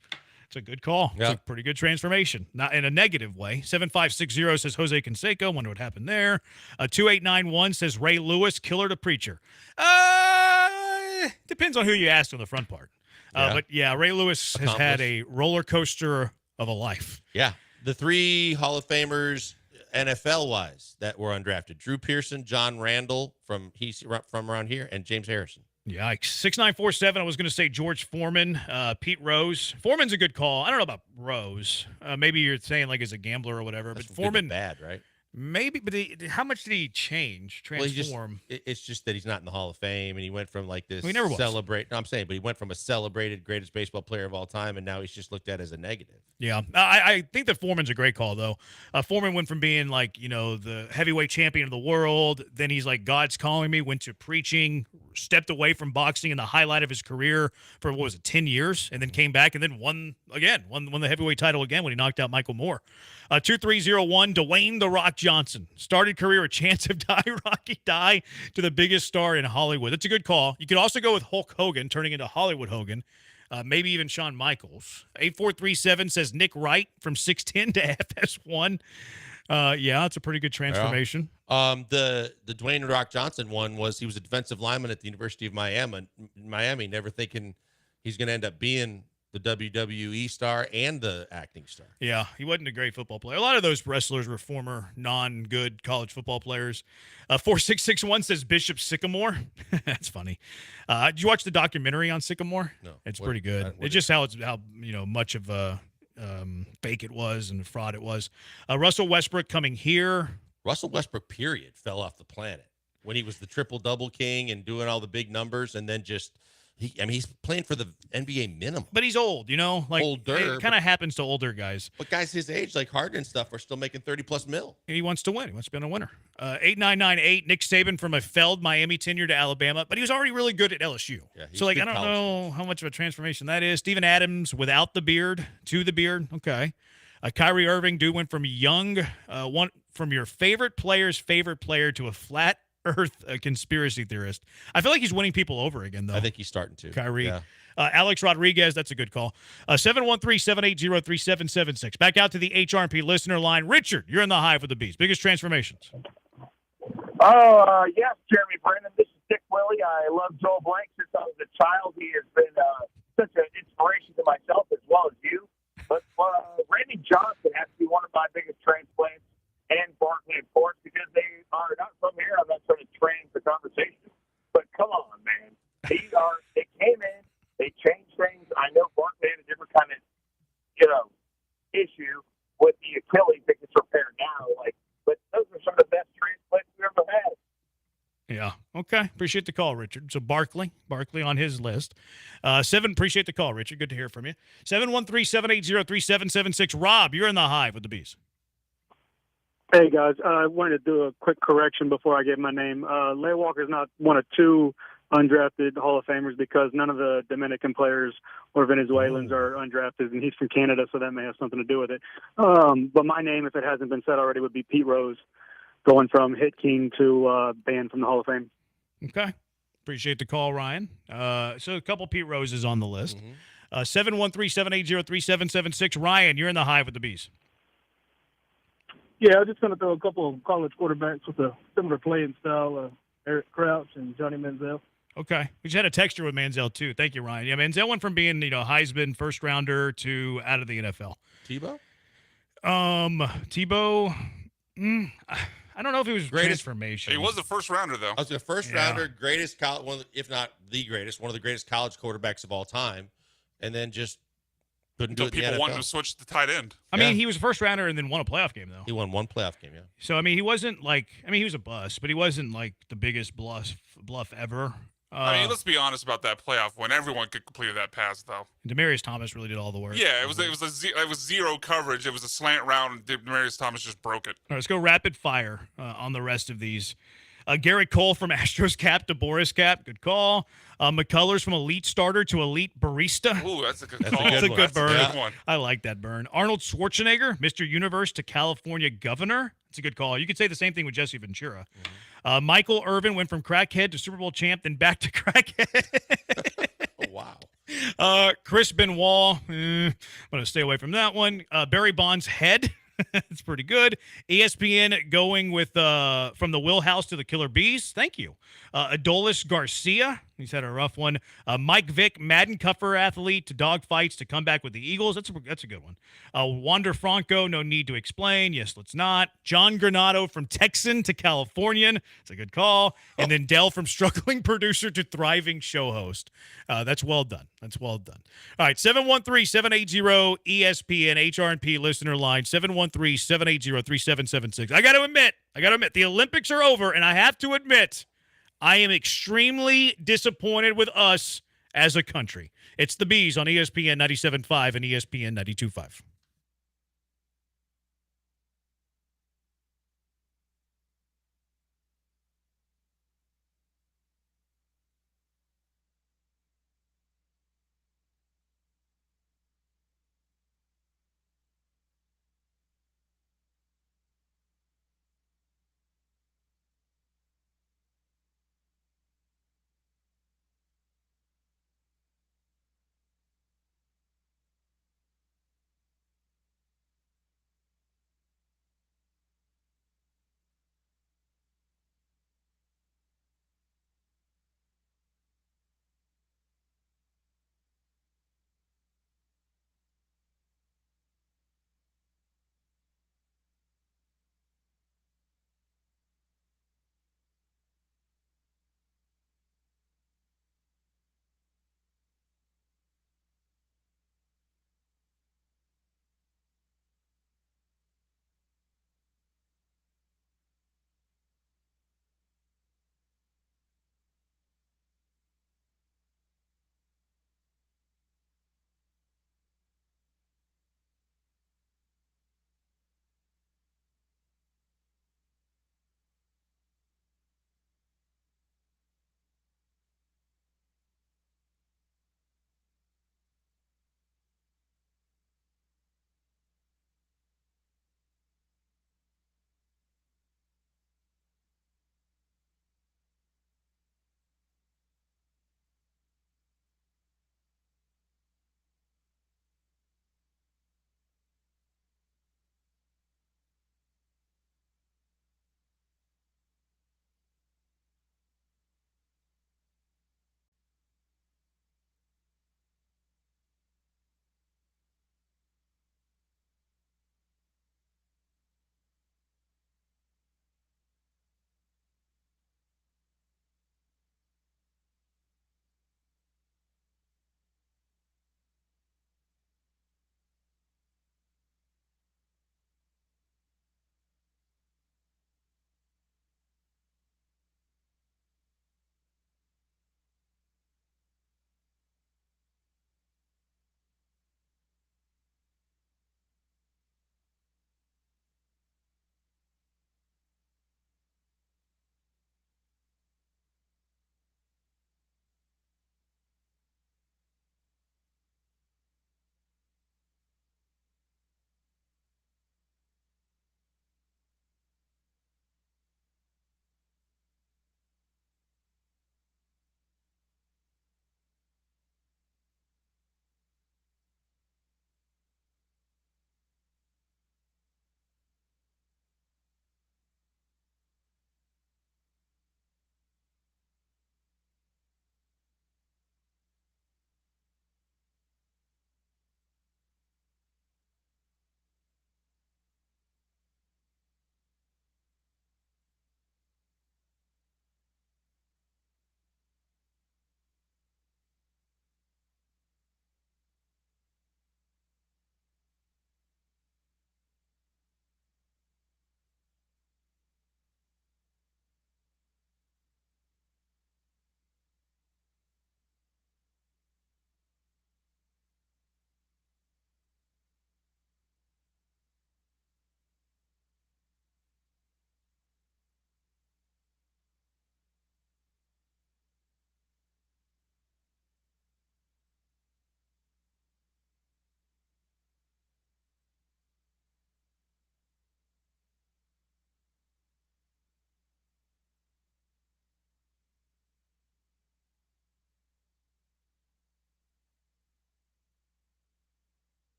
It's a good call. Yeah. It's a pretty good transformation. Not in a negative way. 7560 says Jose Canseco. Wonder what happened there. 2891 says Ray Lewis, killer to preacher. Depends on who you ask on the front part. But yeah, Ray Lewis has had a roller coaster of a life. Yeah. The 3 Hall of Famers NFL-wise that were undrafted. Drew Pearson, John Randall from around here, and James Harrison. Yikes. 6947, I was going to say George Foreman, Pete Rose. Foreman's a good call. I don't know about Rose. Maybe you're saying like as a gambler or whatever. That's but Foreman, bad, right? Maybe, but how much did he change, transform? Well, it's just that he's not in the Hall of Fame, and he went from like this Well, he never was. No, I'm saying, but he went from a celebrated greatest baseball player of all time, and now he's just looked at as a negative. Yeah, I think that Foreman's a great call, though. Foreman went from being like, the heavyweight champion of the world. Then he's like, God's calling me, went to preaching, stepped away from boxing in the highlight of his career for, 10 years, and then came back and then won the heavyweight title again when he knocked out Michael Moore. 2301, Dwayne "The Rock" Johnson. Started career a chance of Rocky die to the biggest star in Hollywood. That's a good call. You could also go with Hulk Hogan, turning into Hollywood Hogan. Maybe even Shawn Michaels. 8437 says Nick Wright from 6'10 to FS1. Yeah, it's a pretty good transformation. The Dwayne "The Rock" Johnson one was he was a defensive lineman at the University of Miami, never thinking he's going to end up being the WWE star and the acting star. Yeah, he wasn't a great football player. A lot of those wrestlers were former non-good college football players. 4661 says Bishop Sycamore. That's funny. Did you watch the documentary on Sycamore? No. It's pretty good. It's just how much of a fake it was and fraud it was. Russell Westbrook coming here. Russell Westbrook, period, fell off the planet when he was the triple-double king and doing all the big numbers, and then just he's playing for the NBA minimum. But he's old, older. It kind of happens to older guys. But guys his age, like Harden and stuff, are still making 30+ mil. He wants to win. He wants to be a winner. 8998, Nick Saban from a failed Miami tenure to Alabama, but he was already really good at LSU. Yeah, so, I don't know how much of a transformation that is. Steven Adams without the beard to the beard. Okay. Kyrie Irving, went from from your favorite player's favorite player to a flat Earth conspiracy theorist. I feel like he's winning people over again, though. I think he's starting to. Kyrie. Yeah. Alex Rodriguez, that's a good call. 713-780-3776. Back out to the HRP listener line. Richard, you're in the hive with the Bees. Biggest transformations. Yes, Jeremy Brennan. This is Dick Willie. I love Joel Blank since I was a child. He has been such an inspiration to myself as well as you. But Randy Johnson has to be one of my biggest transplants, and Barkley, of course, because they are not from here. I'm not trying to trans the conversation, but come on, man. They came in, they changed things. I know Barkley had a different kind of, issue with the Achilles that gets repaired now. But those are some of the best transplants we've ever had. Yeah. Okay. Appreciate the call, Richard. So Barkley on his list. Appreciate the call, Richard. Good to hear from you. 713-780-3776. Rob, you're in the hive with the Bees. Hey, guys. I wanted to do a quick correction before I give my name. Leigh Walker's not one of 2 undrafted Hall of Famers because none of the Dominican players or Venezuelans are undrafted, and he's from Canada, so that may have something to do with it. But my name, if it hasn't been said already, would be Pete Rose, going from hit king to banned from the Hall of Fame. Okay. Appreciate the call, Ryan. So a couple Pete Roses on the list. 713-780-3776. Ryan, you're in the hive with the Bees. Yeah, I'm just going to throw a couple of college quarterbacks with a similar playing style, Eric Crouch and Johnny Manziel. Okay. We just had a texture with Manziel, too. Thank you, Ryan. Yeah, Manziel went from being, Heisman first-rounder to out of the NFL. Tebow? Tebow, I don't know if it was transformation. He was the first rounder, though. I was the first rounder, greatest college, if not the greatest, one of the greatest college quarterbacks of all time, and then just couldn't do it in the People NFL. wanted to switch the tight end. I mean, he was a first rounder and then won a playoff game, though. He won one playoff game, yeah. So, I mean, he wasn't he was a bust, but he wasn't like the biggest bluff ever. I mean, let's be honest about that playoff win. Everyone could complete that pass, though. Demarius Thomas really did all the work. Yeah, it was zero coverage. It was a slant route, and Demarius Thomas just broke it. All right, let's go rapid fire on the rest of these. Garrett Cole from Astros cap to Boris cap. Good call. McCullers from elite starter to elite barista. Ooh, that's a good call. That's a good burn. That's a good one. I like that burn. Arnold Schwarzenegger, Mr. Universe to California governor. That's a good call. You could say the same thing with Jesse Ventura. Michael Irvin went from crackhead to Super Bowl champ, then back to crackhead. Oh, wow. Chris Benoit, I'm going to stay away from that one. Barry Bonds' head. It's pretty good. ESPN going with from the Will House to the Killer Bees. Thank you. Adolis Garcia. He's had a rough one. Mike Vick, Madden Cuffer athlete to dog fights to come back with the Eagles. That's a good one. Wander Franco, no need to explain. Yes, let's not. John Granado from Texan to Californian. It's a good call. And then Dell from struggling producer to thriving show host. That's well done. That's well done. All right, 713-780-ESPN HRP listener line, 713-780-3776. I got to admit, the Olympics are over, and I have to admit, I am extremely disappointed with us as a country. It's the Bees on ESPN 97.5 and ESPN 92.5.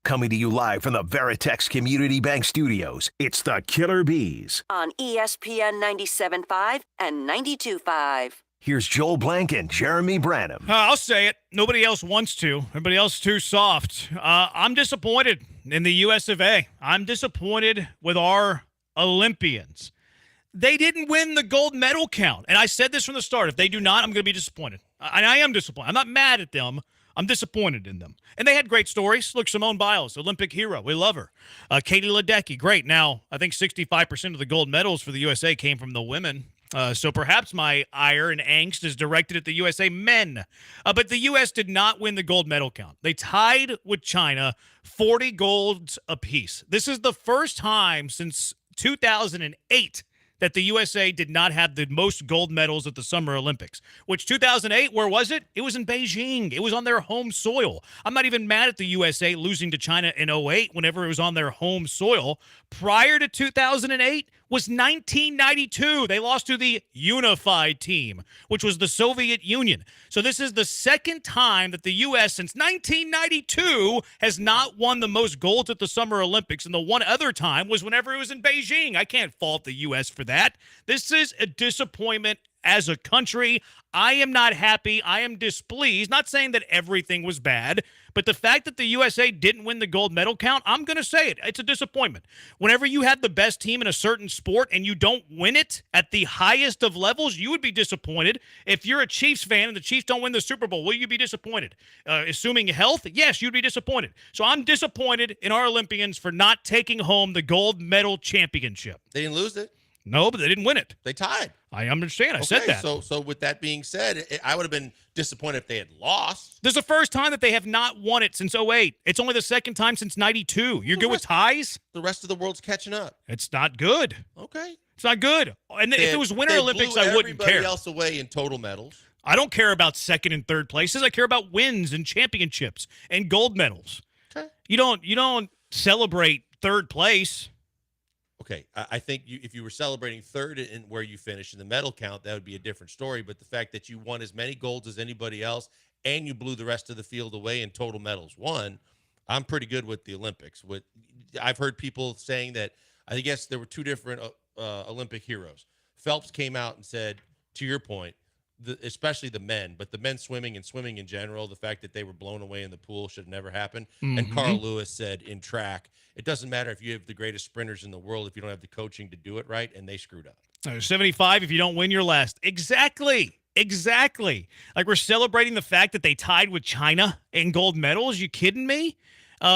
Coming to you live from the Veritex Community Bank Studios, it's the Killer Bees. On ESPN 97.5 and 92.5. Here's Joel Blank and Jeremy Branham. I'll say it. Nobody else wants to. Everybody else is too soft. I'm disappointed in the US of A. I'm disappointed with our Olympians. They didn't win the gold medal count. And I said this from the start. If they do not, I'm going to be disappointed. And I am disappointed. I'm not mad at them. I'm disappointed in them. And they had great stories. Look, Simone Biles, Olympic hero. We love her. Katie Ledecky, great. Now, I think 65% of the gold medals for the USA came from the women. So perhaps my ire and angst is directed at the USA men. But the U.S. did not win the gold medal count. They tied with China 40 golds apiece. This is the first time since 2008 that the USA did not have the most gold medals at the Summer Olympics, which 2008, where was it? It was in Beijing. It was on their home soil. I'm not even mad at the USA losing to China in 2008 whenever it was on their home soil. Prior to 2008 was 1992. They lost to the unified team, which was the Soviet Union. So this is the second time that the U.S. since 1992 has not won the most golds at the Summer Olympics, and the one other time was whenever it was in Beijing. I can't fault the U.S. for that. This is a disappointment as a country. I am not happy. I am displeased. Not saying that everything was bad, but the fact that the USA didn't win the gold medal count, I'm going to say it. It's a disappointment. Whenever you have the best team in a certain sport and you don't win it at the highest of levels, you would be disappointed. If you're a Chiefs fan and the Chiefs don't win the Super Bowl, will you be disappointed? Assuming health, yes, you'd be disappointed. So I'm disappointed in our Olympians for not taking home the gold medal championship. They didn't lose it. No, but they didn't win it. They tied. I understand. I said that. So with that being said, I would have been disappointed if they had lost. This is the first time that they have not won it since 2008. It's only the second time since 92. You're good with ties? The rest of the world's catching up. It's not good. Okay. It's not good. And if it was Winter Olympics, I wouldn't care. Everybody else away in total medals. I don't care about second and third places. I care about wins and championships and gold medals. Okay. You don't celebrate third place. Okay, I think if you were celebrating third in where you finished in the medal count, that would be a different story. But the fact that you won as many golds as anybody else and you blew the rest of the field away in total medals won, I'm pretty good with the Olympics. I've heard people saying that I guess there were two different Olympic heroes. Phelps came out and said, to your point, especially the men, but the men swimming and swimming in general, the fact that they were blown away in the pool should have never happened. Mm-hmm. And Carl Lewis said in track, it doesn't matter if you have the greatest sprinters in the world if you don't have the coaching to do it right, and they screwed up. 75, if you don't win, you're last. Exactly. Like we're celebrating the fact that they tied with China in gold medals. You kidding me?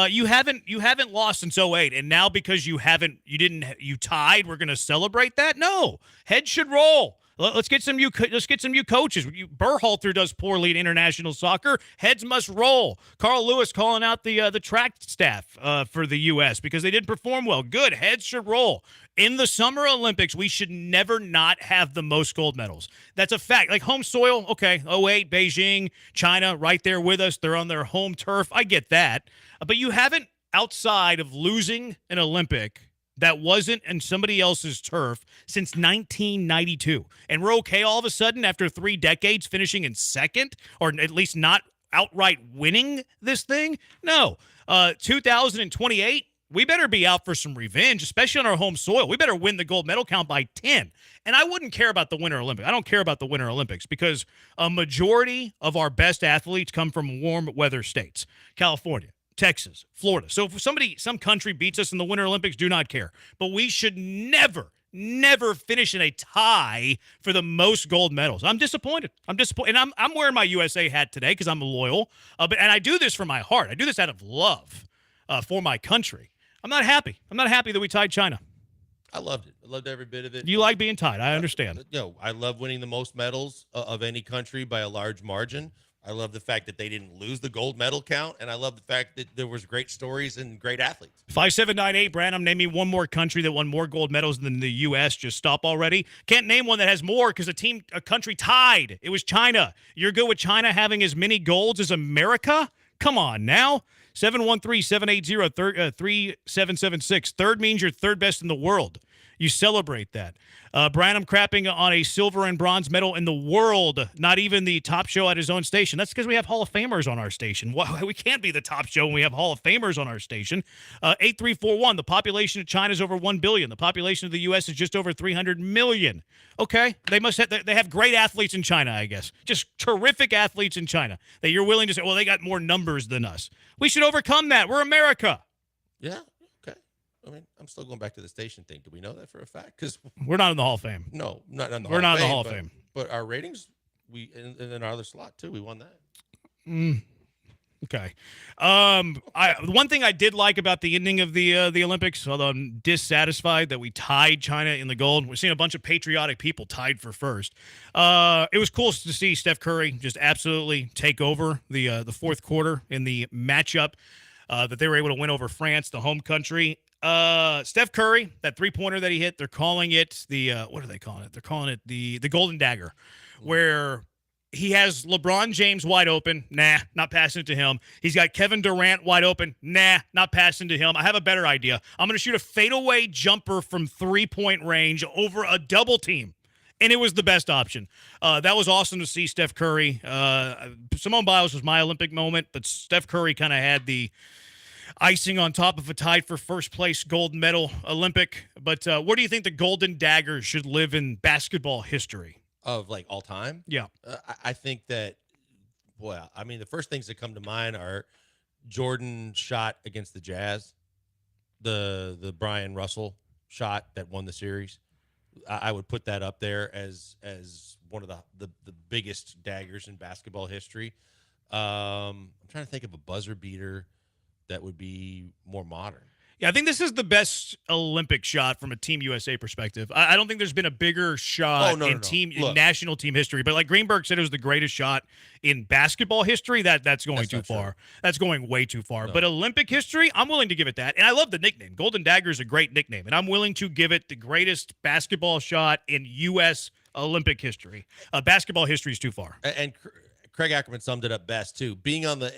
You haven't lost since 2008, and now because you tied, we're going to celebrate that? No. Heads should roll. Let's get some new coaches. Berhalter does poorly in international soccer. Heads must roll. Carl Lewis calling out the track staff for the U.S. because they didn't perform well. Good. Heads should roll. In the Summer Olympics, we should never not have the most gold medals. That's a fact. Like home soil, okay, 2008, Beijing, China, right there with us. They're on their home turf. I get that. But you haven't, outside of losing an Olympic that wasn't in somebody else's turf since 1992. And we're okay all of a sudden after 3 decades finishing in second, or at least not outright winning this thing? No. 2028, we better be out for some revenge, especially on our home soil. We better win the gold medal count by 10. And I wouldn't care about the Winter Olympics. I don't care about the Winter Olympics because a majority of our best athletes come from warm weather states. California, Texas, Florida. So if some country beats us in the Winter Olympics, do not care. But we should never finish in a tie for the most gold medals. I'm disappointed. And I'm wearing my USA hat today because I'm loyal. And I do this from my heart. I do this out of love for my country. I'm not happy. I'm not happy that we tied China. I loved it. I loved every bit of it. You like being tied. I understand. I love winning the most medals of any country by a large margin. I love the fact that they didn't lose the gold medal count, and I love the fact that there was great stories and great athletes. 5798, Branham, name me one more country that won more gold medals than the U.S. Just stop already. Can't name one that has more because a country tied. It was China. You're good with China having as many golds as America? Come on now. 713-780-3776. Third means you're third best in the world. You celebrate that. Branham crapping on a silver and bronze medal in the world, not even the top show at his own station. That's because we have Hall of Famers on our station. We can't be the top show when we have Hall of Famers on our station. 8341, the population of China is over 1 billion. The population of the U.S. is just over 300 million. Okay, they have great athletes in China, I guess. Just terrific athletes in China that you're willing to say, well, they got more numbers than us. We should overcome that. We're America. Yeah. I mean, I'm still going back to the station thing. Do we know that for a fact? Because we're not in the Hall of Fame. No, not in the We're not in the Hall of Fame. But our ratings, in our other slot too, we won that. Okay. One thing I did like about the ending of the Olympics, although I'm dissatisfied that we tied China in the gold. We're seeing a bunch of patriotic people tied for first. It was cool to see Steph Curry just absolutely take over the fourth quarter in the matchup that they were able to win over France, the home country. Steph Curry, that three-pointer that he hit, they're calling it what are they calling it? They're calling it the Golden Dagger, where he has LeBron James wide open. Nah, not passing it to him. He's got Kevin Durant wide open. Nah, not passing to him. I have a better idea. I'm going to shoot a fadeaway jumper from three-point range over a double team. And it was the best option. That was awesome to see Steph Curry. Simone Biles was my Olympic moment, but Steph Curry kind of had the icing on top of a tied for first place gold medal Olympic. But where do you think the Golden Dagger should live in basketball history? Of like all time? Yeah. I think that, well, I mean, the first things that come to mind are Jordan shot against the Jazz, the Brian Russell shot that won the series. I would put that up there as one of the biggest daggers in basketball history. I'm trying to think of a buzzer beater that would be more modern. Yeah, I think this is the best Olympic shot from a Team USA perspective. I don't think there's been a bigger shot in national team history. But like Greenberg said, it was the greatest shot in basketball history. That's going too far. That's going way too far. No. But Olympic history, I'm willing to give it that. And I love the nickname. Golden Dagger is a great nickname. And I'm willing to give it the greatest basketball shot in U.S. Olympic history. Basketball history is too far. And Craig Ackerman summed it up best too.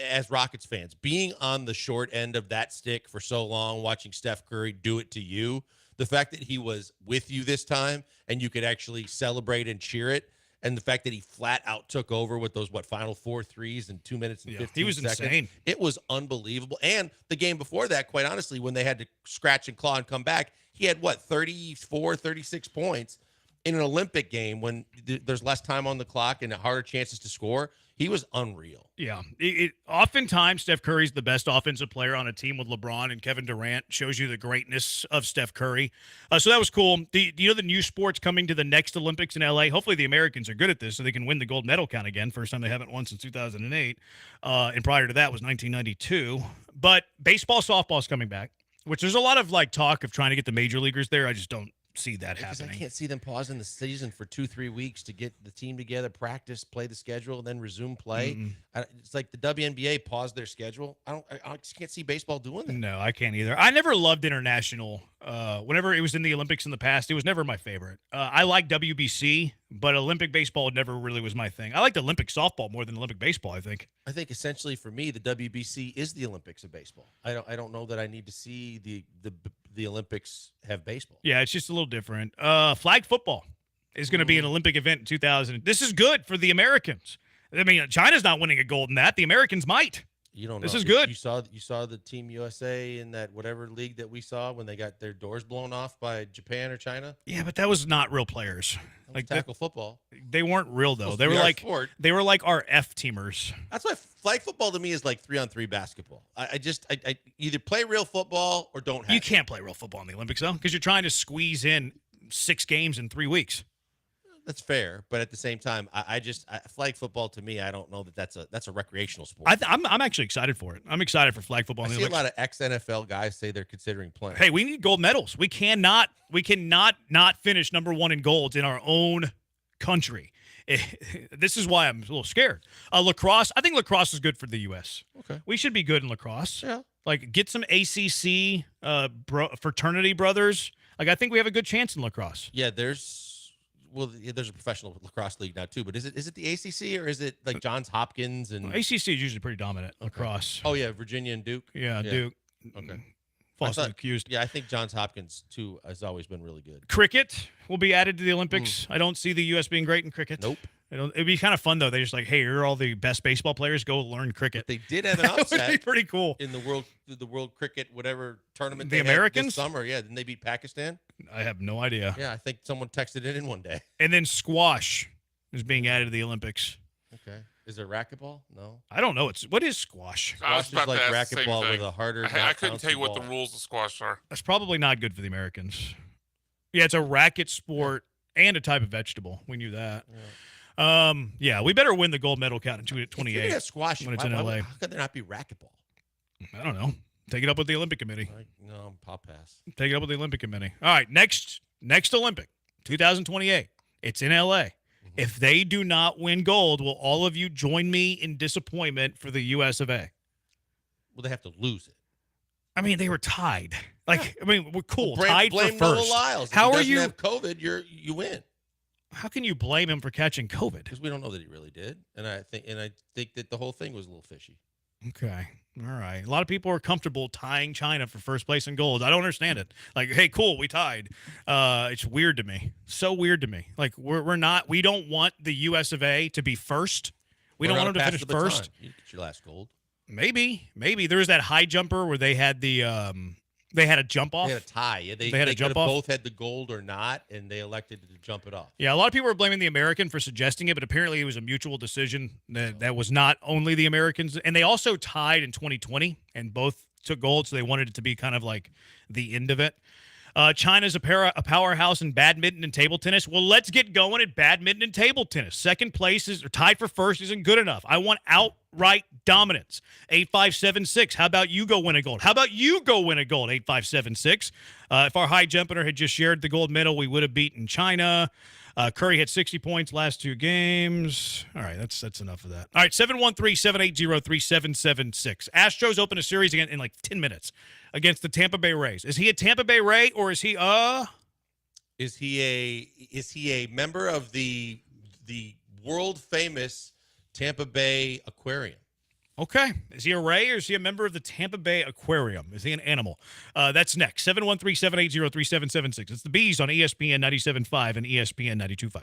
As Rockets fans, being on the short end of that stick for so long, watching Steph Curry do it to you, the fact that he was with you this time and you could actually celebrate and cheer it, and the fact that he flat out took over with those final 4 threes in 2 minutes and 15 seconds. He was insane. It was unbelievable. And the game before that, quite honestly, when they had to scratch and claw and come back, he had 34, 36 points in an Olympic game when there's less time on the clock and harder chances to score. He was unreal. Yeah. Oftentimes, Steph Curry's the best offensive player on a team with LeBron and Kevin Durant. Shows you the greatness of Steph Curry. So that was cool. Do you know the new sport's coming to the next Olympics in L.A.? Hopefully the Americans are good at this so they can win the gold medal count again. First time they haven't won since 2008. And prior to that was 1992. But baseball, softball's coming back, which there's a lot of talk of trying to get the major leaguers there. I just don't see that happening. I can't see them pausing the season for 2-3 weeks to get the team together, practice, play the schedule, and then resume play. It's like the WNBA paused their schedule. I just can't see baseball doing that. No, I can't either. I never loved international. Whenever it was in the Olympics in the past, it was never my favorite. I like WBC, but Olympic baseball never really was my thing. I liked Olympic softball more than Olympic baseball, I think. I think essentially for me, the WBC is the Olympics of baseball. I don't know that I need to see the Olympics have baseball. Yeah, it's just a little different. Flag football is going to be an Olympic event in 2000. This is good for the Americans. I mean, China's not winning a gold in that. The Americans might. You don't know. This is good. You saw the Team USA in that whatever league that we saw when they got their doors blown off by Japan or China. Yeah, but that was not real players. Like tackle football. They weren't real though. They were like our F teamers. That's why flag football to me is like 3-on-3 basketball. I either play real football or don't have. You can't play real football in the Olympics though, because you're trying to squeeze in 6 games in 3 weeks. That's fair, but at the same time, flag football to me, I don't know that that's a recreational sport. I'm actually excited for it. I'm excited for flag football. I see a lot of ex-NFL guys say they're considering playing. Hey, we need gold medals. We cannot not finish number 1 in golds in our own country. This is why I'm a little scared. Lacrosse, I think lacrosse is good for the U.S. Okay, we should be good in lacrosse. Yeah, get some ACC fraternity brothers. I think we have a good chance in lacrosse. Yeah, there's a professional lacrosse league now too, but is it the ACC or is it like Johns Hopkins and ACC is usually pretty dominant lacrosse. Oh yeah, Virginia and Duke. Yeah, Duke. Okay. falsely accused. Yeah, I think Johns Hopkins too has always been really good. Cricket will be added to the Olympics. I don't see the U.S. being great in cricket. Nope. It'd be kind of fun though. They're just like, hey, here are all the best baseball players. Go learn cricket. They did have an upset. That would be pretty cool in the world cricket whatever tournament. The they had Americans this summer. Yeah, didn't they beat Pakistan? I have no idea. Yeah, I think someone texted it in one day. And then squash is being added to the Olympics. Okay. Is it racquetball? No. I don't know. What is squash? I was Squash about is like to ask the same racquetball thing. with a harder. I couldn't tell you what ball. the rules of squash are. That's probably not good for the Americans. Yeah, it's a racket sport and a type of vegetable. We knew that. Yeah, we better win the gold medal count in 2028 squash when it's in LA. How could there not be racquetball? I don't know. Take it up with the Olympic Committee. No, I'll pass. Take it up with the Olympic Committee. All right, next Olympic, 2028. It's in LA. If they do not win gold, will all of you join me in disappointment for the US of A? Well, they have to lose it. I mean, they were tied. Like, I mean, we're cool. Tied blame for Noah first. Lyles. If How he are doesn't you? have COVID, you win. How can you blame him for catching COVID? Because we don't know that he really did, and I think that the whole thing was a little fishy. Okay. All right. A lot of people are comfortable tying China for first place in gold. I don't understand it. Like, hey, cool, we tied. It's weird to me. So weird to me. Like, we don't want the US of A to be first. We don't want them to finish first. You get your last gold. Maybe. There was that high jumper where they had they had a jump off. They had a tie. Yeah, they had a jump off. Both had the gold or not, and they elected to jump it off. Yeah, a lot of people were blaming the American for suggesting it, but apparently it was a mutual decision. That was not only the Americans. And they also tied in 2020, and both took gold, so they wanted it to be kind of like the end of it. China's a powerhouse in badminton and table tennis. Well, let's get going at badminton and table tennis. Second place or tied for first isn't good enough. I want outright dominance. 8576. How about you go win a gold? 8576. If our high jumper had just shared the gold medal, we would have beaten China. Curry had 60 points last two games. All right, that's enough of that. All right, 713-780-3776. Astros open a series again in like 10 minutes against the Tampa Bay Rays. Is he a Tampa Bay Ray or is he Is he a member of the world famous Tampa Bay Aquarium? Okay. Is he a Ray or is he a member of the Tampa Bay Aquarium? Is he an animal? That's next. 713-780-3776. It's the Bees on ESPN 97.5 and ESPN 92.5.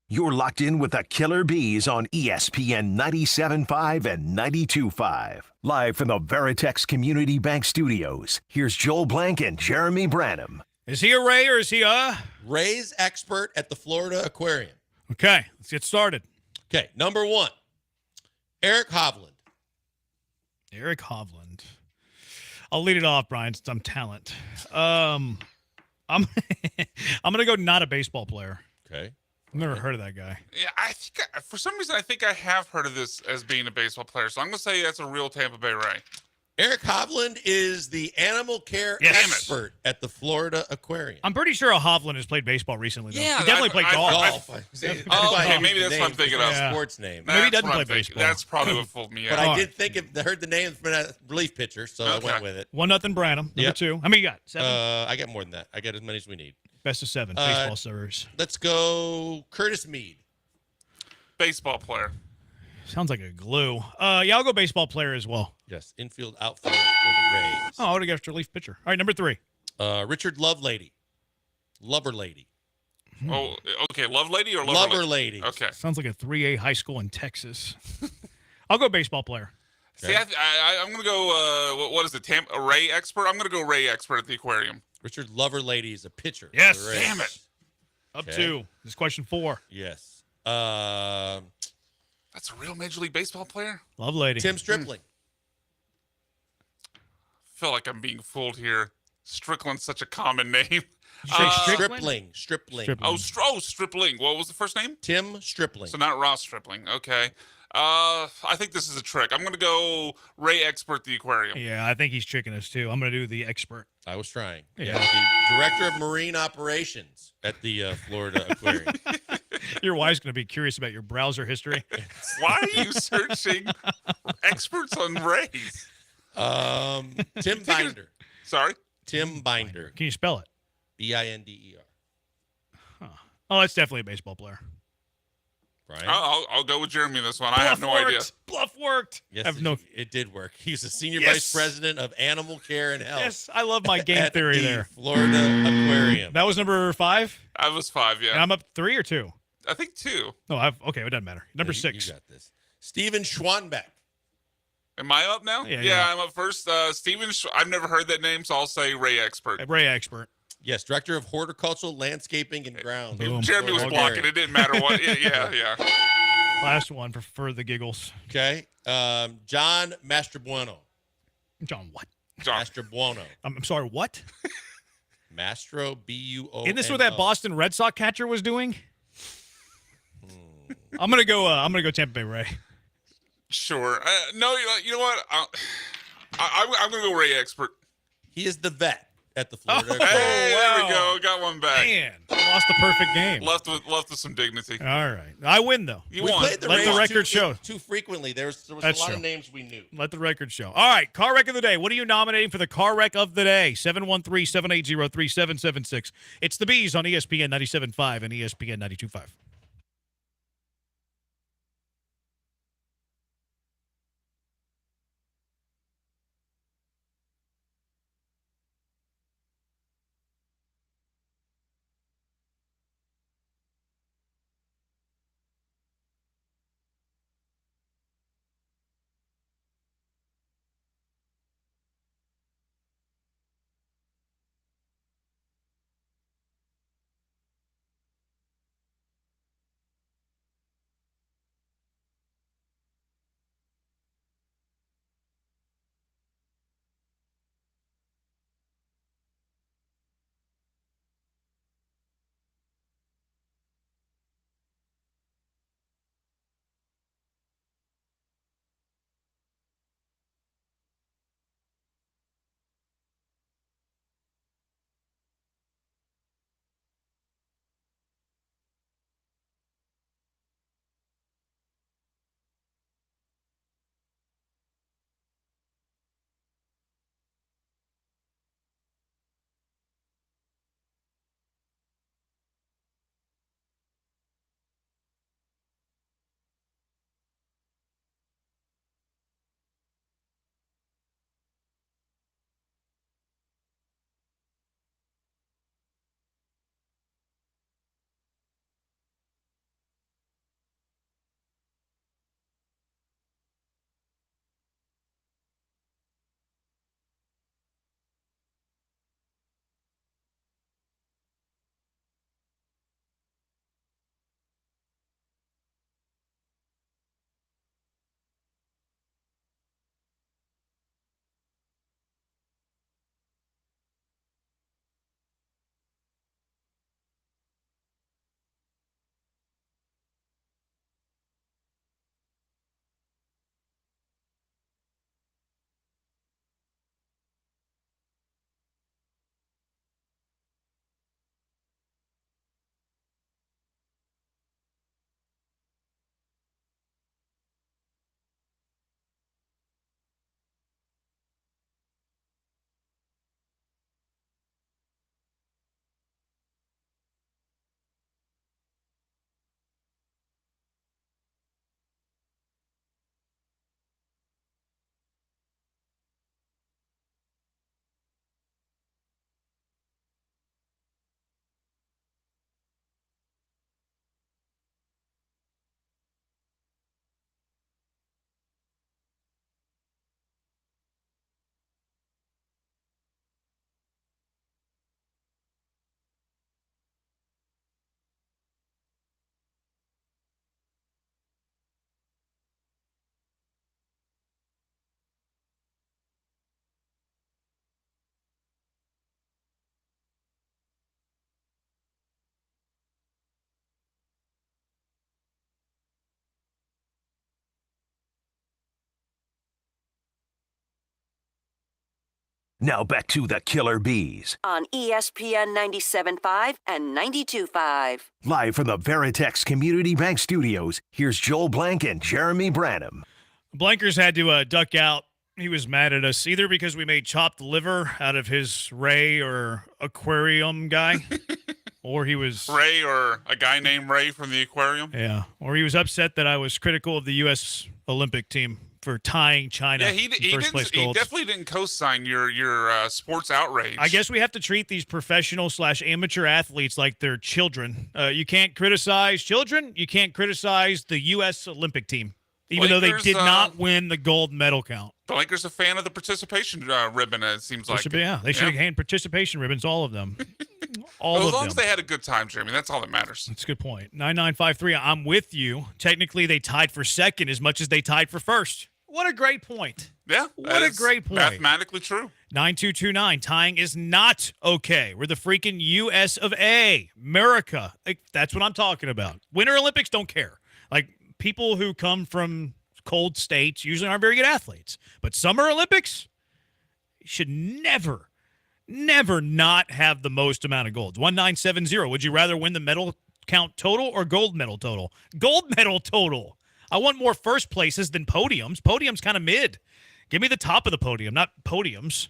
You're locked in with the Killer Bees on ESPN 97.5 and 92.5. Live from the Veritex Community Bank Studios, here's Joel Blank and Jeremy Branham. Is he a Ray or is he a? Ray's expert at the Florida Aquarium. Okay, let's get started. Okay, number 1, Eric Hovland. Eric Hovland. I'll lead it off, Brian, since I'm talent. I'm I'm gonna go not a baseball player. Okay. I've never heard of that guy. Yeah, I think for some reason I think I have heard of this as being a baseball player. So I'm gonna say that's a real Tampa Bay Ray. Eric Hovland is the animal care expert at the Florida Aquarium. I'm pretty sure Hovland has played baseball recently, though. Yeah, he definitely played golf. Okay, maybe that's what I'm thinking of. Sports name. Maybe he doesn't play baseball. That's probably what fooled me. But I did think I heard the name from a relief pitcher, so I went with it. 1-0 Branham. Number 2. How many you got? 7? I got more than that. I got as many as we need. Best of 7 baseball servers. Let's go Curtis Mead. Baseball player. Sounds like a glue. Yeah, I'll go baseball player as well. Yes, infield outfielder for the Rays. Oh, I would have guessed relief pitcher. All right, number 3. Richard Lovelady. Lover Lady. Oh, okay. Love Lady or Lover Lady? Okay. Sounds like a 3A high school in Texas. I'll go baseball player. See, I'm going to go, what is it, a Ray expert? I'm going to go Ray expert at the aquarium. Richard Lover Lady is a pitcher. Yes. For the Rays. Damn it. Up 2. This is question 4. Yes. That's a real Major League Baseball player? Love lady. Tim Stripling. I feel like I'm being fooled here. Strickland's such a common name. Did you say Stripling. Oh, Stripling. What was the first name? Tim Stripling. So not Ross Stripling. Okay. I think this is a trick. I'm going to go Ray expert the aquarium. Yeah, I think he's tricking us too. I'm going to do the expert. I was trying. Yeah. The director of marine operations at the Florida Aquarium. Your wife's going to be curious about your browser history. Why are you searching experts on Rays? Tim Binder. Sorry? Tim Binder. Can you spell it? Binder. Huh. Oh, that's definitely a baseball player. Brian? I'll go with Jeremy on this one. I have no idea. Bluff worked. Yes, it did work. He's a senior Yes. vice president of animal care and health. Yes, I love my game theory the there. Florida Aquarium. That was number 5? I was 5, yeah. And I'm up 3 or 2? I think 2. No, okay, it doesn't matter. Number 6. You got this. Steven Schwanbeck. Am I up now? Yeah. I'm up first. Steven, I've never heard that name, so I'll say Ray expert. Ray expert. Yes, director of horticultural landscaping and grounds. Boom. Jeremy was blocking. It didn't matter what. Yeah. Last one for the giggles. Okay. John Mastrobuono. John what? John Mastrobuono. I'm sorry, what? Mastro, B-U-O-N-O. Isn't this what that Boston Red Sox catcher was doing? I'm gonna go Tampa Bay Ray. Sure. No, you know what? I'm going to go Ray expert. He is the vet at the Florida Aquarium. Hey, there we go. Got one back. Man, lost the perfect game. Left with some dignity. All right, I win though. You We won. played the Let Rays the record show. too frequently. There was That's a lot true. of names we knew. Let the record show. All right, car wreck of the day. What are you nominating for the car wreck of the day? 713-780-3776. It's the Bees on ESPN 97.5 and ESPN 92.5. Now back to the Killer Bees. On ESPN 97.5 and 92.5. Live from the Veritex Community Bank Studios, here's Joel Blank and Jeremy Branham. Blankers had to duck out. He was mad at us either because we made chopped liver out of his Ray or aquarium guy, or he was Ray or a guy named Ray from the aquarium. Yeah, or he was upset that I was critical of the U.S. Olympic team for tying China. Yeah, he in first place golds. definitely didn't co-sign your sports outrage. I guess we have to treat these professional/amateur athletes like they're children. You can't criticize children. You can't criticize the U.S. Olympic team, even though they did not win the gold medal count. The Lakers a fan of the participation ribbon, it seems like. They should hand participation ribbons, all of them. As long as they had a good time, Jeremy, that's all that matters. That's a good point. 9953, I'm with you. Technically, they tied for second as much as they tied for first. What a great point. Yeah. What a great point. Mathematically true. 9229, tying is not okay. We're the freaking U.S. of A. America. Like, that's what I'm talking about. Winter Olympics don't care. Like, people who come from cold states usually aren't very good athletes. But Summer Olympics should never not have the most amount of golds. 1970. Would you rather win the medal count total or gold medal total? Gold medal total. I want more first places than podiums. Podiums kind of mid. Give me the top of the podium, not podiums.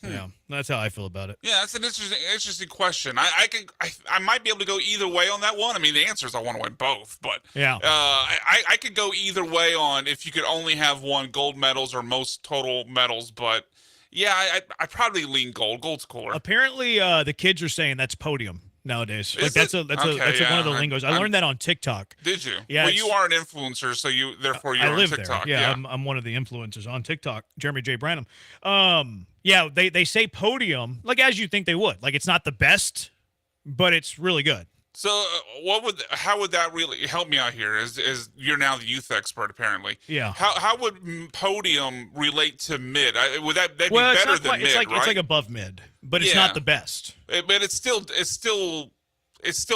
Yeah, that's how I feel about it. Yeah, that's an interesting question. I might be able to go either way on that one. I mean, the answer is I want to win both, but yeah, I could go either way on if you could only have one gold medals or most total medals. But yeah, I probably lean gold. Gold's cooler. Apparently, the kids are saying that's podium nowadays. Like that's one of the lingos. I learned that on TikTok. Did you? Yeah. Well, you are an influencer, so you're I on live TikTok. There. Yeah, I'm one of the influencers on TikTok. Jeremy J. Branham. Yeah, they say podium like as you think they would. Like it's not the best, but it's really good. So how would that really help me out here? Is you're now the youth expert apparently? Yeah. How would podium relate to mid? Would that be well, better than mid? It's like above mid, but it's not the best. But it's still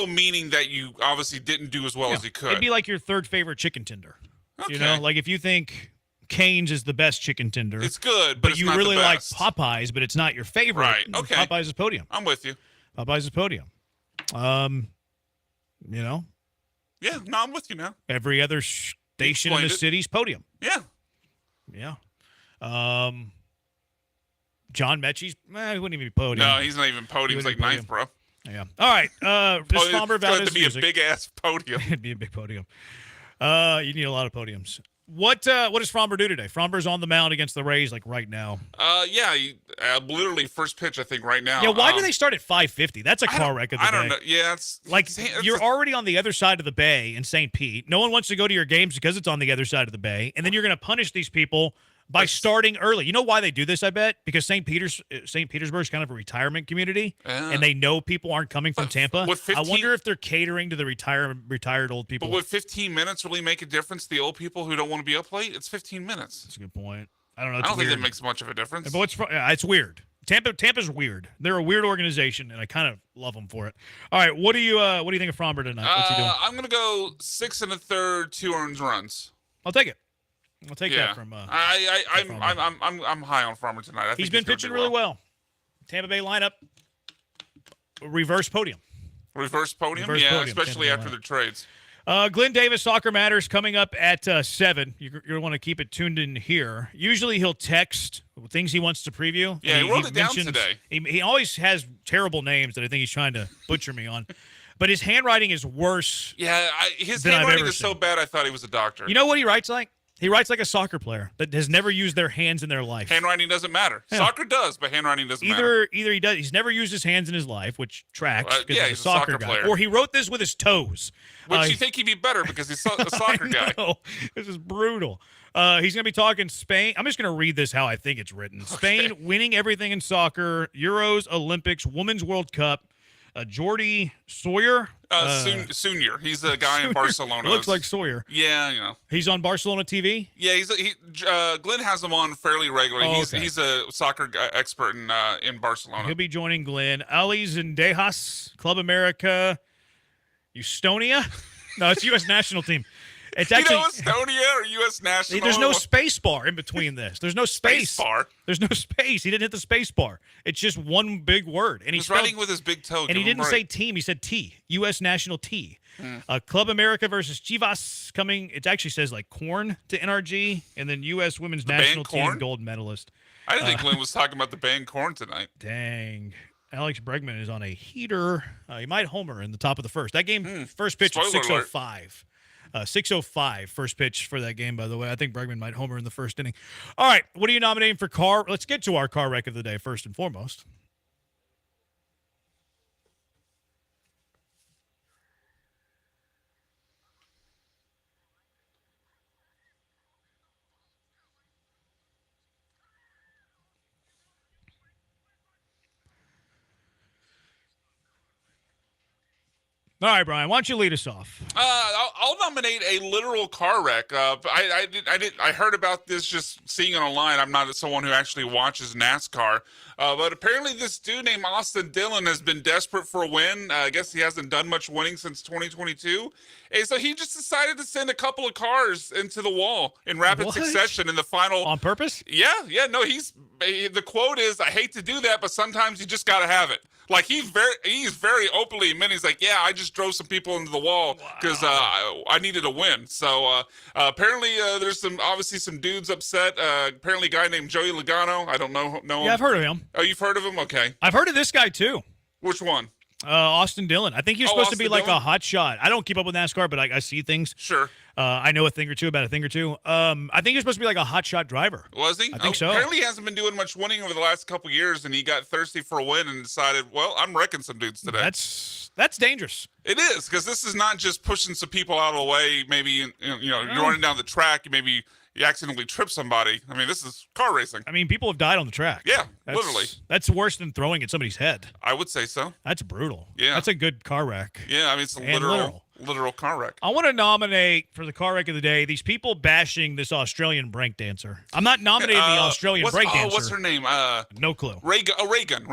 meaning that you obviously didn't do as well as you could. It'd be like your third favorite chicken tender. Okay. You know, like if you think Cane's is the best chicken tender, it's good, but it's you not really the like best. Popeyes, but it's not your favorite. Right. Okay. Popeyes is podium. I'm with you. Popeyes is podium. You know. Yeah. No, I'm with you now. Every other station in the city's podium. Yeah. Yeah. John Mechie's, he wouldn't even be podium. No, he's not even podium. He's like ninth, bro. Yeah. All right. This Farmer it's going to be music. a big ass podium. It'd be a big podium. You need a lot of podiums. What does Fromber do today? Fromber's on the mound against the Rays like right now. Yeah, literally first pitch I think right now. Yeah, why do they start at 5:50? That's a car wreck of the day. I don't know. Yeah, it's like you're already on the other side of the bay in St. Pete. No one wants to go to your games because it's on the other side of the bay, and then you're going to punish these people by starting early. You know why they do this, I bet? Because St. Petersburg's kind of a retirement community, and they know people aren't coming from Tampa. I wonder if they're catering to the retired old people. But would 15 minutes really make a difference to the old people who don't want to be up late? It's 15 minutes. That's a good point. I don't know. I don't think that makes much of a difference. But it's weird. Tampa's weird. They're a weird organization, and I kind of love them for it. All right, what do you think of Fromber tonight? What's he doing? I'm gonna go 6 1/3, 2 earned runs. I'll take it. I'll take that from. I'm high on Farmer tonight. He's been pitching really well. Tampa Bay lineup. Reverse podium. Reverse podium, especially after the trades. Glenn Davis, Soccer Matters, coming up at 7. You're going to want to keep it tuned in here. Usually he'll text things he wants to preview. Yeah, he wrote it down today. He always has terrible names that I think he's trying to butcher me on. But his handwriting is worse. Yeah, his handwriting is so bad I thought he was a doctor. You know what he writes like? He writes like a soccer player that has never used their hands in their life. Handwriting doesn't matter. Yeah. Soccer does, but handwriting doesn't matter. Either he does. He's never used his hands in his life, which tracks because he's a soccer guy. Player. Or he wrote this with his toes. Which you think he'd be better because he's a soccer guy. This is brutal. He's going to be talking Spain. I'm just going to read this how I think it's written. Spain winning everything in soccer, Euros, Olympics, Women's World Cup. Jordi Sawyer. Senior. He's a guy in Barcelona. Looks like Sawyer. Yeah, you know. He's on Barcelona TV? Yeah, Glenn has him on fairly regularly. Okay. He's a soccer expert in Barcelona. He'll be joining Glenn. Ali Zendejas, Club America, Estonia. No, it's U.S. national team. It's actually Estonia or U.S. national. There's no space bar in between this. There's no space. bar. There's no space. He didn't hit the space bar. It's just one big word. And he's writing with his big toe. And he didn't say team. He said T. U.S. national T. Club America versus Chivas coming. It actually says like corn to NRG, and then U.S. women's national team gold medalist. I didn't think Glenn was talking about the band Corn tonight. Dang. Alex Bregman is on a heater. He might homer in the top of the first. That game, first pitch at 6:05. 6:05 first pitch for that game, by the way. I think Bregman might homer in the first inning. All right, what are you nominating for car? Let's get to our car wreck of the day first and foremost. All right, Brian, why don't you lead us off? I'll nominate a literal car wreck. I heard about this just seeing it online. I'm not someone who actually watches NASCAR, but apparently this dude named Austin Dillon has been desperate for a win. I guess he hasn't done much winning since 2022, and so he just decided to send a couple of cars into the wall in rapid succession in the final. On purpose? Yeah. No, the quote is, "I hate to do that, but sometimes you just got to have it." Like he's very openly admitting, he's like, yeah, I just drove some people into the wall because I needed a win. So apparently there's obviously some dudes upset. Apparently a guy named Joey Logano. I don't know him. Yeah, I've heard of him. Oh, you've heard of him? Okay. I've heard of this guy too. Which one? Austin Dillon. I think he's supposed to be like Dillon? a hot shot. I don't keep up with NASCAR, but I see things. Sure. I know a thing or two about a thing or two. I think he's supposed to be like a hot shot driver. Was he? I think so. Apparently he hasn't been doing much winning over the last couple years, and he got thirsty for a win and decided, well, I'm wrecking some dudes today. That's dangerous. It is, because this is not just pushing some people out of the way. Maybe you're running down the track, maybe you accidentally trip somebody. I mean, this is car racing. I mean, people have died on the track. Yeah, literally. That's worse than throwing at somebody's head. I would say so. That's brutal. Yeah. That's a good car wreck. Yeah, I mean, it's a literal car wreck. I want to nominate for the car wreck of the day these people bashing this Australian break dancer. I'm not nominating the Australian break dancer. What's her name? No clue. Raygun.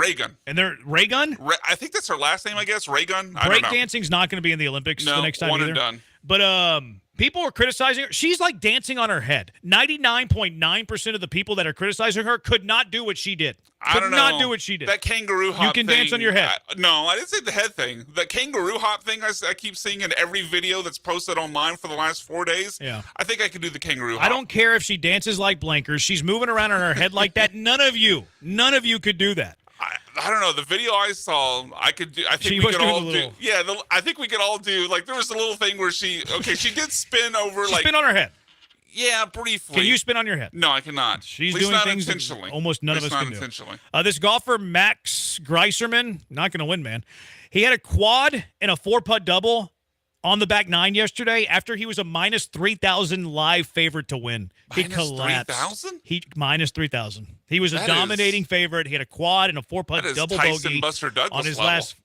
And they're Raygun? I think that's her last name, I guess. Raygun. Break dancing's not going to be in the Olympics the next time one either. And done. But people are criticizing her. She's like dancing on her head. 99.9% of the people that are criticizing her could not do what she did. Could not do what she did. That kangaroo hop You can thing, dance on your head. No, I didn't say the head thing. The kangaroo hop thing I keep seeing in every video that's posted online for the last 4 days. Yeah. I think I could do the kangaroo hop. I don't care if she dances like blinkers. She's moving around on her head like that. None of you could do that. I don't know. The video I saw, I could do. I think we could all do. Yeah, I think we could all do. Like there was a little thing where she did spin over. Spin on her head. Yeah, briefly. Can you spin on your head? No, I cannot. She's At least doing not things intentionally. almost none of us not can do. intentionally. This golfer, Max Greiserman, not going to win, man. He had a quad and a 4-putt double on the back nine yesterday after he was a minus 3,000 live favorite to win. He collapsed. Minus 3,000. He was a dominating favorite. He had a quad and a 4-putt double bogey on his last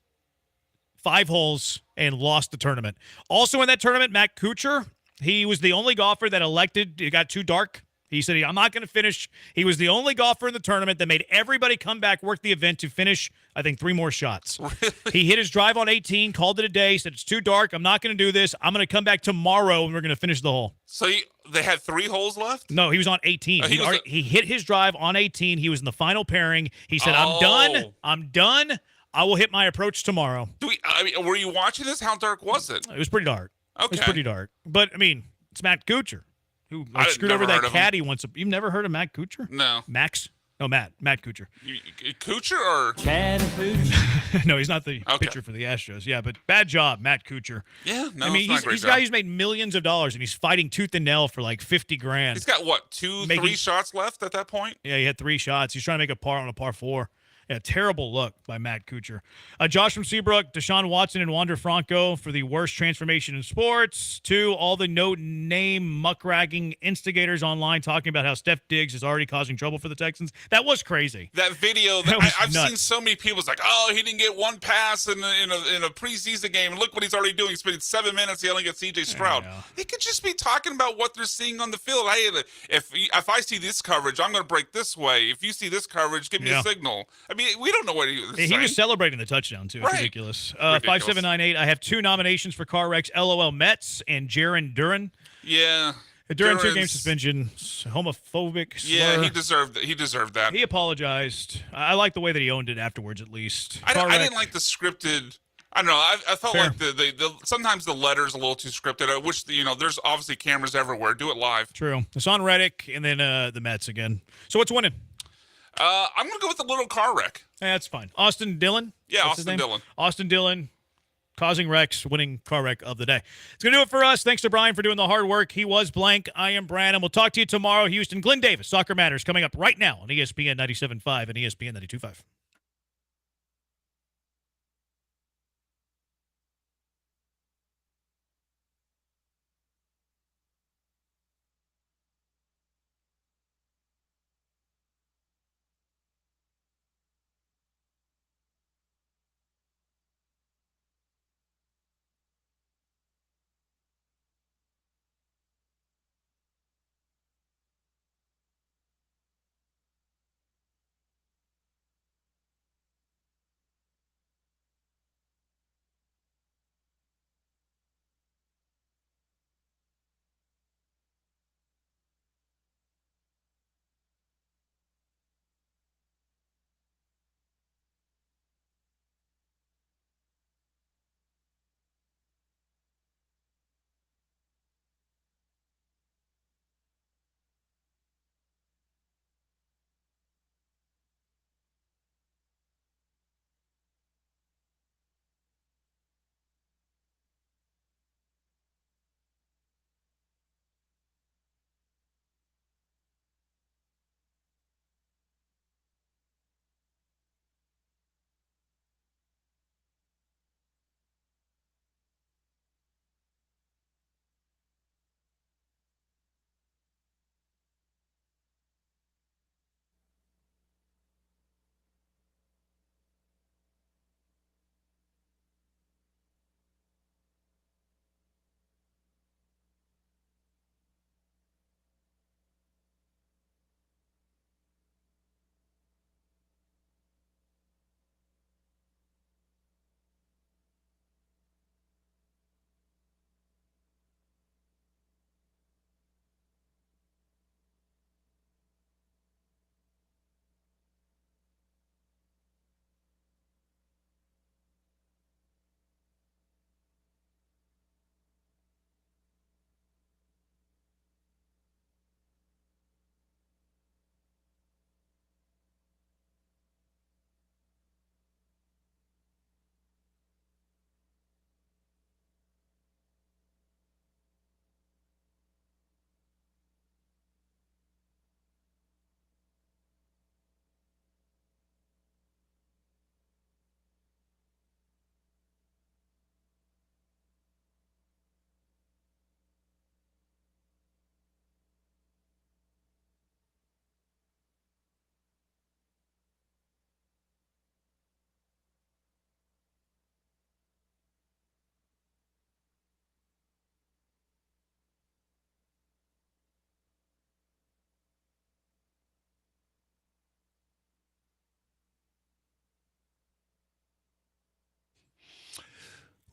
5 holes and lost the tournament. Also in that tournament, Matt Kuchar. He was the only golfer that elected. It got too dark. He said, I'm not going to finish. He was the only golfer in the tournament that made everybody come back, work the event to finish, I think, 3 more shots. Really? He hit his drive on 18, called it a day, said, it's too dark. I'm not going to do this. I'm going to come back tomorrow, and we're going to finish the hole. So they had 3 holes left? No, he was on 18. He hit his drive on 18. He was in the final pairing. He said, I'm done. I will hit my approach tomorrow. Were you watching this? How dark was it? It was pretty dark. Okay. It was pretty dark. But, I mean, it's Matt Kuchar, who screwed over that caddy once. You've never heard of Matt Kuchar? No. Max? No, Matt Kuchar. Kuchar or? No, he's not the pitcher for the Astros. Yeah, but bad job, Matt Kuchar. Yeah, no, I mean, he's a guy who's made millions of dollars, and he's fighting tooth and nail for like $50,000. He's got, what, 3 shots left at that point? Yeah, he had 3 shots. He's trying to make a par on a par 4. Yeah, terrible look by Matt Kuchar. Josh from Seabrook, Deshaun Watson, and Wander Franco for the worst transformation in sports. 2, all the no-name muckragging instigators online talking about how Steph Diggs is already causing trouble for the Texans. That was crazy. That video, I've seen so many people like, oh, he didn't get 1 pass in a preseason game. Look what he's already doing. He's spending 7 minutes yelling at C.J. Stroud. He could just be talking about what they're seeing on the field. Hey, if I see this coverage, I'm going to break this way. If you see this coverage, give me a signal. I mean, we don't know what he was saying. He was celebrating the touchdown, too. It's ridiculous. 5798, I have 2 nominations for car wrecks, LOL Mets and Jaron Duran. Yeah. During two-game Duran's- suspension, homophobic slur. Yeah, he deserved that. He apologized. I like the way that he owned it afterwards, at least. I Car wreck. didn't like the scripted. I don't know. I felt Fair. like the sometimes the letter's a little too scripted. I wish there's obviously cameras everywhere. Do it live. True. It's on Reddick, and then the Mets again. So what's winning? I'm gonna go with a little car wreck. Yeah, that's fine. Austin Dillon. Yeah, What's his Austin name? Dillon. Austin Dillon, causing wrecks, winning car wreck of the day. It's going to do it for us. Thanks to Brian for doing the hard work. He was Blank. I am Brandon. We'll talk to you tomorrow. Houston, Glenn Davis, Soccer Matters, coming up right now on ESPN 97.5 and ESPN 92.5.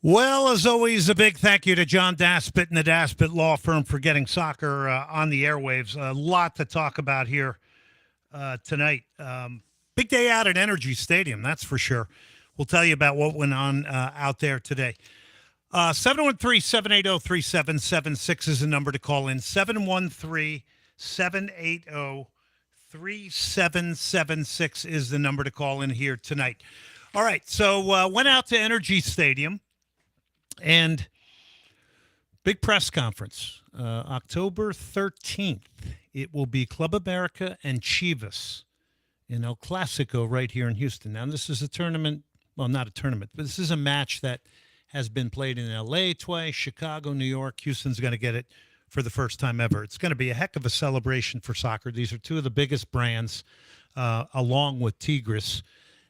Well, as always, a big thank you to John Daspit and the Daspit Law Firm for getting soccer on the airwaves. A lot to talk about here tonight. Big day out at Energy Stadium, that's for sure. We'll tell you about what went on out there today. 713-780-3776 is the number to call in. 713-780-3776 is the number to call in here tonight. All right, so went out to Energy Stadium. And big press conference, October 13th. It will be Club America and Chivas in El Clasico right here in Houston. Now, this is a tournament, well, not a tournament, but this is a match that has been played in L.A. twice, Chicago, New York. Houston's going to get it for the first time ever. It's going to be a heck of a celebration for soccer. These are two of the biggest brands, along with Tigres.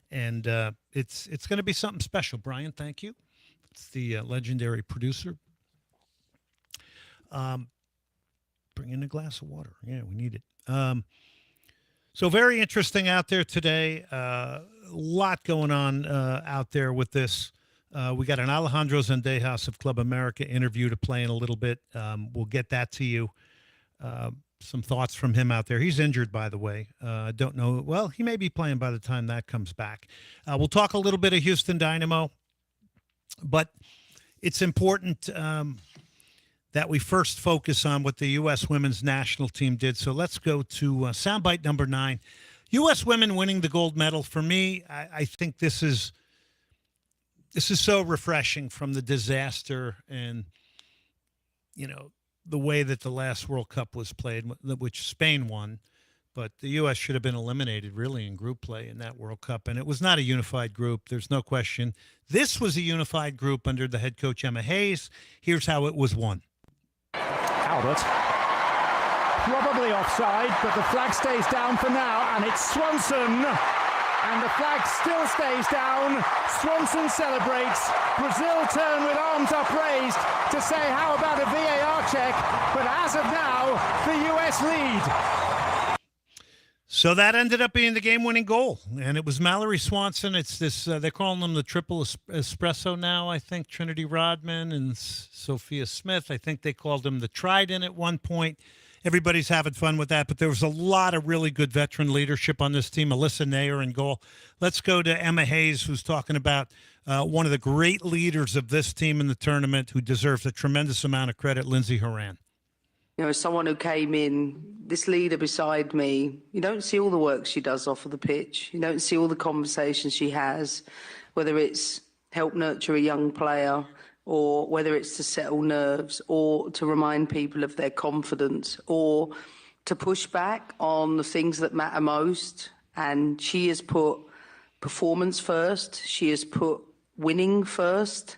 And it's going to be something special. Brian, thank you. It's the legendary producer. Bring in a glass of water. Yeah, we need it. So very interesting out there today. A lot going on out there with this. We got an Alejandro Zendejas of Club America interview to play in a little bit. We'll get that to you. Some thoughts from him out there. He's injured, by the way. I don't know. Well, he may be playing by the time that comes back. We'll talk a little bit of Houston Dynamo, but it's important that we first focus on what the U.S. women's national team did. So let's go to soundbite number 9. U.S. women winning the gold medal. For me, I think this is so refreshing from the disaster and, the way that the last World Cup was played, which Spain won, but the U.S. should have been eliminated really in group play in that World Cup. And it was not a unified group. There's no question. This was a unified group under the head coach, Emma Hayes. Here's how it was won. Albert. Probably offside, but the flag stays down for now, and it's Swanson. And the flag still stays down. Swanson celebrates. Brazil turn with arms upraised to say, how about a VAR check? But as of now, the U.S. lead. So that ended up being the game-winning goal, and it was Mallory Swanson. It's this, they're calling them the triple espresso now, I think, Trinity Rodman and Sophia Smith. I think they called them the Trident at one point. Everybody's having fun with that, but there was a lot of really good veteran leadership on this team. Alyssa Nair in goal. Let's go to Emma Hayes, who's talking about one of the great leaders of this team in the tournament who deserves a tremendous amount of credit, Lindsey Horan. As someone who came in, this leader beside me, you don't see all the work she does off of the pitch. You don't see all the conversations she has, whether it's help nurture a young player, or whether it's to settle nerves, or to remind people of their confidence, or to push back on the things that matter most. And she has put performance first. She has put winning first.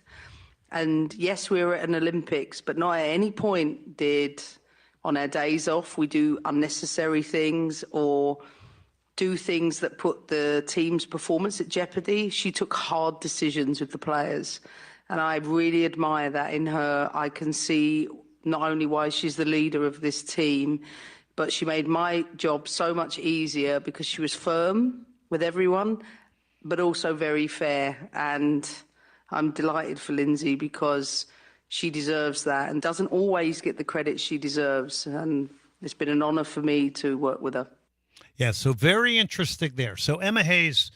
And yes, we were at an Olympics, but not at any point did, on our days off, we do unnecessary things or do things that put the team's performance at jeopardy. She took hard decisions with the players. And I really admire that in her. I can see not only why she's the leader of this team, but she made my job so much easier because she was firm with everyone, but also very fair. And I'm delighted for Lindsey because she deserves that and doesn't always get the credit she deserves. And it's been an honor for me to work with her. Yeah, so very interesting there. So Emma Hayes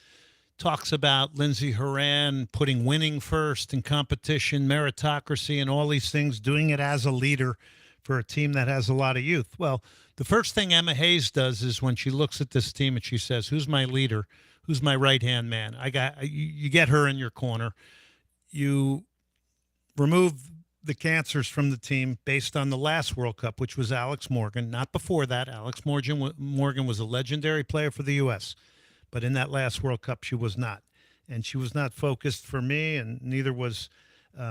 talks about Lindsey Horan putting winning first in competition, meritocracy, and all these things, doing it as a leader for a team that has a lot of youth. Well, the first thing Emma Hayes does is when she looks at this team and she says, who's my leader? Who's my right-hand man? You get her in your corner. You remove the cancers from the team based on the last World Cup, which was Alex Morgan. Not before that. Alex Morgan was a legendary player for the U.S., but in that last World Cup, she was not. And she was not focused for me, and neither was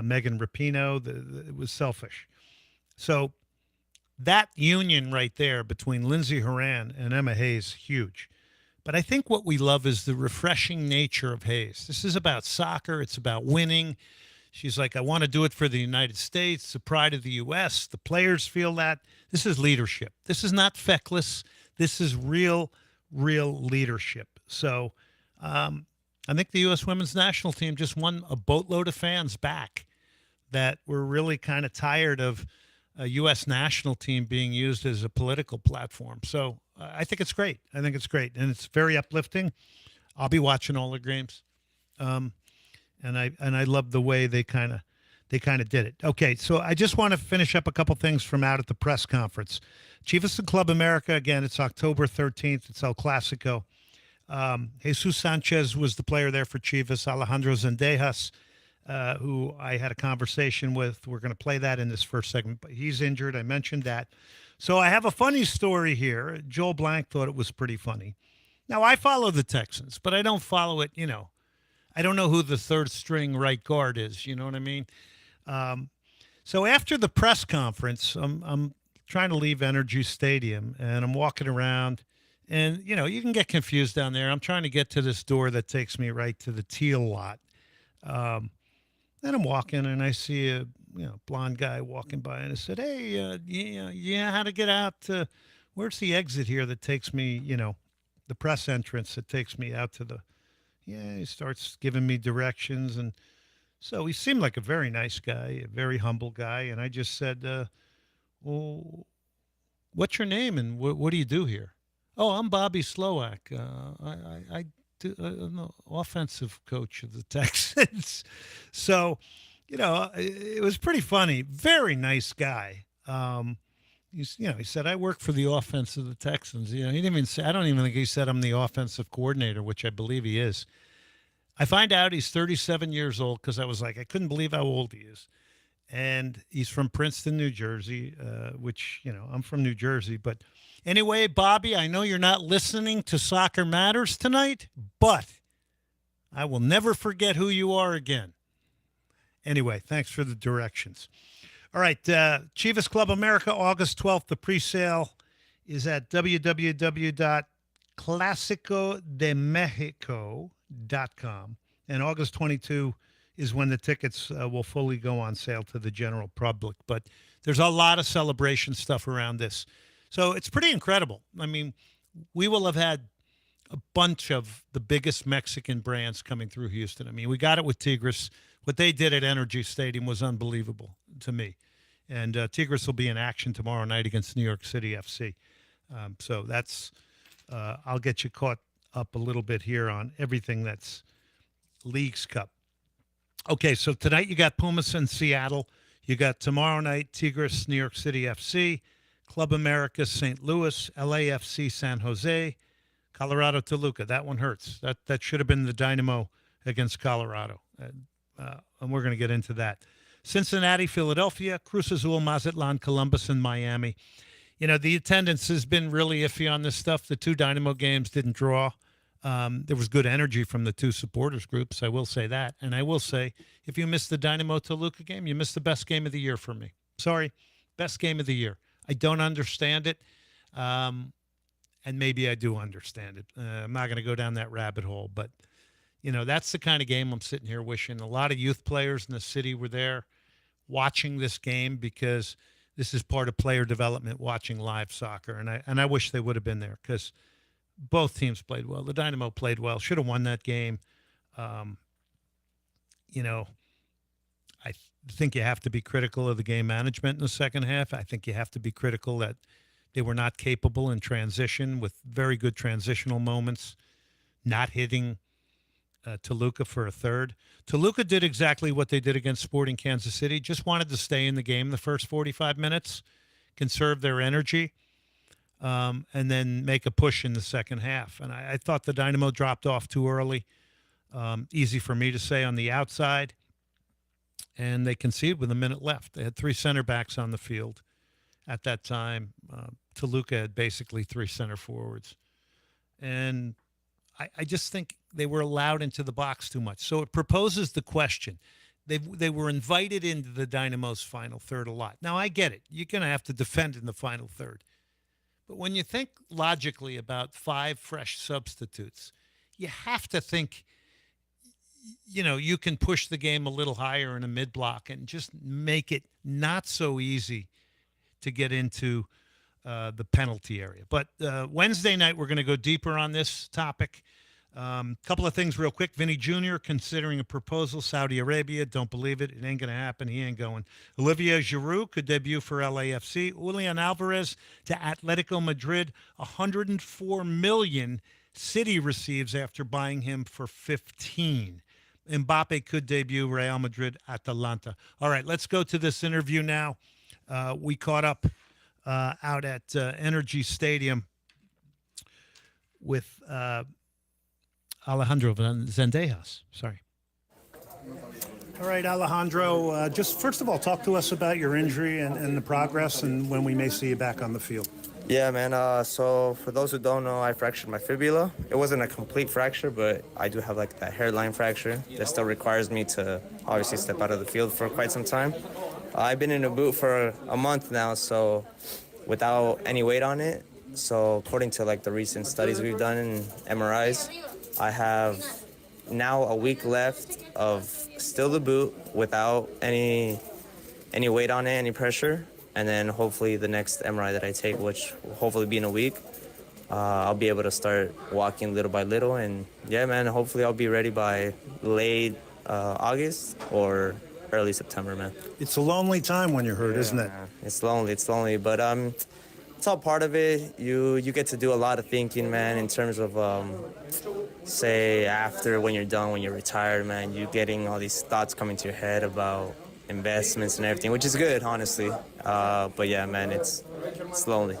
Megan Rapinoe. It was selfish. So that union right there between Lindsey Horan and Emma Hayes, huge. But I think what we love is the refreshing nature of Hayes. This is about soccer. It's about winning. She's like, I want to do it for the United States, the pride of the U.S. The players feel that. This is leadership. This is not feckless. This is real leadership. So I think the U.S. women's national team just won a boatload of fans back that were really kind of tired of a U.S. national team being used as a political platform. So I think it's great. I think it's great. And it's very uplifting. I'll be watching all the games. And I love the way they kind of did it. Okay, so I just want to finish up a couple things from out at the press conference. Chivas and Club America, again, it's October 13th. It's El Clasico. Jesus Sanchez was the player there for Chivas. Alejandro Zendejas, who I had a conversation with. We're going to play that in this first segment, but he's injured. I mentioned that. So I have a funny story here. Joel Blank thought it was pretty funny. Now, I follow the Texans, but I don't follow it, I don't know who the third string right guard is. You know what I mean? So after the press conference, I'm trying to leave Energy Stadium, and I'm walking around. And, you can get confused down there. I'm trying to get to this door that takes me right to the teal lot. Then I'm walking, and I see a blonde guy walking by, and I said, hey, how to get out? Where's the exit here that takes me, the press entrance that takes me out to the, he starts giving me directions. And So he seemed like a very nice guy, a very humble guy. And I just said, well, what's your name and what do you do here? Oh, I'm Bobby Slowak. I do, I'm the offensive coach of the Texans. So, it was pretty funny. Very nice guy. He said, I work for the offense of the Texans. He didn't even say, I don't even think he said I'm the offensive coordinator, which I believe he is. I find out he's 37 years old because I was like, I couldn't believe how old he is. And he's from Princeton, New Jersey, which, I'm from New Jersey. But anyway, Bobby, I know you're not listening to Soccer Matters tonight, but I will never forget who you are again. Anyway, thanks for the directions. All right, Chivas Club America, August 12th. The pre-sale is at www.clasicodemexico.com. And August 22 is when the tickets will fully go on sale to the general public. But there's a lot of celebration stuff around this. So it's pretty incredible. I mean, we will have had a bunch of the biggest Mexican brands coming through Houston. I mean, we got it with Tigres. What they did at Energy Stadium was unbelievable to me. And Tigres will be in action tomorrow night against New York City FC. So that's, I'll get you caught up a little bit here on everything that's Leagues Cup. Okay, so tonight you got Pumas in Seattle. You got tomorrow night Tigres, New York City FC, Club America, St. Louis, LAFC, San Jose, Colorado, Toluca. That one hurts. That should have been the Dynamo against Colorado. And we're going to get into that. Cincinnati, Philadelphia, Cruz Azul, Mazatlan, Columbus, and Miami. The attendance has been really iffy on this stuff. The two Dynamo games didn't draw. There was good energy from the two supporters groups. I will say that. And I will say, if you missed the Dynamo Toluca game, you missed the best game of the year for me. Sorry, best game of the year. I don't understand it. And maybe I do understand it. I'm not going to go down that rabbit hole. But, that's the kind of game I'm sitting here wishing. A lot of youth players in the city were there watching this game because this is part of player development, watching live soccer. And I wish they would have been there because both teams played well. The Dynamo played well, should have won that game. I think you have to be critical of the game management in the second half. I think you have to be critical that they were not capable in transition with very good transitional moments, not hitting Toluca for a third. Toluca did exactly what they did against Sporting Kansas City, just wanted to stay in the game the first 45 minutes, conserve their energy, and then make a push in the second half. And I thought the Dynamo dropped off too early. Easy for me to say on the outside. And they conceded with a minute left. They had three center backs on the field at that time. Toluca had basically three center forwards. And I just think they were allowed into the box too much. So it proposes the question. They were invited into the Dynamo's final third a lot. Now, I get it. You're going to have to defend in the final third. But when you think logically about 5 fresh substitutes, you have to think, you can push the game a little higher in a mid-block and just make it not so easy to get into the penalty area. But Wednesday night, we're going to go deeper on this topic. Couple of things real quick. Vinny Jr. considering a proposal. Saudi Arabia, don't believe it. It ain't going to happen. He ain't going. Olivier Giroud could debut for LAFC. Julian Alvarez to Atletico Madrid. $104 million City receives after buying him for 15. Mbappe could debut Real Madrid, Atalanta. All right, let's go to this interview now. We caught up out at Energy Stadium with Alejandro Zendejas. Sorry. All right, Alejandro, just first of all, talk to us about your injury and the progress and when we may see you back on the field. Yeah, man. So for those who don't know, I fractured my fibula. It wasn't a complete fracture, but I do have that hairline fracture that still requires me to obviously step out of the field for quite some time. I've been in a boot for a month now, so without any weight on it. So according to the recent studies we've done in MRIs, I have now a week left of still the boot without any weight on it, any pressure. And then hopefully the next MRI that I take, which will hopefully be in a week, I'll be able to start walking little by little. And yeah, man, hopefully I'll be ready by late August or early September, man. It's a lonely time when you're hurt, isn't it? Man. It's lonely, but it's all part of it. You get to do a lot of thinking, man, in terms of say after when you're done, when you're retired, man, you getting all these thoughts coming to your head about investments and everything, which is good, honestly. But yeah, man, it's lonely.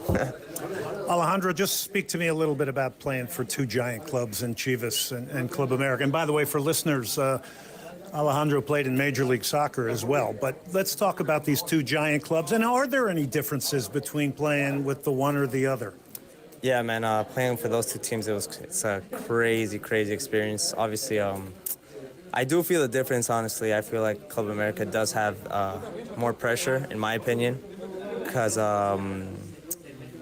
Alejandro, just speak to me a little bit about playing for two giant clubs in Chivas and Club America. And by the way, for listeners, Alejandro played in Major League Soccer as well. But let's talk about these two giant clubs. And are there any differences between playing with the one or the other? Yeah, man, playing for those two teams, it's a crazy experience. Obviously, I do feel the difference, honestly. I feel like Club America does have more pressure, in my opinion, because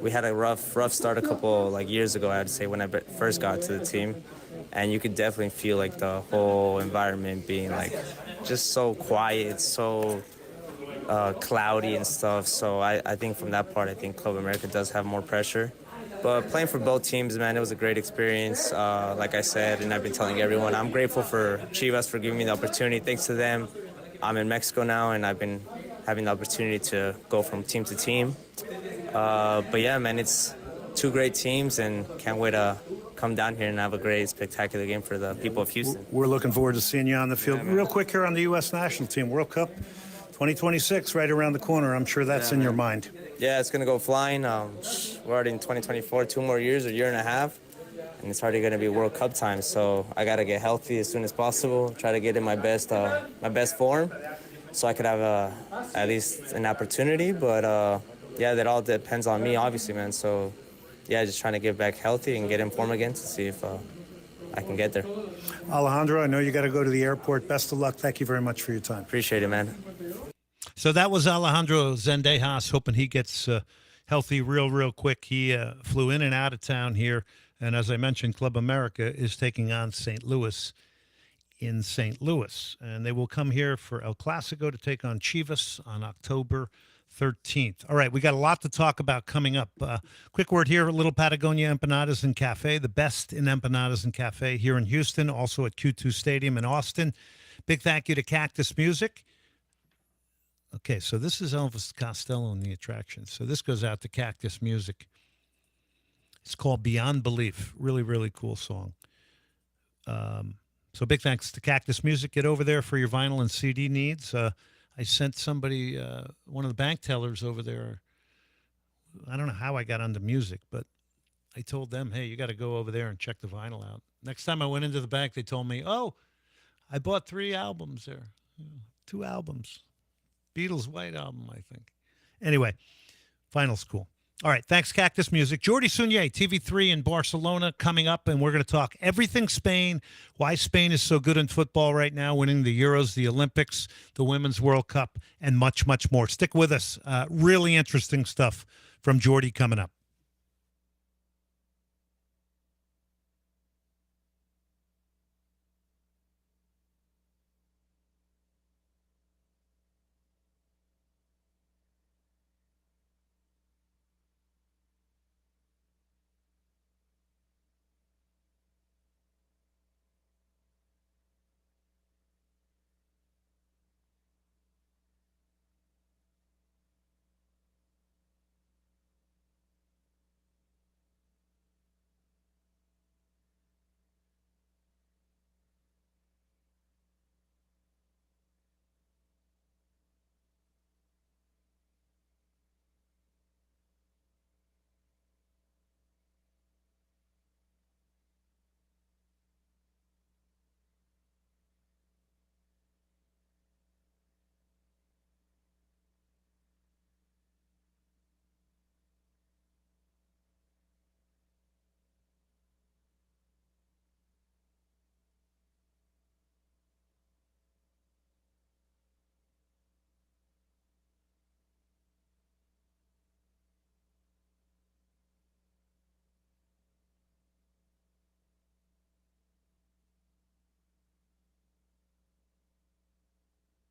we had a rough start a couple years ago, I'd say, when I first got to the team. And you could definitely feel like the whole environment being just so quiet, so cloudy and stuff. So I think from that part, I think Club America does have more pressure. But playing for both teams, man, it was a great experience. Like I said, and I've been telling everyone, I'm grateful for Chivas for giving me the opportunity. Thanks to them, I'm in Mexico now, and I've been having the opportunity to go from team to team. But yeah, man, it's two great teams, and can't wait to come down here and have a great, spectacular game for the people of Houston. We're looking forward to seeing you on the field. Yeah, real quick here on the U.S. national team, World Cup 2026 right around the corner. I'm sure that's in your mind. Yeah, it's going to go flying. We're already in 2024, 2 more years, a year and a half, and it's already going to be World Cup time. So I got to get healthy as soon as possible, try to get in my best form so I could have at least an opportunity. But, yeah, that all depends on me, obviously, man. So, yeah, just trying to get back healthy and get in form again to see if I can get there. Alejandro, I know you got to go to the airport. Best of luck. Thank you very much for your time. Appreciate it, man. So that was Alejandro Zendejas, hoping he gets healthy real quick. He flew in and out of town here. And as I mentioned, Club America is taking on St. Louis in St. Louis. And they will come here for El Clasico to take on Chivas on October 13th. All right, we got a lot to talk about coming up. Quick word here, Little Patagonia Empanadas and Cafe, the best in empanadas and cafe here in Houston, also at Q2 Stadium in Austin. Big thank you to Cactus Music. Okay, so this is Elvis Costello and the Attraction. So this goes out to Cactus Music. It's called Beyond Belief. Really cool song. So big thanks to Cactus Music. Get over there for your vinyl and CD needs. I sent somebody, one of the bank tellers over there. I don't know how I got onto music, but I told them, hey, you got to go over there and check the vinyl out. Next time I went into the bank, they told me, oh, I bought 3 albums there. 2 albums. Beatles' White Album, I think. Anyway, vinyl's cool. All right, thanks, Cactus Music. Jordi Sunye, TV3 in Barcelona, coming up, and we're going to talk everything Spain, why Spain is so good in football right now, winning the Euros, the Olympics, the Women's World Cup, and much more. Stick with us. Really interesting stuff from Jordi coming up.